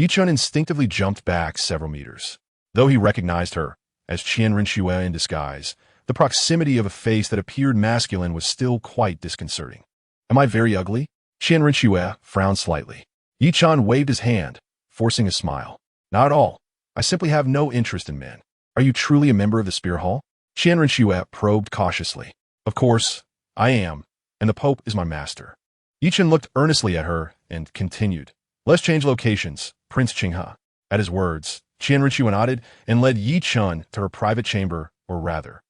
Chen instinctively jumped back several meters. Though he recognized her as Chen Rinxue in disguise, the proximity of a face that appeared masculine was still quite disconcerting. Am I very ugly? Chen Rinxue frowned slightly. Chen waved his hand, forcing a smile. Not at all. I simply have no interest in men. Are you truly a member of the Spear Hall? Chen Rinxue probed cautiously. Of course, I am, and the Pope is my master. Chen looked earnestly at her and continued. Let's change locations, Prince Qinghe. At his words, Chen Rinxue nodded and led Chen to her private chamber, or rather,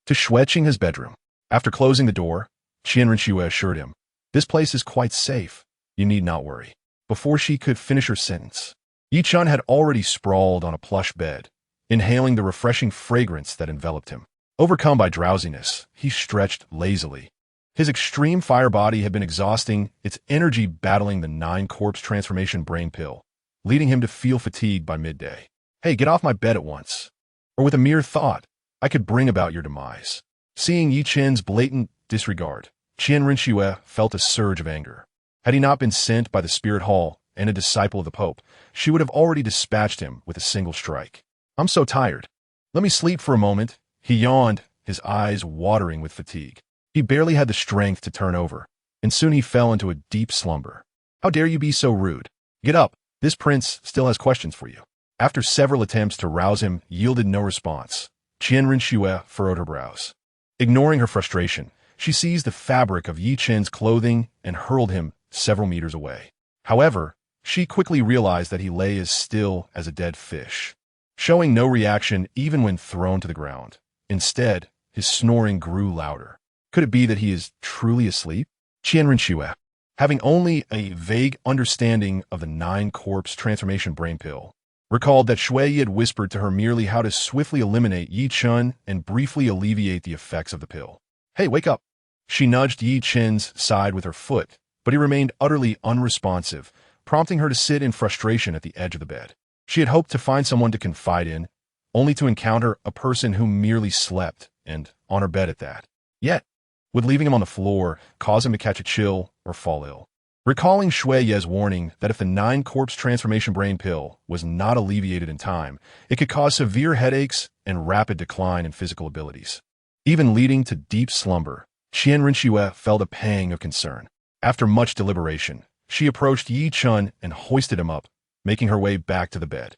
to Shrek bedroom. After closing the door, Chen Rinxue assured him, this place is quite safe. You need not worry. Before she could finish her sentence, Chen had already sprawled on a plush bed, inhaling the refreshing fragrance that enveloped him. Overcome by drowsiness, he stretched lazily. His extreme fire body had been exhausting, its energy battling the 9-corpse transformation brain pill, leading him to feel fatigued by midday. Hey, get off my bed at once. Or with a mere thought, I could bring about your demise. Seeing Chen's blatant disregard, Chen Rinxue felt a surge of anger. Had he not been sent by the Spirit Hall and a disciple of the Pope, she would have already dispatched him with a single strike. I'm so tired. Let me sleep for a moment. He yawned, his eyes watering with fatigue. He barely had the strength to turn over, and soon he fell into a deep slumber. How dare you be so rude? Get up. This prince still has questions for you. After several attempts to rouse him yielded no response, Chen Rinxue furrowed her brows. Ignoring her frustration, she seized the fabric of Chen's clothing and hurled him several meters away. However, she quickly realized that he lay as still as a dead fish, showing no reaction even when thrown to the ground. Instead, his snoring grew louder. Could it be that he is truly asleep? Chen Rinxue, having only a vague understanding of the 9-corpse transformation brain pill, recalled that Shui had whispered to her merely how to swiftly eliminate Chen and briefly alleviate the effects of the pill. Hey, wake up! She nudged Chen's side with her foot, but he remained utterly unresponsive, prompting her to sit in frustration at the edge of the bed. She had hoped to find someone to confide in, only to encounter a person who merely slept, and on her bed at that. Yet, would leaving him on the floor cause him to catch a chill or fall ill? Recalling Shui's warning that if the 9-corpse transformation brain pill was not alleviated in time, it could cause severe headaches and rapid decline in physical abilities, even leading to deep slumber, Chen Rinxue felt a pang of concern. After much deliberation, she approached Chen and hoisted him up, making her way back to the bed.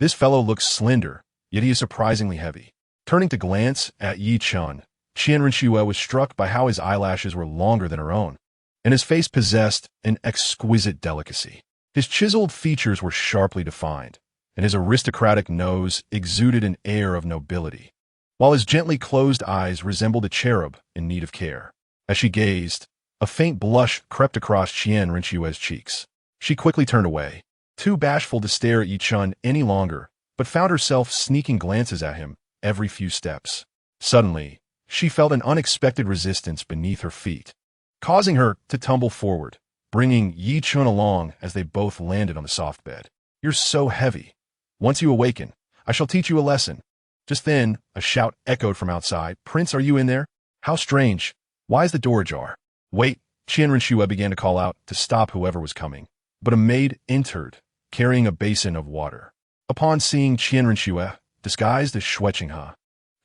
This fellow looks slender, yet he is surprisingly heavy. Turning to glance at Chen Rinxue was struck by how his eyelashes were longer than her own, and his face possessed an exquisite delicacy. His chiseled features were sharply defined, and his aristocratic nose exuded an air of nobility, while his gently closed eyes resembled a cherub in need of care. As she gazed, a faint blush crept across Chen Rinxue's cheeks. She quickly turned away, too bashful to stare at Chen any longer, but found herself sneaking glances at him every few steps. Suddenly, she felt an unexpected resistance beneath her feet, causing her to tumble forward, bringing Chen along as they both landed on the soft bed. You're so heavy. Once you awaken, I shall teach you a lesson. Just then, a shout echoed from outside. Prince, are you in there? How strange. Why is the door ajar? Wait, Chen Rinxue began to call out to stop whoever was coming, but a maid entered, carrying a basin of water. Upon seeing Chen Rinxue, disguised as Shuiqinghe,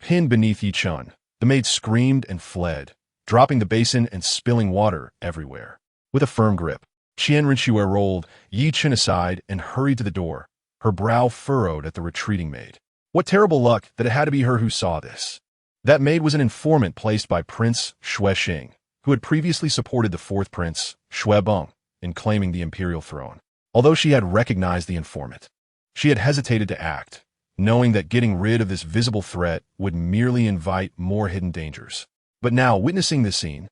pinned beneath Chen, the maid screamed and fled, dropping the basin and spilling water everywhere. With a firm grip, Chen Rinxue rolled Chen aside and hurried to the door, her brow furrowed at the retreating maid. What terrible luck that it had to be her who saw this. That maid was an informant placed by Prince Shuixing, who had previously supported the fourth prince, Shuibeng, in claiming the imperial throne. Although she had recognized the informant, she had hesitated to act, knowing that getting rid of this visible threat would merely invite more hidden dangers. But now, witnessing this scene,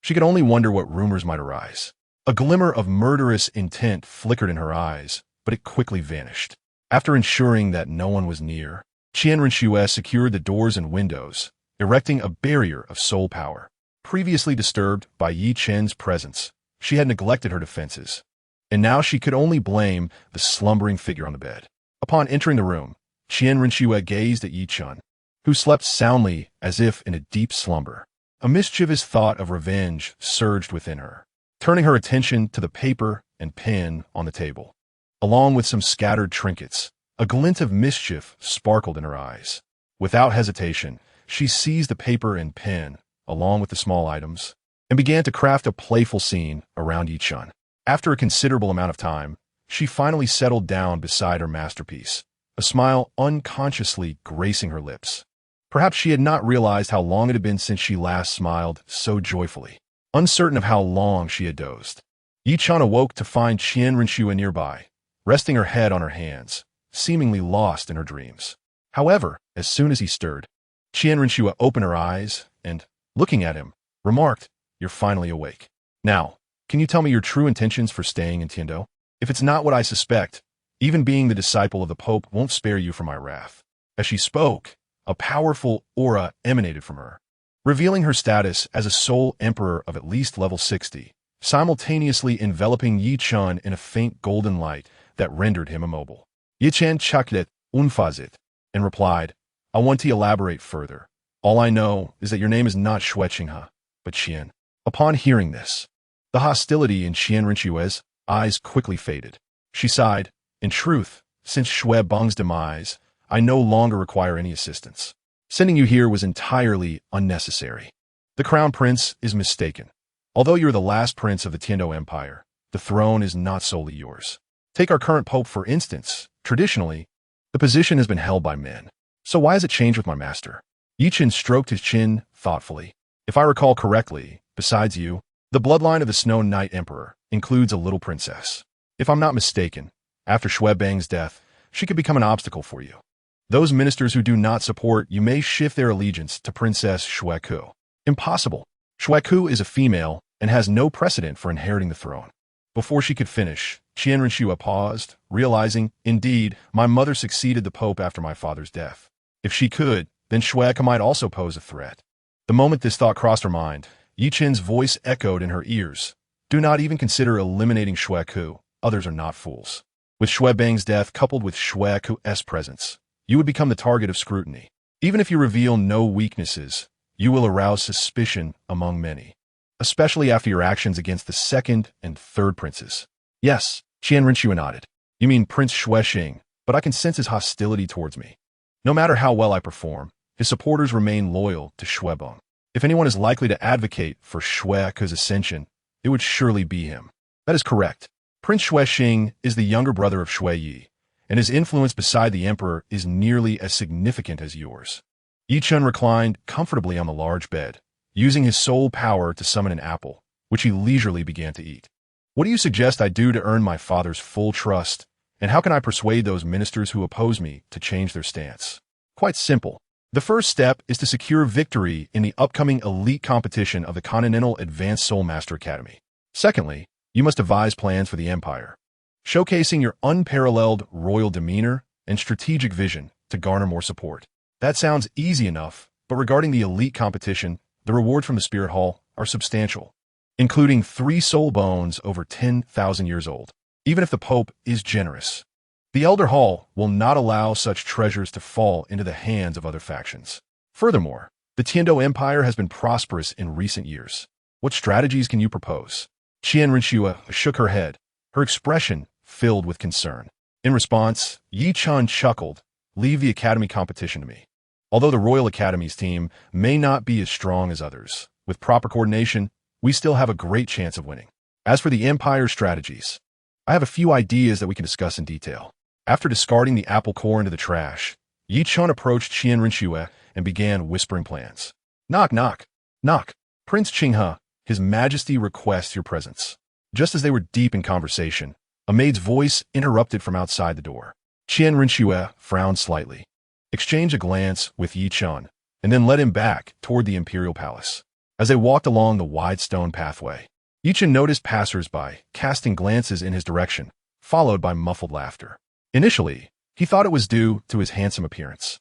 she could only wonder what rumors might arise. A glimmer of murderous intent flickered in her eyes, but it quickly vanished. After ensuring that no one was near, Chen Rinxue secured the doors and windows, erecting a barrier of soul power. Previously disturbed by Yi Chen's presence, she had neglected her defenses, and now she could only blame the slumbering figure on the bed. Upon entering the room, Qian Renxue gazed at Yi Chen, who slept soundly as if in a deep slumber. A mischievous thought of revenge surged within her, turning her attention to the paper and pen on the table. Along with some scattered trinkets, a glint of mischief sparkled in her eyes. Without hesitation, she seized the paper and pen, along with the small items, and began to craft a playful scene around Yi Chen. After a considerable amount of time, she finally settled down beside her masterpiece, a smile unconsciously gracing her lips. Perhaps she had not realized how long it had been since she last smiled so joyfully. Uncertain of how long she had dozed, Yi Chen awoke to find Qian Renxue nearby, resting her head on her hands, seemingly lost in her dreams. However, as soon as he stirred, Qian Renxue opened her eyes and, looking at him, remarked, "You're finally awake. Now, can you tell me your true intentions for staying in Tiando? If it's not what I suspect, even being the disciple of the Pope won't spare you from my wrath." As she spoke, a powerful aura emanated from her, revealing her status as a sole emperor of at least level 60, simultaneously enveloping Yi Chen in a faint golden light that rendered him immobile. Yi Chen chaklet unfazit and replied, "I want to elaborate further. All I know is that your name is not Xue Qinghe, but Qian." Upon hearing this, the hostility in Qian Renxue's eyes quickly faded. She sighed, "In truth, since Xue Beng's demise, I no longer require any assistance. Sending you here was entirely unnecessary. The Crown Prince is mistaken. Although you're the last prince of the Tiando Empire, the throne is not solely yours. Take our current pope, for instance. Traditionally, the position has been held by men. So why has it changed with my master?" Yi Chen stroked his chin thoughtfully. "If I recall correctly, besides you, the bloodline of the Snow Knight Emperor includes a little princess. If I'm not mistaken, after Xue Beng's death, she could become an obstacle for you. Those ministers who do not support you may shift their allegiance to Princess Xue Ku." "Impossible. Xue Ku is a female and has no precedent for inheriting the throne." Before she could finish, Qian Renxue paused, realizing, "Indeed, my mother succeeded the Pope after my father's death. If she could, then Xue Ku might also pose a threat." The moment this thought crossed her mind, Yi Chen's voice echoed in her ears. "Do not even consider eliminating Xue Ku. Others are not fools. With Xue Beng's death coupled with Xue Ku's presence, you would become the target of scrutiny. Even if you reveal no weaknesses, you will arouse suspicion among many, especially after your actions against the second and third princes." "Yes," Qian Renxue nodded. "You mean Prince Xue Xing, but I can sense his hostility towards me. No matter how well I perform, his supporters remain loyal to Xue Beng. If anyone is likely to advocate for Xue Ku's ascension, it would surely be him." "That is correct. Prince Xue Xing is the younger brother of Xue Yi, and his influence beside the emperor is nearly as significant as yours." Yi Chen reclined comfortably on the large bed, using his soul power to summon an apple, which he leisurely began to eat. "What do you suggest I do to earn my father's full trust, and how can I persuade those ministers who oppose me to change their stance?" "Quite simple. The first step is to secure victory in the upcoming elite competition of the Continental Advanced Soul Master Academy. Secondly, you must devise plans for the Empire, showcasing your unparalleled royal demeanor and strategic vision to garner more support." "That sounds easy enough, but regarding the elite competition, the rewards from the Spirit Hall are substantial, including 3 soul bones over 10,000 years old, even if the Pope is generous. The Elder Hall will not allow such treasures to fall into the hands of other factions. Furthermore, the Tiando Empire has been prosperous in recent years. What strategies can you propose?" Qian Renxue shook her head, her expression filled with concern. In response, Yi Chen chuckled, "Leave the academy competition to me. Although the Royal Academy's team may not be as strong as others, with proper coordination, we still have a great chance of winning. As for the Empire's strategies, I have a few ideas that we can discuss in detail." After discarding the apple core into the trash, Yi Chen approached Qian Renxue and began whispering plans. "Knock, knock, knock. Prince Qinghe, His Majesty requests your presence." Just as they were deep in conversation, a maid's voice interrupted from outside the door. Qian Renxue frowned slightly, exchanged a glance with Yi Chen, and then led him back toward the imperial palace. As they walked along the wide stone pathway, Yi Chen noticed passers-by casting glances in his direction, followed by muffled laughter. Initially, he thought it was due to his handsome appearance.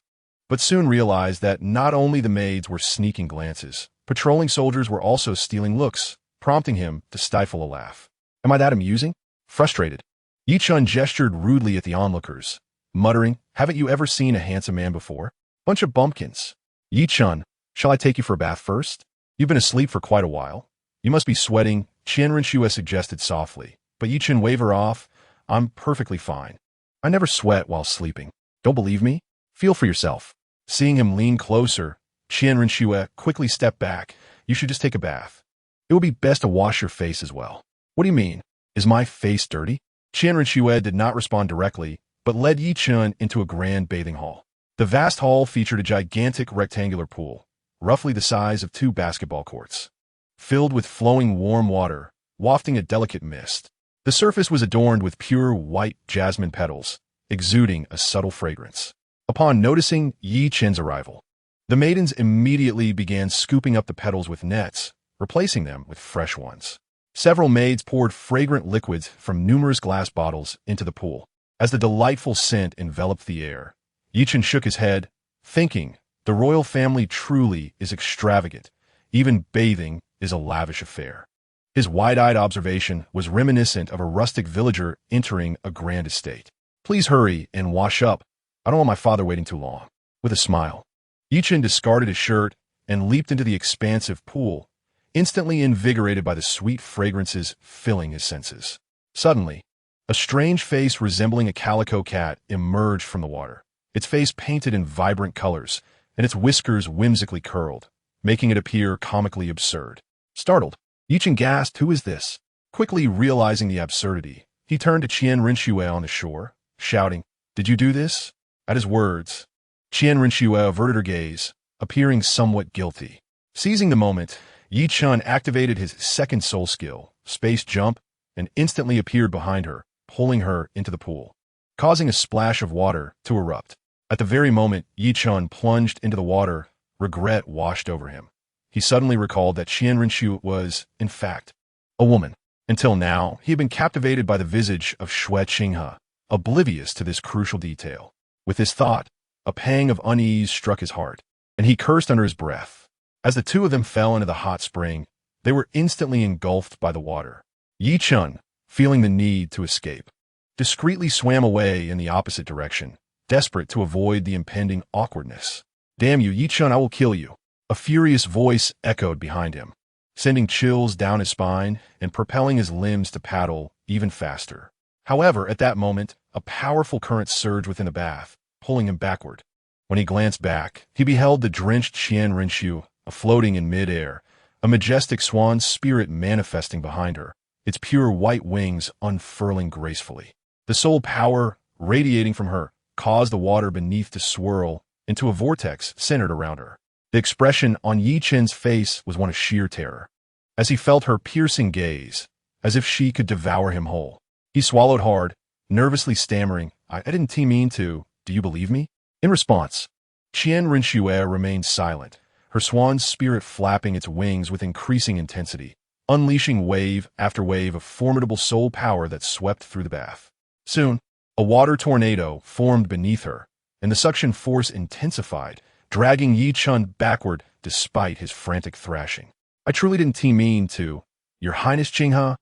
but soon realized that not only the maids were sneaking glances, patrolling soldiers were also stealing looks, prompting him to stifle a laugh. Am I that amusing? Frustrated, Yi Chun gestured rudely at the onlookers, muttering, haven't you ever seen a handsome man before? Bunch of bumpkins. Yi Chun, shall I take you for a bath first? You've been asleep for quite a while. You must be sweating, Qian Rinxue suggested softly, but Yi Chun waved her off. I'm perfectly fine. I never sweat while sleeping. Don't believe me? Feel for yourself. Seeing him lean closer, Qian Rinxue quickly stepped back. You should just take a bath. It would be best to wash your face as well. What do you mean? Is my face dirty? Qian Rinxue did not respond directly, but led Yi Chun into a grand bathing hall. The vast hall featured a gigantic rectangular pool, roughly the size of 2 basketball courts, filled with flowing warm water, wafting a delicate mist. The surface was adorned with pure white jasmine petals, exuding a subtle fragrance. Upon noticing Yi Chun's arrival, the maidens immediately began scooping up the petals with nets, replacing them with fresh ones. Several maids poured fragrant liquids from numerous glass bottles into the pool. As the delightful scent enveloped the air, Yi Chun shook his head, thinking, the royal family truly is extravagant. Even bathing is a lavish affair. His wide-eyed observation was reminiscent of a rustic villager entering a grand estate. Please hurry and wash up. I don't want my father waiting too long. With a smile, Yi Chun discarded his shirt and leaped into the expansive pool, instantly invigorated by the sweet fragrances filling his senses. Suddenly, a strange face resembling a calico cat emerged from the water, its face painted in vibrant colors, and its whiskers whimsically curled, making it appear comically absurd. Startled, Yi Chun gasped, who is this? Quickly realizing the absurdity, he turned to Qian Rinxue on the shore, shouting, did you do this? At his words, Qian Rinxue averted her gaze, appearing somewhat guilty. Seizing the moment, Yi Chun activated his second soul skill, Space Jump, and instantly appeared behind her, pulling her into the pool, causing a splash of water to erupt. At the very moment Yi Chun plunged into the water, regret washed over him. He suddenly recalled that Qian Rinxue was, in fact, a woman. Until now, he had been captivated by the visage of Xue Qinghe, oblivious to this crucial detail. With this thought, a pang of unease struck his heart, and he cursed under his breath. As the two of them fell into the hot spring, they were instantly engulfed by the water. Yi Chun, feeling the need to escape, discreetly swam away in the opposite direction, desperate to avoid the impending awkwardness. Damn you, Yi Chun, I will kill you. A furious voice echoed behind him, sending chills down his spine and propelling his limbs to paddle even faster. However, at that moment, a powerful current surged within the bath, pulling him backward. When he glanced back, he beheld the drenched Qian Rinxue floating in mid-air, a majestic swan spirit manifesting behind her, its pure white wings unfurling gracefully. The soul power radiating from her caused the water beneath to swirl into a vortex centered around her. The expression on Yi Chun's face was one of sheer terror, as he felt her piercing gaze, as if she could devour him whole. He swallowed hard, nervously stammering, I didn't mean to, do you believe me? In response, Qian Rinxue remained silent, her swan's spirit flapping its wings with increasing intensity, unleashing wave after wave of formidable soul power that swept through the bath. Soon, a water tornado formed beneath her, and the suction force intensified, dragging Yi Chun backward despite his frantic thrashing. I truly didn't mean to, Your Highness Qinghe.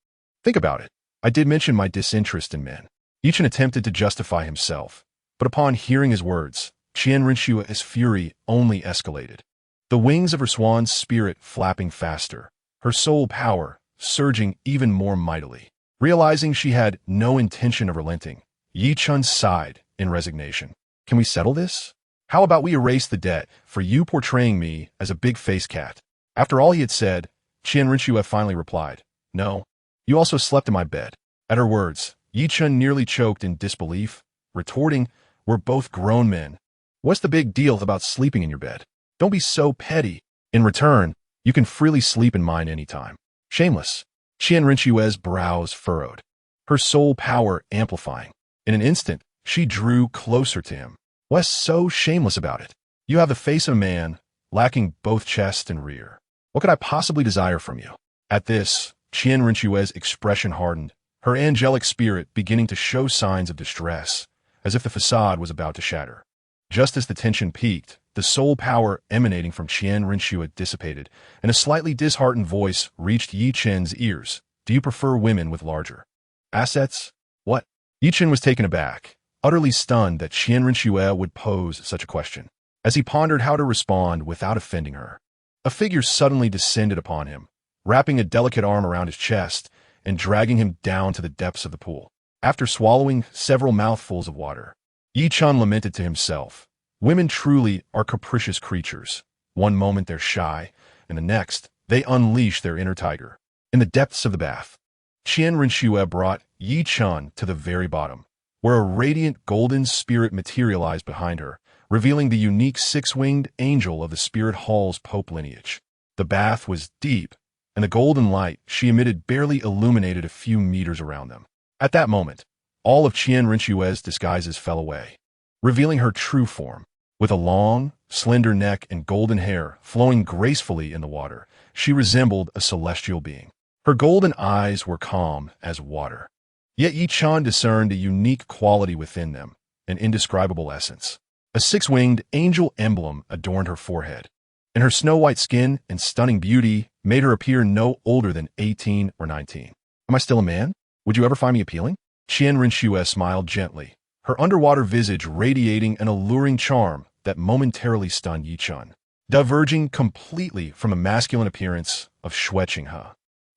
Think about it. I did mention my disinterest in men. Yi Chun attempted to justify himself, but upon hearing his words, Qian Rinxue's fury only escalated. The wings of her swan's spirit flapping faster, her soul power surging even more mightily. Realizing she had no intention of relenting, Yi Chun sighed in resignation. Can we settle this? How about we erase the debt for you portraying me as a big-faced cat? After all he had said, Qian Rinxue finally replied, No, you also slept in my bed. At her words, Yi Chun nearly choked in disbelief, retorting, We're both grown men. What's the big deal about sleeping in your bed? Don't be so petty. In return, you can freely sleep in mine anytime. Shameless. Qian Rinxue's brows furrowed, her soul power amplifying. In an instant, she drew closer to him. What's so shameless about it? You have the face of a man, lacking both chest and rear. What could I possibly desire from you? At this, Qian Rinxue's expression hardened, her angelic spirit beginning to show signs of distress, as if the facade was about to shatter. Just as the tension peaked, the soul power emanating from Qian Rinxue dissipated, and a slightly disheartened voice reached Yi Chen's ears. Do you prefer women with larger assets? What? Yi Chen was taken aback, utterly stunned that Qian Rinxue would pose such a question. As he pondered how to respond without offending her, a figure suddenly descended upon him, wrapping a delicate arm around his chest and dragging him down to the depths of the pool. After swallowing several mouthfuls of water, Yi Chen lamented to himself, women truly are capricious creatures. One moment they're shy, and the next, they unleash their inner tiger. In the depths of the bath, Qian Rinxue brought Yi Chen to the very bottom, where a radiant golden spirit materialized behind her, revealing the unique six-winged angel of the Spirit Hall's Pope lineage. The bath was deep, and the golden light she emitted barely illuminated a few meters around them. At that moment, all of Qian Rinxue's disguises fell away, revealing her true form. With a long, slender neck and golden hair flowing gracefully in the water, she resembled a celestial being. Her golden eyes were calm as water. Yet Yi Chen discerned a unique quality within them, an indescribable essence. A six-winged angel emblem adorned her forehead, and her snow-white skin and stunning beauty made her appear no older than 18 or 19. Am I still a man? Would you ever find me appealing? Qian Rinxue smiled gently, her underwater visage radiating an alluring charm that momentarily stunned Yi Chen, diverging completely from the masculine appearance of Shrek.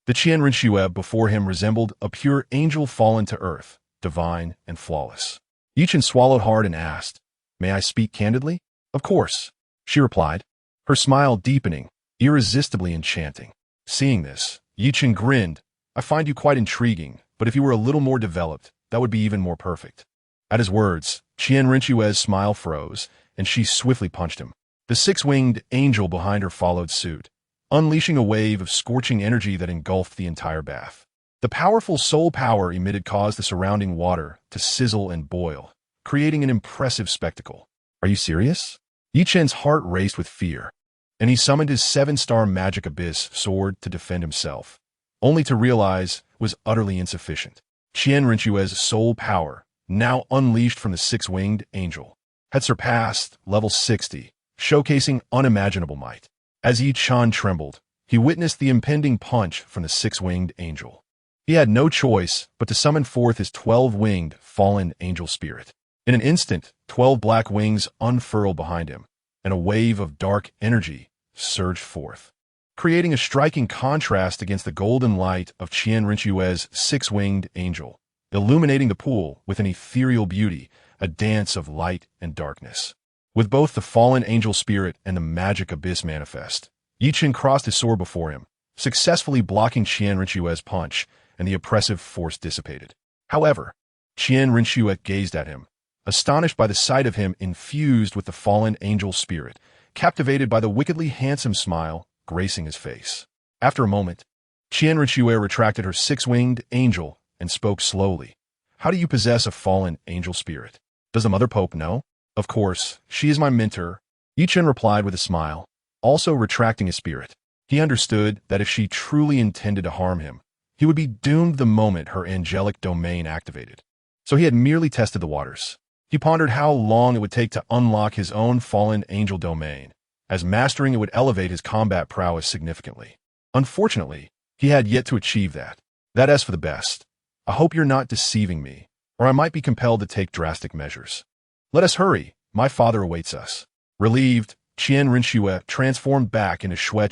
The Qian Rinxue before him resembled a pure angel fallen to earth, divine and flawless. Yi Chen swallowed hard and asked, "May I speak candidly?" "Of course," she replied, her smile deepening, irresistibly enchanting. Seeing this, Yi Chen grinned. "I find you quite intriguing, but if you were a little more developed, that would be even more perfect." At his words, Qian Rinxue's smile froze, and she swiftly punched him. The six-winged angel behind her followed suit, unleashing a wave of scorching energy that engulfed the entire bath. The powerful soul power emitted caused the surrounding water to sizzle and boil, creating an impressive spectacle. "Are you serious?" Yi Chen's heart raced with fear, and he summoned his seven-star magic abyss sword to defend himself, only to realize it was utterly insufficient. Qian Rinxue's soul power, now unleashed from the six-winged angel, had surpassed level 60, showcasing unimaginable might. As Yi Chen trembled, he witnessed the impending punch from the six-winged angel. He had no choice but to summon forth his 12-winged fallen angel spirit. In an instant, 12 black wings unfurled behind him, and a wave of dark energy surged forth, creating a striking contrast against the golden light of Qian Rinxue's six-winged angel, illuminating the pool with an ethereal beauty, a dance of light and darkness. With both the fallen angel spirit and the magic abyss manifest, Yi Chen crossed his sword before him, successfully blocking Qian Rinxue's punch, and the oppressive force dissipated. However, Qian Rinxue gazed at him, astonished by the sight of him infused with the fallen angel spirit, captivated by the wickedly handsome smile gracing his face. After a moment, Qian Rinxue retracted her six-winged angel and spoke slowly. "How do you possess a fallen angel spirit? Does the Mother Pope know?" "Of course, she is my mentor," Yi Chen replied with a smile, also retracting his spirit. He understood that if she truly intended to harm him, he would be doomed the moment her angelic domain activated. So he had merely tested the waters. He pondered how long it would take to unlock his own fallen angel domain, as mastering it would elevate his combat prowess significantly. Unfortunately, he had yet to achieve that. "That is for the best. I hope you're not deceiving me, or I might be compelled to take drastic measures. Let us hurry, my father awaits us." Relieved, Qian Rinxue transformed back into Shui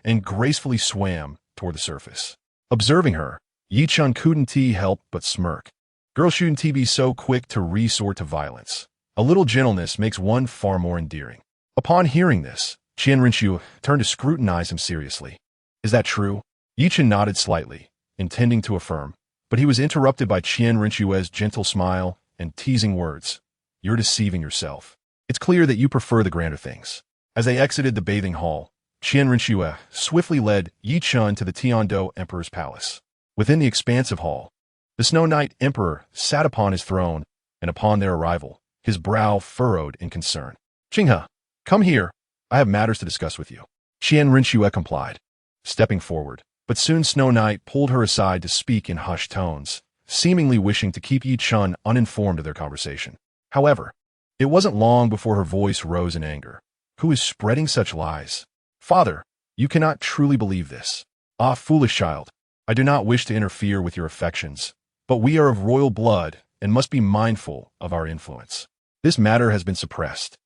and gracefully swam toward the surface. Observing her, Yi Chen couldn't help but smirk. Girls shouldn't be so quick to resort to violence. A little gentleness makes one far more endearing. Upon hearing this, Qian Rinxue turned to scrutinize him seriously. "Is that true?" Yi Chen nodded slightly, intending to affirm, but he was interrupted by Qian Rinxue's gentle smile and teasing words. "You're deceiving yourself. It's clear that you prefer the grander things." As they exited the bathing hall, Qian Rinxue swiftly led Yi Chen to the Tiando Emperor's palace. Within the expansive hall, the Snow Knight Emperor sat upon his throne, and upon their arrival, his brow furrowed in concern. "Qinghe, come here. I have matters to discuss with you." Qian Rinxue complied, stepping forward, but soon Snow Knight pulled her aside to speak in hushed tones, seemingly wishing to keep Yi Chen uninformed of their conversation. However, It wasn't long before her voice rose in anger. Who is spreading such lies? Father, you cannot truly believe this. Ah, foolish child. I do not wish to interfere with your affections, but we are of royal blood and must be mindful of our influence. This matter has been suppressed,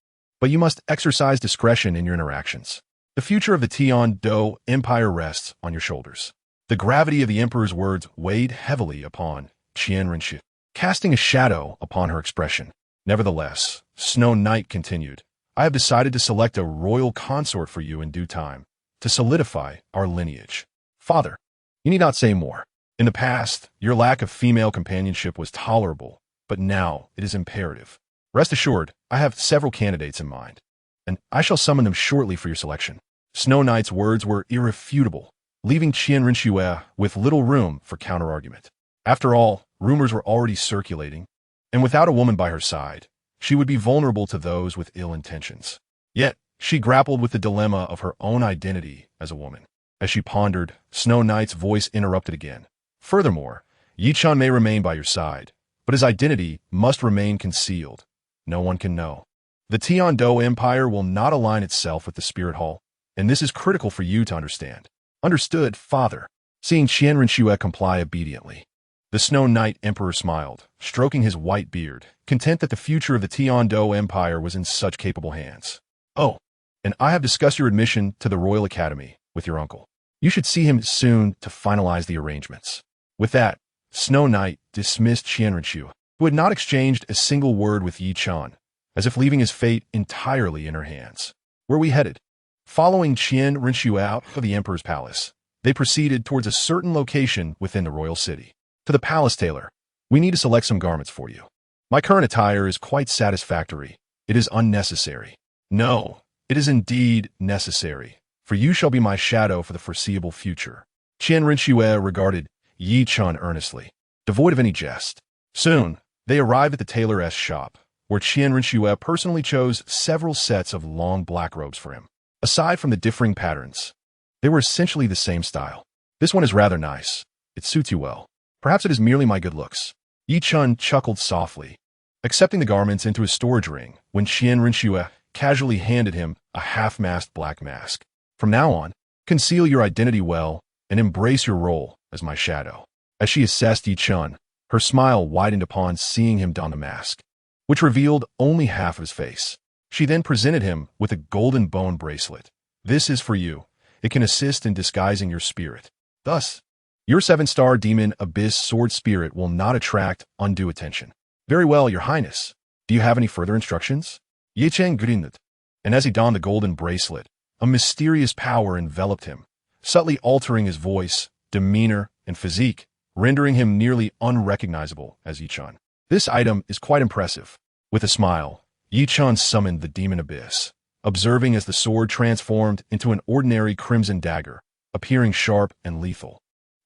but you must exercise discretion in your interactions. The future of the Tian-Do Empire rests on your shoulders. The gravity of the emperor's words weighed heavily upon Qian Rinxu, casting a shadow upon her expression. Nevertheless, Snow Knight continued, I have decided to select a royal consort for you in due time, to solidify our lineage. Father, you need not say more. In the past, your lack of female companionship was tolerable, but now it is imperative. Rest assured, I have several candidates in mind, and I shall summon them shortly for your selection. Snow Knight's words were irrefutable, leaving Qian Rinxue with little room for counterargument. After all, rumors were already circulating, and without a woman by her side, she would be vulnerable to those with ill intentions. Yet, she grappled with the dilemma of her own identity as a woman. As she pondered, Snow Knight's voice interrupted again. Furthermore, Yi Chen may remain by your side, but his identity must remain concealed. No one can know. The Tian-Do Empire will not align itself with the Spirit Hall, and this is critical for you to understand. Understood, Father. Seeing Qian Rinxue comply obediently, the Snow Knight Emperor smiled, stroking his white beard, content that the future of the Tian-Do Empire was in such capable hands. Oh, and I have discussed your admission to the Royal Academy with your uncle. You should see him soon to finalize the arrangements. With that, Snow Knight dismissed Qian Rinxue, who had not exchanged a single word with Yi Chen, as if leaving his fate entirely in her hands. Where we headed? Following Qian Rinxue out of the Emperor's palace, they proceeded towards a certain location within the royal city. To the palace tailor, we need to select some garments for you. My current attire is quite satisfactory. It is unnecessary. No, it is indeed necessary, for you shall be my shadow for the foreseeable future. Qian Rinxue regarded Yi Chen earnestly, devoid of any jest. Soon, they arrived at the tailor's shop, where Qian Rinxue personally chose several sets of long black robes for him. Aside from the differing patterns, they were essentially the same style. This one is rather nice. It suits you well. Perhaps it is merely my good looks. Yi Chen chuckled softly, accepting the garments into his storage ring when Qian Rinxue casually handed him a half-masked black mask. From now on, conceal your identity well and embrace your role as my shadow. As she assessed Yi Chen, her smile widened upon seeing him don the mask, which revealed only half of his face. She then presented him with a golden bone bracelet. This is for you. It can assist in disguising your spirit. Thus, your 7-star demon abyss sword spirit will not attract undue attention. Very well, your highness. Do you have any further instructions? Yi Chen grinned, and as he donned the golden bracelet, a mysterious power enveloped him, subtly altering his voice, demeanor, and physique, rendering him nearly unrecognizable as Yi Chen. This item is quite impressive. With a smile, Yi Chen summoned the demon abyss, observing as the sword transformed into an ordinary crimson dagger, appearing sharp and lethal.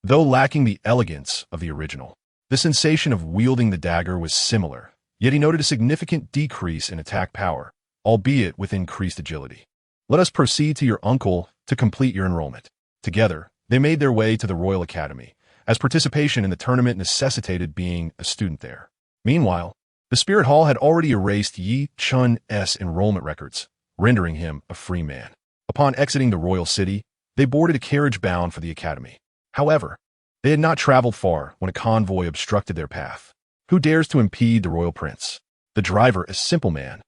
Though lacking the elegance of the original, the sensation of wielding the dagger was similar, yet he noted a significant decrease in attack power, albeit with increased agility. Let us proceed to your uncle to complete your enrollment. Together, they made their way to the Royal Academy, as participation in the tournament necessitated being a student there. Meanwhile, the Spirit Hall had already erased Yi Chen's enrollment records, rendering him a free man. Upon exiting the royal city, they boarded a carriage bound for the academy. However, they had not traveled far when a convoy obstructed their path. Who dares to impede the royal prince? The driver, a simple man,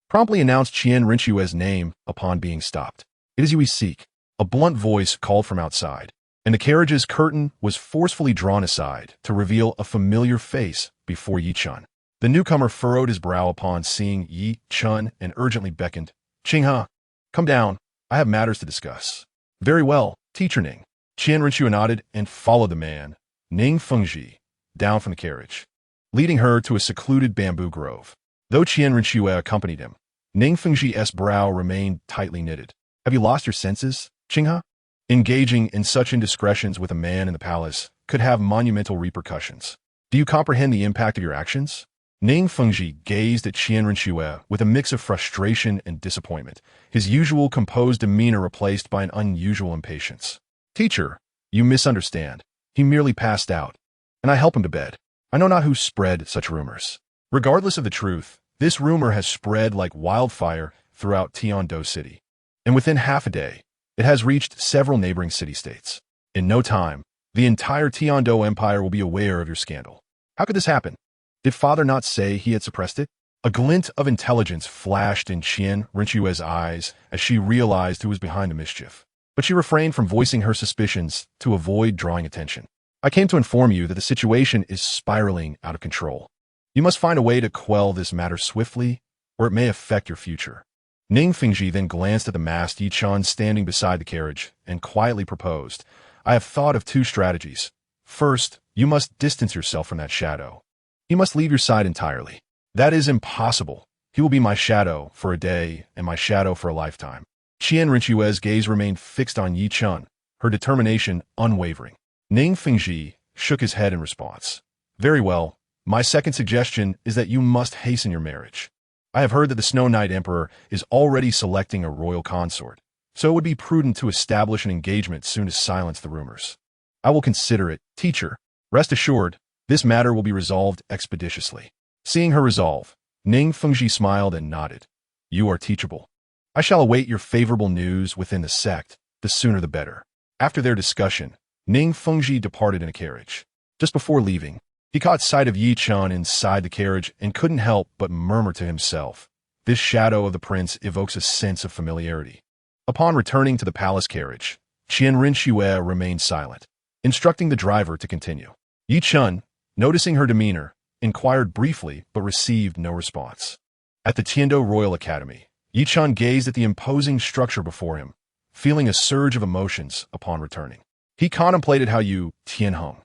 promptly announced Qian Rinxue's name upon being stopped. It is you we seek. A blunt voice called from outside, and the carriage's curtain was forcefully drawn aside to reveal a familiar face before Yi Chen. The newcomer furrowed his brow upon seeing Yi Chen and urgently beckoned, Qinghe, come down. I have matters to discuss. Very well, teacher Ning. Qian Rinxue nodded and followed the man, Ning Fengji, down from the carriage, leading her to a secluded bamboo grove. Though Qian Rinxue accompanied him, Ning Fengji's brow remained tightly knitted. Have you lost your senses, Qinghe? Engaging in such indiscretions with a man in the palace could have monumental repercussions. Do you comprehend the impact of your actions? Ning Fengji gazed at Qian Rinxue with a mix of frustration and disappointment, his usual composed demeanor replaced by an unusual impatience. Teacher, you misunderstand. He merely passed out, and I help him to bed. I know not who spread such rumors. Regardless of the truth, This rumor has spread like wildfire throughout Tiando City, and within half a day, it has reached several neighboring city-states. In no time, the entire Tiando Empire will be aware of your scandal. How could this happen? Did father not say he had suppressed it? A glint of intelligence flashed in Chen Rinchue's eyes as she realized who was behind the mischief. But she refrained from voicing her suspicions to avoid drawing attention. I came to inform you that the situation is spiraling out of control. You must find a way to quell this matter swiftly, or it may affect your future. Ning Fingji then glanced at the masked Yi Chan standing beside the carriage and quietly proposed, I have thought of two strategies. First, you must distance yourself from that shadow. He must leave your side entirely. That is impossible. He will be my shadow for a day and my shadow for a lifetime. Chen Rinchue's gaze remained fixed on Yi Chun, her determination unwavering. Ning Fingji shook his head in response. Very well. My second suggestion is that you must hasten your marriage. I have heard that the Snow Knight Emperor is already selecting a royal consort, so it would be prudent to establish an engagement soon to silence the rumors. I will consider it, teacher. Rest assured, this matter will be resolved expeditiously. Seeing her resolve, Ning Fengji smiled and nodded. You are teachable. I shall await your favorable news within the sect, the sooner the better. After their discussion, Ning Fengji departed in a carriage. Just before leaving, he caught sight of Yi Chun inside the carriage and couldn't help but murmur to himself, this shadow of the prince evokes a sense of familiarity. Upon returning to the palace carriage, Chen Rinxue remained silent, instructing the driver to continue. Yi Chun, noticing her demeanor, inquired briefly but received no response. At the Tiando Royal Academy, Yi Chun gazed at the imposing structure before him, feeling a surge of emotions upon returning. He contemplated how Yu Tianheng,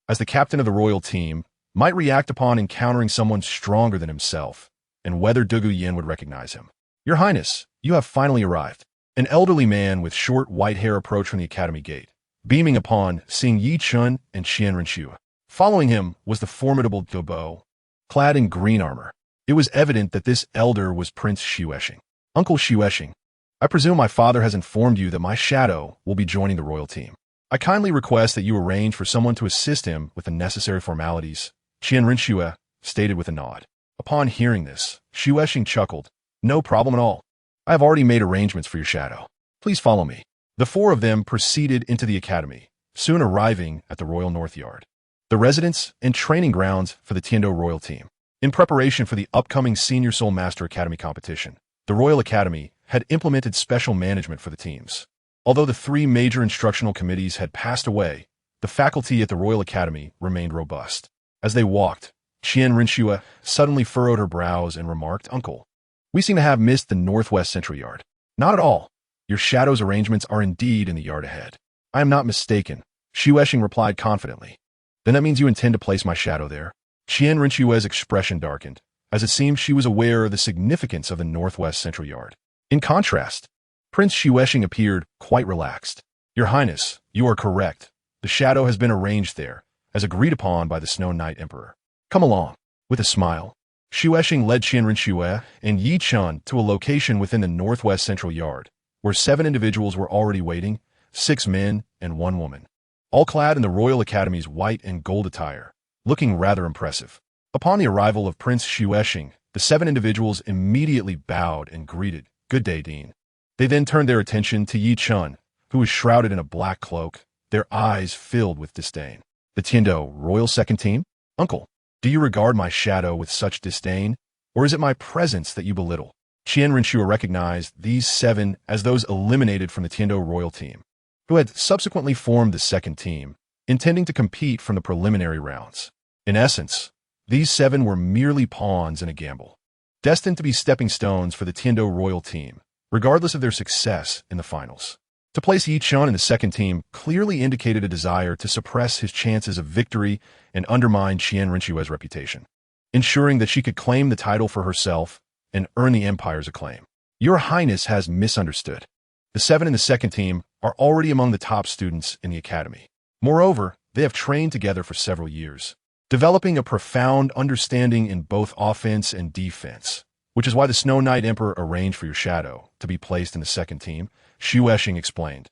as the captain of the royal team, might react upon encountering someone stronger than himself, and whether Dugu Yin would recognize him. Your Highness, you have finally arrived. An elderly man with short white hair approached from the academy gate, beaming upon seeing Yi Chun and Xian Rinxue. Following him was the formidable Douluo, clad in green armor. It was evident that this elder was Prince Xuexing. Uncle Xuexing, I presume my father has informed you that my shadow will be joining the royal team. I kindly request that you arrange for someone to assist him with the necessary formalities, Qian Rinxue stated with a nod. Upon hearing this, Xuexing chuckled. No problem at all. I have already made arrangements for your shadow. Please follow me. The four of them proceeded into the academy, soon arriving at the Royal North Yard, the residence and training grounds for the Tiando Royal team. In preparation for the upcoming Senior Soul Master Academy competition, the Royal Academy had implemented special management for the teams. Although the three major instructional committees had passed away, the faculty at the Royal Academy remained robust. As they walked, Qian Rinxue suddenly furrowed her brows and remarked, Uncle, we seem to have missed the Northwest Central Yard. Not at all. Your shadow's arrangements are indeed in the yard ahead. I am not mistaken, Xuexing replied confidently. Then that means you intend to place my shadow there? Qian Rinxue's expression darkened, as it seemed she was aware of the significance of the Northwest Central Yard. In contrast, Prince Xuexing appeared quite relaxed. Your Highness, you are correct. The shadow has been arranged there, as agreed upon by the Snow Knight Emperor. Come along. With a smile, Xuexing led Qian Rinxue and Yi Chun to a location within the Northwest Central Yard, where 7 individuals were already waiting, 6 men and 1 woman, all clad in the Royal Academy's white and gold attire, looking rather impressive. Upon the arrival of Prince Xuexing, the 7 individuals immediately bowed and greeted, Good day, Dean. They then turned their attention to Yi Chun, who was shrouded in a black cloak, their eyes filled with disdain. The Tiando Royal Second Team? Uncle, do you regard my shadow with such disdain, or is it my presence that you belittle? Qian Rinxue recognized these 7 as those eliminated from the Tiando Royal Team, who had subsequently formed the second team, intending to compete from the preliminary rounds. In essence, these 7 were merely pawns in a gamble, destined to be stepping stones for the Tiando Royal Team, regardless of their success in the finals. To place Yi Chun in the second team clearly indicated a desire to suppress his chances of victory and undermine Qian Rinxue's reputation, ensuring that she could claim the title for herself and earn the Empire's acclaim. Your Highness has misunderstood. The 7 in the second team are already among the top students in the academy. Moreover, they have trained together for several years, developing a profound understanding in both offense and defense, which is why the Snow Knight Emperor arranged for your shadow to be placed in the second team, Xuexing explained,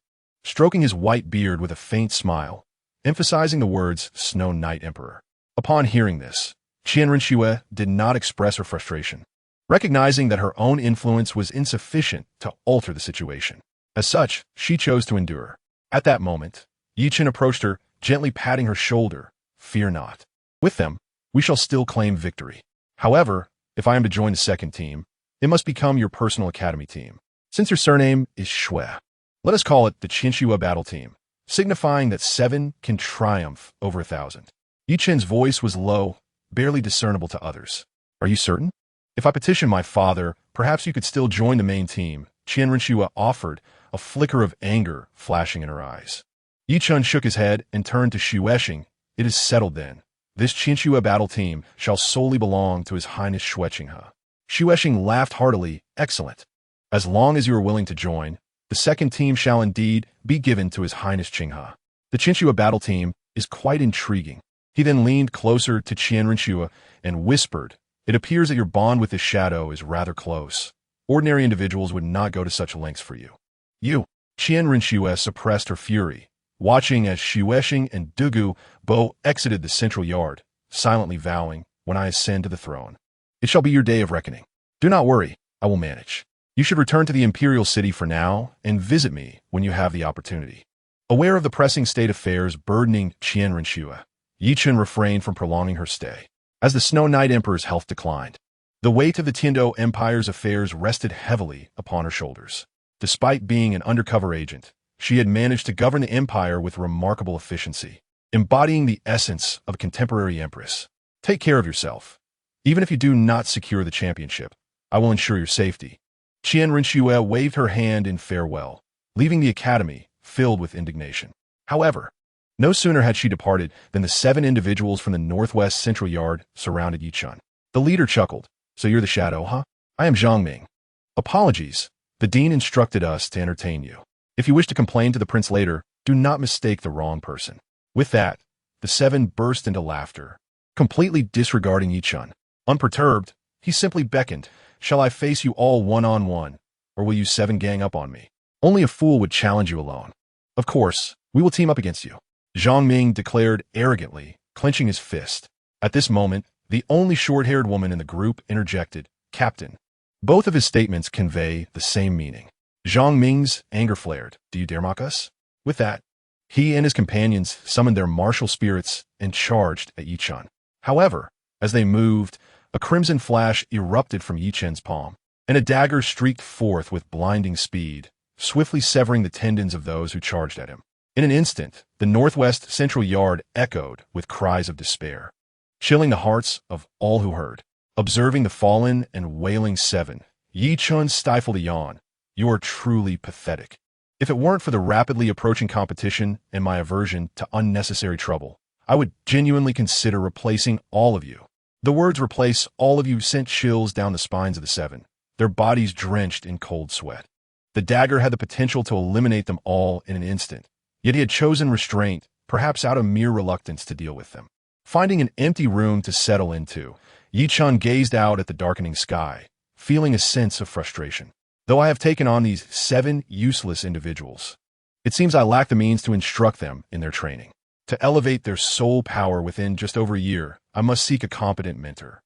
stroking his white beard with a faint smile, emphasizing the words Snow Knight Emperor. Upon hearing this, Qian Rinxue did not express her frustration. recognizing that her own influence was insufficient to alter the situation. As such, she chose to endure. At that moment, Chen approached her, gently patting her shoulder. Fear not. With them, we shall still claim victory. However, if I am to join the second team, it must become your personal academy team. Since your surname is Shui, let us call it the Chinchua Battle Team, signifying that 7 can triumph over 1,000. Chen's voice was low, barely discernible to others. Are you certain? If I petition my father, perhaps you could still join the main team, Chen Rinshua offered, a flicker of anger flashing in her eyes. Chen shook his head and turned to Shueshing. It is settled then. This Chinchua Battle Team shall solely belong to His Highness Shueshing. Shueshing laughed heartily. Excellent. As long as you are willing to join, the second team shall indeed be given to His Highness Qinghe. The Chinchua Battle Team is quite intriguing. He then leaned closer to Chen Rinshua and whispered, It appears that your bond with this shadow is rather close. Ordinary individuals would not go to such lengths for you. Chen Rinshua suppressed her fury, watching as Shueshing and Dugu Bo exited the central yard, silently vowing, When I ascend to the throne, it shall be your day of reckoning. Do not worry, I will manage. You should return to the imperial city for now and visit me when you have the opportunity. Aware of the pressing state affairs burdening Chen Rinshua, Chen refrained from prolonging her stay. As the Snow Knight Emperor's health declined, the weight of the Tindo Empire's affairs rested heavily upon her shoulders. Despite being an undercover agent, she had managed to govern the empire with remarkable efficiency, embodying the essence of a contemporary empress. Take care of yourself. Even if you do not secure the championship, I will ensure your safety. Chen Rinshua waved her hand in farewell, leaving the academy filled with indignation. However, no sooner had she departed than the 7 individuals from the northwest central yard surrounded Chen. The leader chuckled. So you're the shadow, huh? I am Zhang Ming. Apologies. The dean instructed us to entertain you. If you wish to complain to the prince later, do not mistake the wrong person. With that, the 7 burst into laughter, completely disregarding Chen. Unperturbed, he simply beckoned. Shall I face you all one-on-one, or will you 7 gang up on me? Only a fool would challenge you alone. Of course, we will team up against you, Zhang Ming declared arrogantly, clenching his fist. At this moment, the only short-haired woman in the group interjected, Captain. Both of his statements convey the same meaning. Zhang Ming's anger flared. Do you dare mock us? With that, he and his companions summoned their martial spirits and charged at Chen. However, as they moved, a crimson flash erupted from Chen's palm, and a dagger streaked forth with blinding speed, swiftly severing the tendons of those who charged at him. In an instant, the northwest central yard echoed with cries of despair, chilling the hearts of all who heard. Observing the fallen and wailing 7, Chen stifled a yawn. You are truly pathetic. If it weren't for the rapidly approaching competition and my aversion to unnecessary trouble, I would genuinely consider replacing all of you. The words replace all of you sent chills down the spines of the 7, their bodies drenched in cold sweat. The dagger had the potential to eliminate them all in an instant, yet he had chosen restraint, perhaps out of mere reluctance to deal with them. Finding an empty room to settle into, Chen gazed out at the darkening sky, feeling a sense of frustration. Though I have taken on these 7 useless individuals, it seems I lack the means to instruct them in their training. To elevate their soul power within just over a year, I must seek a competent mentor.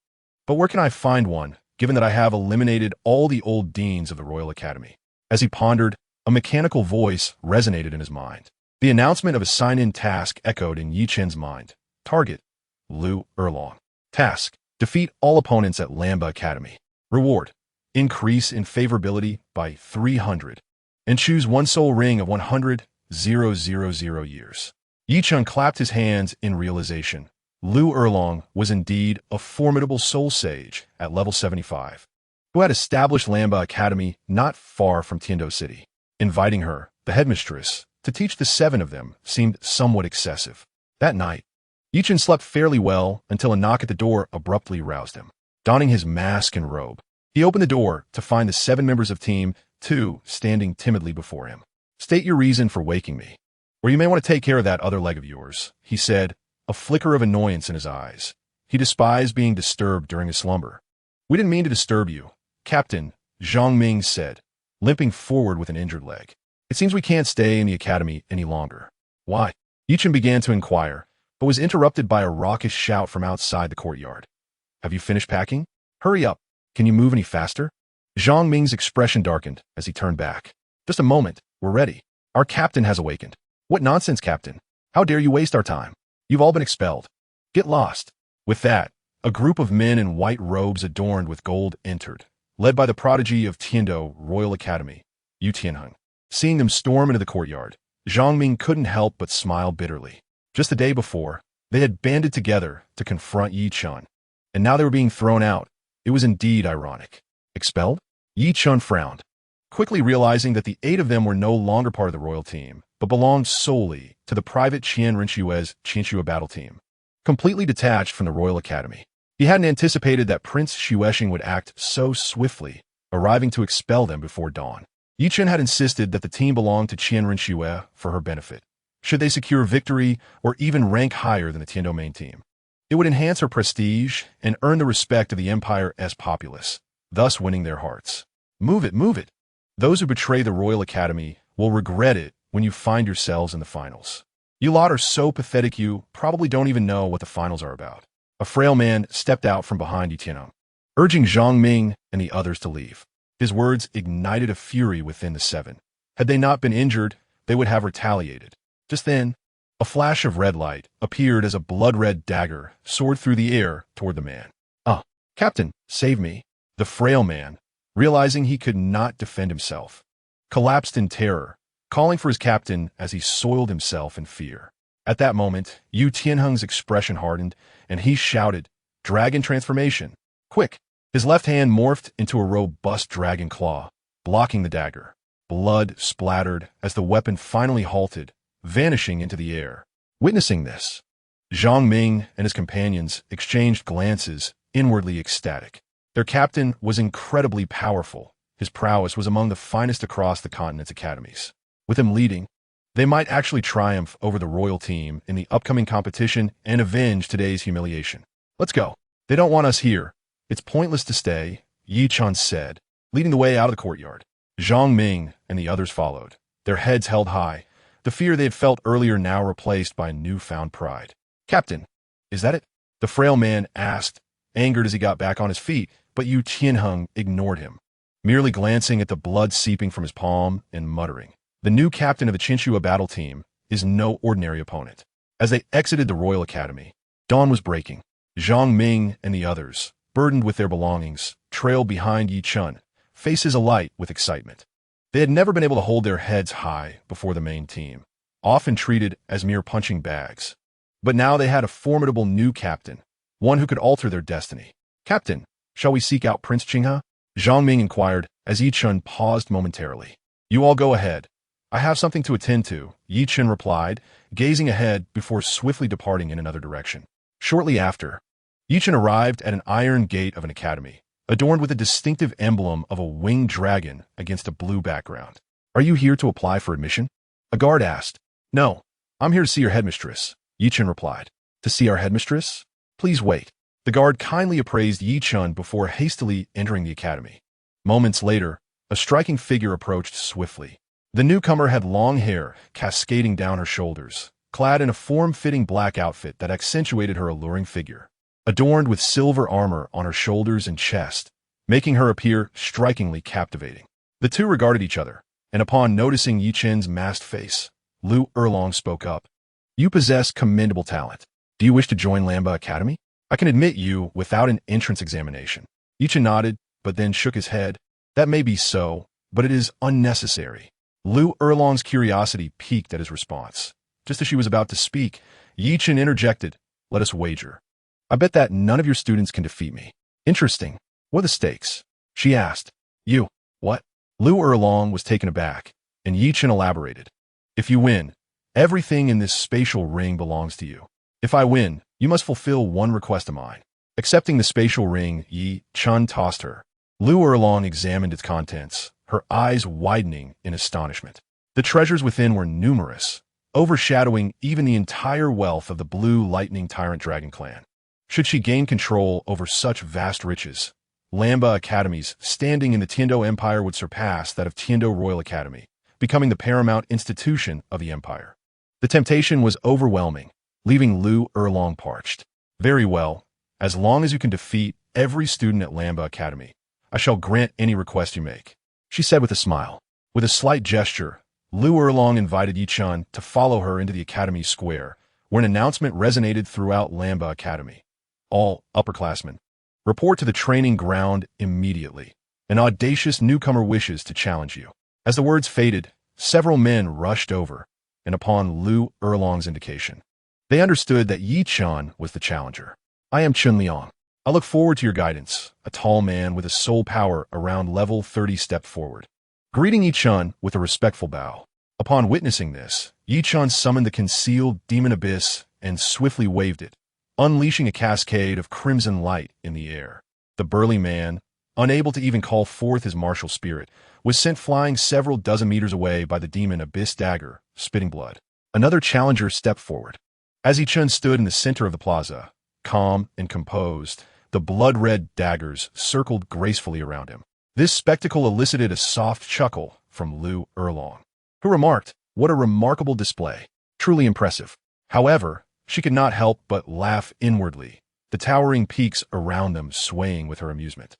But where can I find one, given that I have eliminated all the old deans of the Royal Academy? As he pondered, a mechanical voice resonated in his mind. The announcement of a sign-in task echoed in Chen's mind. Target: Lu Erlong. Task: defeat all opponents at Lamba Academy. Reward: increase in favorability by 300. And choose one soul ring of 100,000 years. Chen clapped his hands in realization. Lu Erlong was indeed a formidable soul sage at level 75, who had established Lamba Academy not far from Tiando City. Inviting her, the headmistress, to teach the 7 of them seemed somewhat excessive. That night, Chen slept fairly well until a knock at the door abruptly roused him. Donning his mask and robe, he opened the door to find the 7 members of Team 2 standing timidly before him. State your reason for waking me, or you may want to take care of that other leg of yours, he said, a flicker of annoyance in his eyes. He despised being disturbed during his slumber. We didn't mean to disturb you, Captain, Zhang Ming said, limping forward with an injured leg. It seems we can't stay in the academy any longer. Why? Chen began to inquire, but was interrupted by a raucous shout from outside the courtyard. Have you finished packing? Hurry up. Can you move any faster? Zhang Ming's expression darkened as he turned back. Just a moment, we're ready. Our captain has awakened. What nonsense, Captain? How dare you waste our time? You've all been expelled. Get lost. With that, a group of men in white robes adorned with gold entered, led by the prodigy of Tiando Royal Academy, Yu Tianheng. Seeing them storm into the courtyard, Zhang Ming couldn't help but smile bitterly. Just the day before, they had banded together to confront Yi Chun, and now they were being thrown out. It was indeed ironic. Expelled? Yi Chun frowned, quickly realizing that the 8 of them were no longer part of the royal team, but belonged solely to the private Qian Rinshue's Qinshua battle team, completely detached from the Royal Academy. He hadn't anticipated that Prince Xuexing would act so swiftly, arriving to expel them before dawn. Yi Chen had insisted that the team belonged to Qian Rinshue for her benefit, should they secure victory or even rank higher than the Tiando main team. It would enhance her prestige and earn the respect of the Empire's populace, thus winning their hearts. Move it, move it. Those who betray the Royal Academy will regret it when you find yourselves in the finals. You lot are so pathetic you probably don't even know what the finals are about. A frail man stepped out from behind Yi Tianheng, urging Zhang Ming and the others to leave. His words ignited a fury within the 7. Had they not been injured, they would have retaliated. Just then, a flash of red light appeared as a blood-red dagger soared through the air toward the man. Captain, save me. The frail man, realizing he could not defend himself, collapsed in terror, calling for his captain as he soiled himself in fear. At that moment, Yu Tianheng's expression hardened, and he shouted, "Dragon transformation! Quick!" His left hand morphed into a robust dragon claw, blocking the dagger. Blood splattered as the weapon finally halted, vanishing into the air. Witnessing this, Zhang Ming and his companions exchanged glances, inwardly ecstatic. Their captain was incredibly powerful. His prowess was among the finest across the continent's academies. With him leading, they might actually triumph over the royal team in the upcoming competition and avenge today's humiliation. Let's go. They don't want us here. It's pointless to stay, Yi Chun said, leading the way out of the courtyard. Zhang Ming and the others followed, their heads held high, the fear they had felt earlier now replaced by newfound pride. Captain, is that it? The frail man asked, angered as he got back on his feet, but Yu Tianheng ignored him, merely glancing at the blood seeping from his palm and muttering, "The new captain of the Qinshua battle team is no ordinary opponent." As they exited the Royal Academy, dawn was breaking. Zhang Ming and the others, burdened with their belongings, trailed behind Yi Chun, faces alight with excitement. They had never been able to hold their heads high before the main team, often treated as mere punching bags. But now they had a formidable new captain, one who could alter their destiny. "Captain, shall we seek out Prince Qinghe?" Zhang Ming inquired as Yi Chun paused momentarily. "You all go ahead. I have something to attend to," Yi Chun replied, gazing ahead before swiftly departing in another direction. Shortly after, Yi Chun arrived at an iron gate of an academy, adorned with a distinctive emblem of a winged dragon against a blue background. "Are you here to apply for admission?" a guard asked. "No, I'm here to see your headmistress," Yi Chun replied. "To see our headmistress? Please wait." The guard kindly appraised Yi Chun before hastily entering the academy. Moments later, a striking figure approached swiftly. The newcomer had long hair cascading down her shoulders, clad in a form-fitting black outfit that accentuated her alluring figure, adorned with silver armor on her shoulders and chest, making her appear strikingly captivating. The two regarded each other, and upon noticing Yi Chen's masked face, Lu Erlong spoke up. "You possess commendable talent. Do you wish to join Lamba Academy? I can admit you without an entrance examination." Yi Chen nodded, but then shook his head. "That may be so, but it is unnecessary." Lu Erlong's curiosity piqued at his response. Just as she was about to speak, Yi Chen interjected, "Let us wager. I bet that none of your students can defeat me." "Interesting. What are the stakes?" she asked. "You. What?" Lu Erlong was taken aback, and Yi Chen elaborated. "If you win, everything in this spatial ring belongs to you. If I win, you must fulfill one request of mine." Accepting the spatial ring, Yi Chen tossed her. Lu Erlong examined its contents, her eyes widening in astonishment. The treasures within were numerous, overshadowing even the entire wealth of the Blue Lightning Tyrant Dragon clan. Should she gain control over such vast riches, Lamba Academy's standing in the Tiando Empire would surpass that of Tiando Royal Academy, becoming the paramount institution of the empire. The temptation was overwhelming, leaving Lu Erlong parched. "Very well, as long as you can defeat every student at Lamba Academy, I shall grant any request you make," she said with a smile. With a slight gesture, Lu Erlong invited Yi Chen to follow her into the academy square, where an announcement resonated throughout Lamba Academy. "All upperclassmen, report to the training ground immediately. An audacious newcomer wishes to challenge you." As the words faded, several men rushed over, and upon Lu Erlong's indication, they understood that Yi Chen was the challenger. "I am Chen Liang. I look forward to your guidance," a tall man with a soul power around level 30 stepped forward, greeting Yi Chen with a respectful bow. Upon witnessing this, Yi Chen summoned the concealed demon abyss and swiftly waved it, unleashing a cascade of crimson light in the air. The burly man, unable to even call forth his martial spirit, was sent flying several dozen meters away by the demon abyss dagger, spitting blood. Another challenger stepped forward. As Yi Chen stood in the center of the plaza, calm and composed, the blood-red daggers circled gracefully around him. This spectacle elicited a soft chuckle from Lu Erlong, who remarked, "What a remarkable display. Truly impressive." However, she could not help but laugh inwardly, the towering peaks around them swaying with her amusement.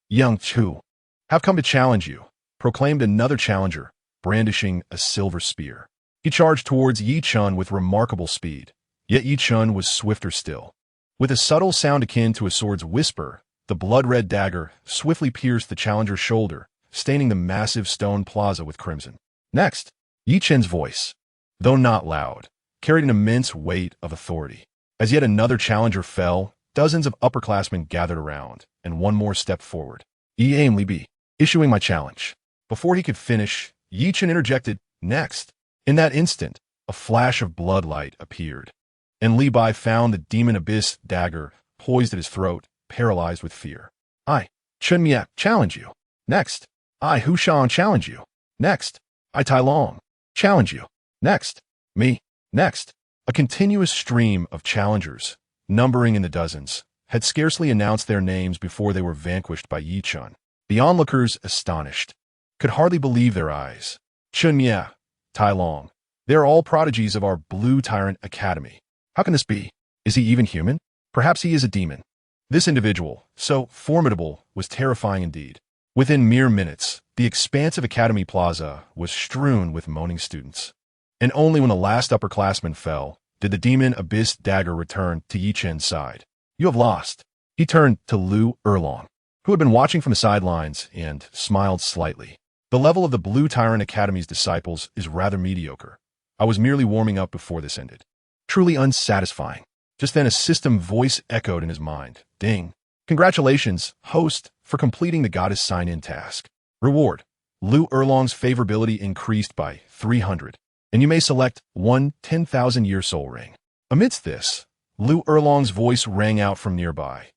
"Young Chu, have come to challenge you," proclaimed another challenger, brandishing a silver spear. He charged towards Yi Chen with remarkable speed, yet Yi Chen was swifter still. With a subtle sound akin to a sword's whisper, the blood-red dagger swiftly pierced the challenger's shoulder, staining the massive stone plaza with crimson. Next, Yi Chen's voice, though not loud, carried an immense weight of authority. As yet another challenger fell, dozens of upperclassmen gathered around, and one more stepped forward. "Aim Li Bi, issuing my challenge." Before he could finish, Yi Chen interjected, "Next." In that instant, a flash of bloodlight appeared, and Li Bai found the demon abyss dagger poised at his throat, paralyzed with fear. "I, Chen Miak, challenge you." Next, "I, Hu Shan, challenge you." Next, "I, Tai Long, challenge you." Next, "Me." Next, a continuous stream of challengers, numbering in the dozens, had scarcely announced their names before they were vanquished by Yi Chen. The onlookers, astonished, could hardly believe their eyes. "Chen Mia, Tai Long, they are all prodigies of our Blue Tyrant Academy. How can this be? Is he even human? Perhaps he is a demon." This individual, so formidable, was terrifying indeed. Within mere minutes, the expansive academy plaza was strewn with moaning students. And only when the last upperclassman fell did the demon abyss dagger return to Yi Chen's side. "You have lost." He turned to Lu Erlong, who had been watching from the sidelines, and smiled slightly. "The level of the Blue Tyrant Academy's disciples is rather mediocre. I was merely warming up before this ended." Truly unsatisfying. Just then a system voice echoed in his mind. "Ding. Congratulations, host, for completing the goddess sign-in task. Reward. Lu Erlong's favorability increased by 300. And you may select one 10,000-year soul ring." Amidst this, Lu Erlong's voice rang out from nearby.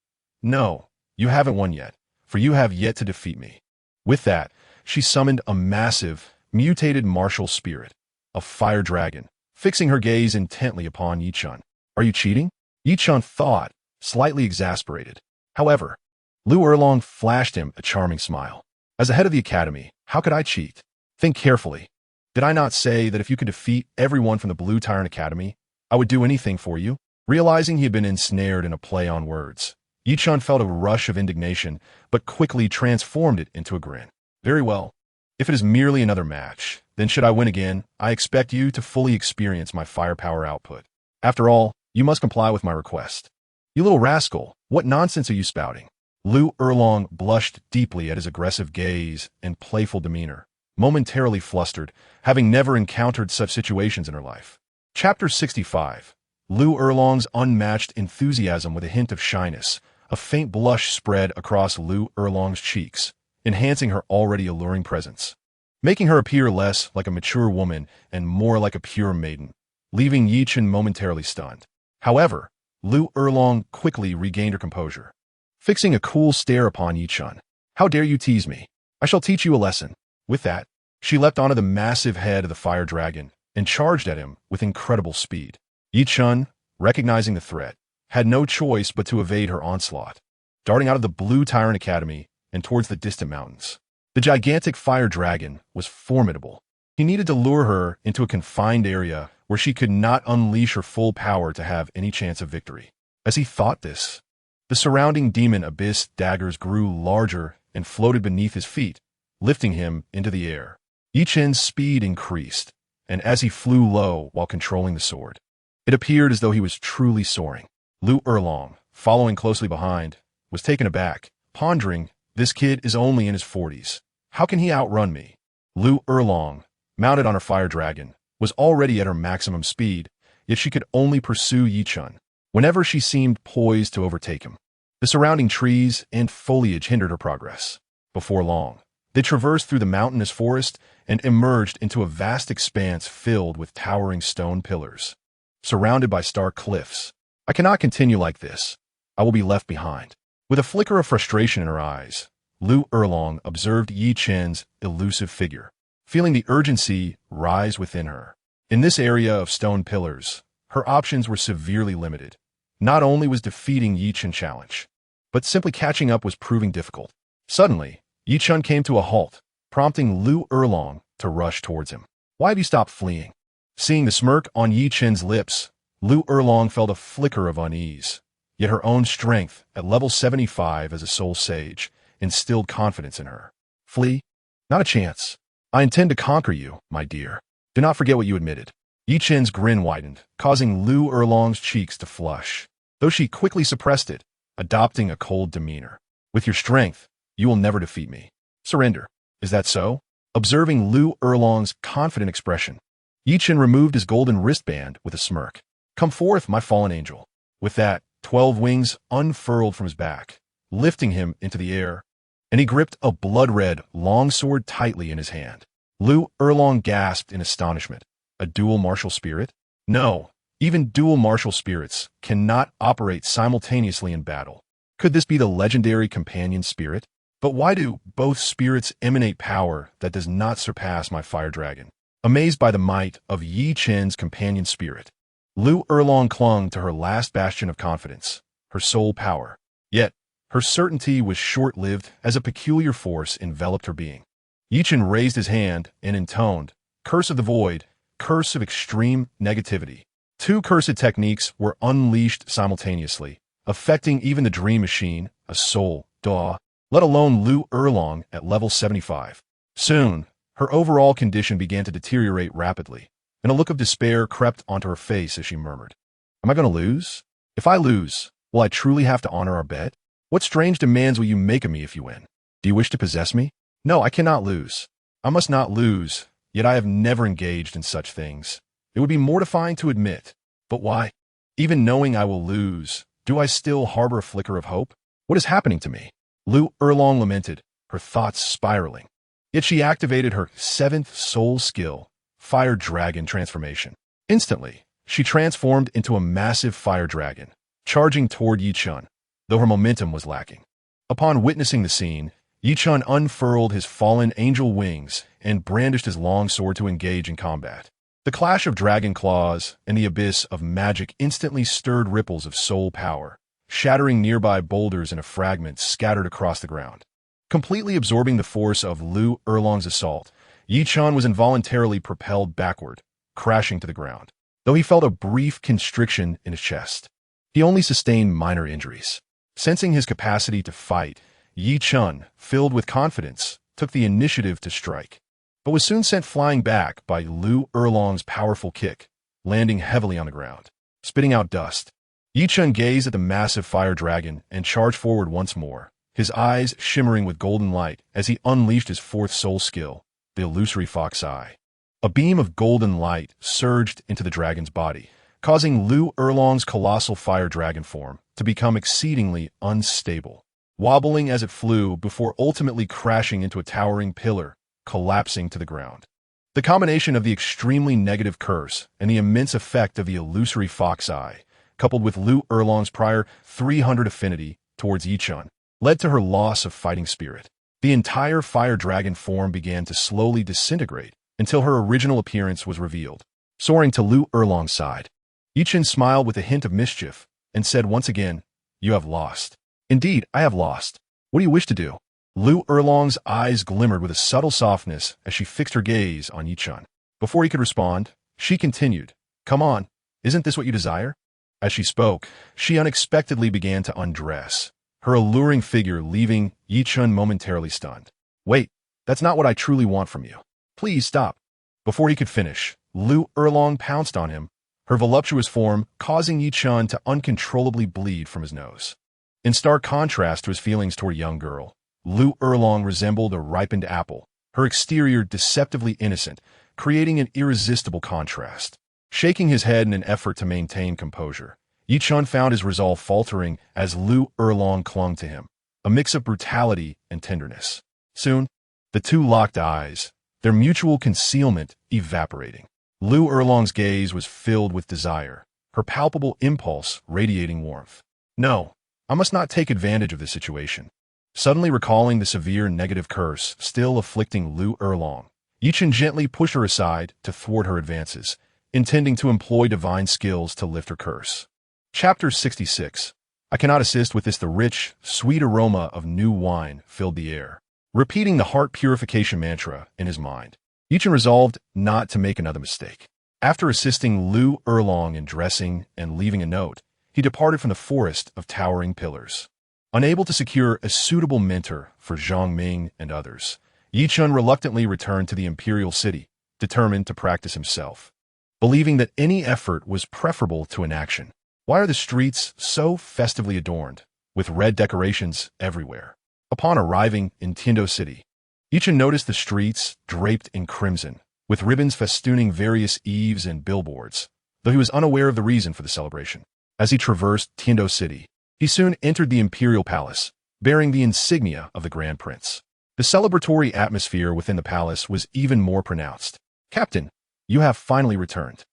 "No, you haven't won yet, for you have yet to defeat me." With that, she summoned a massive, mutated martial spirit, a fire dragon, fixing her gaze intently upon Yi Chen. "Are you cheating?" Yi Chen thought, slightly exasperated. However, Lu Erlong flashed him a charming smile. "As the head of the academy, how could I cheat? Think carefully. Did I not say that if you could defeat everyone from the Blue Tyrant Academy, I would do anything for you?" Realizing he had been ensnared in a play on words, Yi Chen felt a rush of indignation, but quickly transformed it into a grin. "Very well. If it is merely another match, then should I win again, I expect you to fully experience my firepower output. After all, you must comply with my request." "You little rascal, what nonsense are you spouting?" Lu Erlong blushed deeply at his aggressive gaze and playful demeanor, momentarily flustered, having never encountered such situations in her life. Chapter 65. Lu Erlong's unmatched enthusiasm with a hint of shyness. A faint blush spread across Lu Erlong's cheeks, enhancing her already alluring presence, making her appear less like a mature woman and more like a pure maiden, leaving Yi Chen momentarily stunned. However, Lu Erlong quickly regained her composure, fixing a cool stare upon Yi Chen. "How dare you tease me? I shall teach you a lesson." With that, she leapt onto the massive head of the fire dragon and charged at him with incredible speed. Yi Chen, recognizing the threat, had no choice but to evade her onslaught, darting out of the Blue Tyrant Academy and towards the distant mountains. The gigantic fire dragon was formidable. He needed to lure her into a confined area where she could not unleash her full power to have any chance of victory. As he thought this, the surrounding demon abyss daggers grew larger and floated beneath his feet, lifting him into the air. Yi Chen's speed increased, and as he flew low while controlling the sword, it appeared as though he was truly soaring. Lu Erlong, following closely behind, was taken aback, pondering, this kid is only in his 40s. How can he outrun me? Lu Erlong, mounted on her fire dragon, was already at her maximum speed, yet she could only pursue Yi Chen whenever she seemed poised to overtake him. The surrounding trees and foliage hindered her progress. Before long, they traversed through the mountainous forest and emerged into a vast expanse filled with towering stone pillars, surrounded by stark cliffs. I cannot continue like this. I will be left behind. With a flicker of frustration in her eyes, Lu Erlong observed Yi Chen's elusive figure, feeling the urgency rise within her. In this area of stone pillars, her options were severely limited. Not only was defeating Yi Chen challenge, but simply catching up was proving difficult. Suddenly, Yi Chen came to a halt, prompting Lu Erlong to rush towards him. Why have you stopped fleeing? Seeing the smirk on Yi Chen's lips, Lu Erlong felt a flicker of unease. Yet her own strength, at level 75 as a soul sage, instilled confidence in her. Flee? Not a chance. I intend to conquer you, my dear. Do not forget what you admitted. Yi Chen's grin widened, causing Lu Erlong's cheeks to flush, though she quickly suppressed it, adopting a cold demeanor. With your strength, you will never defeat me. Surrender. Is that so? Observing Lu Erlong's confident expression, Yi Chen removed his golden wristband with a smirk. Come forth, my fallen angel. With that, 12 wings unfurled from his back, lifting him into the air, and he gripped a blood-red longsword tightly in his hand. Lu Erlong gasped in astonishment. A dual martial spirit? No, even dual martial spirits cannot operate simultaneously in battle. Could this be the legendary companion spirit? But why do both spirits emanate power that does not surpass my fire dragon? Amazed by the might of Yi Chen's companion spirit, Lu Erlong clung to her last bastion of confidence, her soul power. Yet, her certainty was short-lived as a peculiar force enveloped her being. Yi Chen raised his hand and intoned, Curse of the Void, Curse of Extreme Negativity. Two cursed techniques were unleashed simultaneously, affecting even the dream machine, a soul, Daw, let alone Lu Erlong at level 75. Soon, her overall condition began to deteriorate rapidly, and a look of despair crept onto her face as she murmured, Am I going to lose? If I lose, will I truly have to honor our bet? What strange demands will you make of me if you win? Do you wish to possess me? No, I cannot lose. I must not lose, yet I have never engaged in such things. It would be mortifying to admit, but why? Even knowing I will lose, do I still harbor a flicker of hope? What is happening to me? Lu Erlong lamented, her thoughts spiraling. Yet she activated her 7th soul skill, Fire Dragon Transformation. Instantly, she transformed into a massive fire dragon, charging toward Yi Chen, though her momentum was lacking. Upon witnessing the scene, Yi Chen unfurled his fallen angel wings and brandished his long sword to engage in combat. The clash of dragon claws and the abyss of magic instantly stirred ripples of soul power, shattering nearby boulders into fragments scattered across the ground. Completely absorbing the force of Lu Erlong's assault, Yi Chen was involuntarily propelled backward, crashing to the ground. Though he felt a brief constriction in his chest, he only sustained minor injuries. Sensing his capacity to fight, Yi Chen, filled with confidence, took the initiative to strike, but was soon sent flying back by Lu Erlong's powerful kick, landing heavily on the ground, spitting out dust. Yi Chen gazed at the massive fire dragon and charged forward once more, his eyes shimmering with golden light as he unleashed his 4th soul skill, the illusory fox eye. A beam of golden light surged into the dragon's body, causing Lu Erlong's colossal fire dragon form to become exceedingly unstable, wobbling as it flew before ultimately crashing into a towering pillar, collapsing to the ground. The combination of the extremely negative curse and the immense effect of the illusory fox eye, coupled with Lu Erlong's prior 300 affinity towards Yi Chen, led to her loss of fighting spirit. The entire fire dragon form began to slowly disintegrate until her original appearance was revealed. Soaring to Lu Erlong's side, Yi Chen smiled with a hint of mischief and said once again, You have lost. Indeed, I have lost. What do you wish to do? Lu Erlong's eyes glimmered with a subtle softness as she fixed her gaze on Yi Chen. Before he could respond, she continued, Come on, isn't this what you desire? As she spoke, she unexpectedly began to undress, her alluring figure leaving Yi Chen momentarily stunned. Wait, that's not what I truly want from you. Please stop. Before he could finish, Lu Erlong pounced on him, her voluptuous form causing Yi Chen to uncontrollably bleed from his nose. In stark contrast to his feelings toward a young girl, Lu Erlong resembled a ripened apple, her exterior deceptively innocent, creating an irresistible contrast. Shaking his head in an effort to maintain composure, Yi Chen found his resolve faltering as Lu Erlong clung to him, a mix of brutality and tenderness. Soon, the two locked eyes, their mutual concealment evaporating. Lu Erlong's gaze was filled with desire, her palpable impulse radiating warmth. No, I must not take advantage of this situation. Suddenly recalling the severe negative curse still afflicting Lu Erlong, Yi Chen gently pushed her aside to thwart her advances, intending to employ divine skills to lift her curse. Chapter 66. I cannot assist with this. The rich, sweet aroma of new wine filled the air. Repeating the heart purification mantra in his mind, Yi Chen resolved not to make another mistake. After assisting Lu Erlong in dressing and leaving a note, he departed from the forest of towering pillars. Unable to secure a suitable mentor for Zhang Ming and others, Yi Chen reluctantly returned to the imperial city, determined to practice himself. Believing that any effort was preferable to inaction. Why are the streets so festively adorned, with red decorations everywhere? Upon arriving in Tiando City, Yi Chen noticed the streets draped in crimson, with ribbons festooning various eaves and billboards, though he was unaware of the reason for the celebration. As he traversed Tiando City, he soon entered the imperial palace, bearing the insignia of the Grand Prince. The celebratory atmosphere within the palace was even more pronounced. Captain, you have finally returned.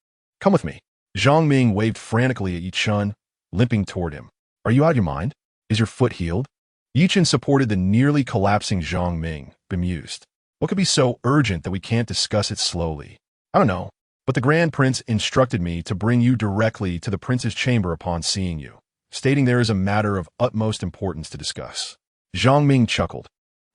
Come with me. Zhang Ming waved frantically at Yi Chen, limping toward him. Are you out of your mind? Is your foot healed? Yi Chen supported the nearly collapsing Zhang Ming, bemused. What could be so urgent that we can't discuss it slowly? I don't know, but the Grand Prince instructed me to bring you directly to the Prince's chamber upon seeing you, stating there is a matter of utmost importance to discuss. Zhang Ming chuckled,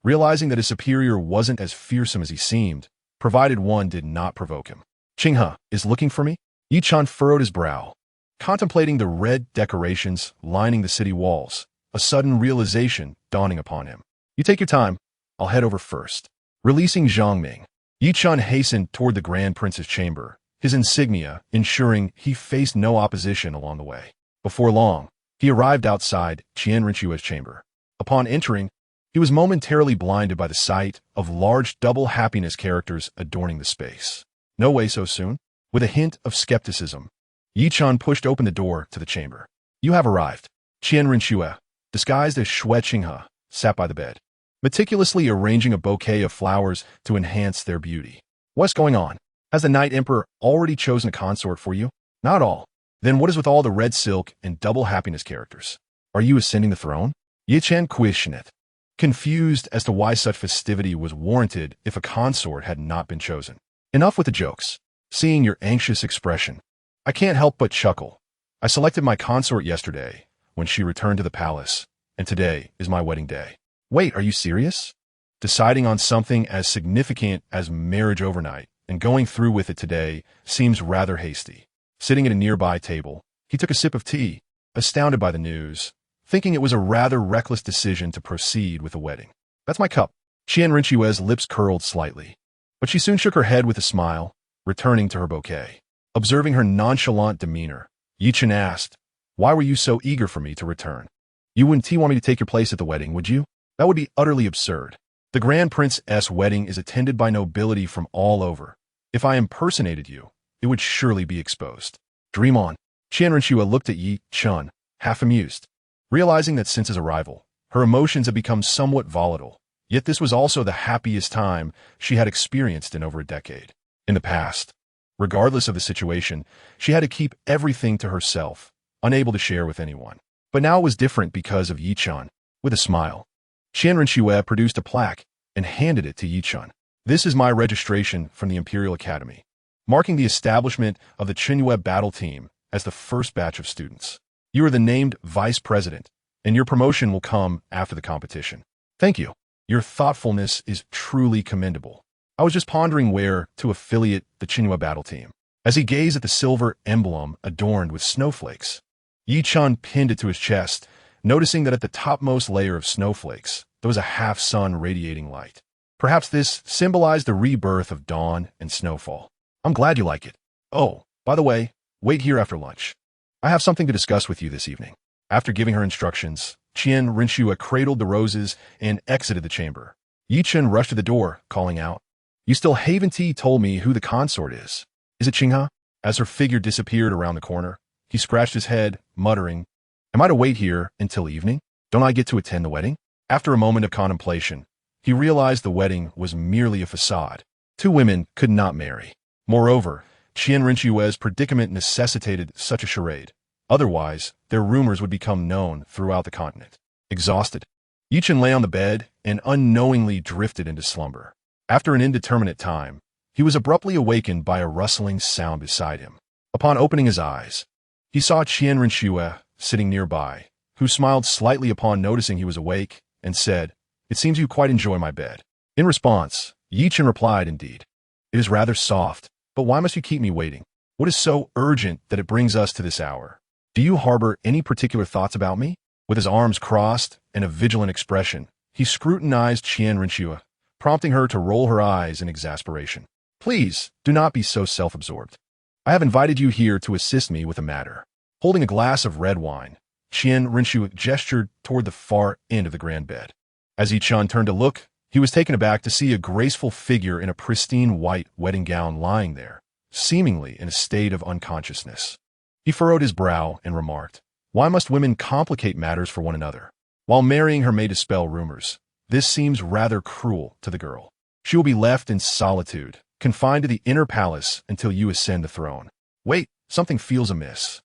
realizing that his superior wasn't as fearsome as he seemed, provided one did not provoke him. Qinghe is looking for me? Yi Chen furrowed his brow, contemplating the red decorations lining the city walls, a sudden realization dawning upon him. You take your time, I'll head over first. Releasing Zhang Ming, Yi Chen hastened toward the Grand Prince's chamber, his insignia ensuring he faced no opposition along the way. Before long, he arrived outside Qian Rinchua's chamber. Upon entering, he was momentarily blinded by the sight of large double happiness characters adorning the space. No way so soon? With a hint of skepticism, Yi Chen pushed open the door to the chamber. You have arrived. Qian Rinchua, disguised as Shui Qinghe, sat by the bed, meticulously arranging a bouquet of flowers to enhance their beauty. What's going on? Has the Night Emperor already chosen a consort for you? Not all. Then what is with all the red silk and double happiness characters? Are you ascending the throne? Yi Chen questioned, confused as to why such festivity was warranted if a consort had not been chosen. Enough with the jokes. Seeing your anxious expression, I can't help but chuckle. I selected my consort yesterday when she returned to the palace, and today is my wedding day. Wait, are you serious? Deciding on something as significant as marriage overnight and going through with it today seems rather hasty. Sitting at a nearby table, he took a sip of tea, astounded by the news, thinking it was a rather reckless decision to proceed with the wedding. That's my cup. Qian Rinchua's lips curled slightly, but she soon shook her head with a smile, returning to her bouquet. Observing her nonchalant demeanor, Yi Chen asked, why were you so eager for me to return? You wouldn't want me to take your place at the wedding, would you? That would be utterly absurd. The Grand Prince's wedding is attended by nobility from all over. If I impersonated you, it would surely be exposed. Dream on. Qian Rinchua looked at Yi Chen, half amused, realizing that since his arrival, her emotions had become somewhat volatile, yet this was also the happiest time she had experienced in over a decade. In the past, regardless of the situation, she had to keep everything to herself, unable to share with anyone. But now it was different because of Yi Chen. With a smile, Qian Rinchua produced a plaque and handed it to Yi Chen. This is my registration from the Imperial Academy, marking the establishment of the Qinyue battle team as the first batch of students. You are the named vice president, and your promotion will come after the competition. Thank you. Your thoughtfulness is truly commendable. I was just pondering where to affiliate the Qinyue battle team. As he gazed at the silver emblem adorned with snowflakes, Yi Chen pinned it to his chest, noticing that at the topmost layer of snowflakes, there was a half-sun radiating light. Perhaps this symbolized the rebirth of dawn and snowfall. I'm glad you like it. Oh, by the way, wait here after lunch. I have something to discuss with you this evening. After giving her instructions, Chen Rinshua cradled the roses and exited the chamber. Yi Chen rushed to the door, calling out, "You still haven't told me who the consort is. Is it Qinghe?" As her figure disappeared around the corner, he scratched his head, muttering, "Am I to wait here until evening? Don't I get to attend the wedding?" After a moment of contemplation, he realized the wedding was merely a facade. Two women could not marry. Moreover, Chen Rinshua's predicament necessitated such a charade. Otherwise, their rumors would become known throughout the continent. Exhausted, Yi Chen lay on the bed and unknowingly drifted into slumber. After an indeterminate time, he was abruptly awakened by a rustling sound beside him. Upon opening his eyes, he saw Chen Rinshua sitting nearby, who smiled slightly upon noticing he was awake and said, "It seems you quite enjoy my bed." In response, Yi Chen replied, "Indeed. It is rather soft, but why must you keep me waiting? What is so urgent that it brings us to this hour? Do you harbor any particular thoughts about me?" With his arms crossed and a vigilant expression, he scrutinized Chen Rinshua, prompting her to roll her eyes in exasperation. "Please, do not be so self-absorbed. I have invited you here to assist me with a matter." Holding a glass of red wine, Chen Rinshua gestured toward the far end of the grand bed. As Yi Chen turned to look, he was taken aback to see a graceful figure in a pristine white wedding gown lying there, seemingly in a state of unconsciousness. He furrowed his brow and remarked, "Why must women complicate matters for one another? While marrying her may dispel rumors, this seems rather cruel to the girl. She will be left in solitude, confined to the inner palace until you ascend the throne. Wait, something feels amiss."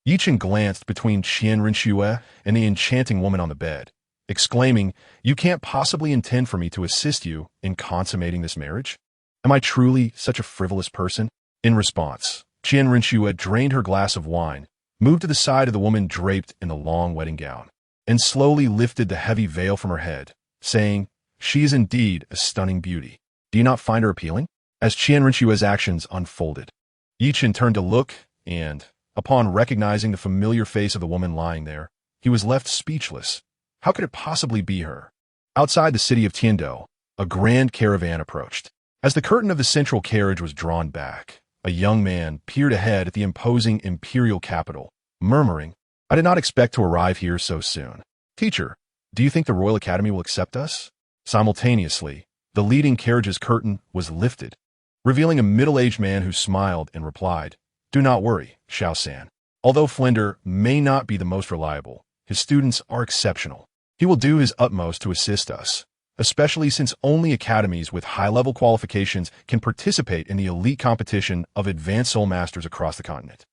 Yi Chen glanced between Chen Rinshua and the enchanting woman on the bed, exclaiming, "You can't possibly intend for me to assist you in consummating this marriage? Am I truly such a frivolous person?" In response, Chen Rinshua drained her glass of wine, moved to the side of the woman draped in the long wedding gown, and slowly lifted the heavy veil from her head, saying, "She is indeed a stunning beauty. Do you not find her appealing?" As Chen Rinshua's actions unfolded, Yi Chen turned to look, and, upon recognizing the familiar face of the woman lying there, he was left speechless. How could it possibly be her? Outside the city of Tiando, a grand caravan approached. As the curtain of the central carriage was drawn back, a young man peered ahead at the imposing imperial capital, murmuring, "I did not expect to arrive here so soon. Teacher, do you think the Royal Academy will accept us?" Simultaneously, the leading carriage's curtain was lifted, revealing a middle-aged man who smiled and replied, "Do not worry, Xiao San. Although Flender may not be the most reliable, his students are exceptional. He will do his utmost to assist us, especially since only academies with high-level qualifications can participate in the elite competition of advanced soul masters across the continent."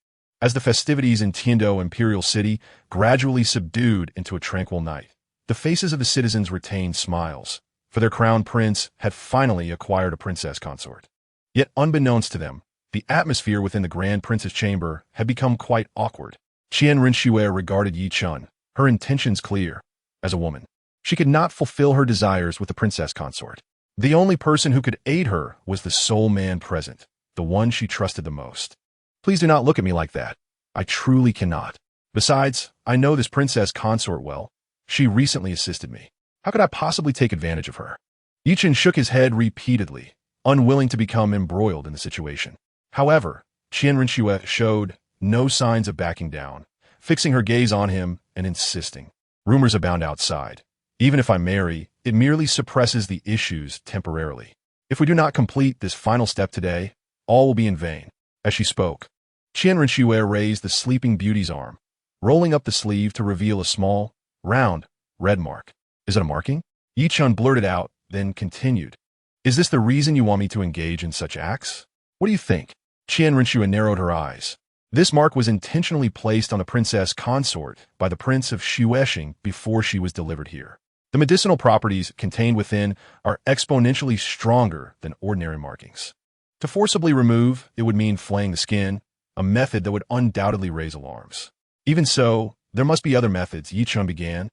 As the festivities in Tiando Imperial City gradually subdued into a tranquil night, the faces of the citizens retained smiles, for their crown prince had finally acquired a princess consort. Yet unbeknownst to them, the atmosphere within the Grand Prince's chamber had become quite awkward. Chen Rinshua regarded Yi Chen, her intentions clear. As a woman, she could not fulfill her desires with the princess consort. The only person who could aid her was the sole man present, the one she trusted the most. "Please do not look at me like that. I truly cannot. Besides, I know this princess consort well. She recently assisted me. How could I possibly take advantage of her?" Yi Chen shook his head repeatedly, unwilling to become embroiled in the situation. However, Chen Rinshua showed no signs of backing down, fixing her gaze on him and insisting, "Rumors abound outside. Even if I marry, it merely suppresses the issues temporarily. If we do not complete this final step today, all will be in vain." As she spoke, Chen Rinshua raised the sleeping beauty's arm, rolling up the sleeve to reveal a small, round, red mark. "Is it a marking?" Yi Chen blurted out, then continued, "Is this the reason you want me to engage in such acts? What do you think?" Chen Rinshua narrowed her eyes. This mark was intentionally placed on the princess consort by the Prince of Shueshing before she was delivered here. The medicinal properties contained within are exponentially stronger than ordinary markings. To forcibly remove, it would mean flaying the skin, a method that would undoubtedly raise alarms. Even so, there must be other methods, Yi Chen began,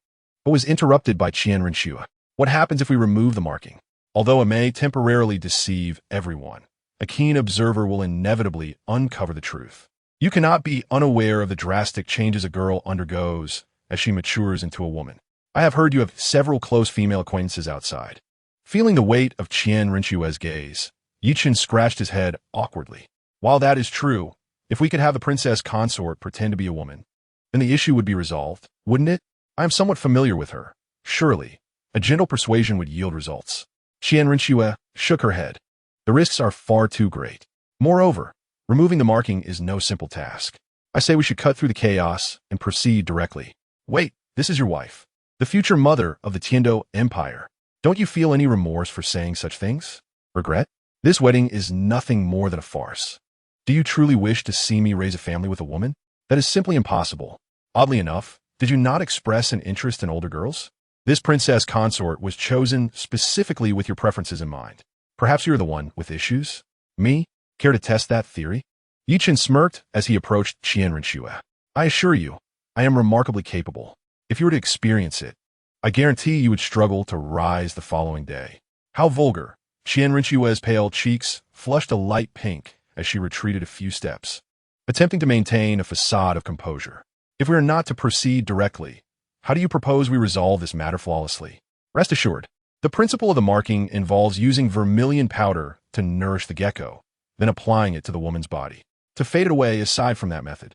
but was interrupted by Chen Rinshua. "What happens if we remove the marking? Although it may temporarily deceive everyone, a keen observer will inevitably uncover the truth. You cannot be unaware of the drastic changes a girl undergoes as she matures into a woman. I have heard you have several close female acquaintances outside. Feeling the weight of Qian Rinchue's gaze, Yi Chen scratched his head awkwardly. While that is true, if we could have the princess consort pretend to be a woman, then the issue would be resolved, wouldn't it? I am somewhat familiar with her. Surely, a gentle persuasion would yield results. Qian Rinchue shook her head. The risks are far too great. Moreover, removing the marking is no simple task. I say we should cut through the chaos and proceed directly. Wait, this is your wife, the future mother of the Tiando Empire. Don't you feel any remorse for saying such things? Regret? This wedding is nothing more than a farce. Do you truly wish to see me raise a family with a woman? That is simply impossible. Oddly enough, did you not express an interest in older girls? This princess consort was chosen specifically with your preferences in mind. Perhaps you're the one with issues? Me? Care to test that theory? Yi Chen smirked as he approached Qian Rinchue. I assure you, I am remarkably capable. If you were to experience it, I guarantee you would struggle to rise the following day. How vulgar. Qian Rinchue's pale cheeks flushed a light pink as she retreated a few steps, attempting to maintain a facade of composure. If we are not to proceed directly, how do you propose we resolve this matter flawlessly? Rest assured, the principle of the marking involves using vermilion powder to nourish the gecko, then applying it to the woman's body. To fade it away aside from that method,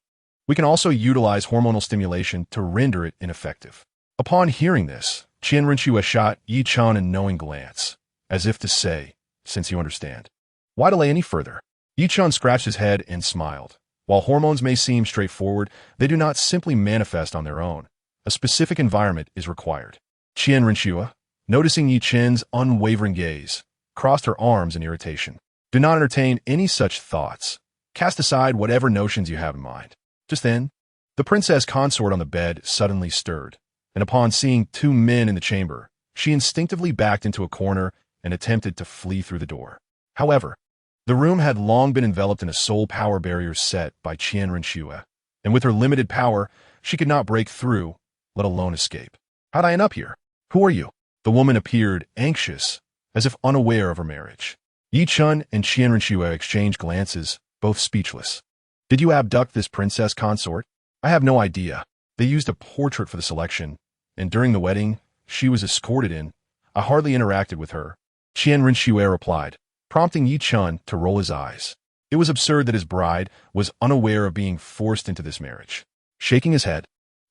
we can also utilize hormonal stimulation to render it ineffective. Upon hearing this, Qian Rinchue shot Yi Chen a knowing glance, as if to say, since you understand. Why delay any further? Yi Chen scratched his head and smiled. While hormones may seem straightforward, they do not simply manifest on their own. A specific environment is required. Qian Rinchue, noticing Yi Chen's unwavering gaze, crossed her arms in irritation. Do not entertain any such thoughts. Cast aside whatever notions you have in mind. Just then, the princess consort on the bed suddenly stirred, and upon seeing two men in the chamber, she instinctively backed into a corner and attempted to flee through the door. However, the room had long been enveloped in a soul power barrier set by Qian Rinchue, and with her limited power, she could not break through, let alone escape. How'd I end up here? Who are you? The woman appeared anxious, as if unaware of her marriage. Yi Chen and Qian Rinchue exchanged glances, both speechless. Did you abduct this princess consort? I have no idea. They used a portrait for the selection, and during the wedding, she was escorted in. I hardly interacted with her. Qian Rinchue replied, prompting Yi Chen to roll his eyes. It was absurd that his bride was unaware of being forced into this marriage. Shaking his head,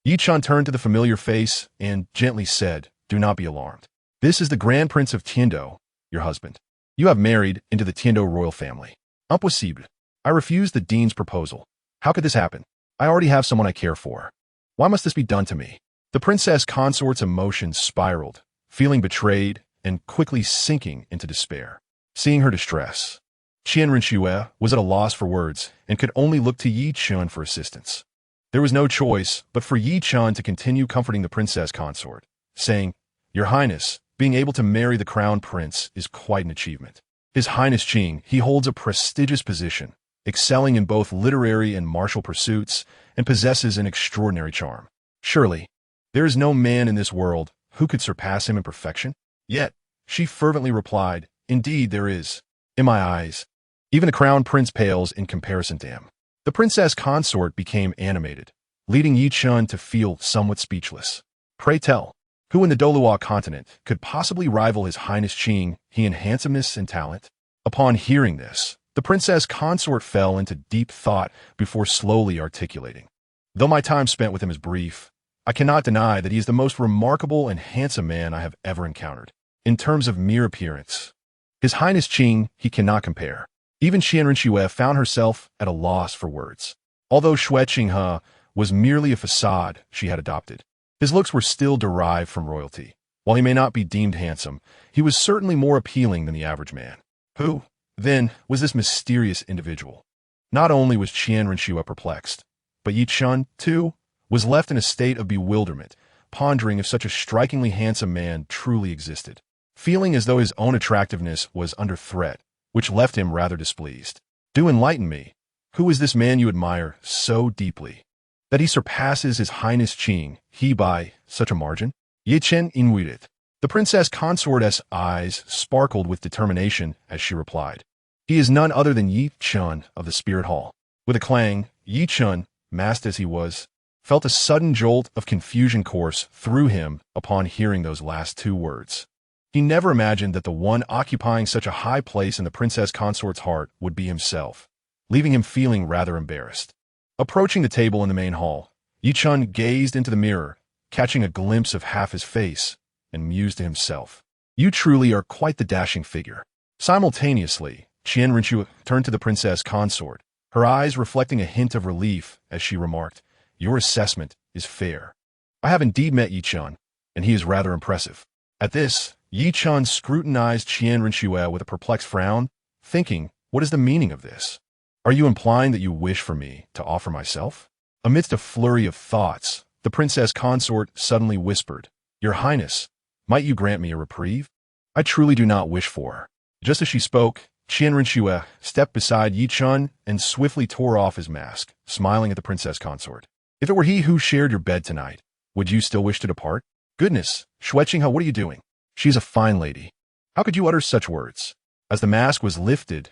Yi Chen turned to the familiar face and gently said, do not be alarmed. This is the Grand Prince of Tiando, your husband. You have married into the Tiando royal family. Impossible. I refused the dean's proposal. How could this happen? I already have someone I care for. Why must this be done to me? The princess consort's emotions spiraled, feeling betrayed and quickly sinking into despair. Seeing her distress, Qian Rinchue was at a loss for words and could only look to Yi Chen for assistance. There was no choice but for Yi Chen to continue comforting the princess consort, saying, Your Highness, being able to marry the crown prince is quite an achievement. His Highness Qing, he holds a prestigious position, excelling in both literary and martial pursuits, and possesses an extraordinary charm. Surely, there is no man in this world who could surpass him in perfection? Yet, she fervently replied, Indeed there is. In my eyes, even the crown prince pales in comparison to him. The princess consort became animated, leading Yi Chen to feel somewhat speechless. Pray tell, who in the Douluo Continent could possibly rival his Highness Qing in handsomeness and talent? Upon hearing this, the princess consort fell into deep thought before slowly articulating. Though my time spent with him is brief, I cannot deny that he is the most remarkable and handsome man I have ever encountered. In terms of mere appearance, His Highness Qing he cannot compare. Even Qian Rinchue found herself at a loss for words. Although Shui Qinghe was merely a facade she had adopted, his looks were still derived from royalty. While he may not be deemed handsome, he was certainly more appealing than the average man. Who, then, was this mysterious individual? Not only was Qian Rinchue perplexed, but Yi Chen, too, was left in a state of bewilderment, pondering if such a strikingly handsome man truly existed, feeling as though his own attractiveness was under threat, which left him rather displeased. Do enlighten me. Who is this man you admire so deeply, that he surpasses his Highness Qing, he by such a margin? Yi Chen inwided. The princess consort's eyes sparkled with determination as she replied. He is none other than Yi Chen of the Spirit Hall. With a clang, Yi Chen, masked as he was, felt a sudden jolt of confusion course through him upon hearing those last two words. He never imagined that the one occupying such a high place in the princess consort's heart would be himself, leaving him feeling rather embarrassed. Approaching the table in the main hall, Chen gazed into the mirror, catching a glimpse of half his face, and mused to himself, "You truly are quite the dashing figure." Simultaneously, Chen Rinchu turned to the princess consort, her eyes reflecting a hint of relief as she remarked, "Your assessment is fair. I have indeed met Chen, and he is rather impressive." At this, Chen scrutinized Chen Rinchu with a perplexed frown, thinking, what is the meaning of this? Are you implying that you wish for me to offer myself? Amidst a flurry of thoughts, the princess consort suddenly whispered, "Your Highness, might you grant me a reprieve? I truly do not wish for her." Just as she spoke, Chen Rinchu stepped beside Chen and swiftly tore off his mask, smiling at the princess consort. "If it were he who shared your bed tonight, would you still wish to depart?" "Goodness, Shueqinghe, what are you doing? She's a fine lady. How could you utter such words?" As the mask was lifted,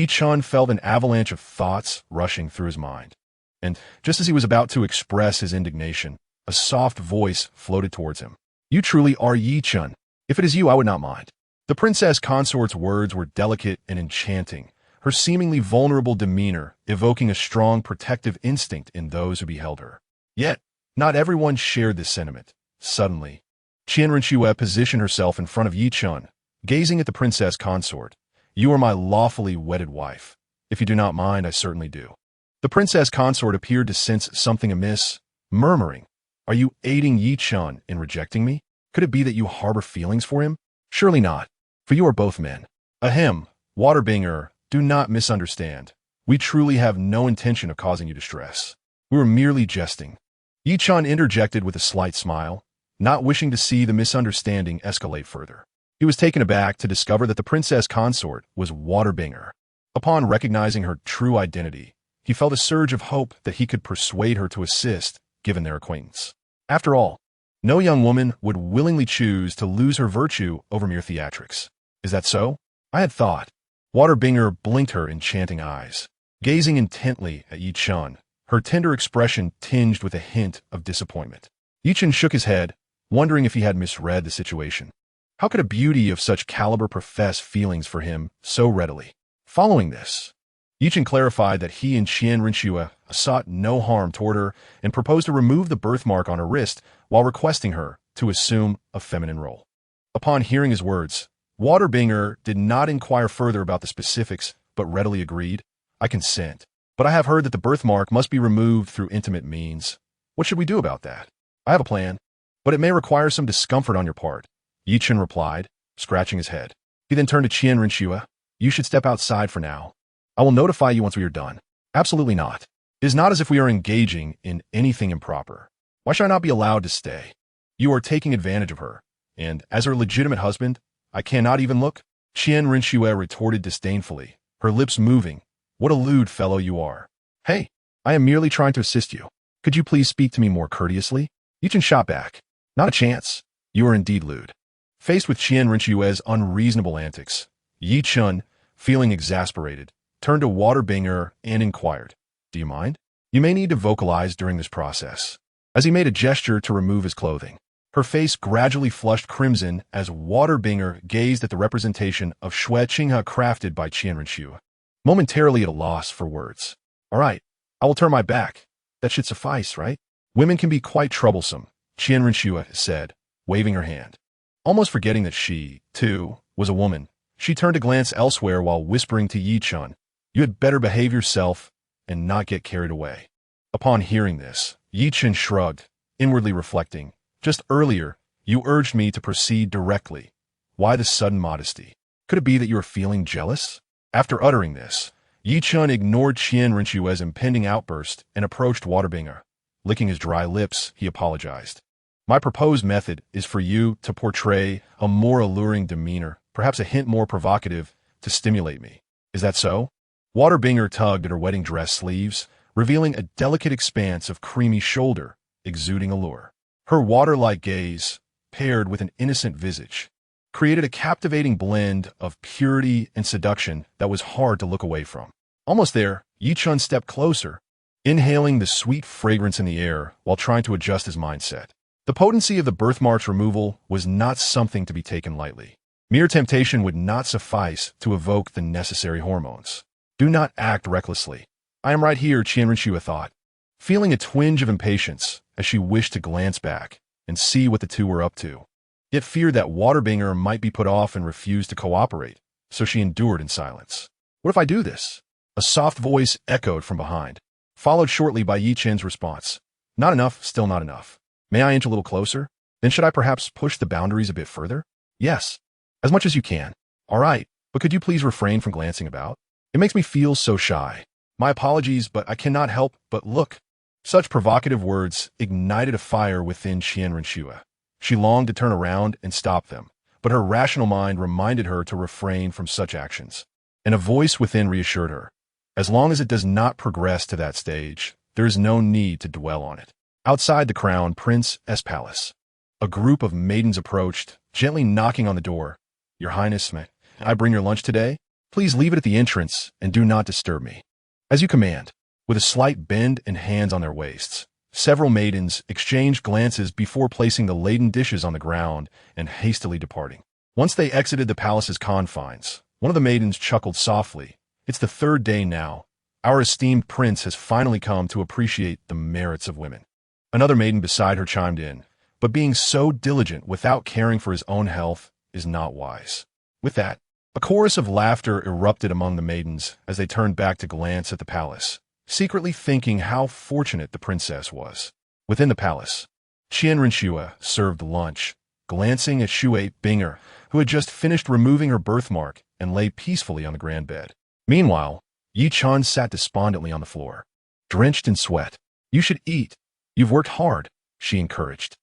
Chen felt an avalanche of thoughts rushing through his mind. And just as he was about to express his indignation, a soft voice floated towards him. "You truly are Chen. If it is you, I would not mind." The princess consort's words were delicate and enchanting, her seemingly vulnerable demeanor evoking a strong protective instinct in those who beheld her. Yet, not everyone shared this sentiment. Suddenly, Chen Rinchu positioned herself in front of Chen, gazing at the princess consort. "You are my lawfully wedded wife. If you do not mind, I certainly do." The princess consort appeared to sense something amiss, murmuring, "Are you aiding Chen in rejecting me? Could it be that you harbor feelings for him? Surely not, for you are both men." "Ahem, Waterbinger, do not misunderstand. We truly have no intention of causing you distress. We were merely jesting." Chen interjected with a slight smile, not wishing to see the misunderstanding escalate further. He was taken aback to discover that the princess consort was Waterbinger. Upon recognizing her true identity, he felt a surge of hope that he could persuade her to assist, given their acquaintance. After all, no young woman would willingly choose to lose her virtue over mere theatrics. "Is that so? I had thought." Waterbinger blinked her enchanting eyes, gazing intently at Chen, her tender expression tinged with a hint of disappointment. Chen shook his head, wondering if he had misread the situation. How could a beauty of such caliber profess feelings for him so readily? Following this, Chen clarified that he and Chen Rinchu sought no harm toward her and proposed to remove the birthmark on her wrist while requesting her to assume a feminine role. Upon hearing his words, Waterbinger did not inquire further about the specifics, but readily agreed, "I consent, but I have heard that the birthmark must be removed through intimate means. What should we do about that?" "I have a plan, but it may require some discomfort on your part," Chen replied, scratching his head. He then turned to Chen Rinchu. "You should step outside for now. I will notify you once we are done." "Absolutely not. It is not as if we are engaging in anything improper. Why should I not be allowed to stay? You are taking advantage of her, and as her legitimate husband, I cannot even look?" Chen Rinchu retorted disdainfully, her lips moving. "What a lewd fellow you are." "Hey, I am merely trying to assist you. Could you please speak to me more courteously?" Chen shot back. "Not a chance. You are indeed lewd." Faced with Chen Rinchu's unreasonable antics, Chen, feeling exasperated, turned to Waterbinger and inquired, "Do you mind? You may need to vocalize during this process." As he made a gesture to remove his clothing, her face gradually flushed crimson as Waterbinger gazed at the representation of Shueqinghe crafted by Chen Rinchu, momentarily at a loss for words. "All right, I will turn my back. That should suffice, right?" "Women can be quite troublesome," Chen Rinchu said, waving her hand. Almost forgetting that she, too, was a woman, she turned to glance elsewhere while whispering to Chen, "You had better behave yourself and not get carried away." Upon hearing this, Chen shrugged, inwardly reflecting, "Just earlier, you urged me to proceed directly. Why the sudden modesty? Could it be that you are feeling jealous?" After uttering this, Chen ignored Chen Rinchu's impending outburst and approached Waterbinger. Licking his dry lips, he apologized. "My proposed method is for you to portray a more alluring demeanor, perhaps a hint more provocative, to stimulate me. Is that so?" Waterbinger tugged at her wedding dress sleeves, revealing a delicate expanse of creamy shoulder, exuding allure. Her water-like gaze, paired with an innocent visage, created a captivating blend of purity and seduction that was hard to look away from. Almost there, Chen stepped closer, inhaling the sweet fragrance in the air while trying to adjust his mindset. The potency of the birthmark's removal was not something to be taken lightly. Mere temptation would not suffice to evoke the necessary hormones. Do not act recklessly. I am right here, Qianrenxue thought, feeling a twinge of impatience as she wished to glance back and see what the two were up to, yet feared that Waterbinger might be put off and refuse to cooperate, so she endured in silence. What if I do this? A soft voice echoed from behind, followed shortly by Yi Chen's response. Not enough, still not enough. May I inch a little closer? Then should I perhaps push the boundaries a bit further? Yes. As much as you can. All right, but could you please refrain from glancing about? It makes me feel so shy. My apologies, but I cannot help but look. Such provocative words ignited a fire within Qianrenxue. She longed to turn around and stop them, but her rational mind reminded her to refrain from such actions. And a voice within reassured her. As long as it does not progress to that stage, there is no need to dwell on it. Outside the Crown Prince's palace, a group of maidens approached, gently knocking on the door. Your Highness, may I bring your lunch today? Please leave it at the entrance and do not disturb me. As you command. With a slight bend and hands on their waists, several maidens exchanged glances before placing the laden dishes on the ground and hastily departing. Once they exited the palace's confines, one of the maidens chuckled softly. It's the third day now. Our esteemed prince has finally come to appreciate the merits of women. Another maiden beside her chimed in, but being so diligent without caring for his own health is not wise. With that, a chorus of laughter erupted among the maidens as they turned back to glance at the palace, secretly thinking how fortunate the princess was. Within the palace, Qianrenxue served lunch, glancing at Shui Binger, who had just finished removing her birthmark and lay peacefully on the grand bed. Meanwhile, Yi Chan sat despondently on the floor, drenched in sweat. You should eat. You've worked hard, she encouraged.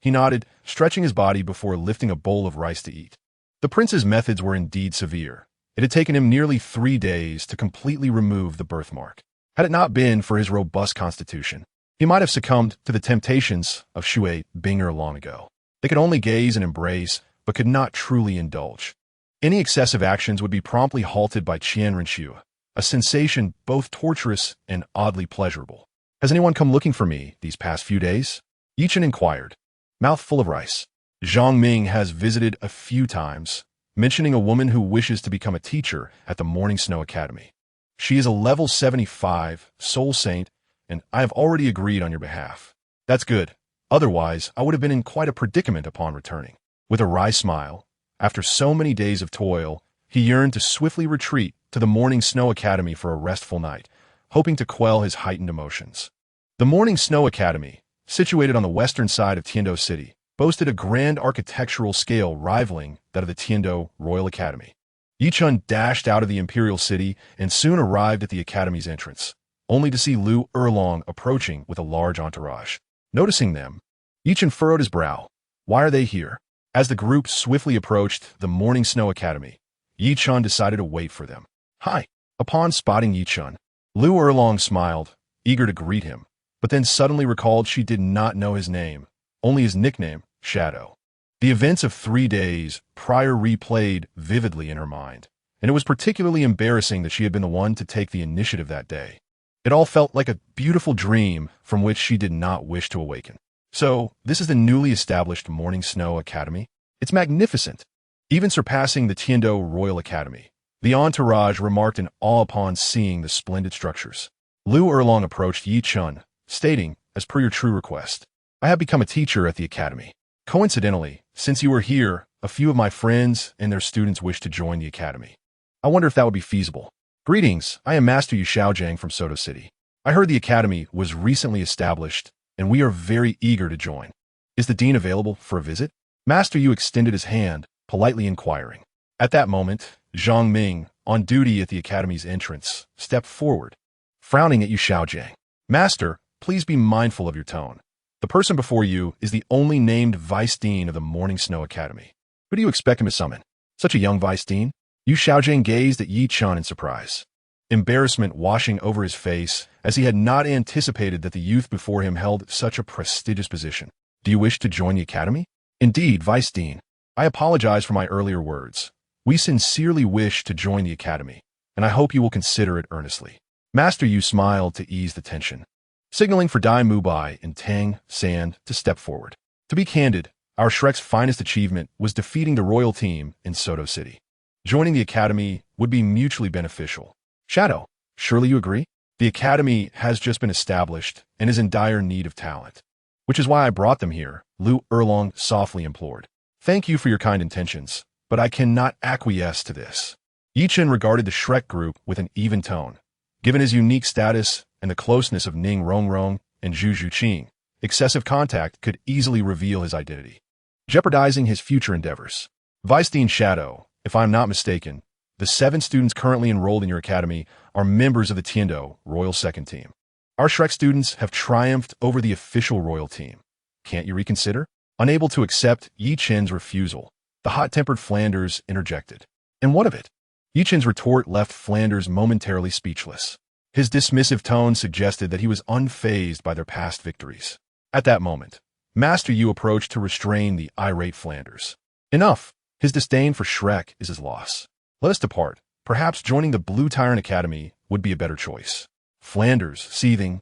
He nodded, stretching his body before lifting a bowl of rice to eat. The prince's methods were indeed severe. It had taken him nearly 3 days to completely remove the birthmark. Had it not been for his robust constitution, he might have succumbed to the temptations of Shui Binger long ago. They could only gaze and embrace, but could not truly indulge. Any excessive actions would be promptly halted by Qianrenxue, a sensation both torturous and oddly pleasurable. Has anyone come looking for me these past few days? Yi Chen inquired, mouth full of rice. Zhang Ming has visited a few times, mentioning a woman who wishes to become a teacher at the Morning Snow Academy. She is a level 75 soul saint, and I have already agreed on your behalf. That's good. Otherwise, I would have been in quite a predicament upon returning. With a wry smile, after so many days of toil, he yearned to swiftly retreat to the Morning Snow Academy for a restful night, hoping to quell his heightened emotions. The Morning Snow Academy, situated on the western side of Tiando City, boasted a grand architectural scale rivaling that of the Tiando Royal Academy. Yi Chen dashed out of the imperial city and soon arrived at the academy's entrance, only to see Lu Erlong approaching with a large entourage. Noticing them, Yi Chen furrowed his brow. Why are they here? As the group swiftly approached the Morning Snow Academy, Yi Chen decided to wait for them. Hi. Upon spotting Yi Chen, Lu Erlong smiled, eager to greet him, but then suddenly recalled she did not know his name, only his nickname, Shadow. The events of 3 days prior replayed vividly in her mind, and it was particularly embarrassing that she had been the one to take the initiative that day. It all felt like a beautiful dream from which she did not wish to awaken. So, this is the newly established Morning Snow Academy? It's magnificent, even surpassing the Tiando Royal Academy. The entourage remarked in awe upon seeing the splendid structures. Lu Erlong approached Yi Chen, stating, as per your true request, I have become a teacher at the academy. Coincidentally, since you are here, a few of my friends and their students wish to join the academy. I wonder if that would be feasible. Greetings, I am Master Yu Xiaojiang from Soto City. I heard the academy was recently established, and we are very eager to join. Is the dean available for a visit? Master Yu extended his hand, politely inquiring. At that moment, Zhang Ming, on duty at the academy's entrance, stepped forward, frowning at Yu Xiaojiang. Master, please be mindful of your tone. The person before you is the only named Vice Dean of the Morning Snow Academy. Who do you expect him to summon? Such a young Vice Dean? Yu Xiaojiang gazed at Yi Chen in surprise, embarrassment washing over his face as he had not anticipated that the youth before him held such a prestigious position. Do you wish to join the academy? Indeed, Vice Dean. I apologize for my earlier words. We sincerely wish to join the academy, and I hope you will consider it earnestly. Master Yu smiled to ease the tension, signaling for Dai Mubai and Tang San to step forward. To be candid, our Shrek's finest achievement was defeating the royal team in Soto City. Joining the academy would be mutually beneficial. Shadow, surely you agree? The academy has just been established and is in dire need of talent. Which is why I brought them here, Lu Erlong softly implored. Thank you for your kind intentions, but I cannot acquiesce to this. Yi Chen regarded the Shrek group with an even tone. Given his unique status and the closeness of Ning Rongrong and Zhu Zhuqing, excessive contact could easily reveal his identity, jeopardizing his future endeavors. Vice-Dean Shadow, if I am not mistaken, the 7 students currently enrolled in your academy are members of the Tiendo Royal Second Team. Our Shrek students have triumphed over the official royal team. Can't you reconsider? Unable to accept Yi Chen's refusal, the hot-tempered Flanders interjected. And what of it? Yi Chen's retort left Flanders momentarily speechless. His dismissive tone suggested that he was unfazed by their past victories. At that moment, Master Yu approached to restrain the irate Flanders. Enough! His disdain for Shrek is his loss. Let us depart. Perhaps joining the Blue Tyrant Academy would be a better choice. Flanders, seething,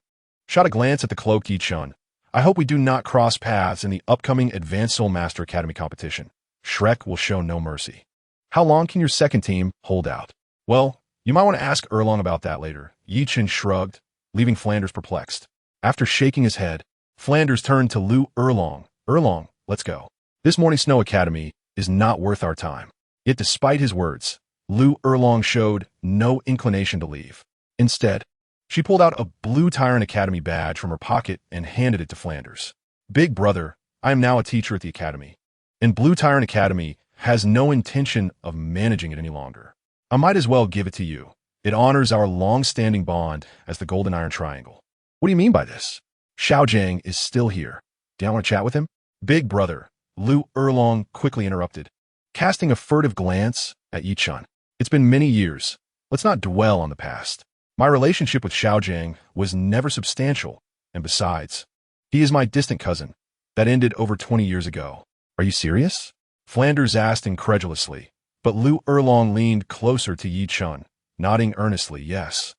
shot a glance at the cloaked Yi Chen. I hope we do not cross paths in the upcoming Advanced Soul Master Academy competition. Shrek will show no mercy. How long can your second team hold out? Well, you might want to ask Erlong about that later. Yi Chen shrugged, leaving Flanders perplexed. After shaking his head, Flanders turned to Lu Erlong. Erlong, let's go. This Morning Snow Academy is not worth our time. Yet despite his words, Lu Erlong showed no inclination to leave. Instead, she pulled out a Blue Tyrant Academy badge from her pocket and handed it to Flanders. Big brother, I am now a teacher at the academy, and Blue Tyrant Academy has no intention of managing it any longer. I might as well give it to you. It honors our long-standing bond as the Golden Iron Triangle. What do you mean by this? Xiao Jiang is still here. Do you want to chat with him? Big brother, Lu Erlong quickly interrupted, casting a furtive glance at Yi Chen. It's been many years. Let's not dwell on the past. My relationship with Xiao Jiang was never substantial, and besides, he is my distant cousin. That ended over 20 years ago. Are you serious? Flanders asked incredulously, but Lu Erlong leaned closer to Yi Chen, nodding earnestly, yes.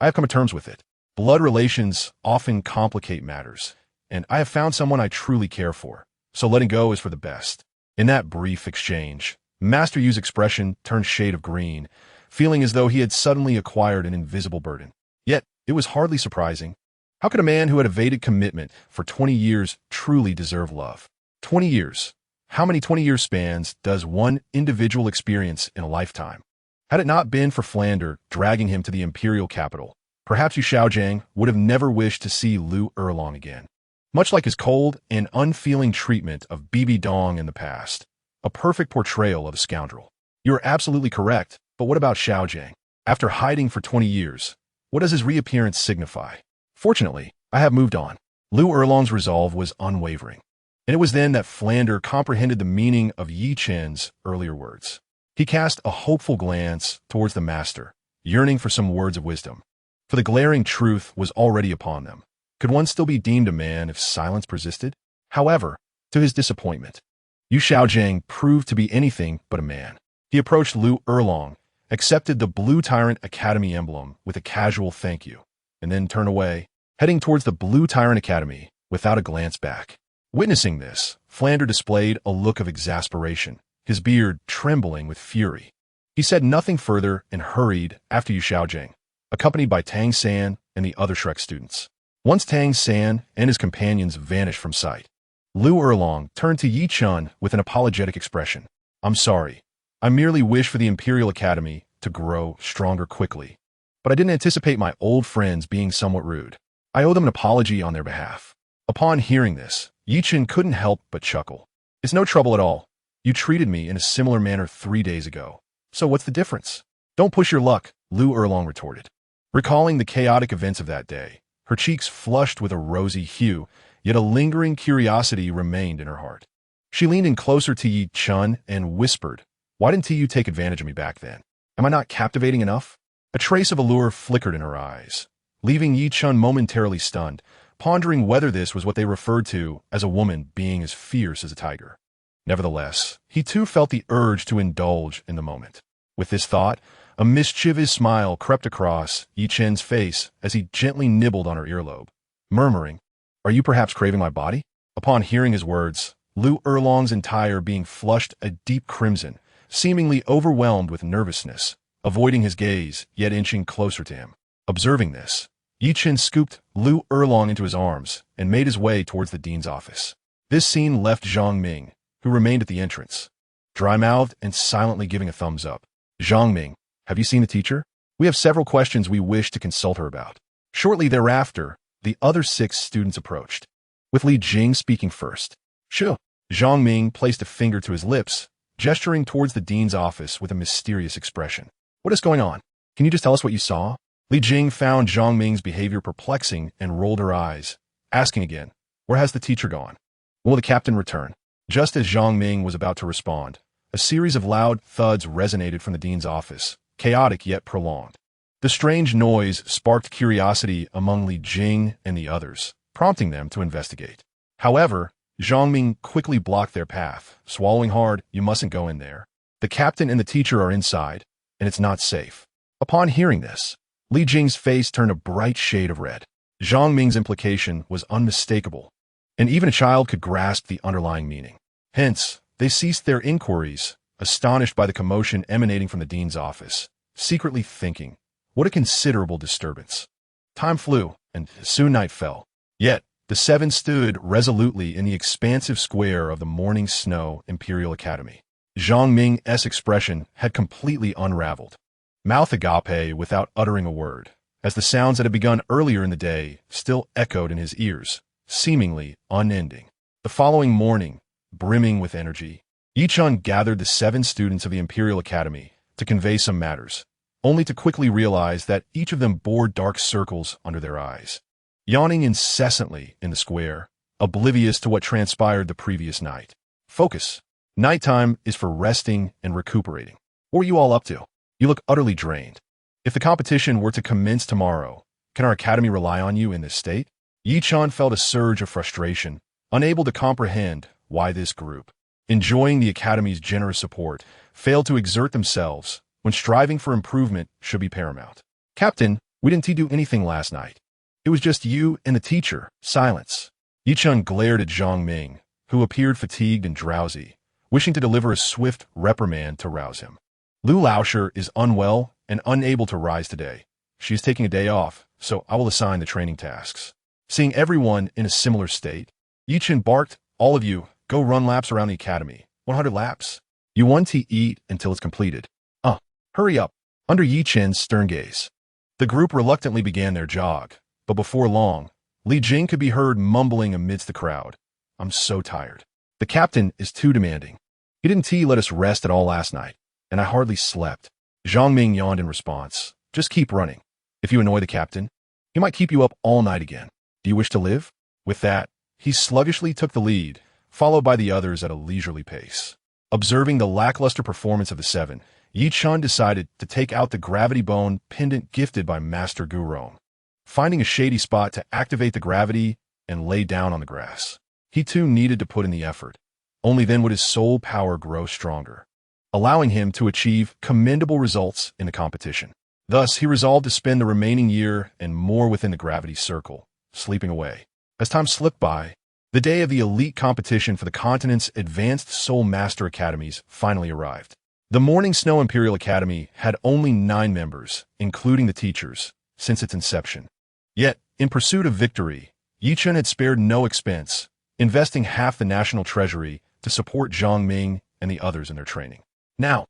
I have come to terms with it. Blood relations often complicate matters, and I have found someone I truly care for, so letting go is for the best. In that brief exchange, Master Yu's expression turned shade of green, feeling as though he had suddenly acquired an invisible burden. Yet, it was hardly surprising. How could a man who had evaded commitment for 20 years truly deserve love? 20 years. How many 20-year spans does one individual experience in a lifetime? Had it not been for Flander dragging him to the imperial capital, perhaps Yu Xiaojiang would have never wished to see Lu Erlong again. Much like his cold and unfeeling treatment of Bibi Dong in the past, a perfect portrayal of a scoundrel. You are absolutely correct, but what about Xiaojiang? After hiding for 20 years, what does his reappearance signify? Fortunately, I have moved on. Lu Erlong's resolve was unwavering. And it was then that Flander comprehended the meaning of Yi Chen's earlier words. He cast a hopeful glance towards the master, yearning for some words of wisdom. For the glaring truth was already upon them. Could one still be deemed a man if silence persisted? However, to his disappointment, Yu Xiaojiang proved to be anything but a man. He approached Lu Erlong, accepted the Blue Tyrant Academy emblem with a casual thank you, and then turned away, heading towards the Blue Tyrant Academy without a glance back. Witnessing this, Flander displayed a look of exasperation, his beard trembling with fury. He said nothing further and hurried after Yu Xiaojiang, accompanied by Tang San and the other Shrek students. Once Tang San and his companions vanished from sight, Lu Erlong turned to Yi Chen with an apologetic expression. I'm sorry. I merely wish for the Imperial Academy to grow stronger quickly. But I didn't anticipate my old friends being somewhat rude. I owe them an apology on their behalf. Upon hearing this, Yi Chen couldn't help but chuckle. It's no trouble at all. You treated me in a similar manner 3 days ago. So what's the difference? Don't push your luck, Lu Erlong retorted. Recalling the chaotic events of that day, her cheeks flushed with a rosy hue, yet a lingering curiosity remained in her heart. She leaned in closer to Yi Chen and whispered, Why didn't you take advantage of me back then? Am I not captivating enough? A trace of allure flickered in her eyes, leaving Yi Chen momentarily stunned, pondering whether this was what they referred to as a woman being as fierce as a tiger. Nevertheless, he too felt the urge to indulge in the moment. With this thought, A mischievous smile crept across Yi Chen's face as he gently nibbled on her earlobe, murmuring, "Are you perhaps craving my body?" Upon hearing his words, Lu Erlong's entire being flushed a deep crimson, seemingly overwhelmed with nervousness, avoiding his gaze, yet inching closer to him. Observing this, Yi Chen scooped Lu Erlong into his arms and made his way towards the dean's office. This scene left Zhang Ming, who remained at the entrance, dry-mouthed and silently giving a thumbs up. "Zhang Ming, have you seen the teacher? We have several questions we wish to consult her about." Shortly thereafter, the other 6 students approached, with Li Jing speaking first. "Sure." Zhang Ming placed a finger to his lips, gesturing towards the dean's office with a mysterious expression. "What is going on? Can you just tell us what you saw?" Li Jing found Zhang Ming's behavior perplexing and rolled her eyes, asking again, "Where has the teacher gone? Will the captain return?" Just as Zhang Ming was about to respond, a series of loud thuds resonated from the dean's office, chaotic yet prolonged. The strange noise sparked curiosity among Li Jing and the others, prompting them to investigate. However, Zhang Ming quickly blocked their path, swallowing hard, "You mustn't go in there. The captain and the teacher are inside, and it's not safe." Upon hearing this, Li Jing's face turned a bright shade of red. Zhang Ming's implication was unmistakable, and even a child could grasp the underlying meaning. Hence, they ceased their inquiries, astonished by the commotion emanating from the dean's office, secretly thinking, what a considerable disturbance. Time flew, and soon night fell. Yet, the 7 stood resolutely in the expansive square of the Morning Snow Imperial Academy. Zhang Ming's expression had completely unraveled. Mouth agape without uttering a word, as the sounds that had begun earlier in the day still echoed in his ears, seemingly unending. The following morning, brimming with energy, Yi Chen gathered the 7 students of the Imperial Academy to convey some matters, only to quickly realize that each of them bore dark circles under their eyes, yawning incessantly in the square, oblivious to what transpired the previous night. "Focus. Nighttime is for resting and recuperating. What are you all up to? You look utterly drained. If the competition were to commence tomorrow, can our academy rely on you in this state?" Yi Chen felt a surge of frustration, unable to comprehend why this group, enjoying the academy's generous support, failed to exert themselves when striving for improvement should be paramount. "Captain, we didn't do anything last night. It was just you and the teacher." Silence. Yi Chen glared at Zhang Ming, who appeared fatigued and drowsy, wishing to deliver a swift reprimand to rouse him. "Lu Laosher is unwell and unable to rise today. She is taking a day off, so I will assign the training tasks." Seeing everyone in a similar state, Yi Chen barked, "All of you, go run laps around the academy. 100 laps. You want to eat until it's completed. Hurry up." Under Yi Chen's stern gaze, the group reluctantly began their jog, but before long, Li Jing could be heard mumbling amidst the crowd, "I'm so tired. The captain is too demanding. He didn't let us rest at all last night, and I hardly slept." Zhang Ming yawned in response, "Just keep running. If you annoy the captain, he might keep you up all night again. Do you wish to live?" With that, he sluggishly took the lead, followed by the others at a leisurely pace. Observing the lackluster performance of the 7, Yi Chen decided to take out the gravity bone pendant gifted by Master Gurong. Finding a shady spot to activate the gravity and lay down on the grass, he too needed to put in the effort. Only then would his soul power grow stronger, allowing him to achieve commendable results in the competition. Thus, he resolved to spend the remaining year and more within the gravity circle, sleeping away. As time slipped by, the day of the elite competition for the continent's advanced Soul Master Academies finally arrived. The Morning Snow Imperial Academy had only 9 members, including the teachers, since its inception. Yet, in pursuit of victory, Yi Chen had spared no expense, investing half the national treasury to support Zhang Ming and the others in their training. Now,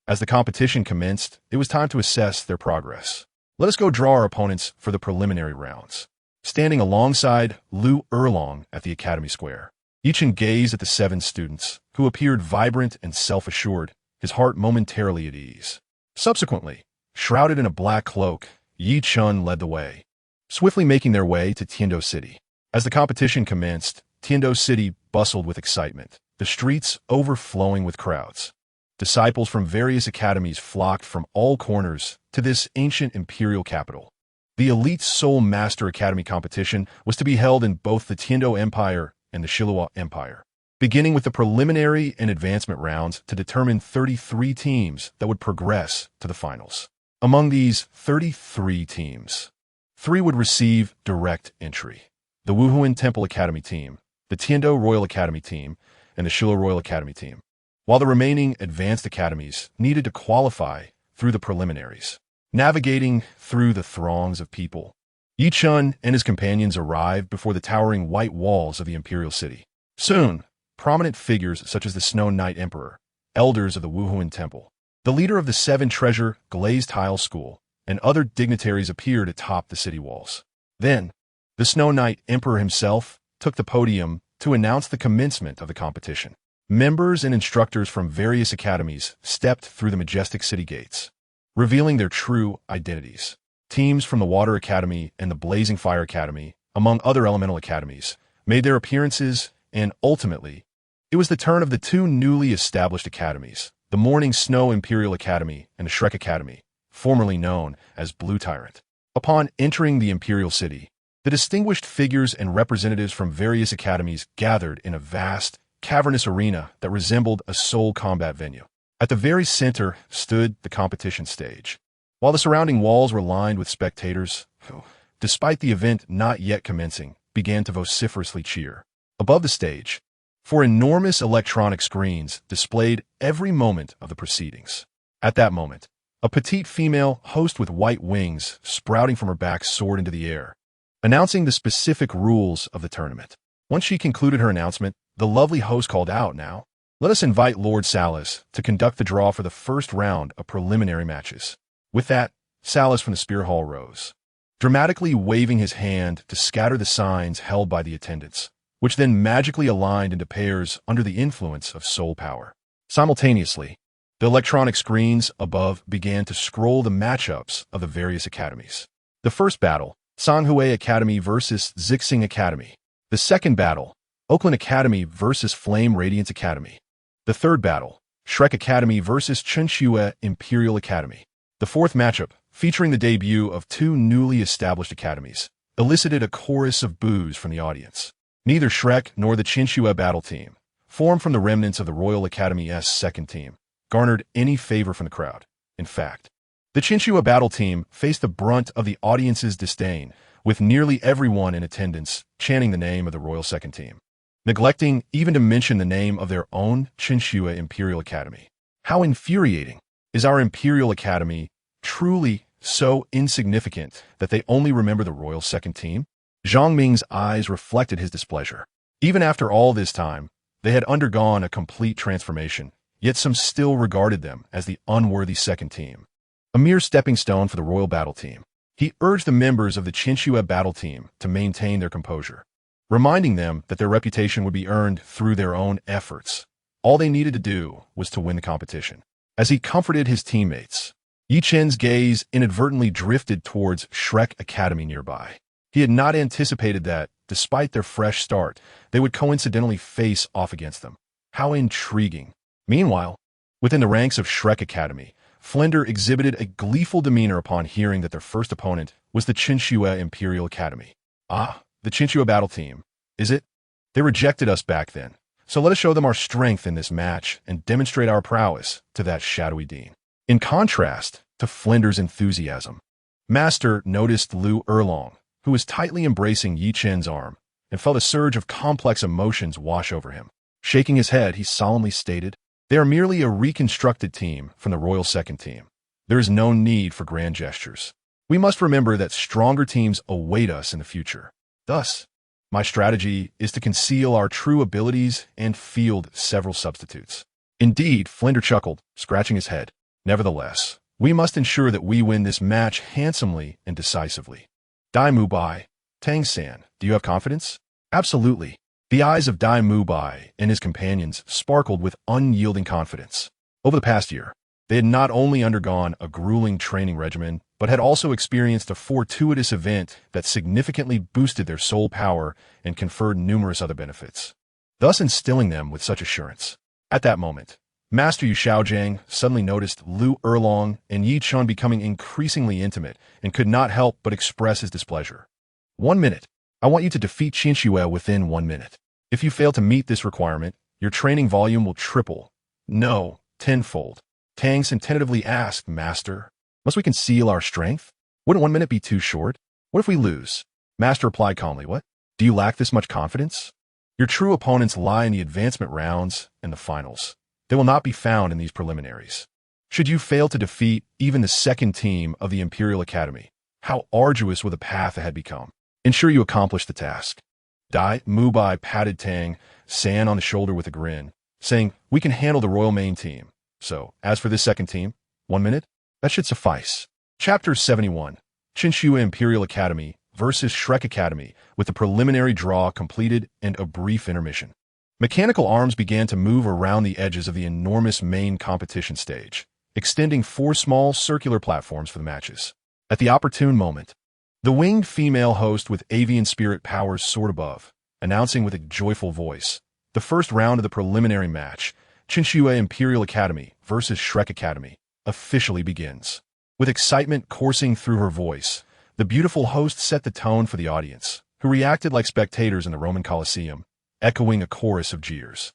as the competition commenced, it was time to assess their progress. Let us go draw our opponents for the preliminary rounds. Standing alongside Lu Erlong at the Academy Square, Yi Chen gazed at the 7 students, who appeared vibrant and self-assured, his heart momentarily at ease. Subsequently, shrouded in a black cloak, Yi Chen led the way, swiftly making their way to Tiando City. As the competition commenced, Tiando City bustled with excitement, the streets overflowing with crowds. Disciples from various academies flocked from all corners to this ancient imperial capital. The elite Soul Master Academy competition was to be held in both the Tiando Empire and the Shilua Empire, beginning with the preliminary and advancement rounds to determine 33 teams that would progress to the finals. Among these 33 teams, 3 would receive direct entry: the Wuhuan Temple Academy team, the Tiando Royal Academy team, and the Shilo Royal Academy team, while the remaining advanced academies needed to qualify through the preliminaries. Navigating through the throngs of people, Yi Chen and his companions arrived before the towering white walls of the imperial city. Soon, prominent figures such as the Snow Knight Emperor, elders of the Wuhuan Temple, the leader of the Seven Treasure Glazed Tile School, and other dignitaries appeared atop the city walls. Then, the Snow Knight Emperor himself took the podium to announce the commencement of the competition. Members and instructors from various academies stepped through the majestic city gates, revealing their true identities. Teams from the Water Academy and the Blazing Fire Academy, among other elemental academies, made their appearances, and ultimately, it was the turn of the 2 newly established academies, the Morning Snow Imperial Academy and the Shrek Academy, formerly known as Blue Tyrant. Upon entering the imperial city, the distinguished figures and representatives from various academies gathered in a vast, cavernous arena that resembled a soul combat venue. At the very center stood the competition stage, while the surrounding walls were lined with spectators who, despite the event not yet commencing, began to vociferously cheer. Above the stage, 4 enormous electronic screens displayed every moment of the proceedings. At that moment, a petite female host with white wings sprouting from her back soared into the air, announcing the specific rules of the tournament. Once she concluded her announcement, the lovely host called out, "Now, let us invite Lord Salas to conduct the draw for the first round of preliminary matches." With that, Salas from the Spear Hall rose, dramatically waving his hand to scatter the signs held by the attendants, which then magically aligned into pairs under the influence of soul power. Simultaneously, the electronic screens above began to scroll the matchups of the various academies. The first battle, Sanghui Academy versus Zixing Academy. The second battle, Oakland Academy versus Flame Radiance Academy. The third battle, Shrek Academy versus Chenshue Imperial Academy. The fourth matchup, featuring the debut of 2 newly established academies, elicited a chorus of boos from the audience. Neither Shrek nor the Chenshue battle team, formed from the remnants of the Royal Academy's second team, garnered any favor from the crowd. In fact, the Chenshue battle team faced the brunt of the audience's disdain, with nearly everyone in attendance chanting the name of the Royal second team, neglecting even to mention the name of their own Chenshue Imperial Academy. How infuriating! Is our Imperial Academy truly so insignificant that they only remember the Royal second team? Zhang Ming's eyes reflected his displeasure. Even after all this time, they had undergone a complete transformation, yet some still regarded them as the unworthy second team, a mere stepping stone for the Royal Battle Team. He urged the members of the Chenshue Battle Team to maintain their composure, reminding them that their reputation would be earned through their own efforts. All they needed to do was to win the competition. As he comforted his teammates, Yi Chen's gaze inadvertently drifted towards Shrek Academy nearby. He had not anticipated that, despite their fresh start, they would coincidentally face off against them. How intriguing. Meanwhile, within the ranks of Shrek Academy, Flender exhibited a gleeful demeanor upon hearing that their first opponent was the Chenshue Imperial Academy. Ah, the Chenshue battle team, is it? They rejected us back then, so let us show them our strength in this match and demonstrate our prowess to that shadowy dean. In contrast to Flender's enthusiasm, Master noticed Lu Erlong, who was tightly embracing Yi Chen's arm, and felt a surge of complex emotions wash over him. Shaking his head, he solemnly stated, "They are merely a reconstructed team from the Royal Second Team. There is no need for grand gestures. We must remember that stronger teams await us in the future. Thus, my strategy is to conceal our true abilities and field several substitutes." Indeed, Flender chuckled, scratching his head. "Nevertheless, we must ensure that we win this match handsomely and decisively. Dai Mubai, Tang San, do you have confidence?" "Absolutely." The eyes of Dai Mubai and his companions sparkled with unyielding confidence. Over the past year, they had not only undergone a grueling training regimen, but had also experienced a fortuitous event that significantly boosted their soul power and conferred numerous other benefits, thus instilling them with such assurance. At that moment, Master Yu Xiaojiang suddenly noticed Lu Erlong and Yi Chen becoming increasingly intimate and could not help but express his displeasure. 1 minute. I want you to defeat Chenshue within 1 minute. If you fail to meet this requirement, your training volume will triple. No, tenfold. Tang San tentatively asked, "Master, Must we conceal our strength? Wouldn't 1 minute be too short? What if we lose? Master replied calmly, what? Do you lack this much confidence? Your true opponents lie in the advancement rounds and the finals. They will not be found in these preliminaries. Should you fail to defeat even the second team of the Imperial Academy, how arduous will the path ahead become? Ensure you accomplish the task. Dai Mubai patted Tang San on the shoulder with a grin, saying, we can handle the royal main team. So, as for this second team, 1 minute? That should suffice. Chapter 71, Qinshui Imperial Academy versus Shrek Academy, with the preliminary draw completed and a brief intermission. Mechanical arms began to move around the edges of the enormous main competition stage, extending 4 small circular platforms for the matches. At the opportune moment, the winged female host with avian spirit powers soared above, announcing with a joyful voice, the first round of the preliminary match, Qinshui Imperial Academy versus Shrek Academy, officially begins. With excitement coursing through her voice, the beautiful host set the tone for the audience, who reacted like spectators in the Roman Colosseum, echoing a chorus of jeers.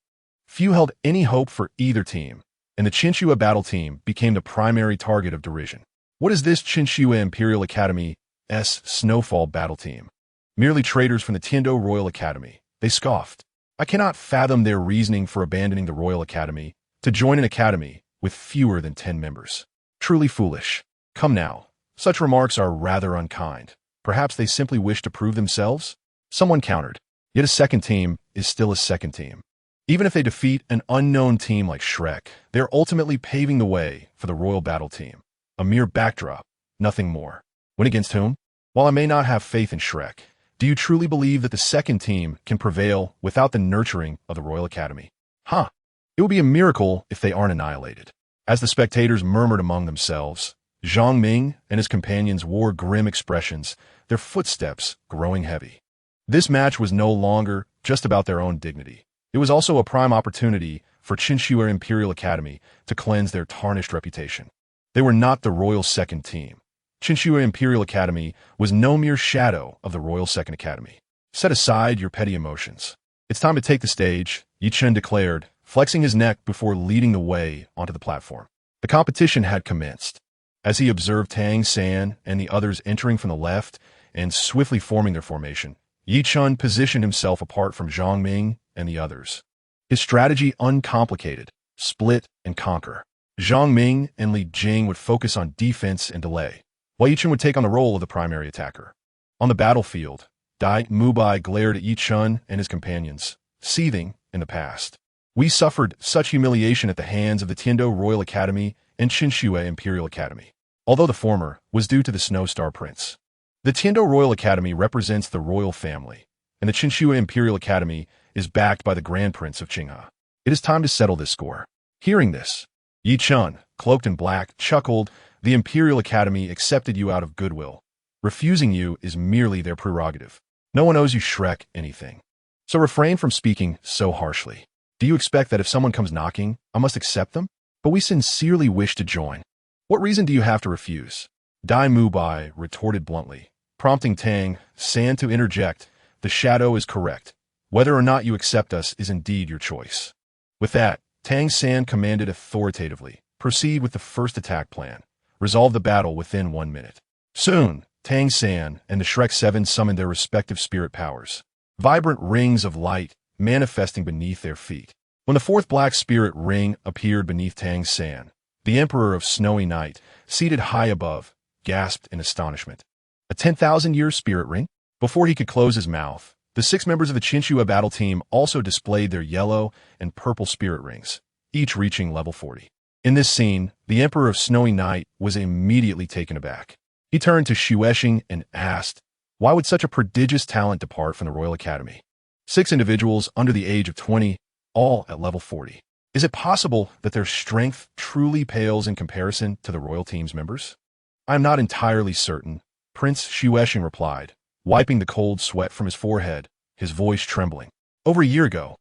Few held any hope for either team, and the Qinshui battle team became the primary target of derision. What is this Qinshui Imperial Academy's snowfall battle team? Merely traitors from the Tiando Royal Academy, they scoffed. I cannot fathom their reasoning for abandoning the Royal Academy to join an academy with fewer than 10 members. Truly foolish. Come now. Such remarks are rather unkind. Perhaps they simply wish to prove themselves? Someone countered. Yet a second team is still a second team. Even if they defeat an unknown team like Shrek, they are ultimately paving the way for the royal battle team. A mere backdrop, nothing more. When against whom? While I may not have faith in Shrek, do you truly believe that the second team can prevail without the nurturing of the Royal Academy? Huh. It would be a miracle if they aren't annihilated. As the spectators murmured among themselves, Zhang Ming and his companions wore grim expressions, their footsteps growing heavy. This match was no longer just about their own dignity. It was also a prime opportunity for Qinshui Imperial Academy to cleanse their tarnished reputation. They were not the Royal Second Team. Qinshui Imperial Academy was no mere shadow of the Royal Second Academy. Set aside your petty emotions. It's time to take the stage, Chen declared, flexing his neck before leading the way onto the platform. The competition had commenced. As he observed Tang San and the others entering from the left and swiftly forming their formation, Yi Chun positioned himself apart from Zhang Ming and the others. His strategy uncomplicated, split and conquer. Zhang Ming and Li Jing would focus on defense and delay, while Yi Chun would take on the role of the primary attacker. On the battlefield, Dai Mubai glared at Yi Chun and his companions, seething in the past. We suffered such humiliation at the hands of the Tiando Royal Academy and Qinshui Imperial Academy, although the former was due to the Snow Star Prince. The Tiando Royal Academy represents the royal family, and the Qinshui Imperial Academy is backed by the Grand Prince of Qinghe. It is time to settle this score. Hearing this, Yi Chun, cloaked in black, chuckled, the Imperial Academy accepted you out of goodwill. Refusing you is merely their prerogative. No one owes you Shrek anything. So refrain from speaking so harshly. Do you expect that if someone comes knocking, I must accept them? But we sincerely wish to join. What reason do you have to refuse? Dai Mubai retorted bluntly, prompting Tang San to interject. The shadow is correct. Whether or not you accept us is indeed your choice. With that, Tang San commanded authoritatively, proceed with the first attack plan. Resolve the battle within 1 minute. Soon, Tang San and the Shrek 7 summoned their respective spirit powers, vibrant rings of light manifesting beneath their feet. When the fourth black spirit ring appeared beneath Tang San, the Emperor of Snowy Night, seated high above, gasped in astonishment. A 10,000-year spirit ring? Before he could close his mouth, the 6 members of the Qinshui battle team also displayed their yellow and purple spirit rings, each reaching level 40. In this scene, the Emperor of Snowy Night was immediately taken aback. He turned to Shueshing and asked, why would such a prodigious talent depart from the Royal Academy? 6 individuals under the age of 20, all at level 40. Is it possible that their strength truly pales in comparison to the royal team's members? I am not entirely certain, Prince Shueshing replied, wiping the cold sweat from his forehead, his voice trembling. Over a year ago,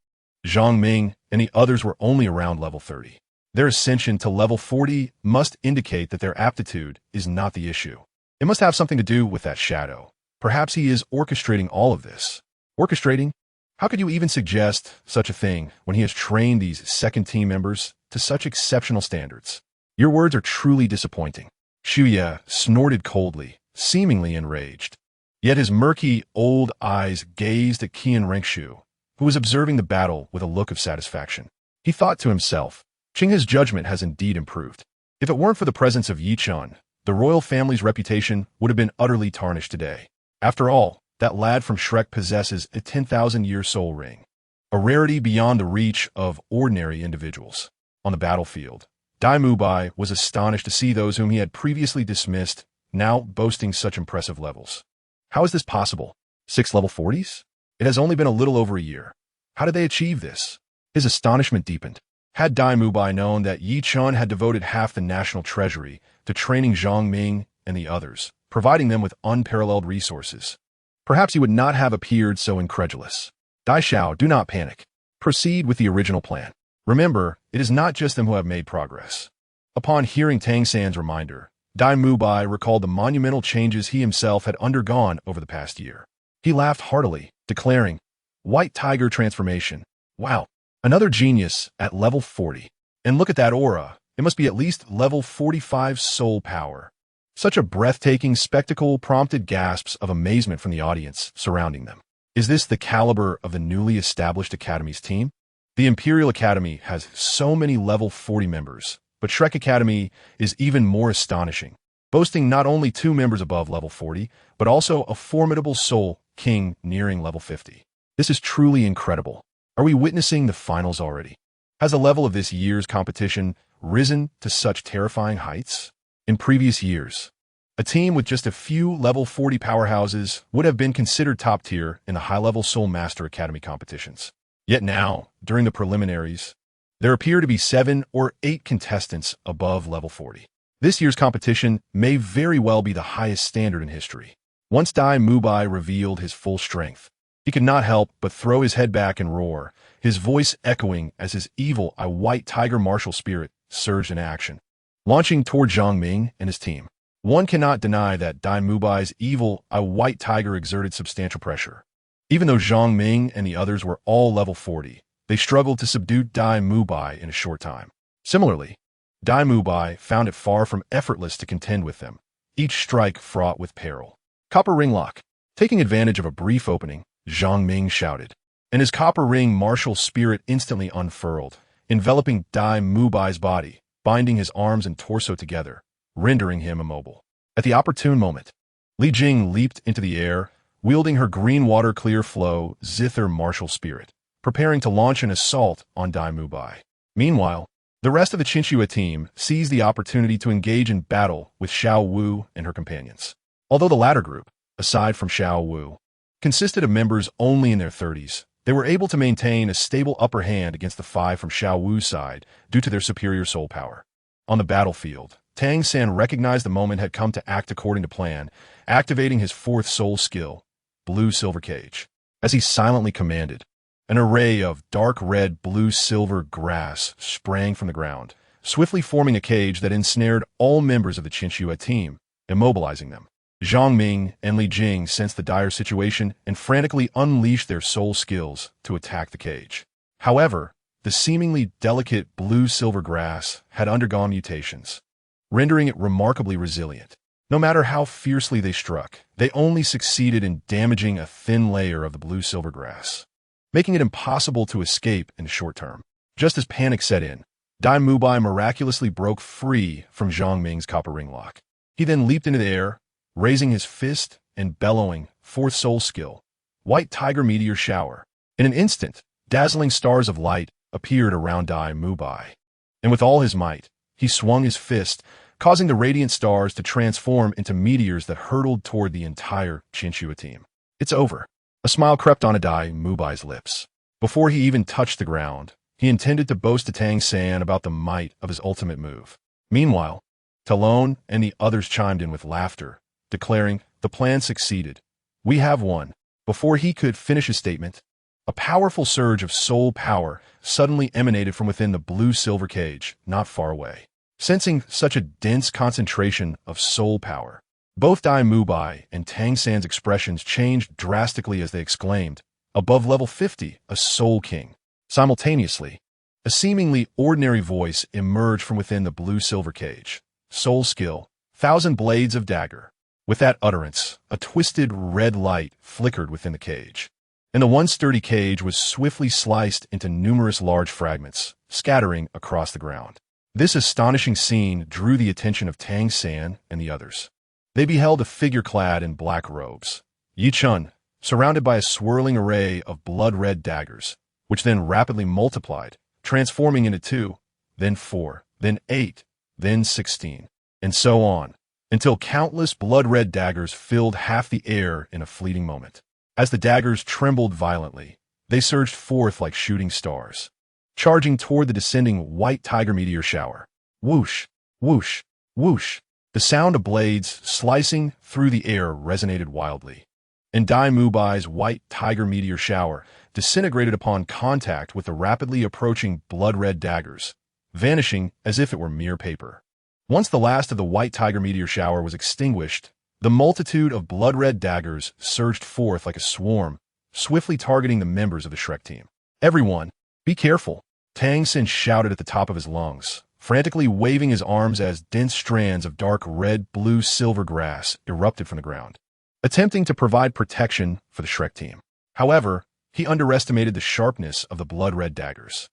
Zhang Ming and the others were only around level 30. Their ascension to level 40 must indicate that their aptitude is not the issue. It must have something to do with that shadow. Perhaps he is orchestrating all of this. Orchestrating? How could you even suggest such a thing when he has trained these second team members to such exceptional standards? Your words are truly disappointing. Shuya snorted coldly, seemingly enraged. Yet his murky, old eyes gazed at Qian Rengshu, who was observing the battle with a look of satisfaction. He thought to himself, Qinghe's judgment has indeed improved. If it weren't for the presence of Yi Chun, the royal family's reputation would have been utterly tarnished today. After all, that lad from Shrek possesses a 10,000-year soul ring, a rarity beyond the reach of ordinary individuals. On the battlefield, Dai Mubai was astonished to see those whom he had previously dismissed now boasting such impressive levels. How is this possible? 6 level 40s? It has only been a little over a year. How did they achieve this? His astonishment deepened. Had Dai Mubai known that Yi Chun had devoted half the national treasury to training Zhang Ming and the others, providing them with unparalleled resources, perhaps he would not have appeared so incredulous. Dai Xiao, do not panic. Proceed with the original plan. Remember, it is not just them who have made progress. Upon hearing Tang San's reminder, Dai Mubai recalled the monumental changes he himself had undergone over the past year. He laughed heartily, declaring, White Tiger Transformation. Wow, another genius at level 40. And look at that aura. It must be at least level 45 soul power. Such a breathtaking spectacle prompted gasps of amazement from the audience surrounding them. Is this the caliber of the newly established Academy's team? The Imperial Academy has so many level 40 members, but Shrek Academy is even more astonishing, boasting not only 2 members above level 40, but also a formidable soul king nearing level 50. This is truly incredible. Are we witnessing the finals already? Has the level of this year's competition risen to such terrifying heights? In previous years, a team with just a few level 40 powerhouses would have been considered top tier in the high-level Soul Master Academy competitions. Yet now, during the preliminaries, there appear to be 7 or 8 contestants above level 40. This year's competition may very well be the highest standard in history. Once Dai Mubai revealed his full strength, he could not help but throw his head back and roar, his voice echoing as his evil white tiger martial spirit surged in action, launching toward Zhang Ming and his team. One cannot deny that Dai Mubai's evil white tiger exerted substantial pressure. Even though Zhang Ming and the others were all level 40, they struggled to subdue Dai Mubai in a short time. Similarly, Dai Mubai found it far from effortless to contend with them, each strike fraught with peril. Copper ring lock. Taking advantage of a brief opening, Zhang Ming shouted, and his copper ring martial spirit instantly unfurled, enveloping Dai Mubai's body, binding his arms and torso together, rendering him immobile. At the opportune moment, Li Jing leaped into the air, wielding her green water clear flow zither martial spirit, preparing to launch an assault on Dai Mubai. Meanwhile, the rest of the Qinxue team seized the opportunity to engage in battle with Xiao Wu and her companions. Although the latter group, aside from Xiao Wu, consisted of members only in their 30s, they were able to maintain a stable upper hand against the 5 from Xiao Wu's side due to their superior soul power. On the battlefield, Tang San recognized the moment had come to act according to plan, activating his 4th soul skill, Blue Silver Cage. As he silently commanded, an array of dark red blue-silver grass sprang from the ground, swiftly forming a cage that ensnared all members of the Qinxue team, immobilizing them. Zhang Ming and Li Jing sensed the dire situation and frantically unleashed their soul skills to attack the cage. However, the seemingly delicate blue-silver grass had undergone mutations, rendering it remarkably resilient. No matter how fiercely they struck, they only succeeded in damaging a thin layer of the blue-silver grass, making it impossible to escape in the short term. Just as panic set in, Dai Mubai miraculously broke free from Zhang Ming's copper ring lock. He then leaped into the air, raising his fist and bellowing 4th soul skill, White Tiger Meteor Shower. In an instant, dazzling stars of light appeared around Dai Mubai, and with all his might, he swung his fist, causing the radiant stars to transform into meteors that hurtled toward the entire Qinxue team. It's over. A smile crept onto Dai Mubai's lips. Before he even touched the ground, he intended to boast to Tang San about the might of his ultimate move. Meanwhile, Talon and the others chimed in with laughter, declaring, the plan succeeded. We have won. Before he could finish his statement, a powerful surge of soul power suddenly emanated from within the blue-silver cage, not far away. Sensing such a dense concentration of soul power, both Dai Mubai and Tang San's expressions changed drastically as they exclaimed, above level 50, a Soul King. Simultaneously, a seemingly ordinary voice emerged from within the blue-silver cage. Soul skill, 1,000 blades of dagger. With that utterance, a twisted red light flickered within the cage, and the one sturdy cage was swiftly sliced into numerous large fragments, scattering across the ground. This astonishing scene drew the attention of Tang San and the others. They beheld a figure clad in black robes, Yi Chun, surrounded by a swirling array of blood-red daggers, which then rapidly multiplied, transforming into 2, then 4, then 8, then 16, and so on, until countless blood-red daggers filled half the air in a fleeting moment. As the daggers trembled violently, they surged forth like shooting stars, charging toward the descending white tiger meteor shower. Whoosh, whoosh, whoosh. The sound of blades slicing through the air resonated wildly, and Dai Mubai's white tiger meteor shower disintegrated upon contact with the rapidly approaching blood-red daggers, vanishing as if it were mere paper. Once the last of the white tiger meteor shower was extinguished, the multitude of blood-red daggers surged forth like a swarm, swiftly targeting the members of the Shrek team. "Everyone, be careful," Tang Sin shouted at the top of his lungs, frantically waving his arms as dense strands of dark red, blue, silver grass erupted from the ground, attempting to provide protection for the Shrek team. However, he underestimated the sharpness of the blood-red daggers.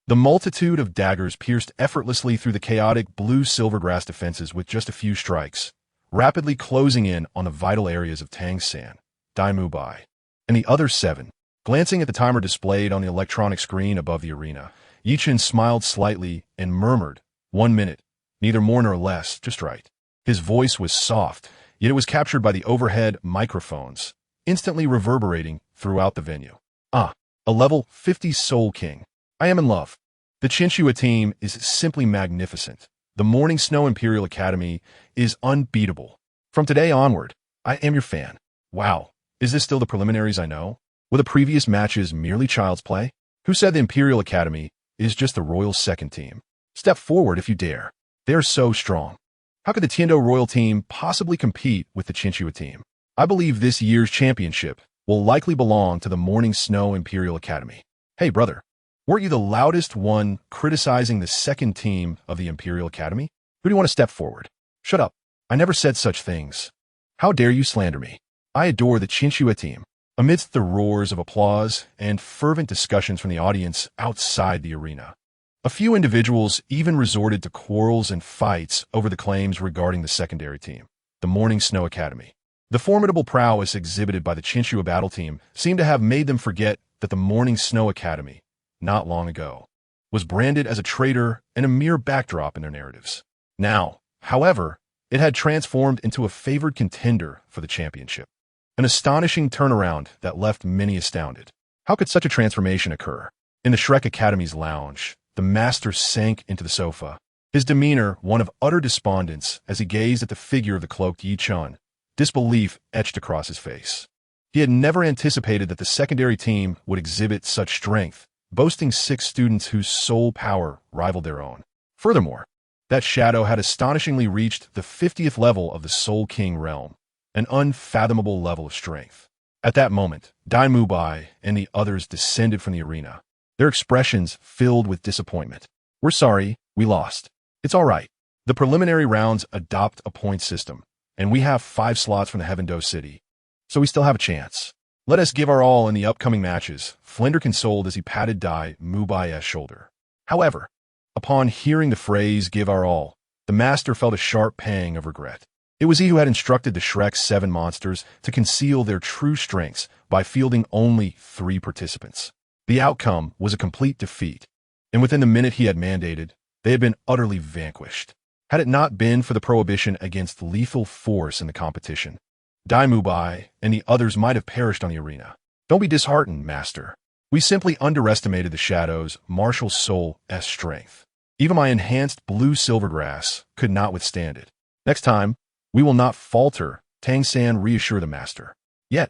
The multitude of daggers pierced effortlessly through the chaotic blue-silver grass defenses with just a few strikes, rapidly closing in on the vital areas of Tang San, Dai Mubai, and the other 7. Glancing at the timer displayed on the electronic screen above the arena, Yi Chen smiled slightly and murmured, 1 minute, neither more nor less, just right. His voice was soft, yet it was captured by the overhead microphones, instantly reverberating throughout the venue. "Ah, a level 50 Soul King. I am in love. The Chinchua team is simply magnificent. The Morning Snow Imperial Academy is unbeatable. From today onward, I am your fan. Wow, is this still the preliminaries I know? Were the previous matches merely child's play? Who said the Imperial Academy is just the Royal second team? Step forward if you dare. They are so strong. How could the Tiendo Royal team possibly compete with the Chinchua team? I believe this year's championship will likely belong to the Morning Snow Imperial Academy. Hey, brother, weren't you the loudest one criticizing the second team of the Imperial Academy? Who do you want to step forward? Shut up. I never said such things. How dare you slander me? I adore the Chinchua team." Amidst the roars of applause and fervent discussions from the audience outside the arena, a few individuals even resorted to quarrels and fights over the claims regarding the secondary team, the Morning Snow Academy. The formidable prowess exhibited by the Chinchua battle team seemed to have made them forget that the Morning Snow Academy, not long ago, was branded as a traitor and a mere backdrop in their narratives. Now, however, it had transformed into a favored contender for the championship. An astonishing turnaround that left many astounded. How could such a transformation occur? In the Shrek Academy's lounge, the master sank into the sofa, his demeanor one of utter despondence as he gazed at the figure of the cloaked Yi Chun, disbelief etched across his face. He had never anticipated that the secondary team would exhibit such strength, boasting 6 students whose soul power rivaled their own. Furthermore, that shadow had astonishingly reached the 50th level of the Soul King realm, an unfathomable level of strength. At that moment, Dai Mubai and the others descended from the arena, their expressions filled with disappointment. "We're sorry, we lost. It's all right. The preliminary rounds adopt a point system, and we have 5 slots from the Heaven Do City, so we still have a chance. Let us give our all in the upcoming matches," Flinder consoled as he patted Dai Mubai's shoulder. However, upon hearing the phrase "give our all," the master felt a sharp pang of regret. It was he who had instructed the Shrek 7 monsters to conceal their true strengths by fielding only 3 participants. The outcome was a complete defeat, and within the minute he had mandated, they had been utterly vanquished. Had it not been for the prohibition against lethal force in the competition, Dai Mubai and the others might have perished on the arena. "Don't be disheartened, master. We simply underestimated the Shadow's martial soul's strength. Even my enhanced blue silver grass could not withstand it. Next time, we will not falter," Tang San reassured the master. Yet,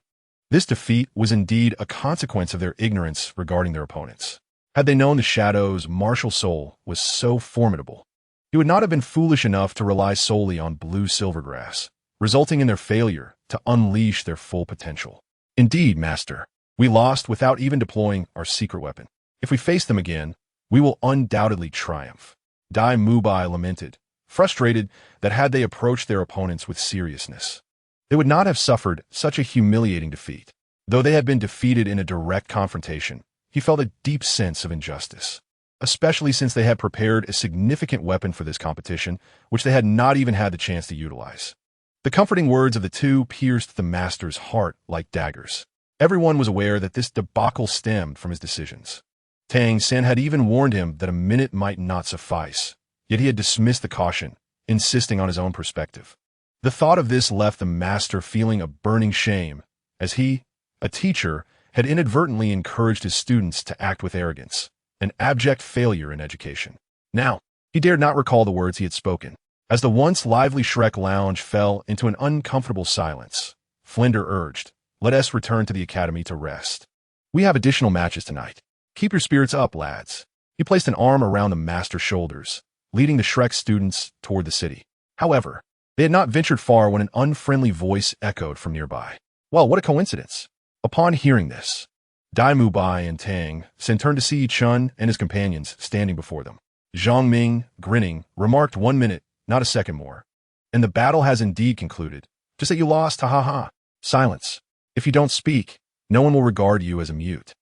this defeat was indeed a consequence of their ignorance regarding their opponents. Had they known the Shadow's martial soul was so formidable, he would not have been foolish enough to rely solely on blue silver grass, resulting in their failure to unleash their full potential. "Indeed, master, we lost without even deploying our secret weapon. If we face them again, we will undoubtedly triumph," Dai Mubai lamented, frustrated that had they approached their opponents with seriousness, they would not have suffered such a humiliating defeat. Though they had been defeated in a direct confrontation, he felt a deep sense of injustice, especially since they had prepared a significant weapon for this competition, which they had not even had the chance to utilize. The comforting words of the two pierced the master's heart like daggers. Everyone was aware that this debacle stemmed from his decisions. Tang Sen had even warned him that a minute might not suffice, yet he had dismissed the caution, insisting on his own perspective. The thought of this left the master feeling a burning shame, as he, a teacher, had inadvertently encouraged his students to act with arrogance, an abject failure in education. Now, he dared not recall the words he had spoken. As the once lively Shrek lounge fell into an uncomfortable silence, Flinder urged, "Let us return to the academy to rest. We have additional matches tonight. Keep your spirits up, lads." He placed an arm around the master's shoulders, leading the Shrek students toward the city. However, they had not ventured far when an unfriendly voice echoed from nearby. Well, what a coincidence. Upon hearing this, Dai Mubai and Tang Sen turned to see Chen and his companions standing before them. Zhang Ming, grinning, remarked, "1 minute, not a second more. And the battle has indeed concluded. Just that you lost, ha ha ha." Silence. If you don't speak, no one will regard you as a mute.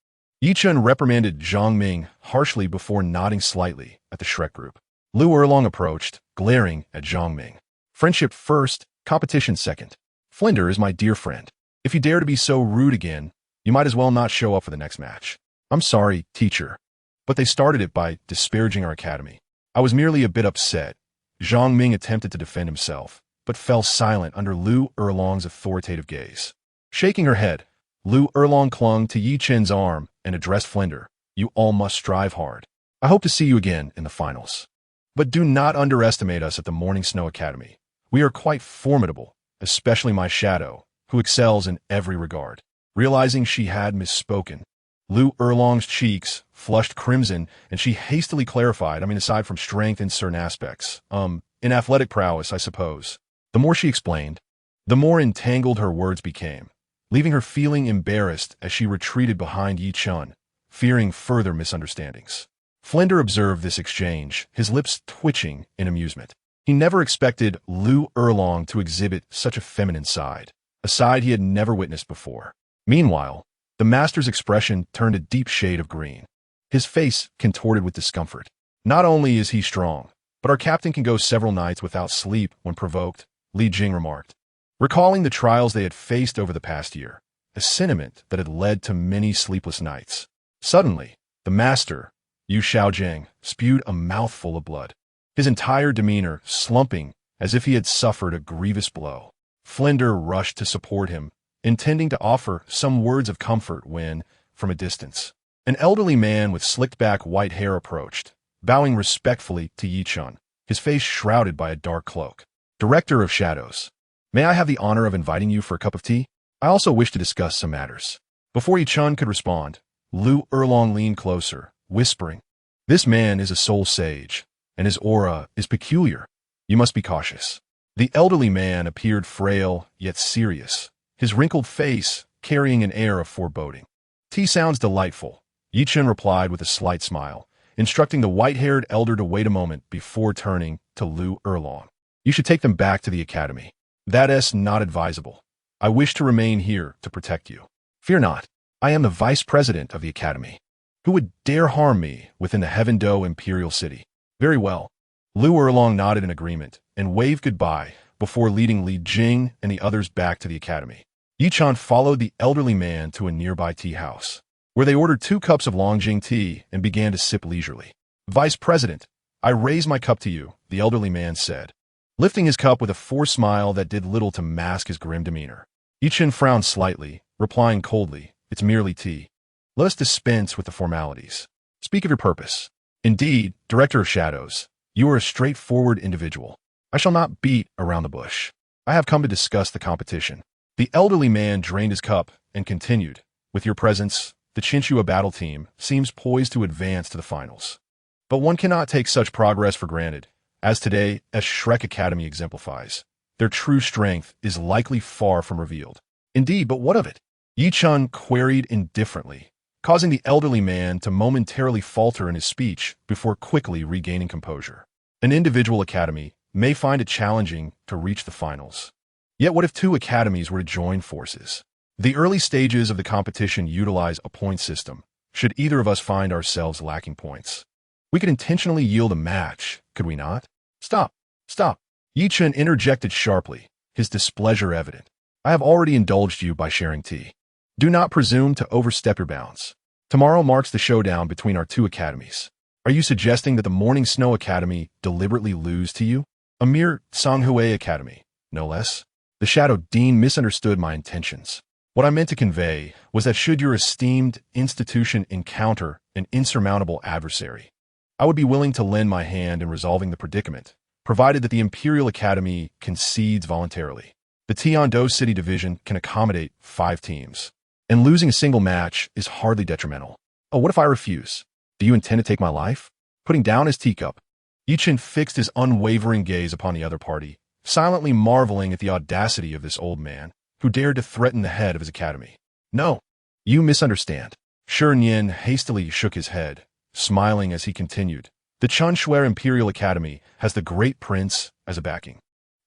Yi Chen reprimanded Zhang Ming harshly before nodding slightly at the Shrek group. Lu Erlong approached, glaring at Zhang Ming. "Friendship first, competition second. Flinder is my dear friend. If you dare to be so rude again, you might as well not show up for the next match." "I'm sorry, teacher, but they started it by disparaging our academy. I was merely a bit upset." Zhang Ming attempted to defend himself, but fell silent under Lu Erlong's authoritative gaze. Shaking her head, Lu Erlong clung to Yi Chen's arm and addressed Flinder. "You all must strive hard. I hope to see you again in the finals. But do not underestimate us at the Morning Snow Academy. We are quite formidable, especially my shadow, who excels in every regard." Realizing she had misspoken, Lu Erlong's cheeks flushed crimson, and she hastily clarified, aside from strength in certain aspects, in athletic prowess, I suppose. The more she explained, the more entangled her words became, leaving her feeling embarrassed as she retreated behind Yi Chen, fearing further misunderstandings. Flinder observed this exchange, his lips twitching in amusement. He never expected Lu Erlong to exhibit such a feminine side, a side he had never witnessed before. Meanwhile, the master's expression turned a deep shade of green. His face contorted with discomfort. "Not only is he strong, but our captain can go several nights without sleep when provoked," Li Jing remarked, recalling the trials they had faced over the past year, a sentiment that had led to many sleepless nights. Suddenly, the master, Yu Xiaojing, spewed a mouthful of blood, his entire demeanor slumping as if he had suffered a grievous blow. Flinder rushed to support him, intending to offer some words of comfort when, from a distance, an elderly man with slicked-back white hair approached, bowing respectfully to Yi Chen, his face shrouded by a dark cloak. "Director of Shadows, may I have the honor of inviting you for a cup of tea? I also wish to discuss some matters." Before Yi Chen could respond, Lu Erlong leaned closer, whispering, "This man is a soul sage, and his aura is peculiar. You must be cautious." The elderly man appeared frail yet serious, his wrinkled face carrying an air of foreboding. "Tea sounds delightful," Yi Chen replied with a slight smile, instructing the white-haired elder to wait a moment before turning to Lu Erlong. "You should take them back to the academy. That is not advisable. I wish to remain here to protect you. Fear not, I am the vice president of the academy. Who would dare harm me within the Heaven Do Imperial City?" "Very well." Lu Erlong nodded in agreement and waved goodbye before leading Li Jing and the others back to the academy. Yi Chen followed the elderly man to a nearby tea house, where they ordered 2 cups of Longjing tea and began to sip leisurely. "Vice President, I raise my cup to you," the elderly man said, lifting his cup with a forced smile that did little to mask his grim demeanor. Yi Chen frowned slightly, replying coldly, "It's merely tea. Let us dispense with the formalities. Speak of your purpose." "Indeed, Director of Shadows, you are a straightforward individual. I shall not beat around the bush. I have come to discuss the competition." The elderly man drained his cup and continued, "With your presence, the Chinchua battle team seems poised to advance to the finals. But one cannot take such progress for granted, as today, as Shrek Academy exemplifies. Their true strength is likely far from revealed." "Indeed, but what of it?" Yi Chen queried indifferently, causing the elderly man to momentarily falter in his speech before quickly regaining composure. "An individual academy may find it challenging to reach the finals. Yet what if two academies were to join forces? The early stages of the competition utilize a point system, should either of us find ourselves lacking points. We could intentionally yield a match, could we not? Stop! Stop! Chen interjected sharply, his displeasure evident. I have already indulged you by sharing tea. Do not presume to overstep your bounds. Tomorrow marks the showdown between our two academies. Are you suggesting that the Morning Snow Academy deliberately lose to you? A mere Songhui Academy, no less? The Shadow Dean misunderstood my intentions. What I meant to convey was that should your esteemed institution encounter an insurmountable adversary, I would be willing to lend my hand in resolving the predicament, provided that the Imperial Academy concedes voluntarily. The Tiando City Division can accommodate 5 teams, and losing a single match is hardly detrimental. Oh, what if I refuse? Do you intend to take my life? Putting down his teacup, Chen fixed his unwavering gaze upon the other party, silently marveling at the audacity of this old man, who dared to threaten the head of his academy. No, you misunderstand. Chen hastily shook his head, smiling as he continued. The Chunxue Imperial Academy has the Great Prince as a backing.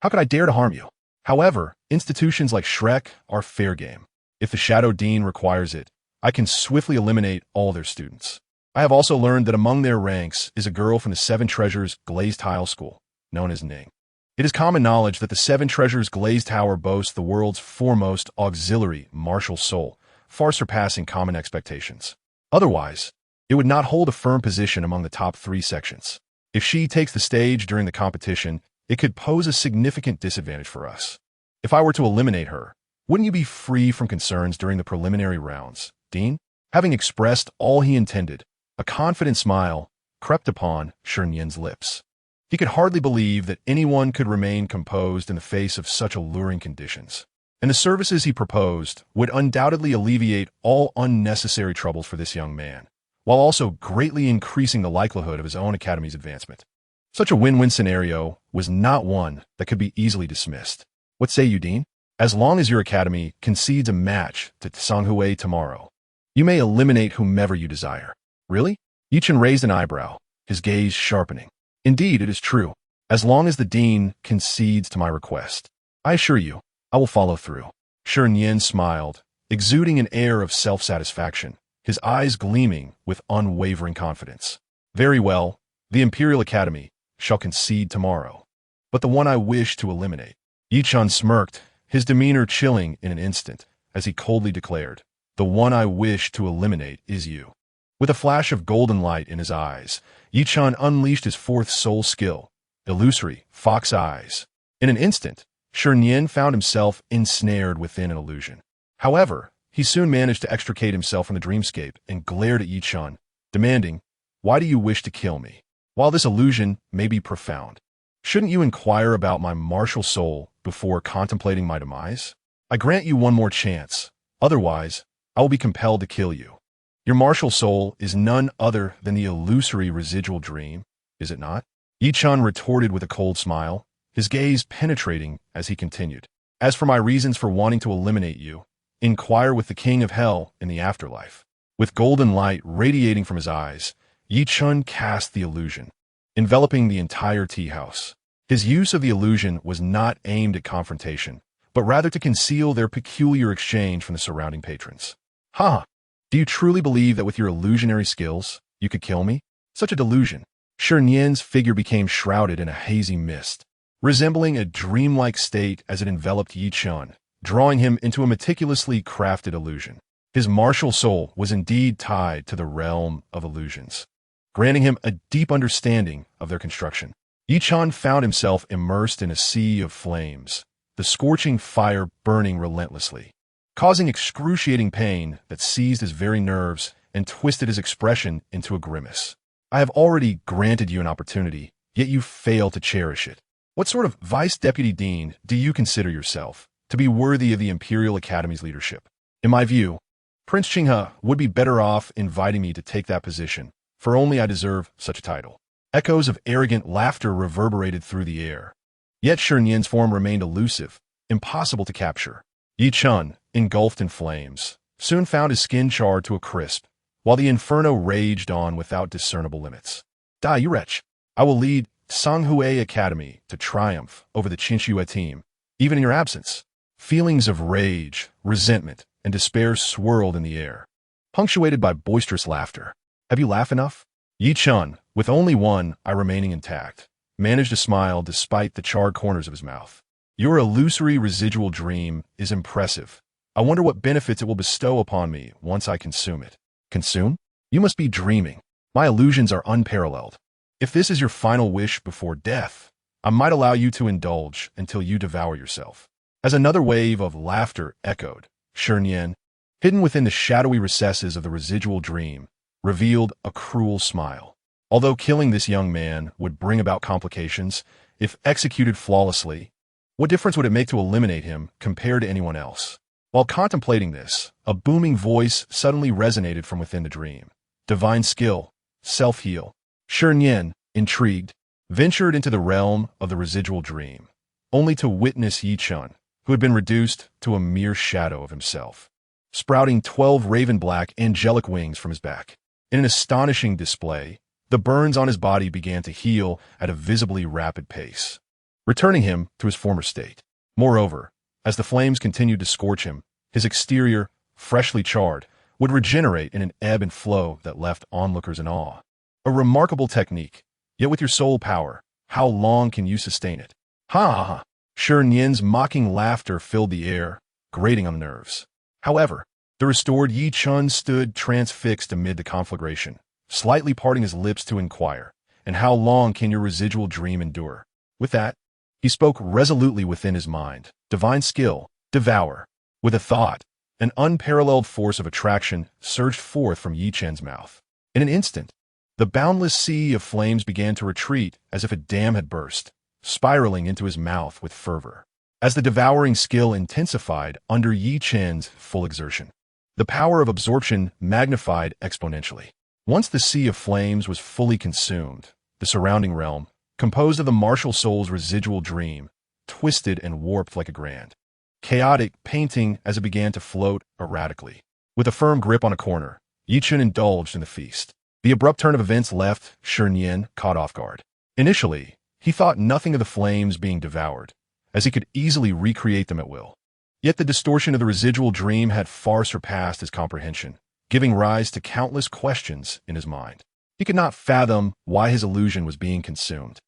How could I dare to harm you? However, institutions like Shrek are fair game. If the Shadow Dean requires it, I can swiftly eliminate all their students. I have also learned that among their ranks is a girl from the Seven Treasures Glazed Tile School, known as Ning. It is common knowledge that the Seven Treasures Glazed Tower boasts the world's foremost auxiliary martial soul, far surpassing common expectations. Otherwise, it would not hold a firm position among the top 3 sections. If she takes the stage during the competition, it could pose a significant disadvantage for us. If I were to eliminate her, wouldn't you be free from concerns during the preliminary rounds, Dean? Having expressed all he intended, a confident smile crept upon Shenyan's lips. He could hardly believe that anyone could remain composed in the face of such alluring conditions, and the services he proposed would undoubtedly alleviate all unnecessary troubles for this young man, while also greatly increasing the likelihood of his own academy's advancement. Such a win-win scenario was not one that could be easily dismissed. What say you, Dean? As long as your academy concedes a match to Songhui tomorrow, you may eliminate whomever you desire. Really? Chen raised an eyebrow, his gaze sharpening. Indeed, it is true. As long as the dean concedes to my request, I assure you, I will follow through. Shen smiled, exuding an air of self-satisfaction, his eyes gleaming with unwavering confidence. Very well, the Imperial Academy shall concede tomorrow, but the one I wish to eliminate. Chen smirked, his demeanor chilling in an instant, as he coldly declared, the one I wish to eliminate is you. With a flash of golden light in his eyes, Chen unleashed his 4th soul skill, illusory fox eyes. In an instant, Shen found himself ensnared within an illusion. However, he soon managed to extricate himself from the dreamscape and glared at Chen, demanding, why do you wish to kill me? While this illusion may be profound, shouldn't you inquire about my martial soul before contemplating my demise? I grant you one more chance, otherwise I will be compelled to kill you. Your martial soul is none other than the illusory residual dream, is it not? Chen retorted with a cold smile, his gaze penetrating as he continued. As for my reasons for wanting to eliminate you, inquire with the King of Hell in the afterlife. With golden light radiating from his eyes, Chen cast the illusion, enveloping the entire tea house. His use of the illusion was not aimed at confrontation, but rather to conceal their peculiar exchange from the surrounding patrons. Ha! Do you truly believe that with your illusionary skills, you could kill me? Such a delusion. Shenyan's figure became shrouded in a hazy mist, resembling a dreamlike state as it enveloped Chen, drawing him into a meticulously crafted illusion. His martial soul was indeed tied to the realm of illusions, granting him a deep understanding of their construction. Chen found himself immersed in a sea of flames, the scorching fire burning relentlessly, causing excruciating pain that seized his very nerves and twisted his expression into a grimace. I have already granted you an opportunity, yet you fail to cherish it. What sort of vice deputy dean do you consider yourself to be worthy of the Imperial Academy's leadership? In my view, Prince Qinghe would be better off inviting me to take that position, for only I deserve such a title. Echoes of arrogant laughter reverberated through the air. Yet Shenyan's form remained elusive, impossible to capture. Chen, engulfed in flames, soon found his skin charred to a crisp, while the inferno raged on without discernible limits. Die, you wretch! I will lead Songhui Academy to triumph over the Chinchua team, even in your absence. Feelings of rage, resentment, and despair swirled in the air, punctuated by boisterous laughter. Have you laughed enough? Yi Chun, with only one eye remaining intact, managed to smile despite the charred corners of his mouth. Your illusory residual dream is impressive. I wonder what benefits it will bestow upon me once I consume it. Consume? You must be dreaming. My illusions are unparalleled. If this is your final wish before death, I might allow you to indulge until you devour yourself. As another wave of laughter echoed, Shen, hidden within the shadowy recesses of the residual dream, revealed a cruel smile. Although killing this young man would bring about complications, if executed flawlessly, what difference would it make to eliminate him compared to anyone else? While contemplating this, a booming voice suddenly resonated from within the dream. Divine skill, self-heal. Shen, intrigued, ventured into the realm of the residual dream, only to witness Yi Chun, who had been reduced to a mere shadow of himself, sprouting 12 raven-black angelic wings from his back. In an astonishing display, the burns on his body began to heal at a visibly rapid pace, returning him to his former state. Moreover, as the flames continued to scorch him, his exterior, freshly charred, would regenerate in an ebb and flow that left onlookers in awe. A remarkable technique, yet with your soul power, how long can you sustain it? Ha ha ha! Shen mocking laughter filled the air, grating on the nerves. However, the restored Yi Chun stood transfixed amid the conflagration, slightly parting his lips to inquire, and how long can your residual dream endure? With that, he spoke resolutely within his mind. Divine skill, devour. With a thought, an unparalleled force of attraction surged forth from Yi Chen's mouth. In an instant, the boundless sea of flames began to retreat as if a dam had burst, spiraling into his mouth with fervor. As the devouring skill intensified under Yi Chen's full exertion, the power of absorption magnified exponentially. Once the sea of flames was fully consumed, the surrounding realm, composed of the martial soul's residual dream, twisted and warped like a grand, chaotic painting as it began to float erratically. With a firm grip on a corner, Yi Chun indulged in the feast. The abrupt turn of events left Shen caught off guard. Initially, he thought nothing of the flames being devoured, as he could easily recreate them at will. Yet the distortion of the residual dream had far surpassed his comprehension, giving rise to countless questions in his mind. He could not fathom why his illusion was being consumed.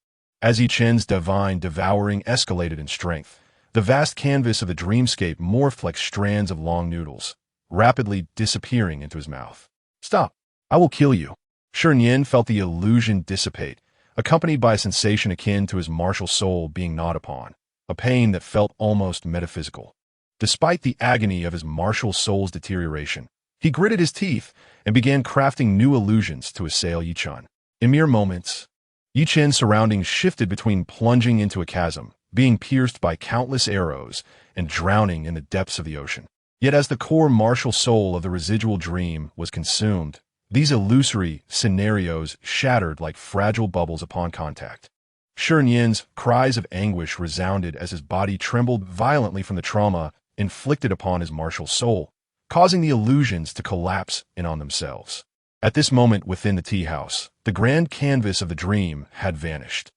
As Yi Chen's divine devouring escalated in strength, the vast canvas of the dreamscape morphed like strands of long noodles, rapidly disappearing into his mouth. Stop! I will kill you. Shen felt the illusion dissipate, accompanied by a sensation akin to his martial soul being gnawed upon, a pain that felt almost metaphysical. Despite the agony of his martial soul's deterioration, he gritted his teeth and began crafting new illusions to assail Yi Chun. In mere moments, Yi Chen's surroundings shifted between plunging into a chasm, being pierced by countless arrows, and drowning in the depths of the ocean. Yet as the core martial soul of the residual dream was consumed, these illusory scenarios shattered like fragile bubbles upon contact. Shen's cries of anguish resounded as his body trembled violently from the trauma inflicted upon his martial soul, causing the illusions to collapse in on themselves. At this moment within the tea house, the grand canvas of the dream had vanished,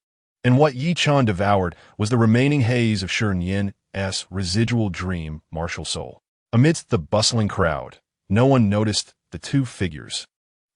and what Yi Chun devoured was the remaining haze of Shen's residual dream martial soul. Amidst the bustling crowd, no one noticed the two figures,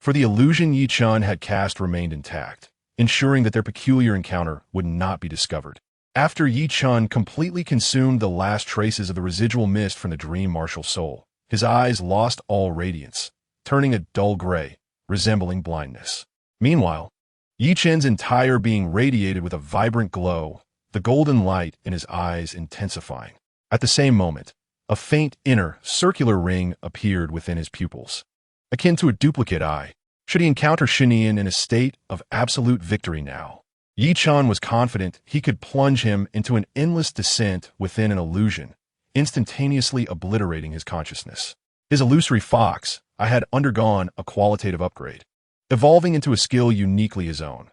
for the illusion Yi Chun had cast remained intact, ensuring that their peculiar encounter would not be discovered. After Yi Chun completely consumed the last traces of the residual mist from the dream martial soul, his eyes lost all radiance, turning a dull gray, resembling blindness. Meanwhile, Yi Chen's entire being radiated with a vibrant glow, the golden light in his eyes intensifying. At the same moment, a faint inner, circular ring appeared within his pupils, akin to a duplicate eye. Should he encounter Shen in a state of absolute victory now, Yi Chun was confident he could plunge him into an endless descent within an illusion, instantaneously obliterating his consciousness. His illusory fox had undergone a qualitative upgrade, evolving into a skill uniquely his own.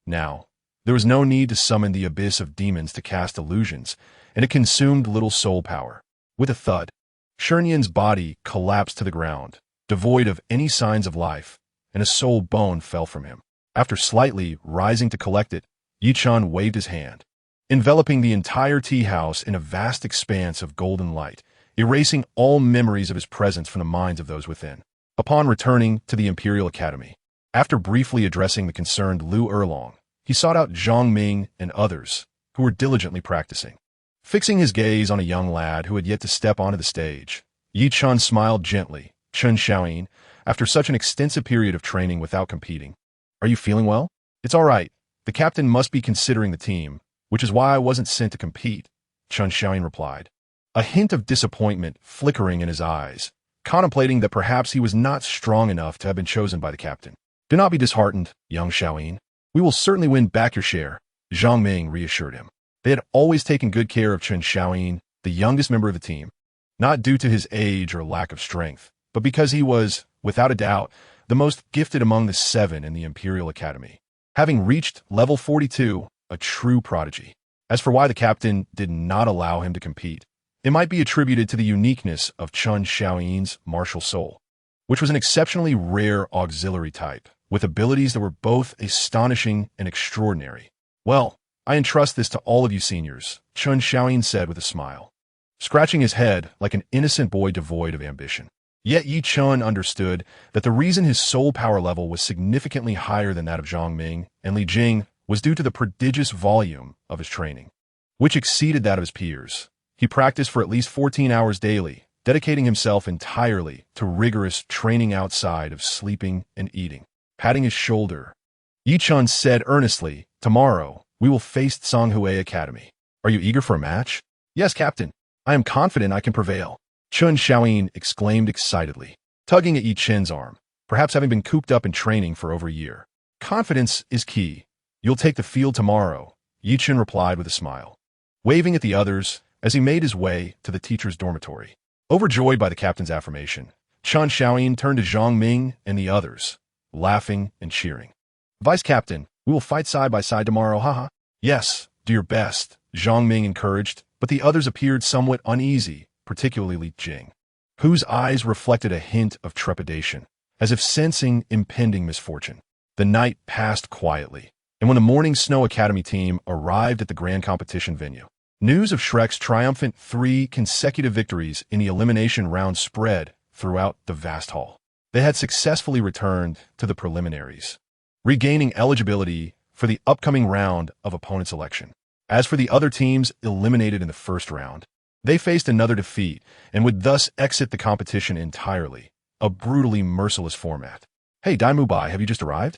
Now, there was no need to summon the abyss of demons to cast illusions, and it consumed little soul power. With a thud, Shen's body collapsed to the ground, devoid of any signs of life, and a soul bone fell from him. After slightly rising to collect it, Yi Chen waved his hand, enveloping the entire tea house in a vast expanse of golden light, erasing all memories of his presence from the minds of those within. Upon returning to the Imperial Academy, after briefly addressing the concerned Lu Erlong, he sought out Zhang Ming and others who were diligently practicing. Fixing his gaze on a young lad who had yet to step onto the stage, Yi Chen smiled gently. Chen Xiaoyin, after such an extensive period of training without competing, "Are you feeling well?" "It's all right. The captain must be considering the team, which is why I wasn't sent to compete," Chen Xiaoyin replied, a hint of disappointment flickering in his eyes, contemplating that perhaps he was not strong enough to have been chosen by the captain. "Do not be disheartened, young Xiaoyin. We will certainly win back your share," Zhang Ming reassured him. They had always taken good care of Chen Xiaoyin, the youngest member of the team, not due to his age or lack of strength, but because he was, without a doubt, the most gifted among the 7 in the Imperial Academy, having reached level 42, a true prodigy. As for why the captain did not allow him to compete, it might be attributed to the uniqueness of Chen Xiaoyin's martial soul, which was an exceptionally rare auxiliary type, with abilities that were both astonishing and extraordinary. "Well, I entrust this to all of you seniors," Chen Xiaoyin said with a smile, scratching his head like an innocent boy devoid of ambition. Yet Yi Chen understood that the reason his soul power level was significantly higher than that of Zhang Ming and Li Jing was due to the prodigious volume of his training, which exceeded that of his peers. He practiced for at least 14 hours daily, dedicating himself entirely to rigorous training outside of sleeping and eating. Patting his shoulder, Yi Chen said earnestly, "Tomorrow, we will face Songhui Academy. Are you eager for a match?" "Yes, Captain. I am confident I can prevail," Chen Xiaoyin exclaimed excitedly, tugging at Yi Chen's arm, perhaps having been cooped up in training for over a year. "Confidence is key. You'll take the field tomorrow," Yi Chen replied with a smile, waving at the others as he made his way to the teacher's dormitory. Overjoyed by the captain's affirmation, Chen Xiaoyin turned to Zhang Ming and the others, laughing and cheering. "Vice Captain, we will fight side by side tomorrow, haha." "Yes, do your best," Zhang Ming encouraged, but the others appeared somewhat uneasy, particularly Li Jing, whose eyes reflected a hint of trepidation, as if sensing impending misfortune. The night passed quietly, and when the Morning Snow Academy team arrived at the grand competition venue, news of Shrek's triumphant 3 consecutive victories in the elimination round spread throughout the vast hall. They had successfully returned to the preliminaries, regaining eligibility for the upcoming round of opponent selection. As for the other teams eliminated in the first round, they faced another defeat and would thus exit the competition entirely, a brutally merciless format. "Hey, Daimu Bai, have you just arrived?"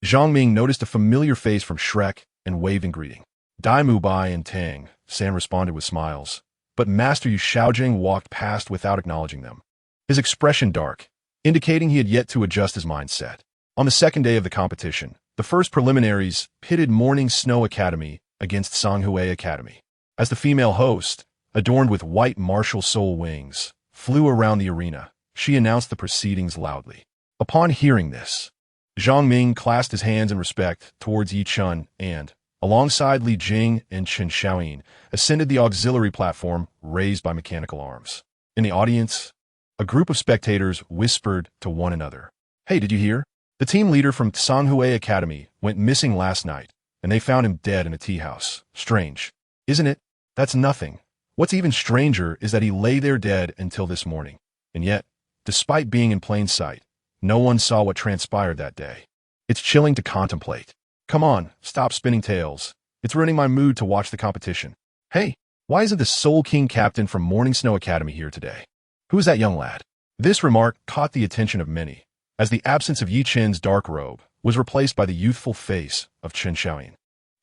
Zhang Ming noticed a familiar face from Shrek and waved in greeting. "Daimu Bai and Tang," San responded with smiles, but Master Yu Xiaojing walked past without acknowledging them, his expression dark, indicating he had yet to adjust his mindset. On the second day of the competition, the first preliminaries pitted Morning Snow Academy against Songhui Academy. As the female host, adorned with white martial soul wings, flew around the arena, she announced the proceedings loudly. Upon hearing this, Zhang Ming clasped his hands in respect towards Yi Chen and, alongside Li Jing and Chen Xiaoyin, ascended the auxiliary platform raised by mechanical arms. In the audience, a group of spectators whispered to one another, "Hey, did you hear? The team leader from Songhui Academy went missing last night, and they found him dead in a tea house. Strange, isn't it?" "That's nothing. What's even stranger is that he lay there dead until this morning. And yet, despite being in plain sight, no one saw what transpired that day. It's chilling to contemplate. Come on, stop spinning tales. It's ruining my mood to watch the competition. Hey, why isn't the Soul King captain from Morning Snow Academy here today? Who is that young lad?" This remark caught the attention of many, as the absence of Yi Chen's dark robe was replaced by the youthful face of Chen Xiaoyin,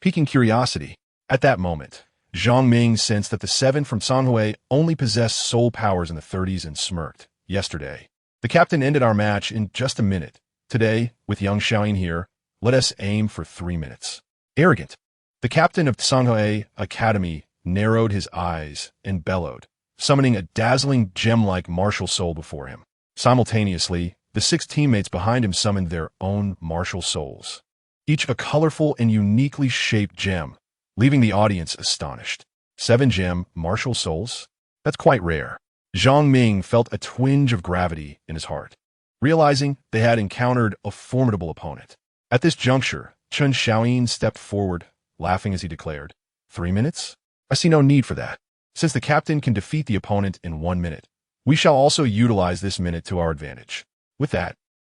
piquing curiosity. At that moment, Zhang Ming sensed that the 7 from Songhui only possessed soul powers in the 30s and smirked. "Yesterday, the captain ended our match in just a minute. Today, with young Xiaoyin here, let us aim for 3 minutes. Arrogant. The captain of Songhui Academy narrowed his eyes and bellowed, summoning a dazzling gem-like martial soul before him. Simultaneously, the 6 teammates behind him summoned their own martial souls, each a colorful and uniquely shaped gem, leaving the audience astonished. 7 gem martial souls? That's quite rare. Zhang Ming felt a twinge of gravity in his heart, realizing they had encountered a formidable opponent. At this juncture, Chen Xiaoyin stepped forward, laughing as he declared, 3 minutes? I see no need for that. Since the captain can defeat the opponent in 1 minute, we shall also utilize this minute to our advantage. With that,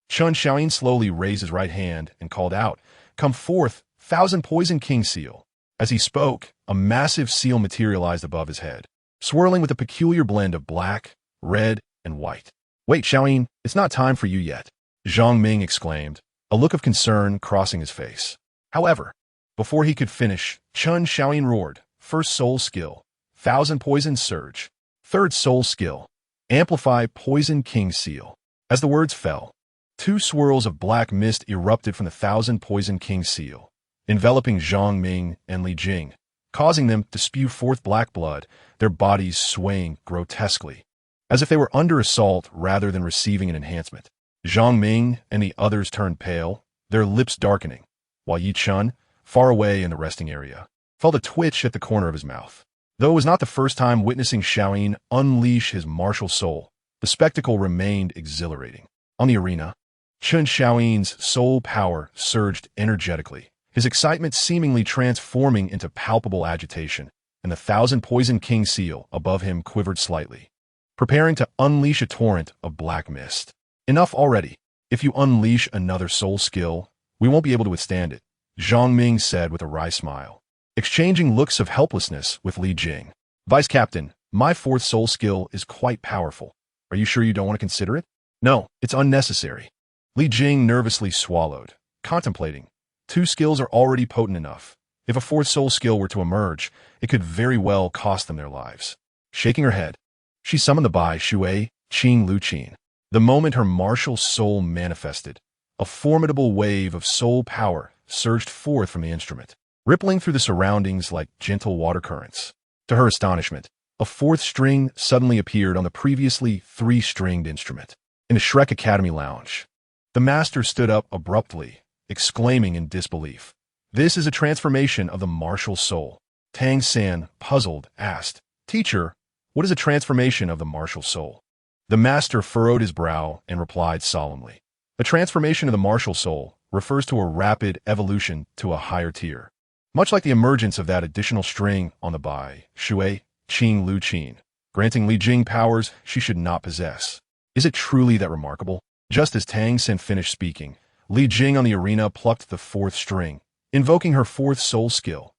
Chen Xiaoyin slowly raised his right hand and called out, "Come forth, thousand poison king seal." As he spoke, a massive seal materialized above his head, swirling with a peculiar blend of black, red, and white. "Wait, Xiaoyin, it's not time for you yet," Zhang Ming exclaimed, a look of concern crossing his face. However, before he could finish, Chen Xiaoyin roared, "First soul skill, thousand poison surge. Third soul skill, amplify poison king seal." As the words fell, 2 swirls of black mist erupted from the thousand poison king seal, enveloping Zhang Ming and Li Jing, causing them to spew forth black blood, their bodies swaying grotesquely, as if they were under assault rather than receiving an enhancement. Zhang Ming and the others turned pale, their lips darkening, while Yi Chun, far away in the resting area, felt a twitch at the corner of his mouth. Though it was not the first time witnessing Xiaoyin unleash his martial soul, the spectacle remained exhilarating. On the arena, Chen Xiaoyin's soul power surged energetically, his excitement seemingly transforming into palpable agitation, and the thousand poison king seal above him quivered slightly, preparing to unleash a torrent of black mist. "Enough already. If you unleash another soul skill, we won't be able to withstand it," Zhang Ming said with a wry smile, exchanging looks of helplessness with Li Jing. "Vice Captain, my 4th soul skill is quite powerful. Are you sure you don't want to consider it?" "No, it's unnecessary." Li Jing nervously swallowed, contemplating. 2 skills are already potent enough. If a 4th soul skill were to emerge, it could very well cost them their lives. Shaking her head, she summoned the Bai Shui Qing Lu Qin. The moment her martial soul manifested, a formidable wave of soul power surged forth from the instrument, rippling through the surroundings like gentle water currents. To her astonishment, a 4th string suddenly appeared on the previously 3-stringed instrument. In the Shrek Academy lounge, the master stood up abruptly, exclaiming in disbelief, "This is a transformation of the martial soul." Tang San, puzzled, asked, "Teacher, what is a transformation of the martial soul?" The master furrowed his brow and replied solemnly, "A transformation of the martial soul refers to a rapid evolution to a higher tier, much like the emergence of that additional string on the Bai Shui Qing Lu Qin, granting Li Jing powers she should not possess. Is it truly that remarkable?" Just as Tang Sen finished speaking, Li Jing on the arena plucked the 4th string, invoking her 4th soul skill,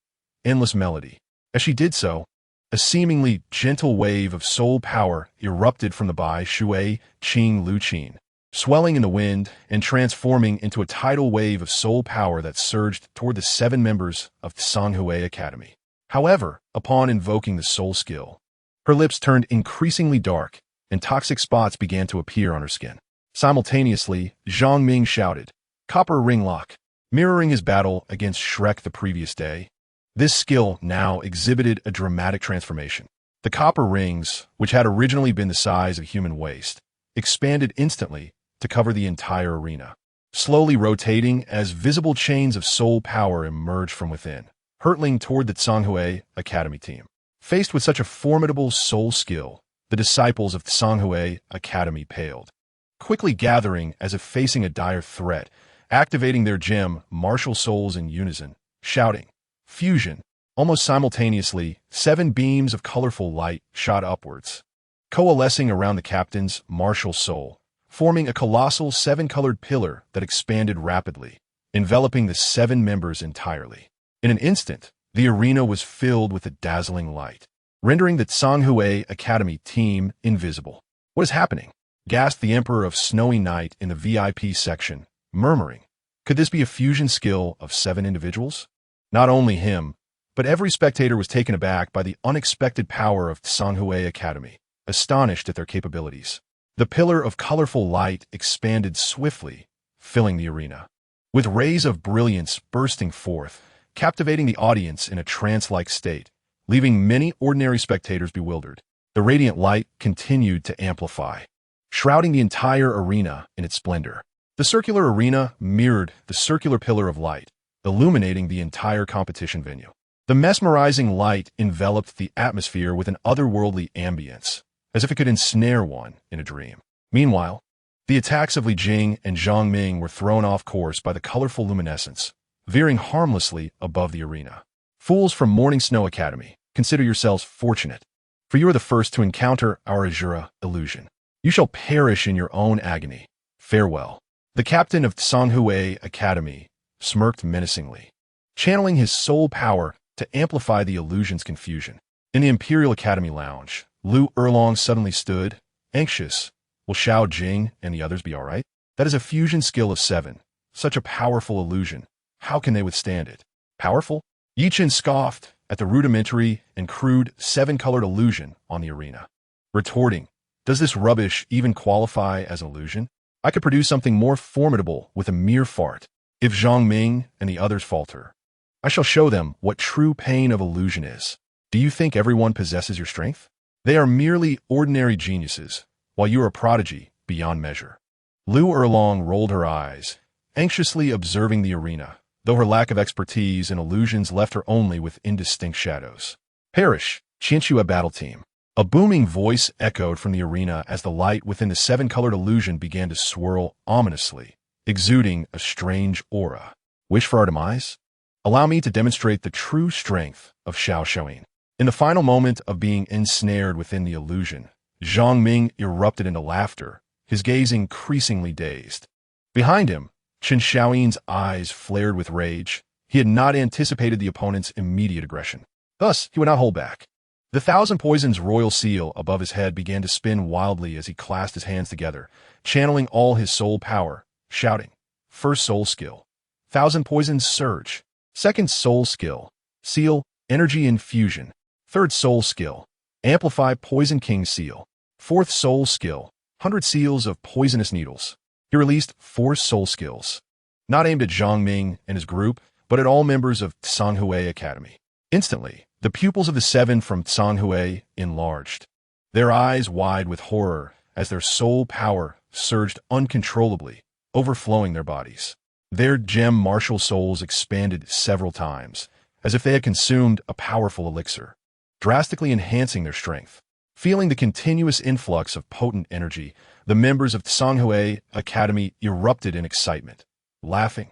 Endless Melody. As she did so, a seemingly gentle wave of soul power erupted from the Bai Shui Qing Lu Qin, swelling in the wind and transforming into a tidal wave of soul power that surged toward the 7 members of the Sanghui Academy. However, upon invoking the soul skill, her lips turned increasingly dark, and toxic spots began to appear on her skin. Simultaneously, Zhang Ming shouted, "Copper ring lock," mirroring his battle against Shrek the previous day. This skill now exhibited a dramatic transformation. The copper rings, which had originally been the size of human waist, expanded instantly to cover the entire arena, slowly rotating as visible chains of soul power emerged from within, hurtling toward the Sanghui Academy team. Faced with such a formidable soul skill, the disciples of the Sanghui Academy paled, quickly gathering as if facing a dire threat, activating their gem martial souls in unison, shouting, "Fusion!" Almost simultaneously, 7 beams of colorful light shot upwards, coalescing around the captain's martial soul, forming a colossal 7-colored pillar that expanded rapidly, enveloping the 7 members entirely. In an instant, the arena was filled with a dazzling light, rendering the Sanghui Academy team invisible. "What is happening?" gasped the Emperor of Snowy Night in the VIP section, murmuring, "Could this be a fusion skill of 7 individuals?" Not only him, but every spectator was taken aback by the unexpected power of Sanghui Academy, astonished at their capabilities. The pillar of colorful light expanded swiftly, filling the arena, with rays of brilliance bursting forth, captivating the audience in a trance-like state, leaving many ordinary spectators bewildered. The radiant light continued to amplify, shrouding the entire arena in its splendor. The circular arena mirrored the circular pillar of light, illuminating the entire competition venue. The mesmerizing light enveloped the atmosphere with an otherworldly ambience, as if it could ensnare one in a dream. Meanwhile, the attacks of Li Jing and Zhang Ming were thrown off course by the colorful luminescence, veering harmlessly above the arena. Fools from Morning Snow Academy, consider yourselves fortunate, for you are the first to encounter our Azura illusion. You shall perish in your own agony. Farewell. The captain of Tsanghui Academy smirked menacingly, channeling his soul power to amplify the illusion's confusion. In the Imperial Academy lounge, Lu Erlong suddenly stood, anxious. Will Xiao Jing and the others be all right? That is a fusion skill of 7. Such a powerful illusion. How can they withstand it? Powerful? Yi Chen scoffed at the rudimentary and crude 7-colored illusion on the arena, retorting, does this rubbish even qualify as an illusion? I could produce something more formidable with a mere fart. If Zhang Ming and the others falter, I shall show them what true pain of illusion is. Do you think everyone possesses your strength? They are merely ordinary geniuses, while you are a prodigy beyond measure. Lu Erlong rolled her eyes, anxiously observing the arena, though her lack of expertise in illusions left her only with indistinct shadows. Perish, Qianxue Battle Team. A booming voice echoed from the arena as the light within the 7-colored illusion began to swirl ominously, exuding a strange aura. Wish for our demise? Allow me to demonstrate the true strength of Xiao Xiaoyin. In the final moment of being ensnared within the illusion, Zhang Ming erupted into laughter, his gaze increasingly dazed. Behind him, Chen Xiaoyin's eyes flared with rage. He had not anticipated the opponent's immediate aggression. Thus, he would not hold back. The Thousand Poisons royal seal above his head began to spin wildly as he clasped his hands together, channeling all his soul power, shouting, First soul skill, Thousand Poisons surge. Second soul skill, seal, energy infusion. Third soul skill, amplify Poison King seal. Fourth soul skill, 100 seals of poisonous needles. He released 4 soul skills, not aimed at Zhang Ming and his group, but at all members of Tsanghui Academy. Instantly, the pupils of the 7 from Tsanghui enlarged, their eyes wide with horror as their soul power surged uncontrollably, overflowing their bodies. Their gem martial souls expanded several times, as if they had consumed a powerful elixir, drastically enhancing their strength. Feeling the continuous influx of potent energy, the members of Tsanghui Academy erupted in excitement, laughing.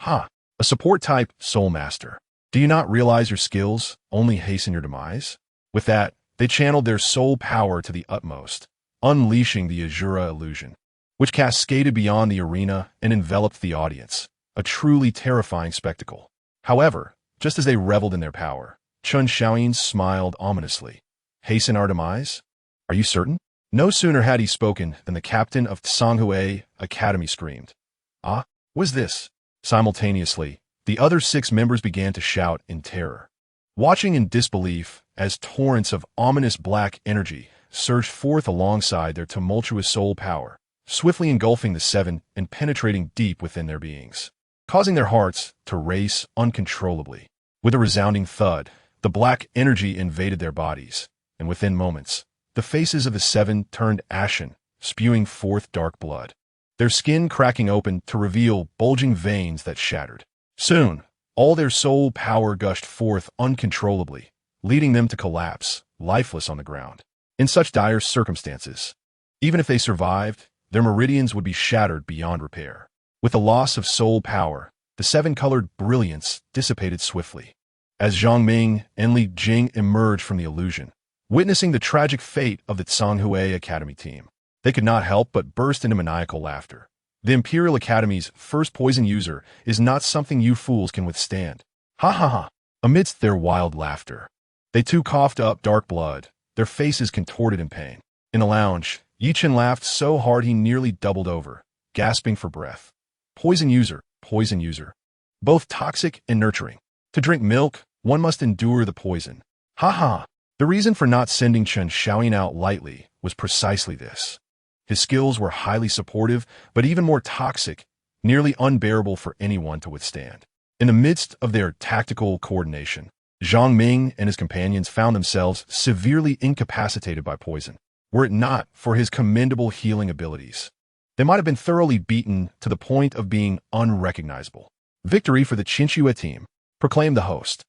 Ha! A support-type soul master. Do you not realize your skills only hasten your demise? With that, they channeled their soul power to the utmost, unleashing the Azura illusion, which cascaded beyond the arena and enveloped the audience, a truly terrifying spectacle. However, just as they reveled in their power, Chen Xiaoyin smiled ominously. Hasten our demise? Are you certain? No sooner had he spoken than the captain of Tsanghui Academy screamed. Ah, what's this? Simultaneously, the other 6 members began to shout in terror, watching in disbelief as torrents of ominous black energy surged forth alongside their tumultuous soul power, swiftly engulfing the 7 and penetrating deep within their beings, causing their hearts to race uncontrollably. With a resounding thud, the black energy invaded their bodies, and within moments, the faces of the 7 turned ashen, spewing forth dark blood, their skin cracking open to reveal bulging veins that shattered. Soon, all their soul power gushed forth uncontrollably, leading them to collapse, lifeless on the ground. In such dire circumstances, even if they survived, their meridians would be shattered beyond repair. With the loss of soul power, the 7-colored brilliance dissipated swiftly. As Zhang Ming and Li Jing emerged from the illusion, witnessing the tragic fate of the Tsanghui Academy team, they could not help but burst into maniacal laughter. The Imperial Academy's first poison user is not something you fools can withstand. Ha ha ha! Amidst their wild laughter, they too coughed up dark blood, their faces contorted in pain. In the lounge, Yi Chen laughed so hard he nearly doubled over, gasping for breath. Poison user, both toxic and nurturing. To drink milk, one must endure the poison. Ha ha! The reason for not sending Chen Xiaoyin out lightly was precisely this. His skills were highly supportive, but even more toxic, nearly unbearable for anyone to withstand. In the midst of their tactical coordination, Zhang Ming and his companions found themselves severely incapacitated by poison. Were it not for his commendable healing abilities, they might have been thoroughly beaten to the point of being unrecognizable. Victory for the Qianxue team, proclaimed the host,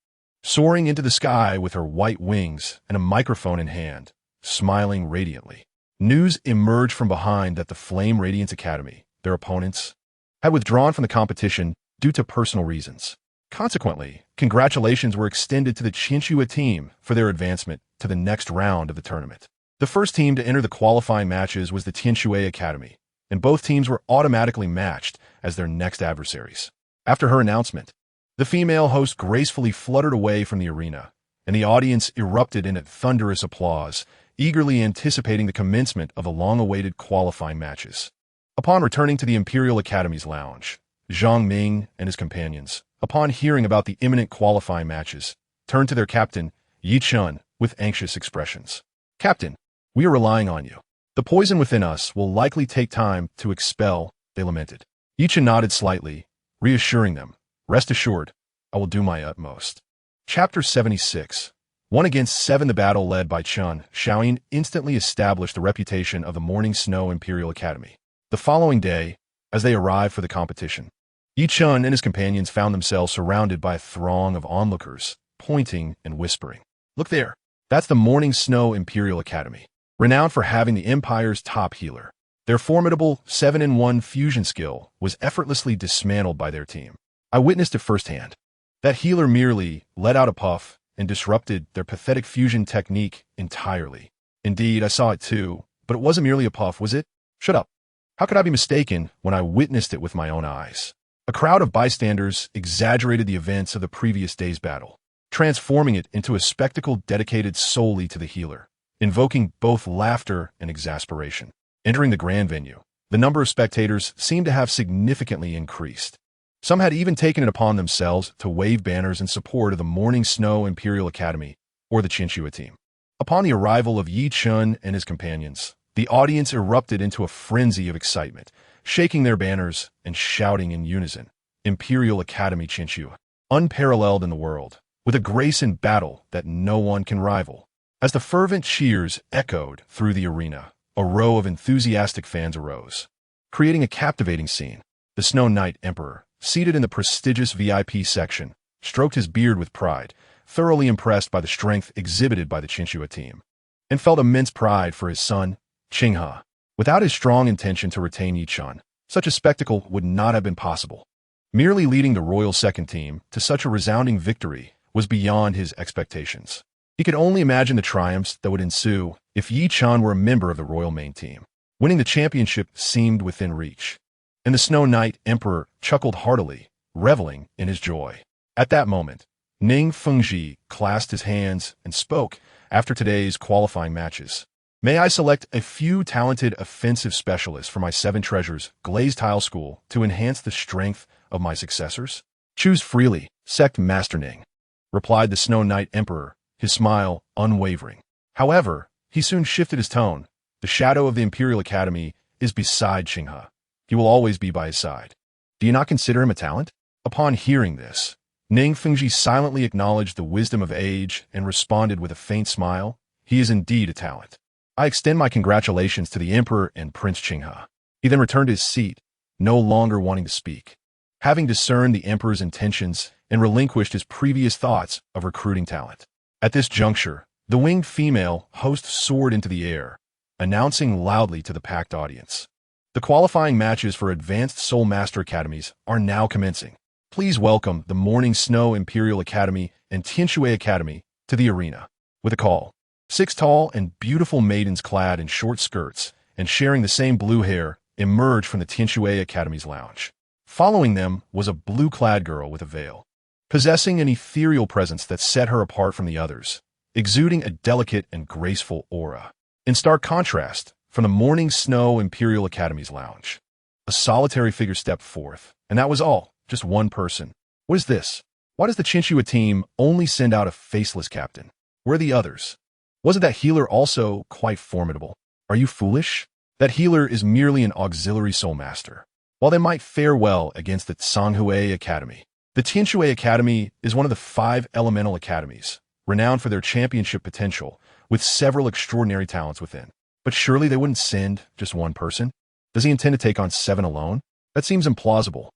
soaring into the sky with her white wings and a microphone in hand, smiling radiantly. News emerged from behind that the Flame Radiance Academy, their opponents, had withdrawn from the competition due to personal reasons. Consequently, congratulations were extended to the Chinchua team for their advancement to the next round of the tournament. The first team to enter the qualifying matches was the Tianxue Academy, and both teams were automatically matched as their next adversaries. After her announcement, the female host gracefully fluttered away from the arena, and the audience erupted in a thunderous applause, eagerly anticipating the commencement of the long-awaited qualifying matches. Upon returning to the Imperial Academy's lounge, Zhang Ming and his companions, upon hearing about the imminent qualifying matches, turned to their captain, Yi Chen, with anxious expressions. "Captain, we are relying on you. The poison within us will likely take time to expel," they lamented. Yi Chen nodded slightly, reassuring them, "Rest assured, I will do my utmost." Chapter 76. 1 against 7. The battle led by Chen Xiaoyin instantly established the reputation of the Morning Snow Imperial Academy. The following day, as they arrived for the competition, Yi Chen and his companions found themselves surrounded by a throng of onlookers, pointing and whispering. "Look there, that's the Morning Snow Imperial Academy, renowned for having the Empire's top healer." Their formidable 7-in-1 fusion skill was effortlessly dismantled by their team. I witnessed it firsthand. That healer merely let out a puff and disrupted their pathetic fusion technique entirely. Indeed, I saw it too, but it wasn't merely a puff, was it? Shut up. How could I be mistaken when I witnessed it with my own eyes? A crowd of bystanders exaggerated the events of the previous day's battle, transforming it into a spectacle dedicated solely to the healer, invoking both laughter and exasperation. Entering the grand venue, the number of spectators seemed to have significantly increased. Some had even taken it upon themselves to wave banners in support of the Morning Snow Imperial Academy or the Chinchua team. Upon the arrival of Yi Chen and his companions, the audience erupted into a frenzy of excitement, shaking their banners and shouting in unison, "Imperial Academy Chinchua, unparalleled in the world, with a grace in battle that no one can rival." As the fervent cheers echoed through the arena, a row of enthusiastic fans arose, creating a captivating scene. The Snow Knight Emperor, seated in the prestigious VIP section, stroked his beard with pride, thoroughly impressed by the strength exhibited by the Chinchua team, and felt immense pride for his son, Qinghe. Without his strong intention to retain Yi Chen, such a spectacle would not have been possible. Merely leading the royal second team to such a resounding victory was beyond his expectations. He could only imagine the triumphs that would ensue if Yi Chen were a member of the royal main team. Winning the championship seemed within reach, and the Snow Knight Emperor chuckled heartily, reveling in his joy. At that moment, Ning Fengji clasped his hands and spoke after today's qualifying matches. "May I select a few talented offensive specialists for my 7 treasures glazed tile school to enhance the strength of my successors?" "Choose freely, Sect Master Ning," replied the Snow Knight Emperor, his smile unwavering. However, he soon shifted his tone. "The shadow of the Imperial Academy is beside Qinghe. He will always be by his side. Do you not consider him a talent?" Upon hearing this, Ning Fengji silently acknowledged the wisdom of age and responded with a faint smile, "He is indeed a talent. I extend my congratulations to the Emperor and Prince Qinghe." He then returned to his seat, no longer wanting to speak, having discerned the Emperor's intentions and relinquished his previous thoughts of recruiting talent. At this juncture, the winged female host soared into the air, announcing loudly to the packed audience, "The qualifying matches for Advanced Soul Master Academies are now commencing. Please welcome the Morning Snow Imperial Academy and Tianxue Academy to the arena." With a call, 6 tall and beautiful maidens clad in short skirts and sharing the same blue hair emerged from the Tianxue Academy's lounge. Following them was a blue-clad girl with a veil, possessing an ethereal presence that set her apart from the others, exuding a delicate and graceful aura. In stark contrast, from the Morning Snow Imperial Academy's lounge, a solitary figure stepped forth, and that was all, just one person. "What is this? Why does the Chinchua team only send out a faceless captain? Where are the others? Wasn't that healer also quite formidable? Are you foolish? That healer is merely an auxiliary soul master. While they might fare well against the Zhanghui Academy, the Tianxue Academy is one of the 5 elemental academies, renowned for their championship potential, with several extraordinary talents within. But surely they wouldn't send just one person? Does he intend to take on 7 alone? That seems implausible.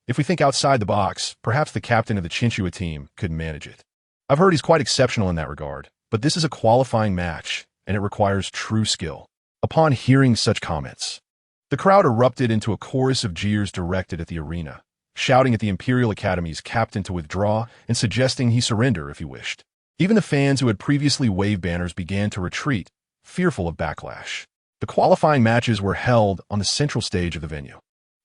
If we think outside the box, perhaps the captain of the Chinchua team could manage it. I've heard he's quite exceptional in that regard, but this is a qualifying match, and it requires true skill." Upon hearing such comments, the crowd erupted into a chorus of jeers directed at the arena, shouting at the Imperial Academy's captain to withdraw and suggesting he surrender if he wished. Even the fans who had previously waved banners began to retreat, fearful of backlash. The qualifying matches were held on the central stage of the venue.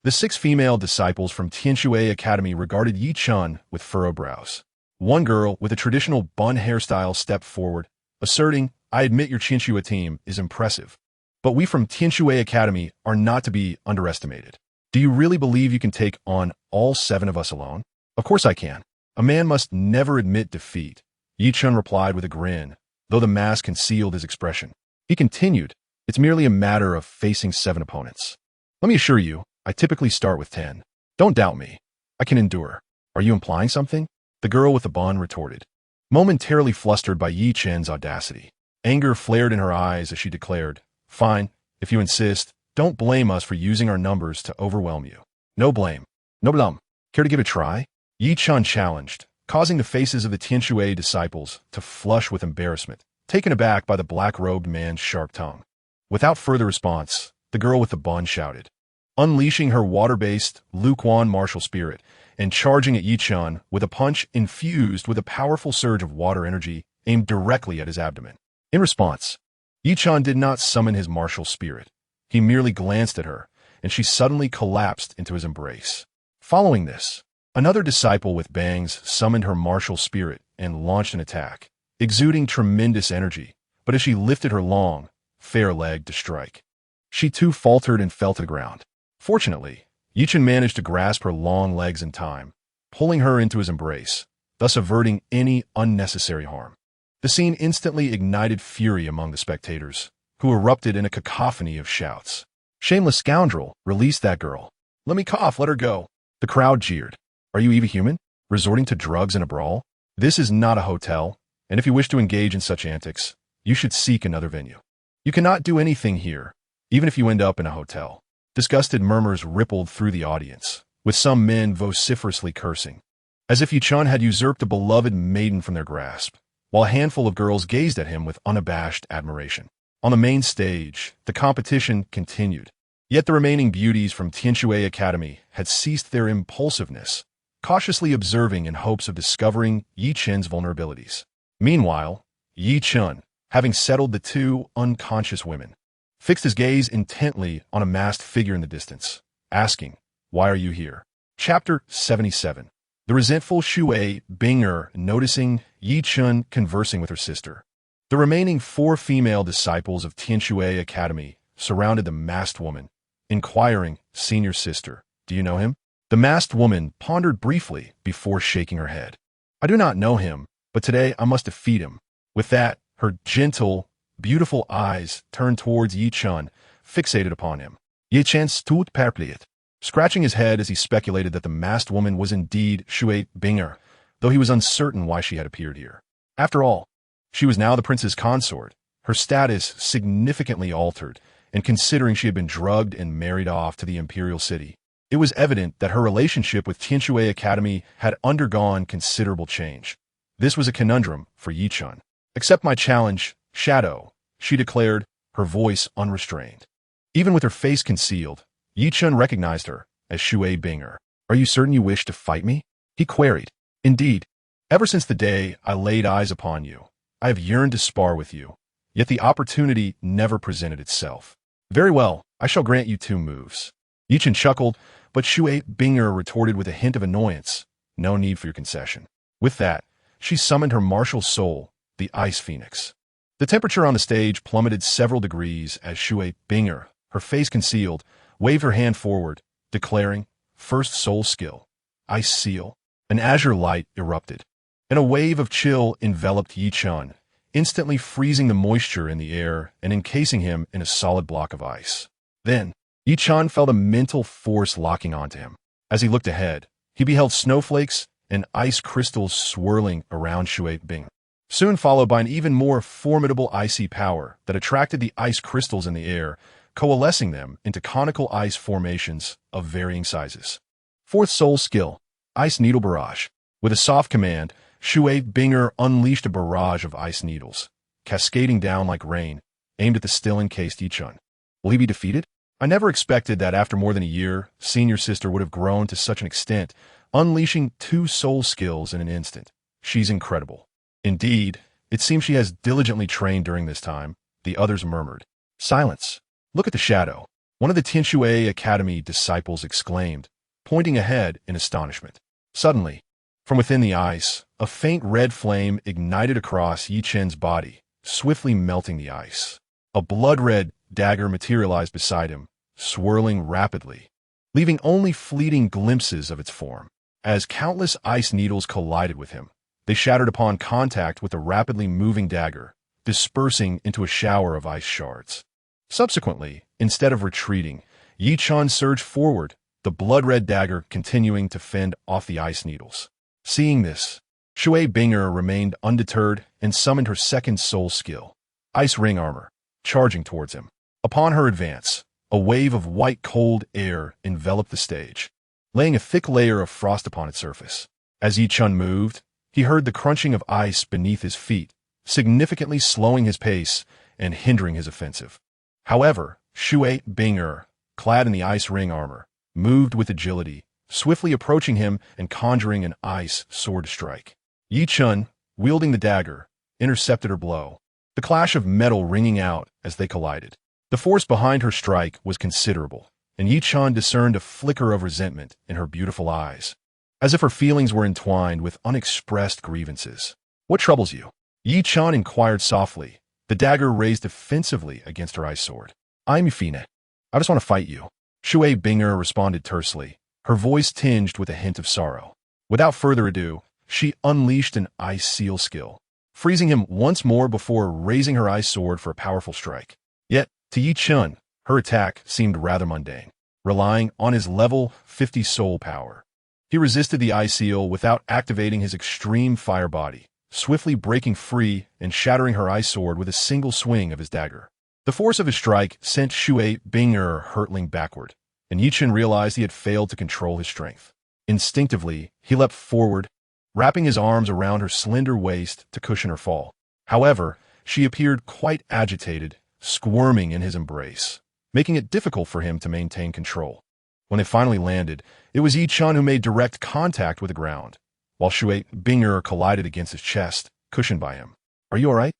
The 6 female disciples from Tianshui Academy regarded Yi Chen with furrowed brows. One girl with a traditional bun hairstyle stepped forward, asserting, "I admit your Tianshui team is impressive, but we from Tianshui Academy are not to be underestimated. Do you really believe you can take on all 7 of us alone?" "Of course I can. A man must never admit defeat," Yi Chen replied with a grin, though the mask concealed his expression. He continued, "It's merely a matter of facing 7 opponents. Let me assure you, I typically start with 10. Don't doubt me. I can endure." "Are you implying something?" the girl with the bun retorted, momentarily flustered by Yi Chen's audacity. Anger flared in her eyes as she declared, "Fine, if you insist, don't blame us for using our numbers to overwhelm you." "No blame. No blame. Care to give it a try?" Yi Chen challenged, causing the faces of the Tianshui disciples to flush with embarrassment, taken aback by the black-robed man's sharp tongue. Without further response, the girl with the bun shouted, unleashing her water-based, lukewarm martial spirit and charging at Yi Chen with a punch infused with a powerful surge of water energy aimed directly at his abdomen. In response, Yi Chen did not summon his martial spirit. He merely glanced at her, and she suddenly collapsed into his embrace. Following this, another disciple with bangs summoned her martial spirit and launched an attack, exuding tremendous energy, but as she lifted her long, fair leg to strike, she too faltered and fell to the ground. Fortunately, Yi Chen managed to grasp her long legs in time, pulling her into his embrace, thus averting any unnecessary harm. The scene instantly ignited fury among the spectators, who erupted in a cacophony of shouts. "Shameless scoundrel, release that girl. Let me cough, let her go." The crowd jeered. "Are you even human? Resorting to drugs in a brawl? This is not a hotel, and if you wish to engage in such antics, you should seek another venue. You cannot do anything here, even if you end up in a hotel." Disgusted murmurs rippled through the audience, with some men vociferously cursing, as if Yi Chen had usurped a beloved maiden from their grasp, while a handful of girls gazed at him with unabashed admiration. On the main stage, the competition continued, yet the remaining beauties from Tianshui Academy had ceased their impulsiveness, cautiously observing in hopes of discovering Yi Chen's vulnerabilities. Meanwhile, Yi Chen, having settled the 2 unconscious women, fixed his gaze intently on a masked figure in the distance, asking, "Why are you here?" Chapter 77. The resentful Shui Bing'er noticing Yi Chen conversing with her sister. The remaining 4 female disciples of Tianshui Academy surrounded the masked woman, inquiring, "Senior sister, do you know him?" The masked woman pondered briefly before shaking her head. "I do not know him, but today I must defeat him." With that, her gentle, beautiful eyes turned towards Yi Chen, fixated upon him. Yi Chen stood perplexed, scratching his head as he speculated that the masked woman was indeed Shui Bing'er, though he was uncertain why she had appeared here. After all, she was now the prince's consort, her status significantly altered, and considering she had been drugged and married off to the imperial city, it was evident that her relationship with Tianshui Academy had undergone considerable change. This was a conundrum for Yi Chen. "Accept my challenge, Shadow," she declared, her voice unrestrained. Even with her face concealed, Yi Chen recognized her as Shui Bing'er. "Are you certain you wish to fight me?" he queried. "Indeed. Ever since the day I laid eyes upon you, I have yearned to spar with you, yet the opportunity never presented itself." "Very well, I shall grant you 2 moves." Yi Chen chuckled, but Shui Bing'er retorted with a hint of annoyance, "No need for your concession." With that, she summoned her martial soul, the Ice Phoenix. The temperature on the stage plummeted several degrees as Shui Bing'er, her face concealed, waved her hand forward, declaring, "First soul skill, Ice Seal." An azure light erupted, and a wave of chill enveloped Yi Chen, instantly freezing the moisture in the air and encasing him in a solid block of ice. Then, Yi Chen felt a mental force locking onto him. As he looked ahead, he beheld snowflakes and ice crystals swirling around Shui Bing'er, soon followed by an even more formidable icy power that attracted the ice crystals in the air, coalescing them into conical ice formations of varying sizes. Fourth soul skill, Ice Needle Barrage. With a soft command, Shui Bing'er unleashed a barrage of ice needles, cascading down like rain, aimed at the still encased Yi Chen. Will he be defeated? I never expected that after more than a year, senior sister would have grown to such an extent, unleashing 2 soul skills in an instant. She's incredible. Indeed, it seems she has diligently trained during this time, the others murmured. Silence. Look at the shadow. One of the Tianshui Academy disciples exclaimed, pointing ahead in astonishment. Suddenly, from within the ice, a faint red flame ignited across Yi Chen's body, swiftly melting the ice. A blood-red dagger materialized beside him, swirling rapidly, leaving only fleeting glimpses of its form. As countless ice needles collided with him, they shattered upon contact with the rapidly moving dagger, dispersing into a shower of ice shards. Subsequently, instead of retreating, Yi Chen surged forward, the blood-red dagger continuing to fend off the ice needles. Seeing this, Shui Binger remained undeterred and summoned her second soul skill, Ice Ring Armor, charging towards him. Upon her advance, a wave of white cold air enveloped the stage, laying a thick layer of frost upon its surface. As Yi Chen moved, he heard the crunching of ice beneath his feet, significantly slowing his pace and hindering his offensive. However, Shui Binger, clad in the ice ring armor, moved with agility, swiftly approaching him and conjuring an ice sword strike. Yi Chen, wielding the dagger, intercepted her blow, the clash of metal ringing out as they collided. The force behind her strike was considerable, and Yi Chen discerned a flicker of resentment in her beautiful eyes, as if her feelings were entwined with unexpressed grievances. What troubles you? Yi Chen inquired softly, the dagger raised defensively against her ice sword. I'm Yufine. I just want to fight you. Shui Binger responded tersely, her voice tinged with a hint of sorrow. Without further ado, she unleashed an ice seal skill, freezing him once more before raising her ice sword for a powerful strike. Yet, to Yi Chen, her attack seemed rather mundane, relying on his level 50 soul power. He resisted the ice seal without activating his extreme fire body, swiftly breaking free and shattering her ice sword with a single swing of his dagger. The force of his strike sent Shui Binger hurtling backward, and Yi Chen realized he had failed to control his strength. Instinctively, he leapt forward, wrapping his arms around her slender waist to cushion her fall. However, she appeared quite agitated, squirming in his embrace, making it difficult for him to maintain control. When they finally landed, it was Yi Chen who made direct contact with the ground, while Shui Binger collided against his chest, cushioned by him. Are you all right?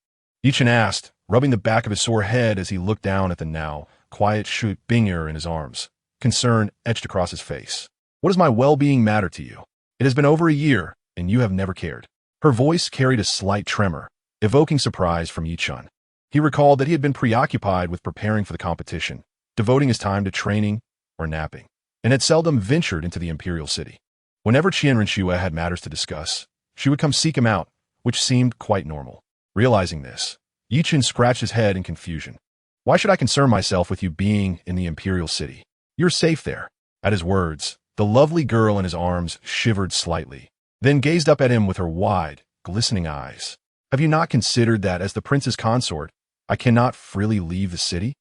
Yi Chen asked, rubbing the back of his sore head as he looked down at the now quiet Shui Binger in his arms. Concern etched across his face. What does my well-being matter to you? It has been over a year, and you have never cared. Her voice carried a slight tremor, evoking surprise from Yi Chen. He recalled that he had been preoccupied with preparing for the competition, devoting his time to training or napping, and had seldom ventured into the imperial city. Whenever Qian Renshua had matters to discuss, she would come seek him out, which seemed quite normal. Realizing this, Yi Chen scratched his head in confusion. Why should I concern myself with you being in the imperial city? You're safe there. At his words, the lovely girl in his arms shivered slightly, then gazed up at him with her wide, glistening eyes. Have you not considered that as the prince's consort, I cannot freely leave the city?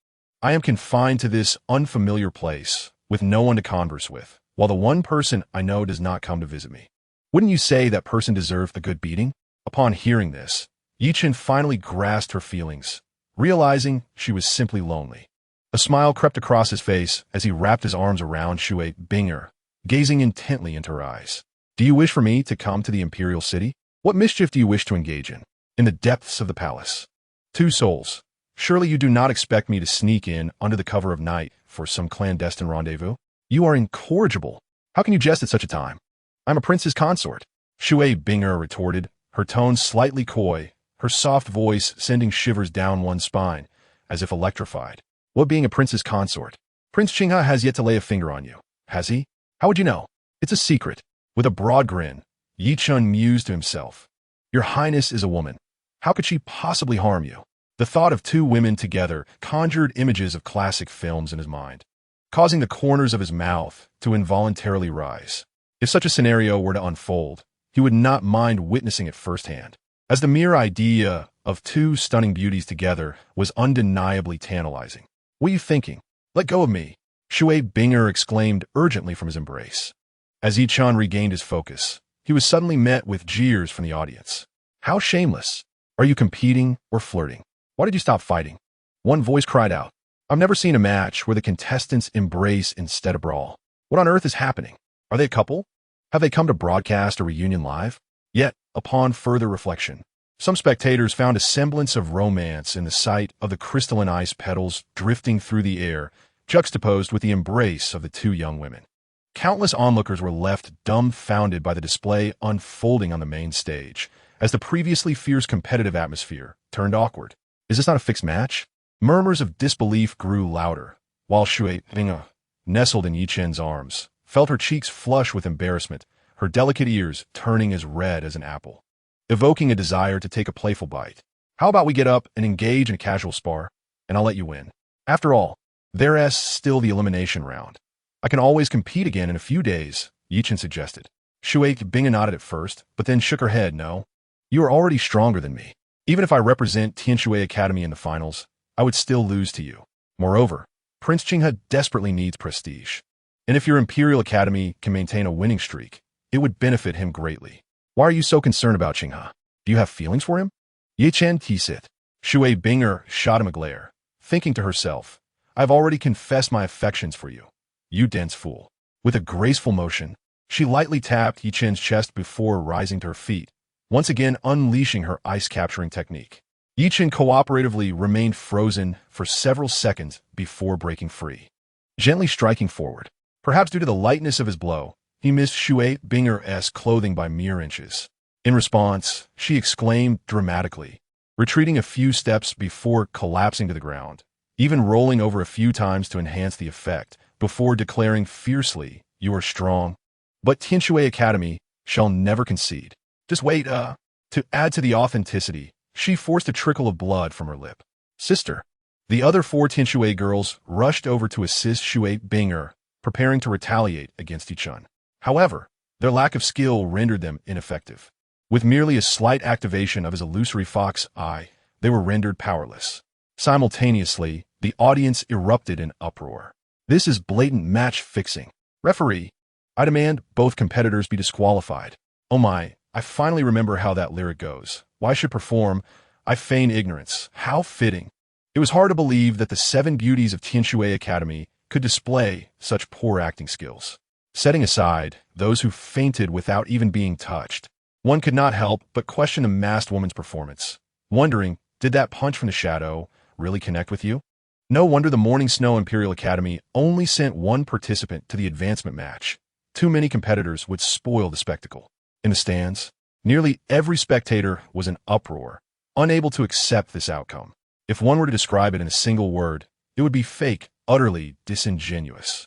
I am confined to this unfamiliar place, with no one to converse with, while the one person I know does not come to visit me. Wouldn't you say that person deserved a good beating? Upon hearing this, Yi Chen finally grasped her feelings, realizing she was simply lonely. A smile crept across his face as he wrapped his arms around Shui Binger, gazing intently into her eyes. Do you wish for me to come to the imperial city? What mischief do you wish to engage in? In the depths of the palace. 2 souls. Surely you do not expect me to sneak in under the cover of night for some clandestine rendezvous? You are incorrigible. How can you jest at such a time? I'm a prince's consort. Shui Binger retorted, her tone slightly coy, her soft voice sending shivers down one's spine, as if electrified. What being a prince's consort? Prince Qinghe has yet to lay a finger on you, has he? How would you know? It's a secret. With a broad grin, Yi Chen mused to himself. Your Highness is a woman. How could she possibly harm you? The thought of 2 women together conjured images of classic films in his mind, causing the corners of his mouth to involuntarily rise. If such a scenario were to unfold, he would not mind witnessing it firsthand, as the mere idea of 2 stunning beauties together was undeniably tantalizing. What are you thinking? Let go of me, Shui Binger exclaimed urgently from his embrace. As Yi Chen regained his focus, he was suddenly met with jeers from the audience. How shameless! Are you competing or flirting? Why did you stop fighting? One voice cried out. I've never seen a match where the contestants embrace instead of brawl. What on earth is happening? Are they a couple? Have they come to broadcast a reunion live? Yet, upon further reflection, some spectators found a semblance of romance in the sight of the crystalline ice petals drifting through the air, juxtaposed with the embrace of the two young women. Countless onlookers were left dumbfounded by the display unfolding on the main stage, as the previously fierce competitive atmosphere turned awkward. Is this not a fixed match? Murmurs of disbelief grew louder, while Shui Bing, nestled in Yi Chen's arms, felt her cheeks flush with embarrassment, her delicate ears turning as red as an apple, evoking a desire to take a playful bite. How about we get up and engage in a casual spar, and I'll let you win. After all, there's still the elimination round. I can always compete again in a few days, Yi Chen suggested. Shui Bing nodded at first, but then shook her head. No, you are already stronger than me. Even if I represent Tianshui Academy in the finals, I would still lose to you. Moreover, Prince Qinghe desperately needs prestige. And if your Imperial Academy can maintain a winning streak, it would benefit him greatly. Why are you so concerned about Qinghe? Do you have feelings for him? Yi Chen teased. Shui Bing shot him a glare, thinking to herself, I've already confessed my affections for you. You dense fool. With a graceful motion, she lightly tapped Yi Chen's chest before rising to her feet, once again unleashing her ice-capturing technique. Yi Chen cooperatively remained frozen for several seconds before breaking free, gently striking forward. Perhaps due to the lightness of his blow, he missed Shui Bing's clothing by mere inches. In response, she exclaimed dramatically, retreating a few steps before collapsing to the ground, even rolling over a few times to enhance the effect, before declaring fiercely, you are strong. But Tianshui Academy shall never concede. Just wait, To add to the authenticity, she forced a trickle of blood from her lip. Sister. The other four Tianshui girls rushed over to assist Shui Bing, preparing to retaliate against Yi Chen. However, their lack of skill rendered them ineffective. With merely a slight activation of his illusory fox eye, they were rendered powerless. Simultaneously, the audience erupted in uproar. This is blatant match fixing. Referee, I demand both competitors be disqualified. Oh my, I finally remember how that lyric goes. Why should perform? I feign ignorance. How fitting. It was hard to believe that the 7 beauties of Tianshui Academy could display such poor acting skills. Setting aside those who fainted without even being touched, one could not help but question the masked woman's performance, wondering, did that punch from the shadow really connect with you? No wonder the Morning Snow Imperial Academy only sent one participant to the advancement match. Too many competitors would spoil the spectacle. In the stands, nearly every spectator was in uproar, unable to accept this outcome. If one were to describe it in a single word, it would be fake, utterly disingenuous.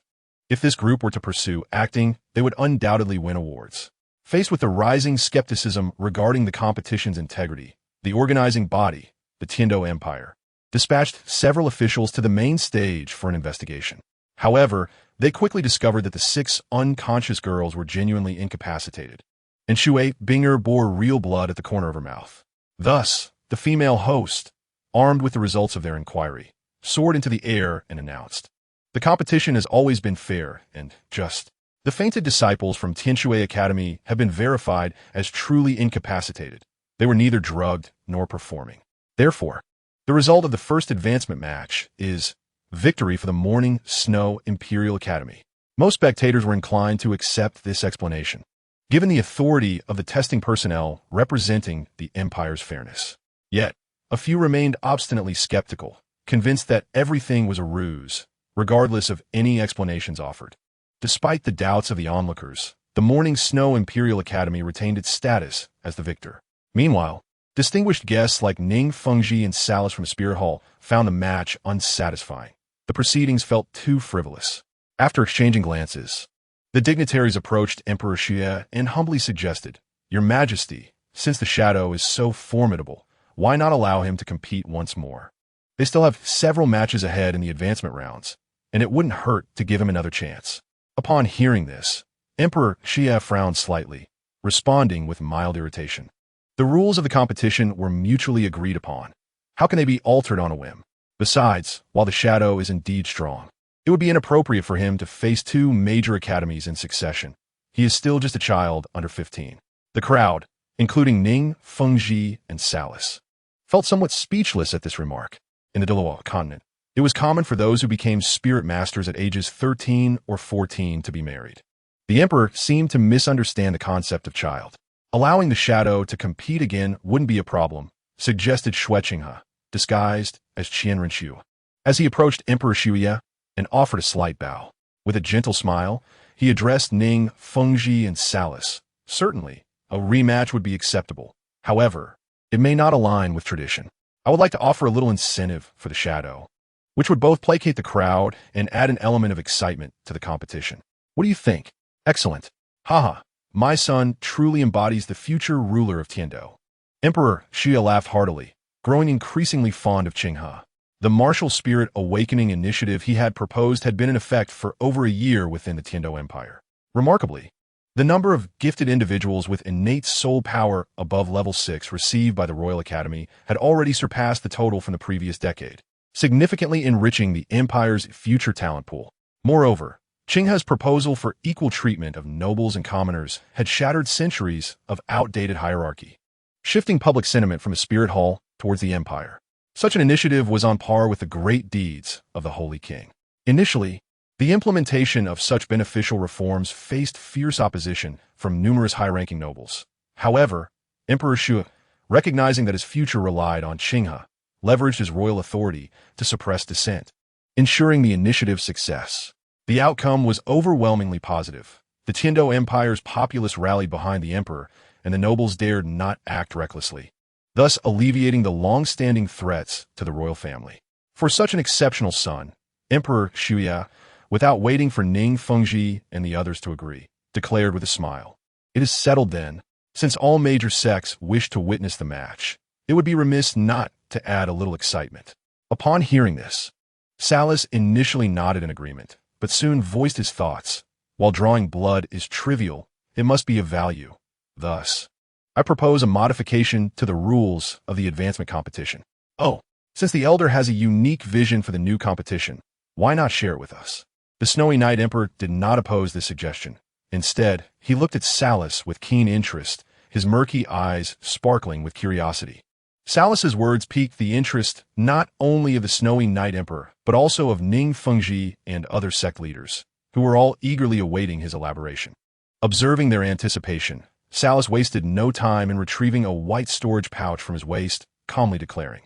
If this group were to pursue acting, they would undoubtedly win awards. Faced with the rising skepticism regarding the competition's integrity, the organizing body, the Tiando Empire, dispatched several officials to the main stage for an investigation. However, they quickly discovered that the 6 unconscious girls were genuinely incapacitated, and Shui Bing bore real blood at the corner of her mouth. Thus, the female host, armed with the results of their inquiry, soared into the air and announced, the competition has always been fair and just. The fainted disciples from Tianshui Academy have been verified as truly incapacitated. They were neither drugged nor performing. Therefore, the result of the first advancement match is victory for the Morning Snow Imperial Academy. Most spectators were inclined to accept this explanation, given the authority of the testing personnel representing the Empire's fairness. Yet, a few remained obstinately skeptical, convinced that everything was a ruse, regardless of any explanations offered. Despite the doubts of the onlookers, the Morning Snow Imperial Academy retained its status as the victor. Meanwhile, distinguished guests like Ning Fengji and Salis from Spear Hall found the match unsatisfying. The proceedings felt too frivolous. After exchanging glances, the dignitaries approached Emperor Xie and humbly suggested, Your Majesty, since the shadow is so formidable, why not allow him to compete once more? They still have several matches ahead in the advancement rounds, and it wouldn't hurt to give him another chance. Upon hearing this, Emperor Xie frowned slightly, responding with mild irritation. The rules of the competition were mutually agreed upon. How can they be altered on a whim? Besides, while the shadow is indeed strong, it would be inappropriate for him to face 2 major academies in succession. He is still just a child under 15. The crowd, including Ning, Fengji, and Salis, felt somewhat speechless at this remark. In the Douluo Continent, It was common for those who became spirit masters at ages 13 or 14 to be married. The emperor seemed to misunderstand the concept of child. Allowing the shadow to compete again wouldn't be a problem, suggested Shueqinghe, disguised as Qian Renqiu. As he approached Emperor Shuya and offered a slight bow, with a gentle smile, he addressed Ning, Fengji, and Salis. Certainly, a rematch would be acceptable. However, it may not align with tradition. I would like to offer a little incentive for the shadow, which would both placate the crowd and add an element of excitement to the competition. What do you think? Excellent. Haha, my son truly embodies the future ruler of Tiando. Emperor Xia laughed heartily, growing increasingly fond of Qinghe. The martial spirit awakening initiative he had proposed had been in effect for over a year within the Tiando Empire. Remarkably, the number of gifted individuals with innate soul power above level 6 received by the Royal Academy had already surpassed the total from the previous decade, significantly enriching the Empire's future talent pool. Moreover, Qinghe's proposal for equal treatment of nobles and commoners had shattered centuries of outdated hierarchy, shifting public sentiment from a spirit hall towards the Empire. Such an initiative was on par with the great deeds of the Holy King. Initially, the implementation of such beneficial reforms faced fierce opposition from numerous high-ranking nobles. However, Emperor Xu, recognizing that his future relied on Qinghe, leveraged his royal authority to suppress dissent, ensuring the initiative's success. The outcome was overwhelmingly positive. The Tiando Empire's populace rallied behind the emperor, and the nobles dared not act recklessly, thus alleviating the long-standing threats to the royal family. For such an exceptional son, Emperor Shuya, without waiting for Ning Fengji and the others to agree, declared with a smile, "It is settled then. Since all major sects wish to witness the match, it would be remiss not to add a little excitement." Upon hearing this, Salis initially nodded in agreement, but soon voiced his thoughts. While drawing blood is trivial, it must be of value. Thus, I propose a modification to the rules of the advancement competition. Oh, since the Elder has a unique vision for the new competition, why not share it with us? The Snowy Knight Emperor did not oppose this suggestion. Instead, he looked at Salis with keen interest, his murky eyes sparkling with curiosity. Salis's words piqued the interest not only of the Snowy Knight Emperor, but also of Ning Fengji and other sect leaders, who were all eagerly awaiting his elaboration. Observing their anticipation, Salis wasted no time in retrieving a white storage pouch from his waist, calmly declaring,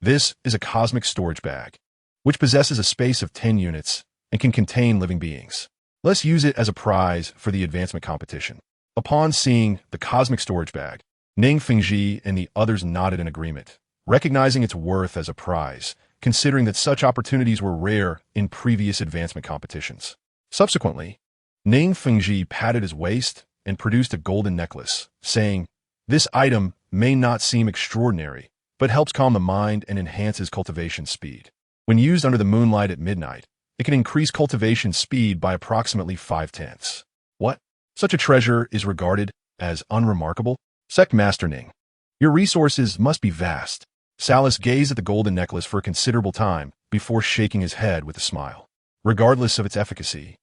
"This is a cosmic storage bag, which possesses a space of 10 units and can contain living beings. Let's use it as a prize for the advancement competition." Upon seeing the cosmic storage bag, Ning Fengji and the others nodded in agreement, recognizing its worth as a prize, considering that such opportunities were rare in previous advancement competitions. Subsequently, Ning Fengji patted his waist and produced a golden necklace, saying, "This item may not seem extraordinary, but helps calm the mind and enhances cultivation speed. When used under the moonlight at midnight, it can increase cultivation speed by approximately 5/10. What? Such a treasure is regarded as unremarkable? Sect Master Ning, your resources must be vast." Salis gazed at the golden necklace for a considerable time before shaking his head with a smile. Regardless of its efficacy,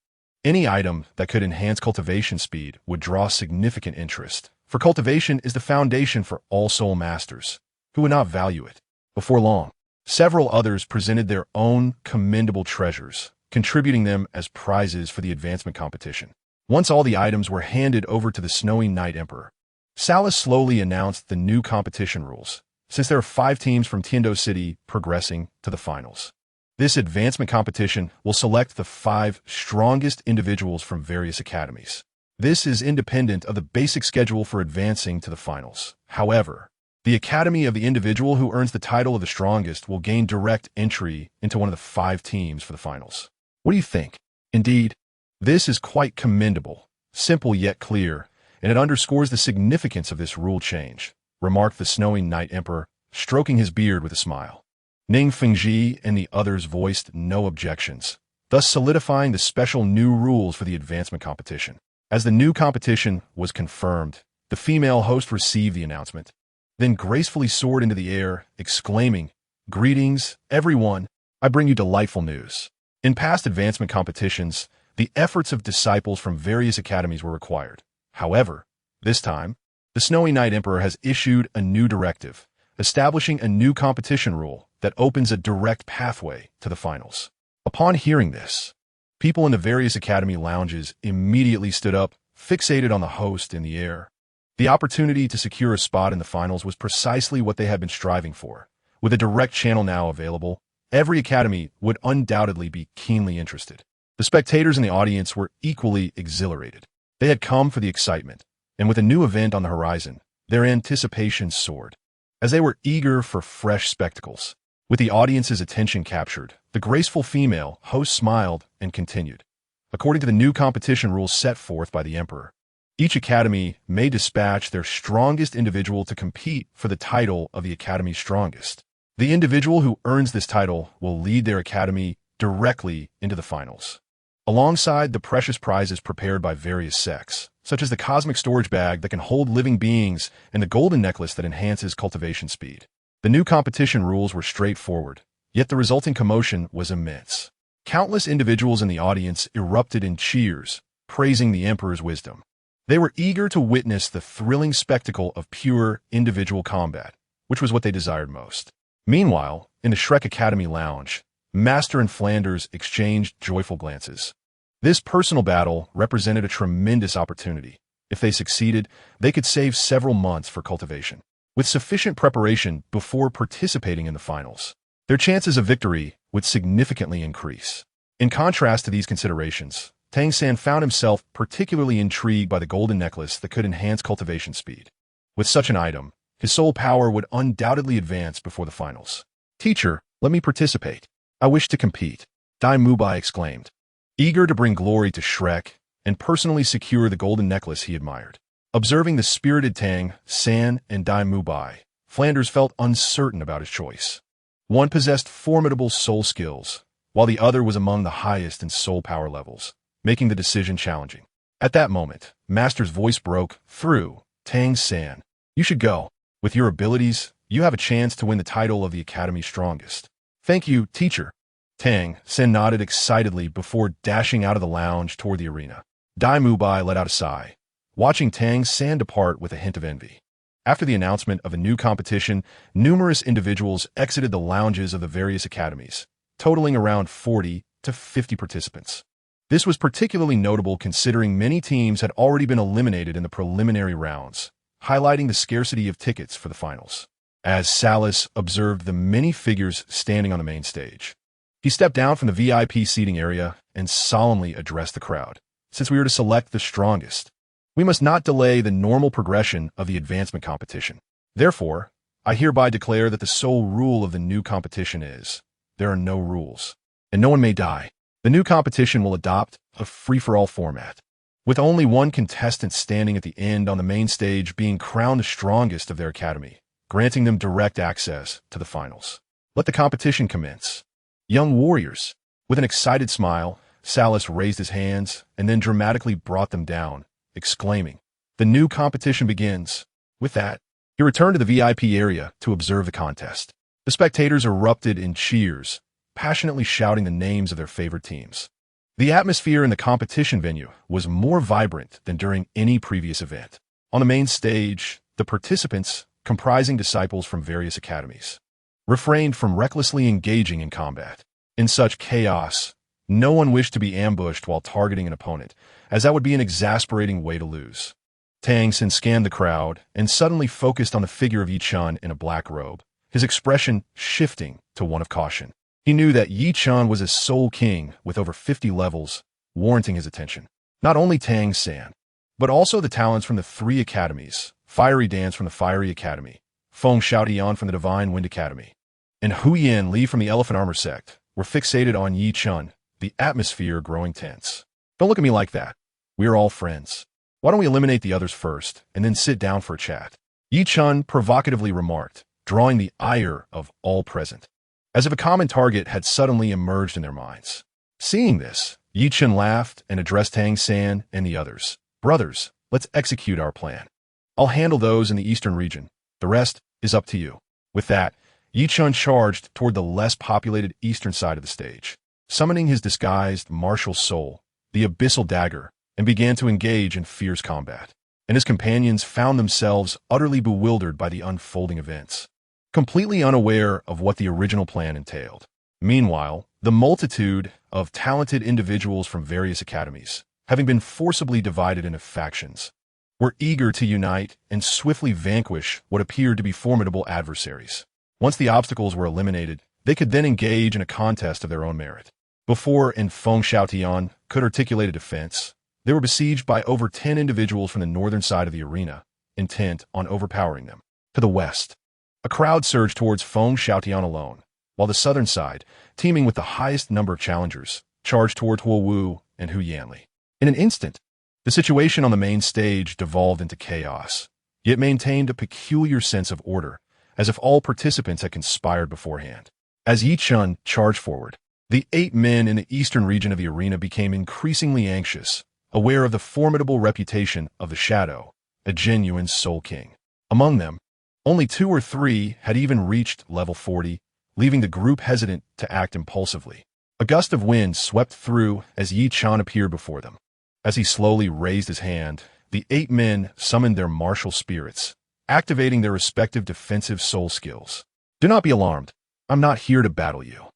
any item that could enhance cultivation speed would draw significant interest, for cultivation is the foundation for all soul masters, who would not value it. Before long, several others presented their own commendable treasures, contributing them as prizes for the advancement competition. Once all the items were handed over to the Snowy Knight Emperor, Salis slowly announced the new competition rules, since there are 5 teams from Tiando City progressing to the finals. This advancement competition will select the 5 strongest individuals from various academies. This is independent of the basic schedule for advancing to the finals. However, the academy of the individual who earns the title of the strongest will gain direct entry into one of the 5 teams for the finals. What do you think? Indeed, this is quite commendable, simple yet clear, and it underscores the significance of this rule change, remarked the Snowy Knight Emperor, stroking his beard with a smile. Ning Fengji and the others voiced no objections, thus solidifying the special new rules for the advancement competition. As the new competition was confirmed, the female host received the announcement, then gracefully soared into the air, exclaiming, "Greetings, everyone! I bring you delightful news. In past advancement competitions, the efforts of disciples from various academies were required. However, this time, the Snowy Knight Emperor has issued a new directive, establishing a new competition rule that opens a direct pathway to the finals. Upon hearing this, people in the various academy lounges immediately stood up, fixated on the host in the air. The opportunity to secure a spot in the finals was precisely what they had been striving for. With a direct channel now available, every academy would undoubtedly be keenly interested. The spectators in the audience were equally exhilarated. They had come for the excitement, and with a new event on the horizon, their anticipation soared. As they were eager for fresh spectacles, with the audience's attention captured, the graceful female host smiled and continued. According to the new competition rules set forth by the Emperor, each academy may dispatch their strongest individual to compete for the title of the academy's strongest. The individual who earns this title will lead their academy directly into the finals. Alongside the precious prizes prepared by various sects, such as the cosmic storage bag that can hold living beings and the golden necklace that enhances cultivation speed. The new competition rules were straightforward, yet the resulting commotion was immense. Countless individuals in the audience erupted in cheers, praising the Emperor's wisdom. They were eager to witness the thrilling spectacle of pure individual combat, which was what they desired most. Meanwhile, in the Shrek Academy lounge, Master and Flanders exchanged joyful glances. This personal battle represented a tremendous opportunity. If they succeeded, they could save several months for cultivation. With sufficient preparation before participating in the finals, their chances of victory would significantly increase. In contrast to these considerations, Tang San found himself particularly intrigued by the golden necklace that could enhance cultivation speed. With such an item, his soul power would undoubtedly advance before the finals. "Teacher, let me participate. I wish to compete," Dai Mubai exclaimed, eager to bring glory to Shrek and personally secure the golden necklace he admired. Observing the spirited Tang, San, and Dai Mubai, Flanders felt uncertain about his choice. One possessed formidable soul skills, while the other was among the highest in soul power levels, making the decision challenging. At that moment, Master's voice broke through. "Tang San, you should go. With your abilities, you have a chance to win the title of the Academy's strongest." "Thank you, teacher." Tang San nodded excitedly before dashing out of the lounge toward the arena. Dai Mubai let out a sigh, watching Tang San depart with a hint of envy. After the announcement of a new competition, numerous individuals exited the lounges of the various academies, totaling around 40 to 50 participants. This was particularly notable considering many teams had already been eliminated in the preliminary rounds, highlighting the scarcity of tickets for the finals. As Salas observed the many figures standing on the main stage, he stepped down from the VIP seating area and solemnly addressed the crowd. "Since we are to select the strongest, we must not delay the normal progression of the advancement competition. Therefore, I hereby declare that the sole rule of the new competition is, there are no rules, and no one may die. The new competition will adopt a free-for-all format, with only one contestant standing at the end on the main stage being crowned the strongest of their academy, granting them direct access to the finals. Let the competition commence. Young warriors." With an excited smile, Salas raised his hands and then dramatically brought them down, exclaiming, "The new competition begins." With that, he returned to the VIP area to observe the contest. The spectators erupted in cheers, passionately shouting the names of their favorite teams. The atmosphere in the competition venue was more vibrant than during any previous event. On the main stage, the participants, comprising disciples from various academies, refrained from recklessly engaging in combat. In such chaos, no one wished to be ambushed while targeting an opponent, as that would be an exasperating way to lose. Tang Sin scanned the crowd and suddenly focused on the figure of Yi Chun in a black robe, his expression shifting to one of caution. He knew that Yi Chun was a soul king with over 50 levels, warranting his attention. Not only Tang San, but also the talents from the 3 academies, Fiery Dance from the Fiery Academy, Feng Xiaotian from the Divine Wind Academy, and Huyan Li from the Elephant Armor Sect, were fixated on Yi Chun, the atmosphere growing tense. "Don't look at me like that. We are all friends. Why don't we eliminate the others first, and then sit down for a chat?" Yi Chun provocatively remarked, drawing the ire of all present, as if a common target had suddenly emerged in their minds. Seeing this, Yi Chun laughed and addressed Tang San and the others. "Brothers, let's execute our plan. I'll handle those in the eastern region. The rest is up to you." With that, Yi Chun charged toward the less populated eastern side of the stage, summoning his disguised martial soul, the Abyssal Dagger, and began to engage in fierce combat. And his companions found themselves utterly bewildered by the unfolding events. completely unaware of what the original plan entailed. Meanwhile, the multitude of talented individuals from various academies, having been forcibly divided into factions, were eager to unite and swiftly vanquish what appeared to be formidable adversaries. Once the obstacles were eliminated, they could then engage in a contest of their own merit. Before Feng Xiaotian could articulate a defense, they were besieged by over 10 individuals from the northern side of the arena, intent on overpowering them. To the west, a crowd surged towards Feng Xiaotian alone, while the southern side, teeming with the highest number of challengers, charged toward Huo Wu and Hu Yanli. In an instant, the situation on the main stage devolved into chaos, yet maintained a peculiar sense of order, as if all participants had conspired beforehand. As Yi Chen charged forward, the 8 men in the eastern region of the arena became increasingly anxious, aware of the formidable reputation of the Shadow, a genuine Soul King. Among them, only 2 or 3 had even reached level 40, leaving the group hesitant to act impulsively. A gust of wind swept through as Yi Chen appeared before them. As he slowly raised his hand, the 8 men summoned their martial spirits, activating their respective defensive soul skills. Do not be alarmed. I'm not here to battle you.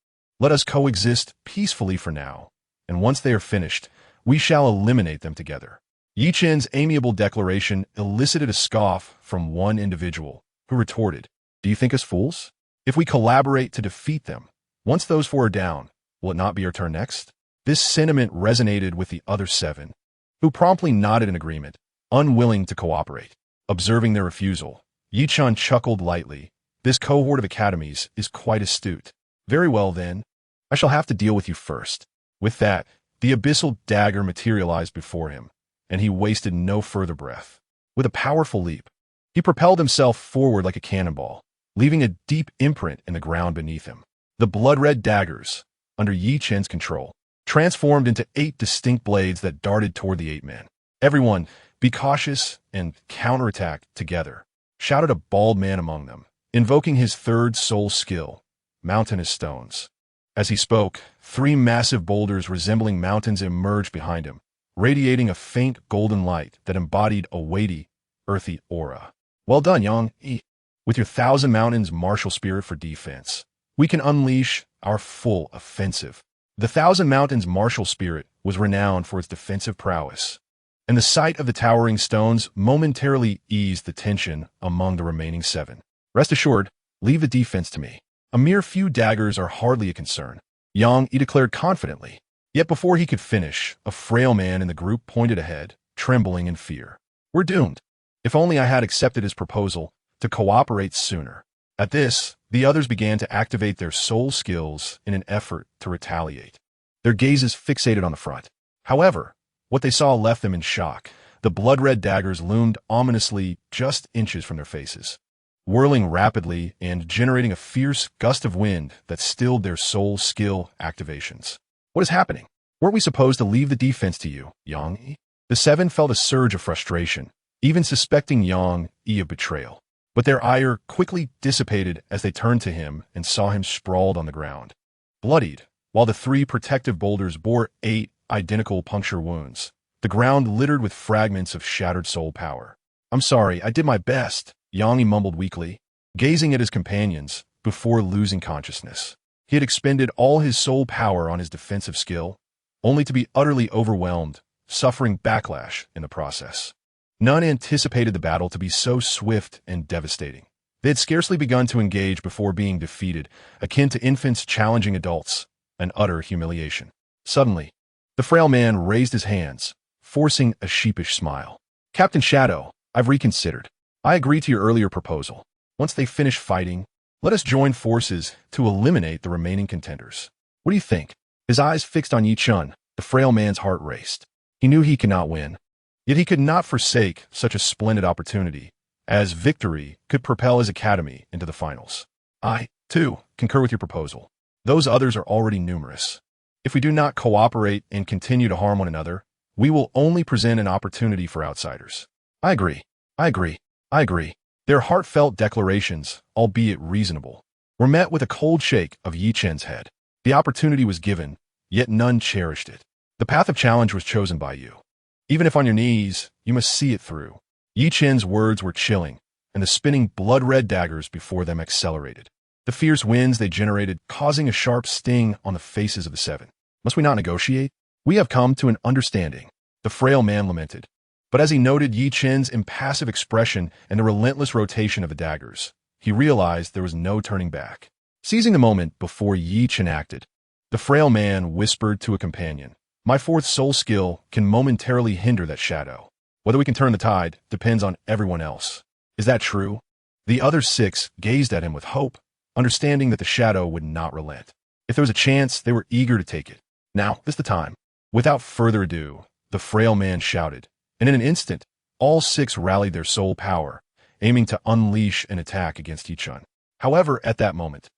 Let us coexist peacefully for now, and once they are finished, we shall eliminate them together. Yi Chen's amiable declaration elicited a scoff from one individual, who retorted, "Do you think us fools? If we collaborate to defeat them, once those 4 are down, will it not be our turn next?" This sentiment resonated with the other 7, who promptly nodded in agreement, unwilling to cooperate. Observing their refusal, Yi Chen chuckled lightly. This cohort of academies is quite astute. Very well then, I shall have to deal with you first. With that, the abyssal dagger materialized before him, and he wasted no further breath. With a powerful leap, he propelled himself forward like a cannonball, leaving a deep imprint in the ground beneath him. The blood-red daggers, under Yi Chen's control, transformed into 8 distinct blades that darted toward the 8 men. "Everyone, be cautious and counterattack together," shouted a bald man among them, invoking his 3rd soul skill, mountainous stones. As he spoke, 3 massive boulders resembling mountains emerged behind him, radiating a faint golden light that embodied a weighty, earthy aura. "Well done, Yang Yi. With your 1,000 mountains martial spirit for defense, we can unleash our full offensive." The 1,000 mountains martial spirit was renowned for its defensive prowess, and the sight of the towering stones momentarily eased the tension among the remaining 7. "Rest assured, leave the defense to me. A mere few daggers are hardly a concern," Yang Yi declared confidently. Yet before he could finish, a frail man in the group pointed ahead, trembling in fear. "We're doomed. If only I had accepted his proposal to cooperate sooner." At this, the others began to activate their soul skills in an effort to retaliate, their gazes fixated on the front. However, what they saw left them in shock. The blood-red daggers loomed ominously just inches from their faces, whirling rapidly and generating a fierce gust of wind that stilled their soul skill activations. "What is happening? Weren't we supposed to leave the defense to you, Yang Yi?" The 7 felt a surge of frustration, even suspecting Yang Yi of betrayal. But their ire quickly dissipated as they turned to him and saw him sprawled on the ground, bloodied, while the 3 protective boulders bore 8 identical puncture wounds, the ground littered with fragments of shattered soul power. "I'm sorry, I did my best," Yang Yi mumbled weakly, gazing at his companions before losing consciousness. He had expended all his soul power on his defensive skill, only to be utterly overwhelmed, suffering backlash in the process. None anticipated the battle to be so swift and devastating. They had scarcely begun to engage before being defeated, akin to infants challenging adults, an utter humiliation. Suddenly, the frail man raised his hands, forcing a sheepish smile. "Captain Shadow, I've reconsidered. I agree to your earlier proposal. Once they finish fighting, let us join forces to eliminate the remaining contenders. What do you think?" His eyes fixed on Yi Chen, the frail man's heart raced. He knew he could not win, yet he could not forsake such a splendid opportunity, as victory could propel his academy into the finals. "I, too, concur with your proposal. Those others are already numerous. If we do not cooperate and continue to harm one another, we will only present an opportunity for outsiders." "I agree. I agree. I agree." Their heartfelt declarations, albeit reasonable, were met with a cold shake of Yi Chen's head. The opportunity was given, yet none cherished it. The path of challenge was chosen by you. Even if on your knees, you must see it through. Yi Chen's words were chilling, and the spinning blood-red daggers before them accelerated. The fierce winds they generated causing a sharp sting on the faces of the seven. Must we not negotiate? We have come to an understanding, the frail man lamented. But as he noted Yi Chen's impassive expression and the relentless rotation of the daggers, he realized there was no turning back. Seizing the moment before Yi Chen acted, the frail man whispered to a companion, "My fourth soul skill can momentarily hinder that shadow. Whether we can turn the tide depends on everyone else." "Is that true?" The other six gazed at him with hope, understanding that the shadow would not relent. If there was a chance, they were eager to take it. "Now is the time." Without further ado, the frail man shouted, and in an instant, all six rallied their soul power, aiming to unleash an attack against Yi Chen. However, at that moment,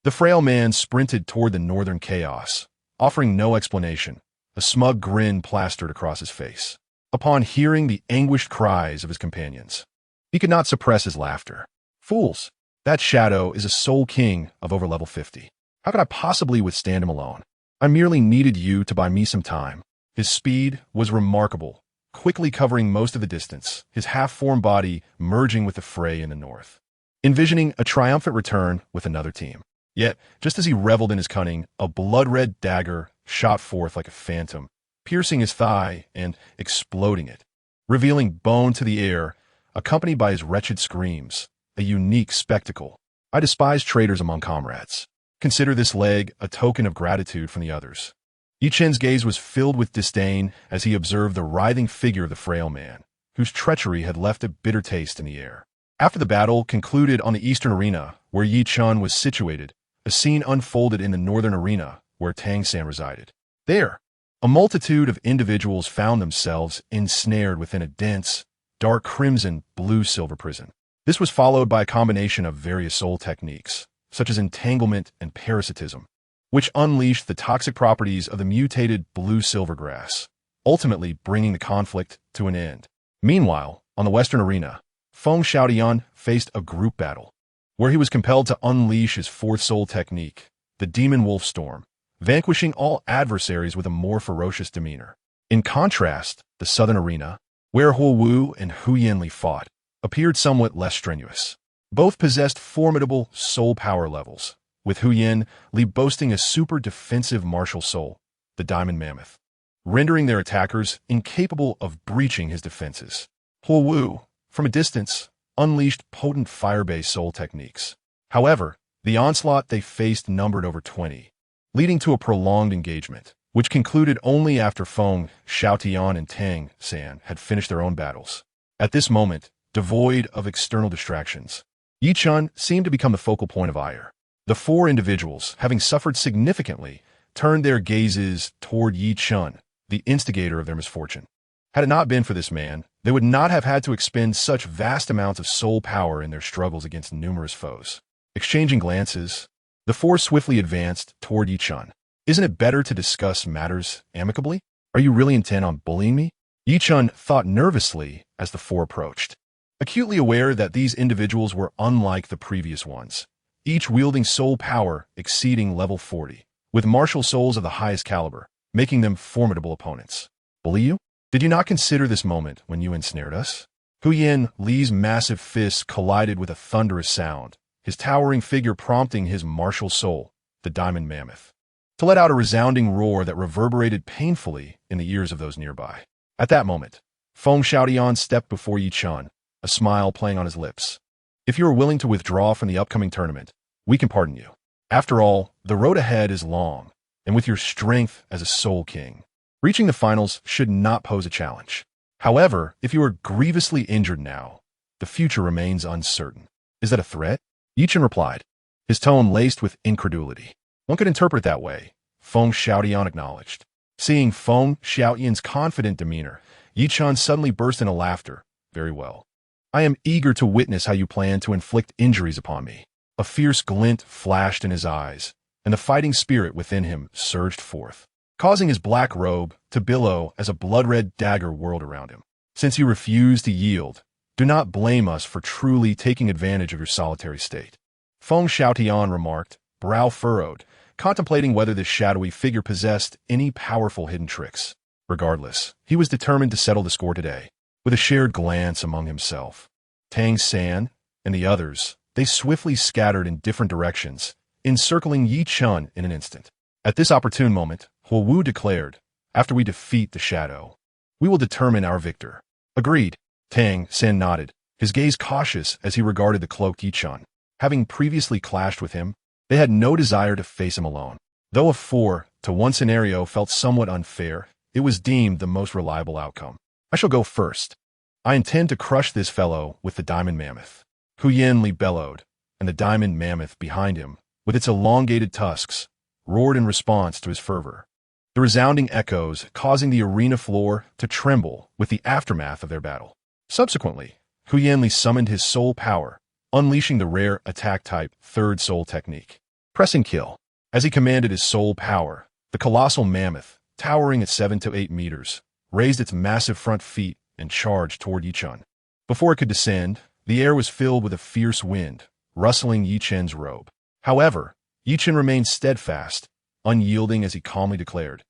the frail man sprinted toward the northern chaos, offering no explanation, a smug grin plastered across his face. Upon hearing the anguished cries of his companions, he could not suppress his laughter. "Fools! That shadow is a soul king of over level 50. How could I possibly withstand him alone? I merely needed you to buy me some time." His speed was remarkable, quickly covering most of the distance, his half-formed body merging with the fray in the north, envisioning a triumphant return with another team. Yet, just as he reveled in his cunning, a blood-red dagger shot forth like a phantom, piercing his thigh and exploding it, revealing bone to the air, accompanied by his wretched screams, a unique spectacle. I despise traitors among comrades. Consider this leg a token of gratitude from the others. Yi Chen's gaze was filled with disdain as he observed the writhing figure of the frail man, whose treachery had left a bitter taste in the air. After the battle concluded on the eastern arena, where Yi Chen was situated, a scene unfolded in the northern arena, where Tang San resided. There, a multitude of individuals found themselves ensnared within a dense, dark crimson blue-silver prison. This was followed by a combination of various soul techniques, such as entanglement and parasitism, which unleashed the toxic properties of the mutated blue-silver grass, ultimately bringing the conflict to an end. Meanwhile, on the western arena, Feng Xiaotian faced a group battle, where he was compelled to unleash his fourth soul technique, the Demon Wolf Storm, vanquishing all adversaries with a more ferocious demeanor. In contrast, the southern arena, where Huo Wu and Hu Yanli fought, appeared somewhat less strenuous. Both possessed formidable soul power levels, with Hu Yanli boasting a super defensive martial soul, the Diamond Mammoth, rendering their attackers incapable of breaching his defenses. Huo Wu, from a distance, unleashed potent fire-based soul techniques. However, the onslaught they faced numbered over 20, leading to a prolonged engagement, which concluded only after Feng Xiaotian and Tang San had finished their own battles. At this moment, devoid of external distractions, Yi Chen seemed to become the focal point of ire. The four individuals, having suffered significantly, turned their gazes toward Yi Chen, the instigator of their misfortune. Had it not been for this man, they would not have had to expend such vast amounts of soul power in their struggles against numerous foes. Exchanging glances, the four swiftly advanced toward Yi Chen. "Isn't it better to discuss matters amicably? Are you really intent on bullying me?" Yi Chen thought nervously as the four approached, acutely aware that these individuals were unlike the previous ones, each wielding soul power exceeding level 40, with martial souls of the highest caliber, making them formidable opponents. "Bully you? Did you not consider this moment when you ensnared us?" Hu Yanli's massive fists collided with a thunderous sound, his towering figure prompting his martial soul, the Diamond Mammoth, to let out a resounding roar that reverberated painfully in the ears of those nearby. At that moment, Feng Xiaotian stepped before Yi Chen, a smile playing on his lips. "If you are willing to withdraw from the upcoming tournament, we can pardon you. After all, the road ahead is long, and with your strength as a Soul King, reaching the finals should not pose a challenge. However, if you are grievously injured now, the future remains uncertain." "Is that a threat?" Yi Chen replied, his tone laced with incredulity. "One could interpret it that way," Feng Xiaotian acknowledged. Seeing Feng Xiaotian's confident demeanor, Yi Chen suddenly burst into laughter. "Very well. I am eager to witness how you plan to inflict injuries upon me." A fierce glint flashed in his eyes, and the fighting spirit within him surged forth, causing his black robe to billow as a blood-red dagger whirled around him. "Since you refuse to yield, do not blame us for truly taking advantage of your solitary state," Feng Xiaotian remarked, brow furrowed, contemplating whether this shadowy figure possessed any powerful hidden tricks. Regardless, he was determined to settle the score today. With a shared glance among himself, Tang San, and the others, they swiftly scattered in different directions, encircling Yi Chen in an instant. At this opportune moment, Huo Wu declared, "After we defeat the shadow, we will determine our victor." Agreed. Tang San nodded, his gaze cautious as he regarded the cloaked Yi Chen. Having previously clashed with him, they had no desire to face him alone. Though a 4-to-1 scenario felt somewhat unfair, it was deemed the most reliable outcome. "I shall go first. I intend to crush this fellow with the diamond mammoth." Hu Yanli bellowed, and the diamond mammoth behind him, with its elongated tusks, roared in response to his fervor. The resounding echoes causing the arena floor to tremble with the aftermath of their battle. Subsequently, Hu Yanli summoned his soul power, unleashing the rare attack-type third soul technique. Pressing kill. As he commanded his soul power, the colossal mammoth, towering at 7 to 8 meters, raised its massive front feet and charged toward Yi Chen. Before it could descend, the air was filled with a fierce wind, rustling Yi Chen's robe. However, Yi Chen remained steadfast, unyielding as he calmly declared,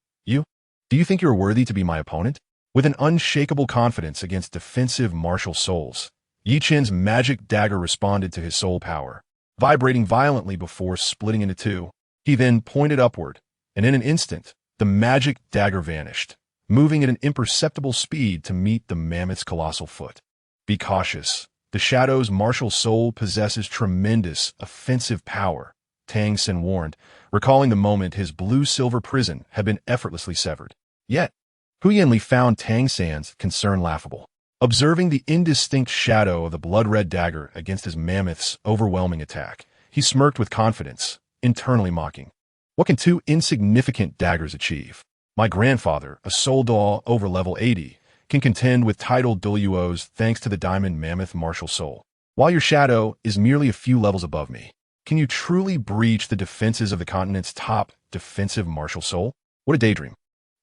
Do you think you are worthy to be my opponent?" With an unshakable confidence against defensive martial souls, Yi Chen's magic dagger responded to his soul power, vibrating violently before splitting into two. He then pointed upward, and in an instant, the magic dagger vanished, moving at an imperceptible speed to meet the mammoth's colossal foot. "Be cautious. The Shadow's martial soul possesses tremendous offensive power," Tang Sen warned, recalling the moment his blue-silver prison had been effortlessly severed. Yet, Hu Yanli found Tang San's concern laughable. Observing the indistinct shadow of the blood-red dagger against his mammoth's overwhelming attack, he smirked with confidence, internally mocking. "What can two insignificant daggers achieve? My grandfather, a soldat over level 80, can contend with titled Douluos thanks to the diamond mammoth martial soul, while your shadow is merely a few levels above me. Can you truly breach the defenses of the continent's top defensive martial soul? What a daydream."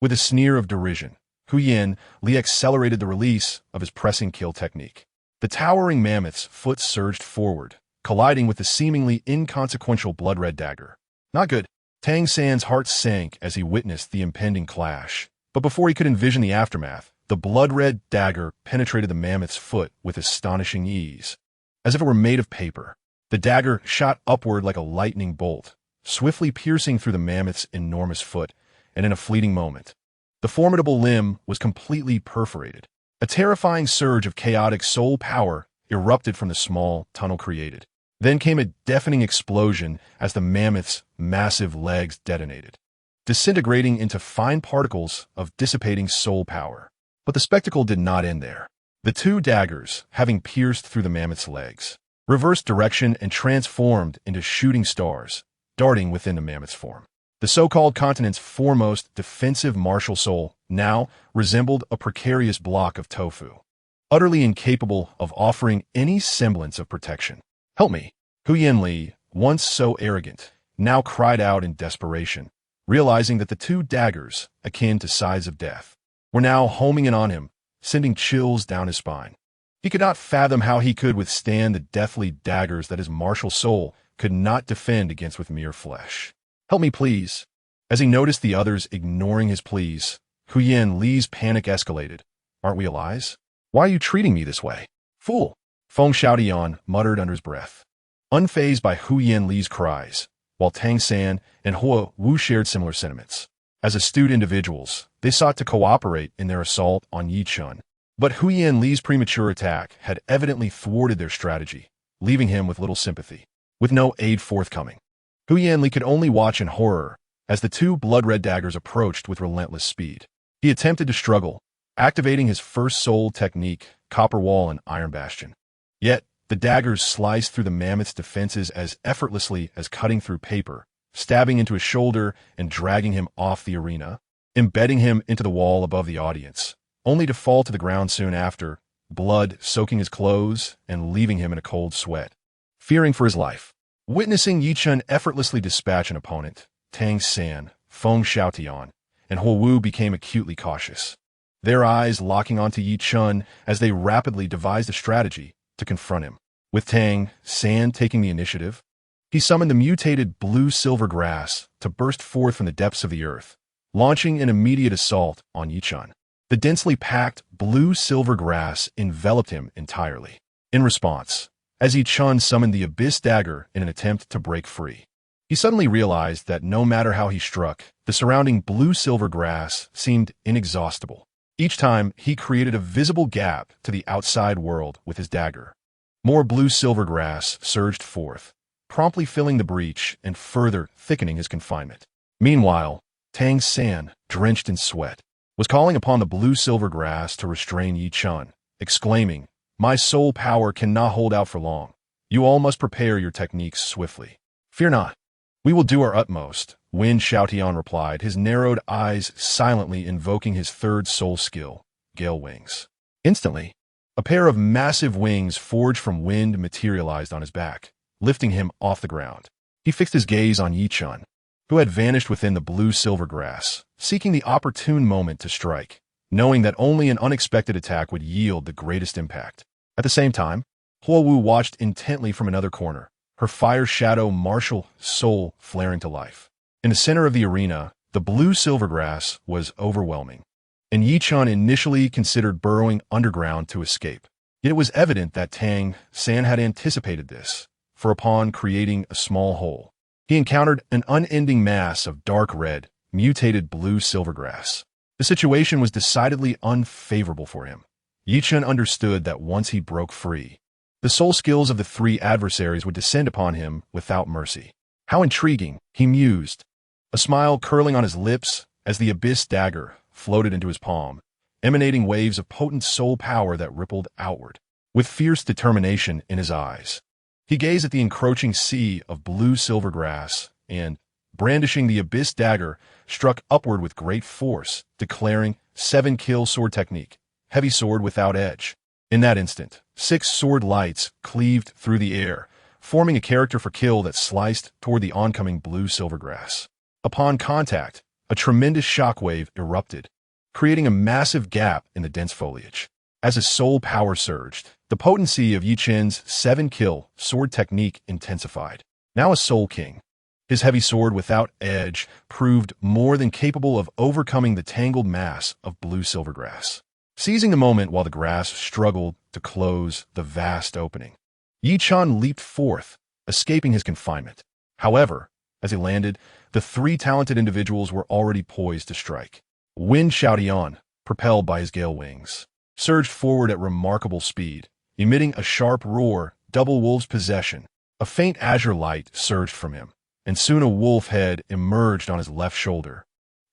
With a sneer of derision, Hu Yanli accelerated the release of his pressing kill technique. The towering mammoth's foot surged forward, colliding with the seemingly inconsequential blood-red dagger. Not good. Tang San's heart sank as he witnessed the impending clash. But before he could envision the aftermath, the blood-red dagger penetrated the mammoth's foot with astonishing ease. As if it were made of paper, the dagger shot upward like a lightning bolt, swiftly piercing through the mammoth's enormous foot, and in a fleeting moment, the formidable limb was completely perforated. A terrifying surge of chaotic soul power erupted from the small tunnel created. Then came a deafening explosion as the mammoth's massive legs detonated, disintegrating into fine particles of dissipating soul power. But the spectacle did not end there. The two daggers, having pierced through the mammoth's legs, reversed direction and transformed into shooting stars, darting within the mammoth's form. The so-called continent's foremost defensive martial soul now resembled a precarious block of tofu, utterly incapable of offering any semblance of protection. "Help me!" Hu Yanli, once so arrogant, now cried out in desperation, realizing that the two daggers, akin to sides of death, were now homing in on him, sending chills down his spine. He could not fathom how he could withstand the deathly daggers that his martial soul could not defend against with mere flesh. "Help me, please." As he noticed the others ignoring his pleas, Hu Yanli's panic escalated. "Aren't we allies? Why are you treating me this way?" "Fool!" Feng Xiaotian muttered under his breath, unfazed by Hu Yanli's cries, while Tang San and Huo Wu shared similar sentiments. As astute individuals, they sought to cooperate in their assault on Yi Chen. But Hu Yanli's premature attack had evidently thwarted their strategy, leaving him with little sympathy. With no aid forthcoming, Hu Yanli could only watch in horror as the two blood-red daggers approached with relentless speed. He attempted to struggle, activating his first soul technique, Copper Wall and Iron Bastion. Yet, the daggers sliced through the mammoth's defenses as effortlessly as cutting through paper, stabbing into his shoulder and dragging him off the arena, embedding him into the wall above the audience, only to fall to the ground soon after, blood soaking his clothes and leaving him in a cold sweat. Fearing for his life. Witnessing Yi Chen effortlessly dispatch an opponent, Tang San, Feng Xiaotian, and Huo Wu became acutely cautious, their eyes locking onto Yi Chen as they rapidly devised a strategy to confront him. With Tang San taking the initiative, he summoned the mutated blue-silver grass to burst forth from the depths of the earth, launching an immediate assault on Yi Chen. The densely packed blue-silver grass enveloped him entirely. In response, as Chen summoned the Abyss Dagger in an attempt to break free. He suddenly realized that no matter how he struck, the surrounding blue-silver grass seemed inexhaustible. Each time, he created a visible gap to the outside world with his dagger. More blue-silver grass surged forth, promptly filling the breach and further thickening his confinement. Meanwhile, Tang San, drenched in sweat, was calling upon the blue-silver grass to restrain Chen, exclaiming, "My soul power cannot hold out for long. You all must prepare your techniques swiftly. Fear not. We will do our utmost," Wen Xiaotian replied, his narrowed eyes silently invoking his third soul skill, Gale Wings. Instantly, a pair of massive wings forged from wind materialized on his back, lifting him off the ground. He fixed his gaze on Chen, who had vanished within the blue-silver grass, seeking the opportune moment to strike, knowing that only an unexpected attack would yield the greatest impact. At the same time, Huowu watched intently from another corner, her fire shadow martial soul flaring to life. In the center of the arena, the blue-silver grass was overwhelming, and Chen initially considered burrowing underground to escape. Yet it was evident that Tang San had anticipated this, for upon creating a small hole, he encountered an unending mass of dark red, mutated blue-silver grass. The situation was decidedly unfavorable for him. Chen understood that once he broke free, the soul skills of the three adversaries would descend upon him without mercy. How intriguing, he mused, a smile curling on his lips as the Abyss Dagger floated into his palm, emanating waves of potent soul power that rippled outward. With fierce determination in his eyes, he gazed at the encroaching sea of blue-silver grass and, brandishing the Abyss Dagger, struck upward with great force, declaring 7-kill sword technique, heavy sword without edge. In that instant, 6 sword lights cleaved through the air, forming a character for kill that sliced toward the oncoming blue-silver grass. Upon contact, a tremendous shockwave erupted, creating a massive gap in the dense foliage. As his soul power surged, the potency of Chen's 7-kill sword technique intensified. Now a soul king, his heavy sword without edge proved more than capable of overcoming the tangled mass of blue-silver grass. Seizing the moment while the grass struggled to close the vast opening, Chen leaped forth, escaping his confinement. However, as he landed, the 3 talented individuals were already poised to strike. Wen Xiaotian, propelled by his gale wings, surged forward at remarkable speed, emitting a sharp roar, double wolf's possession. A faint azure light surged from him, and soon a wolf head emerged on his left shoulder,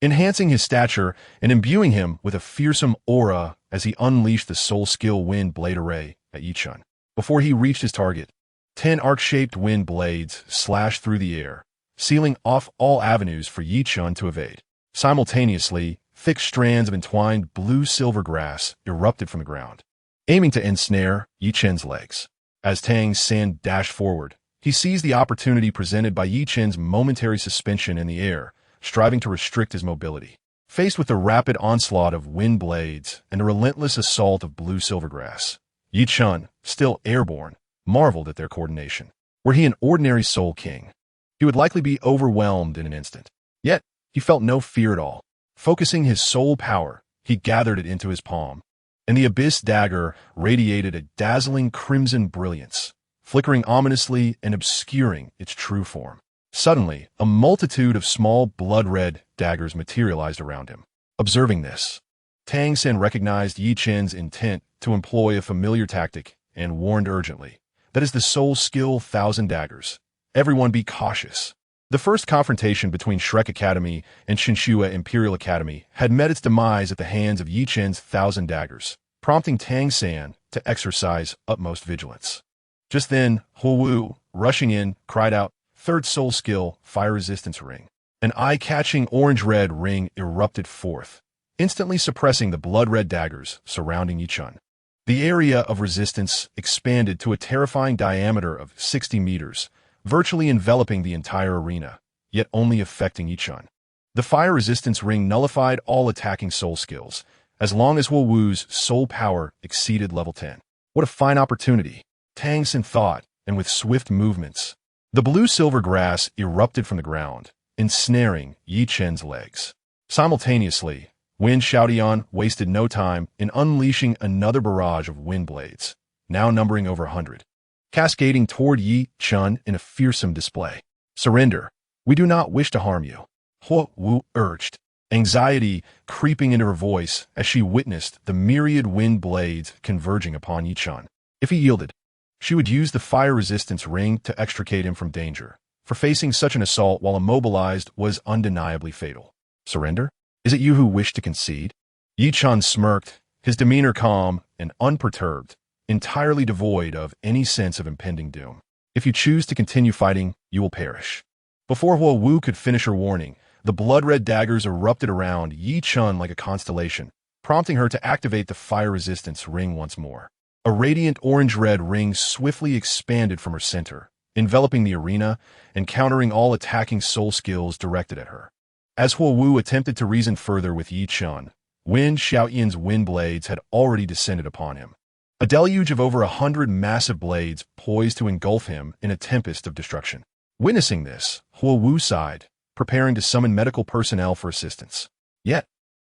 enhancing his stature and imbuing him with a fearsome aura as he unleashed the soul skill wind blade array at Chen. Before he reached his target, 10 arc-shaped wind blades slashed through the air, sealing off all avenues for Chen to evade. Simultaneously, thick strands of entwined blue-silver grass erupted from the ground, aiming to ensnare Chen's legs. As Tang San dashed forward, he seized the opportunity presented by Chen's momentary suspension in the air, striving to restrict his mobility. Faced with the rapid onslaught of wind blades and the relentless assault of blue-silver grass, Chen, still airborne, marveled at their coordination. Were he an ordinary soul king, he would likely be overwhelmed in an instant. Yet, he felt no fear at all. Focusing his soul power, he gathered it into his palm, and the Abyss Dagger radiated a dazzling crimson brilliance, flickering ominously and obscuring its true form. Suddenly, a multitude of small blood-red daggers materialized around him. Observing this, Tang San recognized Chen's intent to employ a familiar tactic and warned urgently, "That is the soul skill 1,000 daggers. Everyone be cautious." The first confrontation between Shrek Academy and Shinshua Imperial Academy had met its demise at the hands of Chen's 1,000 daggers, prompting Tang San to exercise utmost vigilance. Just then, Huowu, rushing in, cried out, "Third soul skill, fire resistance ring." An eye-catching orange-red ring erupted forth, instantly suppressing the blood-red daggers surrounding Chen. The area of resistance expanded to a terrifying diameter of 60 meters, virtually enveloping the entire arena, yet only affecting Chen. The fire resistance ring nullified all attacking soul skills, as long as Huowu's soul power exceeded level 10. What a fine opportunity, Tang San thought, and with swift movements, the blue-silver grass erupted from the ground, ensnaring Chen's legs. Simultaneously, Wen Xiaotian wasted no time in unleashing another barrage of wind blades, now numbering over 100. cascading toward Yi Chen in a fearsome display. "Surrender. We do not wish to harm you," Huo Wu urged, anxiety creeping into her voice as she witnessed the myriad wind blades converging upon Yi Chen. If he yielded, she would use the fire resistance ring to extricate him from danger, for facing such an assault while immobilized was undeniably fatal. "Surrender? Is it you who wish to concede?" Yi Chen smirked, his demeanor calm and unperturbed, entirely devoid of any sense of impending doom. "If you choose to continue fighting, you will perish." Before Huo Wu could finish her warning, the blood-red daggers erupted around Yi Chen like a constellation, prompting her to activate the fire resistance ring once more. A radiant orange-red ring swiftly expanded from her center, enveloping the arena and countering all attacking soul skills directed at her. As Huo Wu attempted to reason further with Yi Chen, Wen Xiaoyan's wind blades had already descended upon him. A deluge of over 100 massive blades poised to engulf him in a tempest of destruction. Witnessing this, Huo Wu sighed, preparing to summon medical personnel for assistance. Yet,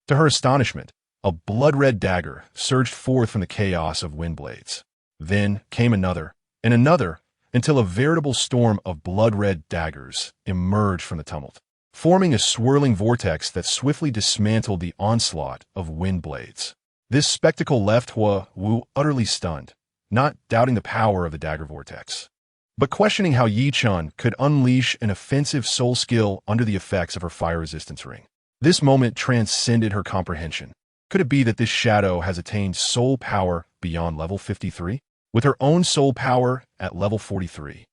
to her astonishment, a blood-red dagger surged forth from the chaos of wind blades. Then came another, and another, until a veritable storm of blood-red daggers emerged from the tumult, forming a swirling vortex that swiftly dismantled the onslaught of wind blades. This spectacle left Huo Wu utterly stunned, not doubting the power of the dagger vortex, but questioning how Yi Chen could unleash an offensive soul skill under the effects of her fire resistance ring. This moment transcended her comprehension. Could it be that this shadow has attained soul power beyond level 53? With her own soul power at level 43,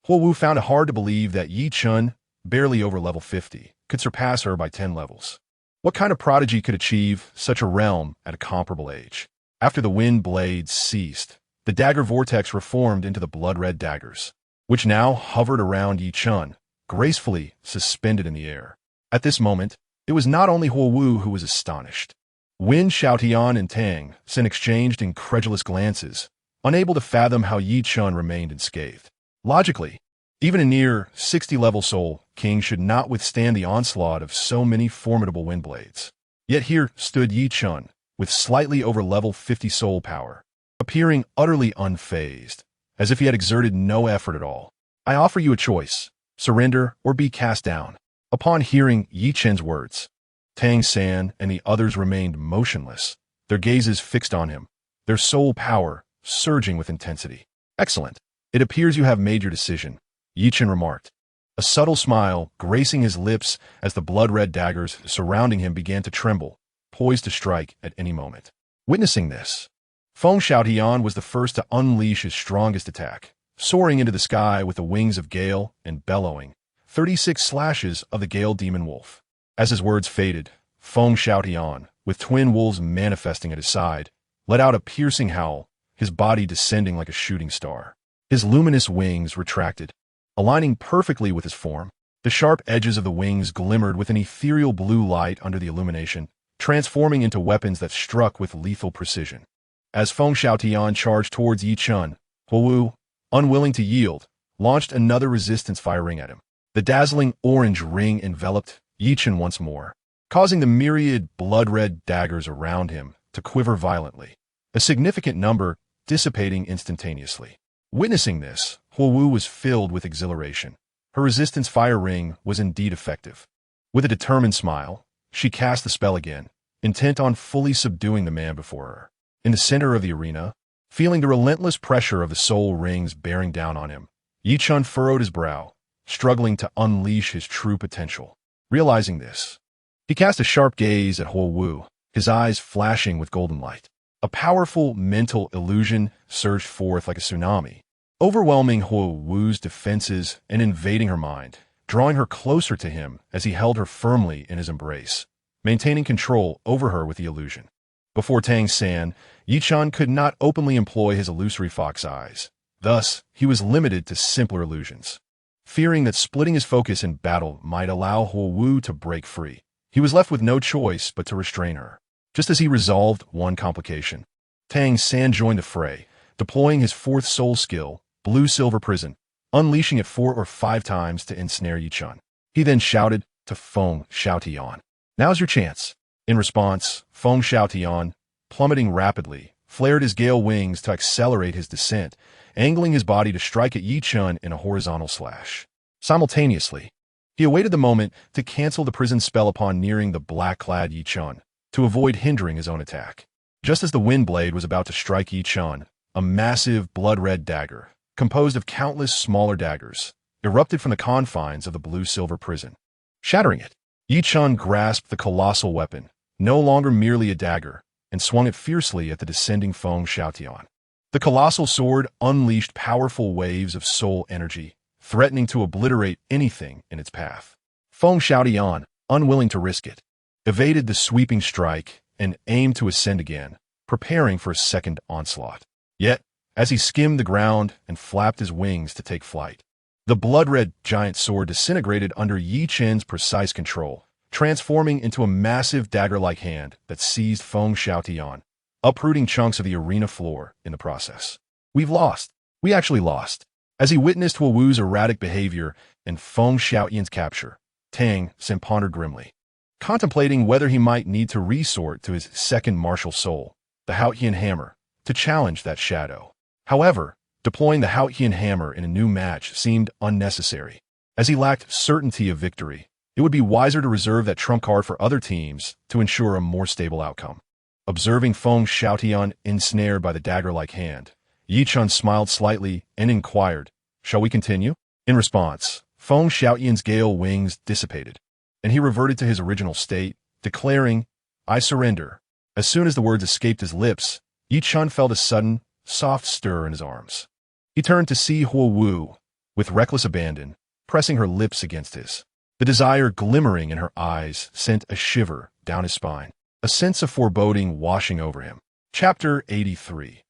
Huo Wu found it hard to believe that Yi Chen, barely over level 50, could surpass her by 10 levels. What kind of prodigy could achieve such a realm at a comparable age? After the wind blades ceased, the dagger vortex reformed into the blood-red daggers, which now hovered around Yi Chen, gracefully suspended in the air. At this moment, it was not only Huo Wu who was astonished. Wen Xiaotian and Tang Sen exchanged incredulous glances, unable to fathom how Yi Chen remained unscathed. Logically, even a near 60-level soul king should not withstand the onslaught of so many formidable wind blades. Yet here stood Yi Chen, with slightly over level 50 soul power, appearing utterly unfazed, as if he had exerted no effort at all. "I offer you a choice, surrender or be cast down." Upon hearing Yi Chen's words, Tang San and the others remained motionless, their gazes fixed on him, their soul power surging with intensity. "Excellent. It appears you have made your decision," Yi Chen remarked, a subtle smile gracing his lips as the blood-red daggers surrounding him began to tremble, poised to strike at any moment. Witnessing this, Feng Xiaotian was the first to unleash his strongest attack, soaring into the sky with the wings of Gale and bellowing 36 slashes of the Gale Demon Wolf. As his words faded, Feng Xiaotian, with twin wolves manifesting at his side, let out a piercing howl, his body descending like a shooting star. His luminous wings retracted, aligning perfectly with his form. The sharp edges of the wings glimmered with an ethereal blue light under the illumination, transforming into weapons that struck with lethal precision. As Feng Xiaotian charged towards Yi Chen, Huo Wu, unwilling to yield, launched another resistance firing at him. The dazzling orange ring enveloped Yi Chen once more, causing the myriad blood-red daggers around him to quiver violently, a significant number dissipating instantaneously. Witnessing this, Huo Wu was filled with exhilaration. Her resistance fire ring was indeed effective. With a determined smile, she cast the spell again, intent on fully subduing the man before her. In the center of the arena, feeling the relentless pressure of the soul rings bearing down on him, Yi Chen furrowed his brow, struggling to unleash his true potential. Realizing this, he cast a sharp gaze at Huo Wu, his eyes flashing with golden light. A powerful mental illusion surged forth like a tsunami, overwhelming Huo Wu's defenses and invading her mind, drawing her closer to him as he held her firmly in his embrace, maintaining control over her with the illusion. Before Tang San, Yi Chen could not openly employ his illusory fox eyes. Thus, he was limited to simpler illusions. Fearing that splitting his focus in battle might allow Huo Wu to break free, he was left with no choice but to restrain her. Just as he resolved one complication, Tang San joined the fray, deploying his fourth soul skill, Blue-Silver Prison, unleashing it 4 or 5 times to ensnare Yi Chen. He then shouted to Feng Xiaotian, "Now's your chance." In response, Feng Xiaotian, plummeting rapidly, flared his gale wings to accelerate his descent, angling his body to strike at Yi Chen in a horizontal slash. Simultaneously, he awaited the moment to cancel the prison spell upon nearing the black-clad Yi Chen, to avoid hindering his own attack. Just as the wind blade was about to strike Yi Chen, a massive blood-red dagger, composed of countless smaller daggers, erupted from the confines of the blue-silver prison. Shattering it, Yi Chen grasped the colossal weapon, no longer merely a dagger, and swung it fiercely at the descending Feng Xiaotian. The colossal sword unleashed powerful waves of soul energy, threatening to obliterate anything in its path. Feng Xiaotian, unwilling to risk it, evaded the sweeping strike and aimed to ascend again, preparing for a second onslaught. Yet, as he skimmed the ground and flapped his wings to take flight, the blood-red giant sword disintegrated under Yi Chen's precise control, transforming into a massive dagger-like hand that seized Feng Xiaotian, uprooting chunks of the arena floor in the process. We've lost. We actually lost. As he witnessed Huo Wu's erratic behavior and Feng Xiaotian's capture, Tang Sen pondered grimly, contemplating whether he might need to resort to his second martial soul, the Haotian hammer, to challenge that shadow. However, deploying the Haotian hammer in a new match seemed unnecessary. As he lacked certainty of victory, it would be wiser to reserve that trump card for other teams to ensure a more stable outcome. Observing Feng Xiaotian ensnared by the dagger-like hand, Yi Chen smiled slightly and inquired, "Shall we continue?" In response, Feng Xiaotian's gale wings dissipated, and he reverted to his original state, declaring, "I surrender." As soon as the words escaped his lips, Yi Chen felt a sudden, soft stir in his arms. He turned to see Huo Wu, with reckless abandon, pressing her lips against his. The desire glimmering in her eyes sent a shiver down his spine, a sense of foreboding washing over him. Chapter 83.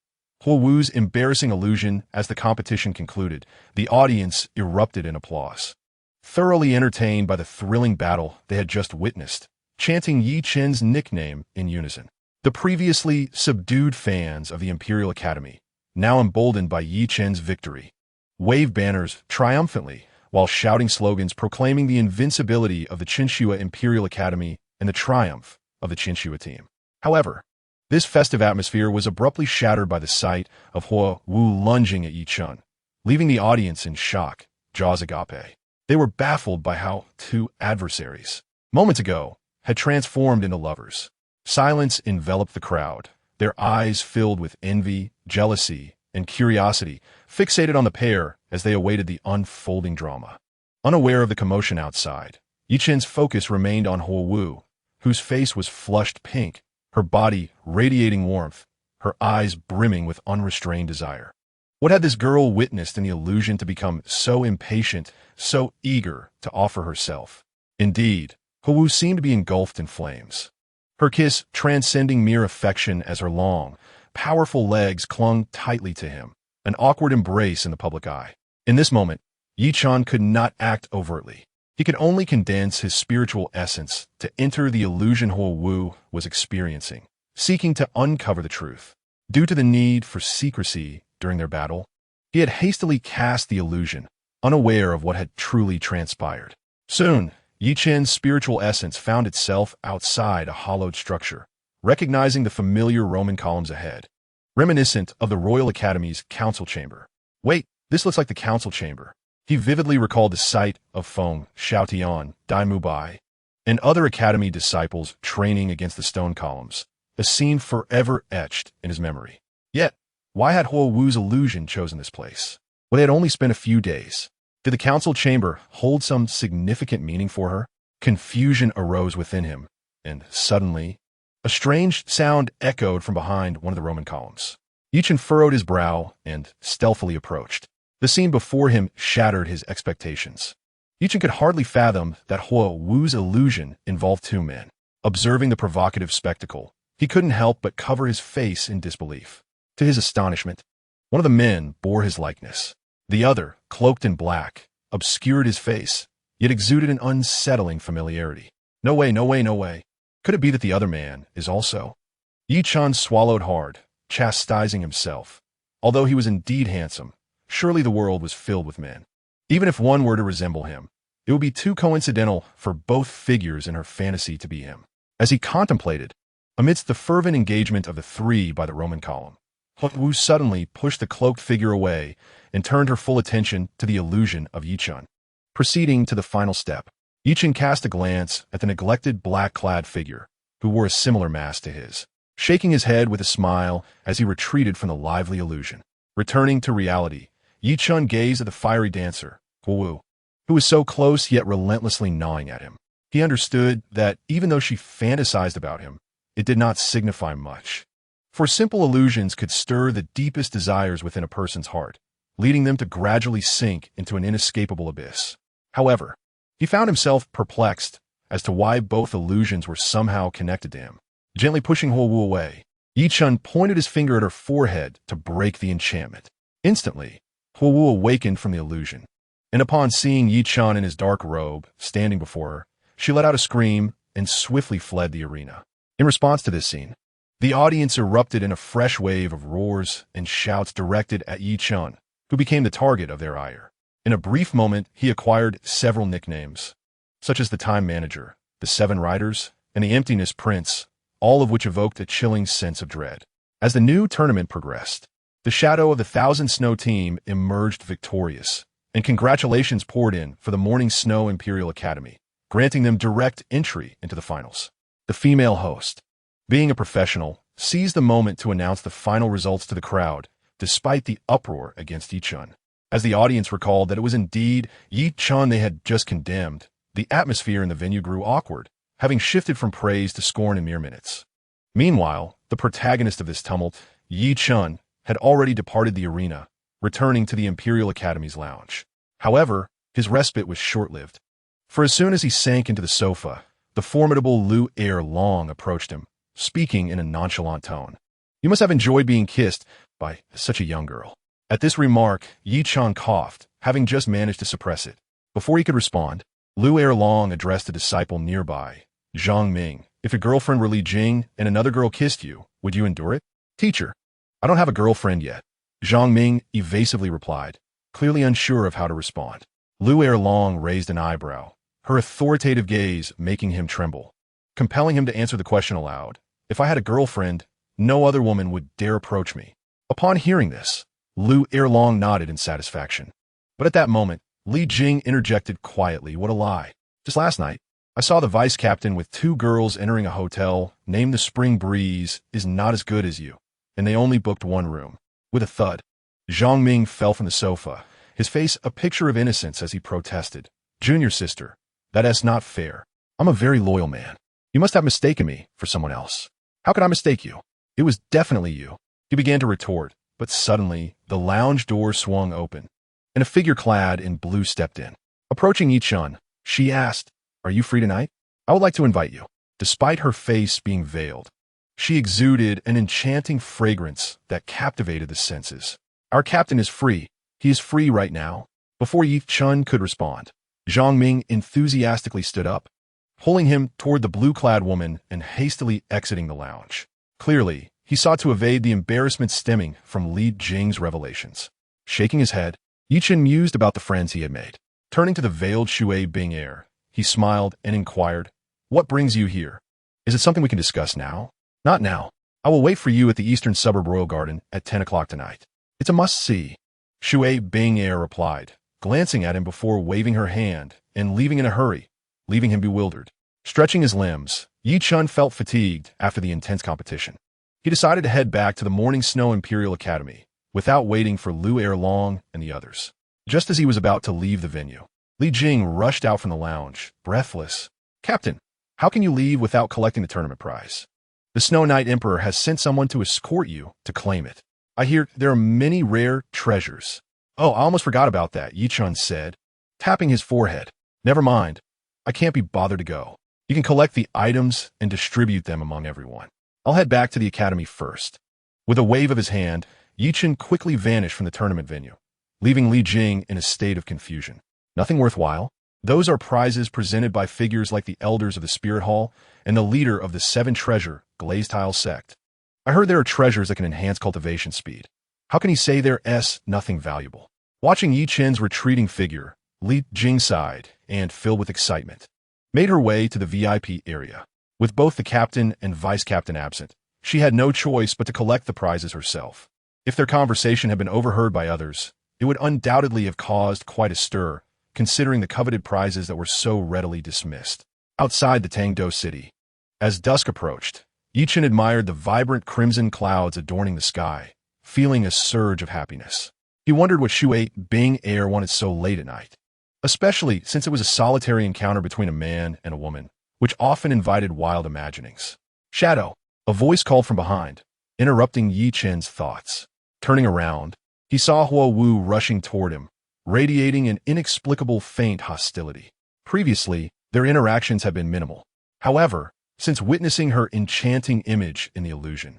Huo Wu's embarrassing illusion. As the competition concluded, the audience erupted in applause. Thoroughly entertained by the thrilling battle they had just witnessed, chanting Yi Chen's nickname in unison. The previously subdued fans of the Imperial Academy, now emboldened by Yi Chen's victory, waved banners triumphantly while shouting slogans proclaiming the invincibility of the Qinshua Imperial Academy and the triumph of the Qinshua team. However, this festive atmosphere was abruptly shattered by the sight of Huo Wu lunging at Yi Chen, leaving the audience in shock, jaws agape. They were baffled by how two adversaries, moments ago, had transformed into lovers. Silence enveloped the crowd, their eyes filled with envy, jealousy, and curiosity, fixated on the pair as they awaited the unfolding drama. Unaware of the commotion outside, Yi Chen's focus remained on Huo Wu, whose face was flushed pink, her body radiating warmth, her eyes brimming with unrestrained desire. What had this girl witnessed in the illusion to become so impatient, so eager to offer herself? Indeed, Huo Wu seemed to be engulfed in flames. Her kiss transcending mere affection as her long, powerful legs clung tightly to him, an awkward embrace in the public eye. In this moment, Yi Chen could not act overtly. He could only condense his spiritual essence to enter the illusion Huo Wu was experiencing, seeking to uncover the truth. Due to the need for secrecy during their battle, he had hastily cast the illusion, unaware of what had truly transpired. Soon, Yi Chen's spiritual essence found itself outside a hollowed structure, recognizing the familiar Roman columns ahead, reminiscent of the Royal Academy's council chamber. Wait, this looks like the council chamber. He vividly recalled the sight of Feng Xiaotian, Dai Bai, and other academy disciples training against the stone columns, a scene forever etched in his memory. Yet, why had Huo Wu's illusion chosen this place? Well, they had only spent a few days. Did the council chamber hold some significant meaning for her? Confusion arose within him, and suddenly, a strange sound echoed from behind one of the Roman columns. Yi Chen furrowed his brow and stealthily approached. The scene before him shattered his expectations. Yi Chen could hardly fathom that Huo Wu's illusion involved two men. Observing the provocative spectacle, he couldn't help but cover his face in disbelief. To his astonishment, one of the men bore his likeness. The other, cloaked in black, obscured his face, yet exuded an unsettling familiarity. No way, no way, no way. Could it be that the other man is also? Yi Chen swallowed hard, chastising himself. Although he was indeed handsome, surely the world was filled with men. Even if one were to resemble him, it would be too coincidental for both figures in her fantasy to be him. As he contemplated, Amidst the fervent engagement of the three by the Roman column, Wu suddenly pushed the cloaked figure away and turned her full attention to the illusion of Yi-Chun. Proceeding to the final step, Yi-Chun cast a glance at the neglected black-clad figure, who wore a similar mask to his, shaking his head with a smile as he retreated from the lively illusion. Returning to reality, Yi-Chun gazed at the fiery dancer, Wu, who was so close yet relentlessly gnawing at him. He understood that even though she fantasized about him, it did not signify much. For simple illusions could stir the deepest desires within a person's heart, leading them to gradually sink into an inescapable abyss. However, he found himself perplexed as to why both illusions were somehow connected to him. Gently pushing Wu away, Yi-Chun pointed his finger at her forehead to break the enchantment. Instantly, Wu awakened from the illusion, and upon seeing Yi-Chun in his dark robe standing before her, she let out a scream and swiftly fled the arena. In response to this scene, the audience erupted in a fresh wave of roars and shouts directed at Yi-Chun, who became the target of their ire. In a brief moment, he acquired several nicknames, such as the Time Manager, the Seven Riders, and the Emptiness Prince, all of which evoked a chilling sense of dread. As the new tournament progressed, the shadow of the Thousand Snow team emerged victorious, and congratulations poured in for the Morning Snow Imperial Academy, granting them direct entry into the finals. The female host, being a professional, seized the moment to announce the final results to the crowd, despite the uproar against Yi-Chun. As the audience recalled that it was indeed Yi-Chun they had just condemned, the atmosphere in the venue grew awkward, having shifted from praise to scorn in mere minutes. Meanwhile, the protagonist of this tumult, Yi-Chun, had already departed the arena, returning to the Imperial Academy's lounge. However, his respite was short-lived, for as soon as he sank into the sofa, the formidable Lu Erlong approached him, speaking in a nonchalant tone. "You must have enjoyed being kissed by such a young girl." At this remark, Yi-Chun coughed, having just managed to suppress it. Before he could respond, Lu Erlong addressed a disciple nearby, Zhang Ming. "If your girlfriend were Li Jing and another girl kissed you, would you endure it?" "Teacher, I don't have a girlfriend yet," Zhang Ming evasively replied, clearly unsure of how to respond. Lu Erlong raised an eyebrow, her authoritative gaze making him tremble, compelling him to answer the question aloud. "If I had a girlfriend, no other woman would dare approach me." Upon hearing this, Lu Erlong nodded in satisfaction. But at that moment, Li Jing interjected quietly, "What a lie. Just last night, I saw the vice captain with two girls entering a hotel named the Spring Breeze is not as good as you, and they only booked one room." With a thud, Zhang Ming fell from the sofa, his face a picture of innocence as he protested. "Junior sister, that's not fair. I'm a very loyal man. You must have mistaken me for someone else." "How could I mistake you? It was definitely you." He began to retort, but suddenly the lounge door swung open, and a figure clad in blue stepped in. Approaching Yi-Chun, she asked, "Are you free tonight? I would like to invite you." Despite her face being veiled, she exuded an enchanting fragrance that captivated the senses. "Our captain is free. He is free right now." Before Yi-Chun could respond, Zhang Ming enthusiastically stood up, pulling him toward the blue-clad woman and hastily exiting the lounge. Clearly, he sought to evade the embarrassment stemming from Li Jing's revelations. Shaking his head, Yi-Chun mused about the friends he had made. Turning to the veiled Shui Bing-Er, he smiled and inquired, "What brings you here? Is it something we can discuss now?" "Not now. I will wait for you at the Eastern Suburb Royal Garden at 10 o'clock tonight. It's a must-see," Shui Bing-Er replied, glancing at him before waving her hand and leaving in a hurry, leaving him bewildered. Stretching his limbs, Yi-Chun felt fatigued after the intense competition. He decided to head back to the Morning Snow Imperial Academy, without waiting for Lu Erlong and the others. Just as he was about to leave the venue, Li Jing rushed out from the lounge, breathless. "Captain, how can you leave without collecting the tournament prize? The Snow Knight Emperor has sent someone to escort you to claim it. I hear there are many rare treasures." "Oh, I almost forgot about that," Yi-Chun said, tapping his forehead. "Never mind. I can't be bothered to go. You can collect the items and distribute them among everyone. I'll head back to the academy first." With a wave of his hand, Yi-Chun quickly vanished from the tournament venue, leaving Li Jing in a state of confusion. "Nothing worthwhile? Those are prizes presented by figures like the elders of the Spirit Hall and the leader of the Seven Treasure Glazed Tile sect. I heard there are treasures that can enhance cultivation speed. How can he say there's nothing valuable?" Watching Yi-Chun's retreating figure, Li Jing sighed and, filled with excitement, made her way to the VIP area. With both the captain and vice-captain absent, she had no choice but to collect the prizes herself. If their conversation had been overheard by others, it would undoubtedly have caused quite a stir, considering the coveted prizes that were so readily dismissed. Outside the Tangdo city, as dusk approached, Chen admired the vibrant crimson clouds adorning the sky, feeling a surge of happiness. He wondered what Shui Bing Air wanted so late at night, especially since it was a solitary encounter between a man and a woman, which often invited wild imaginings. Shadow, a voice called from behind, interrupting Chen's thoughts. Turning around, he saw Huo Wu rushing toward him, radiating an inexplicable faint hostility. Previously, their interactions had been minimal. However, since witnessing her enchanting image in the illusion,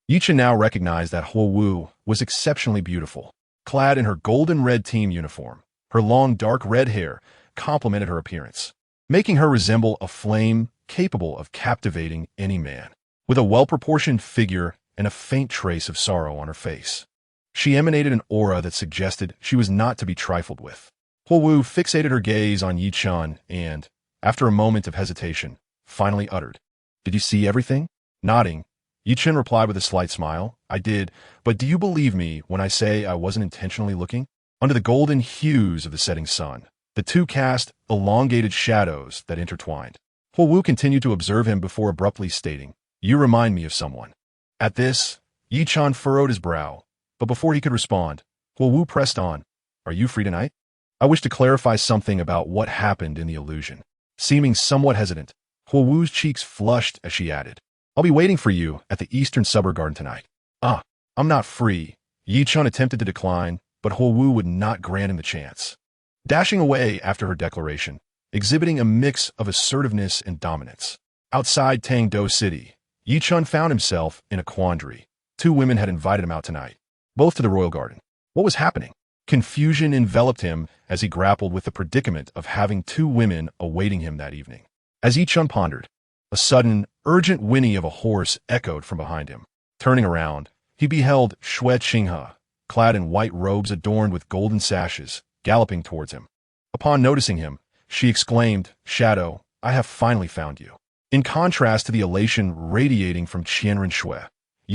Chen now recognized that Huo Wu was exceptionally beautiful. Clad in her golden red team uniform, her long dark red hair complemented her appearance, making her resemble a flame capable of captivating any man. With a well-proportioned figure and a faint trace of sorrow on her face, she emanated an aura that suggested she was not to be trifled with. Huo Wu fixated her gaze on Chen and, after a moment of hesitation, finally uttered, "Did you see everything?" Nodding, Chen replied with a slight smile, "I did, but do you believe me when I say I wasn't intentionally looking?" Under the golden hues of the setting sun, the two cast elongated shadows that intertwined. Huo Wu continued to observe him before abruptly stating, "You remind me of someone." At this, Chen furrowed his brow, but before he could respond, Huo Wu pressed on, "Are you free tonight? I wish to clarify something about what happened in the illusion." Seeming somewhat hesitant, Huo Wu's cheeks flushed as she added, "I'll be waiting for you at the Eastern Suburb Garden tonight." I'm not free." Chen attempted to decline, but Huo Wu would not grant him the chance. Dashing away after her declaration, exhibiting a mix of assertiveness and dominance. Outside Tangdo City, Chen found himself in a quandary. Two women had invited him out tonight, both to the royal garden. What was happening? Confusion enveloped him as he grappled with the predicament of having two women awaiting him that evening. As Chen pondered, a sudden, urgent whinny of a horse echoed from behind him. Turning around, he beheld Shui Qinghe, clad in white robes adorned with golden sashes, galloping towards him. Upon noticing him, she exclaimed, "Shadow, I have finally found you." In contrast to the elation radiating from Qianren Shui,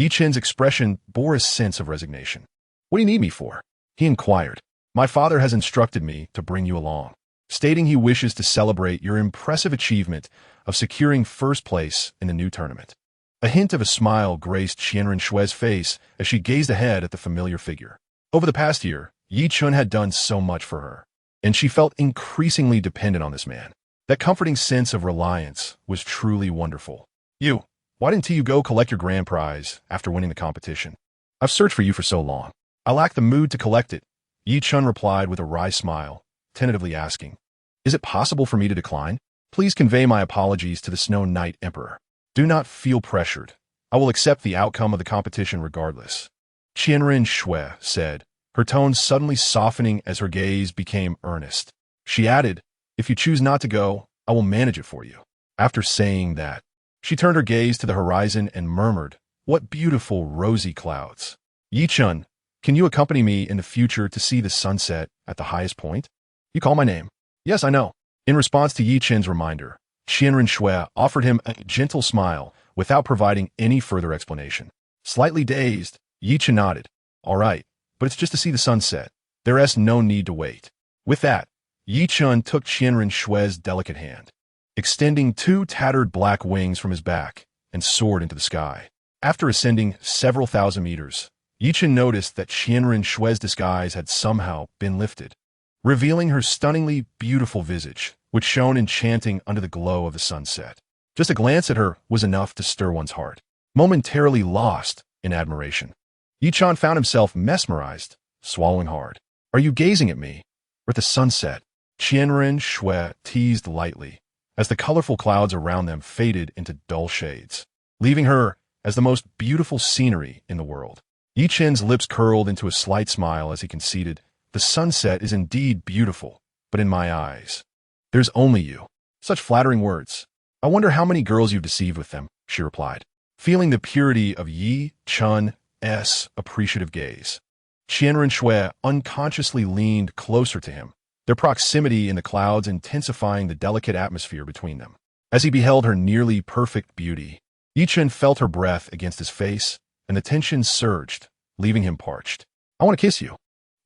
Chen's expression bore a sense of resignation. "What do you need me for?" he inquired. "My father has instructed me to bring you along, stating he wishes to celebrate your impressive achievement of securing first place in the new tournament." A hint of a smile graced Qianren Shui's face as she gazed ahead at the familiar figure. Over the past year, Chen had done so much for her, and she felt increasingly dependent on this man. That comforting sense of reliance was truly wonderful. Why didn't you go collect your grand prize after winning the competition? I've searched for you for so long. I lack the mood to collect it." Chen replied with a wry smile, tentatively asking, "Is it possible for me to decline? Please convey my apologies to the Snow Knight Emperor. Do not feel pressured. I will accept the outcome of the competition regardless." Qianren Shui said, her tone suddenly softening as her gaze became earnest. She added, "If you choose not to go, I will manage it for you." After saying that, she turned her gaze to the horizon and murmured, "What beautiful rosy clouds. Chen, can you accompany me in the future to see the sunset at the highest point?" "You call my name." "Yes, I know." In response to Chen's reminder, Qianren Shui offered him a gentle smile without providing any further explanation. Slightly dazed, Chen nodded. "All right, but it's just to see the sunset. There's no need to wait." With that, Chen took Qianren Shui's delicate hand, extending two tattered black wings from his back, and soared into the sky. After ascending several thousand meters, Chen noticed that Qianren Shui's disguise had somehow been lifted, revealing her stunningly beautiful visage, which shone enchanting under the glow of the sunset. Just a glance at her was enough to stir one's heart. Momentarily lost in admiration, Chen found himself mesmerized, swallowing hard. "Are you gazing at me, or at the sunset?" Qianren Shui teased lightly, as the colorful clouds around them faded into dull shades, leaving her as the most beautiful scenery in the world. Chen's lips curled into a slight smile as he conceded, "The sunset is indeed beautiful, but in my eyes, there's only you." Such flattering words. "I wonder how many girls you've deceived with them," she replied, feeling the purity of Chen's appreciative gaze. Qianren Shui unconsciously leaned closer to him, their proximity in the clouds intensifying the delicate atmosphere between them. As he beheld her nearly perfect beauty, Chen felt her breath against his face, and the tension surged, leaving him parched. "I want to kiss you."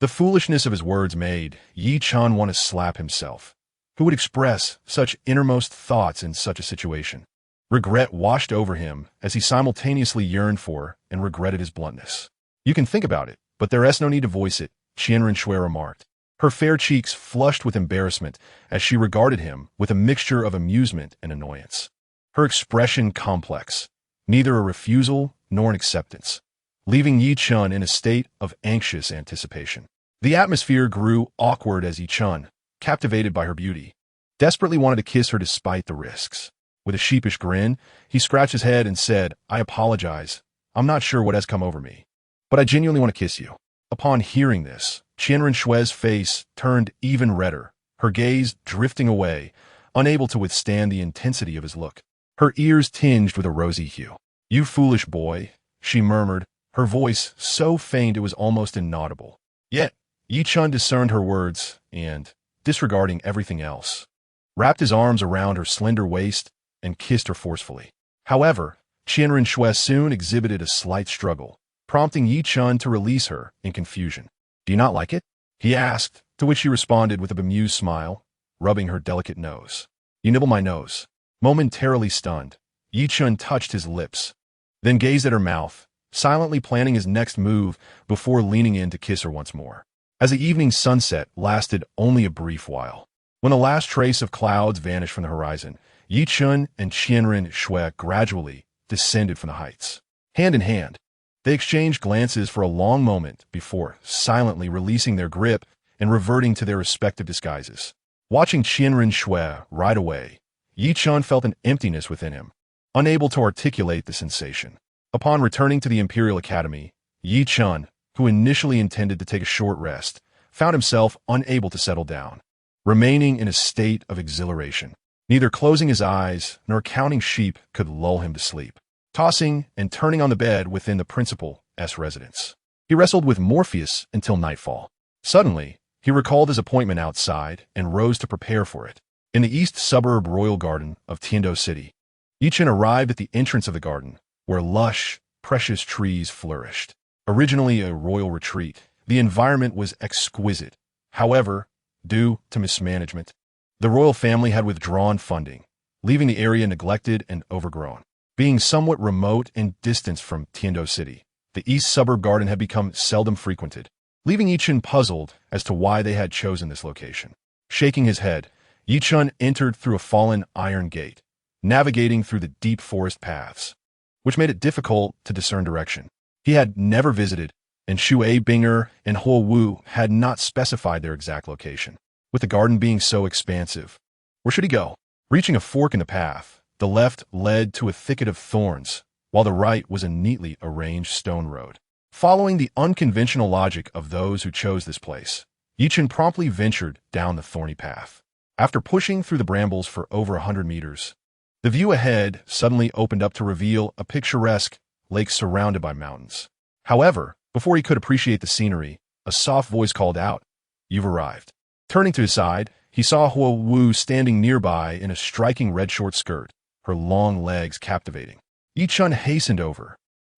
The foolishness of his words made Chen want to slap himself. Who would express such innermost thoughts in such a situation? Regret washed over him as he simultaneously yearned for and regretted his bluntness. "You can think about it, but there's no need to voice it," Qianren Shui remarked. Her fair cheeks flushed with embarrassment as she regarded him with a mixture of amusement and annoyance. Her expression complex, neither a refusal nor an acceptance, leaving Chen in a state of anxious anticipation. The atmosphere grew awkward as Chen, captivated by her beauty, desperately wanted to kiss her despite the risks. With a sheepish grin, he scratched his head and said, "I apologize. I'm not sure what has come over me, but I genuinely want to kiss you." Upon hearing this, Qianren Shui's face turned even redder, her gaze drifting away, unable to withstand the intensity of his look. Her ears tinged with a rosy hue. "You foolish boy," she murmured, her voice so faint it was almost inaudible. Yet, Chen discerned her words and, disregarding everything else, wrapped his arms around her slender waist and kissed her forcefully. However, Qianren Shui soon exhibited a slight struggle, prompting Chen to release her in confusion. "Do you not like it?" he asked, to which she responded with a bemused smile, rubbing her delicate nose. "You nibble my nose." Momentarily stunned, Chen touched his lips, then gazed at her mouth, silently planning his next move before leaning in to kiss her once more. As the evening sunset lasted only a brief while, when the last trace of clouds vanished from the horizon, Chen and Qianren Shui gradually descended from the heights. Hand in hand, they exchanged glances for a long moment before silently releasing their grip and reverting to their respective disguises. Watching Qianren Shui ride away, Chen felt an emptiness within him, unable to articulate the sensation. Upon returning to the Imperial Academy, Chen, who initially intended to take a short rest, found himself unable to settle down, remaining in a state of exhilaration. Neither closing his eyes nor counting sheep could lull him to sleep. Tossing and turning on the bed within the principal's residence, he wrestled with Morpheus until nightfall. Suddenly, he recalled his appointment outside and rose to prepare for it. In the east suburb royal garden of Tiando City, Chen arrived at the entrance of the garden, where lush, precious trees flourished. Originally a royal retreat, the environment was exquisite. However, due to mismanagement, the royal family had withdrawn funding, leaving the area neglected and overgrown. Being somewhat remote and distant from Tiando City, the east suburb garden had become seldom frequented, leaving Chen puzzled as to why they had chosen this location. Shaking his head, Chen entered through a fallen iron gate, navigating through the deep forest paths, which made it difficult to discern direction. He had never visited, and Shui Binger and Huo Wu had not specified their exact location. With the garden being so expansive, where should he go? Reaching a fork in the path, the left led to a thicket of thorns, while the right was a neatly arranged stone road. Following the unconventional logic of those who chose this place, Chen promptly ventured down the thorny path. After pushing through the brambles for over 100 meters, the view ahead suddenly opened up to reveal a picturesque lake surrounded by mountains. However, before he could appreciate the scenery, a soft voice called out, "You've arrived." Turning to his side, he saw Huo Wu standing nearby in a striking red short skirt, her long legs captivating. Chen hastened over,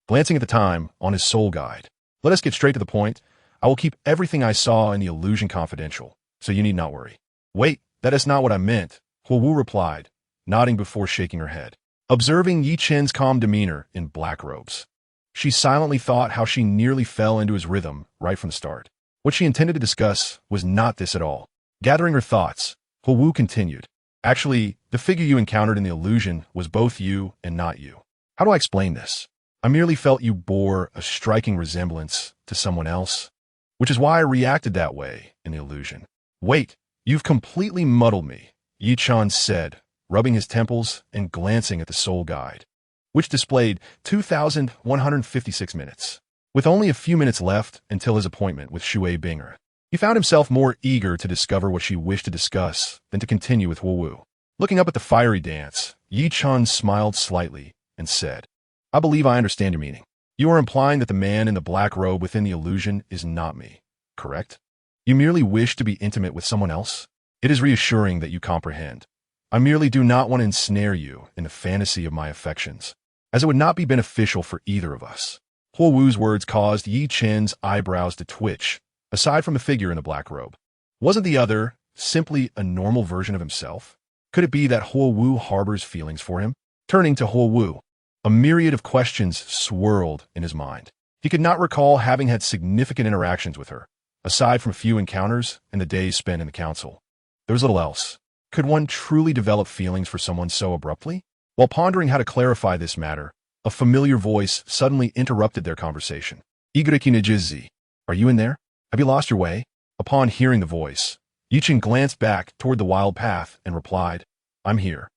glancing at the time on his soul guide. "Let us get straight to the point. I will keep everything I saw in the illusion confidential, so you need not worry." "Wait, that is not what I meant," Huo Wu replied, nodding before shaking her head. Observing Chen's calm demeanor in black robes, she silently thought how she nearly fell into his rhythm right from the start. What she intended to discuss was not this at all. Gathering her thoughts, Huo Wu continued, "Actually, the figure you encountered in the illusion was both you and not you. How do I explain this? I merely felt you bore a striking resemblance to someone else, which is why I reacted that way in the illusion." "Wait, you've completely muddled me," Chen said, rubbing his temples and glancing at the soul guide, which displayed 2,156 minutes. With only a few minutes left until his appointment with Shui Binger, he found himself more eager to discover what she wished to discuss than to continue with Huo Wu. Looking up at the fiery dance, Chen smiled slightly and said, "I believe I understand your meaning. You are implying that the man in the black robe within the illusion is not me, correct? You merely wish to be intimate with someone else? It is reassuring that you comprehend. I merely do not want to ensnare you in the fantasy of my affections, as it would not be beneficial for either of us. Huo Wu's words caused Yi Chen's eyebrows to twitch, aside from the figure in the black robe. Wasn't the other simply a normal version of himself? Could it be that Huo Wu harbors feelings for him? Turning to Huo Wu, a myriad of questions swirled in his mind. He could not recall having had significant interactions with her, aside from a few encounters and the days spent in the council. There was little else. Could one truly develop feelings for someone so abruptly? While pondering how to clarify this matter, a familiar voice suddenly interrupted their conversation. Igarakinajizzi, are you in there? Have you lost your way? Upon hearing the voice, Yi Chen glanced back toward the wild path and replied, I'm here.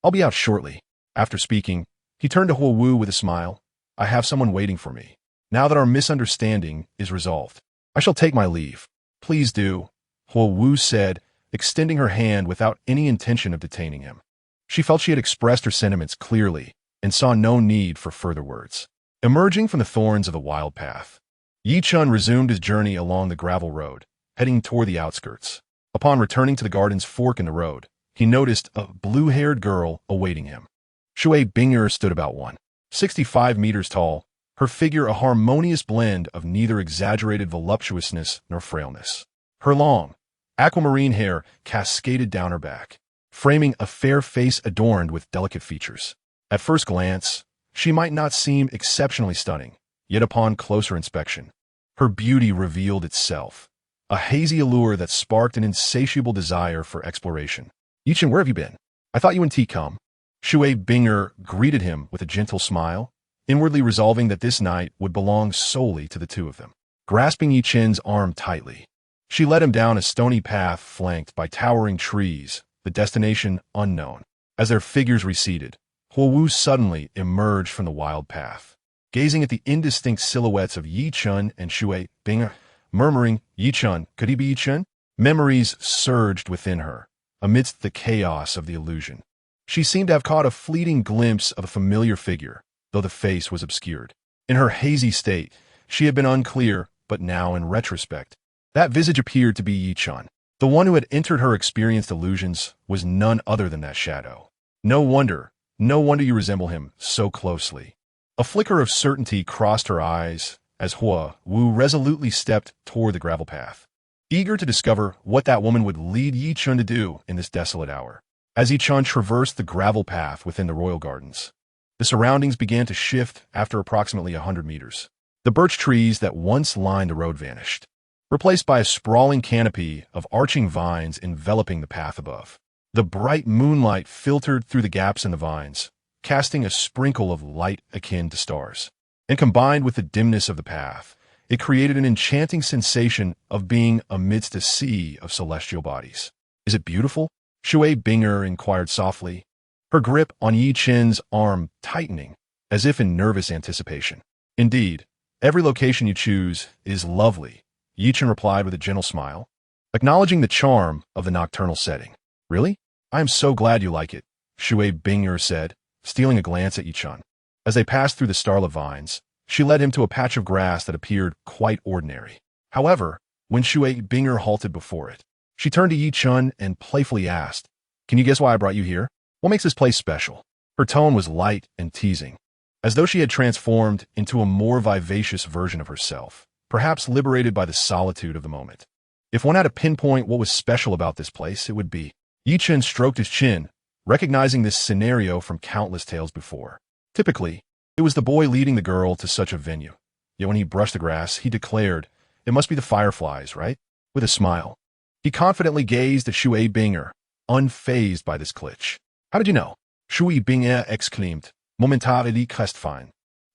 I'll be out shortly. After speaking, he turned to Huo Wu with a smile. I have someone waiting for me. Now that our misunderstanding is resolved, I shall take my leave. Please do, Huo Wu said, extending her hand without any intention of detaining him. She felt she had expressed her sentiments clearly and saw no need for further words. Emerging from the thorns of the wild path, Yi Chen resumed his journey along the gravel road, heading toward the outskirts. Upon returning to the garden's fork in the road, he noticed a blue-haired girl awaiting him. Shui Binger stood about 165 meters tall, her figure a harmonious blend of neither exaggerated voluptuousness nor frailness. Her long, aquamarine hair cascaded down her back, framing a fair face adorned with delicate features. At first glance, she might not seem exceptionally stunning, yet upon closer inspection, her beauty revealed itself, a hazy allure that sparked an insatiable desire for exploration. Yi Chen, where have you been? I thought you and T come. Shui Binger greeted him with a gentle smile, inwardly resolving that this night would belong solely to the two of them. Grasping Yi Chen's arm tightly, she led him down a stony path flanked by towering trees, the destination unknown. As their figures receded, Huo Wu suddenly emerged from the wild path, gazing at the indistinct silhouettes of Yi Chen and Shui Binger, murmuring, Yi Chen, could he be Yi Chen? Memories surged within her, amidst the chaos of the illusion. She seemed to have caught a fleeting glimpse of a familiar figure, though the face was obscured. In her hazy state, she had been unclear, but now in retrospect, that visage appeared to be Yi Chen. The one who had entered her experienced illusions was none other than that shadow. No wonder you resemble him so closely. A flicker of certainty crossed her eyes as Huo Wu resolutely stepped toward the gravel path, eager to discover what that woman would lead Yi Chen to do in this desolate hour. As Yi Chen traversed the gravel path within the royal gardens, the surroundings began to shift after approximately 100 meters. The birch trees that once lined the road vanished, replaced by a sprawling canopy of arching vines enveloping the path above. The bright moonlight filtered through the gaps in the vines, casting a sprinkle of light akin to stars. And combined with the dimness of the path, it created an enchanting sensation of being amidst a sea of celestial bodies. Is it beautiful? Shui Binger inquired softly, her grip on Yi Chen's arm tightening, as if in nervous anticipation. Indeed, every location you choose is lovely, Yi Chen replied with a gentle smile, acknowledging the charm of the nocturnal setting. Really? I am so glad you like it, Shui Binger said, stealing a glance at Yi Chen. As they passed through the starlit vines, she led him to a patch of grass that appeared quite ordinary. However, when Shui Binger halted before it, she turned to Yi Chen and playfully asked, Can you guess why I brought you here? What makes this place special? Her tone was light and teasing, as though she had transformed into a more vivacious version of herself, perhaps liberated by the solitude of the moment. If one had to pinpoint what was special about this place, it would be. Yi Chen stroked his chin, recognizing this scenario from countless tales before. Typically, it was the boy leading the girl to such a venue. Yet when he brushed the grass, he declared, It must be the fireflies, right? With a smile. He confidently gazed at Shui Binger, unfazed by this glitch. How did you know? Shui Binger exclaimed, momentarily crestfallen.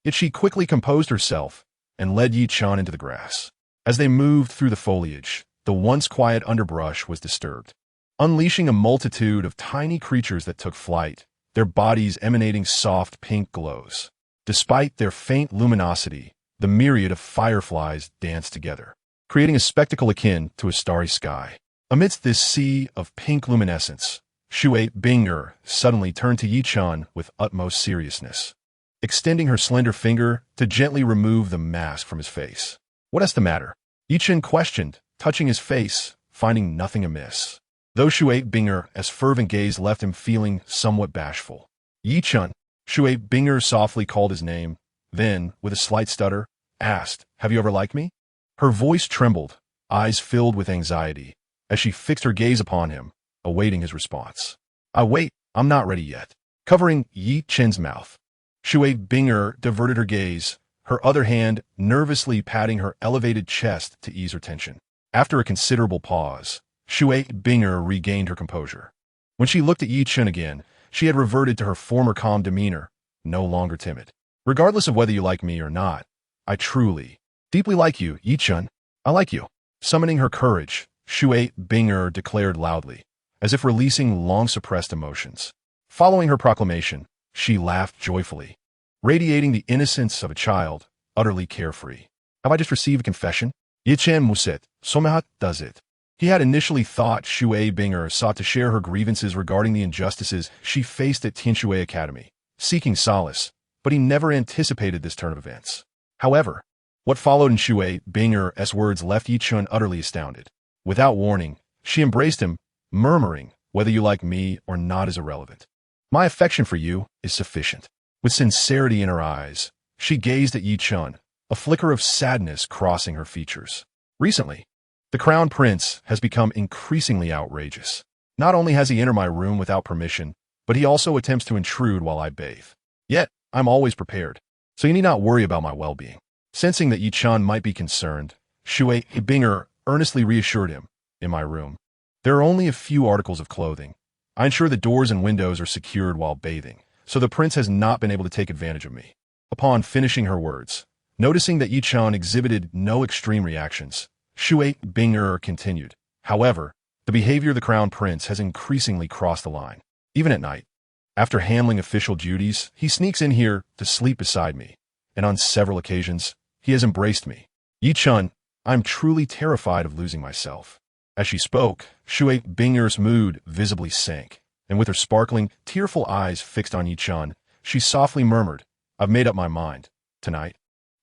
Yet she quickly composed herself and led Yi Chen into the grass. As they moved through the foliage, the once quiet underbrush was disturbed, unleashing a multitude of tiny creatures that took flight, their bodies emanating soft pink glows. Despite their faint luminosity, the myriad of fireflies danced together, creating a spectacle akin to a starry sky. Amidst this sea of pink luminescence, Shui Binger suddenly turned to Yi Chen with utmost seriousness, extending her slender finger to gently remove the mask from his face. What is the matter? Yi Chen questioned, touching his face, finding nothing amiss. Though Shui Binger's fervent gaze left him feeling somewhat bashful. Yi Chun. Shui Binger softly called his name, then, with a slight stutter, asked, "Have you ever liked me?" Her voice trembled, eyes filled with anxiety, as she fixed her gaze upon him, awaiting his response. I'm not ready yet." Covering Yi Chen's mouth, Shui Binger diverted her gaze, her other hand nervously patting her elevated chest to ease her tension. After a considerable pause, Shui Binger regained her composure. When she looked at Yi Chen again, she had reverted to her former calm demeanor, no longer timid. "Regardless of whether you like me or not, I truly, deeply like you, Yi Chen. I like you." Summoning her courage, Shui Binger declared loudly, as if releasing long-suppressed emotions. Following her proclamation, she laughed joyfully, radiating the innocence of a child, utterly carefree. "Have I just received a confession?" Yi Chen muset, somehow does it. He had initially thought Shui Binger sought to share her grievances regarding the injustices she faced at Tianshui Academy, seeking solace, but he never anticipated this turn of events. However, what followed in Shui Binger's words left Yi Chen utterly astounded. Without warning, she embraced him, murmuring, "Whether you like me or not is irrelevant. My affection for you is sufficient." With sincerity in her eyes, she gazed at Yi Chen, a flicker of sadness crossing her features. Recently, the Crown Prince has become increasingly outrageous. Not only has he entered my room without permission, but he also attempts to intrude while I bathe. Yet, I'm always prepared, so you need not worry about my well-being. Sensing that Yi Chen might be concerned, Shui Binger earnestly reassured him, "In my room, there are only a few articles of clothing. I ensure the doors and windows are secured while bathing, so the prince has not been able to take advantage of me." Upon finishing her words, noticing that Yi Chen exhibited no extreme reactions, Shui Binger continued, "However, the behavior of the Crown Prince has increasingly crossed the line. Even at night, after handling official duties, he sneaks in here to sleep beside me, and on several occasions, he has embraced me. Yi Chen, I'm truly terrified of losing myself." As she spoke, Shui Binger's mood visibly sank, and with her sparkling, tearful eyes fixed on Yi Chen, she softly murmured, "I've made up my mind. Tonight,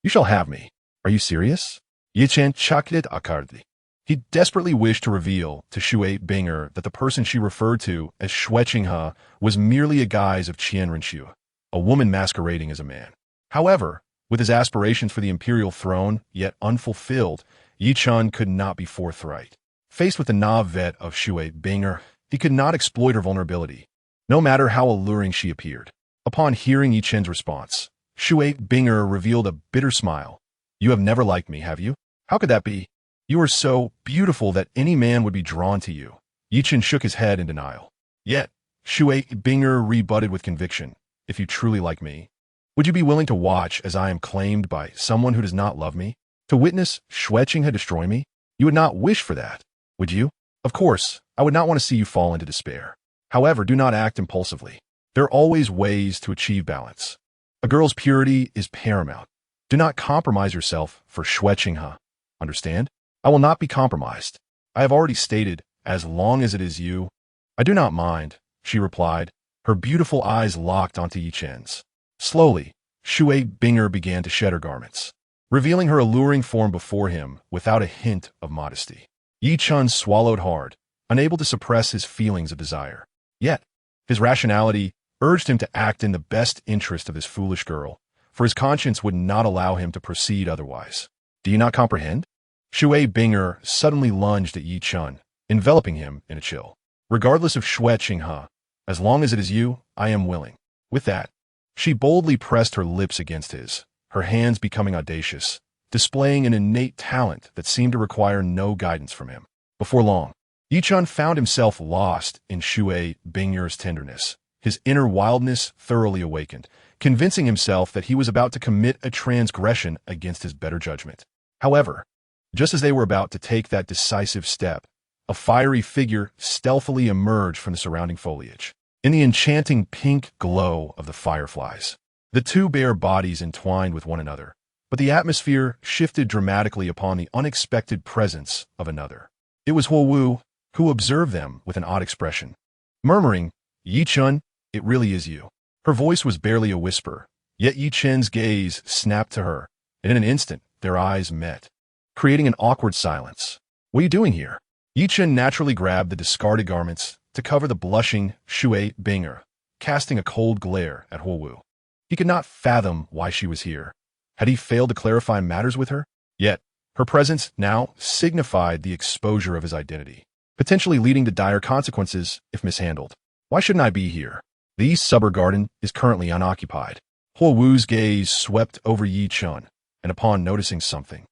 you shall have me. Are you serious?" Yi Chen chaklit akardi. He desperately wished to reveal to Shui Binger that the person she referred to as Shuechinghe was merely a guise of Qianrenshu, a woman masquerading as a man. However, with his aspirations for the imperial throne yet unfulfilled, Yi Chen could not be forthright. Faced with the navet of Shui Binger, he could not exploit her vulnerability, no matter how alluring she appeared. Upon hearing Yi Chen's response, Shui Binger revealed a bitter smile. "You have never liked me, have you? How could that be? You are so beautiful that any man would be drawn to you." Yi Chen shook his head in denial. Yet, Shui Binger rebutted with conviction, "If you truly like me, would you be willing to watch as I am claimed by someone who does not love me? To witness Shuechinghe destroy me? You would not wish for that, would you? Of course, I would not want to see you fall into despair. However, do not act impulsively. There are always ways to achieve balance. A girl's purity is paramount. Do not compromise yourself for Shuechinghe. Understand? I will not be compromised. I have already stated, as long as it is you." "I do not mind," she replied, her beautiful eyes locked onto Yi Chen's. Slowly, Shui Binger began to shed her garments, revealing her alluring form before him without a hint of modesty. Yi Chen swallowed hard, unable to suppress his feelings of desire. Yet, his rationality urged him to act in the best interest of this foolish girl, for his conscience would not allow him to proceed otherwise. "Do you not comprehend?" Shui Binger suddenly lunged at Yi Chen, enveloping him in a chill. "Regardless of Shuechinghe, as long as it is you, I am willing." With that, she boldly pressed her lips against his, her hands becoming audacious, displaying an innate talent that seemed to require no guidance from him. Before long, Yi Chen found himself lost in Shui Binger's tenderness, his inner wildness thoroughly awakened, convincing himself that he was about to commit a transgression against his better judgment. However, just as they were about to take that decisive step, a fiery figure stealthily emerged from the surrounding foliage. In the enchanting pink glow of the fireflies, the two bare bodies entwined with one another, but the atmosphere shifted dramatically upon the unexpected presence of another. It was Huo Wu, who observed them with an odd expression. Murmuring, "Yi Chen, it really is you." Her voice was barely a whisper, yet Yi Chen's gaze snapped to her, and in an instant their eyes met, creating an awkward silence. "What are you doing here?" Yi Chen naturally grabbed the discarded garments to cover the blushing Shui Binger, casting a cold glare at Huowu. He could not fathom why she was here. Had he failed to clarify matters with her? Yet, her presence now signified the exposure of his identity, potentially leading to dire consequences if mishandled. Why shouldn't I be here? The East Suburb Garden is currently unoccupied. Huowu's gaze swept over Yi Chen, and upon noticing something,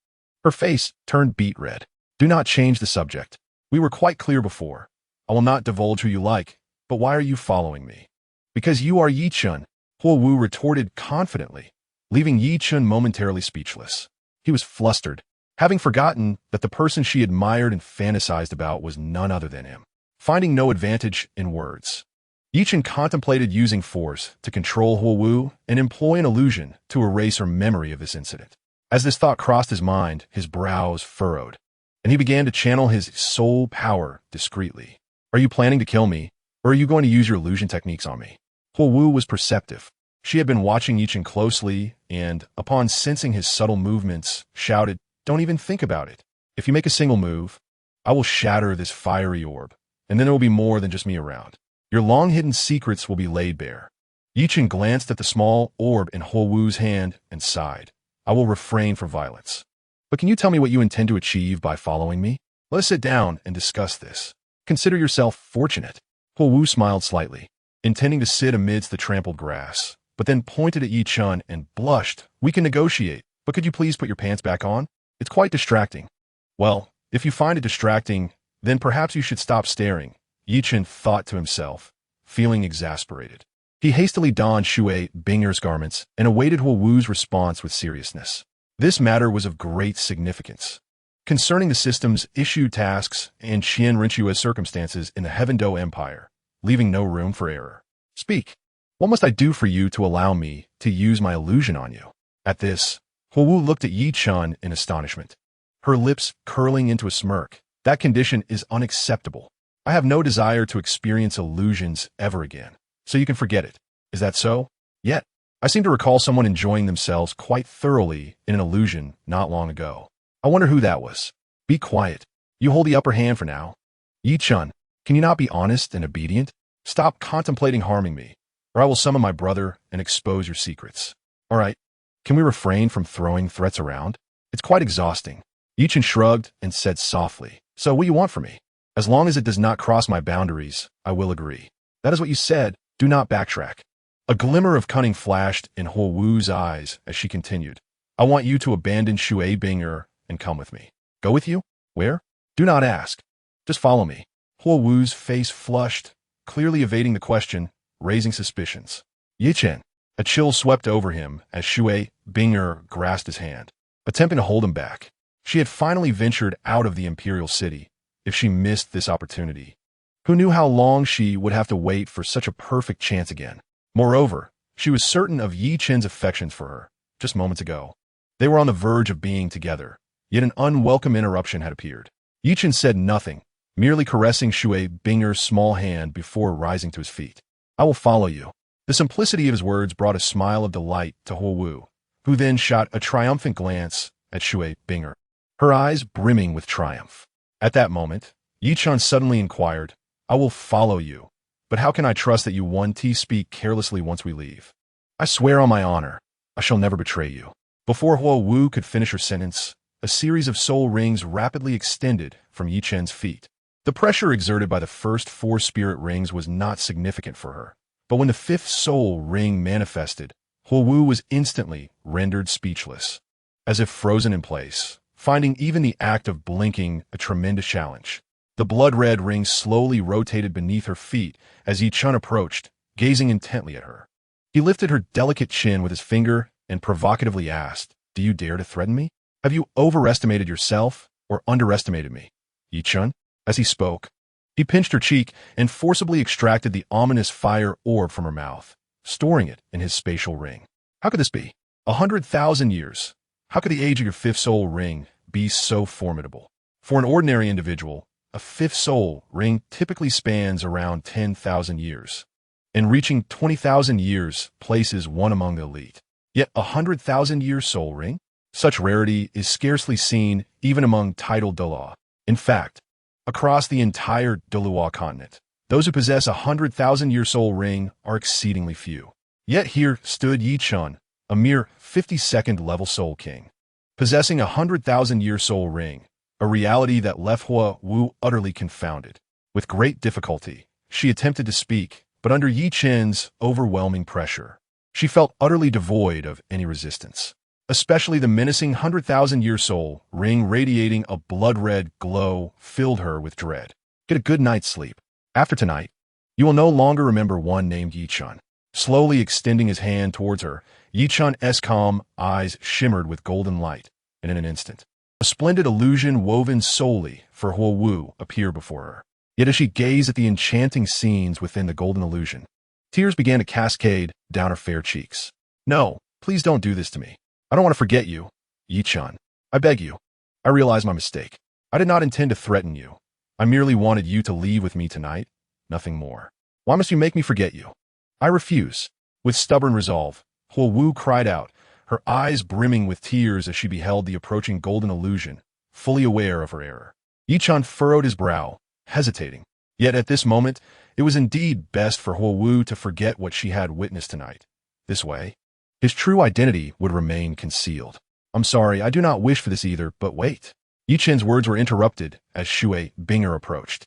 her face turned beet red. Do not change the subject. We were quite clear before. I will not divulge who you like, but why are you following me? Because you are Yi Chen, Huowu retorted confidently, leaving Yi Chen momentarily speechless. He was flustered, having forgotten that the person she admired and fantasized about was none other than him. Finding no advantage in words, Yi Chen contemplated using force to control Huowu and employ an illusion to erase her memory of this incident. As this thought crossed his mind, his brows furrowed, and he began to channel his soul power discreetly. Are you planning to kill me, or are you going to use your illusion techniques on me? Huowu was perceptive. She had been watching Yi Chen closely, and, upon sensing his subtle movements, shouted, "Don't even think about it. If you make a single move, I will shatter this fiery orb, and then there will be more than just me around. Your long-hidden secrets will be laid bare." Yi Chen glanced at the small orb in Huowu's hand and sighed. I will refrain from violence. But can you tell me what you intend to achieve by following me? Let us sit down and discuss this. Consider yourself fortunate. Huowu smiled slightly, intending to sit amidst the trampled grass, but then pointed at Yi Chen and blushed. We can negotiate, but could you please put your pants back on? It's quite distracting. Well, if you find it distracting, then perhaps you should stop staring, Yi Chen thought to himself, feeling exasperated. He hastily donned Shui Binger's garments and awaited Huowu's response with seriousness. This matter was of great significance, concerning the system's issued tasks and Qian Rinchua's circumstances in the Heaven-Do Empire, leaving no room for error. Speak. What must I do for you to allow me to use my illusion on you? At this, Huowu looked at Yi Chen in astonishment, her lips curling into a smirk. That condition is unacceptable. I have no desire to experience illusions ever again, so you can forget it. Is that so? Yet, I seem to recall someone enjoying themselves quite thoroughly in an illusion not long ago. I wonder who that was. Be quiet. You hold the upper hand for now. Yi Chen, can you not be honest and obedient? Stop contemplating harming me, or I will summon my brother and expose your secrets. All right, can we refrain from throwing threats around? It's quite exhausting. Yi Chen shrugged and said softly, so what do you want from me? As long as it does not cross my boundaries, I will agree. That is what you said. Do not backtrack. A glimmer of cunning flashed in Huowu's eyes as she continued. I want you to abandon Shui Binger and come with me. Go with you? Where? Do not ask. Just follow me. Huowu's face flushed, clearly evading the question, raising suspicions. Yi Chen. A chill swept over him as Shui Binger grasped his hand, attempting to hold him back. She had finally ventured out of the imperial city. If she missed this opportunity, who knew how long she would have to wait for such a perfect chance again? Moreover, she was certain of Yi Chen's affections for her, just moments ago. They were on the verge of being together, yet an unwelcome interruption had appeared. Yi Chen said nothing, merely caressing Shui Binger's small hand before rising to his feet. I will follow you. The simplicity of his words brought a smile of delight to Huowu, who then shot a triumphant glance at Shui Binger, her eyes brimming with triumph. At that moment, Yi Chen suddenly inquired, I will follow you, but how can I trust that you won't speak carelessly once we leave? I swear on my honor, I shall never betray you. Before Huowu could finish her sentence, a series of soul rings rapidly extended from Yi Chen's feet. The pressure exerted by the first 4 spirit rings was not significant for her, but when the 5th soul ring manifested, Huowu was instantly rendered speechless, as if frozen in place, finding even the act of blinking a tremendous challenge. The blood-red ring slowly rotated beneath her feet as Yi Chen approached, gazing intently at her. He lifted her delicate chin with his finger and provocatively asked, Do you dare to threaten me? Have you overestimated yourself or underestimated me? Yi Chen, as he spoke, he pinched her cheek and forcibly extracted the ominous fire orb from her mouth, storing it in his spatial ring. How could this be? 100,000 years. How could the age of your 5th soul ring be so formidable? For an ordinary individual, a 5th soul ring typically spans around 10,000 years, and reaching 20,000 years places one among the elite. Yet 100,000-year soul ring? Such rarity is scarcely seen even among titled Douluo. In fact, across the entire Douluo Continent. Those who possess 100,000-year soul ring are exceedingly few. Yet here stood Chen, a mere 52nd level soul king, possessing a 100,000-year soul ring, a reality that left Hua Wu utterly confounded. With great difficulty, she attempted to speak, but under Chen's overwhelming pressure, she felt utterly devoid of any resistance. Especially the menacing 100,000-year soul ring radiating a blood-red glow filled her with dread. Get a good night's sleep. After tonight, you will no longer remember one named Chen. Slowly extending his hand towards her, Chen's calm eyes shimmered with golden light, and in an instant, a splendid illusion woven solely for Hua Wu appeared before her. Yet as she gazed at the enchanting scenes within the golden illusion, tears began to cascade down her fair cheeks. No, please don't do this to me. I don't want to forget you, Chen. I beg you. I realize my mistake. I did not intend to threaten you. I merely wanted you to leave with me tonight, nothing more. Why must you make me forget you? I refuse. With stubborn resolve, Hua Wu cried out, her eyes brimming with tears as she beheld the approaching golden illusion, fully aware of her error. Chen furrowed his brow, hesitating. Yet at this moment, it was indeed best for Hua Wu to forget what she had witnessed tonight. This way, his true identity would remain concealed. I'm sorry, I do not wish for this either, but wait. Chen's words were interrupted as Shui Binger approached.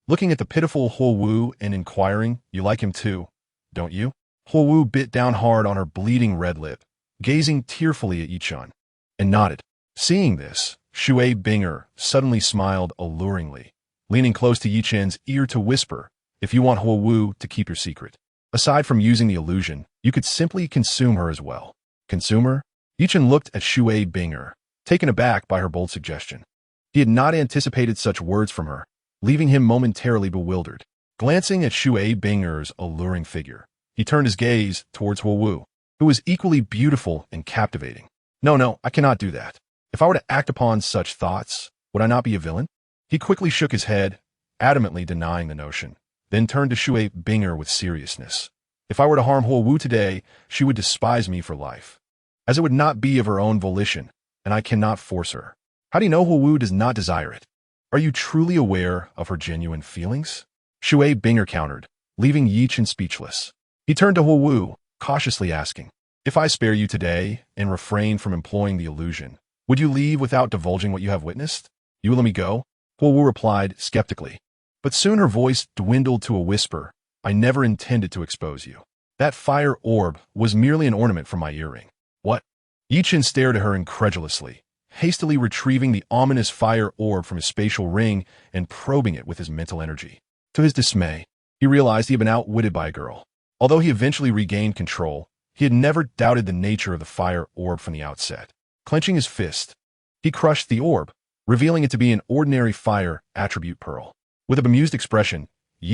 Looking at the pitiful Hua Wu and inquiring, you like him too, don't you? Hua Wu bit down hard on her bleeding red lip, gazing tearfully at Chen, and nodded. Seeing this, Shui Binger suddenly smiled alluringly, leaning close to Chen's ear to whisper, if you want Hua Wu to keep your secret, aside from using the illusion, you could simply consume her as well. Consume her? Chen looked at Shui Binger, taken aback by her bold suggestion. He had not anticipated such words from her, leaving him momentarily bewildered. Glancing at Shui Binger's alluring figure, he turned his gaze towards Hua Wu, who was equally beautiful and captivating. No, I cannot do that. If I were to act upon such thoughts, would I not be a villain? He quickly shook his head, adamantly denying the notion, then turned to Shui Binger with seriousness. If I were to harm Hua Wu today, she would despise me for life, as it would not be of her own volition, and I cannot force her. How do you know Hua Wu does not desire it? Are you truly aware of her genuine feelings? Shui Binger countered, leaving Chen speechless. He turned to Hua Wu, cautiously asking, if I spare you today and refrain from employing the illusion, would you leave without divulging what you have witnessed? You will let me go? Hua Wu replied skeptically. But soon her voice dwindled to a whisper, I never intended to expose you. That fire orb was merely an ornament from my earring. What? Chen stared at her incredulously, hastily retrieving the ominous fire orb from his spatial ring and probing it with his mental energy. To his dismay, he realized he had been outwitted by a girl. Although he eventually regained control, he had never doubted the nature of the fire orb from the outset. Clenching his fist, he crushed the orb, revealing it to be an ordinary fire attribute pearl. With a bemused expression,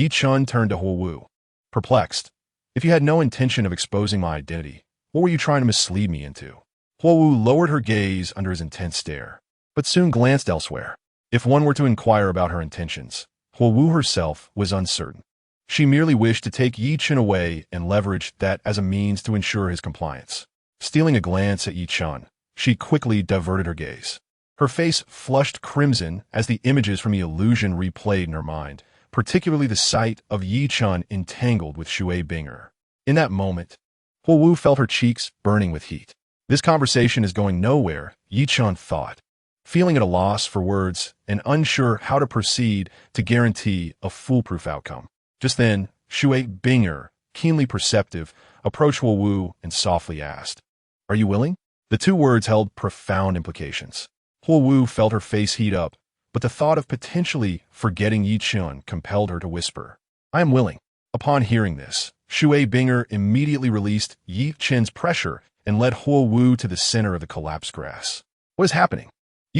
Chen turned to Hua Wu. Perplexed, if you had no intention of exposing my identity, what were you trying to mislead me into? Hua Wu lowered her gaze under his intense stare, but soon glanced elsewhere. If one were to inquire about her intentions, Hua Wu herself was uncertain. She merely wished to take Chen away and leveraged that as a means to ensure his compliance. Stealing a glance at Chen, she quickly diverted her gaze. Her face flushed crimson as the images from the illusion replayed in her mind, particularly the sight of Chen entangled with Shui Binger. In that moment, Hua Wu felt her cheeks burning with heat. This conversation is going nowhere, Chen thought, feeling at a loss for words and unsure how to proceed to guarantee a foolproof outcome. Just then, Shui Binger, keenly perceptive, approached Hua Wu and softly asked, Are you willing? The two words held profound implications. Hua Wu felt her face heat up, but the thought of potentially forgetting Chen compelled her to whisper, I am willing. Upon hearing this, Shui Binger immediately released Chen's pressure and led Hua Wu to the center of the collapsed grass. What is happening?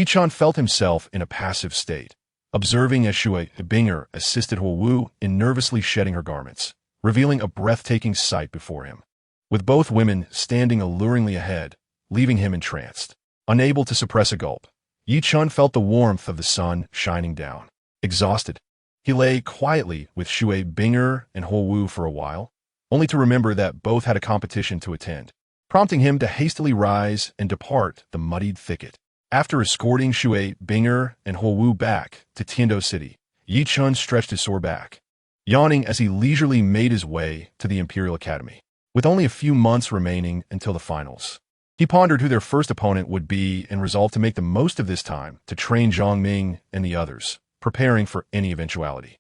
Chen felt himself in a passive state, observing as Shui Binger assisted Hua Wu in nervously shedding her garments, revealing a breathtaking sight before him. With both women standing alluringly ahead, leaving him entranced. Unable to suppress a gulp, Chen felt the warmth of the sun shining down. Exhausted, he lay quietly with Shui Binger and Hua Wu for a while, only to remember that both had a competition to attend, prompting him to hastily rise and depart the muddied thicket. After escorting Shui Binger and Hua Wu back to Tiando City, Yi Chun stretched his sore back, yawning as he leisurely made his way to the Imperial Academy. With only a few months remaining until the finals, he pondered who their first opponent would be and resolved to make the most of this time to train Zhang Ming and the others, preparing for any eventuality.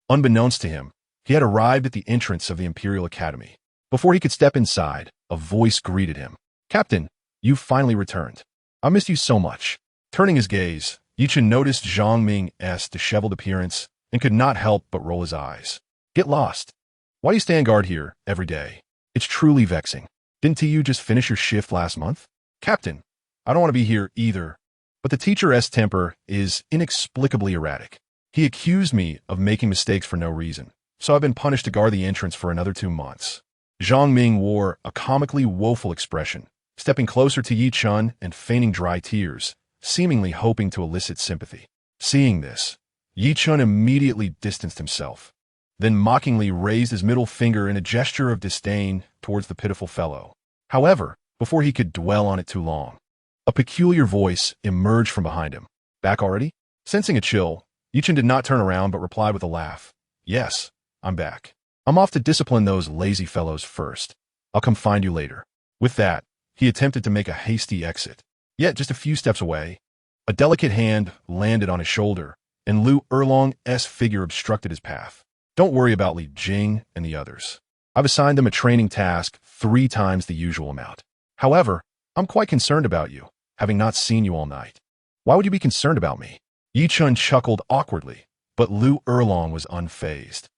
Unbeknownst to him, he had arrived at the entrance of the Imperial Academy. Before he could step inside, a voice greeted him. "Captain, you've finally returned. I missed you so much." Turning his gaze, Yi Chun noticed Zhang Ming's disheveled appearance and could not help but roll his eyes. "Get lost. Why do you stand guard here every day? It's truly vexing. Didn't you just finish your shift last month?" "Captain, I don't want to be here either, but the teacher's temper is inexplicably erratic. He accused me of making mistakes for no reason, so I've been punished to guard the entrance for another 2 months." Zhang Ming wore a comically woeful expression, stepping closer to Yi Chun and feigning dry tears, seemingly hoping to elicit sympathy. Seeing this, Yi Chun immediately distanced himself, then mockingly raised his middle finger in a gesture of disdain towards the pitiful fellow. However, before he could dwell on it too long, a peculiar voice emerged from behind him. "Back already?" Sensing a chill, Yi Chun did not turn around but replied with a laugh. "Yes, I'm back. I'm off to discipline those lazy fellows first. I'll come find you later." With that, he attempted to make a hasty exit. Yet just a few steps away, a delicate hand landed on his shoulder, and Lu Erlong's figure obstructed his path. "Don't worry about Li Jing and the others. I've assigned them a training task 3 times the usual amount. However, I'm quite concerned about you, having not seen you all night." "Why would you be concerned about me?" Yi Chun chuckled awkwardly, but Lu Erlong was unfazed.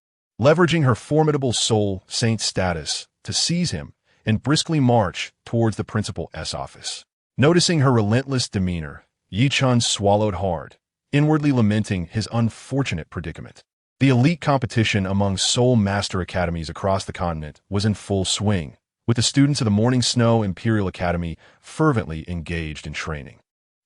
Leveraging her formidable soul saint status to seize him and briskly march towards the principal's office. Noticing her relentless demeanor, Yi Chun swallowed hard, inwardly lamenting his unfortunate predicament. The elite competition among Soul Master Academies across the continent was in full swing, with the students of the Morning Snow Imperial Academy fervently engaged in training,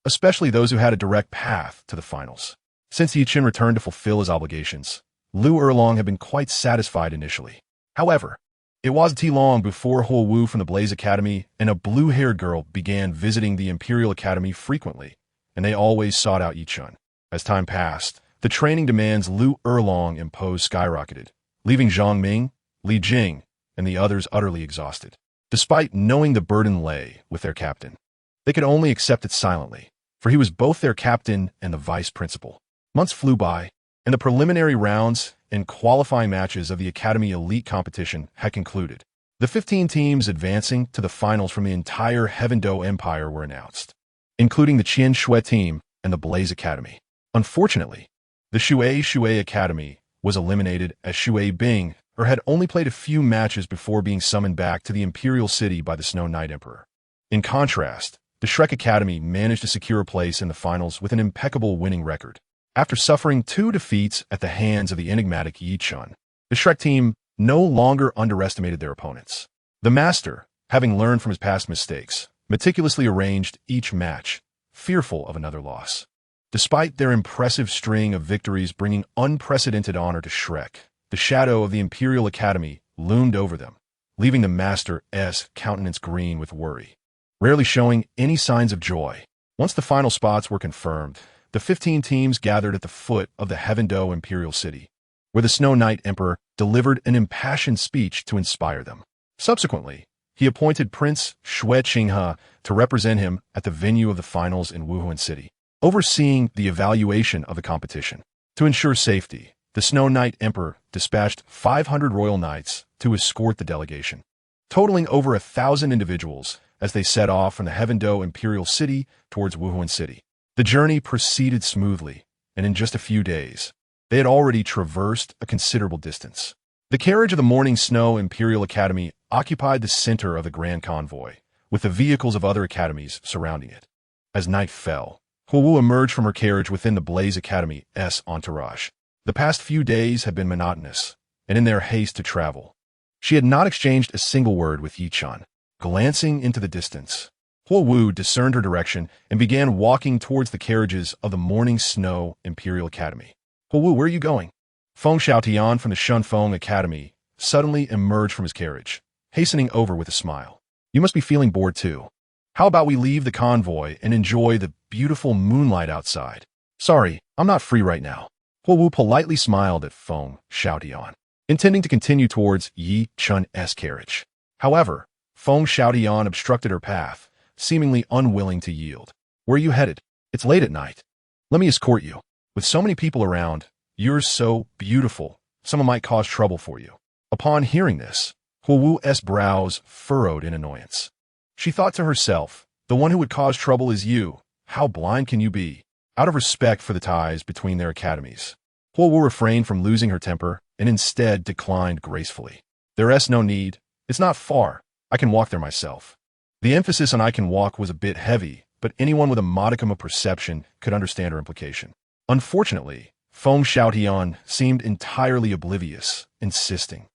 especially those who had a direct path to the finals. Since Yi Chun returned to fulfill his obligations, Lu Erlong had been quite satisfied initially. However, it wasn't too long before Huo Wu from the Blaze Academy and a blue-haired girl began visiting the Imperial Academy frequently, and they always sought out Yi Chun. As time passed, the training demands Lu Erlong imposed skyrocketed, leaving Zhang Ming, Li Jing, and the others utterly exhausted. Despite knowing the burden lay with their captain, they could only accept it silently, for he was both their captain and the vice principal. Months flew by, and the preliminary rounds and qualifying matches of the Academy Elite competition had concluded. The 15 teams advancing to the finals from the entire Heavendo Empire were announced, including the Qian Shui team and the Blaze Academy. Unfortunately, the Shui Academy was eliminated as Shui Bing had only played a few matches before being summoned back to the Imperial City by the Snow Knight Emperor. In contrast, the Shrek Academy managed to secure a place in the finals with an impeccable winning record. After suffering 2 defeats at the hands of the enigmatic Yi Chun, the Shrek team no longer underestimated their opponents. The master, having learned from his past mistakes, meticulously arranged each match, fearful of another loss. Despite their impressive string of victories bringing unprecedented honor to Shrek, the shadow of the Imperial Academy loomed over them, leaving the master's countenance green with worry, rarely showing any signs of joy. Once the final spots were confirmed, the 15 teams gathered at the foot of the Heavendo Imperial City, where the Snow Knight Emperor delivered an impassioned speech to inspire them. Subsequently, he appointed Prince Shui Qinghe to represent him at the venue of the finals in Wuhan City, overseeing the evaluation of the competition. To ensure safety, the Snow Knight Emperor dispatched 500 royal knights to escort the delegation, totaling over 1,000 individuals as they set off from the Heavendo Imperial City towards Wuhan City. The journey proceeded smoothly, and in just a few days, they had already traversed a considerable distance. The carriage of the Morning Snow Imperial Academy occupied the center of the grand convoy, with the vehicles of other academies surrounding it. As night fell, Huo Wu emerged from her carriage within the Blaze Academy's entourage. The past few days had been monotonous, and in their haste to travel, she had not exchanged a single word with Yi Chun. Glancing into the distance, Huo Wu discerned her direction and began walking towards the carriages of the Morning Snow Imperial Academy. "Huo Wu, where are you going?" Feng Xiaotian from the Shunfeng Academy suddenly emerged from his carriage, hastening over with a smile. "You must be feeling bored too. How about we leave the convoy and enjoy the beautiful moonlight outside?" "Sorry, I'm not free right now." Huowu politely smiled at Feng Xiaotian, intending to continue towards Yi Chun's carriage. However, Feng Xiaotian obstructed her path, seemingly unwilling to yield. "Where are you headed? It's late at night. Let me escort you. With so many people around, you're so beautiful, someone might cause trouble for you." Upon hearing this, Huowu's brows furrowed in annoyance. She thought to herself, the one who would cause trouble is you. How blind can you be? Out of respect for the ties between their academies, Huowu refrained from losing her temper and instead declined gracefully. "There's no need. It's not far. I can walk there myself." The emphasis on "I can walk" was a bit heavy, but anyone with a modicum of perception could understand her implication. Unfortunately, Feng Xiaotian seemed entirely oblivious, insisting,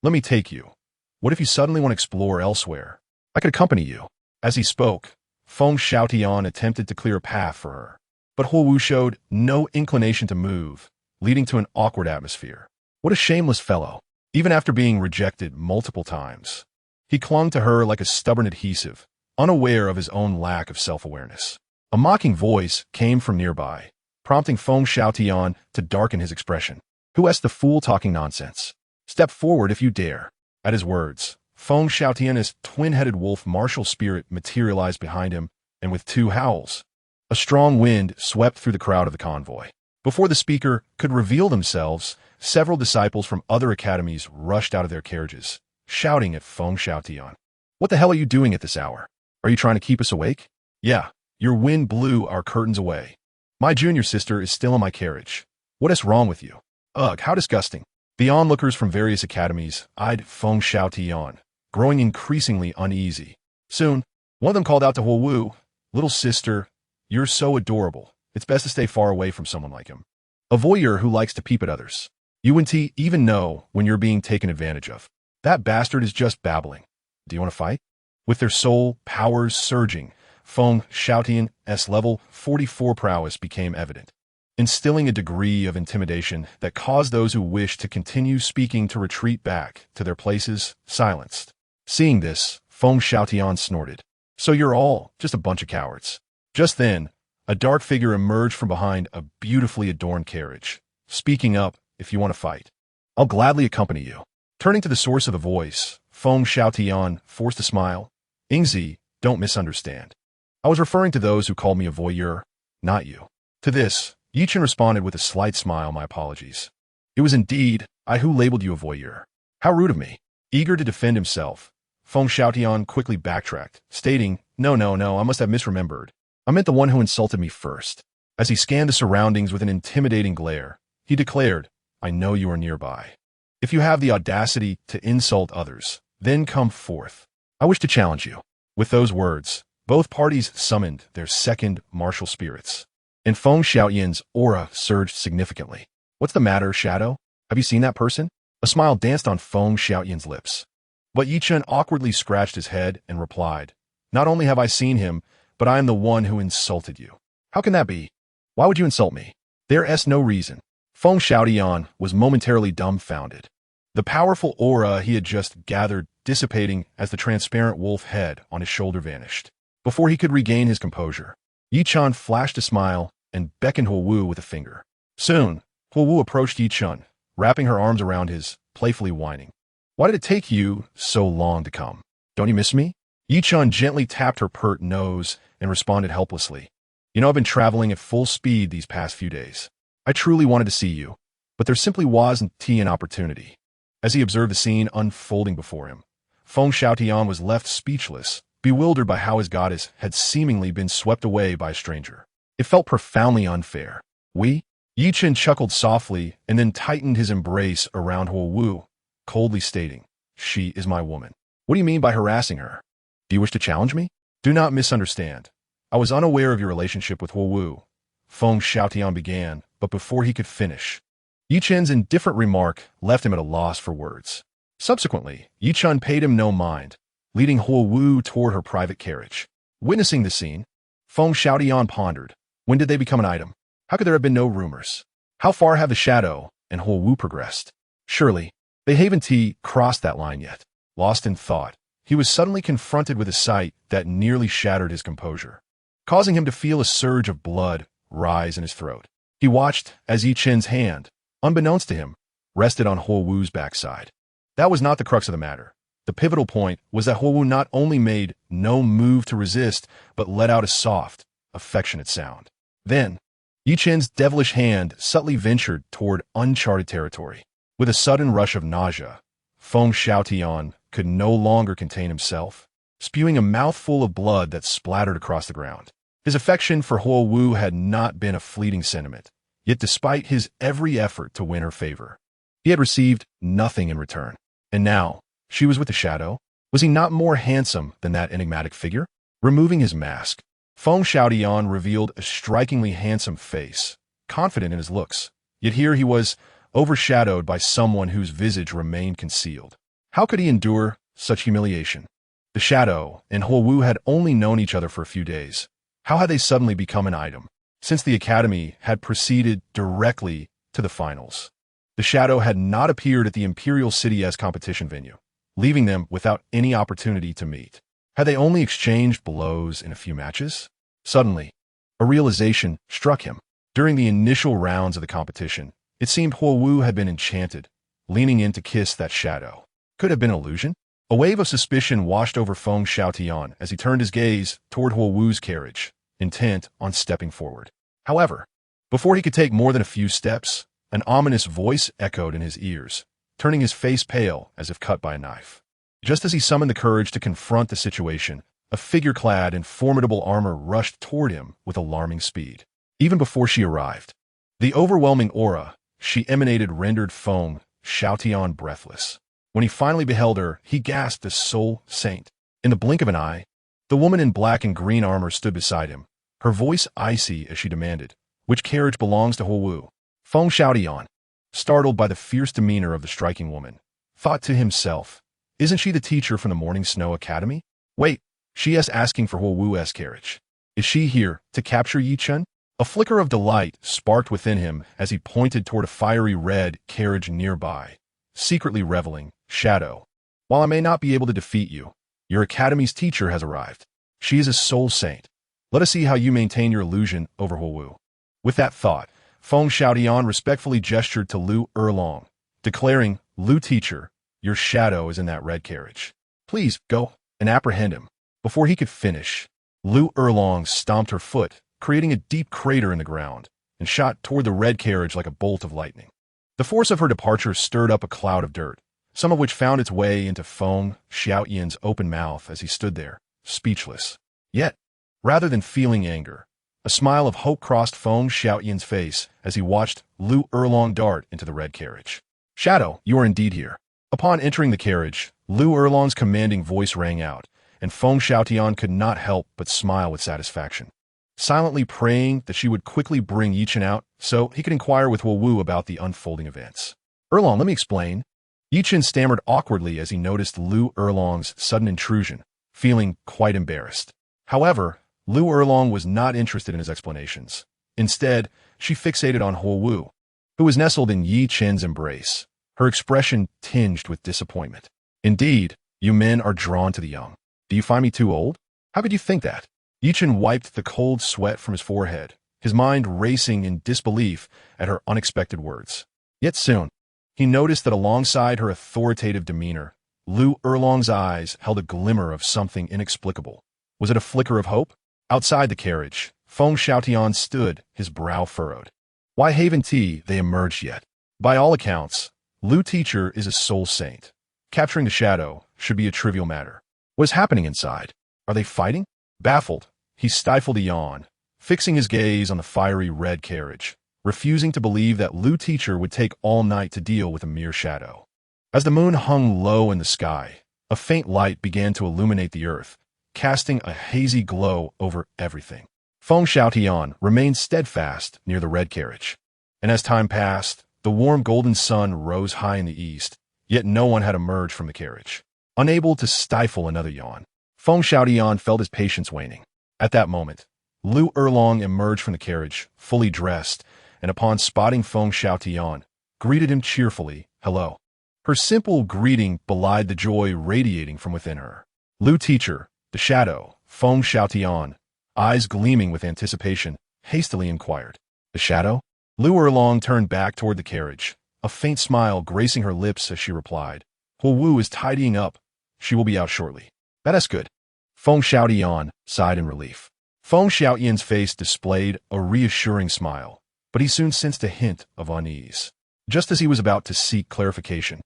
"Let me take you. What if you suddenly want to explore elsewhere? I could accompany you." As he spoke, Feng Xiaotian attempted to clear a path for her, but Huowu showed no inclination to move, leading to an awkward atmosphere. What a shameless fellow. Even after being rejected multiple times, he clung to her like a stubborn adhesive, unaware of his own lack of self-awareness. A mocking voice came from nearby, prompting Feng Xiaotian to darken his expression. "Who's the fool talking nonsense? Step forward if you dare." At his words, Feng Xiaotian's twin-headed wolf martial spirit materialized behind him, and with two howls, a strong wind swept through the crowd of the convoy. Before the speaker could reveal themselves, several disciples from other academies rushed out of their carriages, shouting at Feng Xiaotian. "What the hell are you doing at this hour? Are you trying to keep us awake?" "Yeah, your wind blew our curtains away. My junior sister is still in my carriage. What is wrong with you?" "Ugh, how disgusting." The onlookers from various academies eyed Feng Xiaotian, growing increasingly uneasy. Soon, one of them called out to Huowu, "Little sister, you're so adorable. It's best to stay far away from someone like him. A voyeur who likes to peep at others. You and T even know when you're being taken advantage of. That bastard is just babbling. Do you want to fight?" With their soul powers surging, Feng Xiaotian's level 44 prowess became evident, instilling a degree of intimidation that caused those who wished to continue speaking to retreat back to their places, silenced. Seeing this, Feng Xiaotian snorted. "So you're all just a bunch of cowards." Just then, a dark figure emerged from behind a beautifully adorned carriage, speaking up, "If you want to fight, I'll gladly accompany you." Turning to the source of the voice, Feng Xiaotian forced a smile. "Ingzi, don't misunderstand. I was referring to those who called me a voyeur, not you." To this, Yi Chen responded with a slight smile, "My apologies. It was indeed I who labeled you a voyeur. How rude of me." Eager to defend himself, Feng Xiaotian quickly backtracked, stating, No, I must have misremembered. I meant the one who insulted me first." As he scanned the surroundings with an intimidating glare, he declared, "I know you are nearby. If you have the audacity to insult others, then come forth. I wish to challenge you." With those words, both parties summoned their second martial spirits, and Feng Xiaotian's aura surged significantly. "What's the matter, Shadow? Have you seen that person?" A smile danced on Feng Xiaotian's lips. But Yi Chen awkwardly scratched his head and replied, "Not only have I seen him, but I am the one who insulted you." "How can that be? Why would you insult me?" "There's no reason." Feng Xiaotian was momentarily dumbfounded, the powerful aura he had just gathered dissipating as the transparent wolf head on his shoulder vanished. Before he could regain his composure, Yi Chen flashed a smile and beckoned Huowu with a finger. Soon, Huowu approached Yi Chen, wrapping her arms around his, playfully whining. "Why did it take you so long to come? Don't you miss me?" Yi Chen gently tapped her pert nose and responded helplessly. I've been traveling at full speed these past few days. I truly wanted to see you, but there simply wasn't an opportunity." As he observed the scene unfolding before him, Feng Xiaotian was left speechless, bewildered by how his goddess had seemingly been swept away by a stranger. It felt profoundly unfair. Yi Chen chuckled softly and then tightened his embrace around Huowu, coldly stating, "She is my woman. What do you mean by harassing her? Do you wish to challenge me?" "Do not misunderstand. I was unaware of your relationship with Huowu," Feng Xiaotian began, but before he could finish, Yi Chen's indifferent remark left him at a loss for words. Subsequently, Yi Chen paid him no mind, leading Huowu toward her private carriage. Witnessing the scene, Feng Xiaotian pondered, when did they become an item? How could there have been no rumors? How far have the Shadow and Huowu progressed? Surely, they haven't crossed that line yet. Lost in thought, he was suddenly confronted with a sight that nearly shattered his composure, causing him to feel a surge of blood rise in his throat. He watched as Yi Chen's hand, unbeknownst to him, rested on Huo Wu's backside. That was not the crux of the matter. The pivotal point was that Huo Wu not only made no move to resist, but let out a soft, affectionate sound. Then, Yi Chen's devilish hand subtly ventured toward uncharted territory. With a sudden rush of nausea, Feng Xiaotian could no longer contain himself, spewing a mouthful of blood that splattered across the ground. His affection for Huo Wu had not been a fleeting sentiment, yet despite his every effort to win her favor, he had received nothing in return. And now, she was with the shadow. Was he not more handsome than that enigmatic figure? Removing his mask, Feng Xiaotian revealed a strikingly handsome face, confident in his looks. Yet here he was, overshadowed by someone whose visage remained concealed. How could he endure such humiliation? The shadow and Huo Wu had only known each other for a few days. How had they suddenly become an item, since the academy had proceeded directly to the finals? The shadow had not appeared at the Imperial City as competition venue, leaving them without any opportunity to meet. Had they only exchanged blows in a few matches? Suddenly, a realization struck him. During the initial rounds of the competition, it seemed Huo Wu had been enchanted, leaning in to kiss that shadow. Could it have been an illusion? A wave of suspicion washed over Feng Xiaotian as he turned his gaze toward Huo Wu's carriage, intent on stepping forward. However, before he could take more than a few steps, an ominous voice echoed in his ears, turning his face pale as if cut by a knife. Just as he summoned the courage to confront the situation, a figure clad in formidable armor rushed toward him with alarming speed. Even before she arrived, the overwhelming aura she emanated rendered Feng Xiaotian breathless. When he finally beheld her, he gasped as soul saint. In the blink of an eye, the woman in black and green armor stood beside him, her voice icy as she demanded, "Which carriage belongs to Huo Wu?" Feng Xiaotian, startled by the fierce demeanor of the striking woman, thought to himself, "Isn't she the teacher from the Morning Snow Academy? Wait, she is asking for Huo Wu's carriage. Is she here to capture Yi Chen?" A flicker of delight sparked within him as he pointed toward a fiery red carriage nearby, secretly reveling, "Shadow, while I may not be able to defeat you, your academy's teacher has arrived. She is a soul saint. Let us see how you maintain your illusion over Huo Wu." With that thought, Feng Xiaotian respectfully gestured to Lu Erlong, declaring, "Lu teacher, your shadow is in that red carriage. Please go and apprehend him." Before he could finish, Lu Erlong stomped her foot, creating a deep crater in the ground, and shot toward the red carriage like a bolt of lightning. The force of her departure stirred up a cloud of dirt, some of which found its way into Feng Xiaotian's open mouth as he stood there, speechless. Yet, rather than feeling anger, a smile of hope crossed Feng Xiaotian's face as he watched Lu Erlong dart into the red carriage. "Shadow, you are indeed here." Upon entering the carriage, Lu Erlong's commanding voice rang out, and Feng Xiaotian could not help but smile with satisfaction, silently praying that she would quickly bring Yi Chen out so he could inquire with Huo Wu about the unfolding events. "Erlong, let me explain." Yi Chen stammered awkwardly as he noticed Lu Erlong's sudden intrusion, feeling quite embarrassed. However, Lu Erlong was not interested in his explanations. Instead, she fixated on Huo Wu, who was nestled in Yi Chen's embrace, her expression tinged with disappointment. "Indeed, you men are drawn to the young. Do you find me too old? How could you think that?" Yi Chen wiped the cold sweat from his forehead, his mind racing in disbelief at her unexpected words. Yet soon, he noticed that alongside her authoritative demeanor, Lu Erlong's eyes held a glimmer of something inexplicable. Was it a flicker of hope? Outside the carriage, Feng Xiaotian stood, his brow furrowed. Why haven't they emerged yet? By all accounts, Lu teacher is a soul saint. Capturing the shadow should be a trivial matter. What is happening inside? Are they fighting? Baffled, he stifled a yawn, fixing his gaze on the fiery red carriage, refusing to believe that Lu teacher would take all night to deal with a mere shadow. As the moon hung low in the sky, a faint light began to illuminate the earth, casting a hazy glow over everything. Feng Xiaotian remained steadfast near the red carriage, and as time passed, the warm golden sun rose high in the east, yet no one had emerged from the carriage. Unable to stifle another yawn, Feng Xiaotian felt his patience waning. At that moment, Lu Erlong emerged from the carriage, fully dressed, and upon spotting Feng Xiaotian, greeted him cheerfully, "Hello." Her simple greeting belied the joy radiating from within her. "Lu teacher, the shadow," Feng Xiaotian, eyes gleaming with anticipation, hastily inquired. "The shadow? Lu Erlong turned back toward the carriage, a faint smile gracing her lips as she replied, Hu Wu is tidying up. She will be out shortly. That's good. Feng Xiaotian sighed in relief. Feng Xiaotian's face displayed a reassuring smile, but he soon sensed a hint of unease. Just as he was about to seek clarification,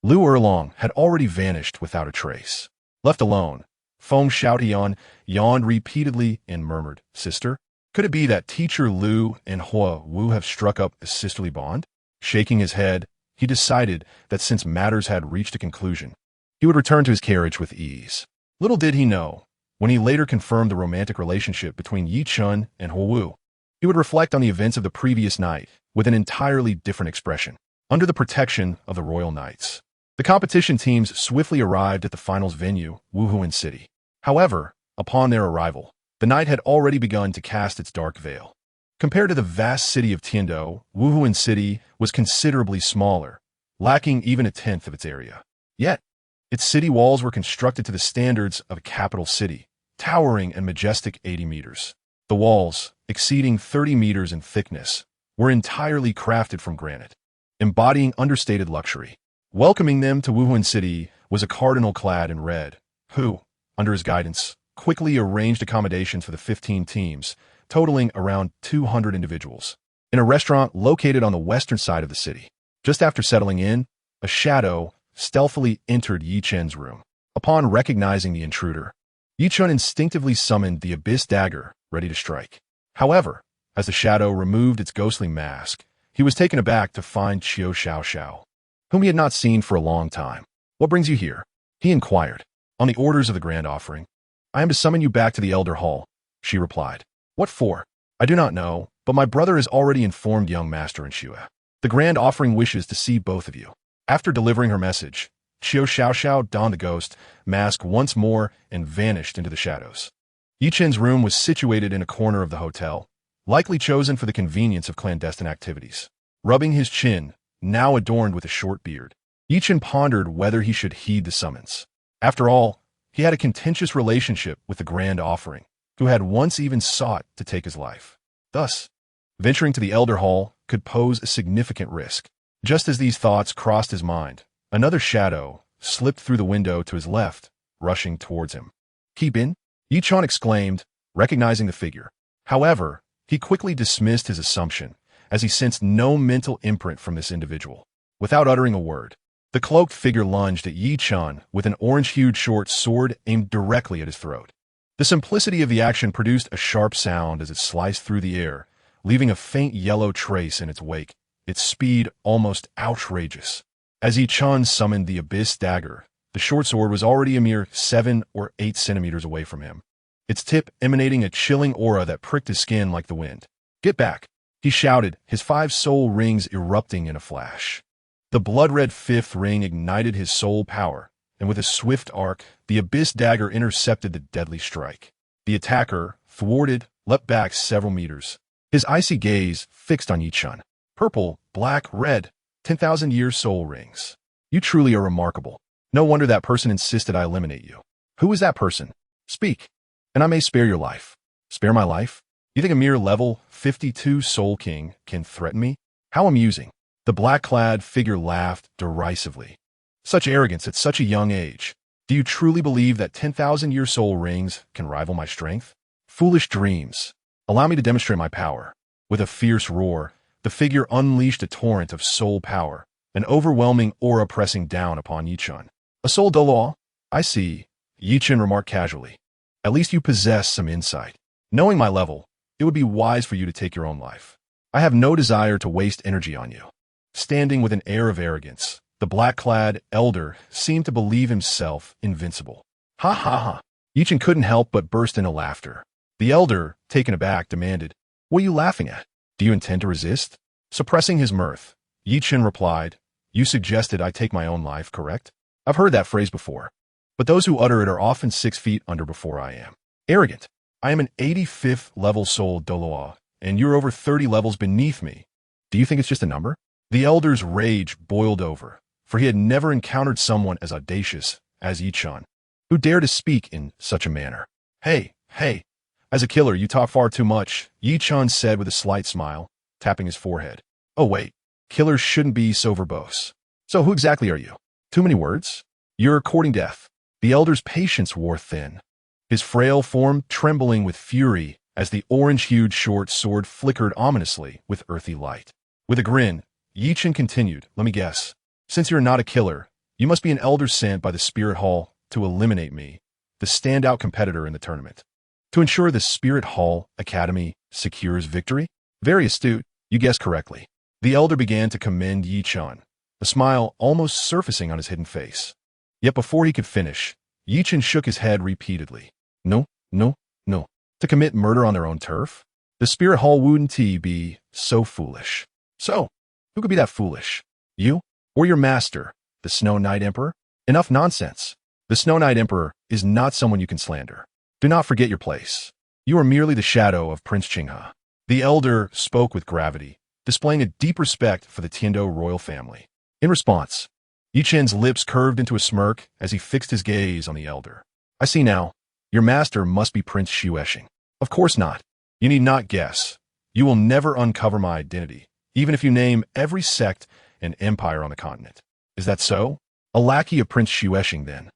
Lu Erlong had already vanished without a trace. Left alone, Feng Xiaotian yawned repeatedly and murmured, Sister? Could it be that teacher Lu and Hua Wu have struck up a sisterly bond? Shaking his head, he decided that since matters had reached a conclusion, he would return to his carriage with ease. Little did he know, when he later confirmed the romantic relationship between Yi Chen and Hua Wu, he would reflect on the events of the previous night with an entirely different expression. Under the protection of the Royal Knights, the competition teams swiftly arrived at the finals venue, Wuhuan City. However, upon their arrival, the night had already begun to cast its dark veil. Compared to the vast city of Tiando, Wuhuan City was considerably smaller, lacking even a tenth of its area. Yet, its city walls were constructed to the standards of a capital city, towering and majestic 80 meters. The walls, exceeding 30 meters in thickness, were entirely crafted from granite, embodying understated luxury. Welcoming them to Wuhuan City was a cardinal clad in red, who, under his guidance, quickly arranged accommodations for the 15 teams, totaling around 200 individuals, in a restaurant located on the western side of the city. Just after settling in, a shadow stealthily entered Yi Chen's room. Upon recognizing the intruder, Yi Chen instinctively summoned the Abyss Dagger, ready to strike. However, as the shadow removed its ghostly mask, he was taken aback to find Qiu Xiaoxiao, whom he had not seen for a long time. What brings you here? He inquired. On the orders of the Grand Offering. I am to summon you back to the Elder Hall, she replied. What for? I do not know, but my brother has already informed young Master Shue. The Grand Offering wishes to see both of you. After delivering her message, Qiu Xiaoxiao donned the ghost mask once more and vanished into the shadows. Yi Chen's room was situated in a corner of the hotel, likely chosen for the convenience of clandestine activities. Rubbing his chin, now adorned with a short beard, Yi Chen pondered whether he should heed the summons. After all, he had a contentious relationship with the Grand Offering, who had once even sought to take his life. Thus, venturing to the Elder Hall could pose a significant risk. Just as these thoughts crossed his mind, another shadow slipped through the window to his left, rushing towards him. Keep in? Yi Chen exclaimed, recognizing the figure. However, he quickly dismissed his assumption, as he sensed no mental imprint from this individual. Without uttering a word, the cloaked figure lunged at Yi Chen with an orange-hued short sword aimed directly at his throat. The simplicity of the action produced a sharp sound as it sliced through the air, leaving a faint yellow trace in its wake, its speed almost outrageous. As Yi Chen summoned the Abyss Dagger, the short sword was already a mere 7 or 8 centimeters away from him, its tip emanating a chilling aura that pricked his skin like the wind. Get back, he shouted, his 5 soul rings erupting in a flash. The blood-red 5th ring ignited his soul power, and with a swift arc, the Abyss Dagger intercepted the deadly strike. The attacker, thwarted, leapt back several meters, his icy gaze fixed on Yi Chen. Purple, black, red, 10,000-year soul rings. You truly are remarkable. No wonder that person insisted I eliminate you. Who is that person? Speak, and I may spare your life. Spare my life? You think a mere level 52 Soul King can threaten me? How amusing. The black-clad figure laughed derisively. Such arrogance at such a young age. Do you truly believe that 10,000-year soul rings can rival my strength? Foolish dreams. Allow me to demonstrate my power. With a fierce roar, the figure unleashed a torrent of soul power, an overwhelming aura pressing down upon Yi Chen. A soul Douluo? I see, Yi Chen remarked casually. At least you possess some insight. Knowing my level, it would be wise for you to take your own life. I have no desire to waste energy on you. Standing with an air of arrogance, the black-clad elder seemed to believe himself invincible. Ha ha ha. Yi Chen couldn't help but burst into laughter. The elder, taken aback, demanded, What are you laughing at? Do you intend to resist? Suppressing his mirth, Yi Chen replied, You suggested I take my own life, correct? I've heard that phrase before, but those who utter it are often 6 feet under before I am. Arrogant. I am an 85th level soul Douluo, and you're over 30 levels beneath me. Do you think it's just a number? The elder's rage boiled over, for he had never encountered someone as audacious as Yi Chen, who dared to speak in such a manner. Hey, as a killer, you talk far too much, Yi Chen said with a slight smile. tapping his forehead. Oh wait, killers shouldn't be so verbose. So who exactly are you? Too many words? You're courting death. The elder's patience wore thin, his frail form trembling with fury as the orange-hued short sword flickered ominously with earthy light. With a grin, Chen continued, let me guess. Since you're not a killer, you must be an elder sent by the Spirit Hall to eliminate me, the standout competitor in the tournament. To ensure the Spirit Hall Academy secures victory? Very astute, you guessed correctly. The elder began to commend Chen, a smile almost surfacing on his hidden face. Yet before he could finish, Chen shook his head repeatedly. No, no, no. To commit murder on their own turf? The Spirit Hall wouldn't be so foolish. So, who could be that foolish? You? Or your master, the Snow Knight Emperor? Enough nonsense. The Snow Knight Emperor is not someone you can slander. Do not forget your place. You are merely the shadow of Prince Qinghe. The elder spoke with gravity, displaying a deep respect for the Tiando royal family. In response, Chen's lips curved into a smirk as he fixed his gaze on the elder. I see now. Your master must be Prince Xuesheng. Of course not. You need not guess. You will never uncover my identity, even if you name every sect and empire on the continent. Is that so? A lackey of Prince Xuesheng, then.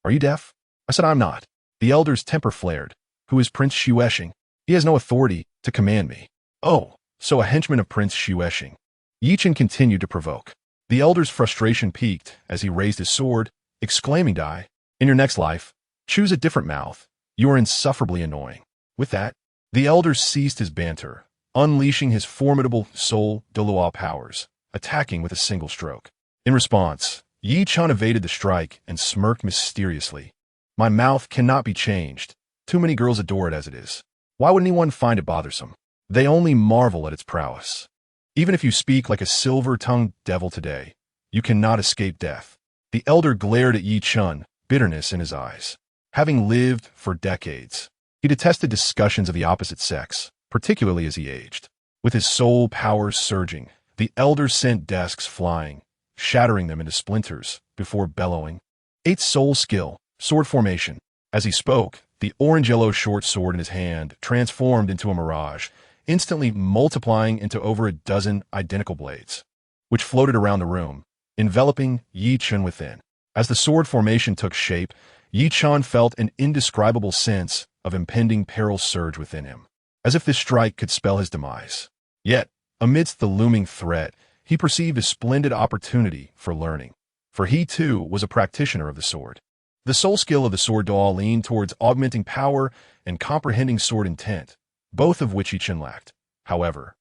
Are you deaf? I said I'm not. The elder's temper flared. Who is Prince Xuesheng? He has no authority to command me. Oh, so a henchman of Prince Xuesheng. Chen continued to provoke. The elder's frustration peaked as he raised his sword, exclaiming, "Die! In your next life, choose a different mouth. You are insufferably annoying." With that, the elder ceased his banter, unleashing his formidable soul Douluo powers, attacking with a single stroke. In response, Chen evaded the strike and smirked mysteriously. My mouth cannot be changed. Too many girls adore it as it is. Why would anyone find it bothersome? They only marvel at its prowess. Even if you speak like a silver-tongued devil today, you cannot escape death. The elder glared at Chen, bitterness in his eyes. Having lived for decades, he detested discussions of the opposite sex, particularly as he aged. With his soul powers surging, the elder sent desks flying, shattering them into splinters before bellowing. 8th soul skill, sword formation. As he spoke, the orange-yellow short sword in his hand transformed into a mirage, instantly multiplying into over a dozen identical blades, which floated around the room, enveloping Chen within. As the sword formation took shape, Chen felt an indescribable sense of impending peril surge within him, as if this strike could spell his demise. Yet, amidst the looming threat, he perceived a splendid opportunity for learning, for he too was a practitioner of the sword. The soul skill of the sword Douluo leaned towards augmenting power and comprehending sword intent, both of which Chen lacked. However,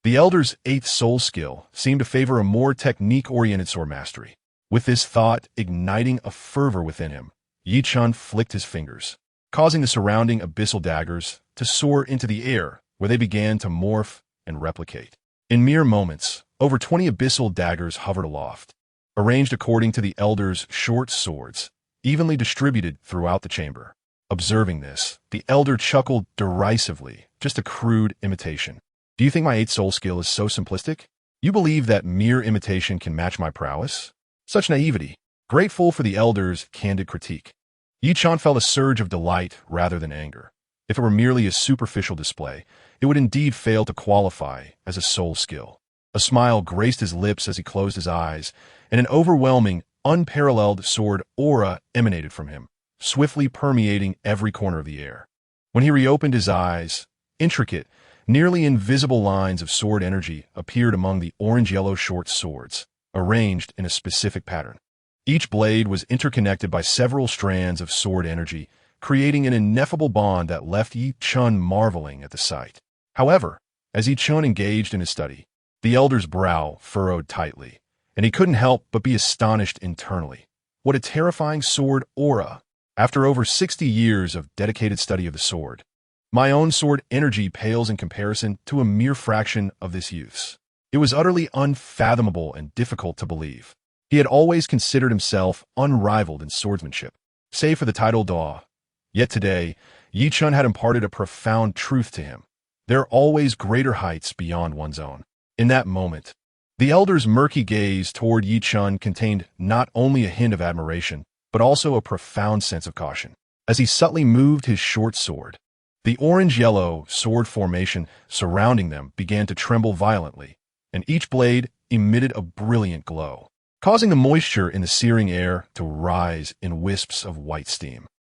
the elder's 8th soul skill seemed to favor a more technique-oriented sword mastery. With this thought igniting a fervor within him, Chen flicked his fingers, causing the surrounding abyssal daggers to soar into the air, where they began to morph and replicate. In mere moments, over 20 abyssal daggers hovered aloft, arranged according to the elder's short swords, evenly distributed throughout the chamber. Observing this, the elder chuckled derisively, just a crude imitation. Do you think my 8th soul skill is so simplistic? You believe that mere imitation can match my prowess? Such naivety. Grateful for the elder's candid critique, Chen felt a surge of delight rather than anger. If it were merely a superficial display, it would indeed fail to qualify as a soul skill. A smile graced his lips as he closed his eyes, and an overwhelming, unparalleled sword aura emanated from him, swiftly permeating every corner of the air. When he reopened his eyes, intricate, nearly invisible lines of sword energy appeared among the orange-yellow short swords, arranged in a specific pattern. Each blade was interconnected by several strands of sword energy, creating an ineffable bond that left Chen marveling at the sight. However, as Chen engaged in his study, the elder's brow furrowed tightly, and he couldn't help but be astonished internally. What a terrifying sword aura! After over 60 years of dedicated study of the sword, my own sword energy pales in comparison to a mere fraction of this youth's. It was utterly unfathomable and difficult to believe. He had always considered himself unrivaled in swordsmanship, save for the title Douluo. Yet today, Chen had imparted a profound truth to him. There are always greater heights beyond one's own. In that moment, the elder's murky gaze toward Chen contained not only a hint of admiration, but also a profound sense of caution. As he subtly moved his short sword, The orange-yellow sword formation surrounding them began to tremble violently, and each blade emitted a brilliant glow, causing the moisture in the searing air to rise in wisps of white steam.